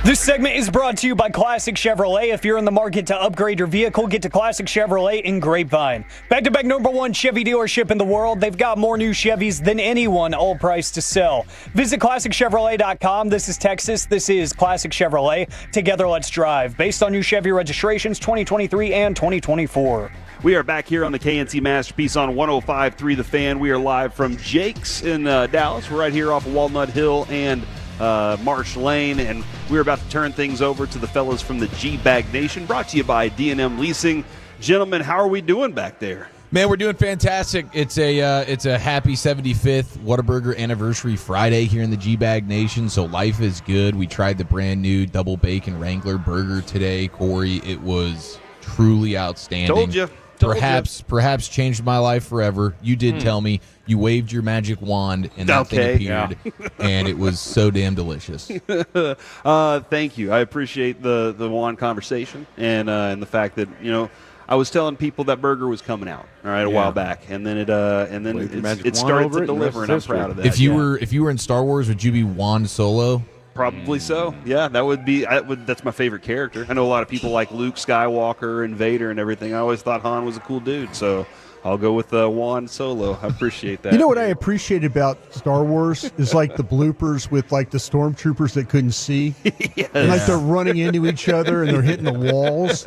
Speaker 16: This segment is brought to you by Classic Chevrolet. If you're in the market to upgrade your vehicle, get to Classic Chevrolet in Grapevine. Back-to-back #1 Chevy dealership in the world. They've got more new Chevys than anyone, all priced to sell. Visit ClassicChevrolet.com. This is Texas. This is Classic Chevrolet. Together, let's drive. Based on new Chevy registrations 2023 and 2024.
Speaker 15: We are back here on the KNC Masterpiece on 105.3 The Fan. We are live from Jake's in Dallas. We're right here off of Walnut Hill and Marsh Lane, and we're about to turn things over to the fellas from the G-Bag Nation, brought to you by D&M Leasing. Gentlemen, how are we doing back there?
Speaker 13: Man, we're doing fantastic. It's a happy 75th Whataburger anniversary Friday here in the G-Bag Nation, so life is good. We tried the brand new double bacon Wrangler burger today, Corey. It was truly outstanding.
Speaker 15: Told you.
Speaker 13: Perhaps changed my life forever. You did tell me. You waved your magic wand and that thing appeared, and it was so damn delicious.
Speaker 15: Thank you. I appreciate the wand conversation and the fact that, you know, I was telling people that burger was coming out, all right, a while back, and then it started to deliver, and I'm proud of that.
Speaker 13: If you were in Star Wars, would you be Wand Solo?
Speaker 15: Probably so. Yeah, that would be. That's my favorite character. I know a lot of people like Luke Skywalker and Vader and everything. I always thought Han was a cool dude, so I'll go with Juan Solo. I appreciate that.
Speaker 2: You know what I appreciate about Star Wars is like the bloopers with like the stormtroopers that couldn't see.
Speaker 15: Yes.
Speaker 2: And like they're running into each other and they're hitting the walls.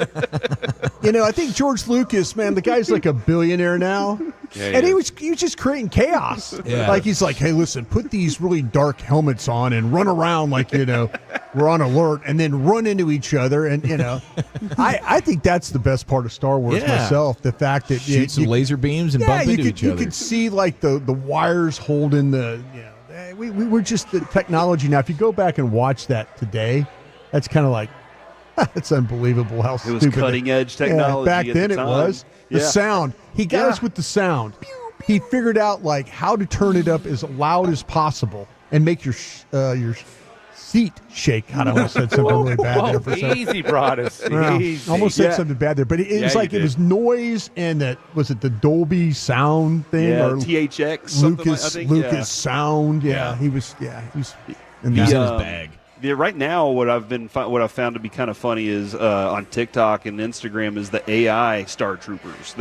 Speaker 2: You know, I think George Lucas, man, the guy's like a billionaire now.
Speaker 10: Yeah,
Speaker 2: and he was just creating chaos.
Speaker 13: Yeah.
Speaker 2: Like he's like, hey, listen, put these really dark helmets on and run around like, you know, we're on alert, and then run into each other. And, you know, I think that's the best part of Star Wars myself. The fact that
Speaker 13: shoot some laser beams and bump into each other.
Speaker 2: You could see like the wires holding the, you know, we were just the technology. Now, if you go back and watch that today, that's kind of like, it's unbelievable how stupid.
Speaker 15: It was cutting edge technology.
Speaker 2: Back
Speaker 15: at
Speaker 2: then
Speaker 15: the
Speaker 2: it
Speaker 15: time.
Speaker 2: was. The sound. He got us with the sound. He figured out like how to turn it up as loud as possible and make your seat shake. I don't know, said something really bad there for a second.
Speaker 10: Easy, Broadus. Easy.
Speaker 2: Almost said something bad there, but it was like it was noise and that was it the Dolby sound thing
Speaker 15: Yeah,
Speaker 2: or
Speaker 15: THX.
Speaker 2: Lucas sound. Yeah, he was. Yeah, he's in
Speaker 13: his
Speaker 2: that.
Speaker 13: bag.
Speaker 15: Yeah, right now, what I've found to be kind of funny is on TikTok and Instagram is the AI Star Troopers.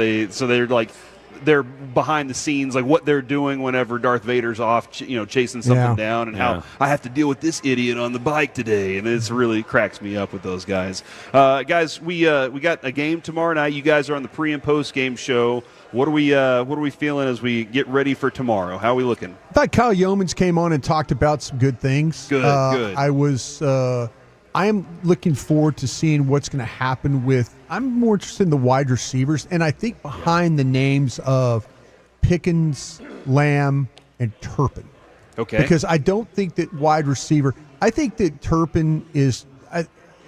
Speaker 15: They're behind the scenes, like what they're doing whenever Darth Vader's off, chasing something down, and how I have to deal with this idiot on the bike today, and it's really cracks me up with those guys. Guys, we got a game tomorrow night. You guys are on the pre and post game show. What are we feeling as we get ready for tomorrow? How are we looking?
Speaker 2: I thought Kyle Yeomans came on and talked about some good things.
Speaker 15: Good.
Speaker 2: I am looking forward to seeing what's going to happen with. I'm more interested in the wide receivers, and I think behind the names of Pickens, Lamb, and Turpin.
Speaker 15: Okay.
Speaker 2: Because I don't think that wide receiver. I think that Turpin is. I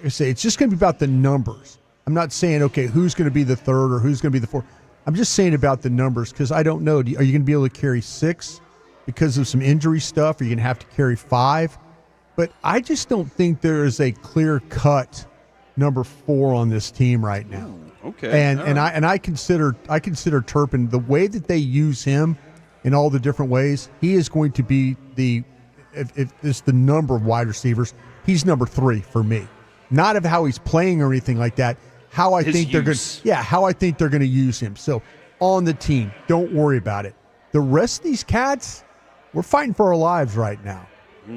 Speaker 2: say it's just going to be about the numbers. I'm not saying who's going to be the third or who's going to be the fourth. I'm just saying about the numbers because I don't know. Are you going to be able to carry 6 because of some injury stuff? Are you going to have to carry 5? But I just don't think there is a clear-cut number 4 on this team right now.
Speaker 15: Okay.
Speaker 2: And I consider Turpin, the way that they use him in all the different ways, he is going to be if it's the number of wide receivers, he's number 3 for me. Not of how he's playing or anything like that. How I think they're going to use him. So on the team, don't worry about it. The rest of these cats, we're fighting for our lives right now.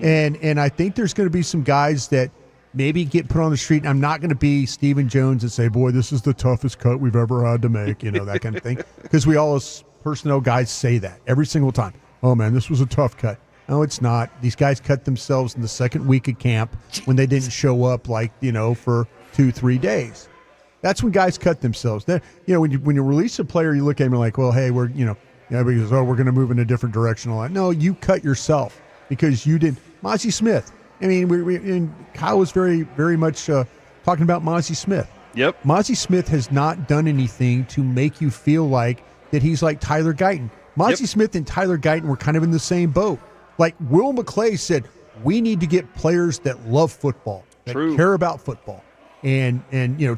Speaker 2: And I think there's going to be some guys that maybe get put on the street. And I'm not going to be Stephen Jones and say, boy, this is the toughest cut we've ever had to make, that kind of thing. Because we all as personnel guys say that every single time. Oh, man, this was a tough cut. No, it's not. These guys cut themselves in the second week of camp when they didn't show up for 2-3 days. That's when guys cut themselves. Then, when you release a player, you look at him like, well, hey, we're, everybody goes, oh, we're going to move in a different direction. All that. No, you cut yourself because you did. Mozzie Smith. I mean, Kyle was very, very much talking about Mozzie Smith.
Speaker 15: Yep.
Speaker 2: Mozzie Smith has not done anything to make you feel like that he's like Tyler Guyton. Mozzie Smith and Tyler Guyton were kind of in the same boat. Like Will McClay said, we need to get players that love football, that care about football. And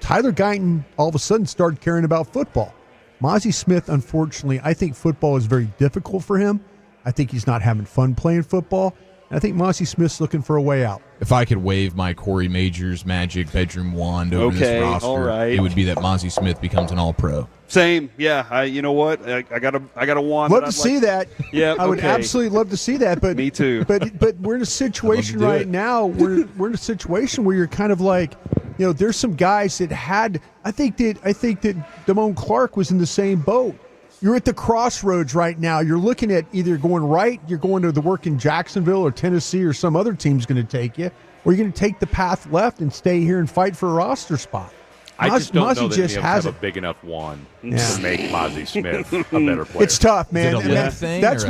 Speaker 2: Tyler Guyton all of a sudden started caring about football. Mozzie Smith, unfortunately, I think football is very difficult for him. I think he's not having fun playing football. And I think Mozzie Smith's looking for a way out.
Speaker 13: If I could wave my Corey Majors magic bedroom wand over this roster,
Speaker 15: all right.
Speaker 13: It would be that Mozzie Smith becomes an All-Pro.
Speaker 15: Same, yeah. You know what? I got a wand.
Speaker 2: Love to see that.
Speaker 15: Yeah,
Speaker 2: I would absolutely love to see that. But
Speaker 15: me too.
Speaker 2: But we're in a situation right now. We're in a situation where you're kind of like, there's some guys that had. I think that Damone Clark was in the same boat. You're at the crossroads right now. You're looking at either going right, you're going to the work in Jacksonville or Tennessee or some other team's going to take you, or you're going to take the path left and stay here and fight for a roster spot.
Speaker 10: I just don't know that
Speaker 2: just
Speaker 10: he
Speaker 2: has
Speaker 10: have a big enough wand to make Mozzie Smith a better player.
Speaker 2: It's tough, man.
Speaker 13: Is it a lip thing
Speaker 2: That's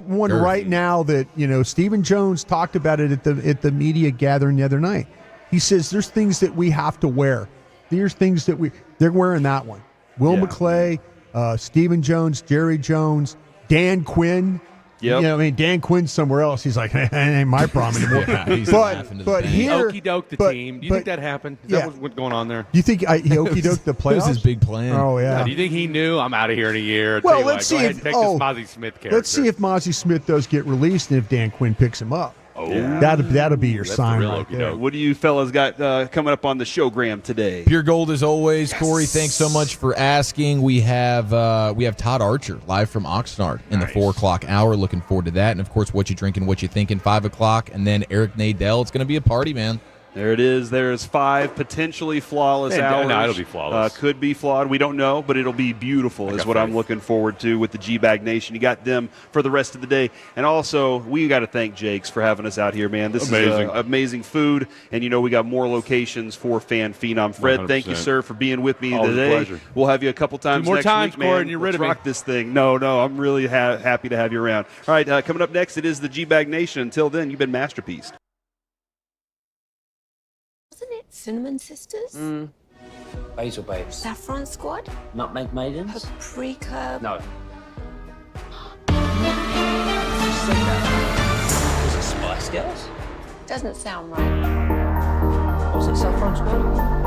Speaker 13: or
Speaker 2: one right now that Stephen Jones talked about it at the media gathering the other night. He says there's things that we have to wear. There's things that they're wearing that one. Will McClay, Stephen Jones, Jerry Jones, Dan Quinn.
Speaker 15: Yep.
Speaker 2: Dan Quinn's somewhere else. He's like, it ain't my problem anymore. but here,
Speaker 10: okey doke the team. Do you think that happened? Is that what's going on there?
Speaker 2: Do you think he okey doked the playoffs?
Speaker 13: That was his big plan.
Speaker 2: Oh yeah.
Speaker 10: Do you think he knew I'm out of here in a year?
Speaker 2: Well, let's see if
Speaker 10: pick this Mozzie Smith character.
Speaker 2: Let's see if Mozzie Smith does get released and if Dan Quinn picks him up.
Speaker 15: Oh,
Speaker 2: that'll be your sign right there.
Speaker 15: What do you fellas got coming up on the showgram today?
Speaker 13: Pure gold as always. Yes. Corey, thanks so much for asking. We have Todd Archer live from Oxnard in the 4 o'clock hour. Looking forward to that. And, of course, What You Drinking, What You Thinking, 5 o'clock. And then Eric Nadell. It's going to be a party, man.
Speaker 15: There it is. There's 5 potentially flawless hours.
Speaker 10: No, it'll be flawless.
Speaker 15: Could be flawed. We don't know, but it'll be beautiful is what I'm looking forward to with the G-Bag Nation. You got them for the rest of the day. And also, we got to thank Jakes for having us out here, man. This is amazing food. And, we got more locations for Fan Phenom. Fred, 100%. Thank you, sir, for being with me today.
Speaker 10: Pleasure.
Speaker 15: We'll have you a couple times next week, man.
Speaker 10: Corey, and you're rid of me.
Speaker 15: Rock this thing. No, I'm really happy to have you around. All right, coming up next, it is the G-Bag Nation. Until then, you've been Masterpiece.
Speaker 19: Wasn't it Cinnamon Sisters?
Speaker 1: Basil Babes.
Speaker 19: Saffron Squad?
Speaker 1: Nutmeg Maidens.
Speaker 19: Paprika?
Speaker 1: No. Was it Spice Girls?
Speaker 19: Doesn't sound right.
Speaker 1: Was it Saffron Squad?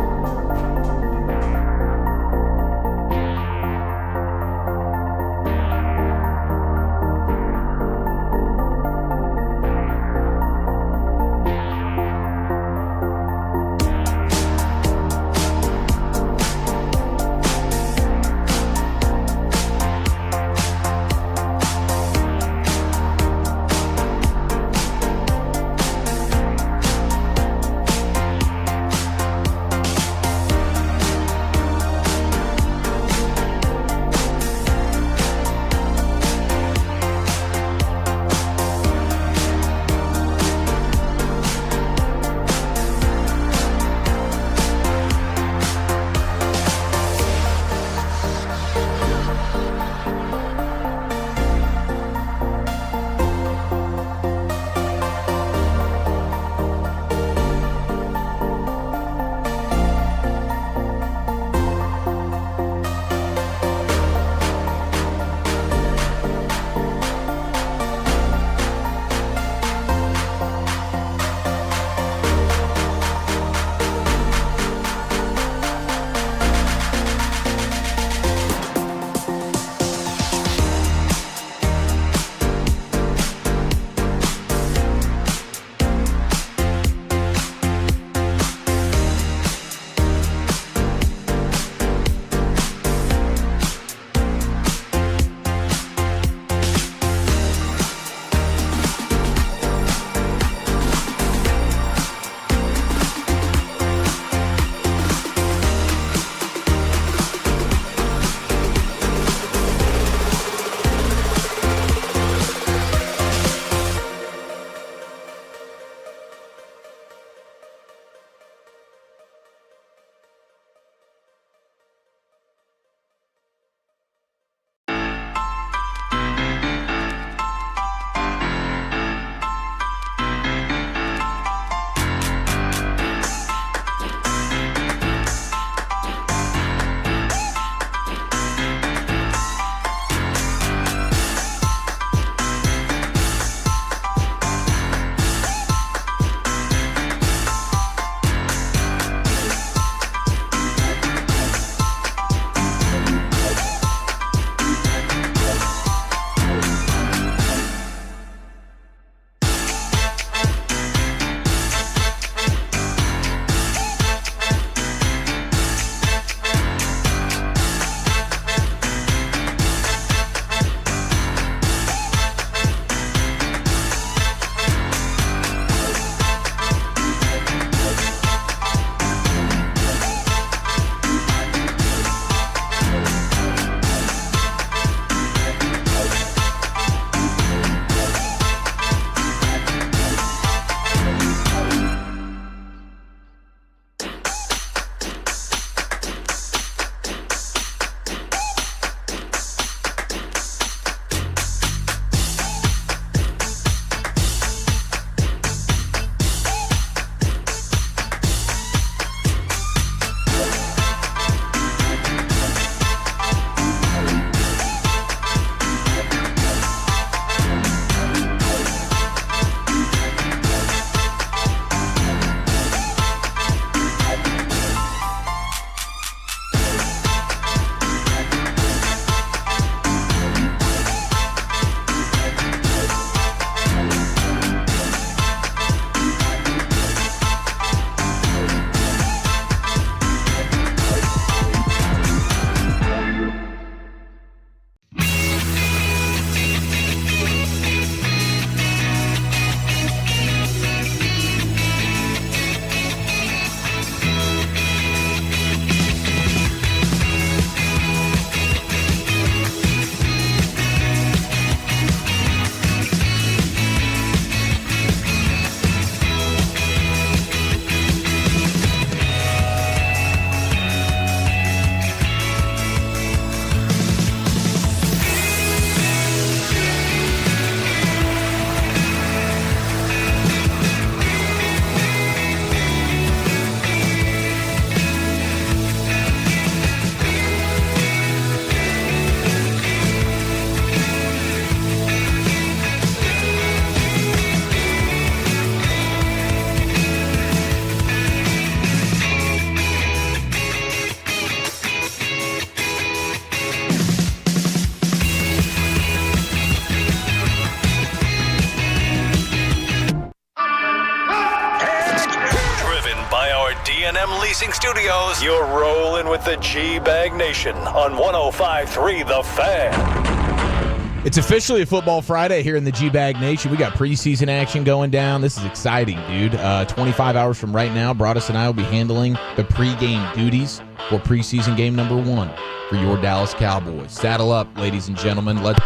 Speaker 12: D&M Leasing Studios.
Speaker 7: You're rolling with the G-Bag Nation on 105.3 The Fan.
Speaker 13: It's officially a Football Friday here in the G-Bag Nation. We got preseason action going down. This is exciting, dude. 25 hours from right now, Broadus and I will be handling the pregame duties for preseason game number 1 for your Dallas Cowboys. Saddle up, ladies and gentlemen. Great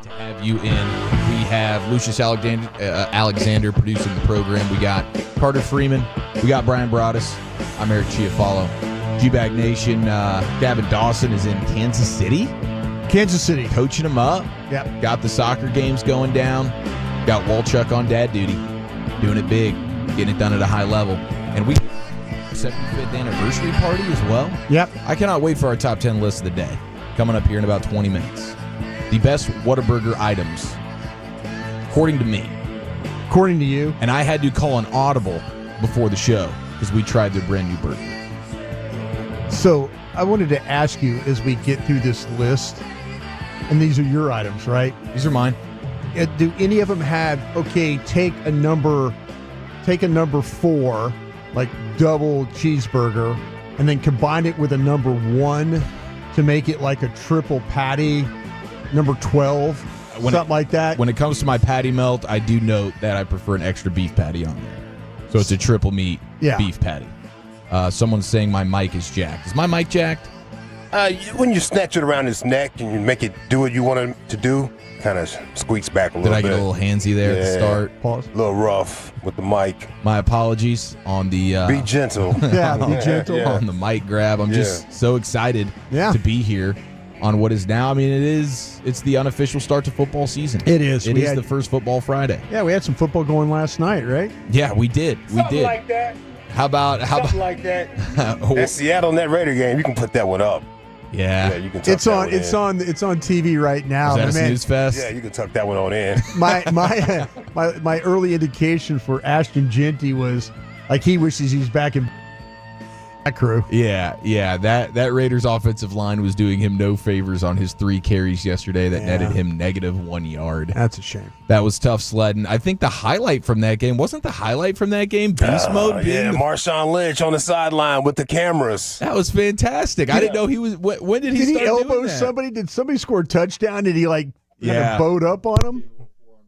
Speaker 13: to have you in. We have Lucius Alexander producing the program. We got Carter Freeman. We got Brian Broadus. I'm Eric Chiafalo. G-Bag Nation. Gavin Dawson is in Kansas City. Coaching them up.
Speaker 2: Yep.
Speaker 13: Got the soccer games going down. Got Walchuk on dad duty. Doing it big. Getting it done at a high level. And we 75th anniversary party as well.
Speaker 2: Yep.
Speaker 13: I cannot wait for our top 10 list of the day. Coming up here in about 20 minutes. The best Whataburger items, according to me.
Speaker 2: According to you.
Speaker 13: And I had to call an audible before the show because we tried their brand new burger.
Speaker 2: So I wanted to ask you as we get through this list, and these are your items, right?
Speaker 13: These are mine.
Speaker 2: Do any of them have, okay, take a number 4, like double cheeseburger, and then combine it with a number 1 to make it like a triple patty, number 12, something like that?
Speaker 13: When it comes to my patty melt, I do note that I prefer an extra beef patty on there. So it's a triple meat beef patty. Someone's saying my mic is jacked. Is my mic jacked?
Speaker 14: When you snatch it around his neck and you make it do what you want it to do, kind of squeaks back a little bit.
Speaker 13: Did I get a little handsy there at the start?
Speaker 2: Pause.
Speaker 14: A little rough with the mic.
Speaker 13: My apologies on the...
Speaker 14: be gentle.
Speaker 2: Be gentle.
Speaker 13: On the mic grab. I'm just so excited to be here on what is now, it's the unofficial start to football season.
Speaker 2: It is.
Speaker 13: It is the first Football Friday.
Speaker 2: Yeah, we had some football going last night, right?
Speaker 13: Yeah, we did.
Speaker 14: Something like that.
Speaker 13: How about
Speaker 14: like that? That Seattle Net Raider game, you can put that one up.
Speaker 13: Yeah,
Speaker 14: you can.
Speaker 2: It's on TV right now.
Speaker 13: Is that a snooze fest?
Speaker 14: Yeah, you can tuck that one on in.
Speaker 2: My early indication for Ashton Genty was like he wishes he's back in that crew.
Speaker 13: Yeah. That Raiders offensive line was doing him no favors on his 3 carries yesterday that netted him -1 yard.
Speaker 2: That's a shame.
Speaker 13: That was tough sledding. I think the highlight from that game wasn't beast mode.
Speaker 14: Marshawn Lynch on the sideline with the cameras.
Speaker 13: That was fantastic. I didn't know he was. When did he start
Speaker 2: elbow
Speaker 13: doing that?
Speaker 2: somebody? Did somebody score a touchdown? Did he kind of bowed up on him?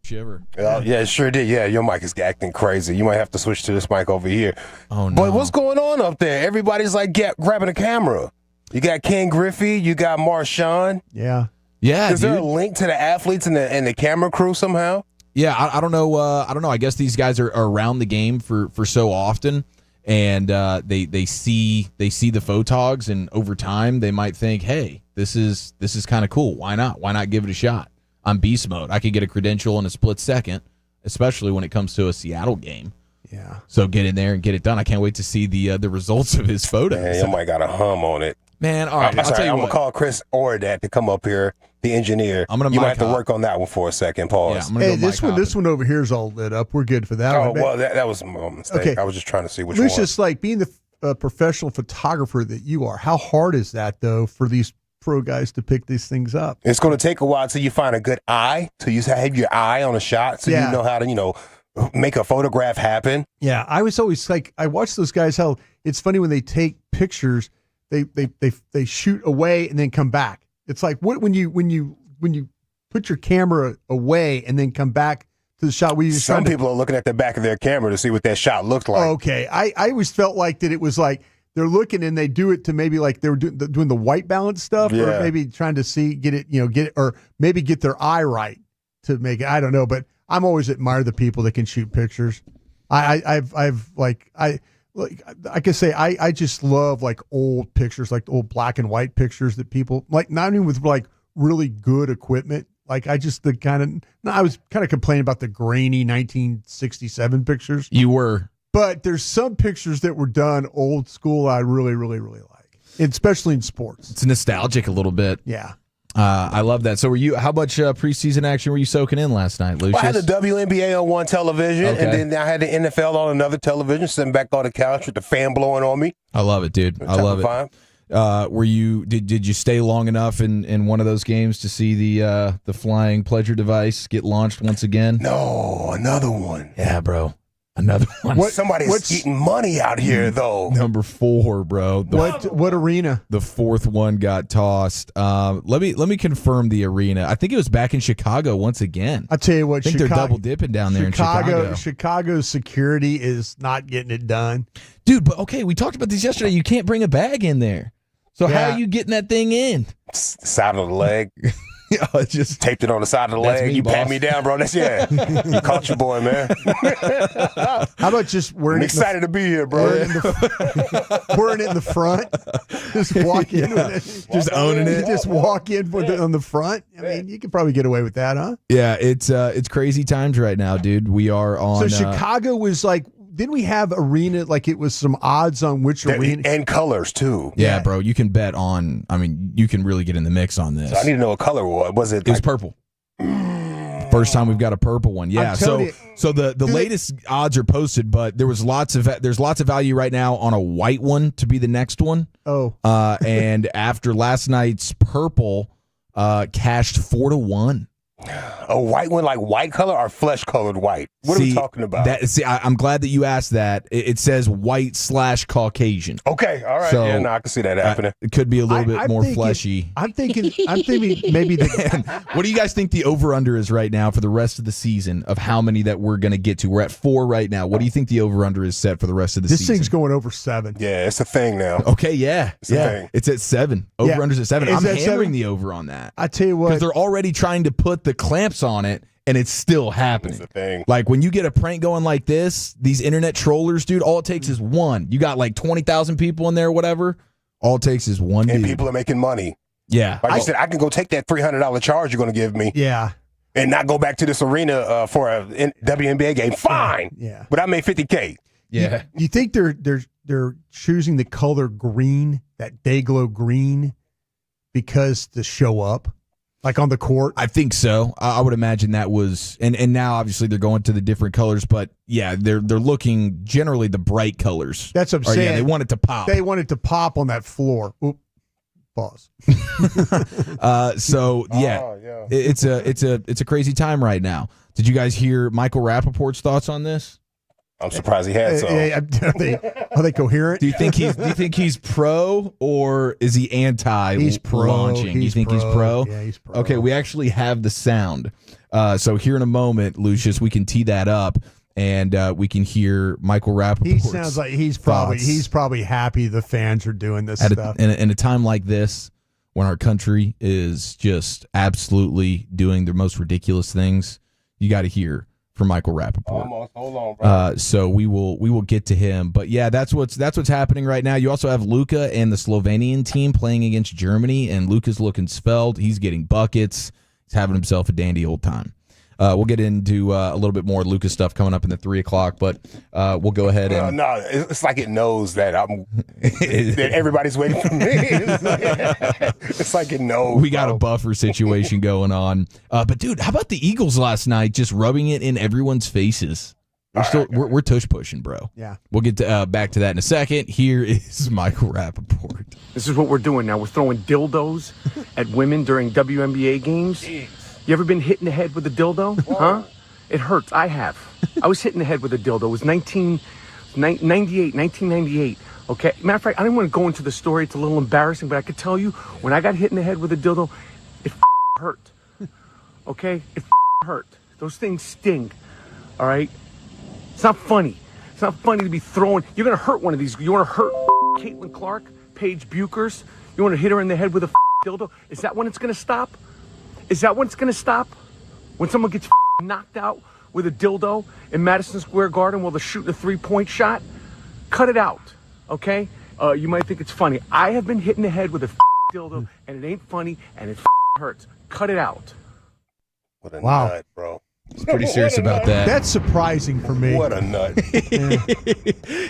Speaker 13: Shiver.
Speaker 14: Yeah, it sure did. Yeah, your mic is acting crazy. You might have to switch to this mic over here.
Speaker 13: Oh, no.
Speaker 14: But what's going on up there? Everybody's like grabbing a camera. You got Ken Griffey. You got Marshawn.
Speaker 2: Yeah.
Speaker 14: Is there a link to the athletes and the camera crew somehow?
Speaker 13: Yeah, I don't know. I guess these guys are around the game for so often, and they see the photogs, and over time they might think, hey, this is kind of cool. Why not? Why not give it a shot? I'm beast mode. I could get a credential in a split second, especially when it comes to a Seattle game.
Speaker 2: Yeah.
Speaker 13: So get in there and get it done. I can't wait to see the results of his photos.
Speaker 14: Man, you might got a hum on it.
Speaker 13: Man, all right.
Speaker 14: I'm going to call Chris Oradat to come up here, the engineer. You might have to work on that one for a second. Pause.
Speaker 2: Yeah, this one over here is all lit up. We're good for that one.
Speaker 14: Well, that was a mistake. Okay. I was just trying to see which
Speaker 2: one.
Speaker 14: It's
Speaker 2: just like being the professional photographer that you are. How hard is that, though, for these pro guys to pick these things up?
Speaker 14: It's going to take a while till you find a good eye, till you have your eye on a shot, so you know how to, make a photograph happen.
Speaker 2: Yeah, I was always like, I watch those guys, how it's funny when they take pictures, they shoot away and then come back. It's like when you put your camera away and then come back to the shot where you
Speaker 14: some people are looking at the back of their camera to see what that shot looked like.
Speaker 2: Okay, I always felt like that it was like they're looking and they do it to maybe like they were doing the white balance stuff, or maybe trying to get it, or maybe get their eye right to make it. I don't know, but I'm always admire the people that can shoot pictures. I can say I just love like old pictures, like old black and white pictures that people like, not even with like really good equipment. Like I was kind of complaining about the grainy 1967 pictures.
Speaker 13: You were.
Speaker 2: But there's some pictures that were done old school I really, really, really like, especially in sports.
Speaker 13: It's nostalgic a little bit.
Speaker 2: Yeah.
Speaker 13: I love that. So how much preseason action were you soaking in last night, Lucius?
Speaker 14: Well, I had the WNBA on one television, and then I had the NFL on another television, sitting back on the couch with the fan blowing on me.
Speaker 13: I love it, dude. I love it. Were you did you stay long enough in one of those games to see the flying pleasure device get launched once again?
Speaker 14: No, another one.
Speaker 13: Yeah, bro. Another one.
Speaker 14: Somebody's eating money out here, though.
Speaker 13: Number 4, bro.
Speaker 2: What arena?
Speaker 13: The 4th one got tossed. Let me confirm the arena. I think it was back in Chicago once again.
Speaker 2: I'll tell you what,
Speaker 13: I think they're double dipping down there in Chicago.
Speaker 2: Chicago's security is not getting it done.
Speaker 13: Dude, but okay, we talked about this yesterday. You can't bring a bag in there. So how are you getting that thing in?
Speaker 14: Side of the leg.
Speaker 13: Just
Speaker 14: taped it on the side of the leg.
Speaker 13: me,
Speaker 14: You pat
Speaker 13: boss.
Speaker 14: me down, bro. That's You caught your boy, man.
Speaker 2: How about just wearing
Speaker 14: I'm
Speaker 2: it
Speaker 14: excited to be here, bro.
Speaker 2: wearing it in the front? Just walk in with it.
Speaker 13: Just owning it.
Speaker 2: Just walk in with it on the front. I mean, you could probably get away with that, huh?
Speaker 13: Yeah, it's crazy times right now, dude. We are on.
Speaker 2: So Chicago was like, didn't we have arena, like it was some odds on which arena?
Speaker 14: And colors, too.
Speaker 13: Yeah, bro, you can bet on, I mean, you can really get in the mix on this.
Speaker 14: So I need to know what color was it.
Speaker 13: It was purple. First time we've got a purple one. Yeah. So the latest odds are posted, but there's lots of value right now on a white one to be the next one.
Speaker 2: Oh.
Speaker 13: And after last night's purple, cashed 4-1.
Speaker 14: A white one, like white color or flesh colored white? What are we talking about?
Speaker 13: I'm glad that you asked that. It says white/Caucasian.
Speaker 14: Okay, all right.
Speaker 13: So,
Speaker 14: yeah, no, I can see that happening.
Speaker 13: It could be a little bit
Speaker 2: I'm
Speaker 13: more
Speaker 2: thinking-
Speaker 13: fleshy.
Speaker 2: I'm thinking maybe
Speaker 13: What do you guys think the over-under is right now for the rest of the season of how many that we're going to get to? We're at 4 right now. What do you think the over-under is set for the rest of the
Speaker 2: this
Speaker 13: season?
Speaker 2: thing's going over 7.
Speaker 14: Yeah, it's a thing now.
Speaker 13: Okay, yeah.
Speaker 14: It's a thing.
Speaker 13: It's at 7. Over-under's at 7.
Speaker 2: Is
Speaker 13: I'm
Speaker 2: that
Speaker 13: hammering
Speaker 2: 7?
Speaker 13: the over on that.
Speaker 2: I tell you what.
Speaker 13: Because they're already trying to put the clamps on it, and it's still happening.
Speaker 14: It's a thing.
Speaker 13: Like, when you get a prank going like this, these internet trollers, dude, all it takes is one. You got like 20,000 people in there or whatever. All it takes is one
Speaker 14: And
Speaker 13: dude.
Speaker 14: people are making money.
Speaker 13: Yeah.
Speaker 14: Like you said, I can go take that $300 charge you're going to give me.
Speaker 2: Yeah.
Speaker 14: And not go back to this arena for a WNBA game. Fine.
Speaker 2: Yeah.
Speaker 14: But I made $50K.
Speaker 13: Yeah.
Speaker 2: You think they're choosing the color green, that Dayglow green, because to show up, like on the court?
Speaker 13: I think so. I would imagine that was, and now obviously they're going to the different colors, but yeah, they're looking generally the bright colors.
Speaker 2: That's what I'm saying.
Speaker 13: Yeah, they want it to pop.
Speaker 2: They want it to pop on that floor. Oop. Pause.
Speaker 13: So yeah, it's a crazy time right now. Did you guys hear Michael Rappaport's thoughts on this?
Speaker 14: I'm surprised he had some.
Speaker 2: Are they coherent?
Speaker 13: Do you think he's pro or is he anti?
Speaker 2: He's pro.
Speaker 13: Launching. You think he's pro?
Speaker 2: Yeah, he's pro.
Speaker 13: Okay, we actually have the sound. So here in a moment, Lucius, we can tee that up and we can hear Michael Rappaport.
Speaker 2: He sounds like he's probably happy the fans are doing this stuff.
Speaker 13: In a time like this, when our country is just absolutely doing the most ridiculous things, you got to hear from Michael Rappaport.
Speaker 14: Almost. Hold on, bro.
Speaker 13: So we will get to him, but yeah, that's what's happening right now. You also have Luca and the Slovenian team playing against Germany, and Luca's looking svelte. He's getting buckets. He's having himself a dandy old time. We'll get into a little bit more Luca stuff coming up in the 3 o'clock, but we'll go ahead and
Speaker 14: no, it's like it knows that that everybody's waiting for me. It's like it knows.
Speaker 13: we got a buffer situation going on. But dude, how about the Eagles last night just rubbing it in everyone's faces? We're tush pushing, bro.
Speaker 2: Yeah.
Speaker 13: We'll get back to that in a second. Here is Michael Rappaport.
Speaker 4: This is what we're doing now. We're throwing dildos at women during WNBA games. You ever been hit in the head with a dildo? Huh? It hurts. I have. I was hit in the head with a dildo. It was 1998. Okay? Matter of fact, I didn't want to go into the story. It's a little embarrassing, but I could tell you, when I got hit in the head with a dildo, it hurt. Okay? It hurt. Those things sting. All right? It's not funny. It's not funny to be throwing. You're going to hurt one of these. You want to hurt Caitlin Clark, Paige Buchers? You want to hit her in the head with a dildo? Is that when it's going to stop? Is that when it's going to stop? When someone gets knocked out with a dildo in Madison Square Garden while they're shooting a three-point shot? Cut it out, okay? You might think it's funny. I have been hit in the head with a dildo, and it ain't funny, and it hurts. Cut it out.
Speaker 14: What a
Speaker 2: Wow.
Speaker 14: nut, bro.
Speaker 13: He's pretty serious about that.
Speaker 2: That's surprising for me.
Speaker 14: What a nut.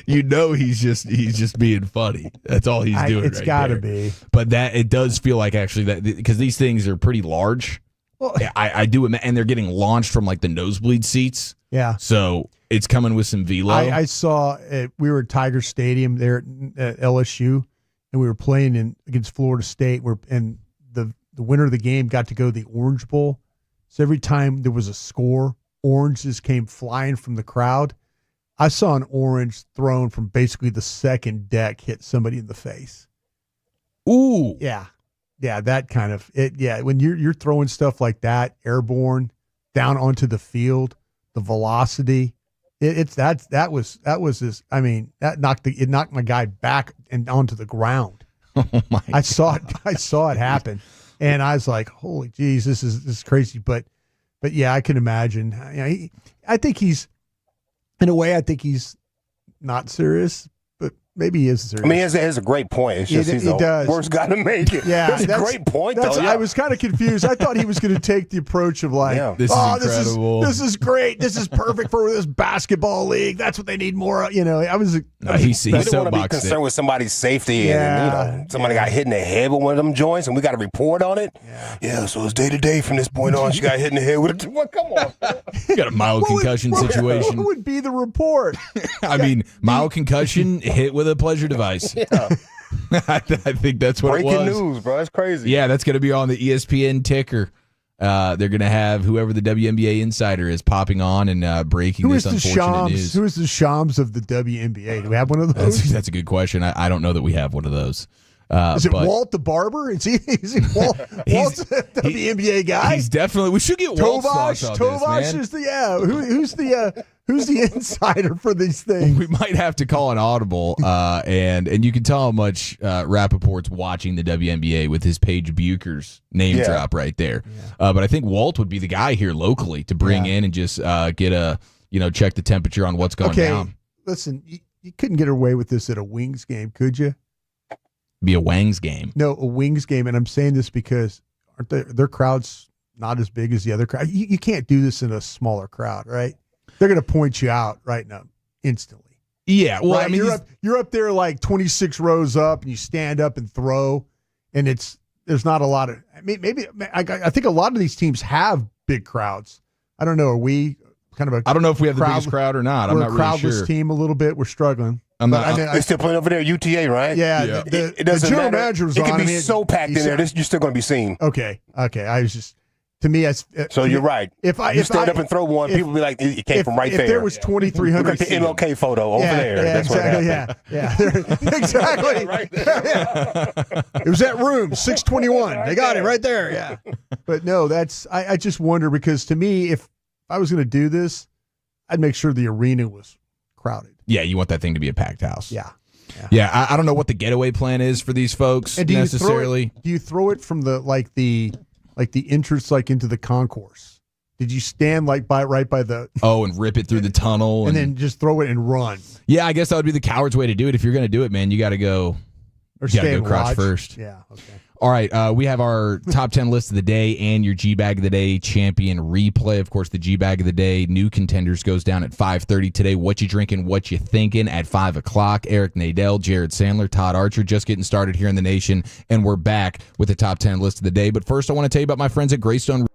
Speaker 13: You know he's just being funny. That's all he's doing.
Speaker 2: It's
Speaker 13: right
Speaker 2: got to
Speaker 13: there.
Speaker 2: be.
Speaker 13: But that it does feel like actually that because these things are pretty large.
Speaker 2: Well,
Speaker 13: I do, and they're getting launched from like the nosebleed seats.
Speaker 2: Yeah.
Speaker 13: So it's coming with some velo.
Speaker 2: I saw we were at Tiger Stadium there at LSU, and we were playing against Florida State. And the winner of the game got to go to the Orange Bowl. So every time there was a score, oranges came flying from the crowd. I saw an orange thrown from basically the second deck hit somebody in the face.
Speaker 13: Ooh.
Speaker 2: Yeah. Yeah, that kind of it. Yeah, when you're throwing stuff like that, airborne, down onto the field, the velocity, that knocked my guy back and onto the ground.
Speaker 13: Oh my!
Speaker 2: I saw it happen, and I was like, "Holy jeez, this is crazy." But yeah, I can imagine. You know, I think he's, in a way, I think he's not serious. Maybe he is serious.
Speaker 14: I mean, he has a great point. It's just he's the worst guy to make it.
Speaker 2: Yeah,
Speaker 14: that's a great point, though. Yeah.
Speaker 2: I was kind of confused. I thought he was going to take the approach of like,
Speaker 13: this is incredible.
Speaker 2: This is great. This is perfect for this basketball league. That's what they need more of. You know,
Speaker 14: he's don't want to be concerned with somebody's safety and somebody got hit in the head with one of them joints and we got a report on it. Yeah, so it's day to day from this point on. She got hit in the head with it. Come on.
Speaker 13: You got a mild concussion situation.
Speaker 2: What would be the report?
Speaker 13: I mean, mild concussion hit with a pleasure device.
Speaker 14: Yeah.
Speaker 13: I think that's what it was.
Speaker 14: Breaking news, bro. That's crazy.
Speaker 13: Yeah, that's going to be on the ESPN ticker. They're going to have whoever the WNBA insider is popping on and breaking this unfortunate news.
Speaker 2: Who is the Shams of the WNBA? Do we have one of those?
Speaker 13: That's a good question. I don't know that we have one of those.
Speaker 2: Is it Walt the barber? Is he Walt? Walt's the WNBA guy.
Speaker 13: He's definitely. We should get Walt's thoughts on
Speaker 2: Tovash
Speaker 13: this,
Speaker 2: is the Who's the insider for these things?
Speaker 13: We might have to call an audible, and you can tell how much Rappaport's watching the WNBA with his Paige Bucher's name drop right there. Yeah. But I think Walt would be the guy here locally to bring in and just get check the temperature on what's going down.
Speaker 2: Listen, you couldn't get away with this at a Wings game, could you?
Speaker 13: Be a Wangs game.
Speaker 2: No, a Wings game, and I'm saying this because aren't their crowds not as big as the other crowd? You can't do this in a smaller crowd, right? They're going to point you out right now instantly.
Speaker 13: Yeah, well,
Speaker 2: right?
Speaker 13: I mean,
Speaker 2: you're up there like 26 rows up, and you stand up and throw, and there's not a lot of. I mean, maybe I think a lot of these teams have big crowds. I don't know. Are we kind of a?
Speaker 13: I don't know if we have the biggest crowd or not. I'm not
Speaker 2: really sure. We're a crowdless team a little bit. We're struggling.
Speaker 14: They're still playing over there at UTA, right?
Speaker 2: Yeah.
Speaker 14: It doesn't
Speaker 2: general
Speaker 14: matter.
Speaker 2: manager was
Speaker 14: it can
Speaker 2: on.
Speaker 14: be so packed in there. You're still going to be seen.
Speaker 2: Okay. I was just. To me,
Speaker 14: so you're right. If you stand up and throw one, people will be like, "It came from right there."
Speaker 2: If there was 2,300,
Speaker 14: look at the MLK photo over there. That's
Speaker 2: exactly.
Speaker 14: what
Speaker 2: Exactly.
Speaker 14: right there.
Speaker 2: It was that room 621. They got it right there. Yeah. But no, I just wonder because to me, if I was going to do this, I'd make sure the arena was crowded.
Speaker 13: Yeah, you want that thing to be a packed house.
Speaker 2: Yeah.
Speaker 13: Yeah, I don't know what the getaway plan is for these folks necessarily.
Speaker 2: Do you throw it from the entrance into the concourse? Did you stand right by the
Speaker 13: and rip it through the tunnel
Speaker 2: and then just throw it and run?
Speaker 13: Yeah, I guess that would be the coward's way to do it. If you're going to do it, man, you got to go crouch first.
Speaker 2: Yeah, okay.
Speaker 13: All right, we have our top 10 list of the day and your G-Bag of the Day champion replay. Of course, the G-Bag of the Day, new contenders, goes down at 5:30 today. What you drinking, what you thinking at 5 o'clock. Eric Nadel, Jared Sandler, Todd Archer, just getting started here in the nation, and we're back with the top 10 list of the day. But first, I want to tell you about my friends at Greystone.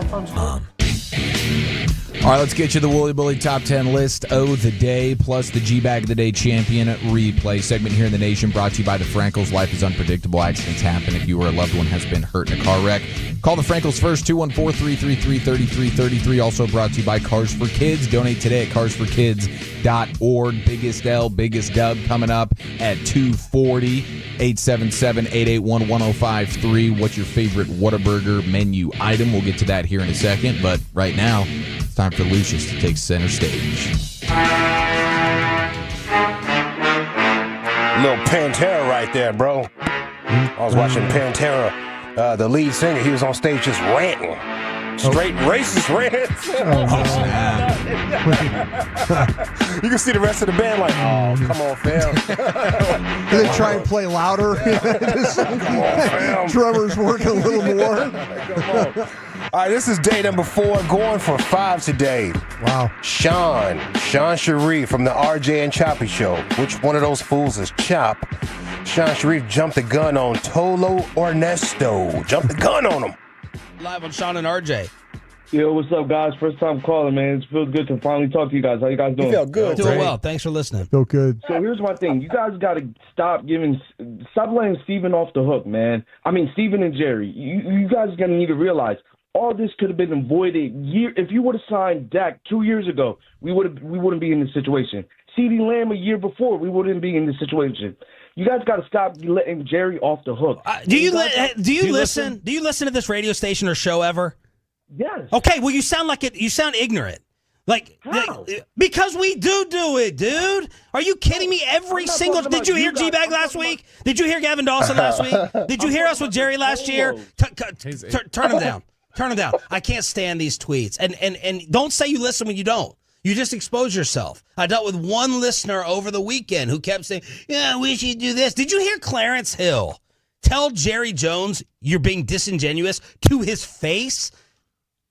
Speaker 19: cell phones for?
Speaker 13: All right, let's get you the Wooly Bully Top 10 list of the day, plus the G-Bag of the Day Champion replay segment here in the nation, brought to you by the Frankels. Life is unpredictable. Accidents happen. If you or a loved one has been hurt in a car wreck, call the Frankels first, 214-333-3333. Also brought to you by Cars for Kids. Donate today at carsforkids.org. Biggest L, Biggest Dub coming up at 2:40. 877-881-1053. What's your favorite Whataburger menu item? We'll get to that here in a second, but right now, it's time for Lucius to take center stage.
Speaker 14: Little Pantera right there, bro. I was watching Pantera, the lead singer. He was on stage just ranting. Straight racist rants. You can see the rest of the band like, oh, come on, fam.
Speaker 2: Do they try and play louder?
Speaker 14: Come on, fam.
Speaker 2: Drummers working a little more.
Speaker 14: Come on. All right, this is day number 4, going for 5 today.
Speaker 2: Wow.
Speaker 14: Sean Sharif from the RJ and Choppy Show. Which one of those fools is Chop? Sean Sharif jumped the gun on Tolo or Ernesto. Jumped the gun on him.
Speaker 3: Live on Sean and RJ.
Speaker 18: Yo, what's up, guys? First time calling, man. It feels good to finally talk to you guys. How you guys doing?
Speaker 3: You feel good. Doing well. Thanks for listening.
Speaker 2: Feel good.
Speaker 18: So here's my thing. You guys got to stop letting Steven off the hook, man. I mean, Steven and Jerry. You guys are going to need to realize all this could have been avoided if you would have signed Dak 2 years ago, we wouldn't be in this situation. CeeDee Lamb a year before, we wouldn't be in this situation. You guys got to stop letting Jerry off the hook.
Speaker 3: Do you listen? Do you listen to this radio station or show ever?
Speaker 18: Yes.
Speaker 3: Okay. Well, you sound like it. You sound ignorant. Because we do it, dude. Are you kidding me? Every single. Did you hear G-Bag last week? Did you hear Gavin Dawson last week? Did you hear us with Jerry last year? Turn him down. Turn him down. I can't stand these tweets. And don't say you listen when you don't. You just expose yourself. I dealt with one listener over the weekend who kept saying, yeah, I wish you'd do this. Did you hear Clarence Hill tell Jerry Jones you're being disingenuous to his face?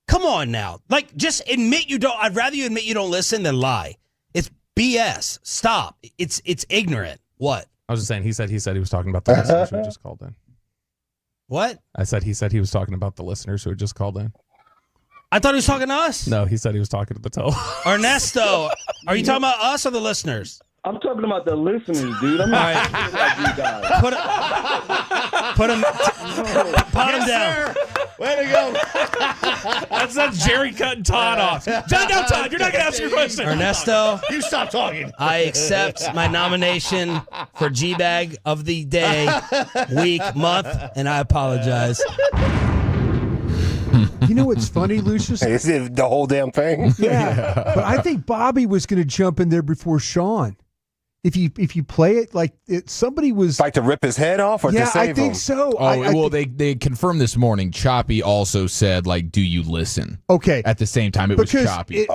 Speaker 3: Come on now. Just admit you don't. I'd rather you admit you don't listen than lie. It's BS. Stop. It's ignorant. What?
Speaker 23: I was just saying, he said he was talking about the listeners who had just called in.
Speaker 3: What?
Speaker 23: He said he was talking about the listeners who had just called in.
Speaker 3: I thought he was talking to us.
Speaker 23: No, he said he was talking to the toe.
Speaker 3: Ernesto, are you talking about us or the listeners?
Speaker 18: I'm talking about the listeners, dude. I'm not talking about you guys.
Speaker 3: Put him down.
Speaker 23: Way to go. That's Jerry cutting Todd off. No, Todd, you're not going to ask your question.
Speaker 3: Ernesto.
Speaker 23: You stop talking.
Speaker 3: I accept my nomination for G-Bag of the day, week, month, and I apologize.
Speaker 2: You know what's funny, Lucius?
Speaker 14: Hey, is it the whole damn thing?
Speaker 2: Yeah. But I think Bobby was going to jump in there before Sean. If you play it somebody was
Speaker 14: like to rip his head off or to save him.
Speaker 2: I think so.
Speaker 13: They confirmed this morning. Choppy also said, do you listen?
Speaker 2: Okay.
Speaker 13: At the same time, it was Choppy.
Speaker 2: It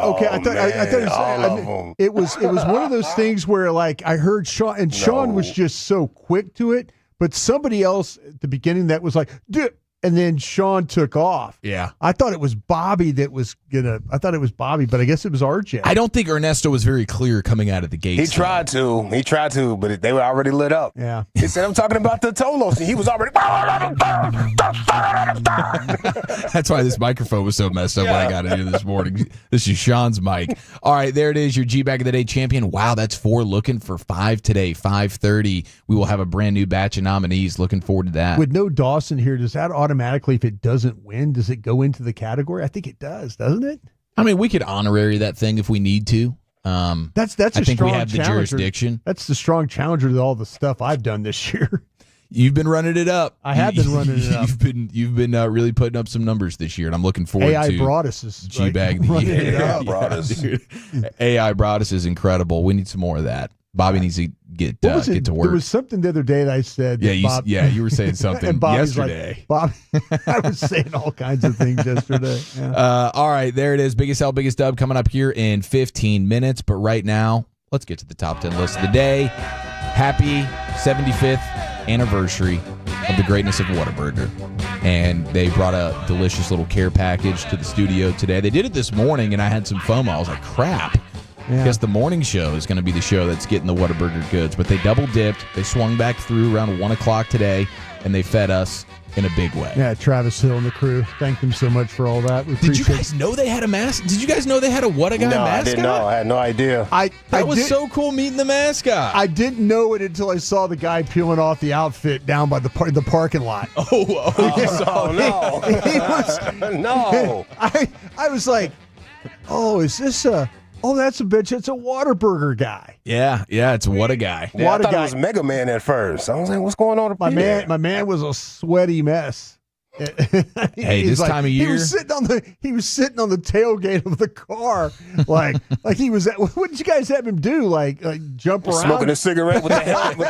Speaker 2: was one of those things where I heard Sean, and Sean was just so quick to it, but somebody else at the beginning that was like, dude. And then Sean took off.
Speaker 13: Yeah.
Speaker 2: I thought it was Bobby but I guess it was RJ.
Speaker 13: I don't think Ernesto was very clear coming out of the gate.
Speaker 14: He tried to, but they were already lit up.
Speaker 2: Yeah.
Speaker 14: He said, I'm talking about the Tolos, and he was already.
Speaker 13: That's why this microphone was so messed up when I got in here this morning. This is Sean's mic. All right, there it is, your G-Bag of the Day champion. Wow, that's 4, looking for 5 today, 5:30. We will have a brand new batch of nominees. Looking forward to that.
Speaker 2: With no Dawson here, does that automatically, if it doesn't win, does it go into the category? I think it does, doesn't it?
Speaker 13: I mean, we could honorary that thing if we need to.
Speaker 2: That's
Speaker 13: I think we have the jurisdiction.
Speaker 2: That's the strong challenger to all the stuff I've done this year.
Speaker 13: You've been running it up.
Speaker 2: I have been running it up.
Speaker 13: You've been really putting up some numbers this year, and I'm looking forward
Speaker 2: AI
Speaker 13: to
Speaker 2: Broadus is
Speaker 13: G-Bag. AI Broadus is incredible. We need some more of that. Bobby needs to get to work.
Speaker 2: There was something the other day that I said.
Speaker 13: You were saying something yesterday.
Speaker 2: Bobby, I was saying all kinds of things yesterday. Yeah.
Speaker 13: All right, there it is. Biggest L, Biggest Dub coming up here in 15 minutes. But right now, let's get to the top 10 list of the day. Happy 75th anniversary of the greatness of Whataburger. And they brought a delicious little care package to the studio today. They did it this morning, and I had some FOMO. I was like, crap. I guess the morning show is going to be the show that's getting the Whataburger goods. But they double dipped. They swung back through around 1 o'clock today, and they fed us in a big way.
Speaker 2: Yeah, Travis Hill and the crew. Thank them so much for all that. We
Speaker 13: Did you
Speaker 2: appreciate
Speaker 13: guys know they had a mascot? Did you guys know they had a What a Guy mascot?
Speaker 14: I didn't know. I had no idea.
Speaker 13: That was so cool meeting the mascot.
Speaker 2: I didn't know it until I saw the guy peeling off the outfit down by the parking lot.
Speaker 13: You saw
Speaker 14: no.
Speaker 2: He was,
Speaker 14: No.
Speaker 2: I was like, oh, is this a... Oh, that's a bitch. It's a Waterburger guy.
Speaker 13: Yeah, it's What a Guy.
Speaker 14: Yeah, I thought it was Mega Man at first. I was like, what's going on up
Speaker 2: My
Speaker 14: here?
Speaker 2: man was a sweaty mess.
Speaker 13: Hey, this time of year,
Speaker 2: he was sitting on the tailgate of the car, like he was. What did you guys have him do? Like jump around,
Speaker 14: smoking a cigarette with the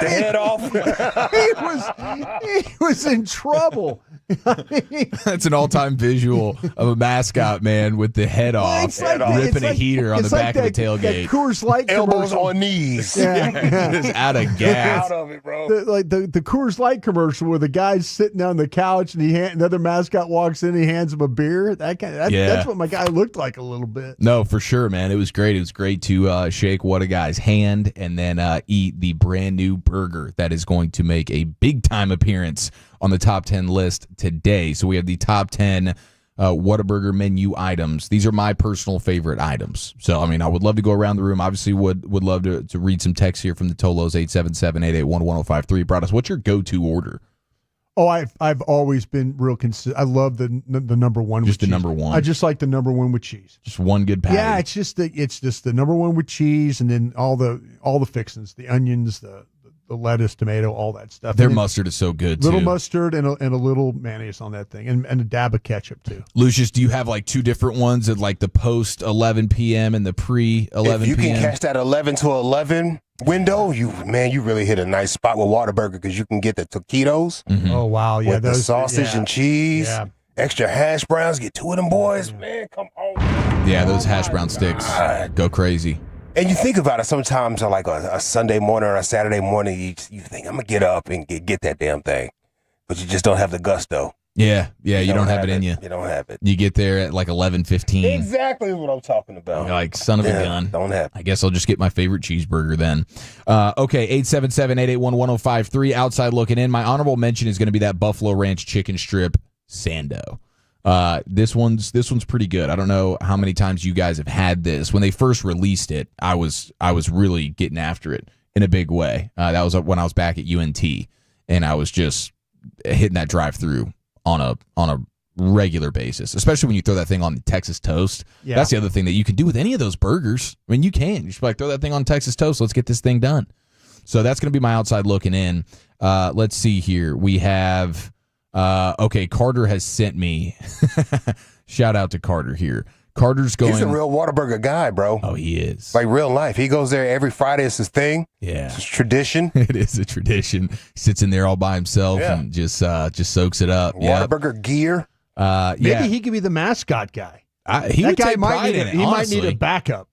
Speaker 14: head off.
Speaker 2: He was in trouble.
Speaker 13: That's an all-time visual of a mascot man with the head off, ripping a heater on the back of the tailgate.
Speaker 2: That Coors Light
Speaker 14: elbows
Speaker 2: commercial.
Speaker 14: on knees.
Speaker 13: Just out of gas.
Speaker 14: Out of it, bro.
Speaker 2: The Coors Light commercial where the guy's sitting on the couch and another mascot walks in and he hands him a beer. That's what my guy looked like a little bit.
Speaker 13: No, for sure, man. It was great. It was great to shake What a Guy's hand and then eat the brand new burger that is going to make a big-time appearance on the top 10 list today. So we have the top 10 Whataburger menu items. These are my personal favorite items. So, I mean, I would love to go around the room. Obviously, would love to read some text here from the Tolos, 877-881-1053. Broadus, what's your go-to order?
Speaker 2: Oh, I've always been real consistent. I love the number one.
Speaker 13: Just
Speaker 2: with
Speaker 13: the
Speaker 2: cheese.
Speaker 13: number one.
Speaker 2: I just like the number one with cheese.
Speaker 13: Just one good patty.
Speaker 2: Yeah, it's just the number one with cheese, and then all the fixings, the onions, the lettuce, tomato, all that stuff.
Speaker 13: Their mustard is so good, too.
Speaker 2: Little mustard and a little mayonnaise on that thing, and a dab of ketchup, too.
Speaker 13: Lucius, do you have like two different ones at like the post 11 p.m. and the pre 11
Speaker 14: If you
Speaker 13: p.m.?
Speaker 14: can catch that 11 to 11 window, you really hit a nice spot with Whataburger because you can get the taquitos.
Speaker 13: Mm-hmm.
Speaker 2: Oh, wow. Yeah,
Speaker 14: with the sausage and cheese.
Speaker 2: Yeah.
Speaker 14: Extra hash browns. Get two of them boys. Man, come on.
Speaker 13: Yeah, those hash brown sticks go crazy.
Speaker 14: And you think about it sometimes on like a Sunday morning or a Saturday morning, you think, I'm going to get up and get that damn thing. But you just don't have the gusto.
Speaker 13: Yeah, you don't have it in you.
Speaker 14: You don't have it.
Speaker 13: You get there at like 11:15.
Speaker 14: Exactly what I'm talking about.
Speaker 13: You're like, son of a gun.
Speaker 14: Don't have it.
Speaker 13: I guess I'll just get my favorite cheeseburger then. Okay, 877-881-1053. Outside looking in. My honorable mention is going to be that Buffalo Ranch chicken strip Sando. This one's pretty good. I don't know how many times you guys have had this. When they first released it, I was really getting after it in a big way. That was when I was back at UNT, and I was just hitting that drive-through on a regular basis, especially when you throw that thing on the Texas toast.
Speaker 2: Yeah.
Speaker 13: That's the other thing that you can do with any of those burgers. I mean, you can. You just like throw that thing on Texas toast. Let's get this thing done. So that's going to be my outside looking in. Let's see here. We have, okay, Carter has sent me. Shout out to Carter here. Carter's going.
Speaker 14: He's a real Whataburger guy, bro.
Speaker 13: Oh, he is.
Speaker 14: Like real life. He goes there every Friday. It's his thing.
Speaker 13: Yeah.
Speaker 14: It's tradition.
Speaker 13: It is a tradition. He sits in there all by himself and just soaks it up.
Speaker 14: Whataburger gear.
Speaker 2: Maybe he could be the mascot guy.
Speaker 13: He would take
Speaker 2: might
Speaker 13: pride
Speaker 2: need
Speaker 13: in it,
Speaker 2: He might
Speaker 13: honestly.
Speaker 2: need a backup.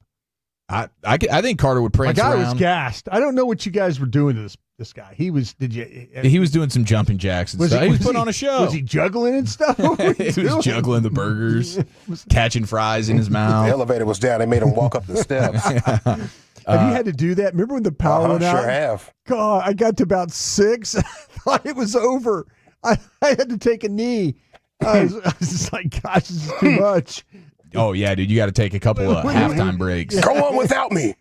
Speaker 13: I think Carter would
Speaker 2: My
Speaker 13: prance
Speaker 2: guy
Speaker 13: around.
Speaker 2: was gassed. I don't know what you guys were doing to this guy. He was. Did you?
Speaker 13: He was doing some jumping jacks and stuff. He was putting on a show.
Speaker 2: Was he juggling and stuff?
Speaker 13: He was juggling the burgers, catching fries in his
Speaker 14: The
Speaker 13: mout.
Speaker 14: elevator was down. They made him walk up the steps.
Speaker 2: Have you had to do that? Remember when the power went out?
Speaker 14: Sure have.
Speaker 2: God, I got to about 6. I thought it was over. I had to take a knee. I was just like, gosh, this is too much.
Speaker 13: Oh, yeah, dude, you got to take a couple of halftime breaks.
Speaker 14: Go on without me.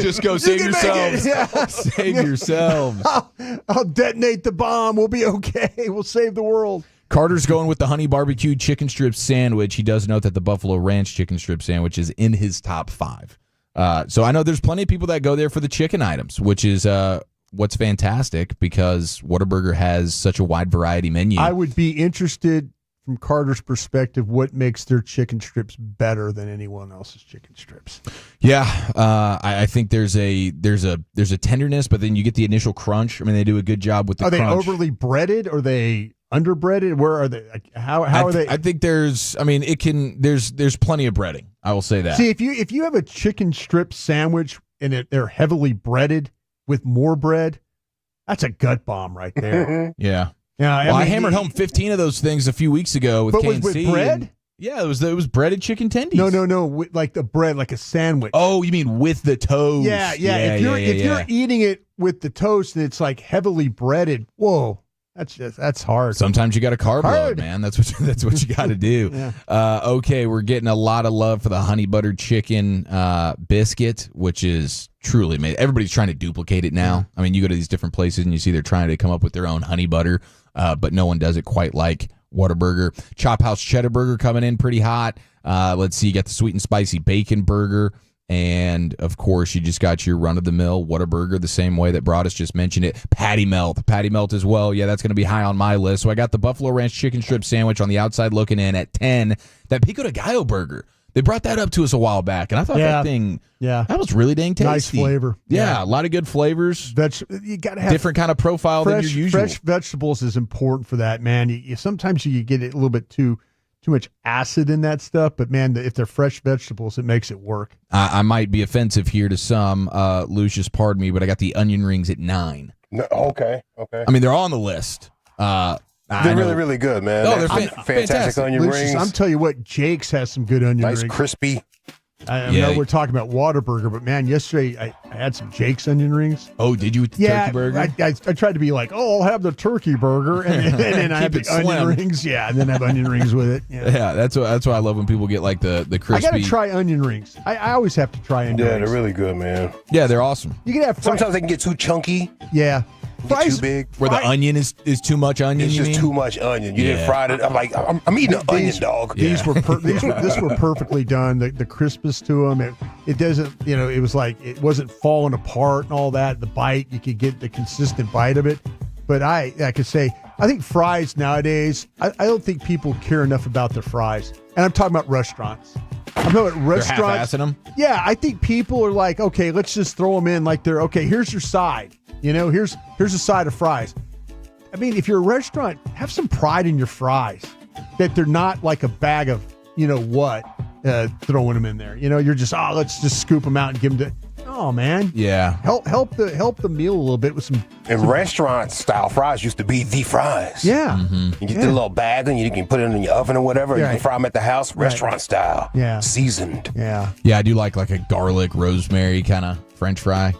Speaker 13: Just go save
Speaker 2: can make it.
Speaker 13: yourselves.
Speaker 2: Yeah.
Speaker 13: Save yourselves.
Speaker 2: I'll detonate the bomb. We'll be okay. We'll save the world.
Speaker 13: Carter's going with the honey barbecued chicken strip sandwich. He does note that the Buffalo Ranch chicken strip sandwich is in his top 5. So I know there's plenty of people that go there for the chicken items, which is what's fantastic because Whataburger has such a wide variety menu.
Speaker 2: I would be interested from Carter's perspective, what makes their chicken strips better than anyone else's chicken strips?
Speaker 13: Yeah, I think there's a tenderness, but then you get the initial crunch. I mean, they do a good job with the crunch.
Speaker 2: Are they overly breaded? Are they underbreaded? Where are they? How are they?
Speaker 13: I think there's plenty of breading. I will say that.
Speaker 2: See, if you have a chicken strip sandwich and they're heavily breaded with more bread, that's a gut bomb right there.
Speaker 13: Yeah.
Speaker 2: Yeah,
Speaker 13: I hammered home 15 of those things a few weeks ago with KNC.
Speaker 2: With bread?
Speaker 13: Yeah, it was breaded chicken tendies.
Speaker 2: No, like the bread, like a sandwich.
Speaker 13: Oh, you mean with the toast?
Speaker 2: Yeah. If you're eating it with the toast and it's like heavily breaded, whoa. That's hard.
Speaker 13: Sometimes you got to carb load, man. That's what you got to do.
Speaker 2: Yeah.
Speaker 13: Okay, we're getting a lot of love for the honey butter chicken biscuit, which is truly amazing. Everybody's trying to duplicate it now. I mean, you go to these different places and you see they're trying to come up with their own honey butter, but no one does it quite like Whataburger. Chop House Cheddar Burger coming in pretty hot. Let's see, you got the sweet and spicy bacon burger. And, of course, you just got your run-of-the-mill Whataburger the same way that Broadus just mentioned it. Patty Melt as well. Yeah, that's going to be high on my list. So I got the Buffalo Ranch chicken strip sandwich on the outside looking in at 10. That Pico de Gallo burger, they brought that up to us a while back, and I thought that thing, that was really dang tasty.
Speaker 2: Nice flavor.
Speaker 13: Yeah, a lot of good flavors.
Speaker 2: You got to have
Speaker 13: different kind of profile than your usual.
Speaker 2: Fresh vegetables is important for that, man. Sometimes you get it a little bit too much acid in that stuff, but man, if they're fresh vegetables, it makes it work.
Speaker 13: I might be offensive here to some, Lucius, pardon me, but I got the onion rings at 9.
Speaker 14: No, okay.
Speaker 13: I mean, they're on the list.
Speaker 14: They're really, really good, man.
Speaker 13: Oh, they're
Speaker 14: fantastic onion
Speaker 2: Lucius,
Speaker 14: rings.
Speaker 2: I'm telling you what, Jake's has some good onion rings.
Speaker 14: Nice, crispy.
Speaker 2: I know we're talking about Whataburger, but man, yesterday I had some Jake's onion rings.
Speaker 13: Oh, did you with the turkey burger?
Speaker 2: I tried to be like, I'll have the turkey burger, and then I have the onion rings. Yeah, and then have onion rings with it.
Speaker 13: Yeah, that's why I love when people get like the crispy.
Speaker 2: I got to try onion rings. I always have to try onion rings.
Speaker 14: Yeah, they're really good, man.
Speaker 13: Yeah, they're awesome.
Speaker 2: You can have
Speaker 14: sometimes they can get too chunky.
Speaker 2: Yeah.
Speaker 14: Too big.
Speaker 13: Where the onion is too much onion.
Speaker 14: It's just too much onion. You didn't fry it. I'm like, I'm eating an onion, dog.
Speaker 2: These were perfectly done. The crispness to them. It doesn't. It was like it wasn't falling apart and all that. The bite, you could get the consistent bite of it. But I could say, I think fries nowadays. I don't think people care enough about their fries. And I'm talking about restaurants. I'm talking about restaurants.
Speaker 13: They're half-assing them?
Speaker 2: Yeah, I think people are like, okay, let's just throw them in like they're okay. Here's your side. Here's a side of fries. I mean, if you're a restaurant, have some pride in your fries. That they're not like a bag of, throwing them in there. You're just, let's just scoop them out and give them to. Oh man,
Speaker 13: yeah.
Speaker 2: Help the meal a little bit with some.
Speaker 14: And restaurant style fries used to be the fries.
Speaker 2: Yeah,
Speaker 14: you get the little bag and you can put it in your oven or whatever. You can fry them at the house, restaurant style.
Speaker 2: Yeah,
Speaker 14: seasoned.
Speaker 2: Yeah,
Speaker 13: I do like a garlic rosemary kind of French fry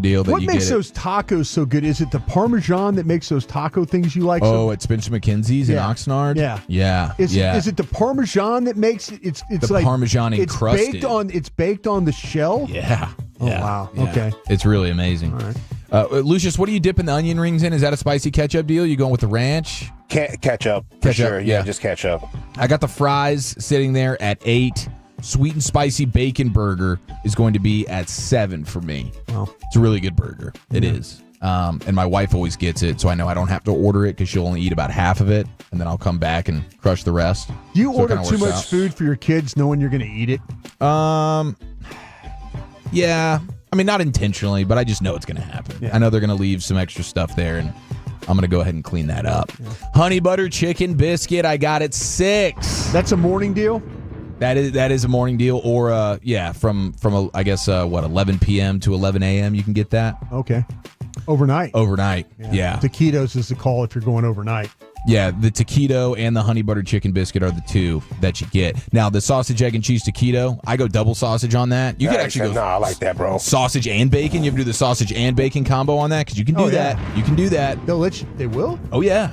Speaker 13: deal.
Speaker 2: What makes those tacos so good? Is it the Parmesan that makes those taco things you like?
Speaker 13: At Spencer McKenzie's in Oxnard.
Speaker 2: Yeah. Is it the Parmesan that makes it? It's
Speaker 13: the
Speaker 2: like
Speaker 13: Parmesan encrusted.
Speaker 2: It's baked on the shell.
Speaker 13: Yeah.
Speaker 2: Oh wow.
Speaker 13: Yeah.
Speaker 2: Okay.
Speaker 13: It's really amazing.
Speaker 2: All right.
Speaker 13: Lucius, what are you dipping the onion rings in? Is that a spicy ketchup deal? You going with the ranch?
Speaker 14: Ketchup. For sure. Yeah, just ketchup.
Speaker 13: I got the fries sitting there at 8. Sweet and spicy bacon burger is going to be at 7 for me.
Speaker 2: Wow.
Speaker 13: It's a really good burger. It is. And my wife always gets it, so I know I don't have to order it because she'll only eat about half of it, and then I'll come back and crush the rest.
Speaker 2: Do you order too much food for your kids knowing you're going to eat it?
Speaker 13: Yeah. I mean, not intentionally, but I just know it's going to happen.
Speaker 2: Yeah.
Speaker 13: I know they're going to leave some extra stuff there, and I'm going to go ahead and clean that up. Yeah. Honey butter chicken biscuit, I got it 6.
Speaker 2: That's a morning deal?
Speaker 13: That is a morning deal, or from 11 p.m. to 11 a.m. You can get that.
Speaker 2: Okay, overnight.
Speaker 13: Yeah.
Speaker 2: Taquitos is the call if you're going overnight.
Speaker 13: Yeah, the taquito and the honey butter chicken biscuit are the two that you get. Now the sausage, egg, and cheese taquito, I go double sausage on that. You could actually go.
Speaker 14: No, I like that, bro.
Speaker 13: Sausage and bacon. You ever do the sausage and bacon combo on that? Because you can do that. You can do that.
Speaker 2: They'll let you. They will.
Speaker 13: Oh yeah.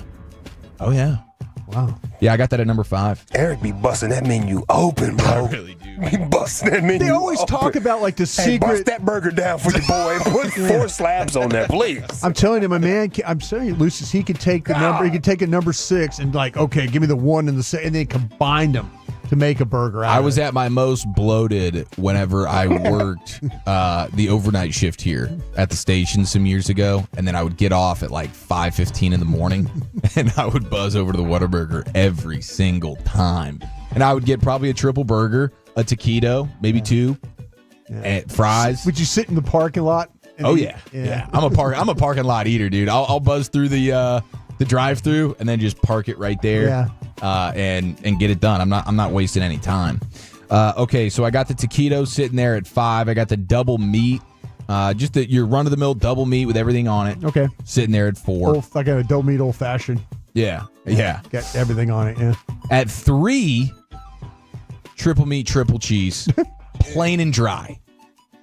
Speaker 2: Wow.
Speaker 13: Yeah, I got that at number 5.
Speaker 14: Eric be busting that menu open, bro.
Speaker 13: I really do.
Speaker 14: He busting that menu.
Speaker 2: They always
Speaker 14: open.
Speaker 2: talk about like the secret.
Speaker 14: Bust that burger down for your boy and put 4 slabs on there, please.
Speaker 2: I'm telling you, my man. I'm saying you, Lucius. He could take the number. He could take a number 6 and like, okay, give me the 1 and the 6, and then combine them to make a burger out
Speaker 13: I was
Speaker 2: of it.
Speaker 13: at my most bloated whenever I worked the overnight shift here at the station some years ago, and then I would get off at like 5:15 in the morning, and I would buzz over to the Whataburger every single time, and I would get probably a triple burger, a taquito, maybe 2, and fries.
Speaker 2: Would you sit in the parking lot?
Speaker 13: Oh yeah. I'm a parking lot eater, dude. I'll buzz through the drive-through and then just park it right there. And get it done. I'm not wasting any time. Okay, so I got the taquito sitting there at 5. I got the double meat, just your run-of-the-mill double meat with everything on it.
Speaker 2: Okay,
Speaker 13: sitting there at 4.
Speaker 2: I got a double meat old fashioned.
Speaker 13: Yeah.
Speaker 2: Got everything on it. Yeah.
Speaker 13: At 3, triple meat, triple cheese, plain and dry.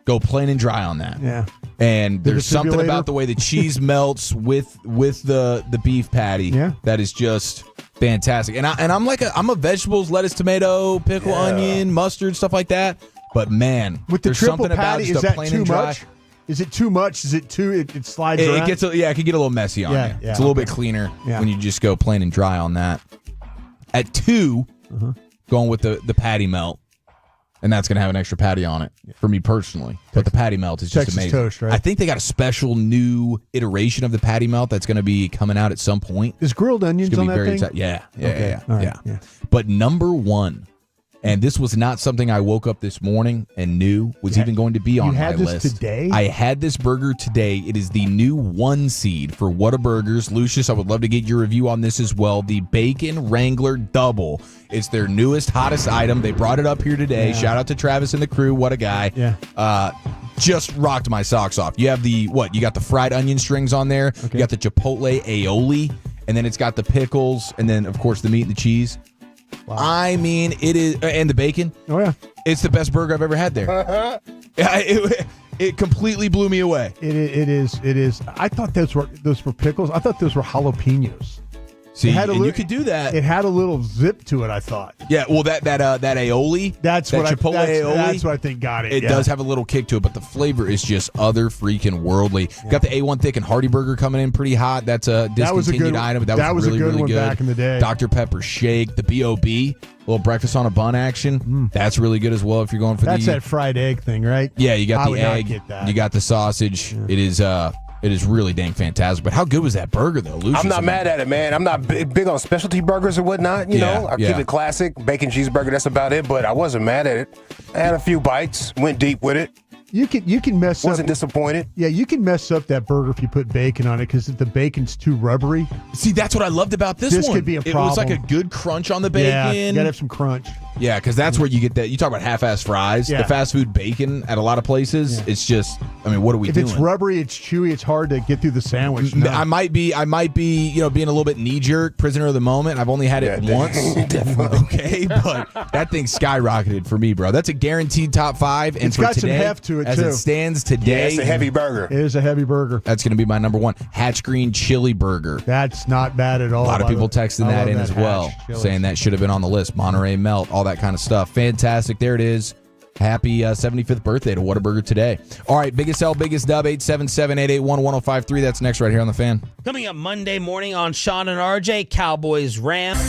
Speaker 13: Go plain and dry on that.
Speaker 2: Yeah.
Speaker 13: And
Speaker 2: The
Speaker 13: there's something
Speaker 2: defibrillator?
Speaker 13: about the way the cheese melts with the beef patty that is just fantastic. And I'm a vegetables, lettuce, tomato, pickle, onion, mustard, stuff like that. But man,
Speaker 2: With the
Speaker 13: there's
Speaker 2: triple
Speaker 13: something about
Speaker 2: patty,
Speaker 13: just
Speaker 2: is
Speaker 13: a
Speaker 2: that
Speaker 13: plain
Speaker 2: too
Speaker 13: and dry.
Speaker 2: much? Is it too much? Is it too? It slides around.
Speaker 13: It gets it can get a little messy on you. It's a little bit cleaner when you just go plain and dry on that. At 2, going with the patty melt, and that's going to have an extra patty on it for me personally. But the patty melt is just
Speaker 2: Texas
Speaker 13: amazing.
Speaker 2: toast, right?
Speaker 13: I think they got a special new iteration of the patty melt that's going to be coming out at some point.
Speaker 2: Is grilled onions
Speaker 13: It's
Speaker 2: on
Speaker 13: gonna
Speaker 2: that
Speaker 13: be
Speaker 2: thing?
Speaker 13: Yeah.
Speaker 2: All right, yeah.
Speaker 13: But number 1, and this was not something I woke up this morning and knew was even going to be on my
Speaker 2: had this
Speaker 13: list.
Speaker 2: today?
Speaker 13: I had this burger today. It is the new 1 seed for Whataburgers. Lucius, I would love to get your review on this as well. The Bacon Wrangler Double. It's their newest, hottest item. They brought it up here today.
Speaker 2: Yeah.
Speaker 13: Shout out to Travis and the crew. What a guy.
Speaker 2: Yeah.
Speaker 13: Just rocked my socks off. You have you got the fried onion strings on there. You got the chipotle aioli, and then it's got the pickles, and then, of course, the meat and the cheese. Wow. I mean, it is, and the bacon.
Speaker 2: Oh, yeah.
Speaker 13: It's the best burger I've ever had there. It completely blew me away.
Speaker 2: It is. I thought those were pickles. I thought those were jalapenos.
Speaker 13: See, you could do that.
Speaker 2: It had a little zip to it, I thought.
Speaker 13: Yeah, well, that aioli,
Speaker 2: that's
Speaker 13: that Chipotle aioli,
Speaker 2: that's what I think got it.
Speaker 13: It does have a little kick to it, but the flavor is just other freaking worldly. Got the A1 Thick and Hearty Burger coming in pretty hot. That's a discontinued item. That was really,
Speaker 2: a good
Speaker 13: really
Speaker 2: one
Speaker 13: good.
Speaker 2: back in the day.
Speaker 13: Dr. Pepper Shake, the B.O.B., little breakfast on a bun action. That's really good as well if you're going for
Speaker 2: That's that fried egg thing, right?
Speaker 13: Yeah, you got
Speaker 2: I
Speaker 13: the
Speaker 2: would not
Speaker 13: egg.
Speaker 2: get that.
Speaker 13: You got the sausage. It is really dang fantastic. But how good was that burger, though, Lucius?
Speaker 14: I'm not mad at it, man. I'm not big on specialty burgers or whatnot. You know, I keep it classic. Bacon cheeseburger, that's about it. But I wasn't mad at it. I had a few bites, went deep with it.
Speaker 2: You can mess up.
Speaker 14: Wasn't disappointed.
Speaker 2: Yeah, you can mess up that burger if you put bacon on it because if the bacon's too rubbery.
Speaker 13: See, that's what I loved about this one.
Speaker 2: This could be a problem.
Speaker 13: It was like a good crunch on the bacon.
Speaker 2: Yeah, you gotta have some crunch.
Speaker 13: Yeah, because that's where you get that. You talk about half-ass fries.
Speaker 2: Yeah.
Speaker 13: The fast food bacon at a lot of places.
Speaker 2: Yeah.
Speaker 13: It's just, I mean, what are we
Speaker 2: If
Speaker 13: doing?
Speaker 2: it's rubbery, it's chewy, it's hard to get through the sandwich. No.
Speaker 13: I might be, being a little bit knee-jerk, prisoner of the moment. I've only had it once. Okay, but that thing skyrocketed for me, bro. That's a guaranteed top 5. And
Speaker 2: It's
Speaker 13: for
Speaker 2: got
Speaker 13: today,
Speaker 2: some heft to it,
Speaker 13: as
Speaker 2: too.
Speaker 13: it stands today,
Speaker 14: It's a heavy burger.
Speaker 2: It is a heavy burger.
Speaker 13: That's going to be my number 1. Hatch Green Chili Burger.
Speaker 2: That's not bad at all.
Speaker 13: A lot of people texting that in as well,
Speaker 2: Hatch chili.
Speaker 13: saying that should have been on the list. Monterey Melt, all that kind of stuff. Fantastic. There it is. Happy 75th birthday to Whataburger today. All right, biggest L, biggest dub, 877-881-1053. That's next right here on The Fan.
Speaker 3: Coming up Monday morning on Sean and RJ, Cowboys Rams.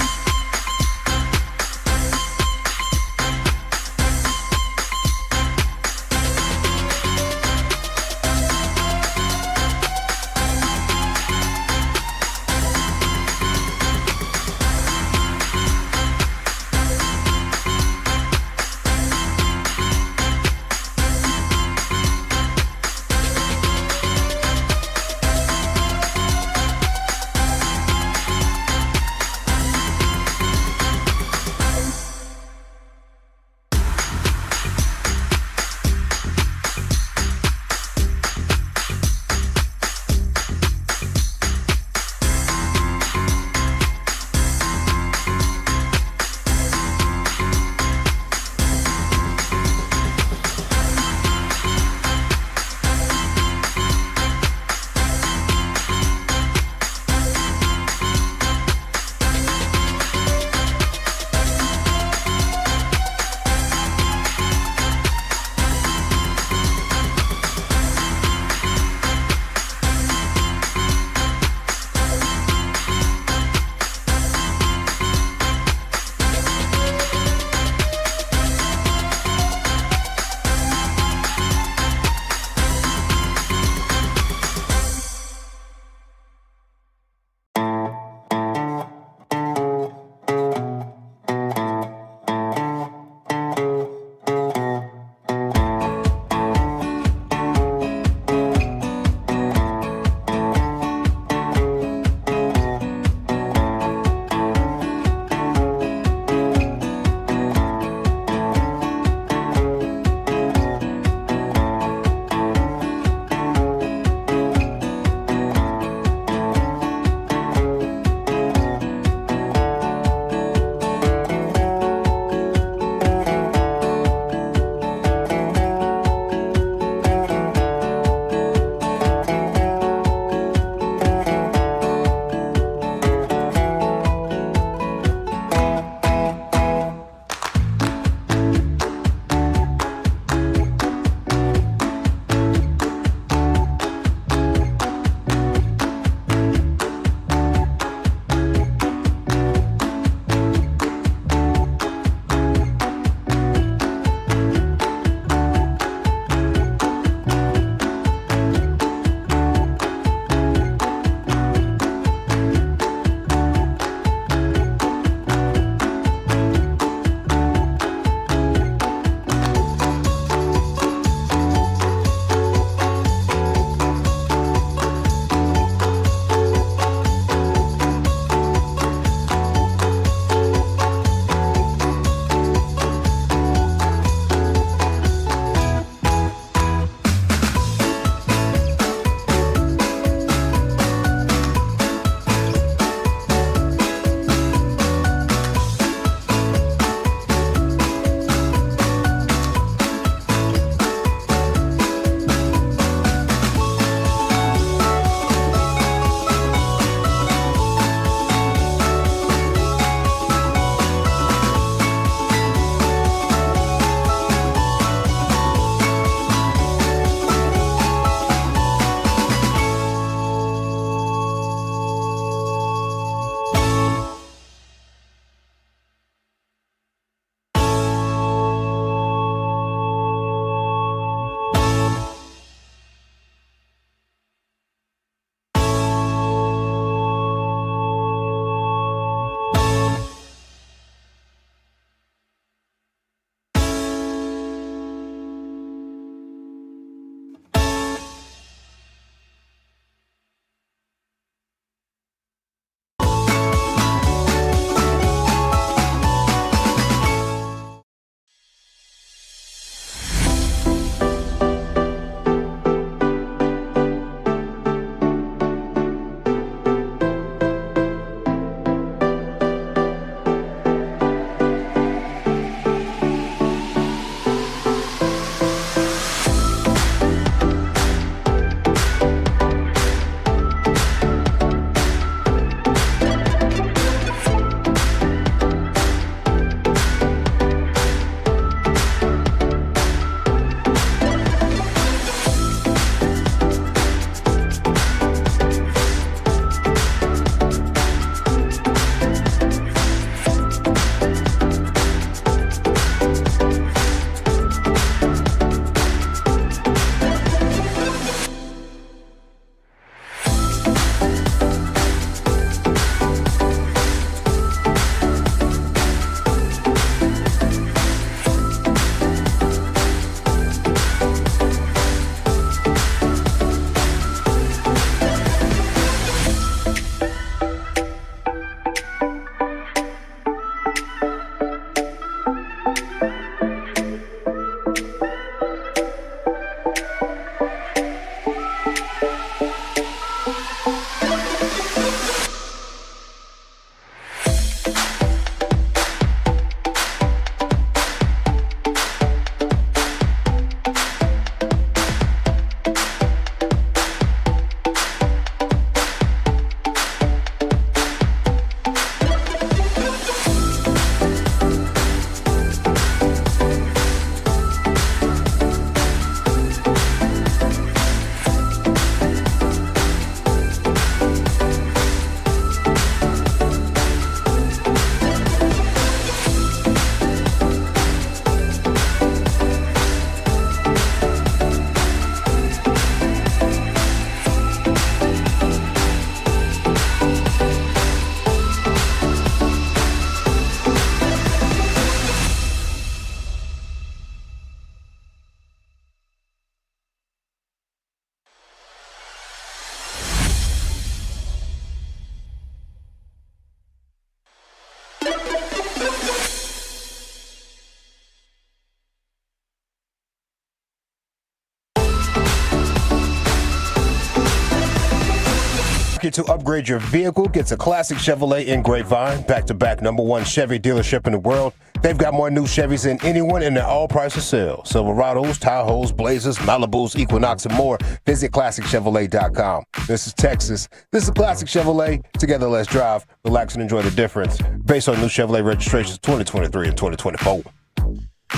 Speaker 14: To upgrade your vehicle, gets a classic Chevrolet in Grapevine, back-to-back #1 Chevy dealership in the world. They've got more new Chevys than anyone, and they're all priced for sale. Silverados, Tahoes, Blazers, Malibus, Equinox, and more. Visit ClassicChevrolet.com. This is Texas. This is Classic Chevrolet. Together, let's drive, relax, and enjoy the difference. Based on new Chevrolet registrations 2023 and 2024.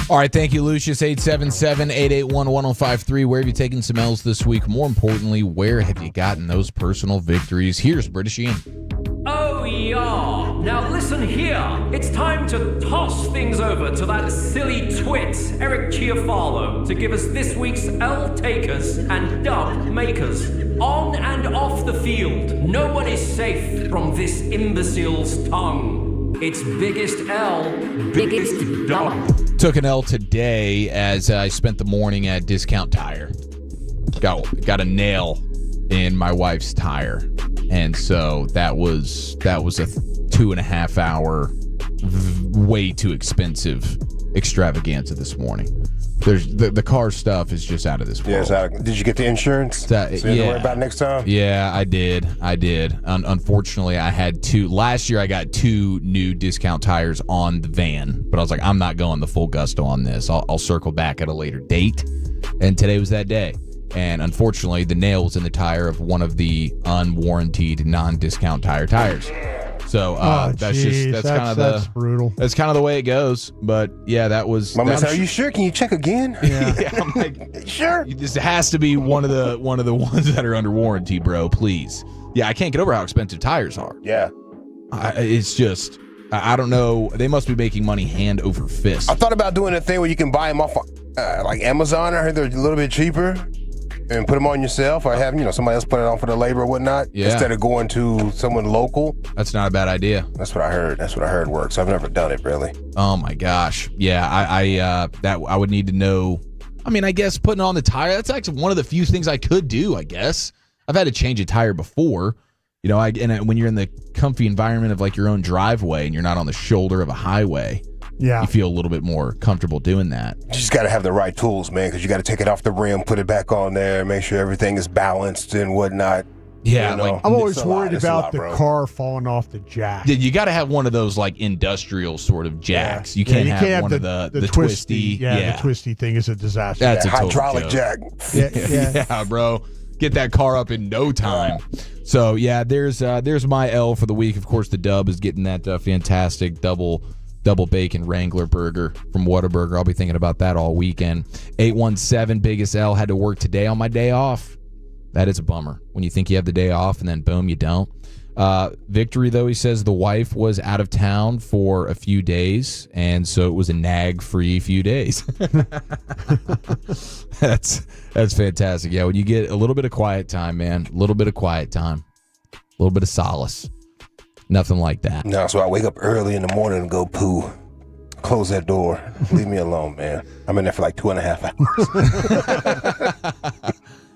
Speaker 13: All right, thank you, Lucius. 877-881-1053. Where have you taken some L's this week? More importantly, where have you gotten those personal victories? Here's British Ian.
Speaker 6: Oh, yeah. Now listen here. It's time to toss things over to that silly twit, Eric Chiafalo, to give us this week's L takers and dub makers. On and off the field, no one is safe from this imbecile's tongue. It's biggest L, biggest dub.
Speaker 13: Took an L today as I spent the morning at Discount Tire. Got a nail in my wife's tire, and so that was a 2.5 hour, way too expensive extravaganza this morning. There's the car stuff is just out of this world.
Speaker 14: Yeah, did you get the insurance? So you don't worry about it next time?
Speaker 13: Yeah, I did. Unfortunately, I had two. Last year, I got 2 new Discount Tires on the van, but I was like, I'm not going the full gusto on this. I'll circle back at a later date. And today was that day. And unfortunately, the nail was in the tire of one of the unwarranted non-Discount Tire tires. So that's
Speaker 2: brutal.
Speaker 13: That's kind of the way it goes. But yeah, that was.
Speaker 14: My man said, "Are you sure? Can you check again?"
Speaker 13: Yeah, I'm like, sure. This has to be one of the ones that are under warranty, bro. Please. Yeah, I can't get over how expensive tires are.
Speaker 14: Yeah,
Speaker 13: it's just I don't know. They must be making money hand over fist.
Speaker 14: I thought about doing a thing where you can buy them off like Amazon. I heard they're a little bit cheaper. And put them on yourself, or have somebody else put it on for the labor or whatnot, instead of going to someone local.
Speaker 13: That's not a bad idea.
Speaker 14: That's what I heard. That's what I heard works. I've never done it really.
Speaker 13: Oh my gosh, yeah. I would need to know. I mean, I guess putting on the tire, that's actually one of the few things I could do. I guess I've had to change a tire before. When you're in the comfy environment of like your own driveway and you're not on the shoulder of a highway.
Speaker 2: Yeah,
Speaker 13: you feel a little bit more comfortable doing that.
Speaker 14: You just got to have the right tools, man, because you got to take it off the rim, put it back on there, make sure everything is balanced and whatnot.
Speaker 13: Yeah,
Speaker 2: I'm always worried about the car falling off the jack.
Speaker 13: You got to have one of those like industrial sort of jacks. You can't have one of the twisty.
Speaker 2: The twisty thing is a disaster.
Speaker 13: That's a
Speaker 14: hydraulic jack.
Speaker 13: Yeah, bro. Get that car up in no time. So yeah, there's my L for the week. Of course, the dub is getting that fantastic double bacon Wrangler burger from Waterburger. I'll be thinking about that all weekend. 817 biggest L, had to work today on my day off. That is a bummer when you think you have the day off and then boom, you don't. Victory, though, he says the wife was out of town for a few days, and so it was a nag-free few days. That's fantastic. Yeah, when you get a little bit of quiet time, man, a little bit of quiet time, a little bit of solace. Nothing like that.
Speaker 14: No, so I wake up early in the morning and go poo. Close that door. Leave me alone, man. I'm in there for like 2.5 hours.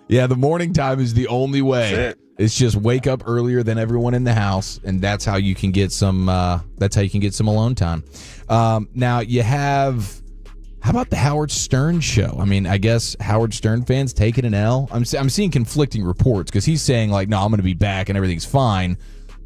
Speaker 13: Yeah, the morning time is the only way. It's just wake up earlier than everyone in the house, and that's how you can get some. That's how you can get some alone time. Now you have. How about the Howard Stern show? I mean, I guess Howard Stern fans taking an L. I'm seeing conflicting reports because he's saying like, no, I'm going to be back and everything's fine.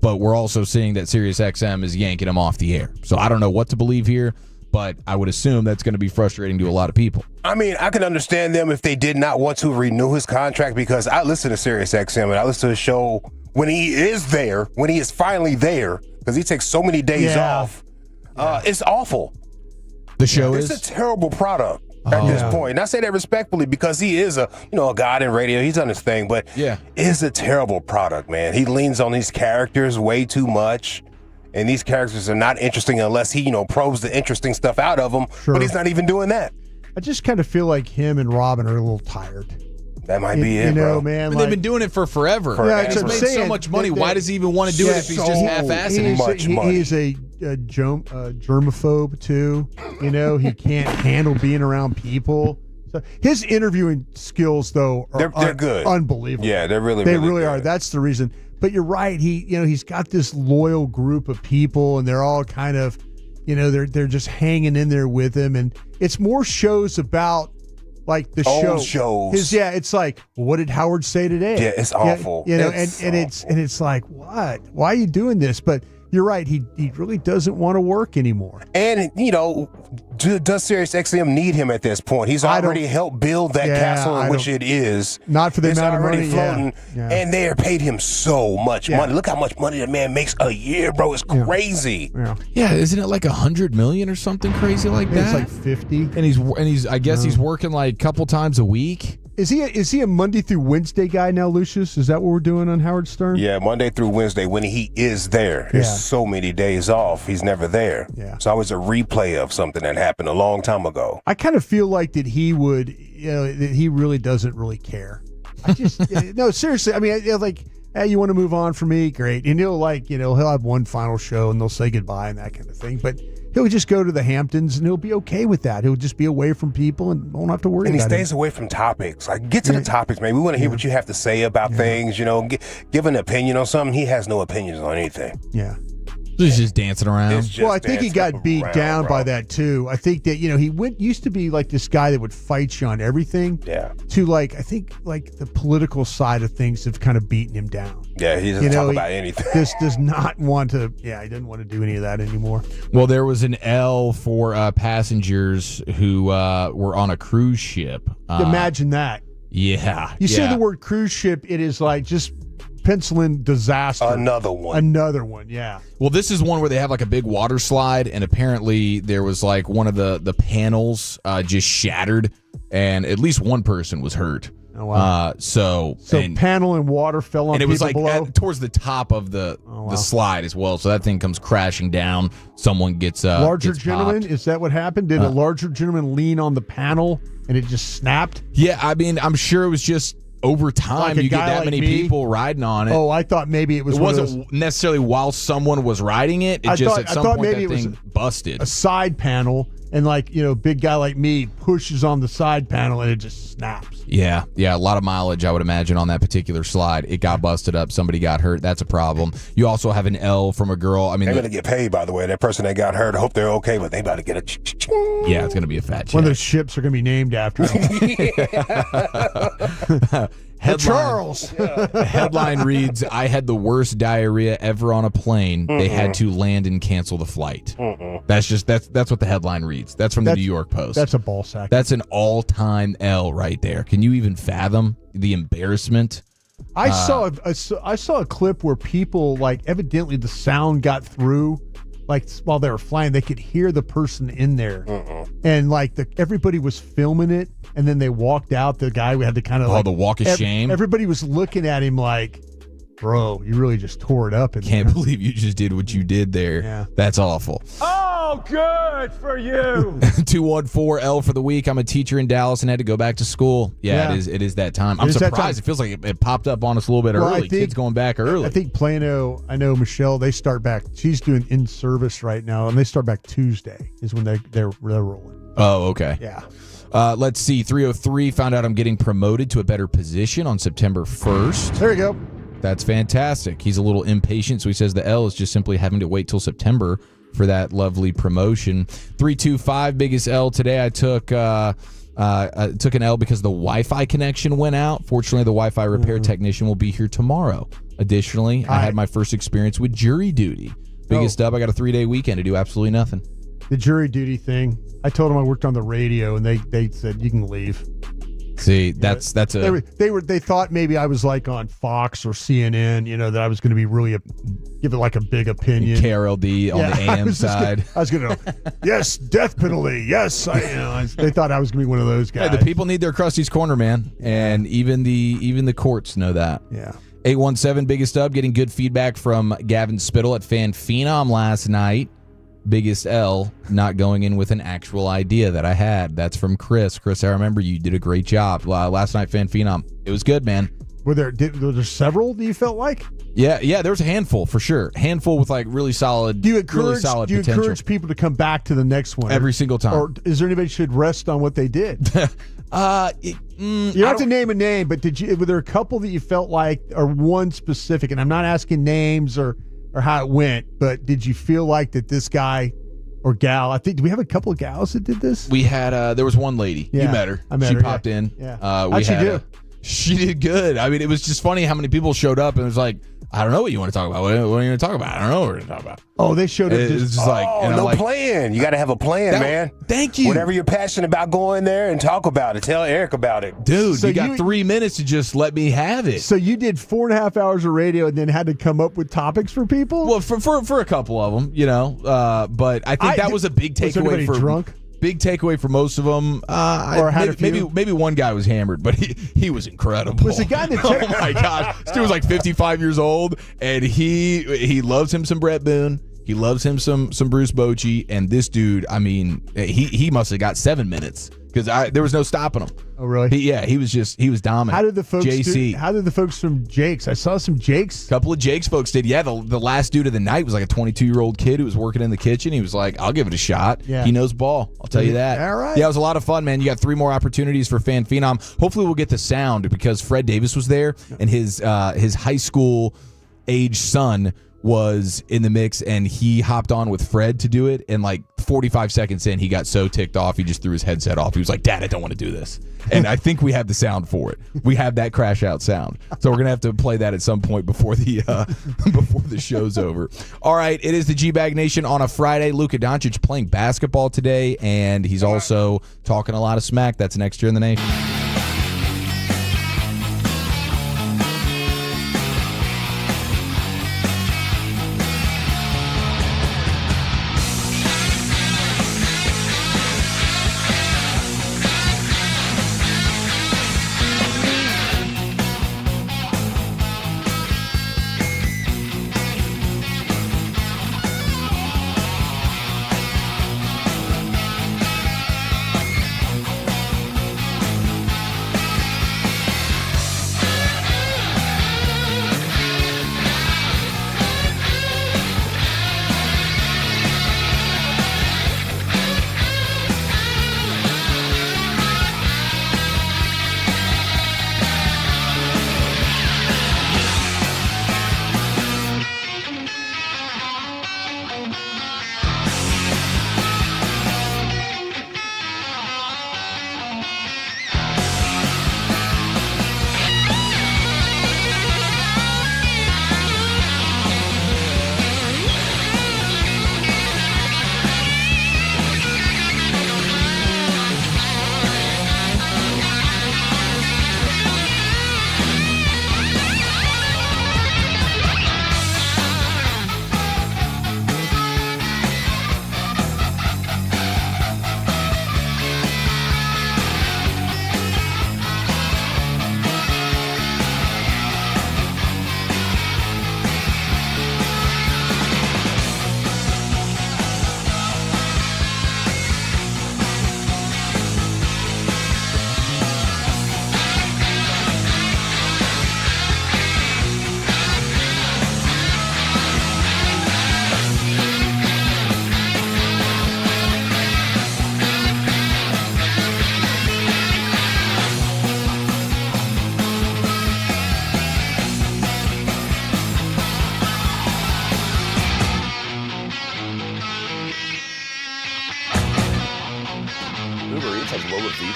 Speaker 13: But we're also seeing that SiriusXM is yanking him off the air. So I don't know what to believe here, but I would assume that's going to be frustrating to a lot of people.
Speaker 14: I mean, I can understand them if they did not want to renew his contract, because I listen to SiriusXM and I listen to his show when he is there, when he is finally there, because he takes so many days off. It's awful.
Speaker 13: The show
Speaker 14: is? It's a terrible product. At this point. And I say that respectfully because he is a god in radio. He's done his thing, but it's a terrible product, man. He leans on these characters way too much, and these characters are not interesting unless he, probes the interesting stuff out of them, but he's not even doing that.
Speaker 2: I just kind of feel like him and Robin are a little tired.
Speaker 14: That might be it, bro.
Speaker 2: Man.
Speaker 13: But they've been doing it for forever.
Speaker 2: Yeah,
Speaker 13: he's made so much money. Why does he even want to do it if he's just half-assing it?
Speaker 2: He's a germaphobe, too. He can't handle being around people. So his interviewing skills, though,
Speaker 14: they're good.
Speaker 2: Unbelievable.
Speaker 14: Yeah, they're really
Speaker 2: good.
Speaker 14: They
Speaker 2: are. That's the reason. But you're right. He's got this loyal group of people, and they're all kind of, they're just hanging in there with him. And it's more shows about like the
Speaker 14: Old
Speaker 2: show.
Speaker 14: shows.
Speaker 2: It's like, well, what did Howard say today?
Speaker 14: Yeah, it's awful.
Speaker 2: It's like, what? Why are you doing this? But you're right. He really doesn't want to work anymore.
Speaker 14: And, does Sirius XM need him at this point? He's already helped build that castle in which it is.
Speaker 2: Not for the
Speaker 14: it's
Speaker 2: amount of
Speaker 14: already
Speaker 2: money.
Speaker 14: floating, and they are paid him so much money. Look how much money that man makes a year, bro. It's crazy.
Speaker 13: Yeah, isn't it like $100 million or something crazy like that?
Speaker 2: It's like 50.
Speaker 13: And he's I guess he's working like a couple times a week.
Speaker 2: Is he a Monday through Wednesday guy now, Lucius? Is that what we're doing on Howard Stern?
Speaker 14: Yeah, Monday through Wednesday when he is there. There's so many days off. He's never there.
Speaker 2: Yeah.
Speaker 14: It's always a replay of something that happened a long time ago.
Speaker 2: I kind of feel like that he would, that he really doesn't really care. I just, no, seriously. I mean, like, hey, you want to move on from me? Great. And he'll have one final show and they'll say goodbye and that kind of thing. But he'll just go to the Hamptons and he'll be okay with that. He'll just be away from people and won't have to worry about it.
Speaker 14: And he stays away from topics. Like, get to the topics, man. We want to hear what you have to say about things, give an opinion on something. He has no opinions on anything.
Speaker 2: Yeah.
Speaker 13: He's just dancing around.
Speaker 2: Well, I think he got beat down by that used to be like this guy that would fight you on everything.
Speaker 14: Yeah.
Speaker 2: To I think the political side of things have kind of beaten him down.
Speaker 14: Yeah, he doesn't talk about anything.
Speaker 2: Just does not want to. Yeah, he doesn't want to do any of that anymore.
Speaker 13: Well, there was an L for passengers who were on a cruise ship.
Speaker 2: Imagine that.
Speaker 13: Yeah.
Speaker 2: You say the word cruise ship, it is like just pencil in disaster.
Speaker 14: Another one,
Speaker 2: yeah.
Speaker 13: Well, this is one where they have like a big water slide, and apparently there was like one of the panels just shattered, and at least one person was hurt.
Speaker 2: Oh, wow.
Speaker 13: So
Speaker 2: panel and water fell on
Speaker 13: and it
Speaker 2: people
Speaker 13: was like
Speaker 2: below?
Speaker 13: towards the top of the slide as well. So that thing comes crashing down. Someone gets
Speaker 2: larger
Speaker 13: gets
Speaker 2: gentleman.
Speaker 13: popped.
Speaker 2: Is that what happened? Did a larger gentleman lean on the panel and it just snapped?
Speaker 13: Yeah, I mean, I'm sure it was just over time
Speaker 2: Like
Speaker 13: you get
Speaker 2: guy
Speaker 13: that
Speaker 2: like
Speaker 13: many
Speaker 2: me?
Speaker 13: people riding on it.
Speaker 2: Oh, I thought maybe it was.
Speaker 13: It
Speaker 2: one of
Speaker 13: wasn't necessarily while someone was riding it. At some point that thing busted.
Speaker 2: A side panel, and big guy like me pushes on the side panel and it just snaps.
Speaker 13: Yeah, a lot of mileage, I would imagine, on that particular slide. It got busted up. Somebody got hurt. That's a problem. You also have an L from a girl. I mean,
Speaker 14: they're going to get paid, by the way. That person that got hurt, I hope they're okay, but they about to get a
Speaker 13: yeah, it's going to be a fat check.
Speaker 2: One of those ships are going to be named after him. Charles.
Speaker 13: The headline reads, I had the worst diarrhea ever on a plane. They had to land and cancel the flight. That's what the headline reads. That's from the New York Post.
Speaker 2: That's a ball sack.
Speaker 13: That's an all-time L right there. Can you even fathom the embarrassment?
Speaker 2: I saw a clip where people, evidently the sound got through, while they were flying, they could hear the person in there, and everybody was filming it, and then they walked out. The guy had to kind of
Speaker 13: the walk of shame.
Speaker 2: Everybody was looking at him like, bro, you really just tore it up.
Speaker 13: Can't believe you just did what you did there.
Speaker 2: Yeah.
Speaker 13: That's awful.
Speaker 5: Oh, good for you.
Speaker 13: 214L for the week. I'm a teacher in Dallas and had to go back to school. Yeah. It is that time. I'm surprised. It feels like it popped up on us a little bit early. Kids going back early.
Speaker 2: I think Plano, I know Michelle, they start back. She's doing in-service right now, and they start back Tuesday is when they're rolling.
Speaker 13: Oh, okay.
Speaker 2: Yeah.
Speaker 13: Let's see. 303 found out I'm getting promoted to a better position on September 1st.
Speaker 2: There you go.
Speaker 13: That's fantastic. He's a little impatient, so he says the L is just simply having to wait till September for that lovely promotion. 325, biggest L today. I took an L because the Wi-Fi connection went out. Fortunately, the Wi-Fi repair technician will be here tomorrow. Additionally, I had my first experience with jury duty. Biggest up, I got a 3-day weekend to do absolutely nothing.
Speaker 2: The jury duty thing, I told them I worked on the radio, and they said, you can leave.
Speaker 13: See, that's a
Speaker 2: they thought maybe I was on Fox or CNN, that I was going to be really give it a big opinion.
Speaker 13: KRLD on the AM side.
Speaker 2: I was going to yes, death penalty. Yes, they thought I was going to be one of those guys.
Speaker 13: Hey, the people need their Krusty's Corner, man, and even the courts know that.
Speaker 2: Yeah.
Speaker 13: 817 biggest up, getting good feedback from Gavin Spittle at Fan Phenom last night. Biggest L, not going in with an actual idea that I had. That's from Chris. Chris, I remember you did a great job last night, Fan Phenom. It was good, man.
Speaker 2: Were there several that you felt like?
Speaker 13: Yeah, there was a handful for sure. Handful with really solid.
Speaker 2: Do you encourage people to come back to the next one
Speaker 13: every single time?
Speaker 2: Or is there anybody who should rest on what they did? You don't have to name a name, but were there a couple that you felt like, or one specific? And I'm not asking names or how it went, but did you feel like that this guy or gal? I think, do we have a couple of gals that did this?
Speaker 13: We had there was one lady.
Speaker 2: Yeah,
Speaker 13: you met her.
Speaker 2: I met
Speaker 13: she
Speaker 2: her.
Speaker 13: popped
Speaker 2: Yeah.
Speaker 13: in.
Speaker 2: Yeah.
Speaker 13: We
Speaker 2: How'd she
Speaker 13: had
Speaker 2: do?
Speaker 13: She did good. I mean, it was just funny how many people showed up, and it was like, I don't know what you want to talk about. What are you going to talk about? I don't know what we're going to talk about.
Speaker 2: Oh, they showed up.
Speaker 13: It's just like, and I'm
Speaker 14: no
Speaker 13: like,
Speaker 14: plan. You got to have a plan, man.
Speaker 13: Thank you.
Speaker 14: Whatever you're passionate about, go in there and talk about it. Tell Eric about it.
Speaker 13: Dude,
Speaker 2: So
Speaker 13: you got 3 minutes to just let me have it.
Speaker 2: So you did 4.5 hours of radio and then had to come up with topics for people?
Speaker 13: Well, for a couple of them, but I think that was a big
Speaker 2: Was
Speaker 13: takeaway
Speaker 2: everybody
Speaker 13: for
Speaker 2: drunk?
Speaker 13: Big takeaway for most of them.
Speaker 2: Or had a few?
Speaker 13: Maybe one guy was hammered, but he was incredible.
Speaker 2: Was the guy in the
Speaker 13: Oh my gosh, this dude was like 55 years old, and he loves him some Brett Boone. He loves him some Bruce Bochy, and this dude, I mean, he must have got 7 minutes because there was no stopping him.
Speaker 2: Oh, really?
Speaker 13: He was dominant.
Speaker 2: How did the folks
Speaker 13: JC?
Speaker 2: How did the folks from Jake's? I saw some Jake's.
Speaker 13: Couple of Jake's folks did. Yeah, the last dude of the night was like a 22-year-old kid who was working in the kitchen. He was like, I'll give it a shot.
Speaker 2: Yeah.
Speaker 13: He knows ball. I'll tell you that.
Speaker 2: All right.
Speaker 13: Yeah, it was a lot of fun, man. You got 3 more opportunities for Fan Phenom. Hopefully we'll get the sound because Fred Davis was there and his high school age son was in the mix, and he hopped on with Fred to do it, and like 45 seconds in, he got so ticked off, he just threw his headset off. He was like, Dad, I don't want to do this. And I think we have the sound for it. We have that crash out sound. So we're going to have to play that at some point before the before the show's over. All right, it is the G-Bag Nation on a Friday. Luka Doncic playing basketball today, and he's also talking a lot of smack. That's next year in the Nation.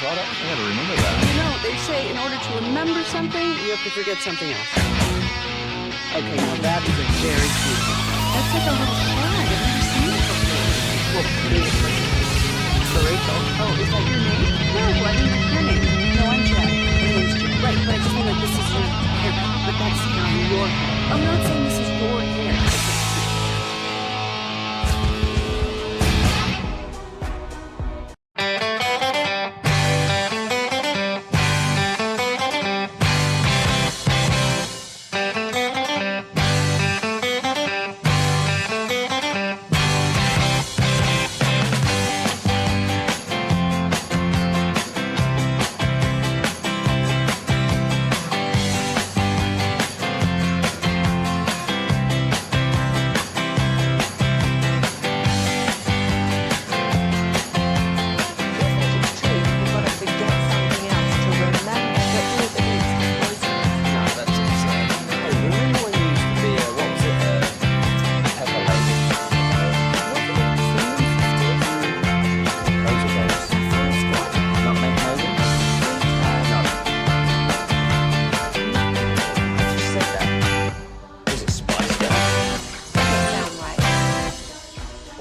Speaker 1: product? I gotta remember that.
Speaker 20: You know, they say in order to remember something, you have to forget something else. Okay, now that is a very cute one. That's like a little flag. I've never seen it before. Well, for Rachel. Oh, is that your name? No, I didn't like your name. No, I'm Jen. My name's Jen. Right, but I just mean like this is your haircut. But that's not your hair. I'm not saying this is your hair.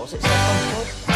Speaker 1: Was it Someone's Club?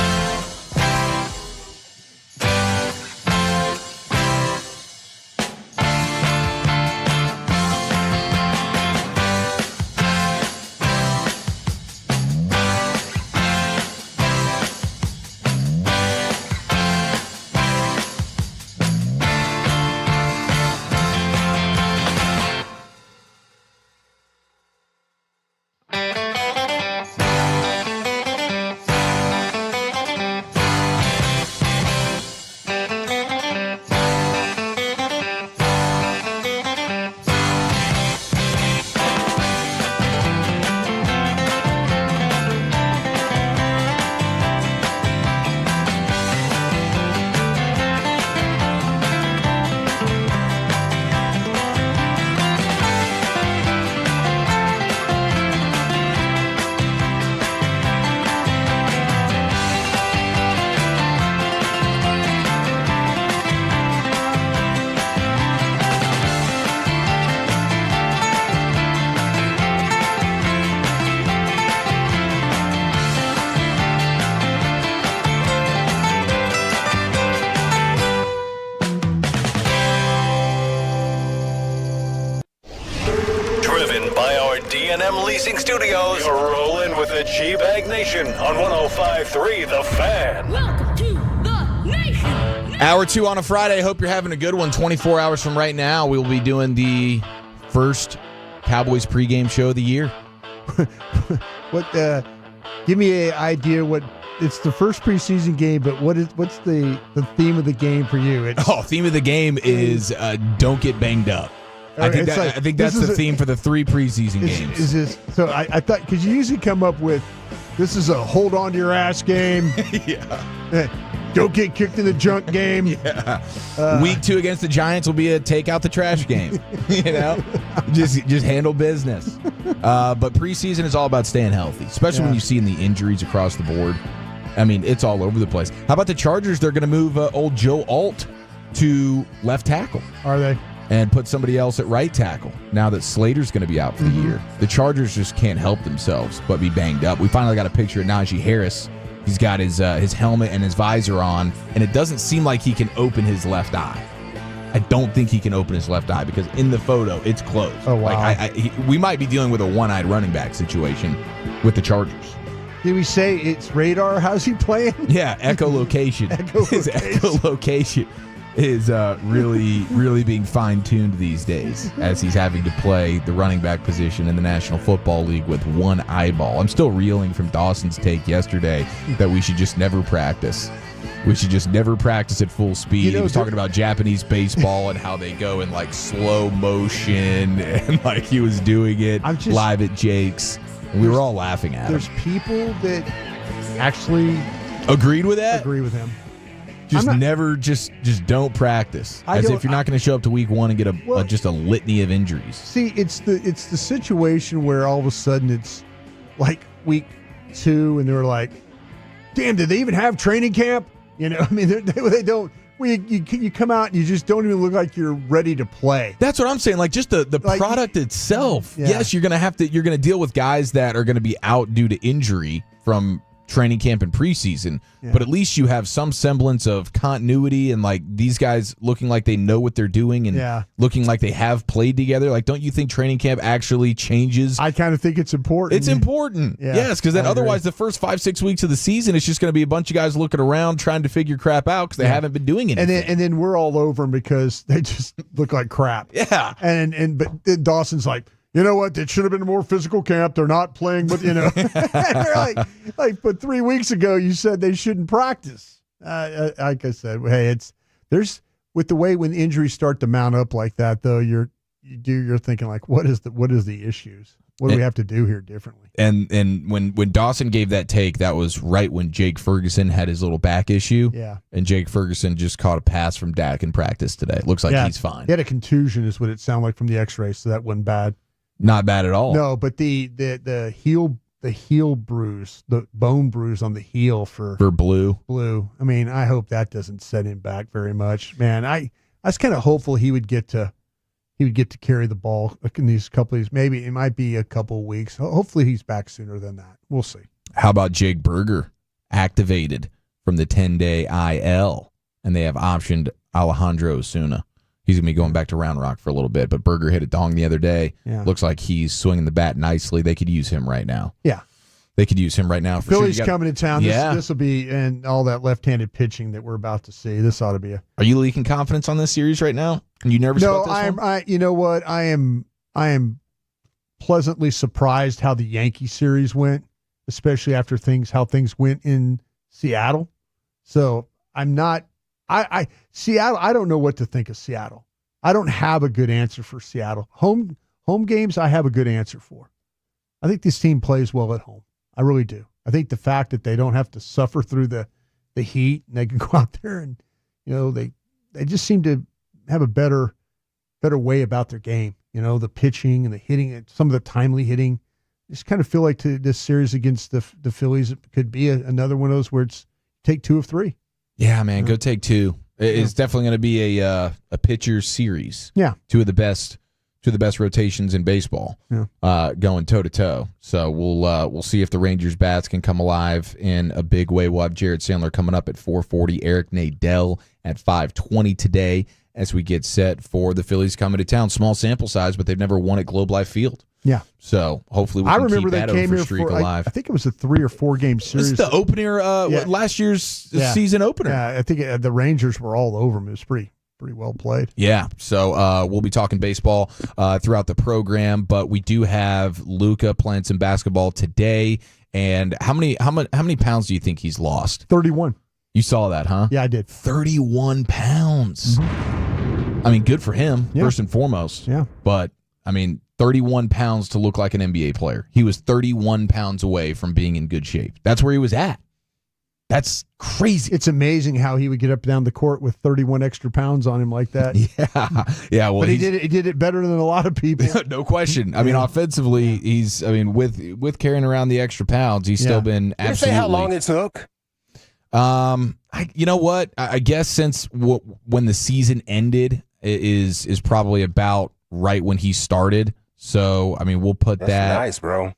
Speaker 7: D&M Leasing Studios. You're rolling with the G-Bag Nation on 105.3 The Fan.
Speaker 8: Welcome to the nation.
Speaker 13: Hour 2 on a Friday. Hope you're having a good one. 24 hours from right now, we'll be doing the first Cowboys pregame show of the year.
Speaker 2: Give me an idea what it's the first preseason game, but what's the theme of the game for you?
Speaker 13: Theme of the game is don't get banged up. I think that's the theme for the 3 preseason games.
Speaker 2: Is this so? I thought because you usually come up with this is a hold on to your ass game.
Speaker 13: Yeah.
Speaker 2: Don't get kicked in the junk game.
Speaker 13: Yeah. Week 2 against the Giants will be a take out the trash game. just handle business. But preseason is all about staying healthy, especially when you see the injuries across the board. I mean, it's all over the place. How about the Chargers? They're going to move old Joe Alt to left tackle.
Speaker 2: Are they?
Speaker 13: And put somebody else at right tackle now that Slater's going to be out for the year. The Chargers just can't help themselves but be banged up. We finally got a picture of Najee Harris. He's got his helmet and his visor on, and it doesn't seem like he can open his left eye. I don't think he can open his left eye because in the photo, it's closed.
Speaker 2: Oh, wow.
Speaker 13: We might be dealing with a one-eyed running back situation with the Chargers.
Speaker 2: Did we say it's radar? How's he playing?
Speaker 13: Yeah, echolocation. His echolocation is really being fine-tuned these days as he's having to play the running back position in the National Football League with one eyeball. I'm still reeling from Dawson's take yesterday that we should just never practice. We should just never practice at full speed. He was talking about Japanese baseball and how they go in like slow motion and like he was doing it live at Jake's. And we were all laughing at him.
Speaker 2: There's people that actually
Speaker 13: agreed with that?
Speaker 2: Agree with him.
Speaker 13: Just don't practice. If you're not going to show up to week 1 and get just a litany of injuries.
Speaker 2: See, it's the situation where all of a sudden it's like week 2 and they're like, damn, did they even have training camp? You know, I mean, they don't. You come out and you just don't even look like you're ready to play.
Speaker 13: That's what I'm saying. Like just the product itself. Yeah. Yes, you're going to deal with guys that are going to be out due to injury from training camp and preseason, but at least you have some semblance of continuity and like these guys looking like they know what they're doing and looking like they have played together. Like, don't you think training camp actually changes?
Speaker 2: I kind of think it's important.
Speaker 13: It's important. Yeah, yes, because then otherwise the first 5-6 weeks of the season, it's just going to be a bunch of guys looking around trying to figure crap out because they haven't been doing anything.
Speaker 2: And then we're all over them because they just look like crap.
Speaker 13: Yeah.
Speaker 2: But Dawson's like, you know what? It should have been a more physical camp. They're not playing with, they're but 3 weeks ago you said they shouldn't practice. Like I said, hey, there's with the way when injuries start to mount up like that, though, you're thinking like, what is the issues? What do we have to do here differently?
Speaker 13: And when Dawson gave that take, that was right when Jake Ferguson had his little back issue.
Speaker 2: Yeah.
Speaker 13: And Jake Ferguson just caught a pass from Dak in practice today. Looks like he's fine.
Speaker 2: He had a contusion is what it sounded like from the x-ray, so that wasn't bad.
Speaker 13: Not bad at all.
Speaker 2: No, but the heel bruise, the bone bruise on the heel for
Speaker 13: Blue.
Speaker 2: I mean, I hope that doesn't set him back very much. Man, I was kind of hopeful he would get to carry the ball in these couple of these. Maybe it might be a couple of weeks. Hopefully he's back sooner than that. We'll see.
Speaker 13: How about Jake Berger? activated from the 10-day IL, and they have optioned Alejandro Osuna. He's going to be going back to Round Rock for a little bit, but Berger hit a dong the other day.
Speaker 2: Yeah.
Speaker 13: Looks like he's swinging the bat nicely. They could use him right now.
Speaker 2: Yeah.
Speaker 13: They could use him right now. For
Speaker 2: Phillies
Speaker 13: sure.
Speaker 2: coming to town.
Speaker 13: Yeah.
Speaker 2: This will be, and all that left-handed pitching that we're about to see. This ought to be a.
Speaker 13: Are you leaking confidence on this series right now? Are you nervous about this one?
Speaker 2: You know what? I am pleasantly surprised how the Yankee series went, especially after how things went in Seattle. So I'm not. Seattle. I don't know what to think of Seattle. I don't have a good answer for Seattle. Home games, I have a good answer for. I think this team plays well at home. I really do. I think the fact that they don't have to suffer through the heat and they can go out there and, they just seem to have a better way about their game. The pitching and the hitting, some of the timely hitting. I just kind of feel like this series against the Phillies could be another one of those where it's take 2 of 3.
Speaker 13: Yeah, man, go take 2. It's definitely going to be a pitcher series.
Speaker 2: Yeah,
Speaker 13: two of the best rotations in baseball.
Speaker 2: Yeah.
Speaker 13: Going toe to toe. So we'll see if the Rangers bats can come alive in a big way. We'll have Jared Sandler coming up at 4:40. Eric Nadell at 5:20 today as we get set for the Phillies coming to town. Small sample size, but they've never won at Globe Life Field.
Speaker 2: Yeah.
Speaker 13: So hopefully we can keep that over streak alive.
Speaker 2: I think it was a 3 or 4 game series.
Speaker 13: This is the opener, last year's season opener.
Speaker 2: Yeah, I think the Rangers were all over them. It was pretty well played.
Speaker 13: Yeah, so we'll be talking baseball throughout the program, but we do have Luca playing some basketball today. And how many pounds do you think he's lost?
Speaker 2: 31.
Speaker 13: You saw that, huh?
Speaker 2: Yeah, I did.
Speaker 13: 31 pounds. Mm-hmm. I mean, good for him, first and foremost.
Speaker 2: Yeah.
Speaker 13: But, 31 pounds to look like an NBA player. He was 31 pounds away from being in good shape. That's where he was at. That's crazy.
Speaker 2: It's amazing how he would get up and down the court with 31 extra pounds on him like that.
Speaker 13: Yeah. Well,
Speaker 2: but he did it better than a lot of people.
Speaker 13: No question. Offensively, he's. With carrying around the extra pounds, he's still been absolutely.
Speaker 14: Did you say how long it took?
Speaker 13: You know what? I guess since when the season ended is probably about right when he started. So we'll put
Speaker 14: That's
Speaker 13: that.
Speaker 14: Nice, bro.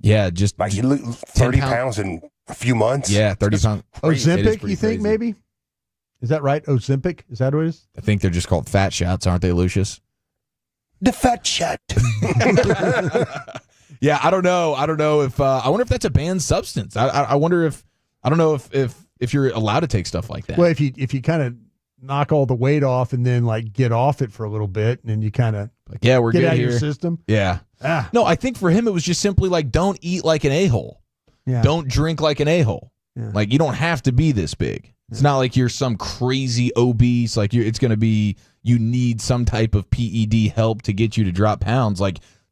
Speaker 13: Yeah, just
Speaker 14: like you lose 30 pounds in a few months.
Speaker 13: Yeah, 30 pounds.
Speaker 2: Ozempic, you think maybe? Is that right? Ozempic? Is that what it is?
Speaker 13: I think they're just called fat shots, aren't they, Lucius?
Speaker 14: The fat shot.
Speaker 13: Yeah, I don't know. I don't know if I wonder if that's a banned substance. I wonder if I don't know if you're allowed to take stuff like that.
Speaker 2: Well, if you kind of knock all the weight off and then get off it for a little bit and then you kind of
Speaker 13: we're
Speaker 2: get
Speaker 13: good
Speaker 2: out
Speaker 13: here.
Speaker 2: of your system.
Speaker 13: Yeah. No, I think for him it was just simply don't eat like an a-hole.
Speaker 2: Yeah.
Speaker 13: Don't drink like an a-hole.
Speaker 2: Yeah.
Speaker 13: You don't have to be this big. It's not like you're some crazy obese. It's going to be you need some type of PED help to get you to drop pounds.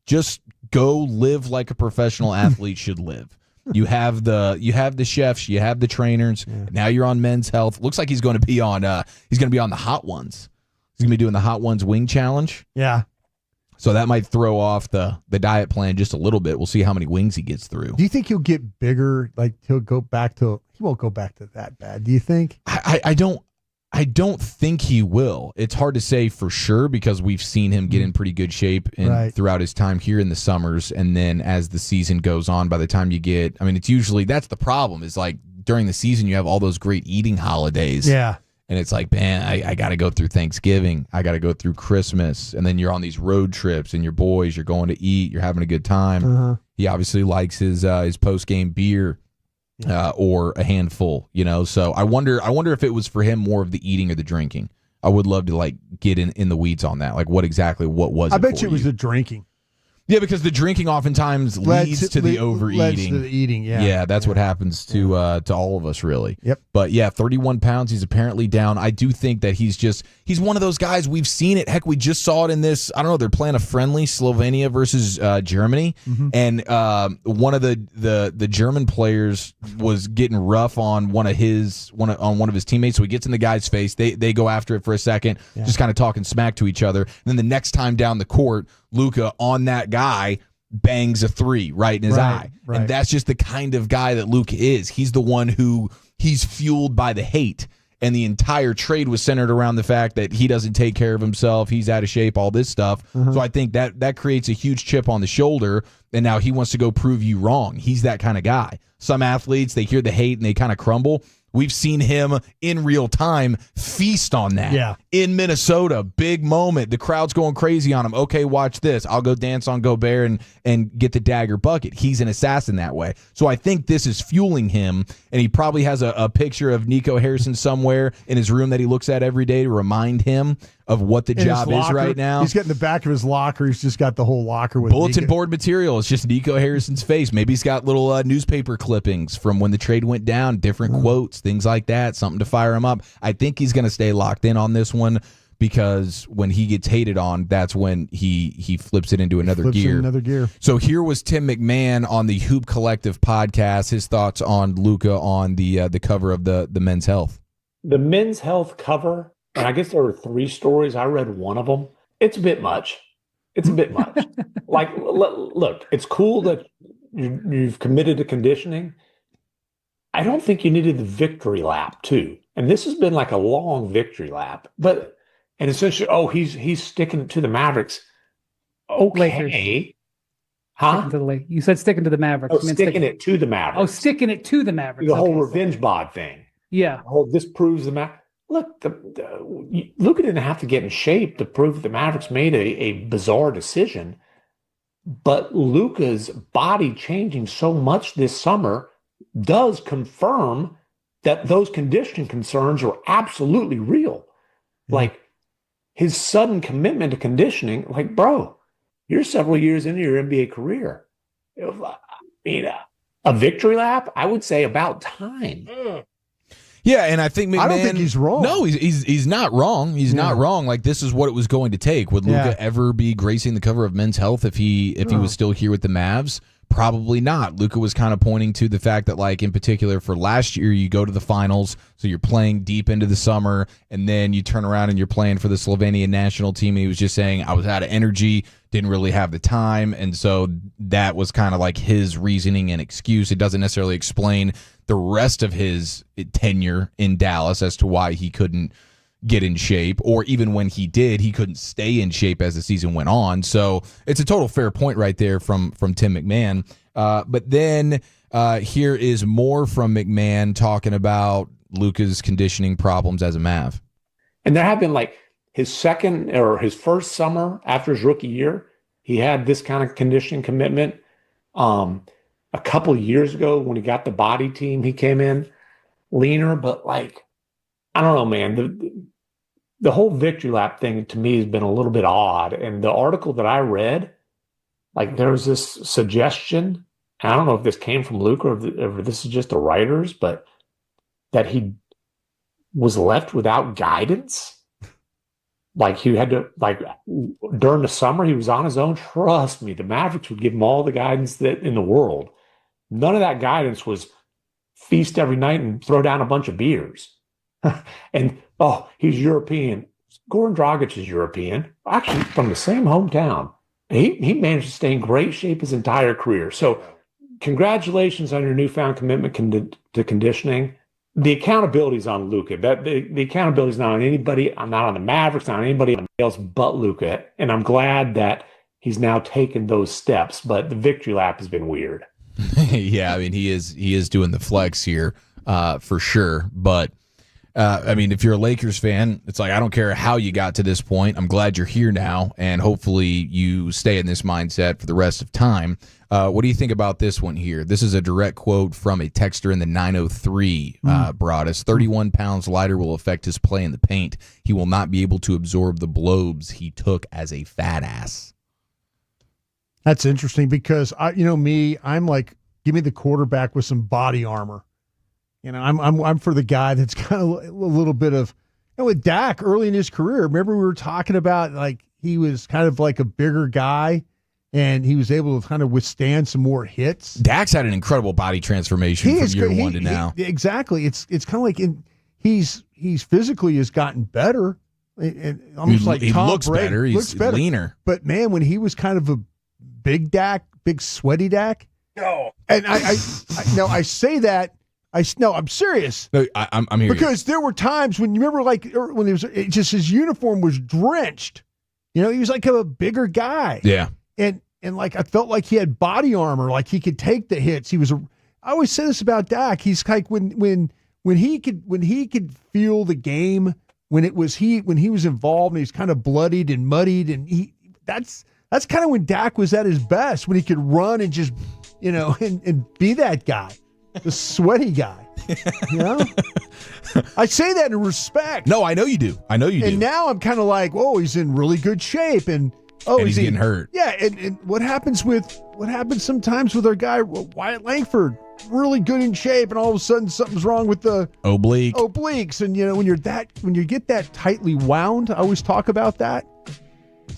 Speaker 13: Just go live like a professional athlete should live. You have the chefs, you have the trainers. Yeah. Now you're on Men's Health. Looks like he's going to be on the Hot Ones. He's going to be doing the Hot Ones Wing Challenge.
Speaker 2: Yeah.
Speaker 13: So that might throw off the diet plan just a little bit. We'll see how many wings he gets through.
Speaker 2: Do you think he'll get bigger? He won't go back to that bad. Do you think?
Speaker 13: I don't think he will. It's hard to say for sure because we've seen him get in pretty good shape throughout his time here in the summers. And then as the season goes on, by the time you get, it's usually, that's the problem is during the season, you have all those great eating holidays.
Speaker 2: Yeah.
Speaker 13: And it's man, I got to go through Thanksgiving. I got to go through Christmas. And then you're on these road trips and your boys, you're going to eat, you're having a good time.
Speaker 2: Uh-huh.
Speaker 13: He obviously likes his post-game beer. Or a handful, So I wonder if it was for him more of the eating or the drinking. I would love to get in the weeds on that. What was it?
Speaker 2: I bet you it was the drinking.
Speaker 13: Yeah, because the drinking oftentimes leads to the overeating.
Speaker 2: Leads to the eating, yeah.
Speaker 13: Yeah, that's what happens to all of us, really.
Speaker 2: Yep.
Speaker 13: But, 31 pounds, he's apparently down. I do think that he's one of those guys, we've seen it. Heck, we just saw it in this, I don't know, they're playing a friendly, Slovenia versus Germany. Mm-hmm. And one of the German players was getting rough on one of his teammates. So he gets in the guy's face. They go after it for a second, just kind of talking smack to each other. And then the next time down the court, Luca on that guy bangs a 3 right in his eye. Right. And that's just the kind of guy that Luca is. He's the one who he's fueled by the hate. And the entire trade was centered around the fact that he doesn't take care of himself. He's out of shape, all this stuff. Uh-huh. So I think that creates a huge chip on the shoulder. And now he wants to go prove you wrong. He's that kind of guy. some athletes, they hear the hate and they kind of crumble. We've seen him in real time feast on that.
Speaker 2: Yeah.
Speaker 13: In Minnesota, big moment. The crowd's going crazy on him. Okay, watch this. I'll go dance on Gobert and get the dagger bucket. He's an assassin that way. So I think this is fueling him, and he probably has a picture of Nico Harrison somewhere in his room that he looks at every day to remind him of what the
Speaker 2: In his
Speaker 13: job is
Speaker 2: locker,
Speaker 13: right now.
Speaker 2: He's got in the back of his locker. He's just got the whole locker with
Speaker 13: Bulletin
Speaker 2: Nico.
Speaker 13: board material. It's just Nico Harrison's face. Maybe he's got little newspaper clippings from when the trade went down, different quotes, things like that, something to fire him up. I think he's going to stay locked in on this one because when he gets hated on, that's when he flips it into another gear. So here was Tim McMahon on the Hoop Collective podcast. His thoughts on Luca on the cover of the Men's Health.
Speaker 9: The Men's Health cover, and I guess there were 3 stories. I read one of them. It's a bit much. Like, look, it's cool that you've committed to conditioning. I don't think you needed the victory lap, too. And this has been like a long victory lap. But, and essentially, he's sticking it to the Mavericks. Okay.
Speaker 21: Lakers.
Speaker 9: Huh?
Speaker 21: You said sticking to the Mavericks.
Speaker 9: Oh, sticking it to the Mavericks.
Speaker 21: Oh, sticking it to the Mavericks.
Speaker 9: The whole revenge bod thing.
Speaker 21: Yeah.
Speaker 9: This proves the Mavericks. Look, Luca didn't have to get in shape to prove that the Mavericks made a bizarre decision. But Luca's body changing so much this summer does confirm that those conditioning concerns are absolutely real. Like his sudden commitment to conditioning, like, bro, you're several years into your NBA career. I mean, a victory lap, I would say about time.
Speaker 13: Yeah, and I think McMahon,
Speaker 2: I don't think he's wrong.
Speaker 13: No, he's not wrong. He's not wrong. Like, this is what it was going to take. Would Luca ever be gracing the cover of Men's Health if he was still here with the Mavs? Probably not. Luca was kind of pointing to the fact that, like, in particular for last year, you go to the finals, so you're playing deep into the summer, and then you turn around and you're playing for the Slovenian national team. And he was just saying, I was out of energy, didn't really have the time, and so that was kind of like his reasoning and excuse. It doesn't necessarily explain the rest of his tenure in Dallas as to why he couldn't get in shape, or even when he did, he couldn't stay in shape as the season went on. So it's a total fair point right there from Tim McMahon. But then here is more from McMahon talking about Luca's conditioning problems as a Mav.
Speaker 9: And there have been, like, his second or his first summer after his rookie year, he had this kind of conditioning commitment. A couple of years ago when he got the body team, he came in leaner, but, like, I don't know, man. The whole victory lap thing to me has been a little bit odd. And the article that I read, like, there was this suggestion, and I don't know if this came from Luca or if this is just the writers, but that he was left without guidance. Like, he had to, like, during the summer, he was on his own. Trust me, the Mavericks would give him all the guidance that in the world. None of that guidance was feast every night and throw down a bunch of beers. And, he's European. Goran Dragic is European, actually from the same hometown. He managed to stay in great shape his entire career. So congratulations on your newfound commitment to conditioning. The accountability is on Luca. The accountability is not on anybody. I'm not on the Mavericks, not on anybody else but Luca. And I'm glad that he's now taken those steps. But the victory lap has been weird.
Speaker 13: Yeah, I mean, he is doing the flex here for sure. But I mean, if you're a Lakers fan, it's like, I don't care how you got to this point. I'm glad you're here now, and hopefully you stay in this mindset for the rest of time. What do you think about this one here? This is a direct quote from a texter in the 903 brought us. 31 pounds lighter will affect his play in the paint. He will not be able to absorb the blows he took as a fat ass.
Speaker 2: That's interesting because I'm like, give me the quarterback with some body armor. You know, I'm for the guy that's kind of a little bit of, with Dak early in his career. Remember we were talking about, like, he was kind of like a bigger guy and he was able to kind of withstand some more hits.
Speaker 13: Dak's had an incredible body transformation from year one to now.
Speaker 2: Exactly. It's kind of like he's physically has gotten better. Almost like Tom
Speaker 13: looks
Speaker 2: Brady.
Speaker 13: better. He's leaner.
Speaker 2: But man, when he was kind of a big Dak, big sweaty Dak.
Speaker 14: No.
Speaker 2: And I say that. I'm serious.
Speaker 13: No, I'm here.
Speaker 2: Because there were times when you remember, like, when just his uniform was drenched. You know, he was like a bigger guy.
Speaker 13: Yeah.
Speaker 2: And like I felt like he had body armor, like he could take the hits. I always say this about Dak. He's like when he could feel the game, when he was involved and he's kind of bloodied and muddied, and that's kind of when Dak was at his best, when he could run and just and be that guy, the sweaty guy. You know? I say that in respect.
Speaker 13: No, I know you do.
Speaker 2: And now I'm kind of like, oh, he's in really good shape, and
Speaker 13: he's getting hurt.
Speaker 2: Yeah, and what happens sometimes with our guy Wyatt Langford, really good in shape, and all of a sudden something's wrong with the obliques, and when you get that tightly wound, I always talk about that.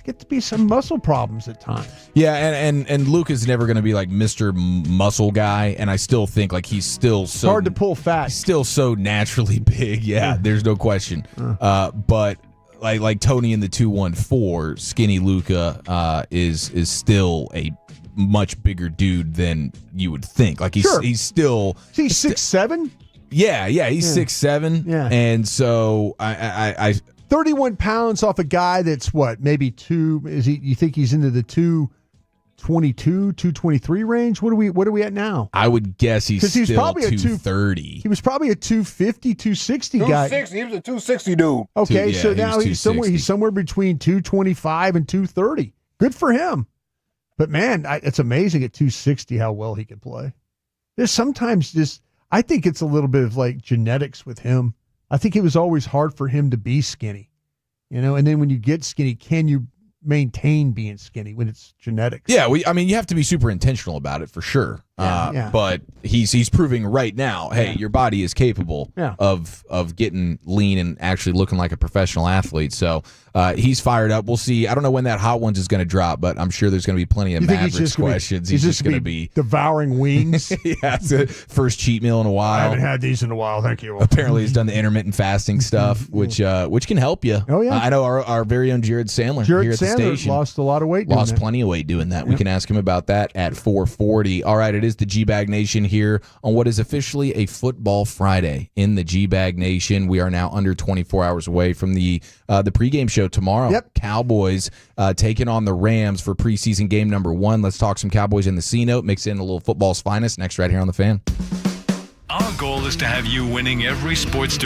Speaker 2: Get to be some muscle problems at times.
Speaker 13: Yeah, and Luca's never going to be like Mr. Muscle Guy, and I still think like he's still so
Speaker 2: hard to pull fat.
Speaker 13: Still so naturally big. Yeah, there's no question. But like Tony in the 214, skinny Luca is still a much bigger dude than you would think. Like he's still
Speaker 2: 6'7".
Speaker 13: Yeah, he's 6'7". Yeah, and so I
Speaker 2: 31 pounds off a guy that's what, maybe you think he's into the 222, 223 range? What are we at now?
Speaker 13: I would guess he's still
Speaker 2: probably
Speaker 13: 230.
Speaker 2: He was probably a 250, 260 guy.
Speaker 14: 260. He was a 260 dude.
Speaker 2: Okay, so now he's somewhere between 225 and 230. Good for him. But man, it's amazing at 260 how well he can play. There's sometimes I think it's a little bit of like genetics with him. I think it was always hard for him to be skinny, and then when you get skinny, can you maintain being skinny when it's genetics?
Speaker 13: Yeah, you have to be super intentional about it for sure. But he's proving right now, hey, your body is capable of getting lean and actually looking like a professional athlete. So he's fired up. We'll see. I don't know when that Hot Ones is going to drop, but I'm sure there's going to be plenty of Mavericks questions. He's just going to be
Speaker 2: devouring wings.
Speaker 13: Yeah, it's the first cheat meal in a while.
Speaker 2: I haven't had these in a while. Thank you.
Speaker 13: Apparently, he's done the intermittent fasting stuff, which can help you.
Speaker 2: Oh yeah,
Speaker 13: I know our very own Jared Sandler here at the station
Speaker 2: lost a lot of weight.
Speaker 13: Lost plenty of weight doing that. Yep. We can ask him about that at 4:40. All right, it is the G-Bag Nation here on what is officially a Football Friday in the G-Bag Nation. We are now under 24 hours away from the pregame show tomorrow.
Speaker 2: Yep.
Speaker 13: Cowboys taking on the Rams for preseason game number 1. Let's talk some Cowboys in the C-Note, mix in a little football's finest next right here on The Fan.
Speaker 12: Our goal is to have you winning every sports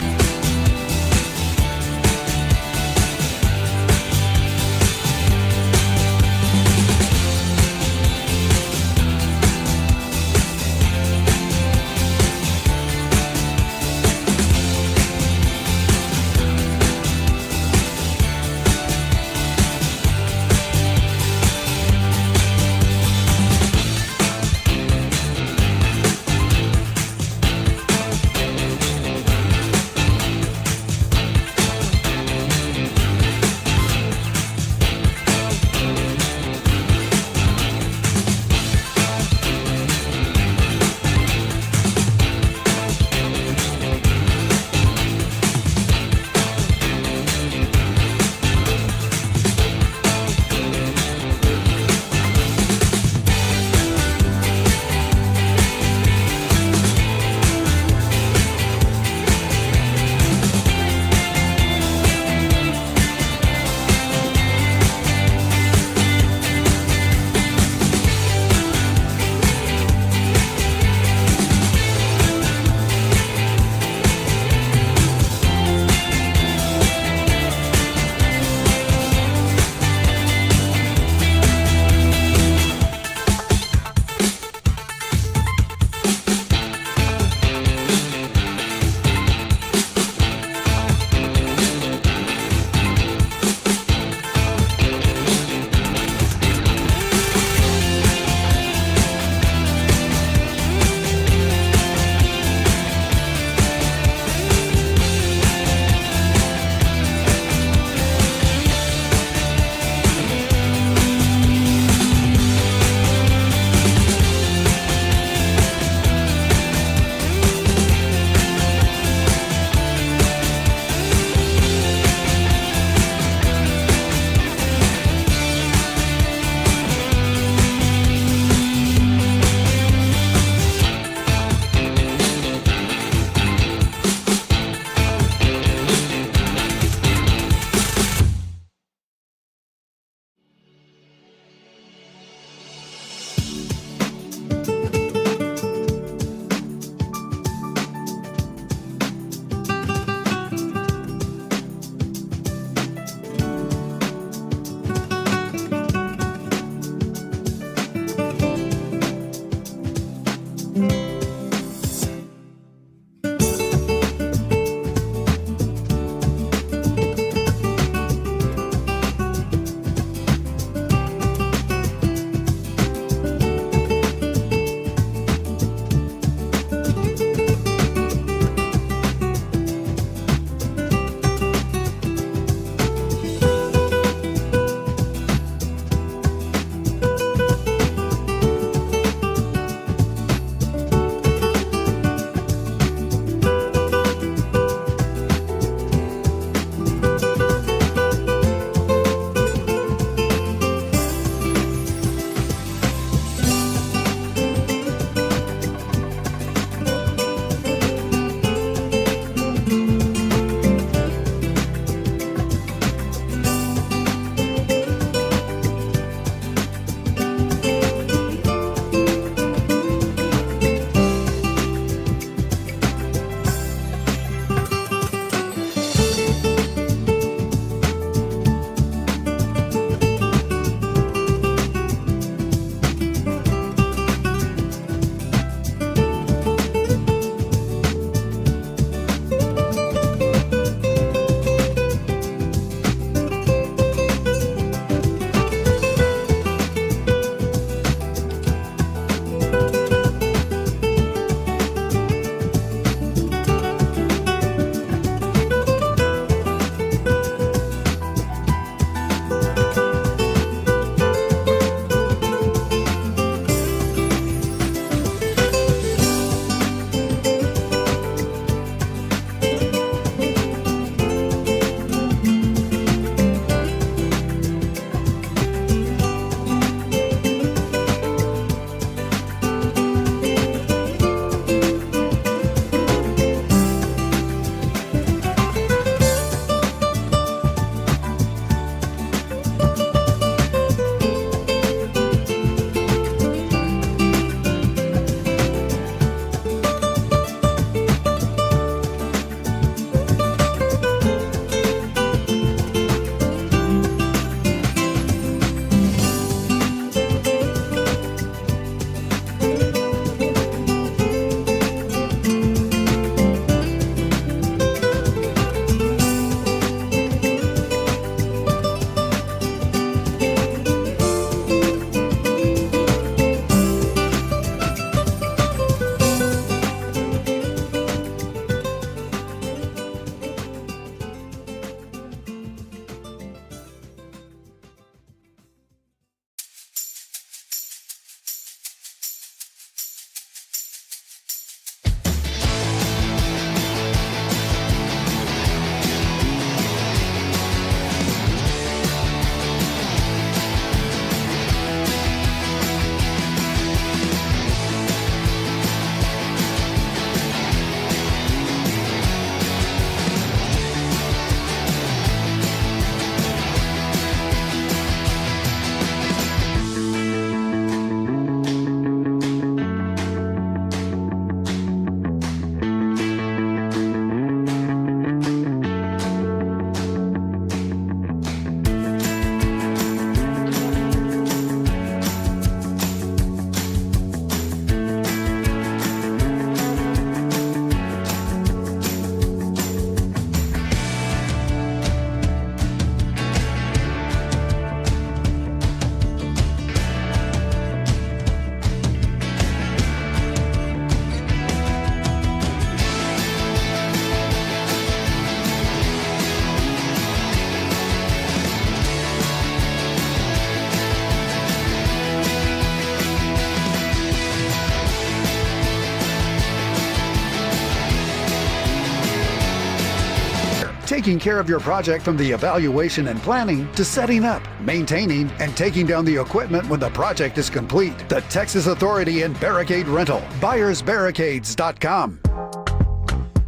Speaker 11: taking care of your project from the evaluation and planning to setting up, maintaining, and taking down the equipment when the project is complete. The Texas Authority in Barricade Rental. BuyersBarricades.com.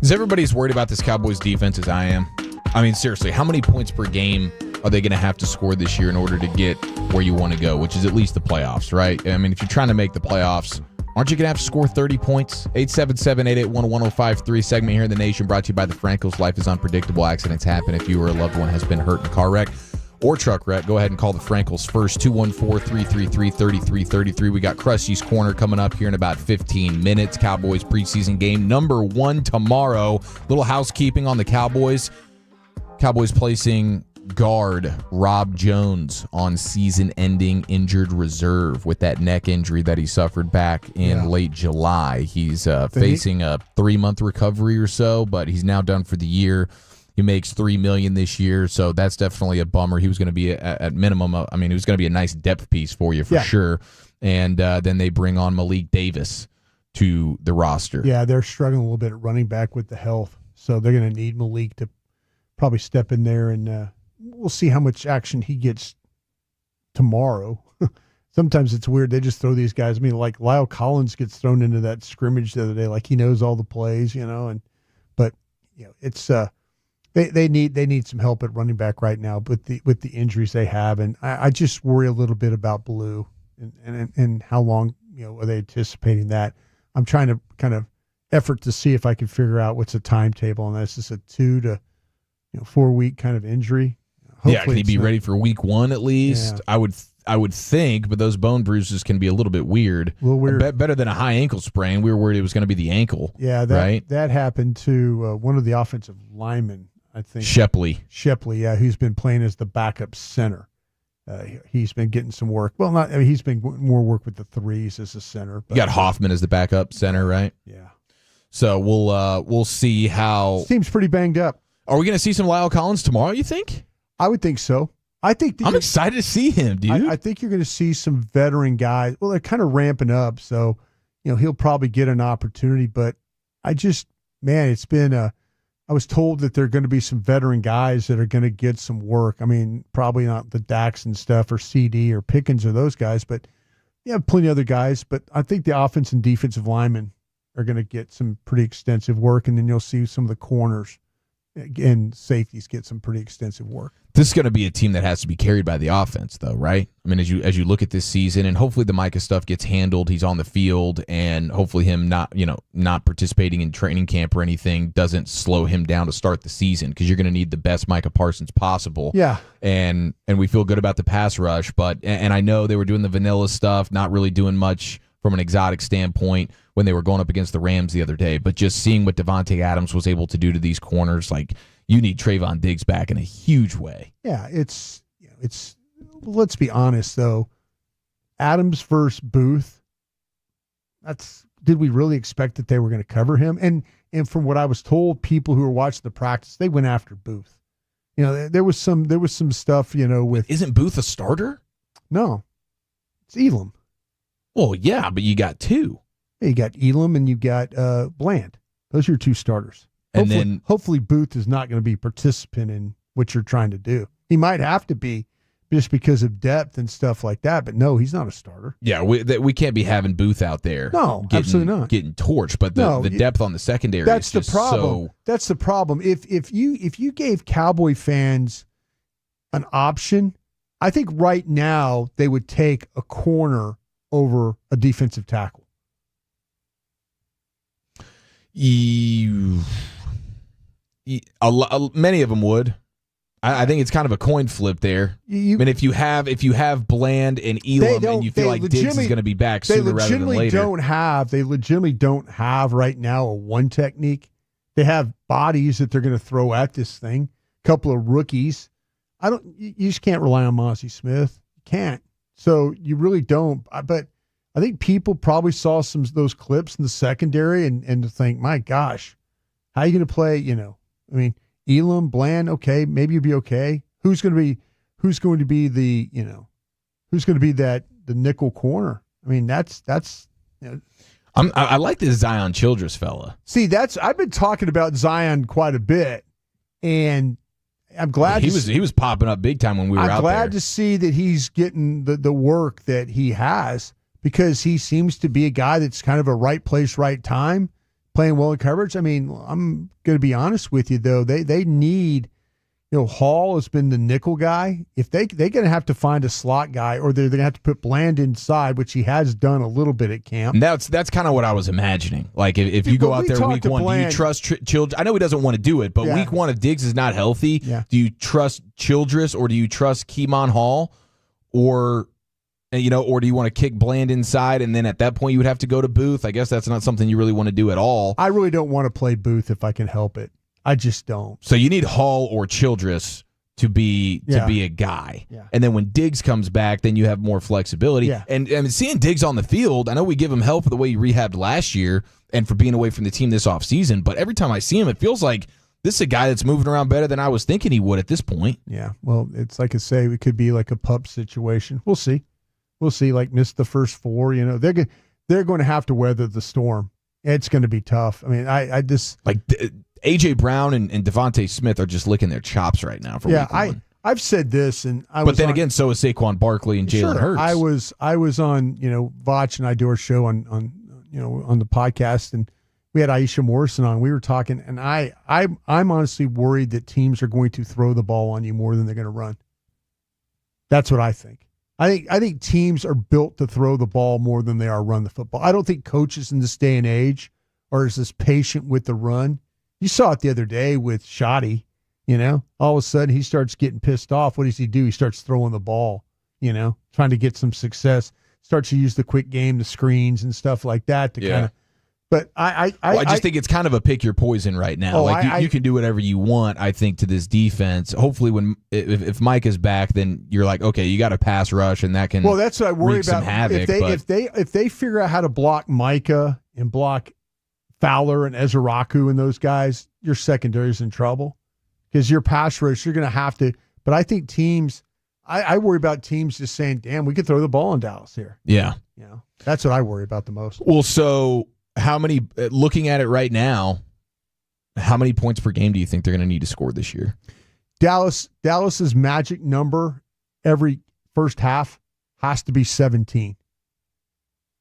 Speaker 13: Is everybody as worried about this Cowboys defense as I am? I mean, seriously, how many points per game are they going to have to score this year in order to get where you want to go, which is at least the playoffs, right? I mean, if you're trying to make the playoffs, aren't you going to have to score 30 points? 877-881-1053 segment here in the nation brought to you by the Frankels. Life is unpredictable. Accidents happen. If you or a loved one has been hurt in a car wreck or truck wreck, go ahead and call the Frankels first, 214-333-3333. We got Krusty's Corner coming up here in about 15 minutes. Cowboys preseason game number 1 tomorrow. Little housekeeping on the Cowboys. Cowboys placing guard Rob Jones on season-ending injured reserve with that neck injury that he suffered back in late July. He's facing a 3-month recovery or so, but he's now done for the year. He makes $3 million this year, so that's definitely a bummer. He was going to be at minimum. I mean, he was going to be a nice depth piece for you for sure. And then they bring on Malik Davis to the roster.
Speaker 2: Yeah, they're struggling a little bit at running back with the health, so they're going to need Malik to probably step in there, and we'll see how much action he gets tomorrow. Sometimes it's weird. They just throw these guys. I mean, like Lyle Collins gets thrown into that scrimmage the other day, like he knows all the plays, but it's they need some help at running back right now with the injuries they have, and I just worry a little bit about Blue and how long are they anticipating that. I'm trying to kind of effort to see if I can figure out what's a timetable on this. Is a 2 to 4 week kind of injury. Hopefully
Speaker 13: can he be ready for week 1 at least? Yeah. I would think, but those bone bruises can be a little bit weird. A little weird. Better than a high ankle sprain. We were worried it was going to be the ankle.
Speaker 2: Yeah, that happened to one of the offensive linemen, I think.
Speaker 13: Shepley, yeah,
Speaker 2: who's been playing as the backup center. He's been getting some work. Well, he's been more work with the threes as a center. But,
Speaker 13: you got Hoffman as the backup center, right?
Speaker 2: Yeah.
Speaker 13: So we'll see how.
Speaker 2: Seems pretty banged up.
Speaker 13: Are we going to see some Lyle Collins tomorrow, you think?
Speaker 2: I would think so. I'm
Speaker 13: excited to see him, dude.
Speaker 2: I think you're going to see some veteran guys. Well, they're kind of ramping up, so he'll probably get an opportunity. But it's been I was told that there are going to be some veteran guys that are going to get some work. I mean, probably not the Dax and stuff or CD or Pickens or those guys, but plenty of other guys. But I think the offense and defensive linemen are going to get some pretty extensive work, and then you'll see some of the corners and safeties get some pretty extensive work.
Speaker 13: This is going to be a team that has to be carried by the offense, though, right? I mean, as you look at this season, and hopefully the Micah stuff gets handled. He's on the field, and hopefully him not participating in training camp or anything doesn't slow him down to start the season, because you're going to need the best Micah Parsons possible.
Speaker 2: Yeah,
Speaker 13: and we feel good about the pass rush, but I know they were doing the vanilla stuff, not really doing much from an exotic standpoint when they were going up against the Rams the other day. But just seeing what Devontae Adams was able to do to these corners, like, you need Trayvon Diggs back in a huge way.
Speaker 2: Yeah, it's let's be honest, though. Adams versus Booth, did we really expect that they were going to cover him? And from what I was told, people who were watching the practice, they went after Booth. There was some stuff, with...
Speaker 13: Isn't Booth a starter?
Speaker 2: No. It's Elam.
Speaker 13: Well, yeah, but you got 2.
Speaker 2: You got Elam and you got Bland. Those are your 2 starters.
Speaker 13: And
Speaker 2: hopefully Booth is not going to be a participant in what you're trying to do. He might have to be just because of depth and stuff like that, but no, he's not a starter.
Speaker 13: Yeah, we can't be having Booth out there.
Speaker 2: No, absolutely not.
Speaker 13: Getting torched, but the depth on the secondary
Speaker 2: that's
Speaker 13: is just
Speaker 2: the problem.
Speaker 13: So...
Speaker 2: That's the problem. If you gave Cowboy fans an option, I think right now they would take a corner over a defensive tackle.
Speaker 13: Many of them would. I think it's kind of a coin flip there. I mean, if you have Bland and Elam and you feel like Diggs is going to be back sooner rather than later.
Speaker 2: They legitimately don't have right now a one technique. They have bodies that they're going to throw at this thing. A couple of rookies. You just can't rely on Mozzie Smith. You can't. So you really don't. But I think people probably saw some of those clips in the secondary and to think, my gosh, how are you going to play? I mean, Elam, Bland, okay, maybe you'll be okay. Who's going to be the nickel corner? I mean, that's.
Speaker 13: I like this Zion Childress fella.
Speaker 2: See, I've been talking about Zion quite a bit, And I'm glad
Speaker 13: he was popping up big time when we were out there.
Speaker 2: I'm glad to see that he's getting the work that he has, because he seems to be a guy that's kind of a right place, right time, playing well in coverage. I mean, I'm going to be honest with you, though. They need, Hall has been the nickel guy. If they're going to have to find a slot guy, or they're going to have to put Bland inside, which he has done a little bit at camp.
Speaker 13: And that's kind of what I was imagining. Like if you go out there week one,
Speaker 2: Bland,
Speaker 13: do you trust Childress? I know he doesn't want to do it, but week one, if Diggs is not healthy, do you trust Childress or do you trust Keemon Hall, or do you want to kick Bland inside, and then at that point you would have to go to Booth? I guess that's not something you really want to do at all.
Speaker 2: I really don't want to play Booth if I can help it. I just don't.
Speaker 13: So you need Hall or Childress to be a guy.
Speaker 2: Yeah.
Speaker 13: And then when Diggs comes back, then you have more flexibility.
Speaker 2: Yeah.
Speaker 13: And seeing Diggs on the field, I know we give him hell for the way he rehabbed last year and for being away from the team this offseason, but every time I see him, it feels like this is a guy that's moving around better than I was thinking he would at this point.
Speaker 2: Yeah. Well, it's like I say, it could be like a pup situation. We'll see. Like missed the first 4. They're going to have to weather the storm. It's going to be tough. I mean, I just
Speaker 13: like A.J. Brown and Devontae Smith are just licking their chops right now for week one.
Speaker 2: I've said this, and
Speaker 13: but then again, so is Saquon Barkley and Jalen Hurts.
Speaker 2: I was on, Vach and I do our show on the podcast, and we had Aisha Morrison on. We were talking, and I'm honestly worried that teams are going to throw the ball on you more than they're going to run. That's what I think. I think teams are built to throw the ball more than they are run the football. I don't think coaches in this day and age are as patient with the run. You saw it the other day with Shoddy. All of a sudden he starts getting pissed off. What does he do? He starts throwing the ball, trying to get some success. Starts to use the quick game, the screens and stuff like that to kind of. But I
Speaker 13: just think it's kind of a pick your poison right now. You can do whatever you want, I think, to this defense. Hopefully, if Mike is back, then you're like, okay, you got a pass rush, and that can.
Speaker 2: Well, that's what I worry
Speaker 13: wreak some
Speaker 2: about.
Speaker 13: Havoc,
Speaker 2: if they figure out how to block Micah and block Fowler and Ezeraku and those guys, your secondary is in trouble, because your pass rush, you're going to have to. But I think teams, I worry about teams just saying, "Damn, we could throw the ball in Dallas here."
Speaker 13: Yeah,
Speaker 2: that's what I worry about the most.
Speaker 13: Well, so. How many, looking at it right now, how many points per game do you think they're going to need to score this year?
Speaker 2: Dallas's magic number every first half has to be 17.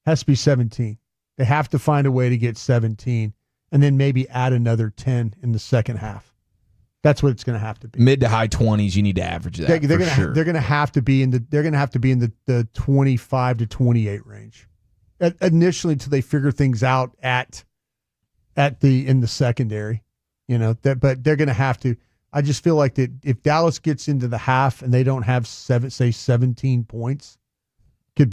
Speaker 2: Has to be 17. They have to find a way to get 17 and then maybe add another 10 in the second half. That's what it's going to have to be.
Speaker 13: Mid to high 20s, you need to average that.
Speaker 2: They're going to have to be in the 25 to 28 range. Initially, until they figure things out in the secondary, but they're going to have to. I just feel like that if Dallas gets into the half and they don't have 17 points, they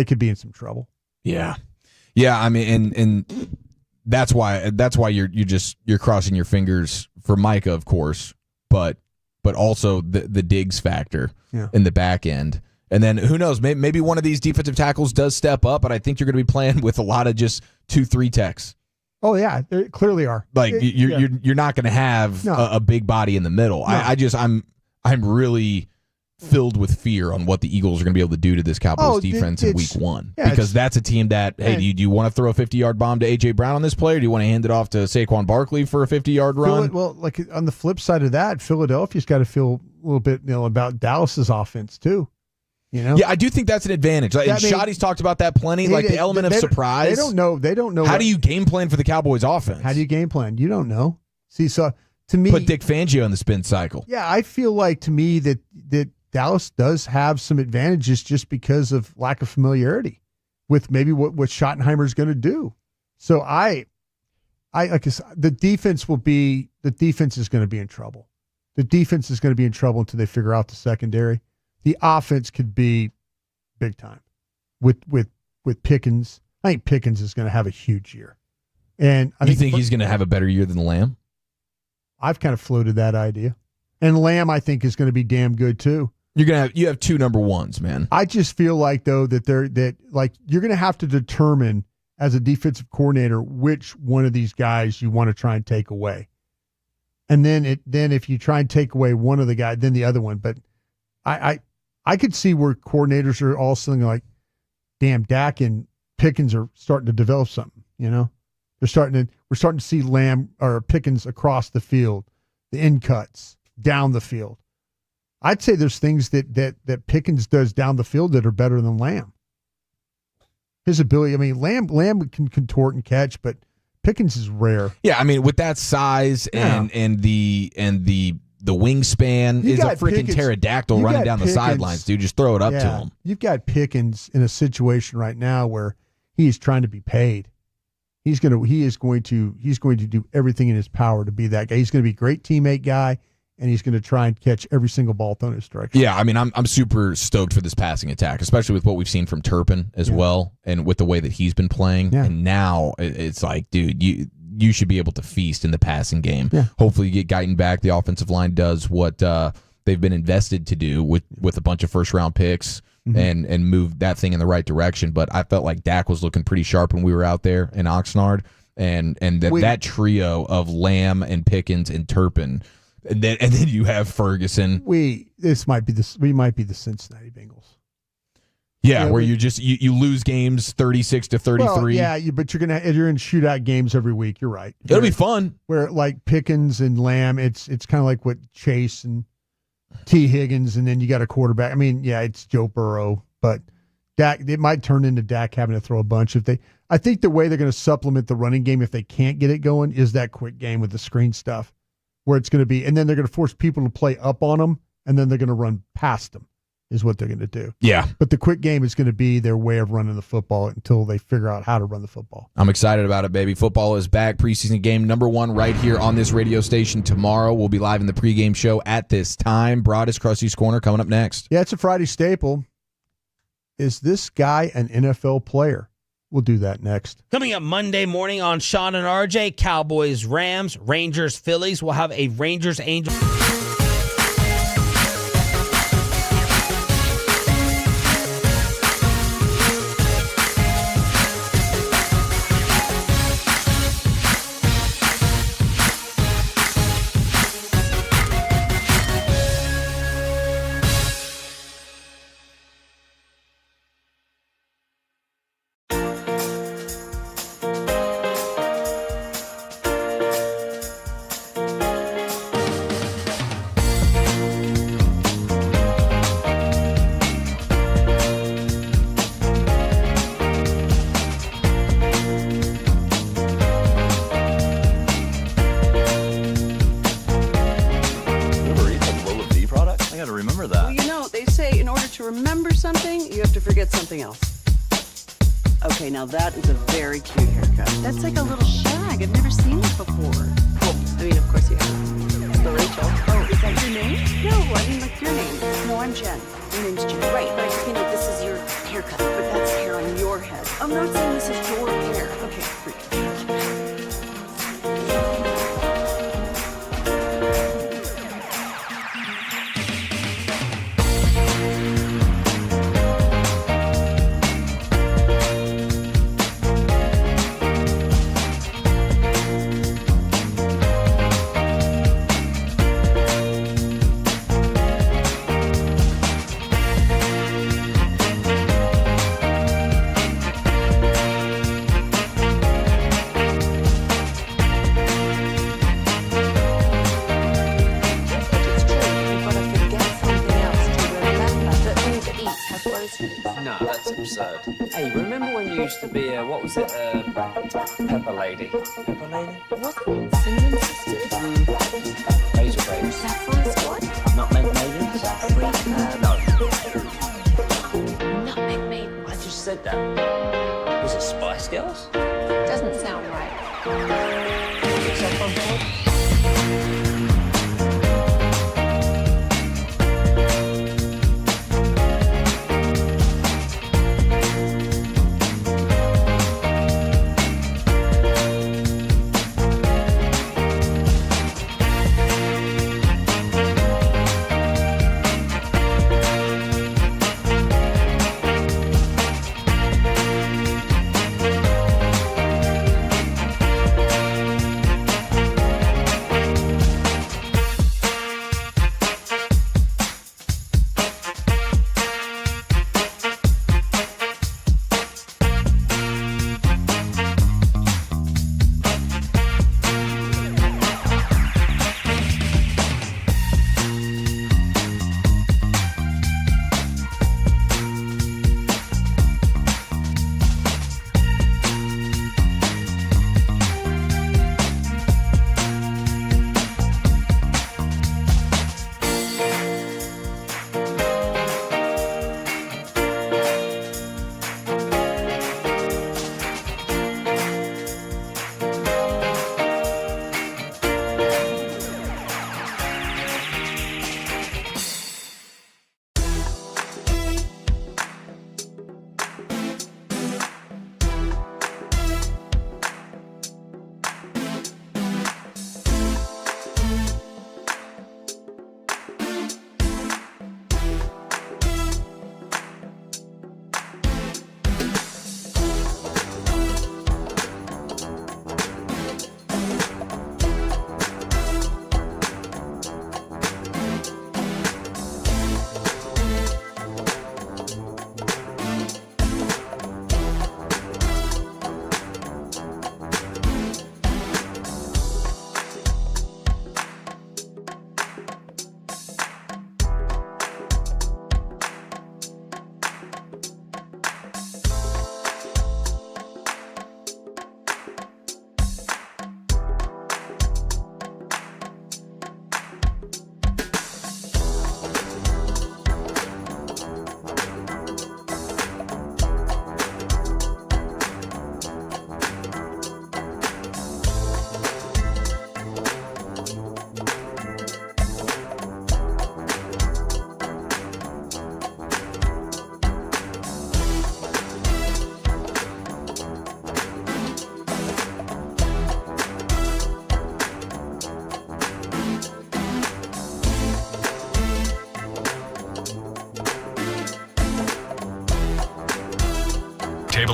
Speaker 2: could be in some trouble.
Speaker 13: Yeah. I mean, and that's why you're crossing your fingers for Micah, of course, but also the Diggs factor in the back end. And then who knows? Maybe one of these defensive tackles does step up, but I think you're going to be playing with a lot of just 2-3 techs.
Speaker 2: Oh yeah, they clearly are.
Speaker 13: Like you're not going to have a big body in the middle. No. I'm really filled with fear on what the Eagles are going to be able to do to this Cowboys defense in week one, because that's a team that do you want to throw a 50-yard bomb to A.J. Brown on this play, or do you want to hand it off to Saquon Barkley for a 50-yard run?
Speaker 2: Well, like on the flip side of that, Philadelphia's got to feel a little bit about Dallas's offense too.
Speaker 13: Yeah, I do think that's an advantage. Shoddy's talked about that plenty. The element of surprise.
Speaker 2: They don't know.
Speaker 13: How do you game plan for the Cowboys offense?
Speaker 2: How do you game plan? You don't know. See, so to me,
Speaker 13: put Dick Fangio in the spin cycle.
Speaker 2: Yeah, I feel like to me that Dallas does have some advantages just because of lack of familiarity with maybe what Schottenheimer's going to do. So the defense is going to be in trouble. The defense is going to be in trouble until they figure out the secondary. The offense could be big time with Pickens. I think Pickens is going to have a huge year. And I
Speaker 13: think he's going to have a better year than Lamb?
Speaker 2: I've kind of floated that idea. And Lamb, I think, is going to be damn good too.
Speaker 13: You have two number ones, man.
Speaker 2: I just feel like though that you're going to have to determine as a defensive coordinator which one of these guys you want to try and take away. And then if you try and take away one of the guys, then the other one. But I could see where coordinators are all suddenly like, damn, Dak and Pickens are starting to develop something, We're starting to see Lamb or Pickens across the field. the in cuts, down the field. I'd say there's things that Pickens does down the field that are better than Lamb. His ability, I mean, Lamb can contort and catch, but Pickens is rare.
Speaker 13: Yeah, I mean, with that size and the wingspan, is a freaking pterodactyl running down the sidelines, dude. Just throw it up to him.
Speaker 2: You've got Pickens in a situation right now where he's trying to be paid. He's going to do everything in his power to be that guy. He's going to be a great teammate guy, and he's going to try and catch every single ball thrown in his direction.
Speaker 13: Yeah, I mean, I'm super stoked for this passing attack, especially with what we've seen from Turpin as well, and with the way that he's been playing. Yeah. And now it's like, dude, you should be able to feast in the passing game. Yeah. Hopefully you get Guyton back. The offensive line does what they've been invested to do with a bunch of first-round picks. And move that thing in the right direction. But I felt like Dak was looking pretty sharp when we were out there in Oxnard, and that trio of Lamb and Pickens and Turpin, and then you have Ferguson.
Speaker 2: We might be the Cincinnati Bengals.
Speaker 13: Yeah, where you lose games 36-33.
Speaker 2: Well, yeah, but you're in shootout games every week. You're right.
Speaker 13: It'll be fun.
Speaker 2: Where like Pickens and Lamb, it's kind of like what Chase and T. Higgins, and then you got a quarterback. I mean, yeah, it's Joe Burrow, but Dak, it might turn into Dak having to throw a bunch. I think the way they're going to supplement the running game if they can't get it going is that quick game with the screen stuff, where it's going to be, and then they're going to force people to play up on them, and then they're going to run past them, is what they're going to do.
Speaker 13: Yeah.
Speaker 2: But the quick game is going to be their way of running the football until they figure out how to run the football.
Speaker 13: I'm excited about it, baby. Football is back. Preseason game number 1 right here on this radio station tomorrow. We'll be live in the pregame show at this time. Broadest Krusty's Corner coming up next.
Speaker 2: Yeah, it's a Friday staple. Is this guy an NFL player? We'll do that next.
Speaker 3: Coming up Monday morning on Sean and RJ, Cowboys, Rams, Rangers, Phillies. We'll have a Rangers Angels.
Speaker 20: Okay, now that is a very cute haircut. That's like a little shag. I've never seen it before. Well, I mean, of course you have. It's the Rachel. Oh, is that your name? No, I mean like your name. No, I'm Jen. Your name's Jen. Right, but this is your haircut, but that's hair on your head. I'm not saying this is your hair. Okay, freak.
Speaker 1: No, that's absurd. Hey, remember when you used to be a, what was it, Pepper Lady? Pepper Lady?
Speaker 19: Wasn't Cinnamon Sisters?
Speaker 1: Basil Babies.
Speaker 19: Sapphire what?
Speaker 1: Nutmeg Maidens? No.
Speaker 19: Nutmeg Maiden.
Speaker 1: I just said that. Was it Spice Girls?
Speaker 19: Doesn't sound right.
Speaker 1: Is that on board?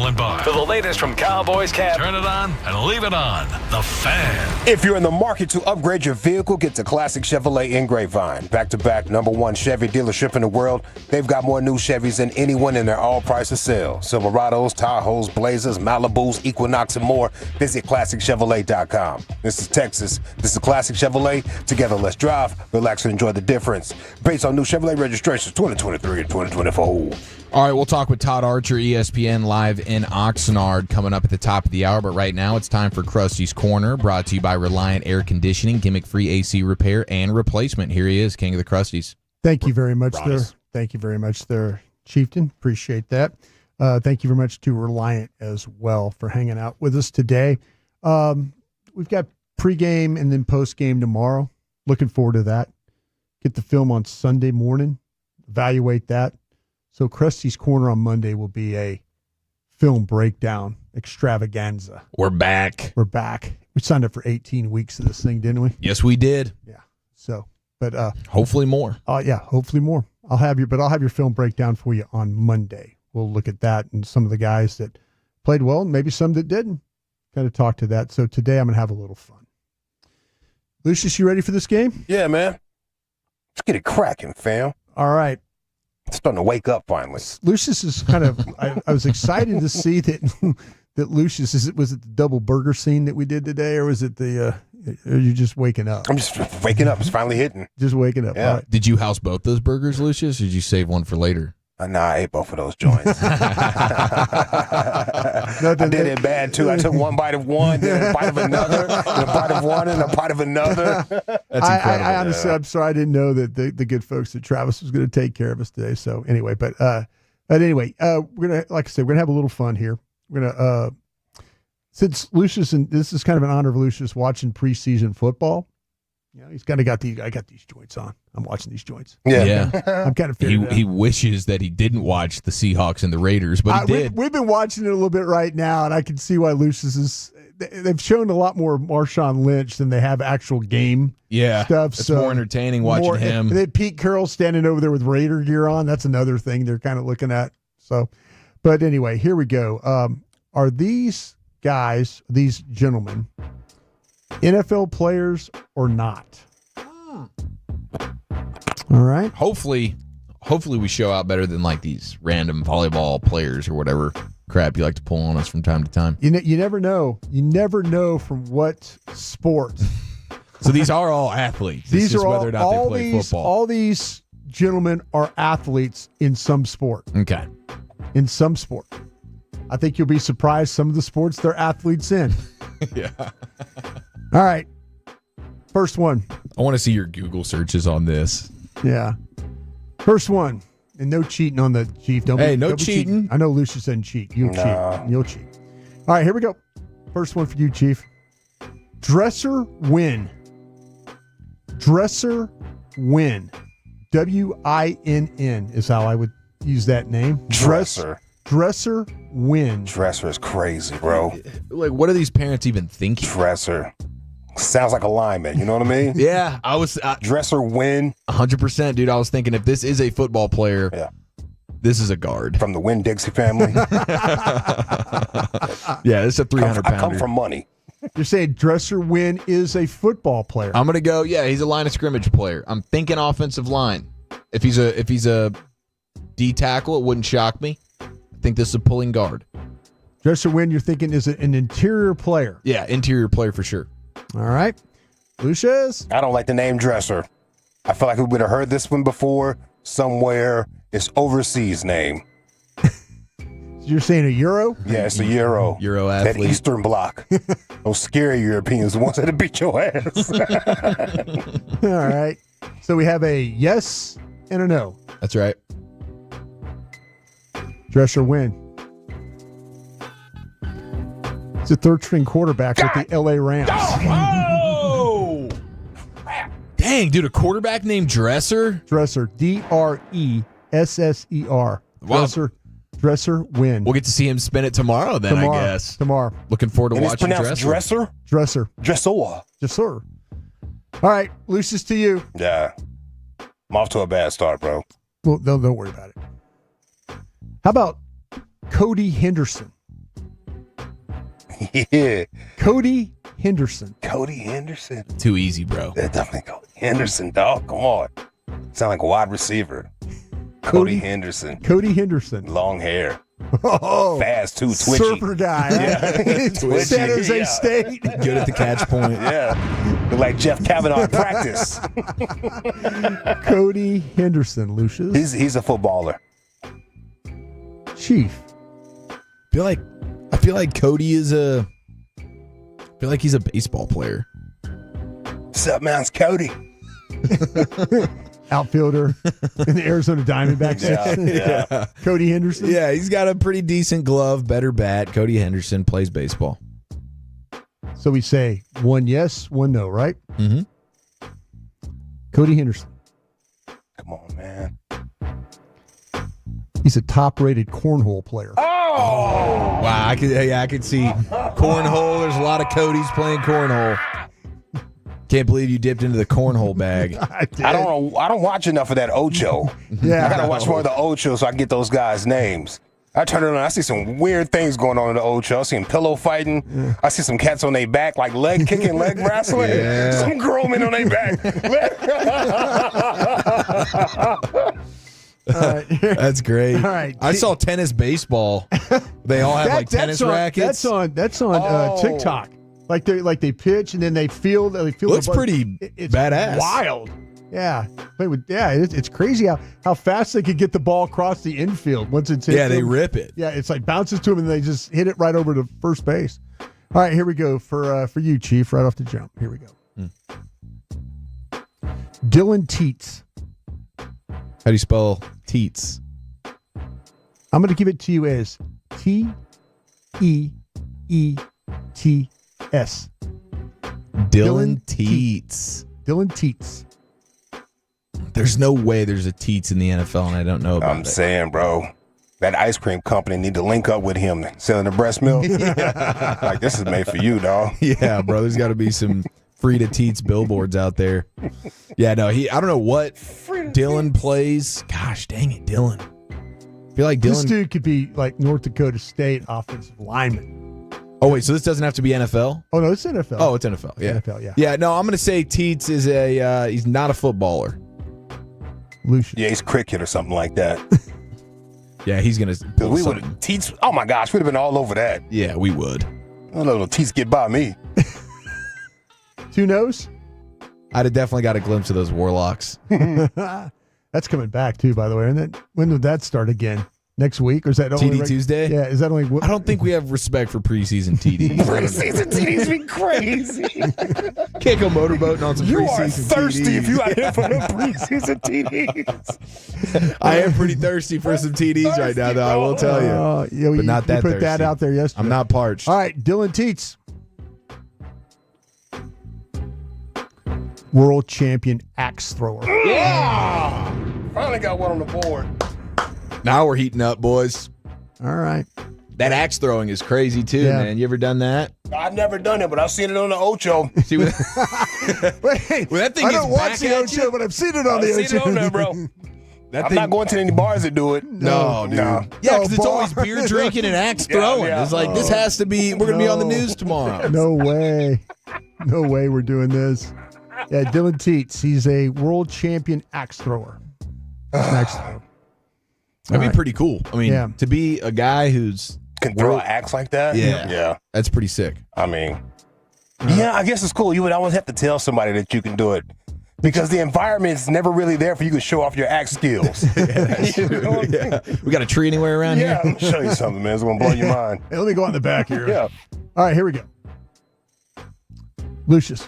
Speaker 12: Merrill Bar.
Speaker 7: For the latest from Cowboys camp,
Speaker 12: Turn it on and leave it on. The Fan.
Speaker 14: If you're in the market to upgrade your vehicle, get to Classic Chevrolet in Grapevine. Back-to-back #1 Chevy dealership in the world. They've got more new Chevys than anyone in their all-price of sale. Silverados, Tahoes, Blazers, Malibus, Equinox, and more. Visit ClassicChevrolet.com. This is Texas. This is Classic Chevrolet. Together, let's drive, relax, and enjoy the difference. Based on new Chevrolet registrations 2023 and 2024.
Speaker 13: All right, we'll talk with Todd Archer, ESPN Live in Oxnard, coming up at the top of the hour. But right now, it's time for Krusty's Corner, brought to you by Reliant Air Conditioning, gimmick-free AC repair and replacement. Here he is, King of the Krusties.
Speaker 2: Thank you very much there. Thank you very much there, Chieftain. Appreciate that. Thank you very much to Reliant as well for hanging out with us today. We've got pregame and then postgame tomorrow. Looking forward to that. Get the film on Sunday morning, evaluate that. So Krusty's Corner on Monday will be a film breakdown extravaganza.
Speaker 13: We're back.
Speaker 2: We're back. We signed up for 18 weeks of this thing, didn't we?
Speaker 13: Yes, we did.
Speaker 2: Yeah. So, but
Speaker 13: hopefully more.
Speaker 2: Yeah, hopefully more. I'll have your film breakdown for you on Monday. We'll look at that and some of the guys that played well and maybe some that didn't. Kind of talk to that. So today I'm going to have a little fun. Lucius, you ready for this game?
Speaker 14: Yeah, man. Let's get it cracking, fam.
Speaker 2: All right.
Speaker 14: It's starting to wake up finally.
Speaker 2: Lucius is kind of. I was excited to see that Lucius was it the double burger scene that we did today, or was it the? Are you just waking up?
Speaker 14: I'm just waking up. It's finally hitting.
Speaker 2: Just waking up.
Speaker 14: Yeah.
Speaker 2: All right.
Speaker 13: Did you house both those burgers, Lucius, or did you save one for later?
Speaker 14: Nah, I ate both of those joints. I did it bad too. I took one bite of one, then a bite of another, and a bite of one, and a bite of another.
Speaker 13: That's incredible.
Speaker 2: I honestly, I'm sorry, I didn't know that the good folks at Travis was going to take care of us today. So anyway, but anyway, we're gonna, like I said, we're gonna have a little fun here. We're gonna since Lucius, and this is kind of an honor of Lucius watching preseason football. You know, he's kind of got these. I got these joints on. I'm watching these joints.
Speaker 14: Yeah.
Speaker 2: I'm kind of figuring it out.
Speaker 13: He wishes that he didn't watch the Seahawks and the Raiders, but he did.
Speaker 2: We've been watching it a little bit right now, and I can see why Lucius is. They've shown a lot more Marshawn Lynch than they have actual game stuff.
Speaker 13: It's
Speaker 2: so
Speaker 13: more entertaining watching him.
Speaker 2: And then Pete Carroll standing over there with Raider gear on. That's another thing they're kind of looking at. So, but anyway, here we go. Are these guys, these gentlemen, NFL players or not? All right.
Speaker 13: Hopefully we show out better than like these random volleyball players or whatever crap you like to pull on us from time to time.
Speaker 2: You never know. You never know from what sport.
Speaker 13: So these are all athletes.
Speaker 2: These are
Speaker 13: whether or not they play football.
Speaker 2: All these gentlemen are athletes in some sport.
Speaker 13: Okay.
Speaker 2: In some sport. I think you'll be surprised some of the sports they're athletes in.
Speaker 13: Yeah.
Speaker 2: All right. First one.
Speaker 13: I want to see your Google searches on this.
Speaker 2: Yeah. First one. And no cheating on the Chief. Don't
Speaker 13: be cheating.
Speaker 2: I know Lucius doesn't cheat. You'll cheat. You'll cheat. All right, here we go. First one for you, Chief. Dresser Winn. Dresser Winn. W-I-N-N is how I would use that name.
Speaker 14: Dresser
Speaker 2: Winn.
Speaker 14: Dresser is crazy, bro.
Speaker 13: Like, what are these parents even thinking?
Speaker 14: Dresser. Sounds like a lineman, you know what I mean?
Speaker 13: Yeah, I was
Speaker 14: Dresser Winn.
Speaker 13: 100%, dude. I was thinking if this is a football player, this is a guard
Speaker 14: from the Winn-Dixie family.
Speaker 13: Yeah, this is a 300-pounder.
Speaker 14: I come from money.
Speaker 2: You're saying Dresser Winn is a football player?
Speaker 13: I'm gonna go. Yeah, he's a line of scrimmage player. I'm thinking offensive line. If he's a D tackle, it wouldn't shock me. I think this is a pulling guard.
Speaker 2: Dresser Winn, you're thinking is an interior player?
Speaker 13: Yeah, interior player for sure.
Speaker 2: All right. Lucius?
Speaker 14: I don't like the name Dresser. I feel like we would have heard this one before somewhere. It's overseas name.
Speaker 2: You're saying a Euro?
Speaker 14: Yeah, it's a Euro.
Speaker 13: Euro athlete.
Speaker 14: That Eastern Bloc. Those scary Europeans, the ones that beat your ass.
Speaker 2: All right. So we have a yes and a no.
Speaker 13: That's right.
Speaker 2: Dresser Winn. He's a third-string quarterback with the LA Rams.
Speaker 13: Oh! Dang, dude, a quarterback named Dresser?
Speaker 2: Dresser. D-R-E-S-S-E-R.
Speaker 13: Wow.
Speaker 2: Dresser Winn.
Speaker 13: We'll get to see him spin it tomorrow then, I guess.
Speaker 2: Tomorrow.
Speaker 13: Looking forward to
Speaker 14: And
Speaker 13: watching
Speaker 14: it's pronounced
Speaker 13: Dresser.
Speaker 14: Dresser?
Speaker 2: Dresser. All right, Lucius, to you.
Speaker 14: Yeah. I'm off to a bad start, bro.
Speaker 2: Well, don't worry about it. How about Cody Henderson?
Speaker 14: Yeah.
Speaker 2: Cody Henderson.
Speaker 14: Cody Henderson.
Speaker 13: Too easy, bro.
Speaker 14: That definitely Cody Henderson, dog. Come on. Sound like a wide receiver. Cody Henderson.
Speaker 2: Cody Henderson.
Speaker 14: Long hair.
Speaker 2: Oh,
Speaker 14: fast too, twitchy.
Speaker 2: Surfer guy.
Speaker 14: Yeah.
Speaker 2: San Jose State.
Speaker 13: Good at the catch point.
Speaker 14: Yeah. Look like Jeff Kavanaugh in practice.
Speaker 2: Cody Henderson, Lucius.
Speaker 14: He's a footballer.
Speaker 2: Chief.
Speaker 13: I feel like Cody is I feel like he's a baseball player.
Speaker 14: What's up, man? It's Cody.
Speaker 2: Outfielder in the Arizona Diamondbacks.
Speaker 14: Yeah.
Speaker 2: Cody Henderson.
Speaker 13: Yeah, he's got a pretty decent glove, better bat. Cody Henderson plays baseball.
Speaker 2: So we say one yes, one no, right?
Speaker 13: Mm-hmm.
Speaker 2: Cody Henderson.
Speaker 14: Come on, man.
Speaker 2: He's a top-rated cornhole player.
Speaker 14: Oh!
Speaker 13: Wow, I could see cornhole. There's a lot of Codys playing cornhole. Can't believe you dipped into the cornhole bag.
Speaker 14: I don't watch enough of that Ocho.
Speaker 2: Yeah.
Speaker 14: I gotta watch more of the Ocho so I can get those guys' names. I turn it on, I see some weird things going on in the Ocho. I see them pillow fighting. Yeah. I see some cats on their back, like leg kicking, leg wrestling.
Speaker 13: Yeah.
Speaker 14: Some grown men on their back.
Speaker 13: That's great.
Speaker 2: All right.
Speaker 13: I saw tennis baseball. They all have like tennis rackets.
Speaker 2: That's on TikTok. Like they pitch and then they feel
Speaker 13: Looks pretty
Speaker 2: it's
Speaker 13: badass.
Speaker 2: Wild. Yeah. It's crazy how fast they could get the ball across the infield once it's hit.
Speaker 13: Yeah, they rip it.
Speaker 2: Yeah, it's like bounces to them and they just hit it right over to first base. All right, here we go for you, Chief, right off the jump. Here we go. Dylan Teets.
Speaker 13: How do you spell Teets?
Speaker 2: I'm going to give it to you as T-E-E-T-S.
Speaker 13: Dylan Teets.
Speaker 2: Dylan Teets.
Speaker 13: There's no way there's a Teets in the NFL, and I don't know about it.
Speaker 14: I'm saying, bro, that ice cream company need to link up with him selling the breast milk. Like, this is made for you, dog.
Speaker 13: Yeah, bro, there's got to be some free to Teets billboards out there. Yeah, no, I don't know what Dylan plays. Gosh, dang it, Dylan. I feel like Dylan.
Speaker 2: This dude could be like North Dakota State offensive lineman.
Speaker 13: Oh, wait, so this doesn't have to be NFL?
Speaker 2: Oh, no, it's NFL.
Speaker 13: Oh, it's NFL. Yeah.
Speaker 2: NFL, yeah.
Speaker 13: Yeah, no, I'm going to say Teets is he's not a footballer.
Speaker 2: Lucius.
Speaker 14: Yeah, he's cricket or something like that.
Speaker 13: Yeah, he's going to.
Speaker 14: We would have Teets. Oh my gosh, we'd have been all over that.
Speaker 13: Yeah, we would.
Speaker 14: I don't know, Teets get by me.
Speaker 2: Two no's?
Speaker 13: I'd have definitely got a glimpse of those Warlocks.
Speaker 2: That's coming back too, by the way. And then when would that start again? Next week, or is that only
Speaker 13: TD Tuesday?
Speaker 2: Yeah, is that only?
Speaker 13: I don't think we have respect for preseason TDs.
Speaker 14: Preseason TDs be crazy.
Speaker 13: Can't go motorboating on some
Speaker 14: You
Speaker 13: preseason
Speaker 14: are thirsty
Speaker 13: TDs.
Speaker 14: if you out here for the preseason TDs.
Speaker 13: I am pretty thirsty for some TDs right now, though. I will tell you, but not that.
Speaker 2: You put
Speaker 13: thirsty.
Speaker 2: that out there yesterday.
Speaker 13: I'm not parched.
Speaker 2: All right, Dylan Teets, world champion axe thrower.
Speaker 14: Yeah, finally got one on the board.
Speaker 13: Now we're heating up, boys.
Speaker 2: All right.
Speaker 13: That axe throwing is crazy too, man. You ever done that?
Speaker 14: I've never done it, but I've seen it on the Ocho.
Speaker 13: See,
Speaker 2: Wait,
Speaker 13: that thing
Speaker 2: I
Speaker 13: is
Speaker 2: don't watch
Speaker 13: back
Speaker 2: the
Speaker 13: at
Speaker 2: Ocho,
Speaker 13: you?
Speaker 2: but I've seen it on the Ocho.
Speaker 14: I've seen it on there, bro. I'm not going to any bars that do it.
Speaker 13: No, dude.
Speaker 14: No.
Speaker 13: Yeah, because it's always beer drinking and axe throwing.
Speaker 14: yeah.
Speaker 13: It's like, this has to be, we're going to be on the news tomorrow.
Speaker 2: No way. No way we're doing this. Yeah, Dylan Teets. He's a world champion axe thrower. Axe thrower.
Speaker 13: That'd be pretty cool. I mean,
Speaker 2: Yeah.
Speaker 13: to be a guy who's
Speaker 14: Can throw an axe like that?
Speaker 13: Yeah.
Speaker 14: Yeah.
Speaker 13: That's pretty sick.
Speaker 14: I mean, yeah, I guess it's cool. You would always have to tell somebody that you can do it because the environment's never really there for you to show off your axe skills.
Speaker 13: Yeah. We got a tree anywhere around
Speaker 14: Yeah,
Speaker 13: here?
Speaker 14: I'm gonna show you something, man. It's gonna blow your mind.
Speaker 2: Hey, let me go on the back here.
Speaker 14: Yeah.
Speaker 2: All right, here we go. Lucius.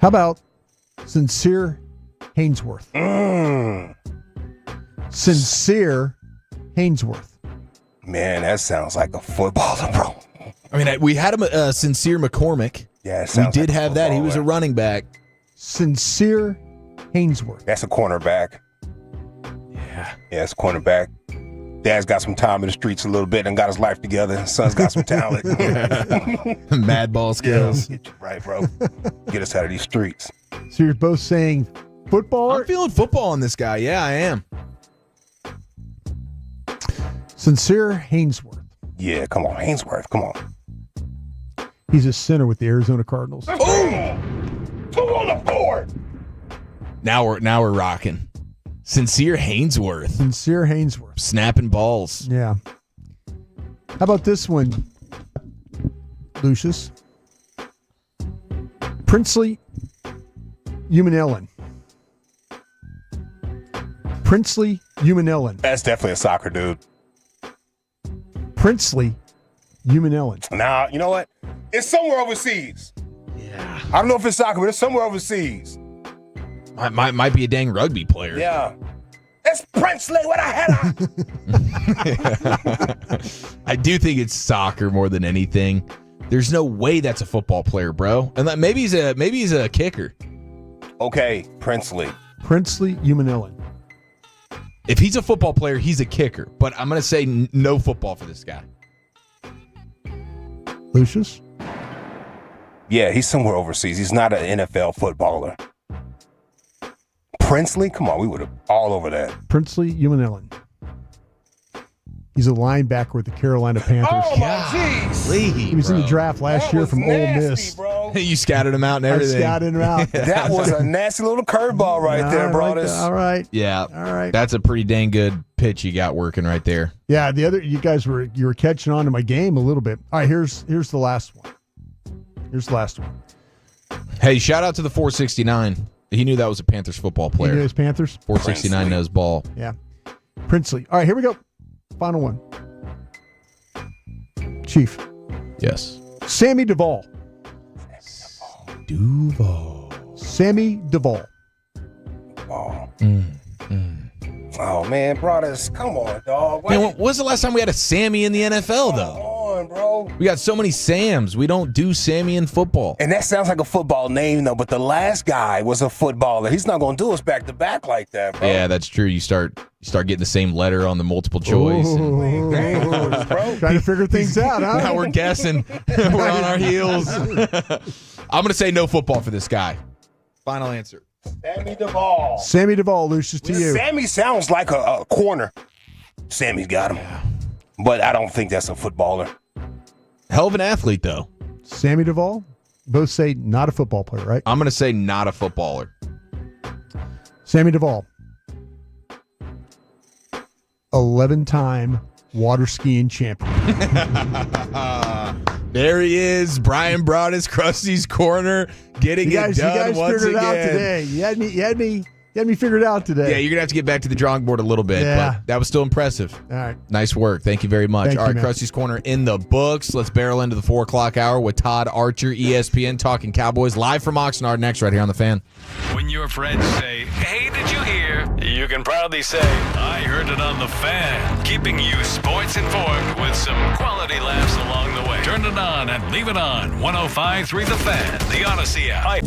Speaker 2: How about Sincere Hainsworth? Sincere Hainsworth.
Speaker 14: Man, that sounds like a footballer, bro.
Speaker 13: I mean, we had him, Sincere McCormick.
Speaker 14: Yeah, it
Speaker 13: we
Speaker 14: sounds
Speaker 13: did
Speaker 14: like a
Speaker 13: have that. He was a
Speaker 14: footballer.
Speaker 13: running back.
Speaker 2: Sincere Hainsworth.
Speaker 14: That's a cornerback.
Speaker 13: Yeah.
Speaker 14: Yeah, it's a cornerback. Dad's got some time in the streets a little bit and got his life together. Son's got some talent.
Speaker 13: Mad ball skills.
Speaker 14: Get you right, bro. Get us out of these streets.
Speaker 2: So you're both saying footballer?
Speaker 13: I'm feeling football on this guy. Yeah, I am.
Speaker 2: Sincere Hainsworth.
Speaker 14: Yeah, come on, Hainsworth, come on.
Speaker 2: He's a center with the Arizona Cardinals.
Speaker 14: Two on the board.
Speaker 13: Now we're rocking. Sincere Hainsworth.
Speaker 2: Sincere Hainsworth.
Speaker 13: Snapping balls.
Speaker 2: Yeah. How about this one, Lucius? Princely Humanellen. Princely Humanellen.
Speaker 14: That's definitely a soccer dude.
Speaker 2: Princely Humanellen.
Speaker 14: Now, you know what? It's somewhere overseas.
Speaker 13: Yeah.
Speaker 14: I don't know if it's soccer, but it's somewhere overseas.
Speaker 13: Might be a dang rugby player.
Speaker 14: Yeah. It's Princely. What the hell?
Speaker 13: I do think it's soccer more than anything. There's no way that's a football player, bro. And maybe he's a kicker.
Speaker 14: Okay, Princely.
Speaker 2: Princely Humanellen.
Speaker 13: If he's a football player, he's a kicker. But I'm going to say no football for this guy.
Speaker 2: Lucius?
Speaker 14: Yeah, he's somewhere overseas. He's not an NFL footballer. Princely? Come on, we would have all over that.
Speaker 2: Princely Humanellen. He's a linebacker with the Carolina Panthers.
Speaker 14: Oh, my jeez.
Speaker 2: He was in the draft last year from Ole Miss.
Speaker 14: Bro.
Speaker 13: You scouted him out and everything.
Speaker 2: I scouted him out.
Speaker 14: That was a nasty little curveball right there, brothers.
Speaker 2: All right.
Speaker 13: Yeah.
Speaker 2: All right.
Speaker 13: That's a pretty dang good pitch you got working right there.
Speaker 2: Yeah, you guys were catching on to my game a little bit. All right, here's the last one.
Speaker 13: Hey, shout out to the 469. He knew that was a Panthers football player.
Speaker 2: He knew his Panthers?
Speaker 13: 469 knows ball.
Speaker 2: Yeah. Princely. All right, here we go. Final one. Chief.
Speaker 13: Yes.
Speaker 2: Sammy Duvall. Sammy Duvall.
Speaker 14: Oh, man, brothers, come on, dog.
Speaker 13: Man, when was the last time we had a Sammy in the NFL, though?
Speaker 14: Come on, bro.
Speaker 13: We got so many Sams. We don't do Sammy in football.
Speaker 14: And that sounds like a football name, though, but the last guy was a footballer. He's not going to do us back-to-back like that, bro.
Speaker 13: Yeah, that's true. You start getting the same letter on the multiple choice.
Speaker 2: Trying to figure things out, huh?
Speaker 13: Now we're guessing. We're on our heels. I'm going to say no football for this guy. Final answer.
Speaker 14: Sammy Duvall.
Speaker 2: Sammy Duvall, Lucius, to you.
Speaker 14: Sammy sounds like a corner. Sammy's got him. But I don't think that's a footballer.
Speaker 13: Hell of an athlete, though.
Speaker 2: Sammy Duvall? Both say not a football player, right?
Speaker 13: I'm going to say not a footballer.
Speaker 2: Sammy Duvall. 11-time water skiing champion.
Speaker 13: There he is. Brian brought his Krusty's Corner, getting it done
Speaker 2: you guys
Speaker 13: once
Speaker 2: figured
Speaker 13: again.
Speaker 2: it out today. You had me figured out today.
Speaker 13: Yeah, you're going to have to get back to the drawing board a little bit, but that was still impressive.
Speaker 2: All right.
Speaker 13: Nice work. Thank you very much.
Speaker 2: Thank
Speaker 13: All right,
Speaker 2: you, man.
Speaker 13: Krusty's Corner in the books. Let's barrel into the 4 o'clock hour with Todd Archer, ESPN, talking Cowboys, live from Oxnard next right here on The Fan.
Speaker 12: When your friends say, hey, did you hear? You can proudly say, I heard it on The Fan. Keeping you sports informed with some quality laughs along the way. Turn it on and leave it on. 105.3 The Fan, the Odyssey app.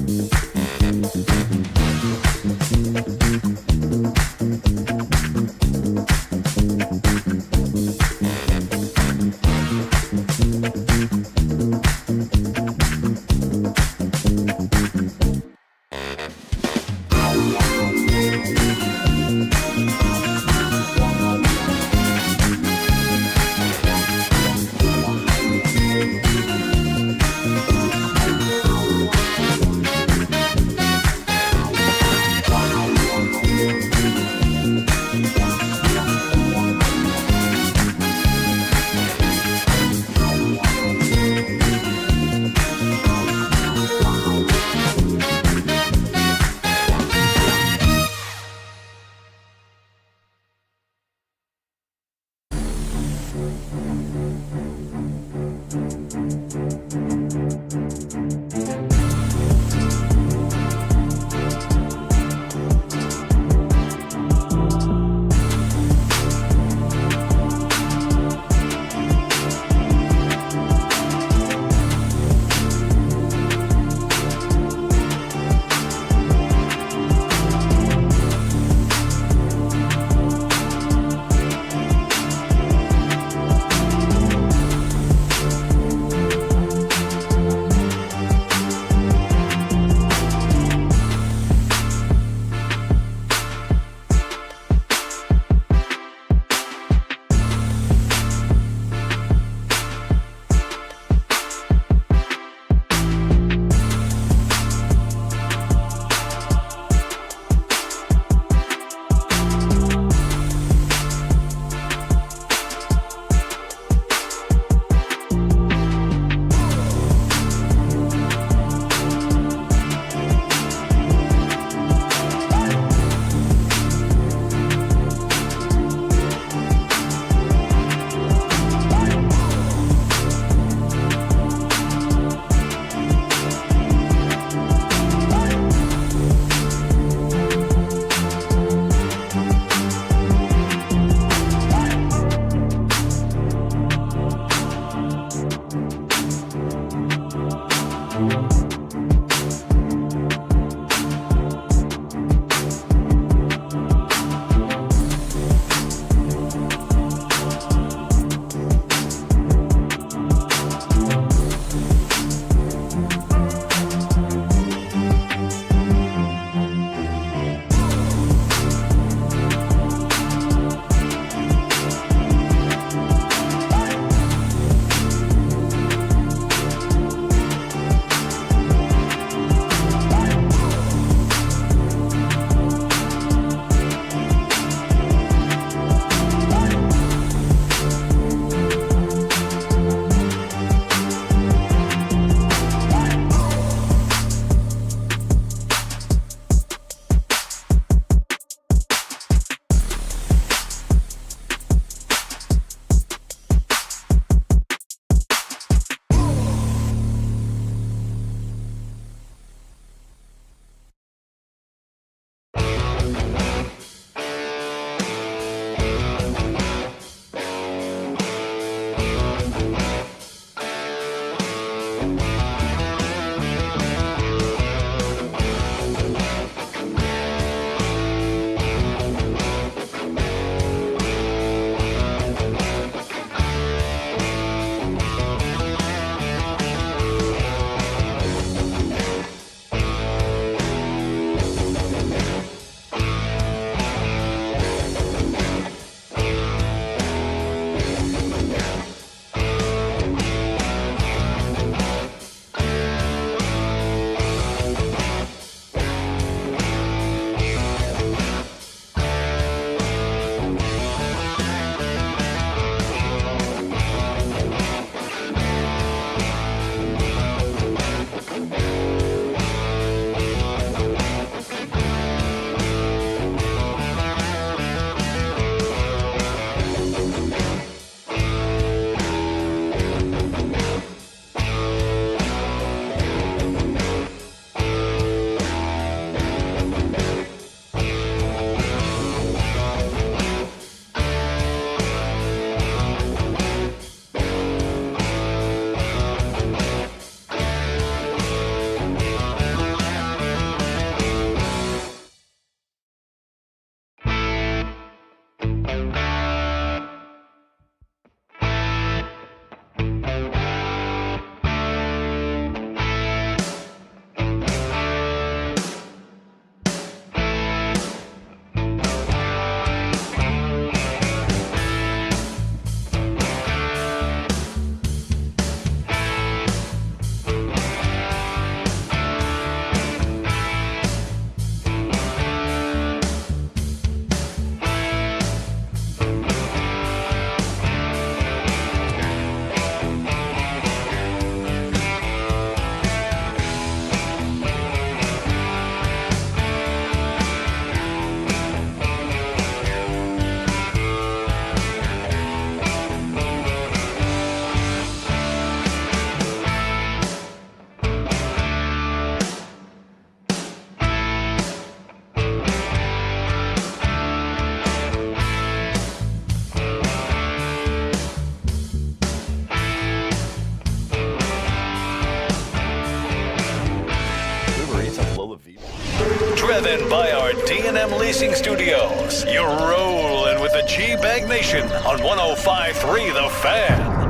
Speaker 7: driven by our D&M Leasing Studios. You're rolling with the G-Bag Nation on 105.3 The Fan.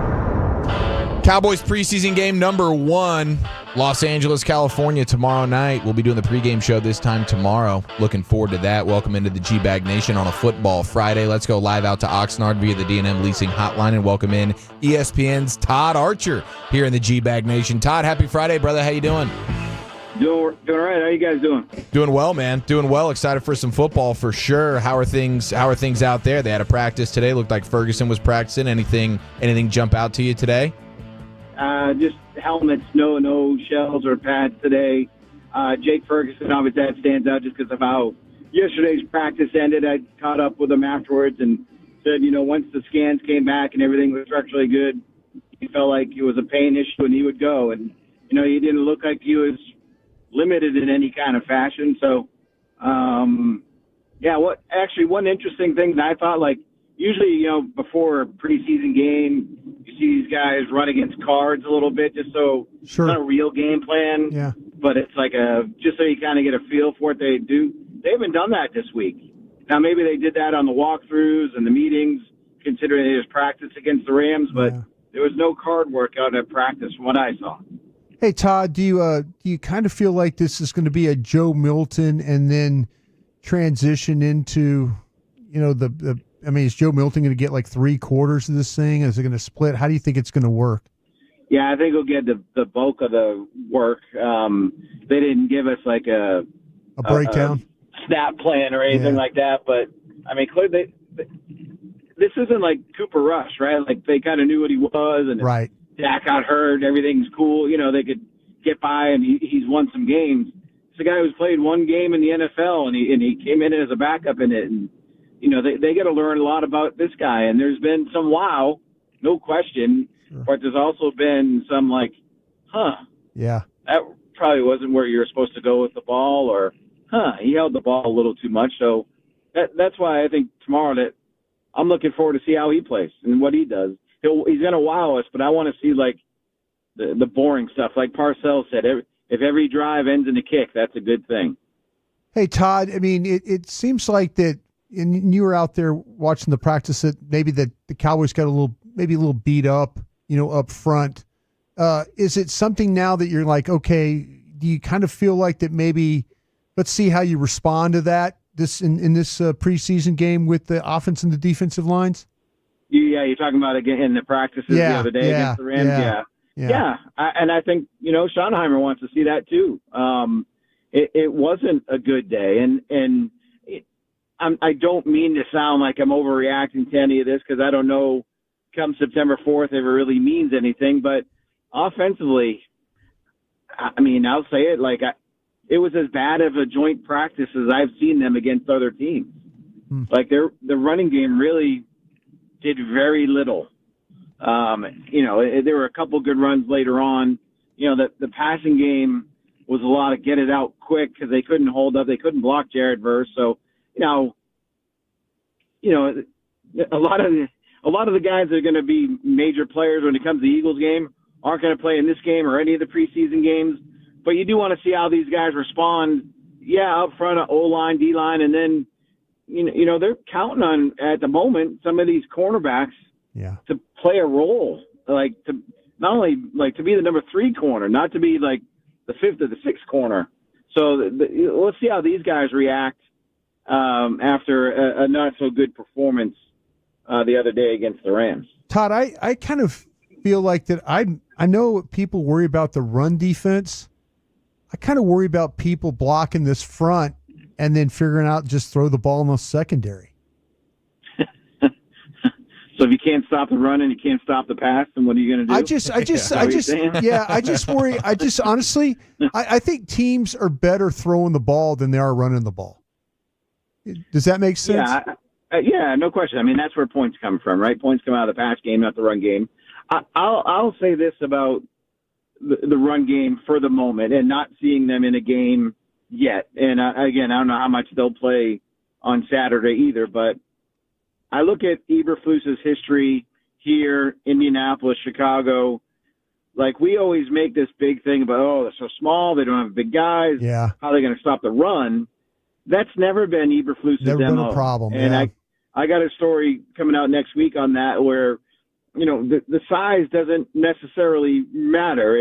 Speaker 13: Cowboys preseason game number 1, Los Angeles, California, tomorrow night. We'll be doing the pregame show this time tomorrow. Looking forward to that. Welcome into the G-Bag Nation on a football Friday. Let's go live out to Oxnard via the D&M Leasing Hotline and welcome in ESPN's Todd Archer here in the G-Bag Nation. Todd, happy Friday, brother. How you doing?
Speaker 16: Doing all right. How you guys doing?
Speaker 13: Doing well, man. Doing well. Excited for some football for sure. How are things out there? They had a practice today. Looked like Ferguson was practicing. Anything jump out to you today?
Speaker 16: Just helmets, no shells or pads today. Jake Ferguson, obviously, that stands out just because of how yesterday's practice ended. I caught up with him afterwards and said, once the scans came back and everything was structurally good, he felt like it was a pain issue and he would go. And, he didn't look like he was limited in any kind of fashion. So, one interesting thing that I thought, usually, before a preseason game, you see these guys run against cards a little bit just so it's not a real game plan.
Speaker 2: Yeah.
Speaker 16: But it's just so you kind of get a feel for what they do. They haven't done that this week. Now, maybe they did that on the walkthroughs and the meetings, considering they just practiced against the Rams, but there was no card work out at practice from what I saw.
Speaker 2: Hey, Todd, do you kind of feel like this is going to be a Joe Milton and then transition into, is Joe Milton going to get 3/4 of this thing? Is it going to split? How do you think it's going to work?
Speaker 16: Yeah, I think he'll get the bulk of the work. They didn't give us a
Speaker 2: breakdown,
Speaker 16: a snap plan or anything like that. But clearly, this isn't like Cooper Rush, right? They kind of knew what he was, and
Speaker 2: right.
Speaker 16: Dak got hurt, everything's cool. They could get by, and he's won some games. It's a guy who's played one game in the NFL, and he came in as a backup in it, and they got to learn a lot about this guy. And there's been some wow, no question, but there's also been some
Speaker 2: yeah,
Speaker 16: that probably wasn't where you were supposed to go with the ball, or he held the ball a little too much. So that's why I think tomorrow that I'm looking forward to see how he plays and what he does. He's going to wow us, but I want to see the boring stuff. Like Parcells said, if every drive ends in a kick, that's a good thing.
Speaker 2: Hey, Todd, it seems like that, and you were out there watching the practice, that maybe the Cowboys got a little beat up, up front. Is it something now that you're like, okay, do you kind of feel like that maybe let's see how you respond to that in this preseason game with the offense and the defensive lines?
Speaker 16: Yeah, you're talking about again in the practices the other day against the Rams. Yeah. And I think Schottenheimer wants to see that too. It wasn't a good day, and I don't mean to sound like I'm overreacting to any of this because I don't know come September 4th if it really means anything. But offensively, I'll say it it was as bad of a joint practice as I've seen them against other teams. The running game really did very little. There were a couple good runs later on. The passing game was a lot of get it out quick because they couldn't hold up. They couldn't block Jared Verse. So, a lot of the guys that are going to be major players when it comes to the Eagles game aren't going to play in this game or any of the preseason games. But you do want to see how these guys respond. Yeah, up front, O-line, D-line, and then, they're counting on, at the moment, some of these cornerbacks to play a role, to not only to be the number 3 corner, not to be the 5th or the 6th corner. So let's see how these guys react after a not so good performance the other day against the Rams.
Speaker 2: Todd, I kind of feel like that. I know people worry about the run defense. I kind of worry about people blocking this front and then figuring out just throw the ball in the secondary.
Speaker 16: So if you can't stop the run and you can't stop the pass, then what are you going to do?
Speaker 2: I just worry. Honestly, I think teams are better throwing the ball than they are running the ball. Does that make sense?
Speaker 16: Yeah, no question. That's where points come from, right? Points come out of the pass game, not the run game. I'll say this about the run game for the moment and not seeing them in a game yet. And again, I don't know how much they'll play on Saturday either, but I look at Eberflus's history here, Indianapolis, Chicago. We always make this big thing about, they're so small, they don't have big guys.
Speaker 2: Yeah.
Speaker 16: How are they going to stop the run? that's never been Eberflus's
Speaker 2: Never
Speaker 16: demo.
Speaker 2: been a problem.
Speaker 16: And
Speaker 2: yeah.
Speaker 16: I got a story coming out next week on that where, the size doesn't necessarily matter.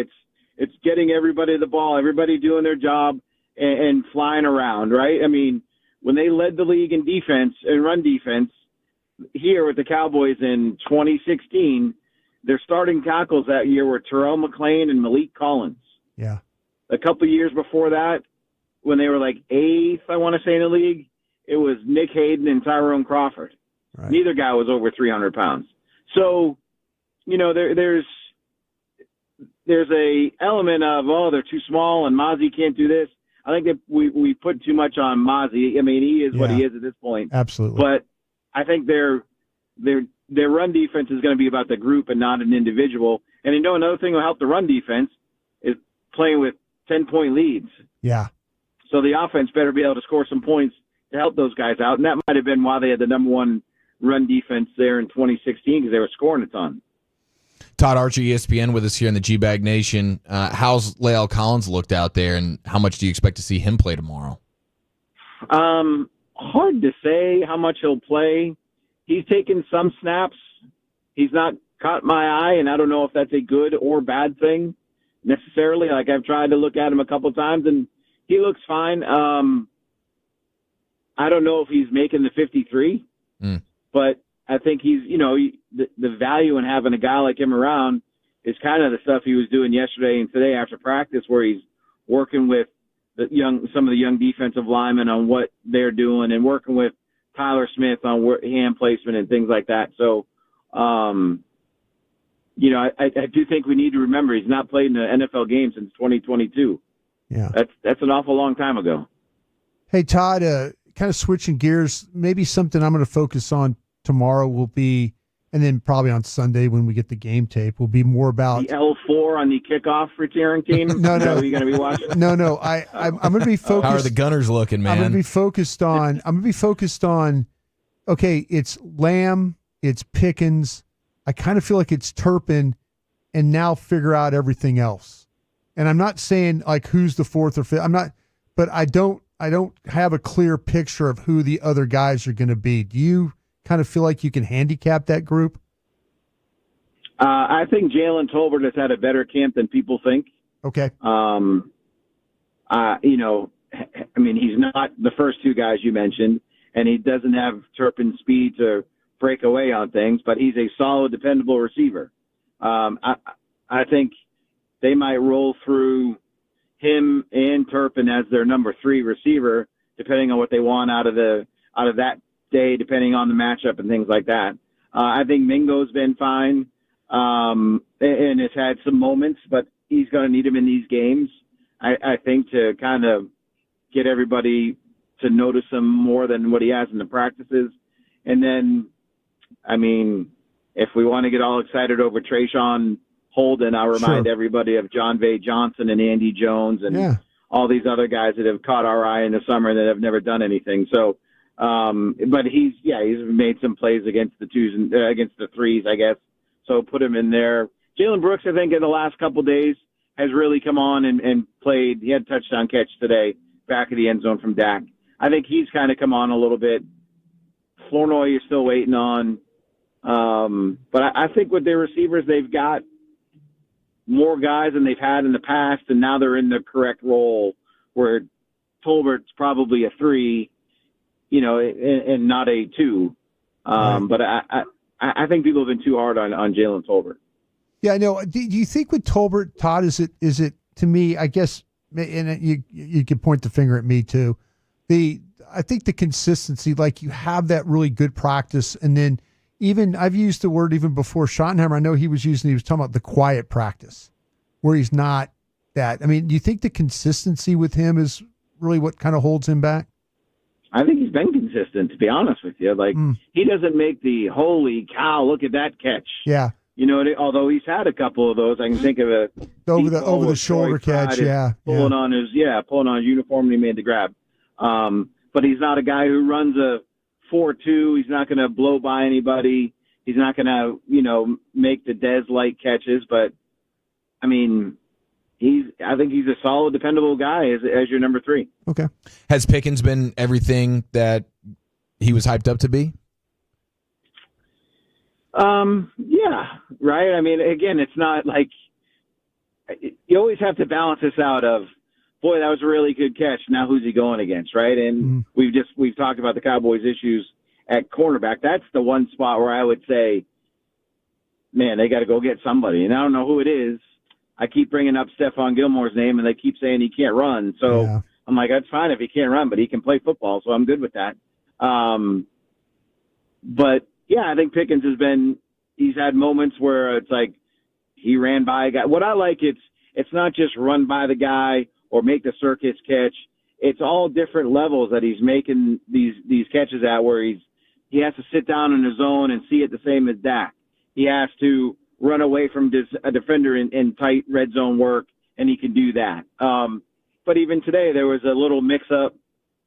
Speaker 16: It's getting everybody the ball, everybody doing their job and flying around, right? I mean, when they led the league in defense and run defense here with the Cowboys in 2016, their starting tackles that year were Terrell McLean and Malik Collins.
Speaker 2: Yeah.
Speaker 16: A couple years before that, when they were like eighth, I want to say, in the league, it was Nick Hayden and Tyrone Crawford.
Speaker 2: Right.
Speaker 16: Neither guy was over 300 pounds. So, there's a element of, they're too small and Mozzie can't do this. I think that we put too much on Mozzie. I mean, he is what he is at this point.
Speaker 2: Absolutely.
Speaker 16: But I think their run defense is going to be about the group and not an individual. And another thing will help the run defense is playing with 10-point leads.
Speaker 2: Yeah.
Speaker 16: So the offense better be able to score some points to help those guys out. And that might have been why they had the number one run defense there in 2016, because they were scoring a ton.
Speaker 13: Todd Archer, ESPN, with us here in the G-Bag Nation. How's Lael Collins looked out there, and how much do you expect to see him play tomorrow?
Speaker 16: Hard to say how much he'll play. He's taken some snaps. He's not caught my eye, and I don't know if that's a good or bad thing necessarily. Like, I've tried to look at him a couple times, and he looks fine. I don't know if he's making the 53, but I think he's, the value in having a guy like him around is kind of the stuff he was doing yesterday and today after practice, where he's working with some of the young defensive linemen on what they're doing and working with Tyler Smith on hand placement and things like that. So, I do think we need to remember he's not played in an NFL game since 2022.
Speaker 2: Yeah.
Speaker 16: That's an awful long time ago.
Speaker 2: Hey, Todd, kind of switching gears, maybe something I'm going to focus on tomorrow will be, and then probably on Sunday when we get the game tape, will be more about
Speaker 16: the L4 on the kickoff return team.
Speaker 2: No.
Speaker 16: Are you going to be watching?
Speaker 2: No. I'm going to be focused.
Speaker 13: How are the Gunners looking, man?
Speaker 2: I'm going to be focused on. Okay, it's Lamb, it's Pickens. I kind of feel like it's Turpin, and now figure out everything else. And I'm not saying like who's the fourth or fifth. I'm not, but I don't have a clear picture of who the other guys are going to be. Do you kind of feel like you can handicap that group?
Speaker 16: I think Jalen Tolbert has had a better camp than people think.
Speaker 2: Okay.
Speaker 16: He's not the first two guys you mentioned, and he doesn't have Turpin's speed to break away on things, but he's a solid, dependable receiver. I think they might roll through him and Turpin as their number 3 receiver, depending on what they want out of that day, depending on the matchup and things like that. I think Mingo's been fine and has had some moments, but he's going to need him in these games, I think, to kind of get everybody to notice him more than what he has in the practices. And then, if we want to get all excited over Trayshawn Holden, I'll remind everybody of John Vay Johnson and Andy Jones and all these other guys that have caught our eye in the summer that have never done anything. So, but he's made some plays against the twos and against the threes, I guess. So put him in there. Jalen Brooks, I think, in the last couple of days has really come on and played. He had a touchdown catch today, back of the end zone from Dak. I think he's kind of come on a little bit. Flournoy, you're still waiting on. But I think with their receivers, they've got more guys than they've had in the past, and now they're in the correct role where Tolbert's probably a 3, and not a 2. But I think people have been too hard on Jalen Tolbert.
Speaker 2: Yeah, no. Do you think with Tolbert, Todd, is it to me, I guess, and you can point the finger at me too. I think the consistency, like you have that really good practice, and then even I've used the word even before Schottenheimer. I know he was talking about the quiet practice where he's not that. Do you think the consistency with him is really what kind of holds him back?
Speaker 16: I think he's been consistent, to be honest with you. He doesn't make the holy cow, look at that catch.
Speaker 2: Yeah.
Speaker 16: Although he's had a couple of those. I can think of a
Speaker 2: over the shoulder catch,
Speaker 16: pulling on his uniform, and he made the grab. But he's not a guy who runs a 4-2. He's not going to blow by anybody. He's not going to, make the Dez-like catches. But, I think he's a solid, dependable guy as your number 3.
Speaker 2: Okay.
Speaker 13: Has Pickens been everything that he was hyped up to be?
Speaker 16: Yeah, right. I mean, again, it's not like you always have to balance this out of, boy, that was a really good catch. Now who's he going against, right? And we've talked about the Cowboys' issues at cornerback. That's the one spot where I would say, man, they got to go get somebody. And I don't know who it is. I keep bringing up Stephon Gilmore's name, and they keep saying he can't run. So I'm like, that's fine if he can't run, but he can play football, so I'm good with that. But, yeah, I think Pickens he's had moments where it's like he ran by a guy. What I like, it's not just run by the guy or make the circus catch. It's all different levels that he's making these catches at, where he has to sit down in his zone and see it the same as Dak. He has to run away from a defender in tight red zone work, and he can do that. But even today, there was a little mix-up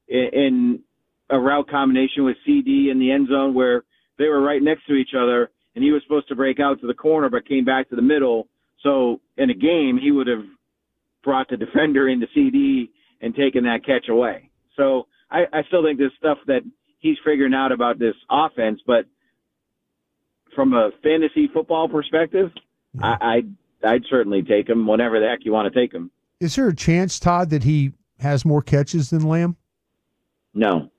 Speaker 16: in a route combination with CD in the end zone where they were right next to each other, and he was supposed to break out to the corner but came back to the middle. So in a game, he would have brought the defender into CD and taken that catch away. So I still think there's stuff that he's figuring out about this offense, but from a fantasy football perspective, I'd certainly take him whenever the heck you want to take him.
Speaker 2: Is there a chance, Todd, that he has more catches than Lamb?
Speaker 16: No.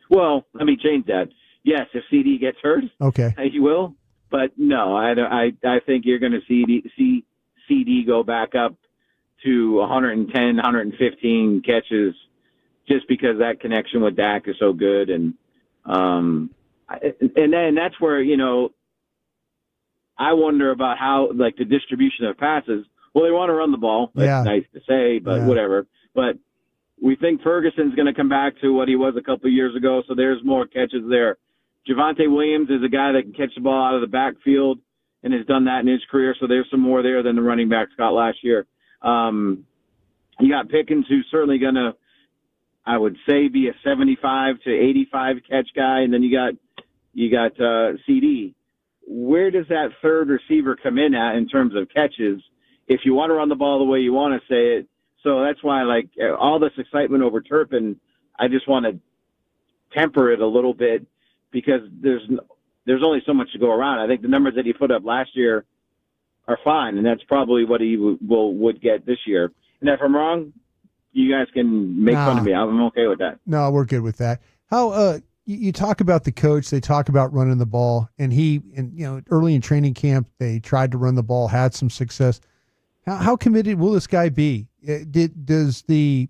Speaker 16: Well, let me change that. Yes, if CD gets hurt,
Speaker 2: okay,
Speaker 16: he will. But no, I think you're going to see CD go back up to 110, 115 catches just because that connection with Dak is so good. And then that's where, I wonder about how, like, the distribution of passes. Well, they want to run the ball. That's nice to say, but whatever. But we think Ferguson's going to come back to what he was a couple of years ago, so there's more catches there. Javonte Williams is a guy that can catch the ball out of the backfield and has done that in his career, so there's some more there than the running backs got last year. You got Pickens, who's certainly going to, I would say, be a 75 to 85 catch guy, and then you got CD. Where does that third receiver come in at in terms of catches if you want to run the ball the way you want to say it? So that's why, like, all this excitement over Turpin, I just want to temper it a little bit because there's only so much to go around. I think the numbers that he put up last year are fine, and that's probably what he would get this year. And if I'm wrong, you guys can make fun of me. I'm okay with that.
Speaker 2: No, we're good with that. How you talk about the coach, they talk about running the ball, and early in training camp they tried to run the ball, had some success. How committed will this guy be? Did he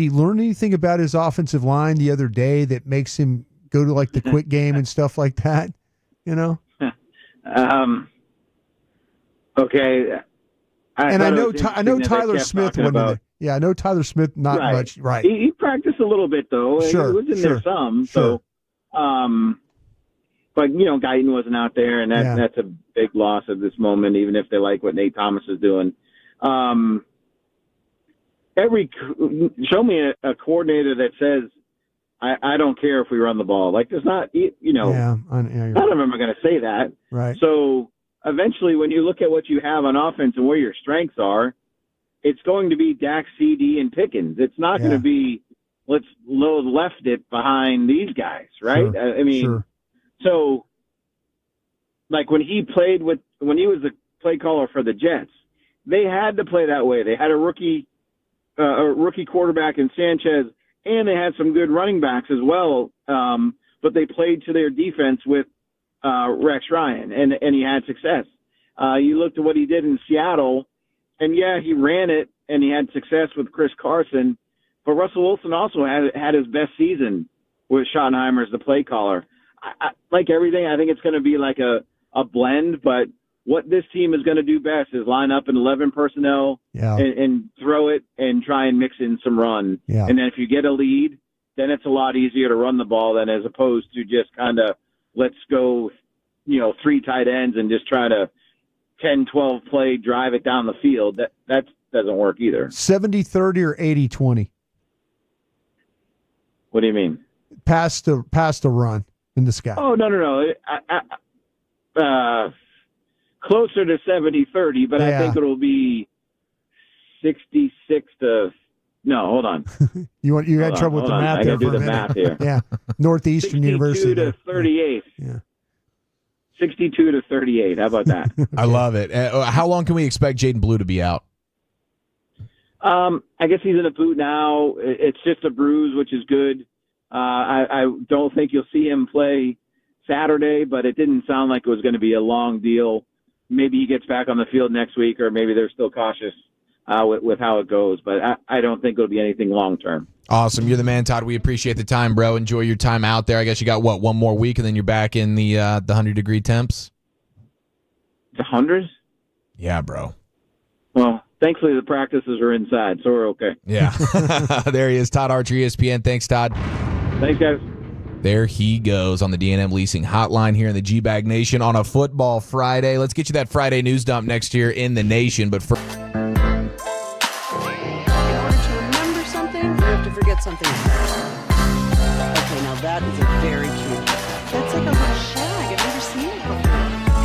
Speaker 2: learn anything about his offensive line the other day that makes him go to, like, the quick game and stuff like that?
Speaker 16: Okay. I know
Speaker 2: Tyler Smith went in there. Yeah, I know Tyler Smith not much. Right.
Speaker 16: He practiced a little bit though.
Speaker 2: Sure.
Speaker 16: He was in there some.
Speaker 2: Sure.
Speaker 16: So, but Guyton wasn't out there, and that's a big loss at this moment. Even if they like what Nate Thomas is doing, show me a coordinator that says I don't care if we run the ball. Like, there's not none of them are going to say that.
Speaker 2: Right.
Speaker 16: So eventually, when you look at what you have on offense and where your strengths are, it's going to be Dak, CD, and Pickens. It's not going to be let's load left it behind these guys, right?
Speaker 2: Sure.
Speaker 16: I mean, so like when he was the play caller for the Jets, they had to play that way. They had a rookie quarterback in Sanchez, and they had some good running backs as well. But they played to their defense with Rex Ryan, and he had success. You looked at what he did in Seattle, and he ran it, and he had success with Chris Carson. But Russell Wilson also had his best season with Schottenheimer as the play caller. I like everything. I think it's going to be like a blend, but what this team is going to do best is line up in 11 personnel and throw it and try and mix in some run.
Speaker 2: Yeah.
Speaker 16: And then if you get a lead, then it's a lot easier to run the ball than as opposed to just kind of let's go, 3 tight ends and just try to 10, 12 play, drive it down the field. That doesn't work either.
Speaker 2: 70-30 or 80-20?
Speaker 16: What do you mean?
Speaker 2: Pass the run in the sky.
Speaker 16: Oh, no. closer to 70-30, but I think it'll be 66 to. No, hold on.
Speaker 2: You had trouble with the math
Speaker 16: I
Speaker 2: there
Speaker 16: got to
Speaker 2: for
Speaker 16: do
Speaker 2: a
Speaker 16: the
Speaker 2: minute.
Speaker 16: math here.
Speaker 2: Yeah, Northeastern University.
Speaker 16: 62 to 38.
Speaker 2: Yeah.
Speaker 16: 62 to 38. How about that?
Speaker 13: I love it. How long can we expect Jaden Blue to be out?
Speaker 16: I guess he's in a boot now. It's just a bruise, which is good. I don't think you'll see him play Saturday, but it didn't sound like it was going to be a long deal. Maybe he gets back on the field next week, or maybe they're still cautious with how it goes. But I don't think it'll be anything long term.
Speaker 13: Awesome. You're the man, Todd. We appreciate the time, bro. Enjoy your time out there. I guess you got, one more week, and then you're back in the 100-degree temps?
Speaker 16: The hundreds?
Speaker 13: Yeah, bro.
Speaker 16: Well, thankfully the practices are inside, so we're okay.
Speaker 13: Yeah. There he is, Todd Archer, ESPN. Thanks, Todd.
Speaker 16: Thanks, guys.
Speaker 13: There he goes on the D&M Leasing Hotline here in the G-Bag Nation on a Football Friday. Let's get you that Friday news dump next year in the nation. But for
Speaker 20: In order to remember something, you have to forget something else. Okay, now that is a very cute cat. That's like a little shag. I've never seen it before.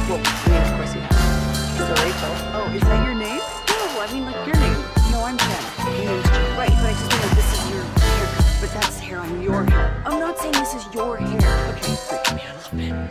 Speaker 20: Well, I mean, of course you have. So Rachel. Oh, is that your name? No, I mean like your name. No, I'm Jen. Your name's Jen. Right, but I just mean like this is your haircut, but that's hair on your hair. I'm not saying this is your hair. Okay, freak me out a little bit.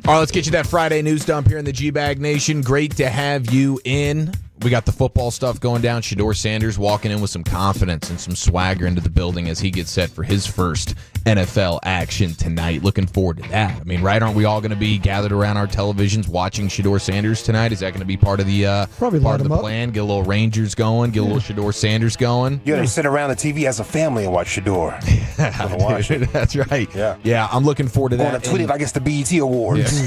Speaker 13: All right, let's get you that Friday news dump here in the G-Bag Nation. Great to have you in. We got the football stuff going down. Shedeur Sanders walking in with some confidence and some swagger into the building as he gets set for his first NFL action tonight. Looking forward to that. I mean, right? Aren't we all going to be gathered around our televisions watching Shedeur Sanders tonight? Is that going to be part of the plan? Get a little Rangers going. Get a little Shedeur Sanders going.
Speaker 14: You got to sit around the TV as a family and watch Shedeur. Watch it.
Speaker 13: That's right. Yeah, I'm looking forward to that.
Speaker 14: On a tweet if I guess the BET Awards.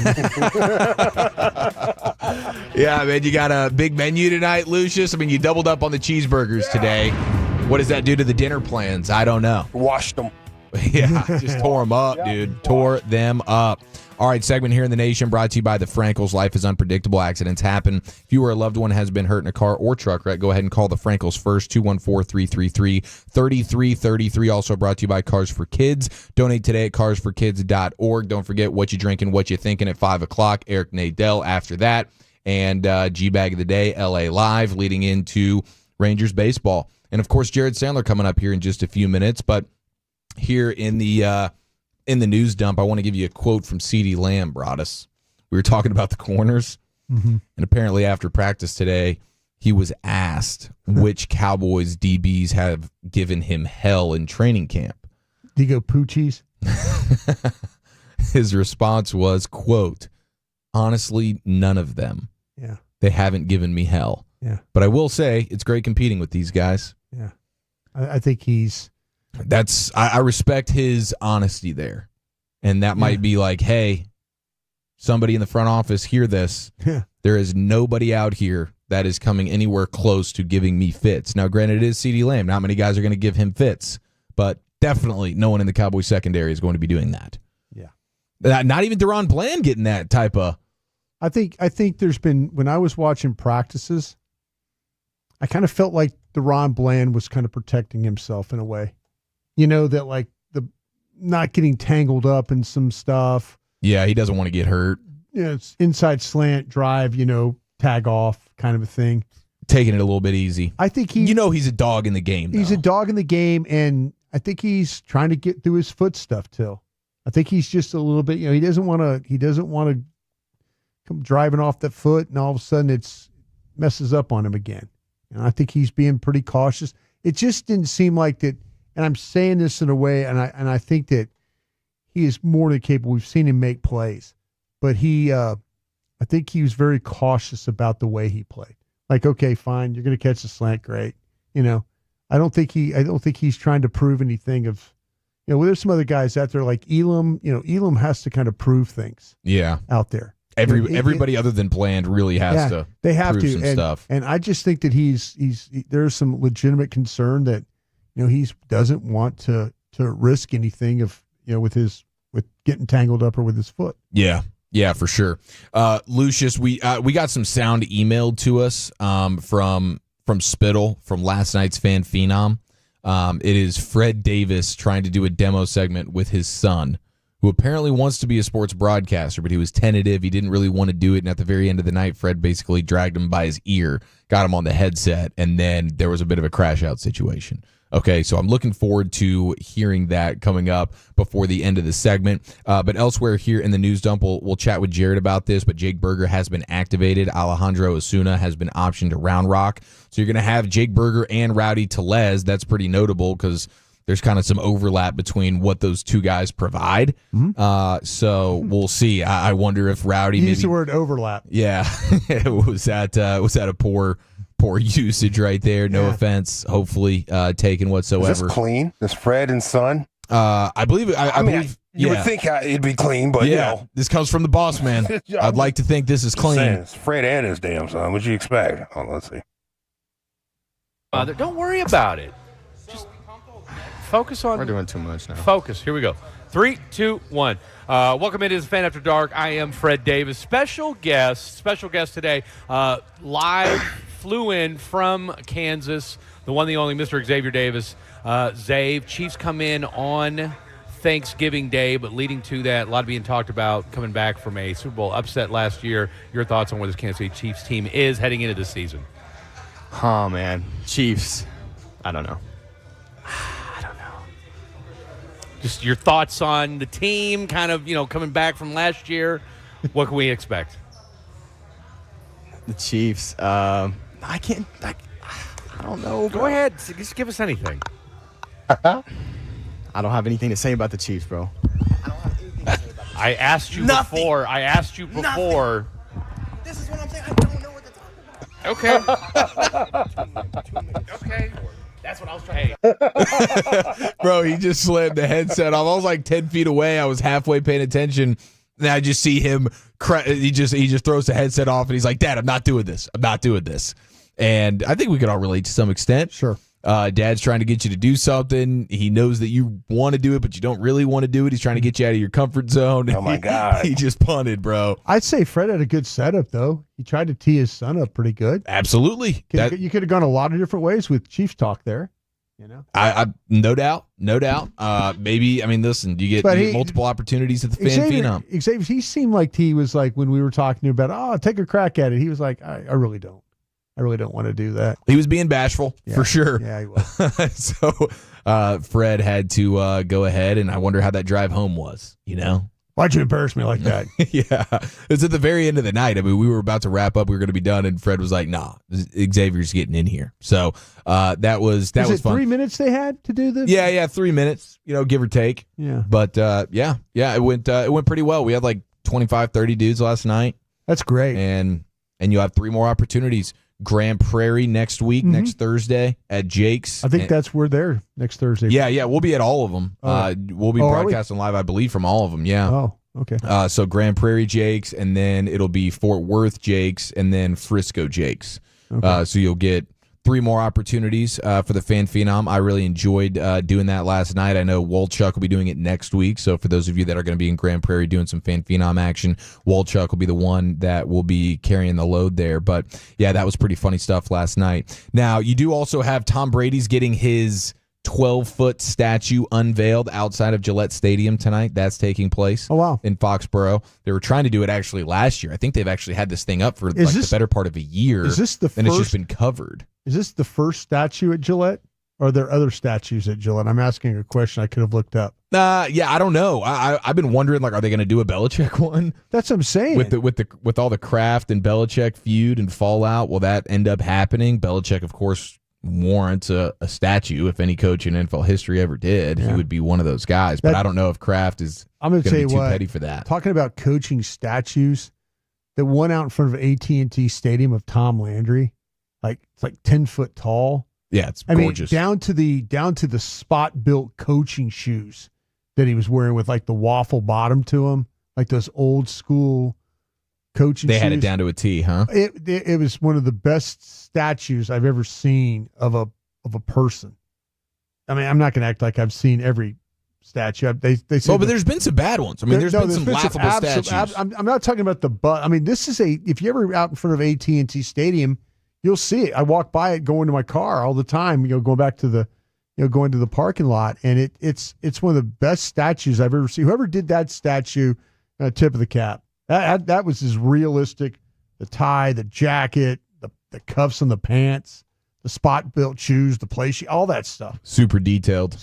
Speaker 13: Yeah, man, you got a big menu tonight, Lucius. I mean, you doubled up on the cheeseburgers today. What does that do to the dinner plans? I don't know.
Speaker 14: Washed them.
Speaker 13: Yeah, just tore them up, dude. Tore them up. All right, segment here in the nation brought to you by the Frankels. Life is unpredictable. Accidents happen. If you or a loved one has been hurt in a car or truck wreck, go ahead and call the Frankels first, 214-333-3333. Also brought to you by Cars for Kids. Donate today at carsforkids.org. Don't forget What You Drinking, What You Thinking at 5 o'clock. Eric Nadell after that. And G-Bag of the Day, LA Live, leading into Rangers baseball. And, of course, Jared Sandler coming up here in just a few minutes. But here in the news dump, I want to give you a quote from CeeDee Lamb, Broadus. We were talking about the corners, and apparently after practice today, he was asked which Cowboys DBs have given him hell in training camp.
Speaker 2: Did he go Poochies?
Speaker 13: His response was, quote, honestly, none of them.
Speaker 2: Yeah.
Speaker 13: They haven't given me hell.
Speaker 2: Yeah.
Speaker 13: But I will say it's great competing with these guys.
Speaker 2: Yeah. I think he's...
Speaker 13: I respect his honesty there. And that might be like, hey, somebody in the front office, hear this.
Speaker 2: Yeah.
Speaker 13: There is nobody out here that is coming anywhere close to giving me fits. Now, granted, it is CeeDee Lamb. Not many guys are going to give him fits. But definitely no one in the Cowboys secondary is going to be doing that.
Speaker 2: Yeah.
Speaker 13: Not even Deron Bland getting that type of...
Speaker 2: I think there's been, when I was watching practices, I kind of felt like Deron Bland was kind of protecting himself in a way. You know, that like the not getting tangled up in some stuff.
Speaker 13: Yeah, he doesn't want to get hurt.
Speaker 2: You know, it's inside slant, drive, tag off kind of a thing.
Speaker 13: Taking it a little bit easy.
Speaker 2: I think he's a dog in the game. He's a dog in the game, and I think he's trying to get through his foot stuff too. I think he's just a little bit, he doesn't want to come driving off the foot and all of a sudden it's messes up on him again. And I think he's being pretty cautious. It just didn't seem like that. And I'm saying this in a way, and I think that he is more than capable. We've seen him make plays, but I think he was very cautious about the way he played. Like, okay, fine, you're going to catch the slant, great. I don't think he's trying to prove anything of, there's some other guys out there like Elam. Elam has to kind of prove things.
Speaker 13: Yeah,
Speaker 2: out there.
Speaker 13: Everybody other than Bland really has to.
Speaker 2: They have
Speaker 13: prove
Speaker 2: to
Speaker 13: some
Speaker 2: and,
Speaker 13: stuff.
Speaker 2: And I just think that there's some legitimate concern that he doesn't want to risk anything with getting tangled up or with his foot.
Speaker 13: Yeah, for sure. Lucius, we got some sound emailed to us from Spittle from last night's fan Phenom. It is Fred Davis trying to do a demo segment with his son, who apparently wants to be a sports broadcaster, but he was tentative. He didn't really want to do it. And at the very end of the night, Fred basically dragged him by his ear, got him on the headset, and then there was a bit of a crash out situation. Okay, so I'm looking forward to hearing that coming up before the end of the segment. But elsewhere here in the news dump, we'll chat with Jared about this, but Jake Berger has been activated. Alejandro Osuna has been optioned to Round Rock. So you're going to have Jake Berger and Rowdy Tellez. That's pretty notable because there's kind of some overlap between what those two guys provide. So we'll see. I wonder if Rowdy
Speaker 2: use the word overlap.
Speaker 13: Yeah. was that a poor usage right there? No offense, hopefully taken whatsoever.
Speaker 14: Is this clean? This Fred and son?
Speaker 13: I believe. I believe.
Speaker 14: You would think it'd be clean, but
Speaker 13: this comes from the boss man. I'd like to think this is clean.
Speaker 14: It's Fred and his damn son. What'd you expect? Oh, let's see.
Speaker 10: Don't worry about it. Just focus on.
Speaker 17: We're doing too much now.
Speaker 10: Focus. Here we go. 3, 2, 1. Welcome into Fan After Dark. I am Fred Davis. Special guest today. Live flew in from Kansas. The one, the only, Mr. Xavier Davis. Zave. Chiefs come in on Thanksgiving Day, but leading to that, a lot being talked about coming back from a Super Bowl upset last year. Your thoughts on where this Kansas City Chiefs team is heading into this season?
Speaker 17: Oh, man. Chiefs. I don't know.
Speaker 10: Just your thoughts on the team, kind of, coming back from last year. What can we expect?
Speaker 17: The Chiefs. I don't know.
Speaker 10: Go ahead. Just give us anything.
Speaker 17: I don't have anything to say about the Chiefs, bro.
Speaker 10: I asked you before.
Speaker 17: This is what I'm saying. I don't know what to talk about.
Speaker 10: Okay. That's what I was trying to say.
Speaker 13: Bro, he just slammed the headset off. I was like 10 feet away. I was halfway paying attention. And I just see him. He just throws the headset off, and he's like, "Dad, I'm not doing this. I'm not doing this." And I think we could all relate to some extent.
Speaker 2: Sure.
Speaker 13: Dad's trying to get you to do something. He knows that you want to do it, but you don't really want to do it. He's trying to get you out of your comfort zone.
Speaker 14: Oh, my God.
Speaker 13: He just punted, bro.
Speaker 2: I'd say Fred had a good setup, though. He tried to tee his son up pretty good.
Speaker 13: Absolutely.
Speaker 2: You could have gone a lot of different ways with Chiefs talk there. You know,
Speaker 13: I no doubt. Maybe, I mean, listen, you get multiple opportunities at the Phenom.
Speaker 2: Xavier, he seemed like he was like, when we were talking about, take a crack at it. He was like, I really don't. I really don't want to do that.
Speaker 13: He was being bashful, for sure.
Speaker 2: Yeah, he was.
Speaker 13: So Fred had to go ahead, and I wonder how that drive home was, you know?
Speaker 2: Why'd you embarrass me like that?
Speaker 13: Yeah. It was at the very end of the night. I mean, we were about to wrap up. We were going to be done, and Fred was like, nah, Xavier's getting in here. So that was fun.
Speaker 2: 3 minutes they had to do this?
Speaker 13: Yeah, 3 minutes, give or take.
Speaker 2: Yeah.
Speaker 13: But, it went pretty well. We had like 25, 30 dudes last night.
Speaker 2: That's great.
Speaker 13: And you'll have 3 more opportunities. Grand Prairie next week, next Thursday at Jake's.
Speaker 2: I think that's where they're next Thursday.
Speaker 13: Yeah, we'll be at all of them. We'll be broadcasting live, I believe, from all of them. Yeah.
Speaker 2: Oh, okay.
Speaker 13: So Grand Prairie Jake's, and then it'll be Fort Worth Jake's, and then Frisco Jake's.
Speaker 2: Okay.
Speaker 13: So you'll get 3 more opportunities for the Fan Phenom. I really enjoyed doing that last night. I know Walchuk will be doing it next week. So for those of you that are going to be in Grand Prairie doing some Fan Phenom action, Walchuk will be the one that will be carrying the load there. But yeah, that was pretty funny stuff last night. Now, you do also have Tom Brady's getting his 12-foot statue unveiled outside of Gillette Stadium tonight. That's taking place.
Speaker 2: Oh, wow.
Speaker 13: In Foxborough. They were trying to do it actually last year. I think they've actually had this thing up for the better part of a year.
Speaker 2: Is this the first?
Speaker 13: And it's just been covered.
Speaker 2: Is this the first statue at Gillette? Or are there other statues at Gillette? I'm asking a question I could have looked up.
Speaker 13: Yeah, I don't know. I've been wondering, like, are they going to do a Belichick one?
Speaker 2: That's what I'm saying.
Speaker 13: With all the Kraft and Belichick feud and fallout, will that end up happening? Belichick, of course, warrants a statue. If any coach in NFL history ever did, he would be one of those guys. But I don't know if Kraft is going to be too petty for that.
Speaker 2: Talking about coaching statues, the one out in front of AT&T Stadium of Tom Landry, it's like 10 foot tall.
Speaker 13: Yeah, it's gorgeous.
Speaker 2: Down to the spot built coaching shoes that he was wearing with like the waffle bottom to them, like those old school coaching shoes.
Speaker 13: They had it down to a T, huh?
Speaker 2: It was one of the best statues I've ever seen of a person. I mean, I'm not going to act like I've seen every statue. They say
Speaker 13: but there's been some bad ones. I mean, there's been some laughable statues.
Speaker 2: I'm not talking about the butt. I mean, this is if you're ever out in front of AT&T Stadium, you'll see it. I walk by it going to my car all the time, going back to going to the parking lot, and it's one of the best statues I've ever seen. Whoever did that statue, tip of the cap. That was as realistic. The tie, the jacket, the cuffs on the pants, the spot built shoes, the play sheet, all that stuff.
Speaker 13: Super detailed.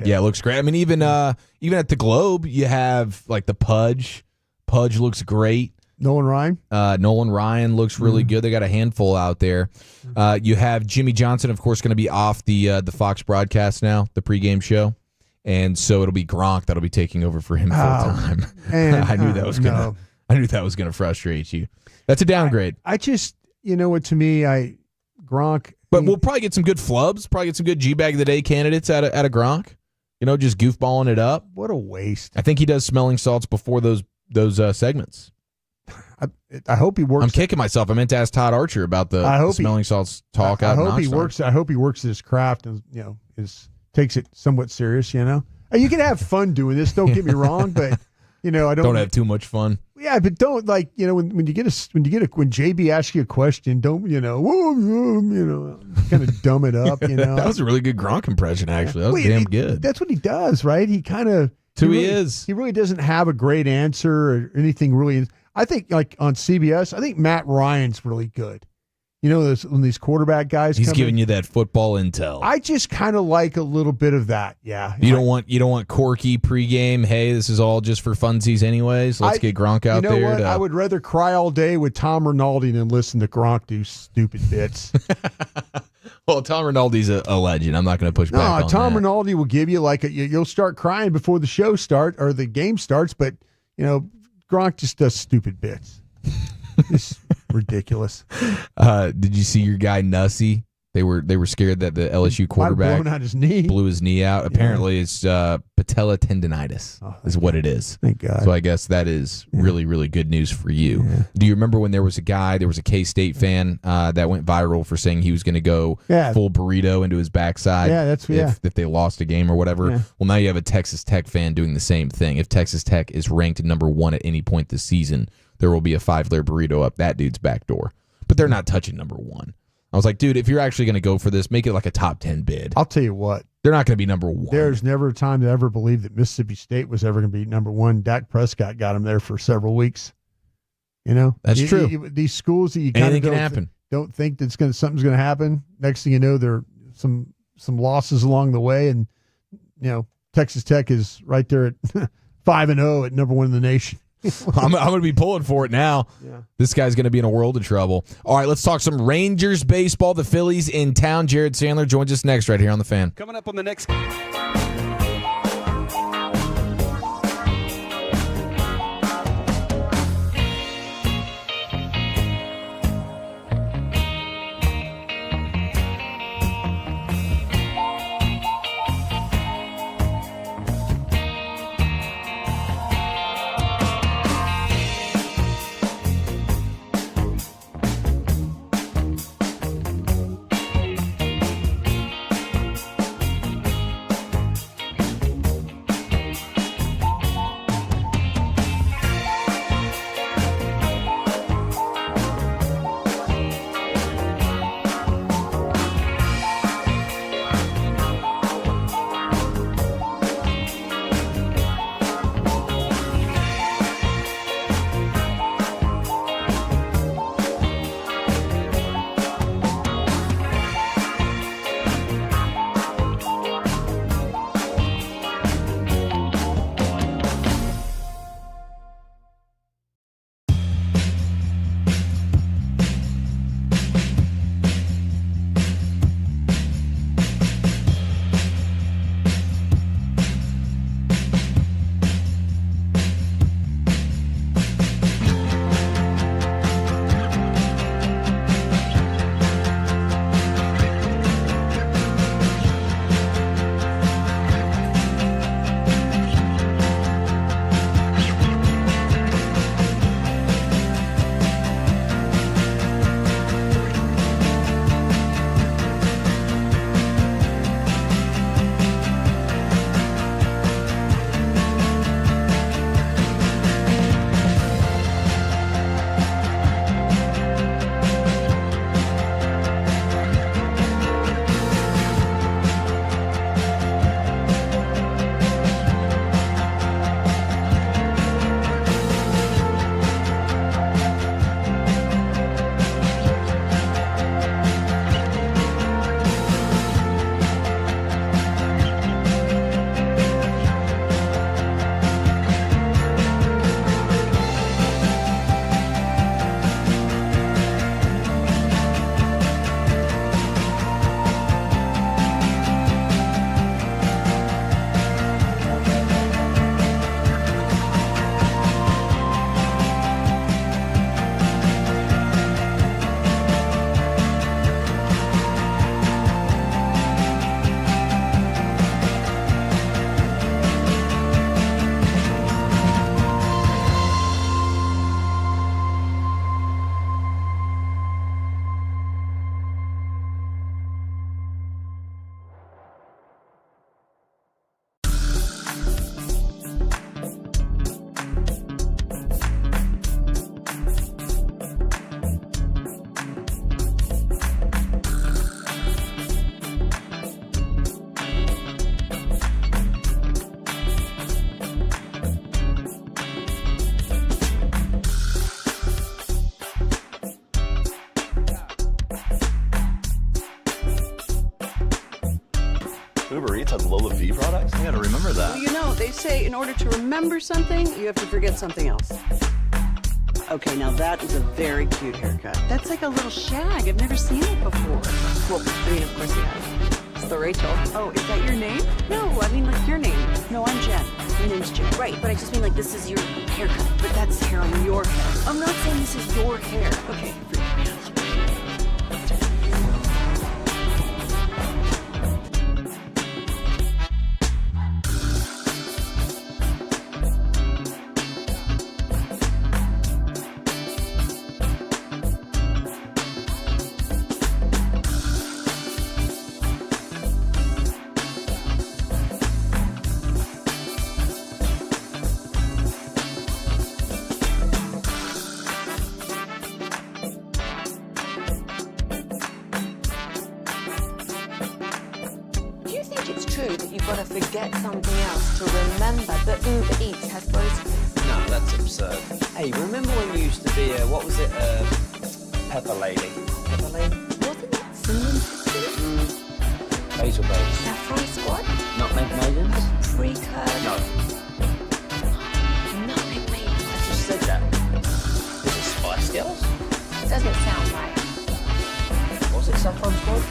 Speaker 2: Yeah,
Speaker 13: it looks great. I mean, even at the Globe, you have like the Pudge. Pudge looks great.
Speaker 2: Nolan Ryan
Speaker 13: looks really good. They got a handful out there. You have Jimmy Johnson, of course, going to be off the Fox broadcast now, the pregame show, and so it'll be Gronk that'll be taking over for him full time. I knew that was gonna frustrate you. That's a downgrade.
Speaker 2: I just, to me, Gronk.
Speaker 13: But we'll probably get some good flubs. Probably get some good G-Bag of the Day candidates out of Gronk. Just goofballing it up.
Speaker 2: What a waste.
Speaker 13: I think he does smelling salts before those segments.
Speaker 2: I hope he works.
Speaker 13: I'm kicking myself. I meant to ask Todd Archer about the smelling salts talk.
Speaker 2: I hope he works. I hope he works his craft and takes it somewhat serious. You can have fun doing this. Don't get me wrong, but I don't
Speaker 13: have too much fun.
Speaker 2: Yeah, but don't when JB asks you a question, don't kind of dumb it up.
Speaker 13: That was a really good Gronk impression. Actually, that was damn good.
Speaker 2: That's what he does, right? He kind of
Speaker 13: is.
Speaker 2: He really doesn't have a great answer or anything really. I think like on CBS, I think Matt Ryan's really good. You know, when these quarterback guys,
Speaker 13: He's giving you that football intel.
Speaker 2: I just kind of like a little bit of that. Yeah,
Speaker 13: You don't want Corky pregame. Hey, this is all just for funsies, anyways. Let's get Gronk out
Speaker 2: you know
Speaker 13: there.
Speaker 2: What? I would rather cry all day with Tom Rinaldi than listen to Gronk do stupid bits.
Speaker 13: Well, Tom Rinaldi's a legend. I'm not going to push back on that.
Speaker 2: Tom Rinaldi will give you you'll start crying before the show starts or the game starts, but Gronk just does stupid bits. It's ridiculous.
Speaker 13: Did you see your guy Nussey? They were scared that the LSU quarterback
Speaker 2: blown out his knee.
Speaker 13: blew his knee out. Apparently, it's patella tendonitis is what it is.
Speaker 2: Thank God.
Speaker 13: So I guess that is really, really good news for you. Yeah. Do you remember when there was a K-State fan that went viral for saying he was going to go full burrito into his backside if they lost a game or whatever? Yeah. Well, now you have a Texas Tech fan doing the same thing. If Texas Tech is ranked number 1 at any point this season, there will be a 5-layer burrito up that dude's back door. But they're not touching number 1. I was like, dude, if you're actually going to go for this, make it like a top 10 bid.
Speaker 2: I'll tell you what.
Speaker 13: They're not going to be number 1.
Speaker 2: There's never a time to ever believe that Mississippi State was ever going to be number 1. Dak Prescott got them there for several weeks.
Speaker 13: That's true.
Speaker 2: These schools that you kind of don't think that something's going to happen. Next thing you know, there are some losses along the way, and Texas Tech is right there at 5-0 at number 1 in the nation.
Speaker 13: I'm going to be pulling for it now. Yeah. This guy's going to be in a world of trouble. All right, let's talk some Rangers baseball. The Phillies in town. Jared Sandler joins us next right here on The Fan.
Speaker 4: Coming up on the next...
Speaker 1: Lola V products? I gotta remember that.
Speaker 20: Well, you know, they say in order to remember something, you have to forget something else. Okay, now that is a very cute haircut. That's like a little shag. I've never seen it before. Well, I mean, of course you have. It's the Rachel. Oh, is that your name? No, I mean like your name. No, I'm Jen. My name's Jen.
Speaker 8: Right, but I just mean like this is your haircut.
Speaker 20: But that's hair on your head.
Speaker 8: I'm not saying this is your hair.
Speaker 20: Okay,
Speaker 19: forget something else to remember that Uber Eats has groceries.
Speaker 1: No, that's absurd. Hey, remember when you used to be what was it, Pepper Lady? Pepper Lady?
Speaker 19: Wasn't that Cinnamon Sisters?
Speaker 1: Basil Babes.
Speaker 19: Saffron Squad?
Speaker 1: Nutmeg Maidens?
Speaker 19: Pre-curd?
Speaker 1: No.
Speaker 19: Nutmeg Maidens.
Speaker 1: I just said that. Was it Spice Girls?
Speaker 19: Doesn't sound right.
Speaker 1: Was it Saffron Squad?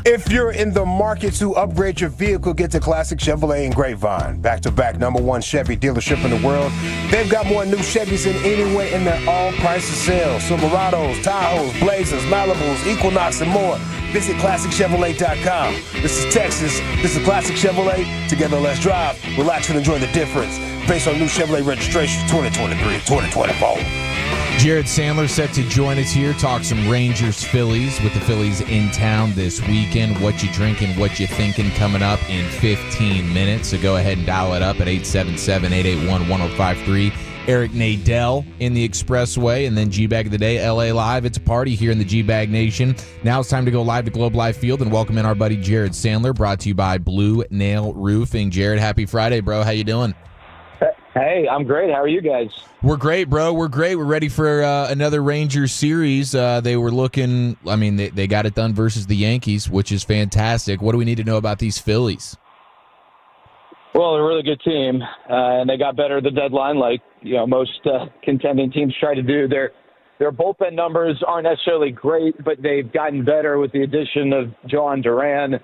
Speaker 14: If you're in the market to upgrade your vehicle, get to Classic Chevrolet in Grapevine. Back-to-back #1 Chevy dealership in the world. They've got more new Chevys than anyone in their all-price sales. Silverados, Tahoes, Blazers, Malibus, Equinox, and more. Visit ClassicChevrolet.com. This is Texas. This is Classic Chevrolet. Together, let's drive, relax, and enjoy the difference. Based on new Chevrolet registration 2023, 2024.
Speaker 13: Jared Sandler set to join us here, talk some Rangers Phillies with the Phillies in town this weekend. What you drinking, what you thinking coming up in 15 minutes. So go ahead and dial it up at 877-881-1053. Eric Nadell in the Expressway, and then G-Bag of the Day, LA Live. It's a party here in the G-Bag Nation. Now it's time to go live to Globe Life Field and welcome in our buddy Jared Sandler, brought to you by Blue Nail Roofing. Jared, happy Friday, bro. How you doing?
Speaker 4: Hey, I'm great. How are you guys?
Speaker 13: We're great, bro. We're great. We're ready for another Rangers series. They were looking, I mean, they got it done versus the Yankees, which is fantastic. What do we need to know about these Phillies?
Speaker 4: Well, they're a really good team, and they got better at the deadline, like most contending teams try to do. Their bullpen numbers aren't necessarily great, but they've gotten better with the addition of John Duran.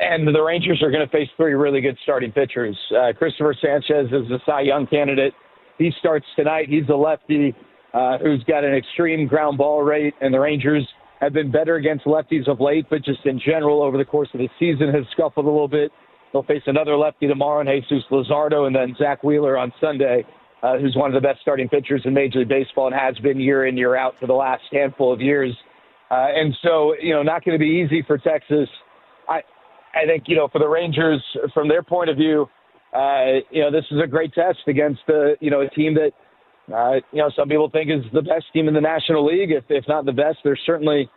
Speaker 4: And the Rangers are going to face three really good starting pitchers. Christopher Sanchez is the Cy Young candidate. He starts tonight. He's a lefty who's got an extreme ground ball rate, and the Rangers have been better against lefties of late, but just in general over the course of the season have scuffled a little bit. They'll face another lefty tomorrow in Jesus Luzardo, and then Zach Wheeler on Sunday, who's one of the best starting pitchers in Major League Baseball and has been year in, year out for the last handful of years. And so, not going to be easy for Texas. I think, for the Rangers, from their point of view, this is a great test against, a team that, some people think is the best team in the National League. If not the best, they're certainly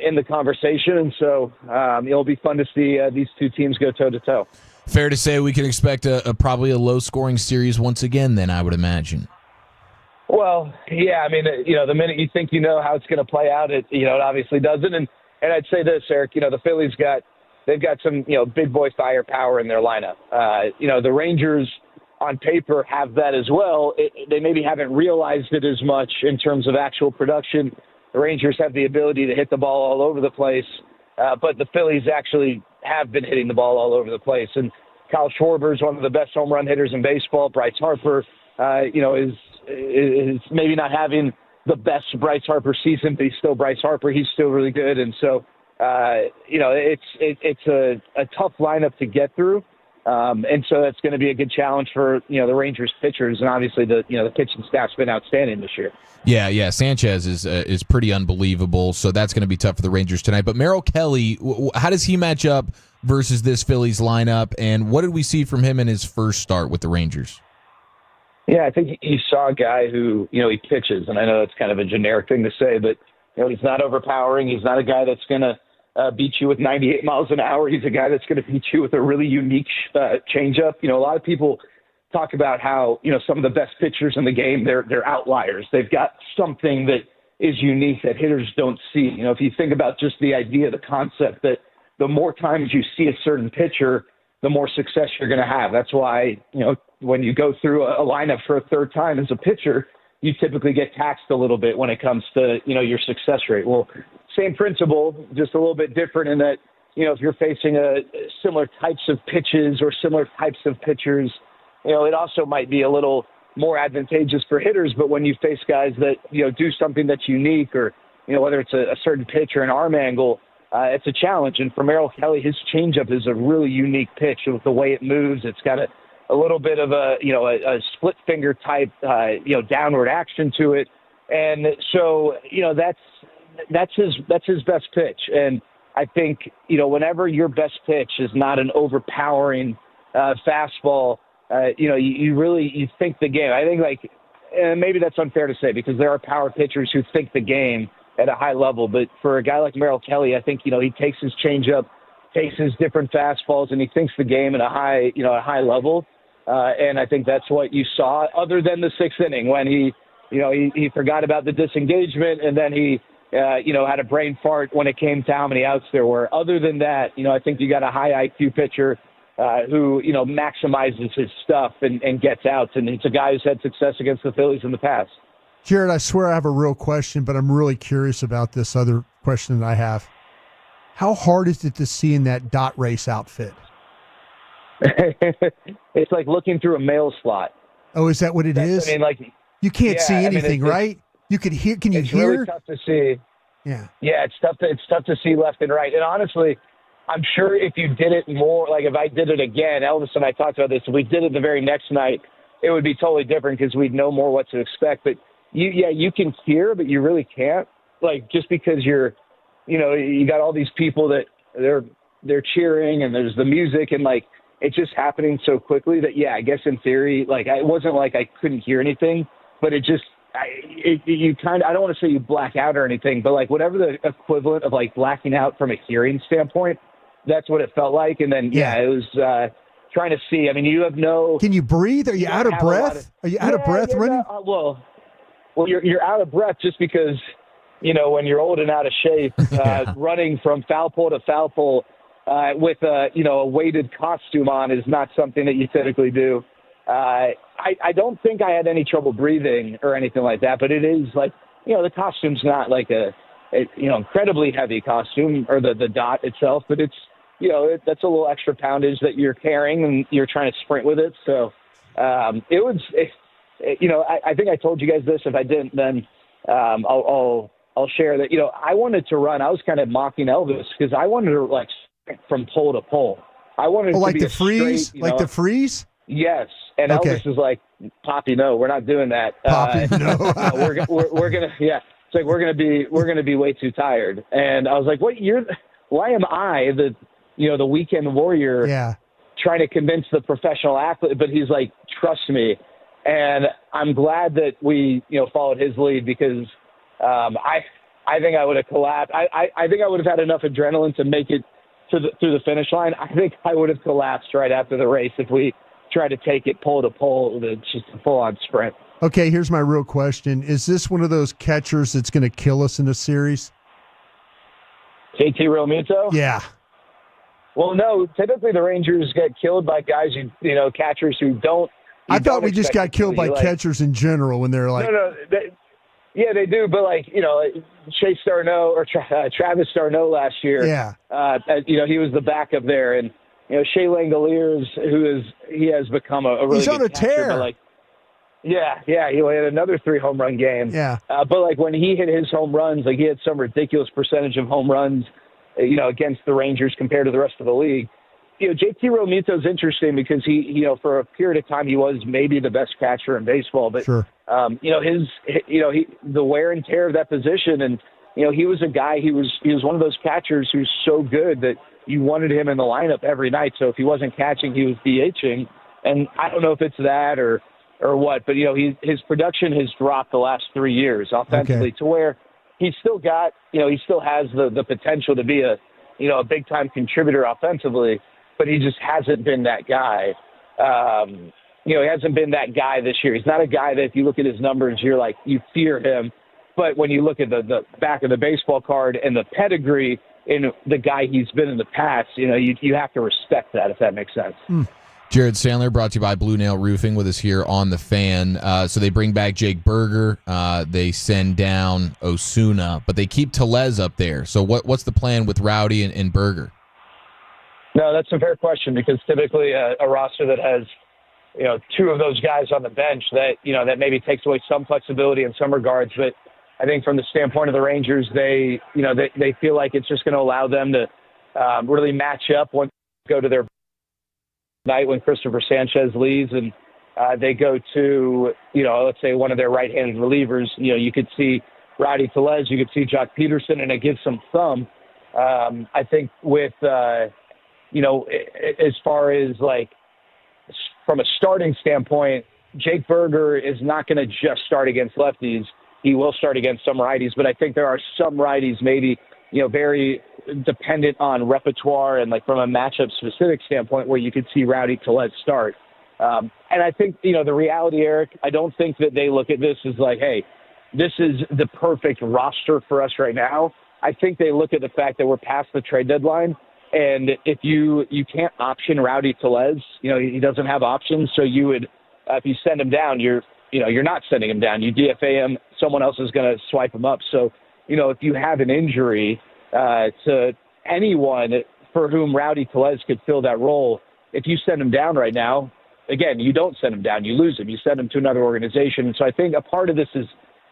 Speaker 4: in the conversation. And so it'll be fun to see these two teams go toe-to-toe.
Speaker 13: Fair to say we can expect probably a low-scoring series once again then, I would imagine.
Speaker 4: Well, yeah, I mean, the minute you think you know how it's going to play out, it obviously doesn't. And I'd say this, Eric, the Phillies they've got some, big boy firepower in their lineup. The Rangers on paper have that as well. They maybe haven't realized it as much in terms of actual production. The Rangers have the ability to hit the ball all over the place, but the Phillies actually have been hitting the ball all over the place. And Kyle Schwarber is one of the best home run hitters in baseball. Bryce Harper, is maybe not having the best Bryce Harper season, but he's still Bryce Harper. He's still really good. And so, it's a tough lineup to get through. And so that's going to be a good challenge for, the Rangers pitchers. And obviously the pitching staff's been outstanding this year.
Speaker 13: Yeah. Sanchez is pretty unbelievable. So that's going to be tough for the Rangers tonight. But Merrill Kelly, how does he match up versus this Phillies lineup? And what did we see from him in his first start with the Rangers?
Speaker 4: Yeah, I think you saw a guy who, he pitches. And I know it's kind of a generic thing to say, but, he's not overpowering. He's not a guy that's going to beat you with 98 miles an hour. He's a guy that's going to beat you with a really unique changeup. A lot of people talk about how, some of the best pitchers in the game, they're outliers. They've got something that is unique that hitters don't see. If you think about just the idea, the concept that the more times you see a certain pitcher, the more success you're going to have. That's why, when you go through a lineup for a third time as a pitcher, you typically get taxed a little bit when it comes to, your success rate. Well, same principle, just a little bit different in that, if you're facing similar types of pitches or similar types of pitchers, it also might be a little more advantageous for hitters. But when you face guys that, do something that's unique or, whether it's a certain pitch or an arm angle, it's a challenge. And for Merrill Kelly, his changeup is a really unique pitch with the way it moves. It's got a little bit of a split finger type, downward action to it. And so, that's his best pitch. And I think, whenever your best pitch is not an overpowering fastball, you think the game. I think and maybe that's unfair to say because there are power pitchers who think the game at a high level. But for a guy like Merrill Kelly, I think, he takes his changeup, takes his different fastballs, and he thinks the game at a high level. And I think that's what you saw, other than the sixth inning when he forgot about the disengagement and then he, had a brain fart when it came to how many outs there were. Other than that, I think you got a high IQ pitcher who, maximizes his stuff and gets outs. And it's a guy who's had success against the Phillies in the past.
Speaker 2: Jared, I swear I have a real question, but I'm really curious about this other question that I have. How hard is it to see in that dot race outfit?
Speaker 4: It's like looking through a mail slot.
Speaker 2: Oh, is that what it is?
Speaker 4: I mean,
Speaker 2: you can't see anything, right? You could hear. Can you hear?
Speaker 4: It's really tough to see.
Speaker 2: Yeah.
Speaker 4: Yeah, it's tough to see left and right. And honestly, I'm sure if you did it more, like if I did it again, Elvis and I talked about this. If we did it the very next night, it would be totally different because we'd know more what to expect. But you can hear, but you really can't. Like just because you got all these people that they're cheering and there's the music and like. It's just happening so quickly that, I guess in theory, it wasn't like I couldn't hear anything, but it just, I don't want to say you black out or anything, but like whatever the equivalent of like blacking out from a hearing standpoint, that's what it felt like. And then, it was trying to see. I mean, you have no.
Speaker 2: Can you breathe? Are you out of breath? Are you out of breath running?
Speaker 4: Well, you're out of breath just because, when you're old and out of shape, running from foul pole to foul pole, with a weighted costume on is not something that you typically do. I don't think I had any trouble breathing or anything like that, but it is like, the costume's not like a incredibly heavy costume or the dot itself, but it's that's a little extra poundage that you're carrying, and you're trying to sprint with it. So I think I told you guys this. If I didn't, then I'll share that. I wanted to run. I was kind of mocking Elvis because I wanted to like sprint from pole to pole. I wanted to
Speaker 2: like
Speaker 4: be
Speaker 2: the freeze,
Speaker 4: straight,
Speaker 2: like the freeze.
Speaker 4: Yes, and
Speaker 2: Okay.
Speaker 4: Elvis is like, Poppy, no, we're not doing that.
Speaker 2: Poppy, no.
Speaker 4: we're gonna, yeah. It's like we're gonna be way too tired. And I was like, why am I the weekend warrior?
Speaker 2: Yeah.
Speaker 4: Trying to convince the professional athlete? But he's like, trust me. And I'm glad that we followed his lead because I think I would have collapsed. I think I would have had enough adrenaline to make it through the finish line. I think I would have collapsed right after the race if we tried to take it pole to pole. It's just a full-on sprint.
Speaker 2: Okay, here's my real question. Is this one of those catchers that's going to kill us in the series?
Speaker 4: JT Realmuto?
Speaker 2: Yeah.
Speaker 4: Well, no. Typically, the Rangers get killed by guys catchers who don't.
Speaker 2: I thought we just got killed by catchers in general when they're like.
Speaker 4: No. They do, but Chase Darno or Travis Darno last year.
Speaker 2: Yeah.
Speaker 4: He was the backup there, and Shea Langoliers, he has become a really
Speaker 2: he's on a
Speaker 4: good catcher,
Speaker 2: tear.
Speaker 4: but he had another 3 home run game.
Speaker 2: Yeah.
Speaker 4: But when he hit his home runs, he had some ridiculous percentage of home runs, against the Rangers compared to the rest of the league. JT Realmuto is interesting because he for a period of time he was maybe the best catcher in baseball, but
Speaker 2: sure.
Speaker 4: The wear and tear of that position, and he was a guy. He was one of those catchers who's so good that you wanted him in the lineup every night. So if he wasn't catching, he was DHing, and I don't know if it's that or what, but his production has dropped the last 3 years offensively to where he's still got he still has the potential to be a big time contributor offensively, but he just hasn't been that guy. He hasn't been that guy this year. He's not a guy that if you look at his numbers, you're like, you fear him. But when you look at the back of the baseball card and the pedigree in the guy he's been in the past, you have to respect that, if that makes sense.
Speaker 13: Jared Sandler, brought to you by Blue Nail Roofing, with us here on The Fan. So they bring back Jake Berger. They send down Osuna, but they keep Tellez up there. So what's the plan with Rowdy and Berger?
Speaker 4: No, that's a fair question because typically a roster that has 2 of those guys on the bench that maybe takes away some flexibility in some regards. But I think from the standpoint of the Rangers, they feel like it's just going to allow them to really match up once they go to their night when Christopher Sanchez leaves and they go to, let's say one of their right-handed relievers. You could see Rowdy Tellez, you could see Jock Peterson, and it gives some thumb. I think with, as far as from a starting standpoint, Jake Berger is not going to just start against lefties. He will start against some righties, but I think there are some righties maybe, very dependent on repertoire and from a matchup specific standpoint where you could see Rowdy Tellez start. And I think, the reality, Eric, I don't think that they look at this as hey, this is the perfect roster for us right now. I think they look at the fact that we're past the trade deadline. And if you can't option Rowdy Tellez, he doesn't have options. So you would, if you send him down, you're not sending him down. You DFA him. Someone else is going to swipe him up. So, if you have an injury to anyone for whom Rowdy Tellez could fill that role, if you send him down right now, again, you don't send him down. You lose him. You send him to another organization. And so I think a part of this is,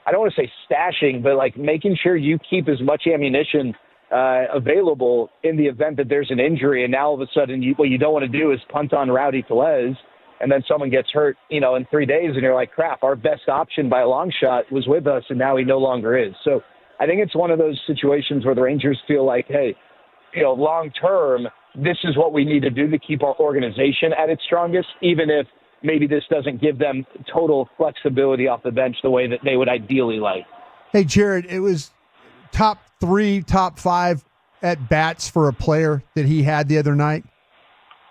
Speaker 4: I don't want to say stashing, but making sure you keep as much ammunition available in the event that there's an injury. And now all of a sudden, what you don't want to do is punt on Rowdy Tellez, and then someone gets hurt, in 3 days, and you're like, crap, our best option by a long shot was with us, and now he no longer is. So I think it's one of those situations where the Rangers feel like, hey, long term, this is what we need to do to keep our organization at its strongest, even if maybe this doesn't give them total flexibility off the bench the way that they would ideally like.
Speaker 2: Hey, Jared, it was top 3, top 5 at bats for a player that he had the other night.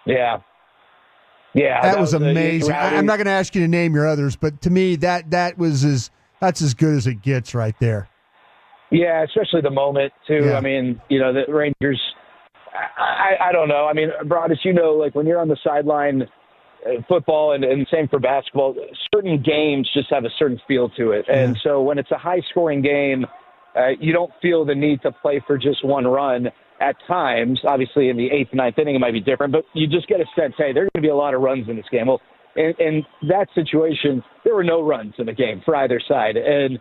Speaker 4: Yeah.
Speaker 2: That was amazing. I'm not going to ask you to name your others, but to me, that's as good as it gets right there.
Speaker 4: Yeah, especially the moment too.
Speaker 2: Yeah.
Speaker 4: I mean, the Rangers. I don't know. I mean, Broadus, when you're on the sideline, football and same for basketball, certain games just have a certain feel to it, and so when it's a high-scoring game, you don't feel the need to play for just one run. at times. Obviously, in the 8th, 9th inning, it might be different, but you just get a sense, hey, there are going to be a lot of runs in this game. Well, in that situation, there were no runs in the game for either side. And,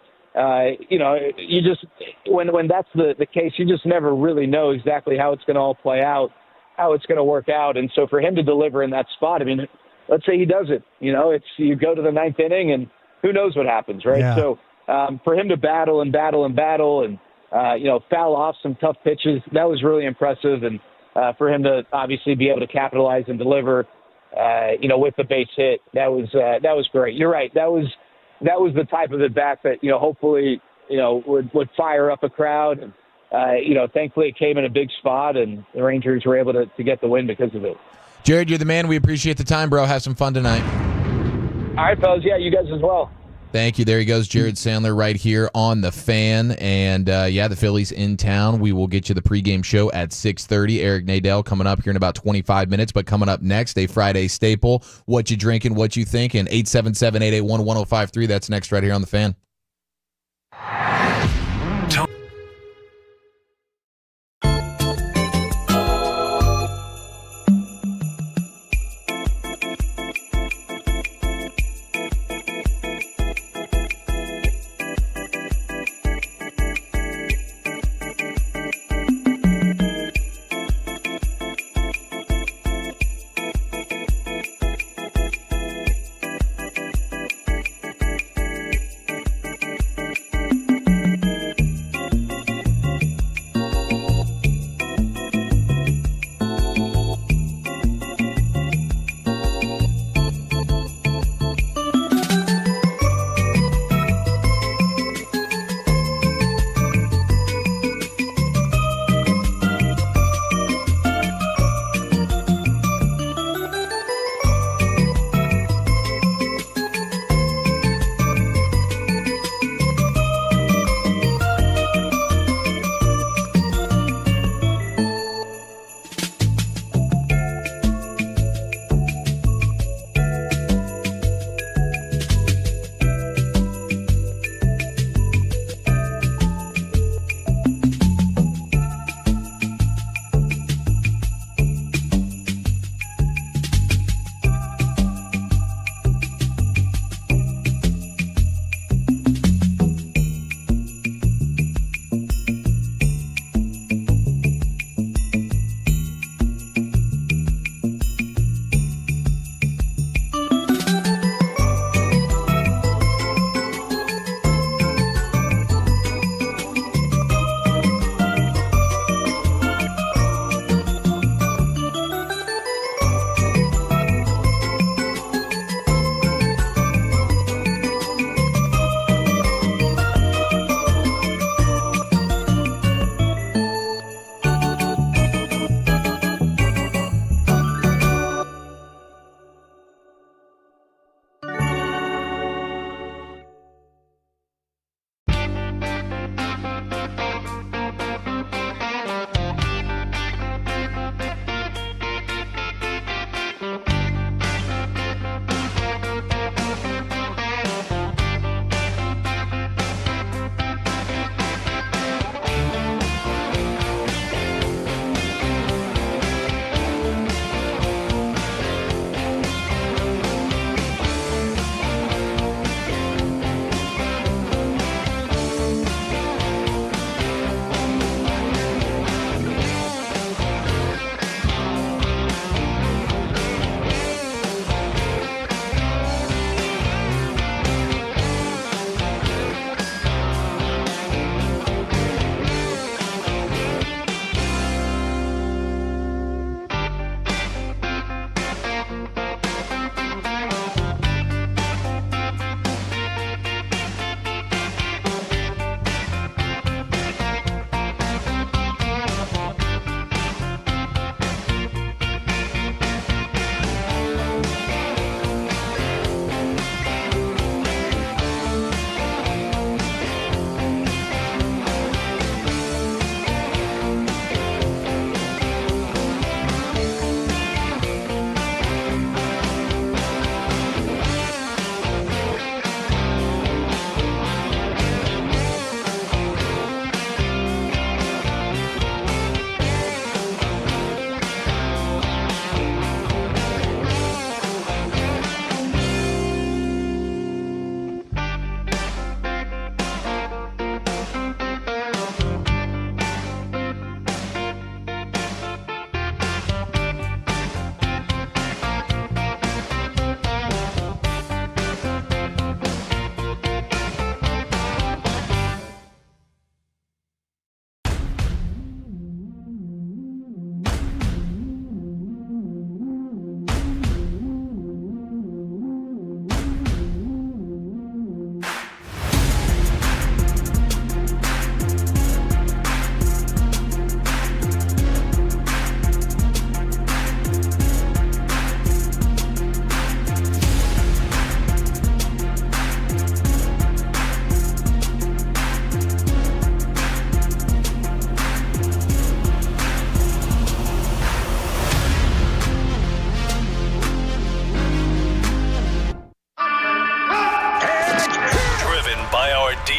Speaker 4: you just, when that's the case, you just never really know exactly how it's going to all play out, how it's going to work out. And so for him to deliver in that spot, I mean, let's say he does it, you go to the 9th inning and who knows what happens, right?
Speaker 2: Yeah.
Speaker 4: So for him to battle and foul off some tough pitches, that was really impressive. And for him to obviously be able to capitalize and deliver, with the base hit, that was great. You're right. That was the type of at bat that, hopefully, would fire up a crowd. And, thankfully it came in a big spot and the Rangers were able to get the win because of it.
Speaker 13: Jared, you're the man. We appreciate the time, bro. Have some fun tonight.
Speaker 4: All right, fellas. Yeah, you guys as well.
Speaker 13: Thank you. There he goes, Jared Sandler, right here on The Fan. And, the Phillies in town. We will get you the pregame show at 6:30. Eric Nadel coming up here in about 25 minutes. But coming up next, a Friday staple. What you drinking, what you thinking. 877-881-1053. That's next right here on The Fan.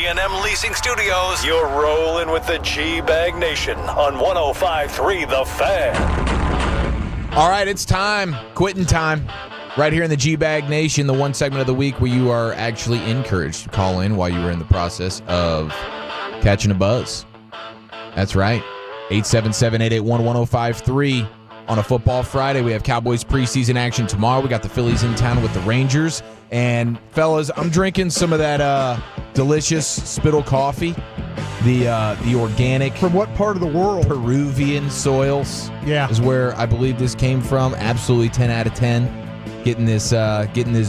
Speaker 7: G&M Leasing Studios, you're rolling with the G-Bag Nation on 105.3 The Fan.
Speaker 13: All right, it's time. Quitting time. Right here in the G-Bag Nation, the one segment of the week where you are actually encouraged to call in while you were in the process of catching a buzz. That's right. 877-881-1053. On a football Friday, we have Cowboys preseason action tomorrow. We got the Phillies in town with the Rangers. And, fellas, I'm drinking some of that delicious Spittle coffee, the organic.
Speaker 2: From what part of the world?
Speaker 13: Peruvian soils.
Speaker 2: Yeah.
Speaker 13: Is where I believe this came from. Absolutely 10 out of 10. Getting this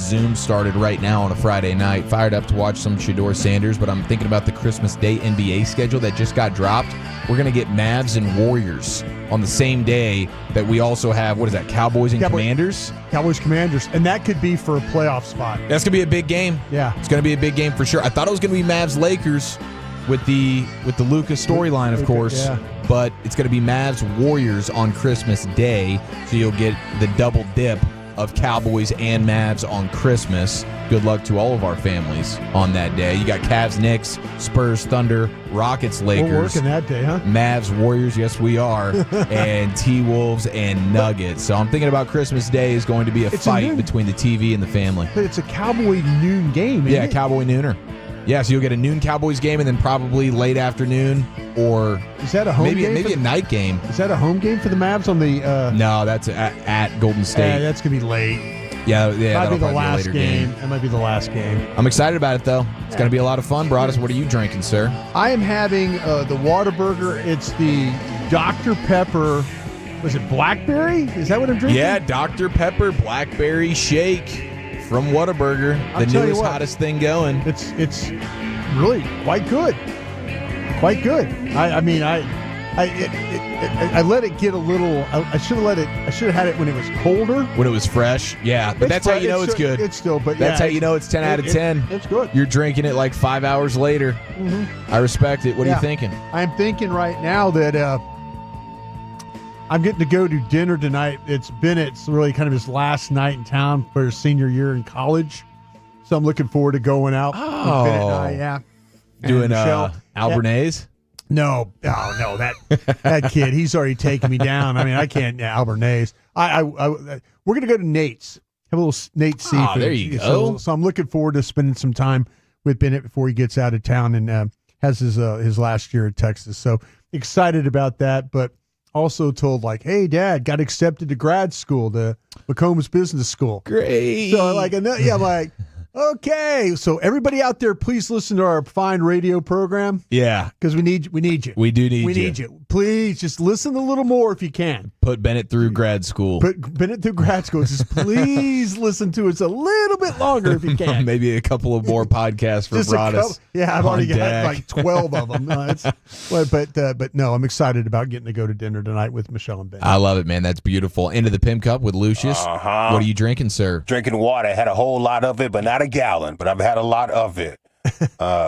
Speaker 13: Zoom started right now on a Friday night. Fired up to watch some Shedeur Sanders, but I'm thinking about the Christmas Day NBA schedule that just got dropped. We're going to get Mavs and Warriors on the same day that we also have, what is that, Cowboys and Commanders?
Speaker 2: Cowboys Commanders, and that could be for a playoff spot.
Speaker 13: That's going to be a big game.
Speaker 2: Yeah.
Speaker 13: It's going to be a big game for sure. I thought it was going to be Mavs Lakers with the Luca storyline, of course.
Speaker 2: Yeah.
Speaker 13: But it's going to be Mavs Warriors on Christmas Day, so you'll get the double dip of Cowboys and Mavs on Christmas. Good luck to all of our families on that day. You got Cavs, Knicks, Spurs, Thunder, Rockets, Lakers.
Speaker 2: We're working that day, huh?
Speaker 13: Mavs, Warriors, yes we are, and T-Wolves and Nuggets. So I'm thinking about Christmas Day is going to be a fight between the TV and the family.
Speaker 2: But it's a Cowboy noon game, isn't it?
Speaker 13: Cowboy nooner. Yeah, so you'll get a noon Cowboys game and then probably late afternoon or
Speaker 2: is that a home game?
Speaker 13: Maybe a night game.
Speaker 2: Is that a home game for the Mavs on the
Speaker 13: No, that's at Golden State.
Speaker 2: That's going to be late.
Speaker 13: Yeah,
Speaker 2: might be the
Speaker 13: probably
Speaker 2: last
Speaker 13: be a later
Speaker 2: game. That might be the last game.
Speaker 13: I'm excited about it, though. It's going to be a lot of fun. Broadus, what are you drinking, sir?
Speaker 2: I am having the Waterburger. It's the Dr. Pepper. Was it blackberry? Is that what I'm drinking?
Speaker 13: Yeah, Dr. Pepper Blackberry Shake from Whataburger. The newest, hottest thing going.
Speaker 2: It's really quite good. Quite good. I mean, I let it get a little. I should have had it when it was colder.
Speaker 13: When it was fresh, yeah. But that's how you know it's good.
Speaker 2: It's still, but
Speaker 13: that's how you know it's 10 out of 10.
Speaker 2: It's good.
Speaker 13: You're drinking it like 5 hours later.
Speaker 2: Mm-hmm.
Speaker 13: I respect it. What are you thinking?
Speaker 2: I'm thinking right now that I'm getting to go to dinner tonight. It's really kind of his last night in town for his senior year in college. So I'm looking forward to going out.
Speaker 13: Oh.
Speaker 2: Bennett and I, yeah.
Speaker 13: Doing Albernays?
Speaker 2: No, that kid, he's already taken me down. I mean, I can't Albernays. We're gonna go to Nate's. Have a little Nate seafood.
Speaker 13: Oh, there you go.
Speaker 2: So I'm looking forward to spending some time with Bennett before he gets out of town and has his last year at Texas. So excited about that, but also told hey, Dad, got accepted to grad school, to McCombs Business School.
Speaker 13: Great.
Speaker 2: So I'm like. Okay, so everybody out there, please listen to our fine radio program.
Speaker 13: Yeah,
Speaker 2: because we need you.
Speaker 13: We do need you.
Speaker 2: We need you. Please just listen a little more if you can.
Speaker 13: Put Bennett through grad school.
Speaker 2: Just please listen to us a little bit longer if you can.
Speaker 13: Maybe a couple of more podcasts for Broadus.
Speaker 2: Yeah, I've already got like 12 of them. But no, I'm excited about getting to go to dinner tonight with Michelle and Ben.
Speaker 13: I love it, man. That's beautiful. Into the Pim Cup with Lucius.
Speaker 14: Uh-huh.
Speaker 13: What are you drinking, sir?
Speaker 14: Drinking water. I had a whole lot of it, but not a gallon. But I've had a lot of it.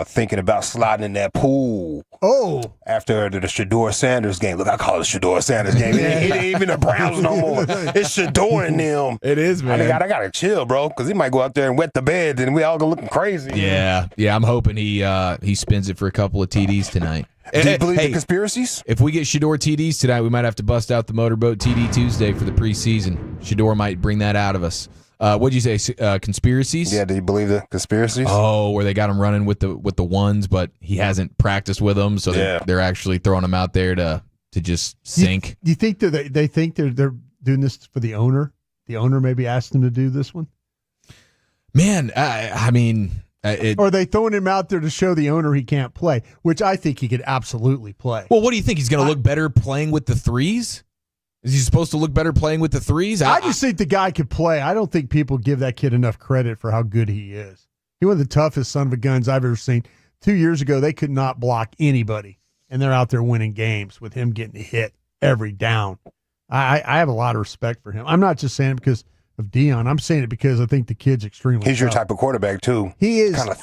Speaker 14: Thinking about sliding in that pool.
Speaker 2: Oh.
Speaker 14: After the Shedeur Sanders game. Look, I call it Shedeur Sanders game. It ain't even the Browns no more. It's Shedeur and them.
Speaker 13: It is, man.
Speaker 14: I got to chill, bro, because he might go out there and wet the bed and we all go looking crazy.
Speaker 13: Yeah. I'm hoping he spins it for a couple of TDs tonight.
Speaker 14: Do you believe in conspiracies?
Speaker 13: If we get Shedeur TDs tonight, we might have to bust out the Motorboat TD Tuesday for the preseason. Shedeur might bring that out of us. What'd you say? Conspiracies?
Speaker 14: Yeah, do you believe the conspiracies?
Speaker 13: Oh, where they got him running with the ones, but he hasn't practiced with them, so they're actually throwing him out there to just sink.
Speaker 2: Do you think that they think they're doing this for the owner? The owner maybe asked him to do this one?
Speaker 13: Man, I mean...
Speaker 2: or are they throwing him out there to show the owner he can't play, which I think he could absolutely play.
Speaker 13: Well, what do you think? He's going to look better playing with the threes? Is he supposed to look better playing with the threes?
Speaker 2: I just think the guy could play. I don't think people give that kid enough credit for how good he is. He's one of the toughest son of a guns I've ever seen. 2 years ago, they could not block anybody, and they're out there winning games with him getting hit every down. I have a lot of respect for him. I'm not just saying it because of Dion. I'm saying it because I think the kid's extremely
Speaker 14: He's your
Speaker 2: tough.
Speaker 14: type of quarterback, too.
Speaker 2: He is.
Speaker 14: Kind of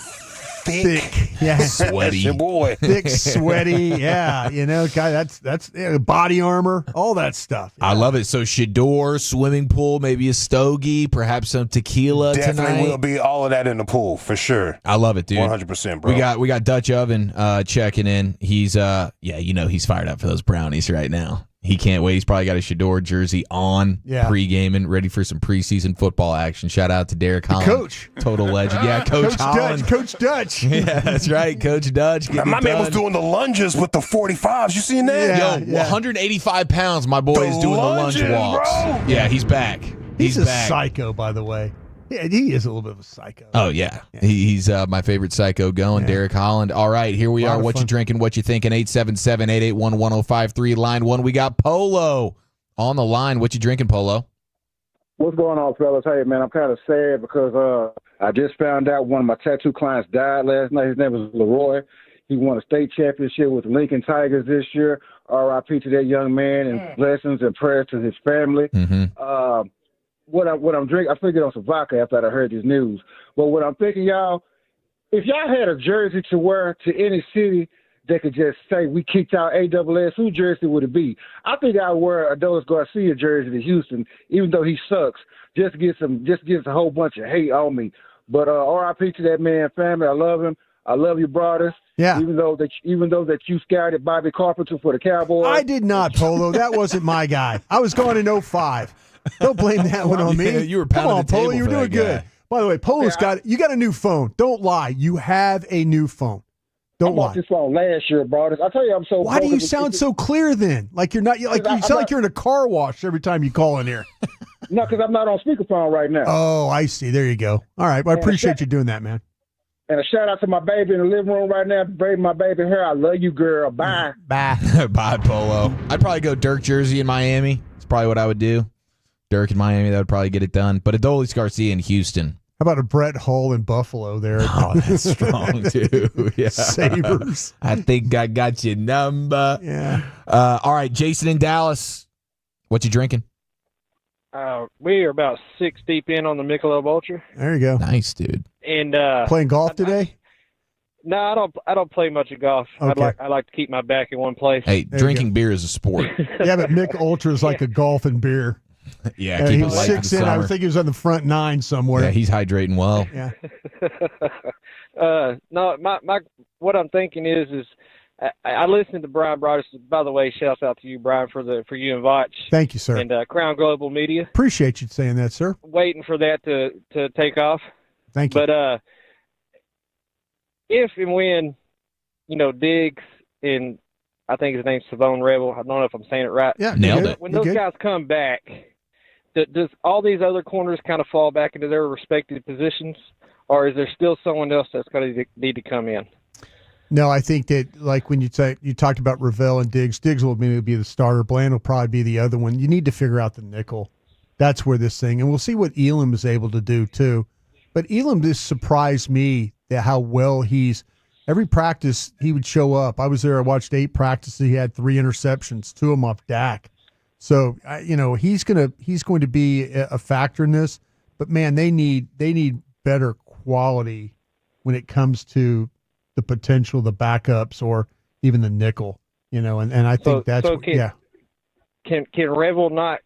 Speaker 14: thick.
Speaker 2: Yeah.
Speaker 13: Sweaty.
Speaker 14: That's your boy.
Speaker 2: Thick, sweaty. Yeah. Guy, that's body armor, all that stuff.
Speaker 13: I love it. So Shador, swimming pool, maybe a stogie, perhaps some tequila
Speaker 14: Definitely
Speaker 13: tonight.
Speaker 14: will be all of that in the pool for sure.
Speaker 13: I love it, dude.
Speaker 14: 100%, bro.
Speaker 13: We got Dutch Oven checking in. He's he's fired up for those brownies right now. He can't wait. He's probably got a Shador jersey on, pre-gaming, ready for some preseason football action. Shout out to Derek Holland.
Speaker 2: Coach.
Speaker 13: Total legend. Yeah, Coach Holland.
Speaker 2: Coach Dutch.
Speaker 13: Yeah, that's right. Coach Dutch.
Speaker 14: My man was doing the lunges with the 45s. You seen that?
Speaker 13: 185 pounds. My boy is doing the lunge walks.
Speaker 14: Bro.
Speaker 13: Yeah, he's back.
Speaker 2: He's a
Speaker 13: back.
Speaker 2: psycho, by the way. Yeah, he is a little bit of a psycho.
Speaker 13: Oh, yeah. He's my favorite psycho going, Derek Holland. All right, here we are. What you drinking, what you thinking? 877-881-1053. Line 1, we got Polo on the line. What you drinking, Polo?
Speaker 15: What's going on, fellas? Hey, man, I'm kind of sad because I just found out one of my tattoo clients died last night. His name was Leroy. He won a state championship with the Lincoln Tigers this year. R.I.P. to that young man, and blessings and prayers to his family. What I'm drinking, I figured on some vodka after I heard this news. But what I'm thinking, y'all, if y'all had a jersey to wear to any city that could just say we kicked out AWS, who jersey would it be? I think I'd wear Adolis Garcia jersey to Houston, even though he sucks, just get a whole bunch of hate on me. But R.I.P. to that man, family. I love him. I love you, brothers.
Speaker 2: Yeah.
Speaker 15: Even though that you scouted Bobby Carpenter for the Cowboys.
Speaker 2: I did not, Polo. That wasn't my guy. I was going in 05. Don't blame that one on me.
Speaker 13: Yeah, you were pounding
Speaker 2: Come on,
Speaker 13: the table
Speaker 2: Polo. You were
Speaker 13: for
Speaker 2: doing
Speaker 13: that
Speaker 2: good.
Speaker 13: guy.
Speaker 2: By the way, Polo's you got a new phone. Don't lie. You have a new phone. Don't
Speaker 15: I
Speaker 2: lie.
Speaker 15: bought this phone last year, brothers. I tell you, I'm so.
Speaker 2: Why do you
Speaker 15: broke.
Speaker 2: sound so clear then? Like you're not. Like you sound like you're in a car wash every time you call in here.
Speaker 15: No, because I'm not on speakerphone right now.
Speaker 2: Oh, I see. There you go. All right. Well, I appreciate you doing that, man.
Speaker 15: And a shout out to my baby in the living room right now, braiding my baby hair. I love you, girl. Bye.
Speaker 2: Bye.
Speaker 13: Bye, Polo. I'd probably go Dirk jersey in Miami. That's probably what I would do. Dirk in Miami, that would probably get it done. But Adolis Garcia in Houston.
Speaker 2: How about a Brett Hull in Buffalo there?
Speaker 13: Oh, that's strong, too. Yeah.
Speaker 2: Sabres.
Speaker 13: I think I got your number.
Speaker 2: Yeah.
Speaker 13: All right, Jason in Dallas. What you drinking?
Speaker 18: We are about 6 deep in on the Michelob Ultra.
Speaker 2: There you go.
Speaker 13: Nice, dude.
Speaker 18: And
Speaker 2: playing golf today?
Speaker 18: No, I don't play much of golf.
Speaker 2: Okay.
Speaker 18: I like to keep my back in one place.
Speaker 13: Hey, drinking beer is a sport.
Speaker 2: Yeah, but Mick Ultra is like a golf and beer.
Speaker 13: Yeah,
Speaker 2: he
Speaker 13: keep it
Speaker 2: was
Speaker 13: light
Speaker 2: 6 in. I think he was on the front 9 somewhere.
Speaker 13: Yeah, he's hydrating well.
Speaker 2: Yeah.
Speaker 18: No, my what I'm thinking is I listened to Brian Broadus. By the way, shouts out to you, Brian, for you and Vach.
Speaker 2: Thank you, sir.
Speaker 18: And Crown Global Media.
Speaker 2: Appreciate you saying that, sir.
Speaker 18: Waiting for that to take off.
Speaker 2: Thank you.
Speaker 18: But if and when, Diggs and I think his name's Savone Rebel. I don't know if I'm saying it right.
Speaker 2: Yeah,
Speaker 13: nailed it.
Speaker 18: When those guys come back, does all these other corners kind of fall back into their respective positions, or is there still someone else that's going to need to come in?
Speaker 2: No, I think that like when you talked about Ravel and Diggs will maybe be the starter. Bland will probably be the other one. You need to figure out the nickel. That's where this thing, and we'll see what Elam is able to do too. But Elam just surprised me that how well every practice he would show up. I was there. I watched 8 practices. He had 3 interceptions, 2 of them off Dak. So he's going to be a factor in this. But man, they need better quality when it comes to the potential, the backups, or even the nickel. And I think
Speaker 18: Can Revel not?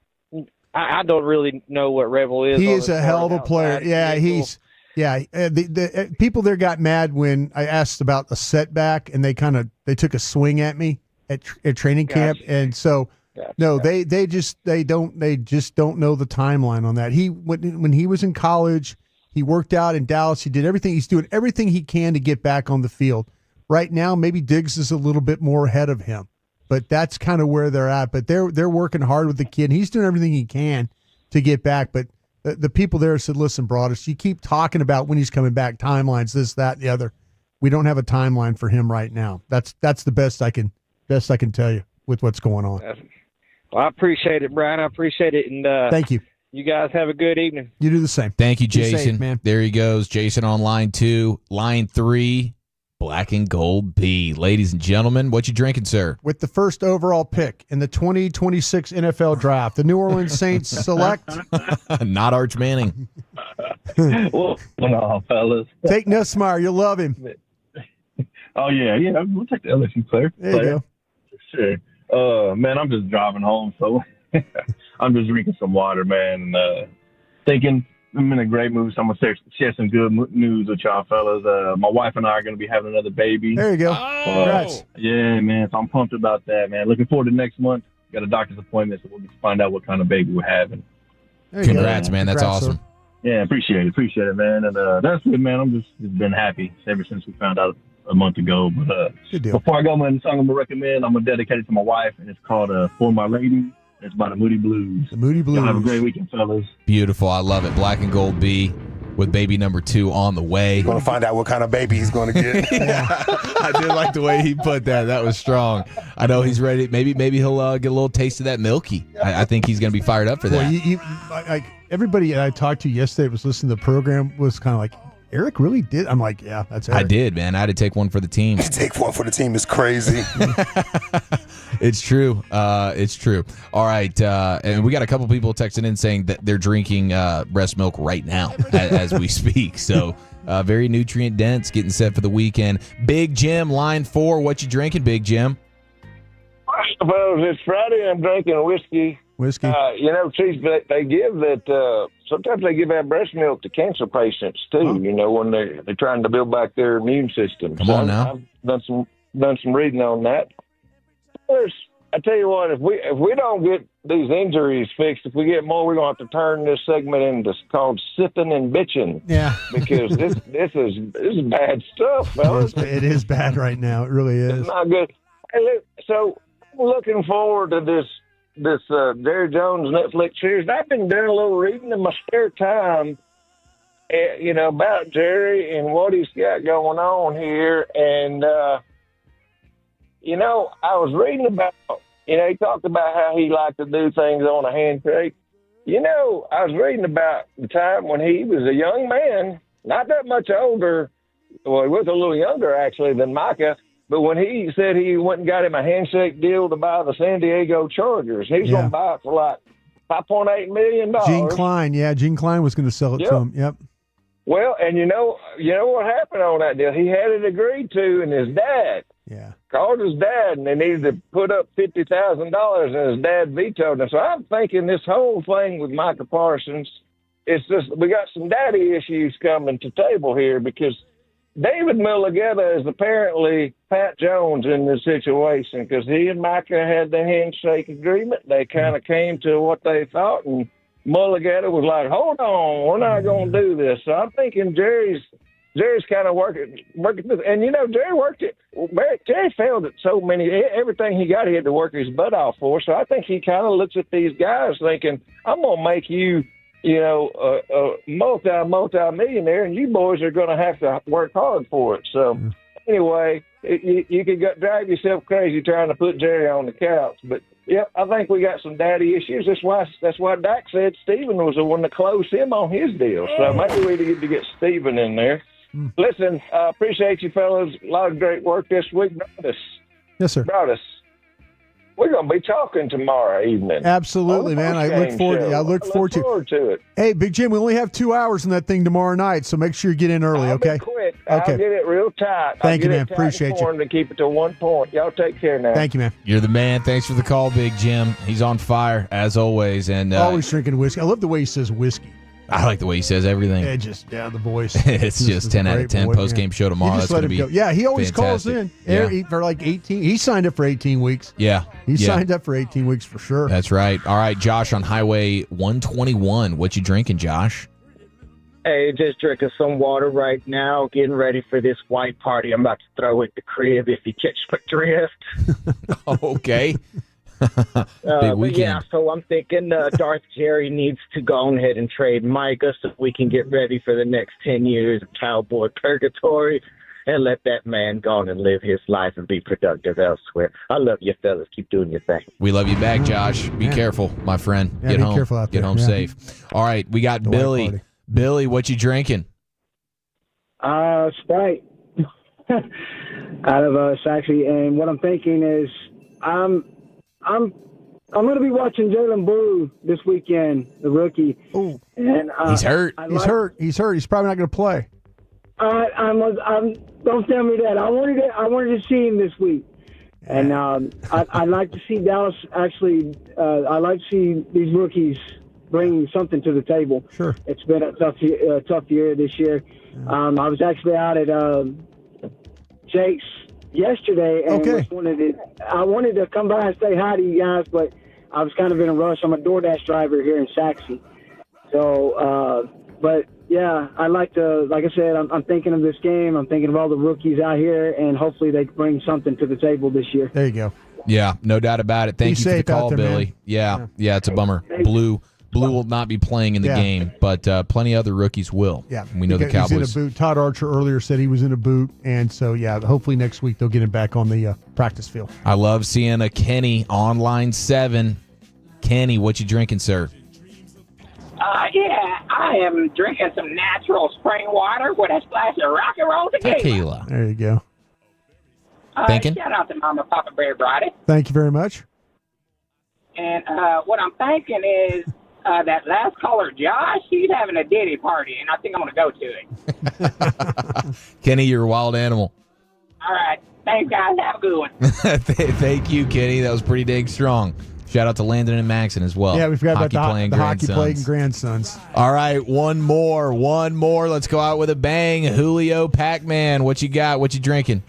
Speaker 18: I don't really know what Revel is.
Speaker 2: He is a hell of a player. Yeah, he's. Yeah, the people there got mad when I asked about a setback, and they took a swing at me at training camp, and so they just don't know the timeline on that. When he was in college, he worked out in Dallas. He did everything. He's doing everything he can to get back on the field. Right now, maybe Diggs is a little bit more ahead of him, but that's kind of where they're at. But they're working hard with the kid. And he's doing everything he can to get back, but. The people there said, listen, Broadus, you keep talking about when he's coming back, timelines, this, that, and the other. We don't have a timeline for him right now. That's the best I can tell you with what's going on.
Speaker 18: Well, I appreciate it, Brian. I appreciate it. And
Speaker 2: thank you.
Speaker 18: You guys have a good evening.
Speaker 2: You do the same.
Speaker 13: Thank you, Jason.
Speaker 2: Be safe, man.
Speaker 13: There he goes. Jason on line 2. Line 3, Black and Gold B. Ladies and gentlemen, what you drinking, sir?
Speaker 2: With the first overall pick in the 2026 NFL draft, the New Orleans Saints select...
Speaker 13: Not Arch Manning.
Speaker 22: What's going on, fellas?
Speaker 2: Take Nussmeier. You'll love him.
Speaker 6: Oh, yeah. We'll take the LSU player.
Speaker 2: There you go.
Speaker 6: Sure. Man, I'm just driving home, so I'm just drinking some water, man, and thinking I'm in a great mood, so I'm going to share some good news with y'all fellas. My wife and I are going to be having another baby.
Speaker 2: There you go. Congrats.
Speaker 6: Yeah, man, so I'm pumped about that, man. Looking forward to next month. Got a doctor's appointment, so we'll get to find out what kind of baby we're having.
Speaker 13: Congrats, man. That's awesome.
Speaker 6: Sir. Yeah, appreciate it, man. And that's it, man. I'm just been happy ever since we found out a month ago. But
Speaker 2: good deal.
Speaker 6: Before I go, man, the song I'm gonna recommend, I'm gonna dedicate it to my wife, and it's called "For My Lady." It's by the Moody Blues.
Speaker 2: The Moody Blues.
Speaker 6: Y'all have a great weekend, fellas.
Speaker 13: Beautiful. I love it. Black and Gold B with baby number 2 on the way.
Speaker 14: We're gonna find out what kind of baby he's gonna get.
Speaker 13: I did like the way he put that. That was strong. I know he's ready. Maybe he'll get a little taste of that Milky. I think he's going to be fired up for that.
Speaker 2: Well, like everybody I talked to yesterday was listening to the program was kind of like, Eric really did. I'm like, yeah, that's Eric.
Speaker 13: I did, man. I had to take one for the team.
Speaker 14: Take one for the team is crazy.
Speaker 13: It's true. It's true. All right. And we got a couple people texting in saying that they're drinking breast milk right now as we speak. So very nutrient dense, getting set for the weekend. Big Jim, line 4. What you drinking, Big Jim?
Speaker 22: Well, it's Friday. I'm drinking whiskey. Chief, they give that. Sometimes they give that breast milk to cancer patients too. When they're trying to build back their immune system.
Speaker 13: Come on now.
Speaker 22: I've done some reading on that. I tell you what, if we don't get these injuries fixed, if we get more, we're gonna have to turn this segment into called sipping and bitching.
Speaker 2: Yeah,
Speaker 22: because this is bad stuff, fellas.
Speaker 2: It is bad right now. It really is.
Speaker 22: It's not good. Hey, look, so I'm looking forward to this Jerry Jones Netflix series. I've been doing a little reading in my spare time, about Jerry and what he's got going on here. And, I was reading about, he talked about how he liked to do things on a handshake. I was reading about the time when he was a young man, not that much older. Well, he was a little younger, actually, than Micah. But when he said he went and got him a handshake deal to buy the San Diego Chargers, he was going to buy it for like $5.8 million.
Speaker 2: Gene Klein was going to sell it to him. Yep.
Speaker 22: Well, and you know what happened on that deal? He had it agreed to, and his dad called his dad, and they needed to put up $50,000, and his dad vetoed it. So I'm thinking this whole thing with Micah Parsons, it's just we got some daddy issues coming to table here because David Mulligetta is apparently Pat Jones in this situation because he and Micah had the handshake agreement. They kind of came to what they thought, and Mulligetta was like, hold on, we're not going to do this. So I'm thinking Jerry's kind of working this. And, Jerry worked it. Jerry failed at everything he got, he had to work his butt off for. So I think he kind of looks at these guys thinking, I'm going to make you a multi-millionaire, and you boys are going to have to work hard for it. So, anyway, you could drive yourself crazy trying to put Jerry on the couch. But, I think we got some daddy issues. That's why Dak said Steven was the one to close him on his deal. So maybe we need to get Steven in there. Listen, appreciate you fellas. A lot of great work this week.
Speaker 2: Yes, sir.
Speaker 22: We're going to be talking tomorrow evening.
Speaker 2: Absolutely, man. I look forward to it. Hey, Big Jim, we only have 2 hours in that thing tomorrow night, so make sure you get in early, okay?
Speaker 22: I'll be quick.
Speaker 2: Okay.
Speaker 22: I'll get it real tight.
Speaker 2: Thank you, man. Appreciate you.
Speaker 22: To keep it to 1 point. Y'all take care now.
Speaker 2: Thank you, man.
Speaker 13: You're the man. Thanks for the call, Big Jim. He's on fire, as always. And
Speaker 2: always drinking whiskey. I love the way he says whiskey.
Speaker 13: I like the way he says everything.
Speaker 2: The voice.
Speaker 13: It's just 10 out of 10 post-game show tomorrow. That's going to be
Speaker 2: Yeah, he always
Speaker 13: fantastic.
Speaker 2: calls in for like 18. He signed up for 18 weeks.
Speaker 13: Yeah.
Speaker 2: He signed up for 18 weeks for sure.
Speaker 13: That's right. All right, Josh on Highway 121. What you drinking, Josh?
Speaker 23: Hey, just drinking some water right now, getting ready for this white party I'm about to throw at the crib, if you catch my drift.
Speaker 13: Okay.
Speaker 23: Big weekend. So I'm thinking Darth Jerry needs to go ahead and trade Micah so we can get ready for the next 10 years of cowboy purgatory and let that man go on and live his life and be productive elsewhere. I love you, fellas. Keep doing your thing.
Speaker 13: We love you back, Josh. Be careful, my friend.
Speaker 2: Yeah,
Speaker 13: Get home.
Speaker 2: Careful out there.
Speaker 13: Get home safe. All right, we got Billy. Billy, what you drinking?
Speaker 24: Sprite. Out of Saxy, and what I'm thinking is I'm going to be watching Jalen Blue this weekend, the rookie.
Speaker 2: Ooh.
Speaker 24: And
Speaker 13: he's hurt.
Speaker 2: He's hurt. He's probably not going to play.
Speaker 24: I'm Don't tell me that. I wanted to see him this week, and I'd like to see Dallas actually. I'd like to see these rookies bringing something to the table.
Speaker 2: Sure,
Speaker 24: it's been a tough year this year. I was actually out at Jake's yesterday, and I wanted to come by and say hi to you guys, but I was kind of in a rush. I'm a DoorDash driver here in Saxe, so but. Yeah, I like I said, I'm thinking of this game. I'm thinking of all the rookies out here, and hopefully they bring something to the table this year.
Speaker 2: There you go.
Speaker 13: Yeah, no doubt about it. Thank you for the call, Billy. Yeah, it's a bummer. Blue will not be playing in the game, but plenty of other rookies will.
Speaker 2: Yeah,
Speaker 13: we know the Cowboys.
Speaker 2: He's in a boot. Todd Archer earlier said he was in a boot, and so hopefully next week they'll get him back on the practice field.
Speaker 13: I love seeing a Kenny on line 7. Kenny, what you drinking, sir?
Speaker 5: Yeah, I am drinking some natural spring water with a splash of rock and roll tequila.
Speaker 2: There you go.
Speaker 13: Thinking?
Speaker 5: Shout out to Mama Papa Bear Brody.
Speaker 2: Thank you very much.
Speaker 5: And what I'm thinking is that last caller, Josh, he's having a Diddy party, and I think I'm going to go to it.
Speaker 13: Kenny, you're a wild animal.
Speaker 5: All right. Thanks, guys. Have a good one.
Speaker 13: Thank you, Kenny. That was pretty dang strong. Shout out to Landon and Maxon as well.
Speaker 2: Yeah, we forgot about the hockey
Speaker 13: grandsons.
Speaker 2: playing grandsons.
Speaker 13: All right, one more. Let's go out with a bang. Julio Pac-Man, what you got? What you drinking?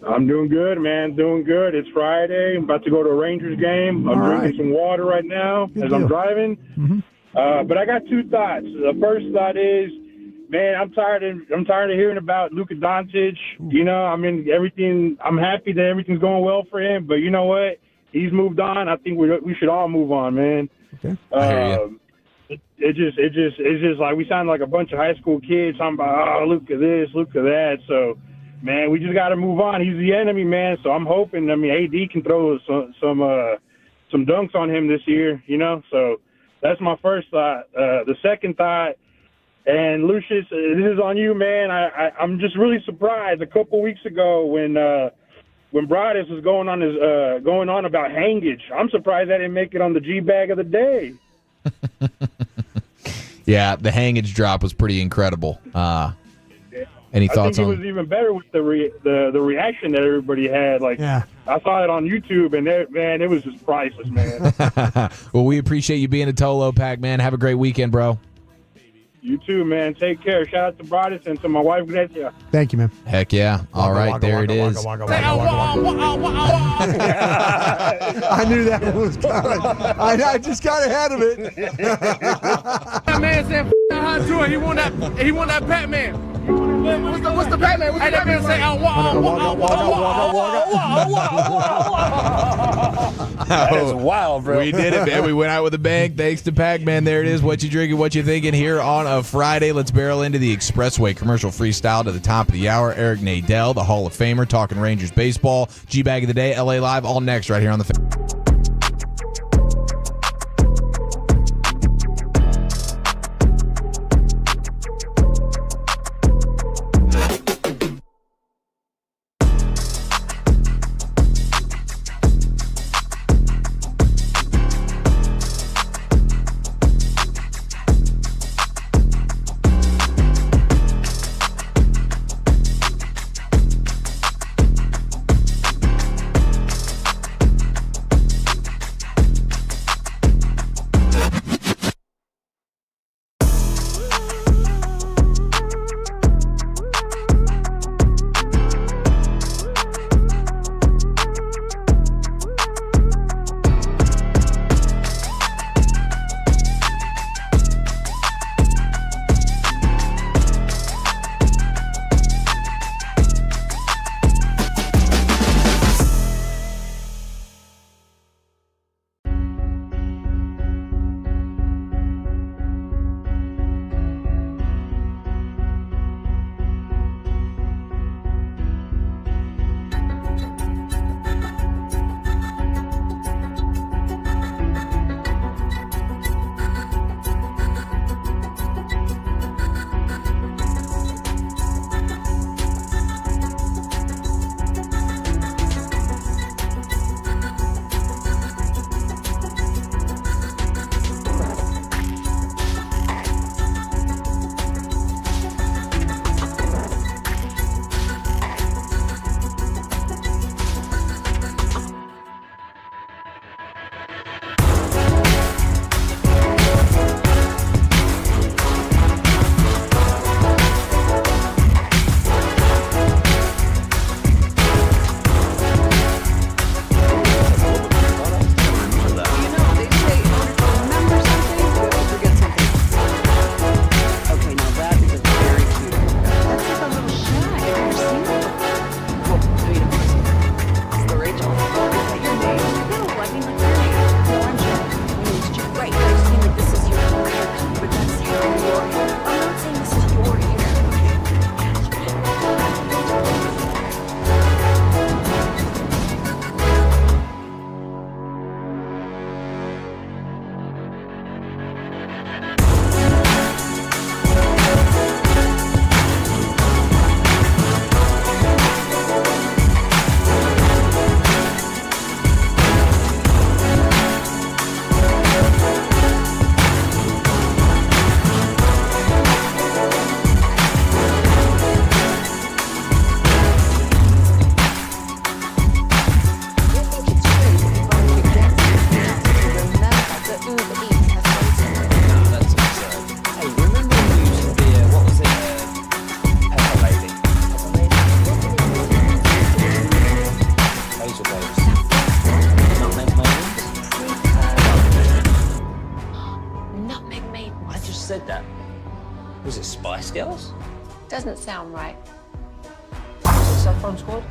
Speaker 9: I'm doing good, man. Doing good. It's Friday. I'm about to go to a Rangers game. I'm drinking some water right now I'm driving.
Speaker 2: Mm-hmm.
Speaker 9: But I got two thoughts. The first thought is, man, I'm tired of hearing about Luca Doncic. You know, I mean, everything. I'm happy that everything's going well for him. But you know what? He's moved on. I think we should all move on, man.
Speaker 2: Okay.
Speaker 13: I hear you.
Speaker 9: It's just like we sound like a bunch of high school kids talking about, look at this, look at that. So, man, we just got to move on. He's the enemy, man. So I'm hoping. I mean, AD can throw some dunks on him this year. You know. So that's my first thought. The second thought, and Lucius, this is on you, man. I'm just really surprised. A couple weeks ago when Broadus was going on about hangage, I'm surprised I didn't make it on the G-Bag of the day.
Speaker 13: Yeah, the hangage drop was pretty incredible. Any thoughts on?
Speaker 9: I think it was even better with the reaction that everybody had. Like, I saw it on YouTube, and it was just priceless, man.
Speaker 13: Well, we appreciate you being a Tolo Pack, man. Have a great weekend, bro.
Speaker 9: You too, man. Take care. Shout out to Broadus and to my wife, Grecia.
Speaker 2: Thank you, man.
Speaker 13: Heck yeah. All right, there it is.
Speaker 2: I knew that one was coming. I just got ahead of it.
Speaker 17: That man said hot to it. He want that Pac-Man. What's the Pac-Man? What's the Pac-Man say?
Speaker 14: That is wild, bro.
Speaker 13: We did it, man. We went out with a bang. Thanks to Pac-Man. There it is. What you drinking, what you thinking here on a Friday. Let's barrel into the Expressway commercial freestyle to the top of the hour. Eric Nadell, the Hall of Famer, talking Rangers baseball. G-Bag of the Day, LA Live, all next right here on the
Speaker 1: Spice Girls?
Speaker 19: Doesn't sound right.
Speaker 1: Was it Saffron Squad?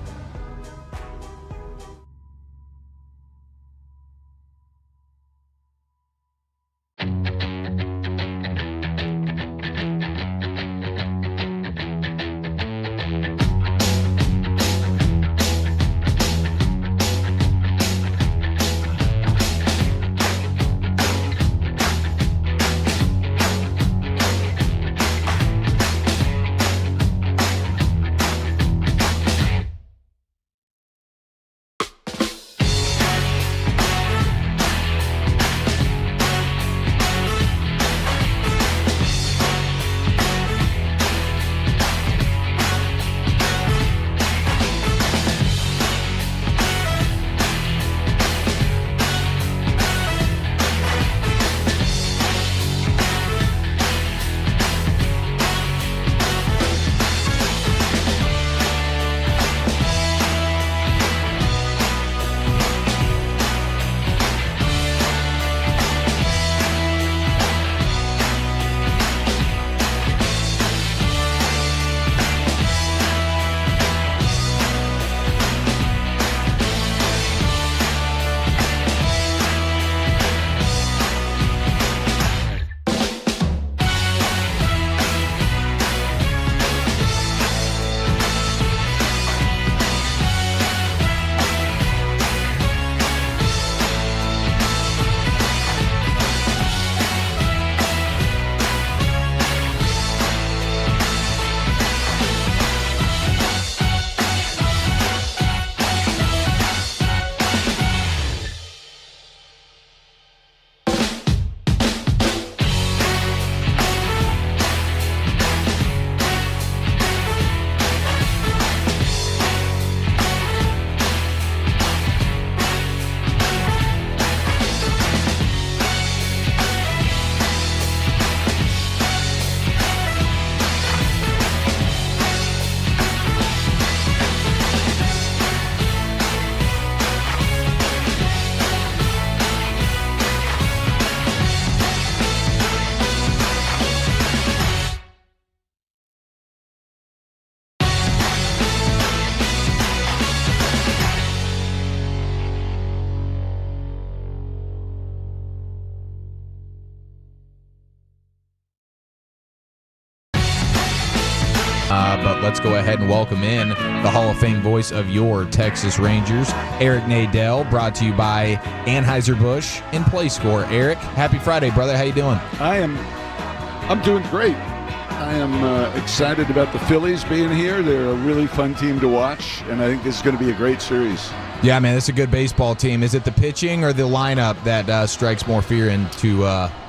Speaker 13: But let's go ahead and welcome in the Hall of Fame voice of your Texas Rangers, Eric Nadel, brought to you by Anheuser-Busch and PlayScore. Eric, happy Friday, brother. How you doing?
Speaker 3: I'm doing great. I am excited about the Phillies being here. They're a really fun team to watch, and I think this is going to be a great series.
Speaker 13: Yeah, man, it's a good baseball team. Is it the pitching or the lineup that strikes more fear into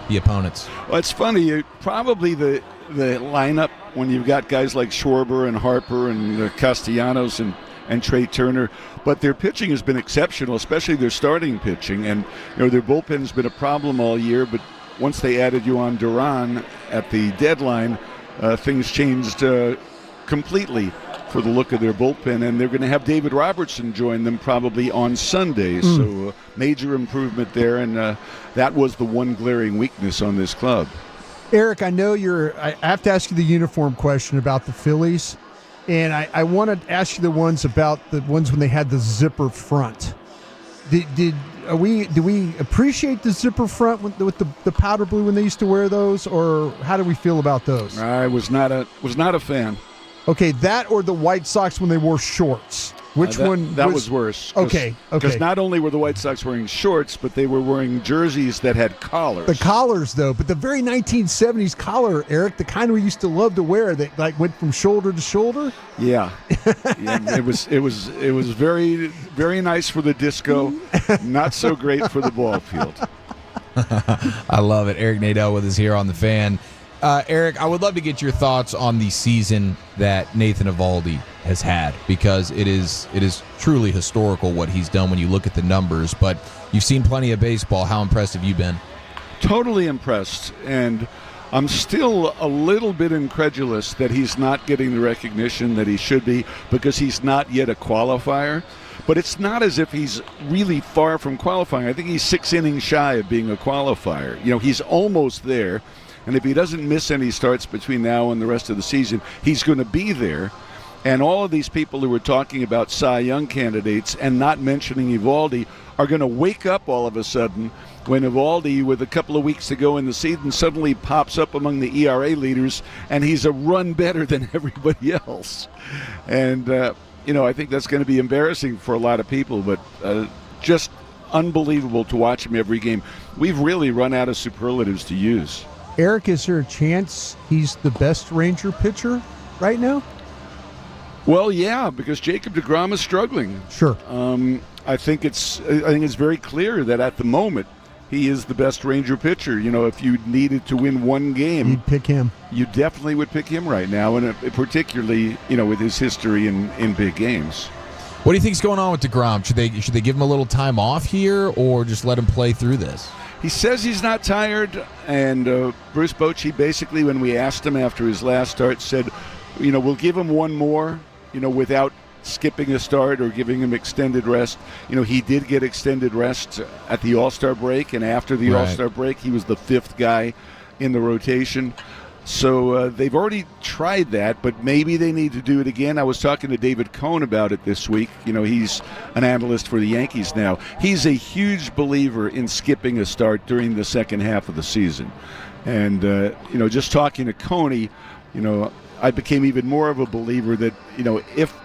Speaker 13: the opponents?
Speaker 3: Well, it's funny. Probably the lineup when you've got guys like Schwarber and Harper and Castellanos and Trey Turner, but their pitching has been exceptional, especially their starting pitching. And their bullpen's been a problem all year, but once they added Yohan Duran at the deadline, things changed completely for the look of their bullpen, and they're going to have David Robertson join them probably on Sunday. So major improvement there, and that was the one glaring weakness on this club.
Speaker 2: Eric, I know I have to ask you the uniform question about the Phillies, and I want to ask you the ones when they had the zipper front. Do we appreciate the zipper front with the powder blue when they used to wear those, or how do we feel about those?
Speaker 3: I was not a fan.
Speaker 2: Okay, that or the White Sox when they wore shorts. Which one?
Speaker 3: That was worse.
Speaker 2: Okay.
Speaker 3: Because not only were the White Sox wearing shorts, but they were wearing jerseys that had collars.
Speaker 2: The collars, though, but the very 1970s collar, Eric, the kind we used to love to wear that went from shoulder to shoulder.
Speaker 3: Yeah, it was very, very nice for the disco, not so great for the ball field.
Speaker 13: I love it. Eric Nadel with us here on The Fan. Eric, I would love to get your thoughts on the season that Nathan Eovaldi has had, because it is truly historical what he's done when you look at the numbers. But you've seen plenty of baseball. How impressed have you been?
Speaker 3: Totally impressed, and I'm still a little bit incredulous that he's not getting the recognition that he should be, because he's not yet a qualifier. But it's not as if he's really far from qualifying. I think he's 6 innings shy of being a qualifier. He's almost there. And if he doesn't miss any starts between now and the rest of the season, he's going to be there. And all of these people who were talking about Cy Young candidates and not mentioning Eovaldi are going to wake up all of a sudden when Eovaldi, with a couple of weeks to go in the season, suddenly pops up among the ERA leaders, and he's a run better than everybody else. And, I think that's going to be embarrassing for a lot of people, but just unbelievable to watch him every game. We've really run out of superlatives to use.
Speaker 2: Eric, is there a chance he's the best Ranger pitcher right now?
Speaker 3: Well, yeah, because Jacob deGrom is struggling.
Speaker 2: Sure.
Speaker 3: I think it's very clear that at the moment he is the best Ranger pitcher. If you needed to win one game,
Speaker 2: you'd pick him.
Speaker 3: You definitely would pick him right now, and particularly with his history in big games.
Speaker 13: What do you think's going on with deGrom? Should they give him a little time off here, or just let him play through this?
Speaker 3: He says he's not tired, and Bruce Bochy basically, when we asked him after his last start, said, we'll give him one more, without skipping a start or giving him extended rest. He did get extended rest at the All-Star break, and after the All-Star break, he was the fifth guy in the rotation. So they've already tried that, but maybe they need to do it again. I was talking to David Cohn about it this week. He's an analyst for the Yankees now. He's a huge believer in skipping a start during the second half of the season. And, just talking to Coney, I became even more of a believer that, if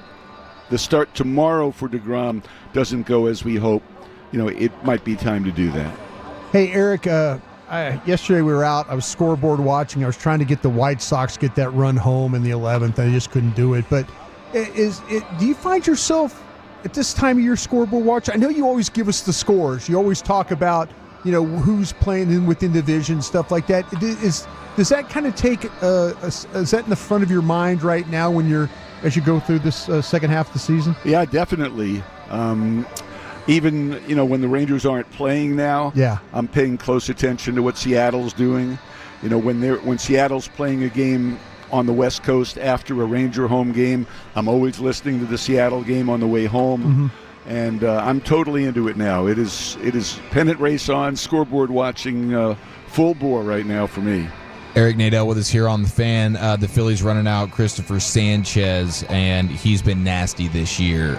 Speaker 3: the start tomorrow for deGrom doesn't go as we hope, it might be time to do that.
Speaker 2: Hey, Eric, yesterday we were out. I was scoreboard watching. I was trying to get the White Sox get that run home in the 11th. I just couldn't do it. But do you find yourself at this time of your scoreboard watch? I know you always give us the scores. You always talk about, who's playing within division, stuff like that. Does that kind of take is that in the front of your mind right now as you go through this second half of the season?
Speaker 3: Yeah, definitely. Even when the Rangers aren't playing now, I'm paying close attention to what Seattle's doing. When Seattle's playing a game on the West Coast after a Ranger home game, I'm always listening to the Seattle game on the way home. Mm-hmm. And I'm totally into it now. It is pennant race on, scoreboard watching, full bore right now for me.
Speaker 13: Eric Nadel with us here on The Fan. The Phillies running out Christopher Sanchez, and he's been nasty this year.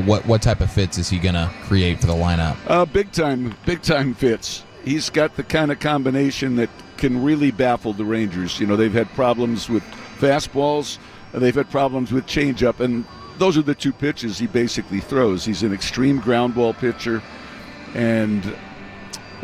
Speaker 13: What type of fits is he going to create for the lineup?
Speaker 3: Big time fits. He's got the kind of combination that can really baffle the Rangers. They've had problems with fastballs, they've had problems with changeup, and those are the two pitches he basically throws. He's an extreme ground ball pitcher, and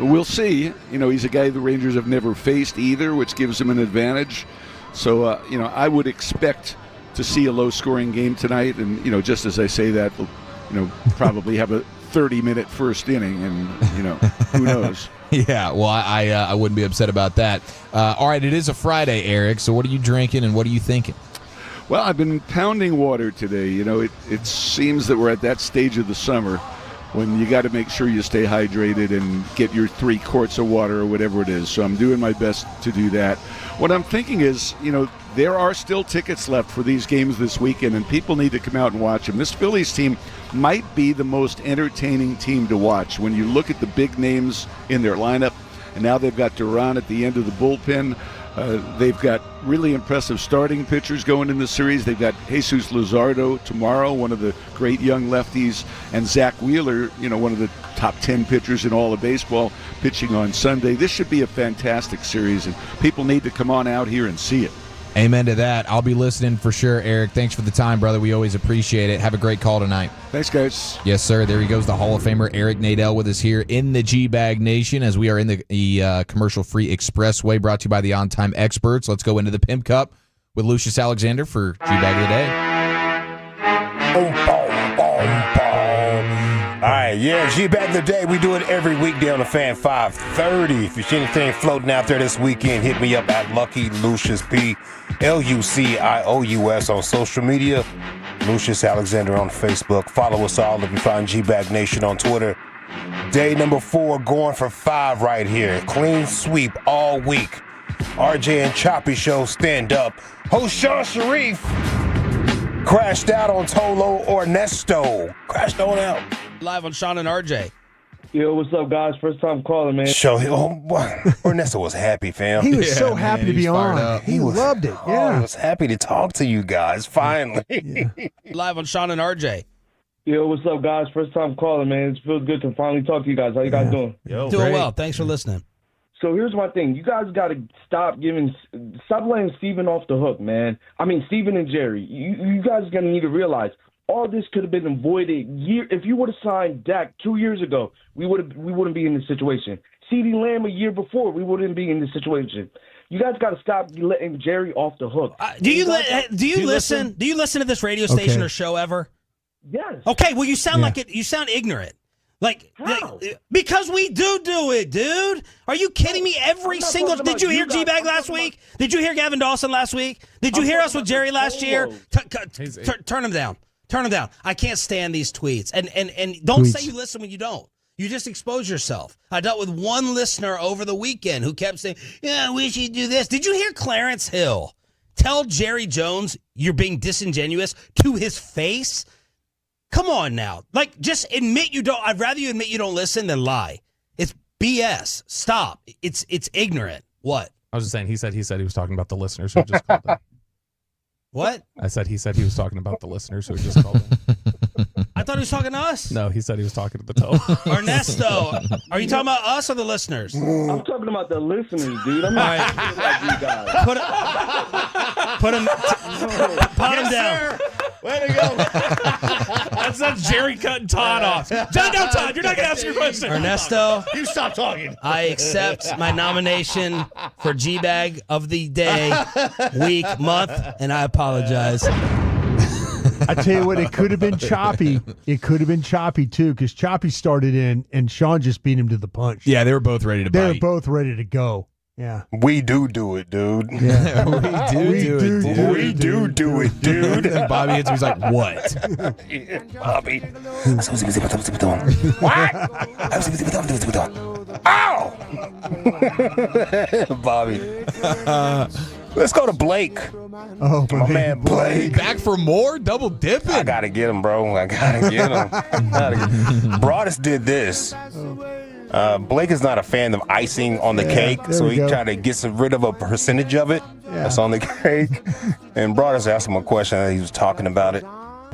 Speaker 3: we'll see. He's a guy the Rangers have never faced either, which gives him an advantage. So, I would expect to see a low-scoring game tonight. And, just as I say that, we'll, probably have a 30-minute first inning, and, who knows.
Speaker 13: Yeah, well, I wouldn't be upset about that. All right, it is a Friday, Eric, so what are you drinking and what are you thinking?
Speaker 3: Well, I've been pounding water today. It seems that we're at that stage of the summer when you got to make sure you stay hydrated and get your 3 quarts of water or whatever it is. So I'm doing my best to do that. What I'm thinking is, there are still tickets left for these games this weekend, and people need to come out and watch them. This Phillies team might be the most entertaining team to watch when you look at the big names in their lineup. And now they've got Duran at the end of the bullpen. They've got really impressive starting pitchers going in the series. They've got Jesus Luzardo tomorrow, one of the great young lefties, and Zach Wheeler, one of the top 10 pitchers in all of baseball, pitching on Sunday. This should be a fantastic series, and people need to come on out here and see it.
Speaker 13: Amen to that. I'll be listening for sure, Eric. Thanks for the time, brother. We always appreciate it. Have a great call tonight.
Speaker 3: Thanks, guys.
Speaker 13: Yes, sir. There he goes, the Hall of Famer Eric Nadel with us here in the G-Bag Nation as we are in the commercial-free expressway brought to you by the On Time Experts. Let's go into the Pimp Cup with Lucius Alexander for G-Bag of the Day.
Speaker 14: Boom, boom, boom, boom. All right, G-Bag of the Day. We do it every weekday on the Fan 5:30. If you see anything floating out there this weekend, hit me up at Lucky Lucius P. Lucious on social media. Lucius Alexander on Facebook. Follow us all if you find G-Bag Nation on Twitter. Day number 4 going for 5 right here. Clean sweep all week. RJ and Choppy Show stand up. Host Sean Sharif crashed out on Tolo or Nesto. Crashed on out.
Speaker 11: Live on Sean and RJ.
Speaker 6: Yo, what's up, guys? First time calling, man.
Speaker 14: Ernesto was happy, fam.
Speaker 2: He was so happy to be on. He loved it. Yeah.
Speaker 14: He was happy to talk to you guys, finally.
Speaker 11: Live on Sean and RJ.
Speaker 6: Yo, what's up, guys? First time calling, man. It feels good to finally talk to you guys. How you guys doing?
Speaker 11: Doing well. Thanks for listening.
Speaker 6: So here's my thing. You guys got to stop letting Steven off the hook, man. I mean, Steven and Jerry. You guys are going to need to realize all this could have been avoided if you would have signed Dak 2 years ago. We wouldn't be in this situation. CeeDee Lamb a year before, we wouldn't be in this situation. You guys got to stop letting Jerry off the hook.
Speaker 11: Do you listen? Do you listen to this radio station or show ever?
Speaker 6: Yes.
Speaker 11: Okay. Well, you sound like it. You sound ignorant. Because we do it, dude. Are you kidding me? Every single. Did you hear G-Bag last week? Did you hear Gavin Dawson last week? Did you hear us with Jerry last year? Turn him down. Turn him down. I can't stand these tweets. And don't say you listen when you don't. You just expose yourself. I dealt with one listener over the weekend who kept saying, "Yeah, we should do this." Did you hear Clarence Hill tell Jerry Jones you're being disingenuous to his face? Come on now. Just admit you don't. I'd rather you admit you don't listen than lie. It's BS. Stop. It's ignorant. What?
Speaker 12: I was just saying, he said he was talking about the listeners who just called in.
Speaker 11: What?
Speaker 12: I said he was talking about the listeners who just called in.
Speaker 11: I thought he was talking to us.
Speaker 12: No, he said he was talking to the toe.
Speaker 11: Ernesto, are you talking about us or the listeners?
Speaker 6: I'm talking about the listeners, dude. I'm not talking about you guys.
Speaker 11: Put him down.
Speaker 10: Way to go. That's Jerry cutting Todd off. No, Todd, you're not going to ask your question.
Speaker 11: Ernesto.
Speaker 10: You stop talking.
Speaker 11: I accept my nomination for G-Bag of the day, week, month, and I apologize.
Speaker 2: I tell you what, it could have been choppy. It could have been choppy, too, because Choppy started in, and Sean just beat him to the punch.
Speaker 13: Yeah, they were both ready to bite.
Speaker 2: They were both ready to go. Yeah.
Speaker 14: We do it, dude.
Speaker 2: Yeah.
Speaker 14: We do it, dude.
Speaker 13: And Bobby hits me, he's like, what?
Speaker 14: Bobby. What? Ow! Bobby. Let's go to Blake.
Speaker 2: Oh,
Speaker 14: my man Blake.
Speaker 13: Back for more? Double dipping?
Speaker 14: I got to get him, bro. I got to get him. Broadus did this. Blake is not a fan of icing on the cake, so he tried to get rid of a percentage of it that's on the cake. And Broadus asked him a question, and he was talking about it.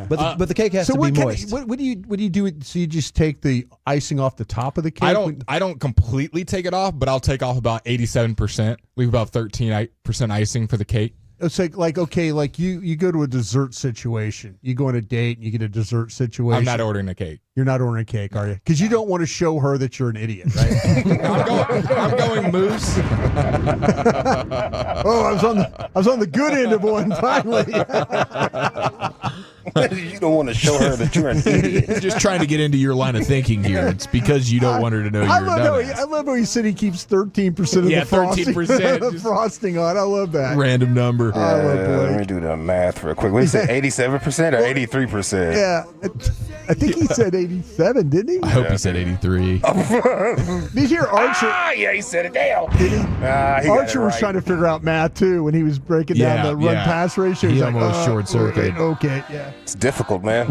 Speaker 16: But the cake has to be moist.
Speaker 2: What do you do? So you just take the icing off the top of the cake?
Speaker 12: I don't completely take it off, but I'll take off about 87%. Leave about 13% icing for the cake.
Speaker 2: It's like you go to a dessert situation. You go on a date and you get a dessert situation.
Speaker 12: I'm not ordering a cake.
Speaker 2: You're not ordering a cake, are you? Because you don't want to show her that you're an idiot, right?
Speaker 12: I'm going moose.
Speaker 2: Oh, I was on the good end of one finally.
Speaker 14: You don't want to show her that you're an idiot.
Speaker 13: Just trying to get into your line of thinking here. It's because you don't want her to know you're a dumbass.
Speaker 2: I love how he said he keeps 13% of the frosting,
Speaker 13: 13%
Speaker 2: the frosting on. I love that.
Speaker 13: Random number.
Speaker 14: Let me do the math real quick. What did he say, 87% or 83%?
Speaker 2: Yeah. I think he said 87, didn't he?
Speaker 13: I hope he said 83.
Speaker 2: Did you hear Archer?
Speaker 14: Yeah, he said it down.
Speaker 2: Did he? Archer was trying to figure out math, too, when he was breaking down the run-pass ratio.
Speaker 13: He almost short-circuited.
Speaker 2: Okay, yeah.
Speaker 14: It's difficult, man.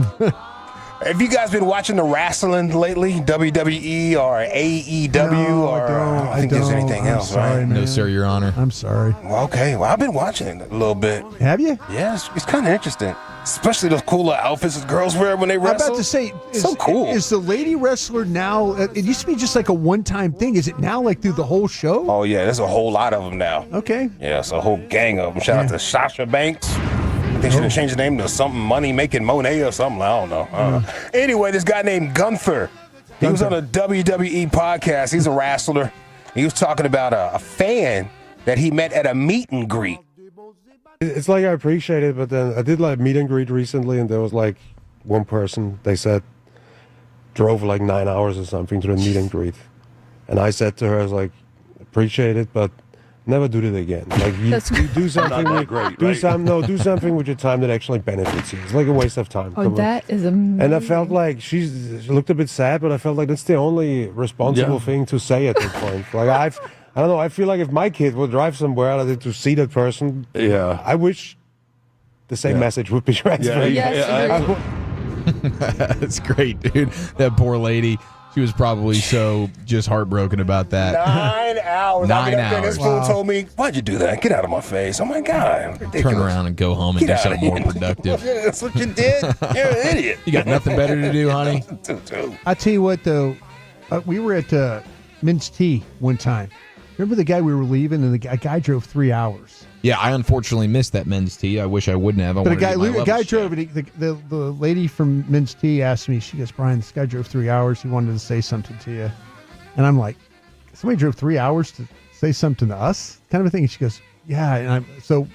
Speaker 14: Have you guys been watching the wrestling lately? WWE or AEW? I think there's anything else,
Speaker 2: sorry,
Speaker 14: right?
Speaker 2: Man.
Speaker 13: No, sir, Your Honor.
Speaker 2: I'm sorry.
Speaker 14: Well, okay. Well, I've been watching it a little bit.
Speaker 2: Have you?
Speaker 14: Yeah, it's kind of interesting. Especially those cool outfits that girls wear when they wrestle.
Speaker 2: I'm about to say,
Speaker 14: so cool.
Speaker 2: Is the lady wrestler now, it used to be just like a one-time thing. Is it now like through the whole show?
Speaker 14: Oh, yeah, there's a whole lot of them now.
Speaker 2: Okay.
Speaker 14: Yeah, it's a whole gang of them. Shout out to Sasha Banks. They should have changed the name to something money-making Monet or something. I don't know. Anyway, this guy named Gunther, he was on a WWE podcast. He's a wrestler. He was talking about a fan that he met at a meet and greet.
Speaker 21: It's like I appreciate it, but then I did like meet and greet recently, and there was like one person, they said, drove like 9 hours or something to the meet and greet. And I said to her, I was like, appreciate it, but never do that again. Like you do something do something with your time that actually benefits you. It's like a waste of time.
Speaker 25: Oh, that is amazing.
Speaker 21: And I felt like she looked a bit sad, but I felt like that's the only responsible thing to say at this point. Like I don't know. I feel like if my kid would drive somewhere to see that person, I wish the same message would be transferred.
Speaker 25: Yes.
Speaker 13: That's great, dude. That poor lady. She was probably so just heartbroken about that.
Speaker 14: 9 hours.
Speaker 13: 9 hours.
Speaker 14: This fool told me, "Why'd you do that? Get out of my face." I'm like, God, ridiculous.
Speaker 13: Turn around and go home and do something more productive.
Speaker 14: That's what you did. You're an idiot.
Speaker 13: You got nothing better to do, honey?
Speaker 2: I tell you what, though, we were at Mince Tea one time. Remember the guy we were leaving, and the guy drove 3 hours.
Speaker 13: Yeah, I unfortunately missed that men's tea. I wish I wouldn't have.
Speaker 2: But a guy drove it. The lady from Mince Tea asked me, she goes, "Brian, this guy drove 3 hours. He wanted to say something to you." And I'm like, somebody drove 3 hours to say something to us? Kind of a thing. And she goes, "Yeah." And I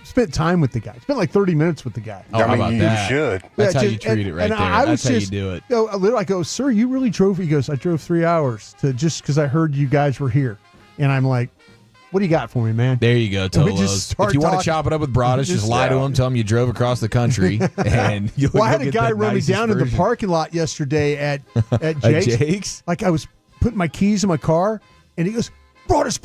Speaker 2: spent time with the guy. Spent like 30 minutes with the guy.
Speaker 13: Oh, how about that?
Speaker 14: You should.
Speaker 13: That's how you treat it right there. That's how you do it.
Speaker 2: I go, "Sir, you really drove?" He goes, "I drove 3 hours just because I heard you guys were here." And I'm like, "What do you got for me, man?"
Speaker 13: There you go, Tolos. If you want to chop it up with Broadus, just lie to him. Tell him you drove across the country. And
Speaker 2: I had a guy run me down in the parking lot yesterday at Jake's. Like I was putting my keys in my car, and he goes, Broadus,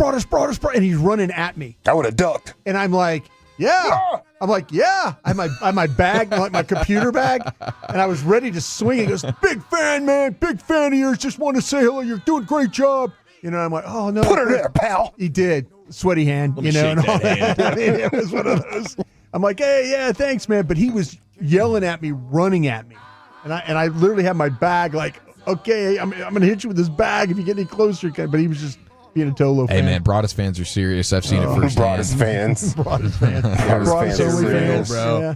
Speaker 2: and he's running at me.
Speaker 14: I would have ducked.
Speaker 2: And I'm like, yeah. I'm like, yeah. I have my bag, like my computer bag, and I was ready to swing. He goes, "Big fan, man. Big fan of yours. Just want to say hello. You're doing a great job." I'm like, "Oh, no.
Speaker 14: Put her there, pal."
Speaker 2: He did. Sweaty hand, and all that. I mean, it was one of those. I'm like, "Hey, yeah, thanks, man." But he was yelling at me, running at me. And I literally had my bag like, "Okay, I'm going to hit you with this bag if you get any closer." But he was just being a Tolo fan.
Speaker 13: Hey, man, Broadus fans are serious. I've seen it firsthand.
Speaker 14: Broadus fans.
Speaker 2: Broadus fans.
Speaker 14: Broadus fans are real,
Speaker 13: bro.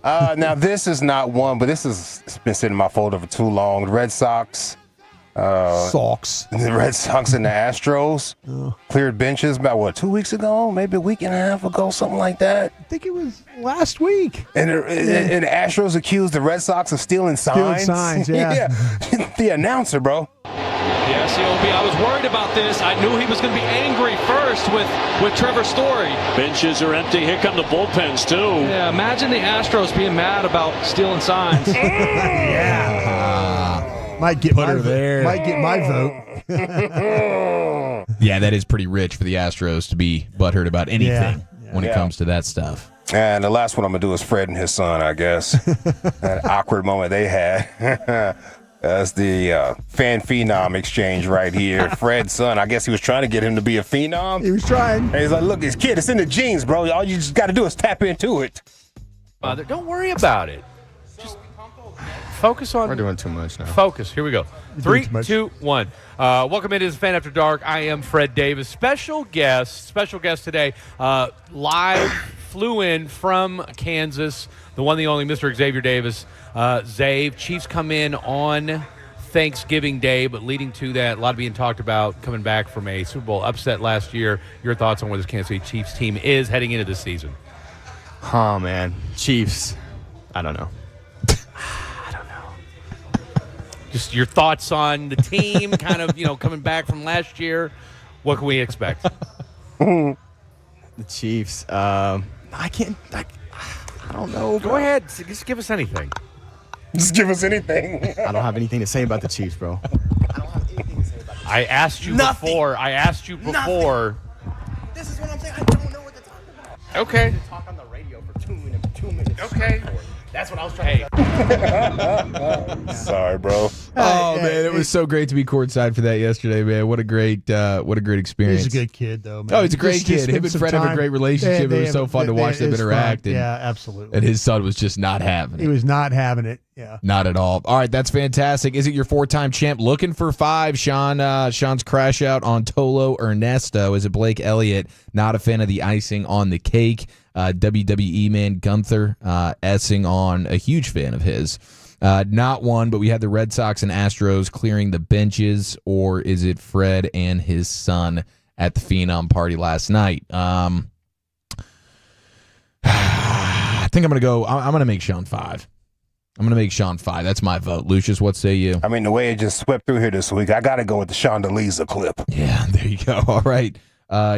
Speaker 2: Yeah.
Speaker 14: Now, this is not one, but it's been sitting in my folder for too long. The Red Sox. The Red Sox and the Astros cleared benches about 2 weeks ago, maybe a week and a half ago, something like that.
Speaker 2: I think it was last week.
Speaker 14: And the Astros accused the Red Sox of stealing signs.
Speaker 2: Yeah.
Speaker 14: The announcer, bro.
Speaker 4: Yes, I was worried about this. I knew he was going to be angry first with Trevor Story.
Speaker 7: Benches are empty. Here come the bullpens, too.
Speaker 4: Yeah, imagine the Astros being mad about stealing signs.
Speaker 2: Might get
Speaker 13: Put her there.
Speaker 2: Might get my vote.
Speaker 13: Yeah, that is pretty rich for the Astros to be butthurt about anything when it comes to that stuff.
Speaker 14: And the last one I'm going to do is Fred and his son, I guess. That awkward moment they had. That's the fan phenom exchange right here. Fred's son, I guess he was trying to get him to be a phenom.
Speaker 2: He was trying.
Speaker 14: And he's like, "Look, this kid, it's in the genes, bro. All you just got to do is tap into it."
Speaker 10: Father, don't worry about it. Just focus on.
Speaker 8: We're doing too much now.
Speaker 10: Focus. Here we go. 3, 2, 1. Welcome into Fan After Dark. I am Fred Davis. Special guest today. Live flew in from Kansas. The one, the only, Mr. Xavier Davis. Zave. Chiefs come in on Thanksgiving Day, but leading to that, a lot being talked about coming back from a Super Bowl upset last year. Your thoughts on where this Kansas City Chiefs team is heading into this season?
Speaker 8: Oh, man. Chiefs. I don't know.
Speaker 10: Just your thoughts on the team, kind of, coming back from last year. What can we expect?
Speaker 8: The Chiefs. I don't know.
Speaker 10: Go ahead. Just give us anything.
Speaker 14: Just give us anything.
Speaker 8: I don't have anything to say about the Chiefs, bro.
Speaker 10: I asked you before. Nothing.
Speaker 8: This is what I'm saying. I don't know what to talk about.
Speaker 10: Okay.
Speaker 8: Talk on the radio for 2 minutes.
Speaker 10: Okay.
Speaker 8: That's what I was trying to say.
Speaker 14: Sorry, bro.
Speaker 13: Oh, man, it was so great to be courtside for that yesterday, man. What a great experience.
Speaker 2: He's a good kid, though, man.
Speaker 13: Oh, he's a great kid. Him and Fred have a great relationship. It was so fun to watch them interact.
Speaker 2: Yeah, absolutely.
Speaker 13: And his son was just not having it.
Speaker 2: He was not having it. Yeah.
Speaker 13: Not at all. All right, that's fantastic. Is it your 4-time champ? Looking for 5. Sean's crash out on Tolo Ernesto. Is it Blake Elliott? Not a fan of the icing on the cake. WWE man Gunther Essing on, a huge fan of his. Not one, but we had the Red Sox and Astros clearing the benches, or is it Fred and his son at the Phenom party last night? I think I'm going to go, I'm going to make Sean 5. I'm going to make Sean 5. That's my vote. Lucius, what say you?
Speaker 14: I mean, the way it just swept through here this week, I got to go with the Shonda clip.
Speaker 13: Yeah, there you go. All right.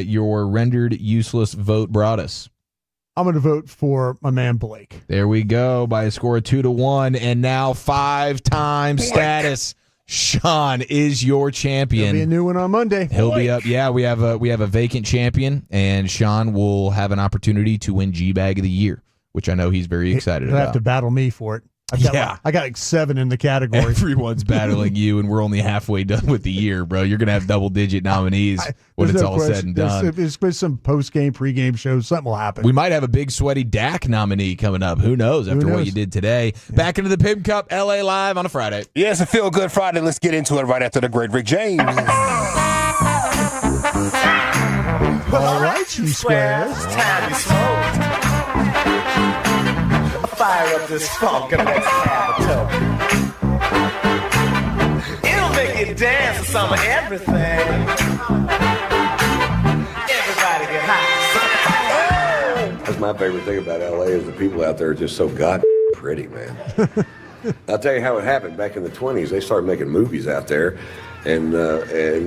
Speaker 13: Your rendered useless vote brought us.
Speaker 2: I'm going to vote for my man Blake.
Speaker 13: There we go, by a score of 2-1, and now 5-time status. Sean is your champion.
Speaker 2: There'll be a new one on Monday.
Speaker 13: He'll be up. Yeah, we have a vacant champion, and Sean will have an opportunity to win G-Bag of the Year, which I know he's very excited
Speaker 2: He'll
Speaker 13: about.
Speaker 2: have to battle me for it. I got like 7 in the category.
Speaker 13: Everyone's battling you, and we're only halfway done with the year, bro. You're going to have double-digit nominees when it's all said and done.
Speaker 2: There's some post-game, pre-game shows. Something will happen.
Speaker 13: We might have a big, sweaty Dak nominee coming up. Who knows after what you did today. Yeah. Back into the Pim Cup, LA Live on a Friday.
Speaker 14: Yeah, it's a feel-good Friday. Let's get into it right after the great Rick James.
Speaker 2: All right, G-Squares.
Speaker 15: Time to smoke. Fire up this funk and let's have a toke. It'll make you dance to some of everything. Everybody get high.
Speaker 18: That's my favorite thing about LA is the people out there are just so pretty, man. I'll tell you how it happened. Back in the 20s, they started making movies out there. And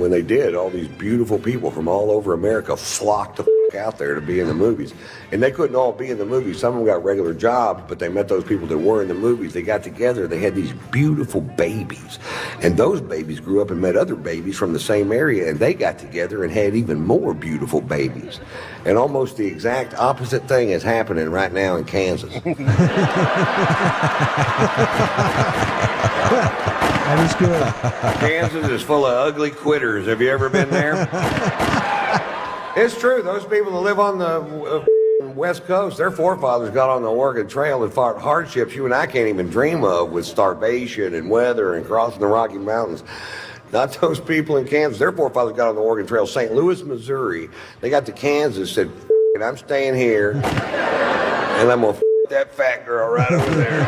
Speaker 18: when they did, all these beautiful people from all over America flocked the out there to be in the movies. And they couldn't all be in the movies. Some of them got regular jobs, but they met those people that were in the movies. They got together. They had these beautiful babies. And those babies grew up and met other babies from the same area, and they got together and had even more beautiful babies. And almost the exact opposite thing is happening right now in Kansas.
Speaker 2: That is good.
Speaker 18: Kansas is full of ugly quitters. Have you ever been there? It's true. Those people that live on the West Coast, their forefathers got on the Oregon Trail and fought hardships you and I can't even dream of, with starvation and weather and crossing the Rocky Mountains. Not those people in Kansas. Their forefathers got on the Oregon Trail. St. Louis, Missouri. They got to Kansas, said, it, I'm staying here, and I'm going to that fat girl right over there.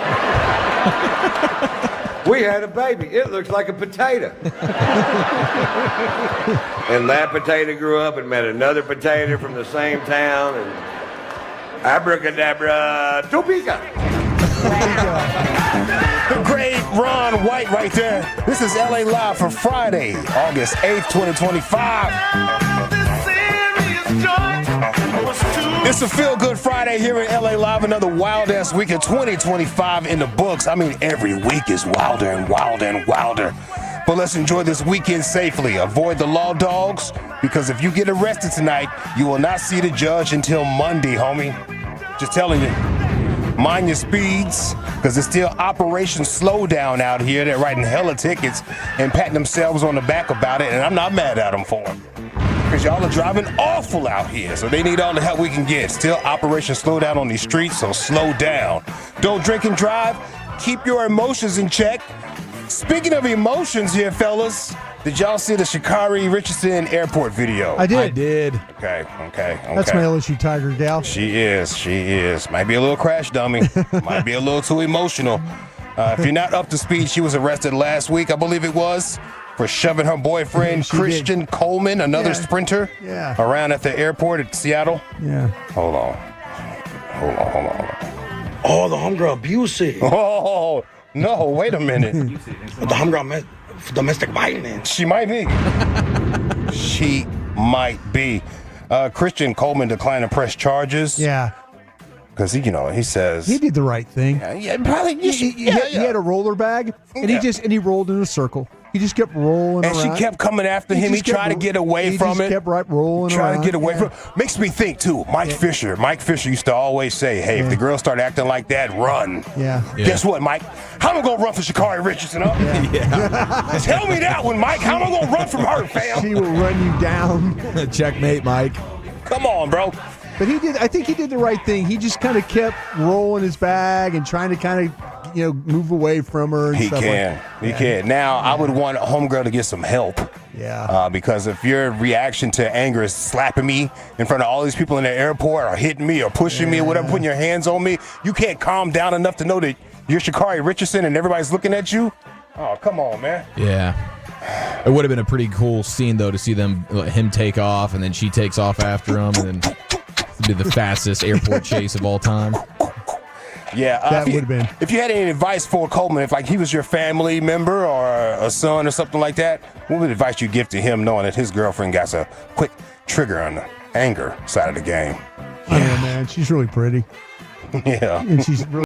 Speaker 18: We had a baby. It looks like a potato. And that potato grew up and met another potato from the same town. And abracadabra, Topeka.
Speaker 14: The great Ron White right there. This is LA Live for Friday, August 8th, 2025. It's a feel-good Friday here in LA Live. Another wild-ass week of 2025 in the books. I mean, every week is wilder and wilder and wilder. But let's enjoy this weekend safely. Avoid the law dogs, because if you get arrested tonight, you will not see the judge until Monday, homie. Just telling you. Mind your speeds, because it's still Operation Slowdown out here. They're writing hella tickets and patting themselves on the back about it, and I'm not mad at them for it. Because y'all are driving awful out here, so they need all the help we can get. Still Operation Slowdown on these streets, so slow down. Don't drink and drive. Keep your emotions in check. Speaking of emotions here, fellas, did y'all see the Sha'Carri Richardson airport video?
Speaker 2: I did.
Speaker 13: I did.
Speaker 14: Okay.
Speaker 2: That's my LSU Tiger gal.
Speaker 14: She is. Might be a little crash dummy. Might be a little too emotional. If you're not up to speed, she was arrested last week, I believe it was, for shoving her boyfriend, Christian Coleman, another sprinter, around at the airport at Seattle.
Speaker 2: Yeah.
Speaker 14: Hold on.
Speaker 20: Oh, the homegirl abusive.
Speaker 14: Oh, no, wait a minute.
Speaker 20: The homegirl domestic violence.
Speaker 14: She might be. She might be. Christian Coleman declined to press charges.
Speaker 2: Yeah.
Speaker 14: Because he says
Speaker 2: he did the right thing.
Speaker 14: Yeah, probably.
Speaker 2: He had a roller bag, and he rolled in a circle. He just kept rolling
Speaker 14: and
Speaker 2: around.
Speaker 14: She kept coming after him. He tried to get away from it.
Speaker 2: He just kept rolling around.
Speaker 14: Trying to get away from it. Makes me think, too, Mike Fisher. Mike Fisher used to always say, hey, if the girls start acting like that, run.
Speaker 2: Yeah.
Speaker 14: Guess what, Mike? How am I going to run for Sha'Carri Richardson?
Speaker 13: Yeah.
Speaker 14: Tell me that one, Mike. How am I going to run from her, fam?
Speaker 2: She will run you down.
Speaker 13: Checkmate, Mike.
Speaker 14: Come on, bro.
Speaker 2: But I think he did the right thing. He just kind of kept rolling his bag and trying to kind of, move away from her. And
Speaker 14: He
Speaker 2: stuff
Speaker 14: can. Now, I would want a homegirl to get some help.
Speaker 2: Yeah.
Speaker 14: Because if your reaction to anger is slapping me in front of all these people in the airport or hitting me or pushing me or whatever, putting your hands on me, you can't calm down enough to know that you're Sha'Carri Richardson and everybody's looking at you. Oh, come on, man.
Speaker 13: Yeah. It would have been a pretty cool scene, though, to see him take off and then she takes off after him and then be the fastest airport chase of all time.
Speaker 14: Yeah,
Speaker 2: that would have been.
Speaker 14: If you had any advice for Coleman, if he was your family member or a son or something like that, what would advice you give to him, knowing that his girlfriend got a quick trigger on the anger side of the game?
Speaker 2: I know, man. She's really pretty.
Speaker 14: Yeah,
Speaker 2: and she's really.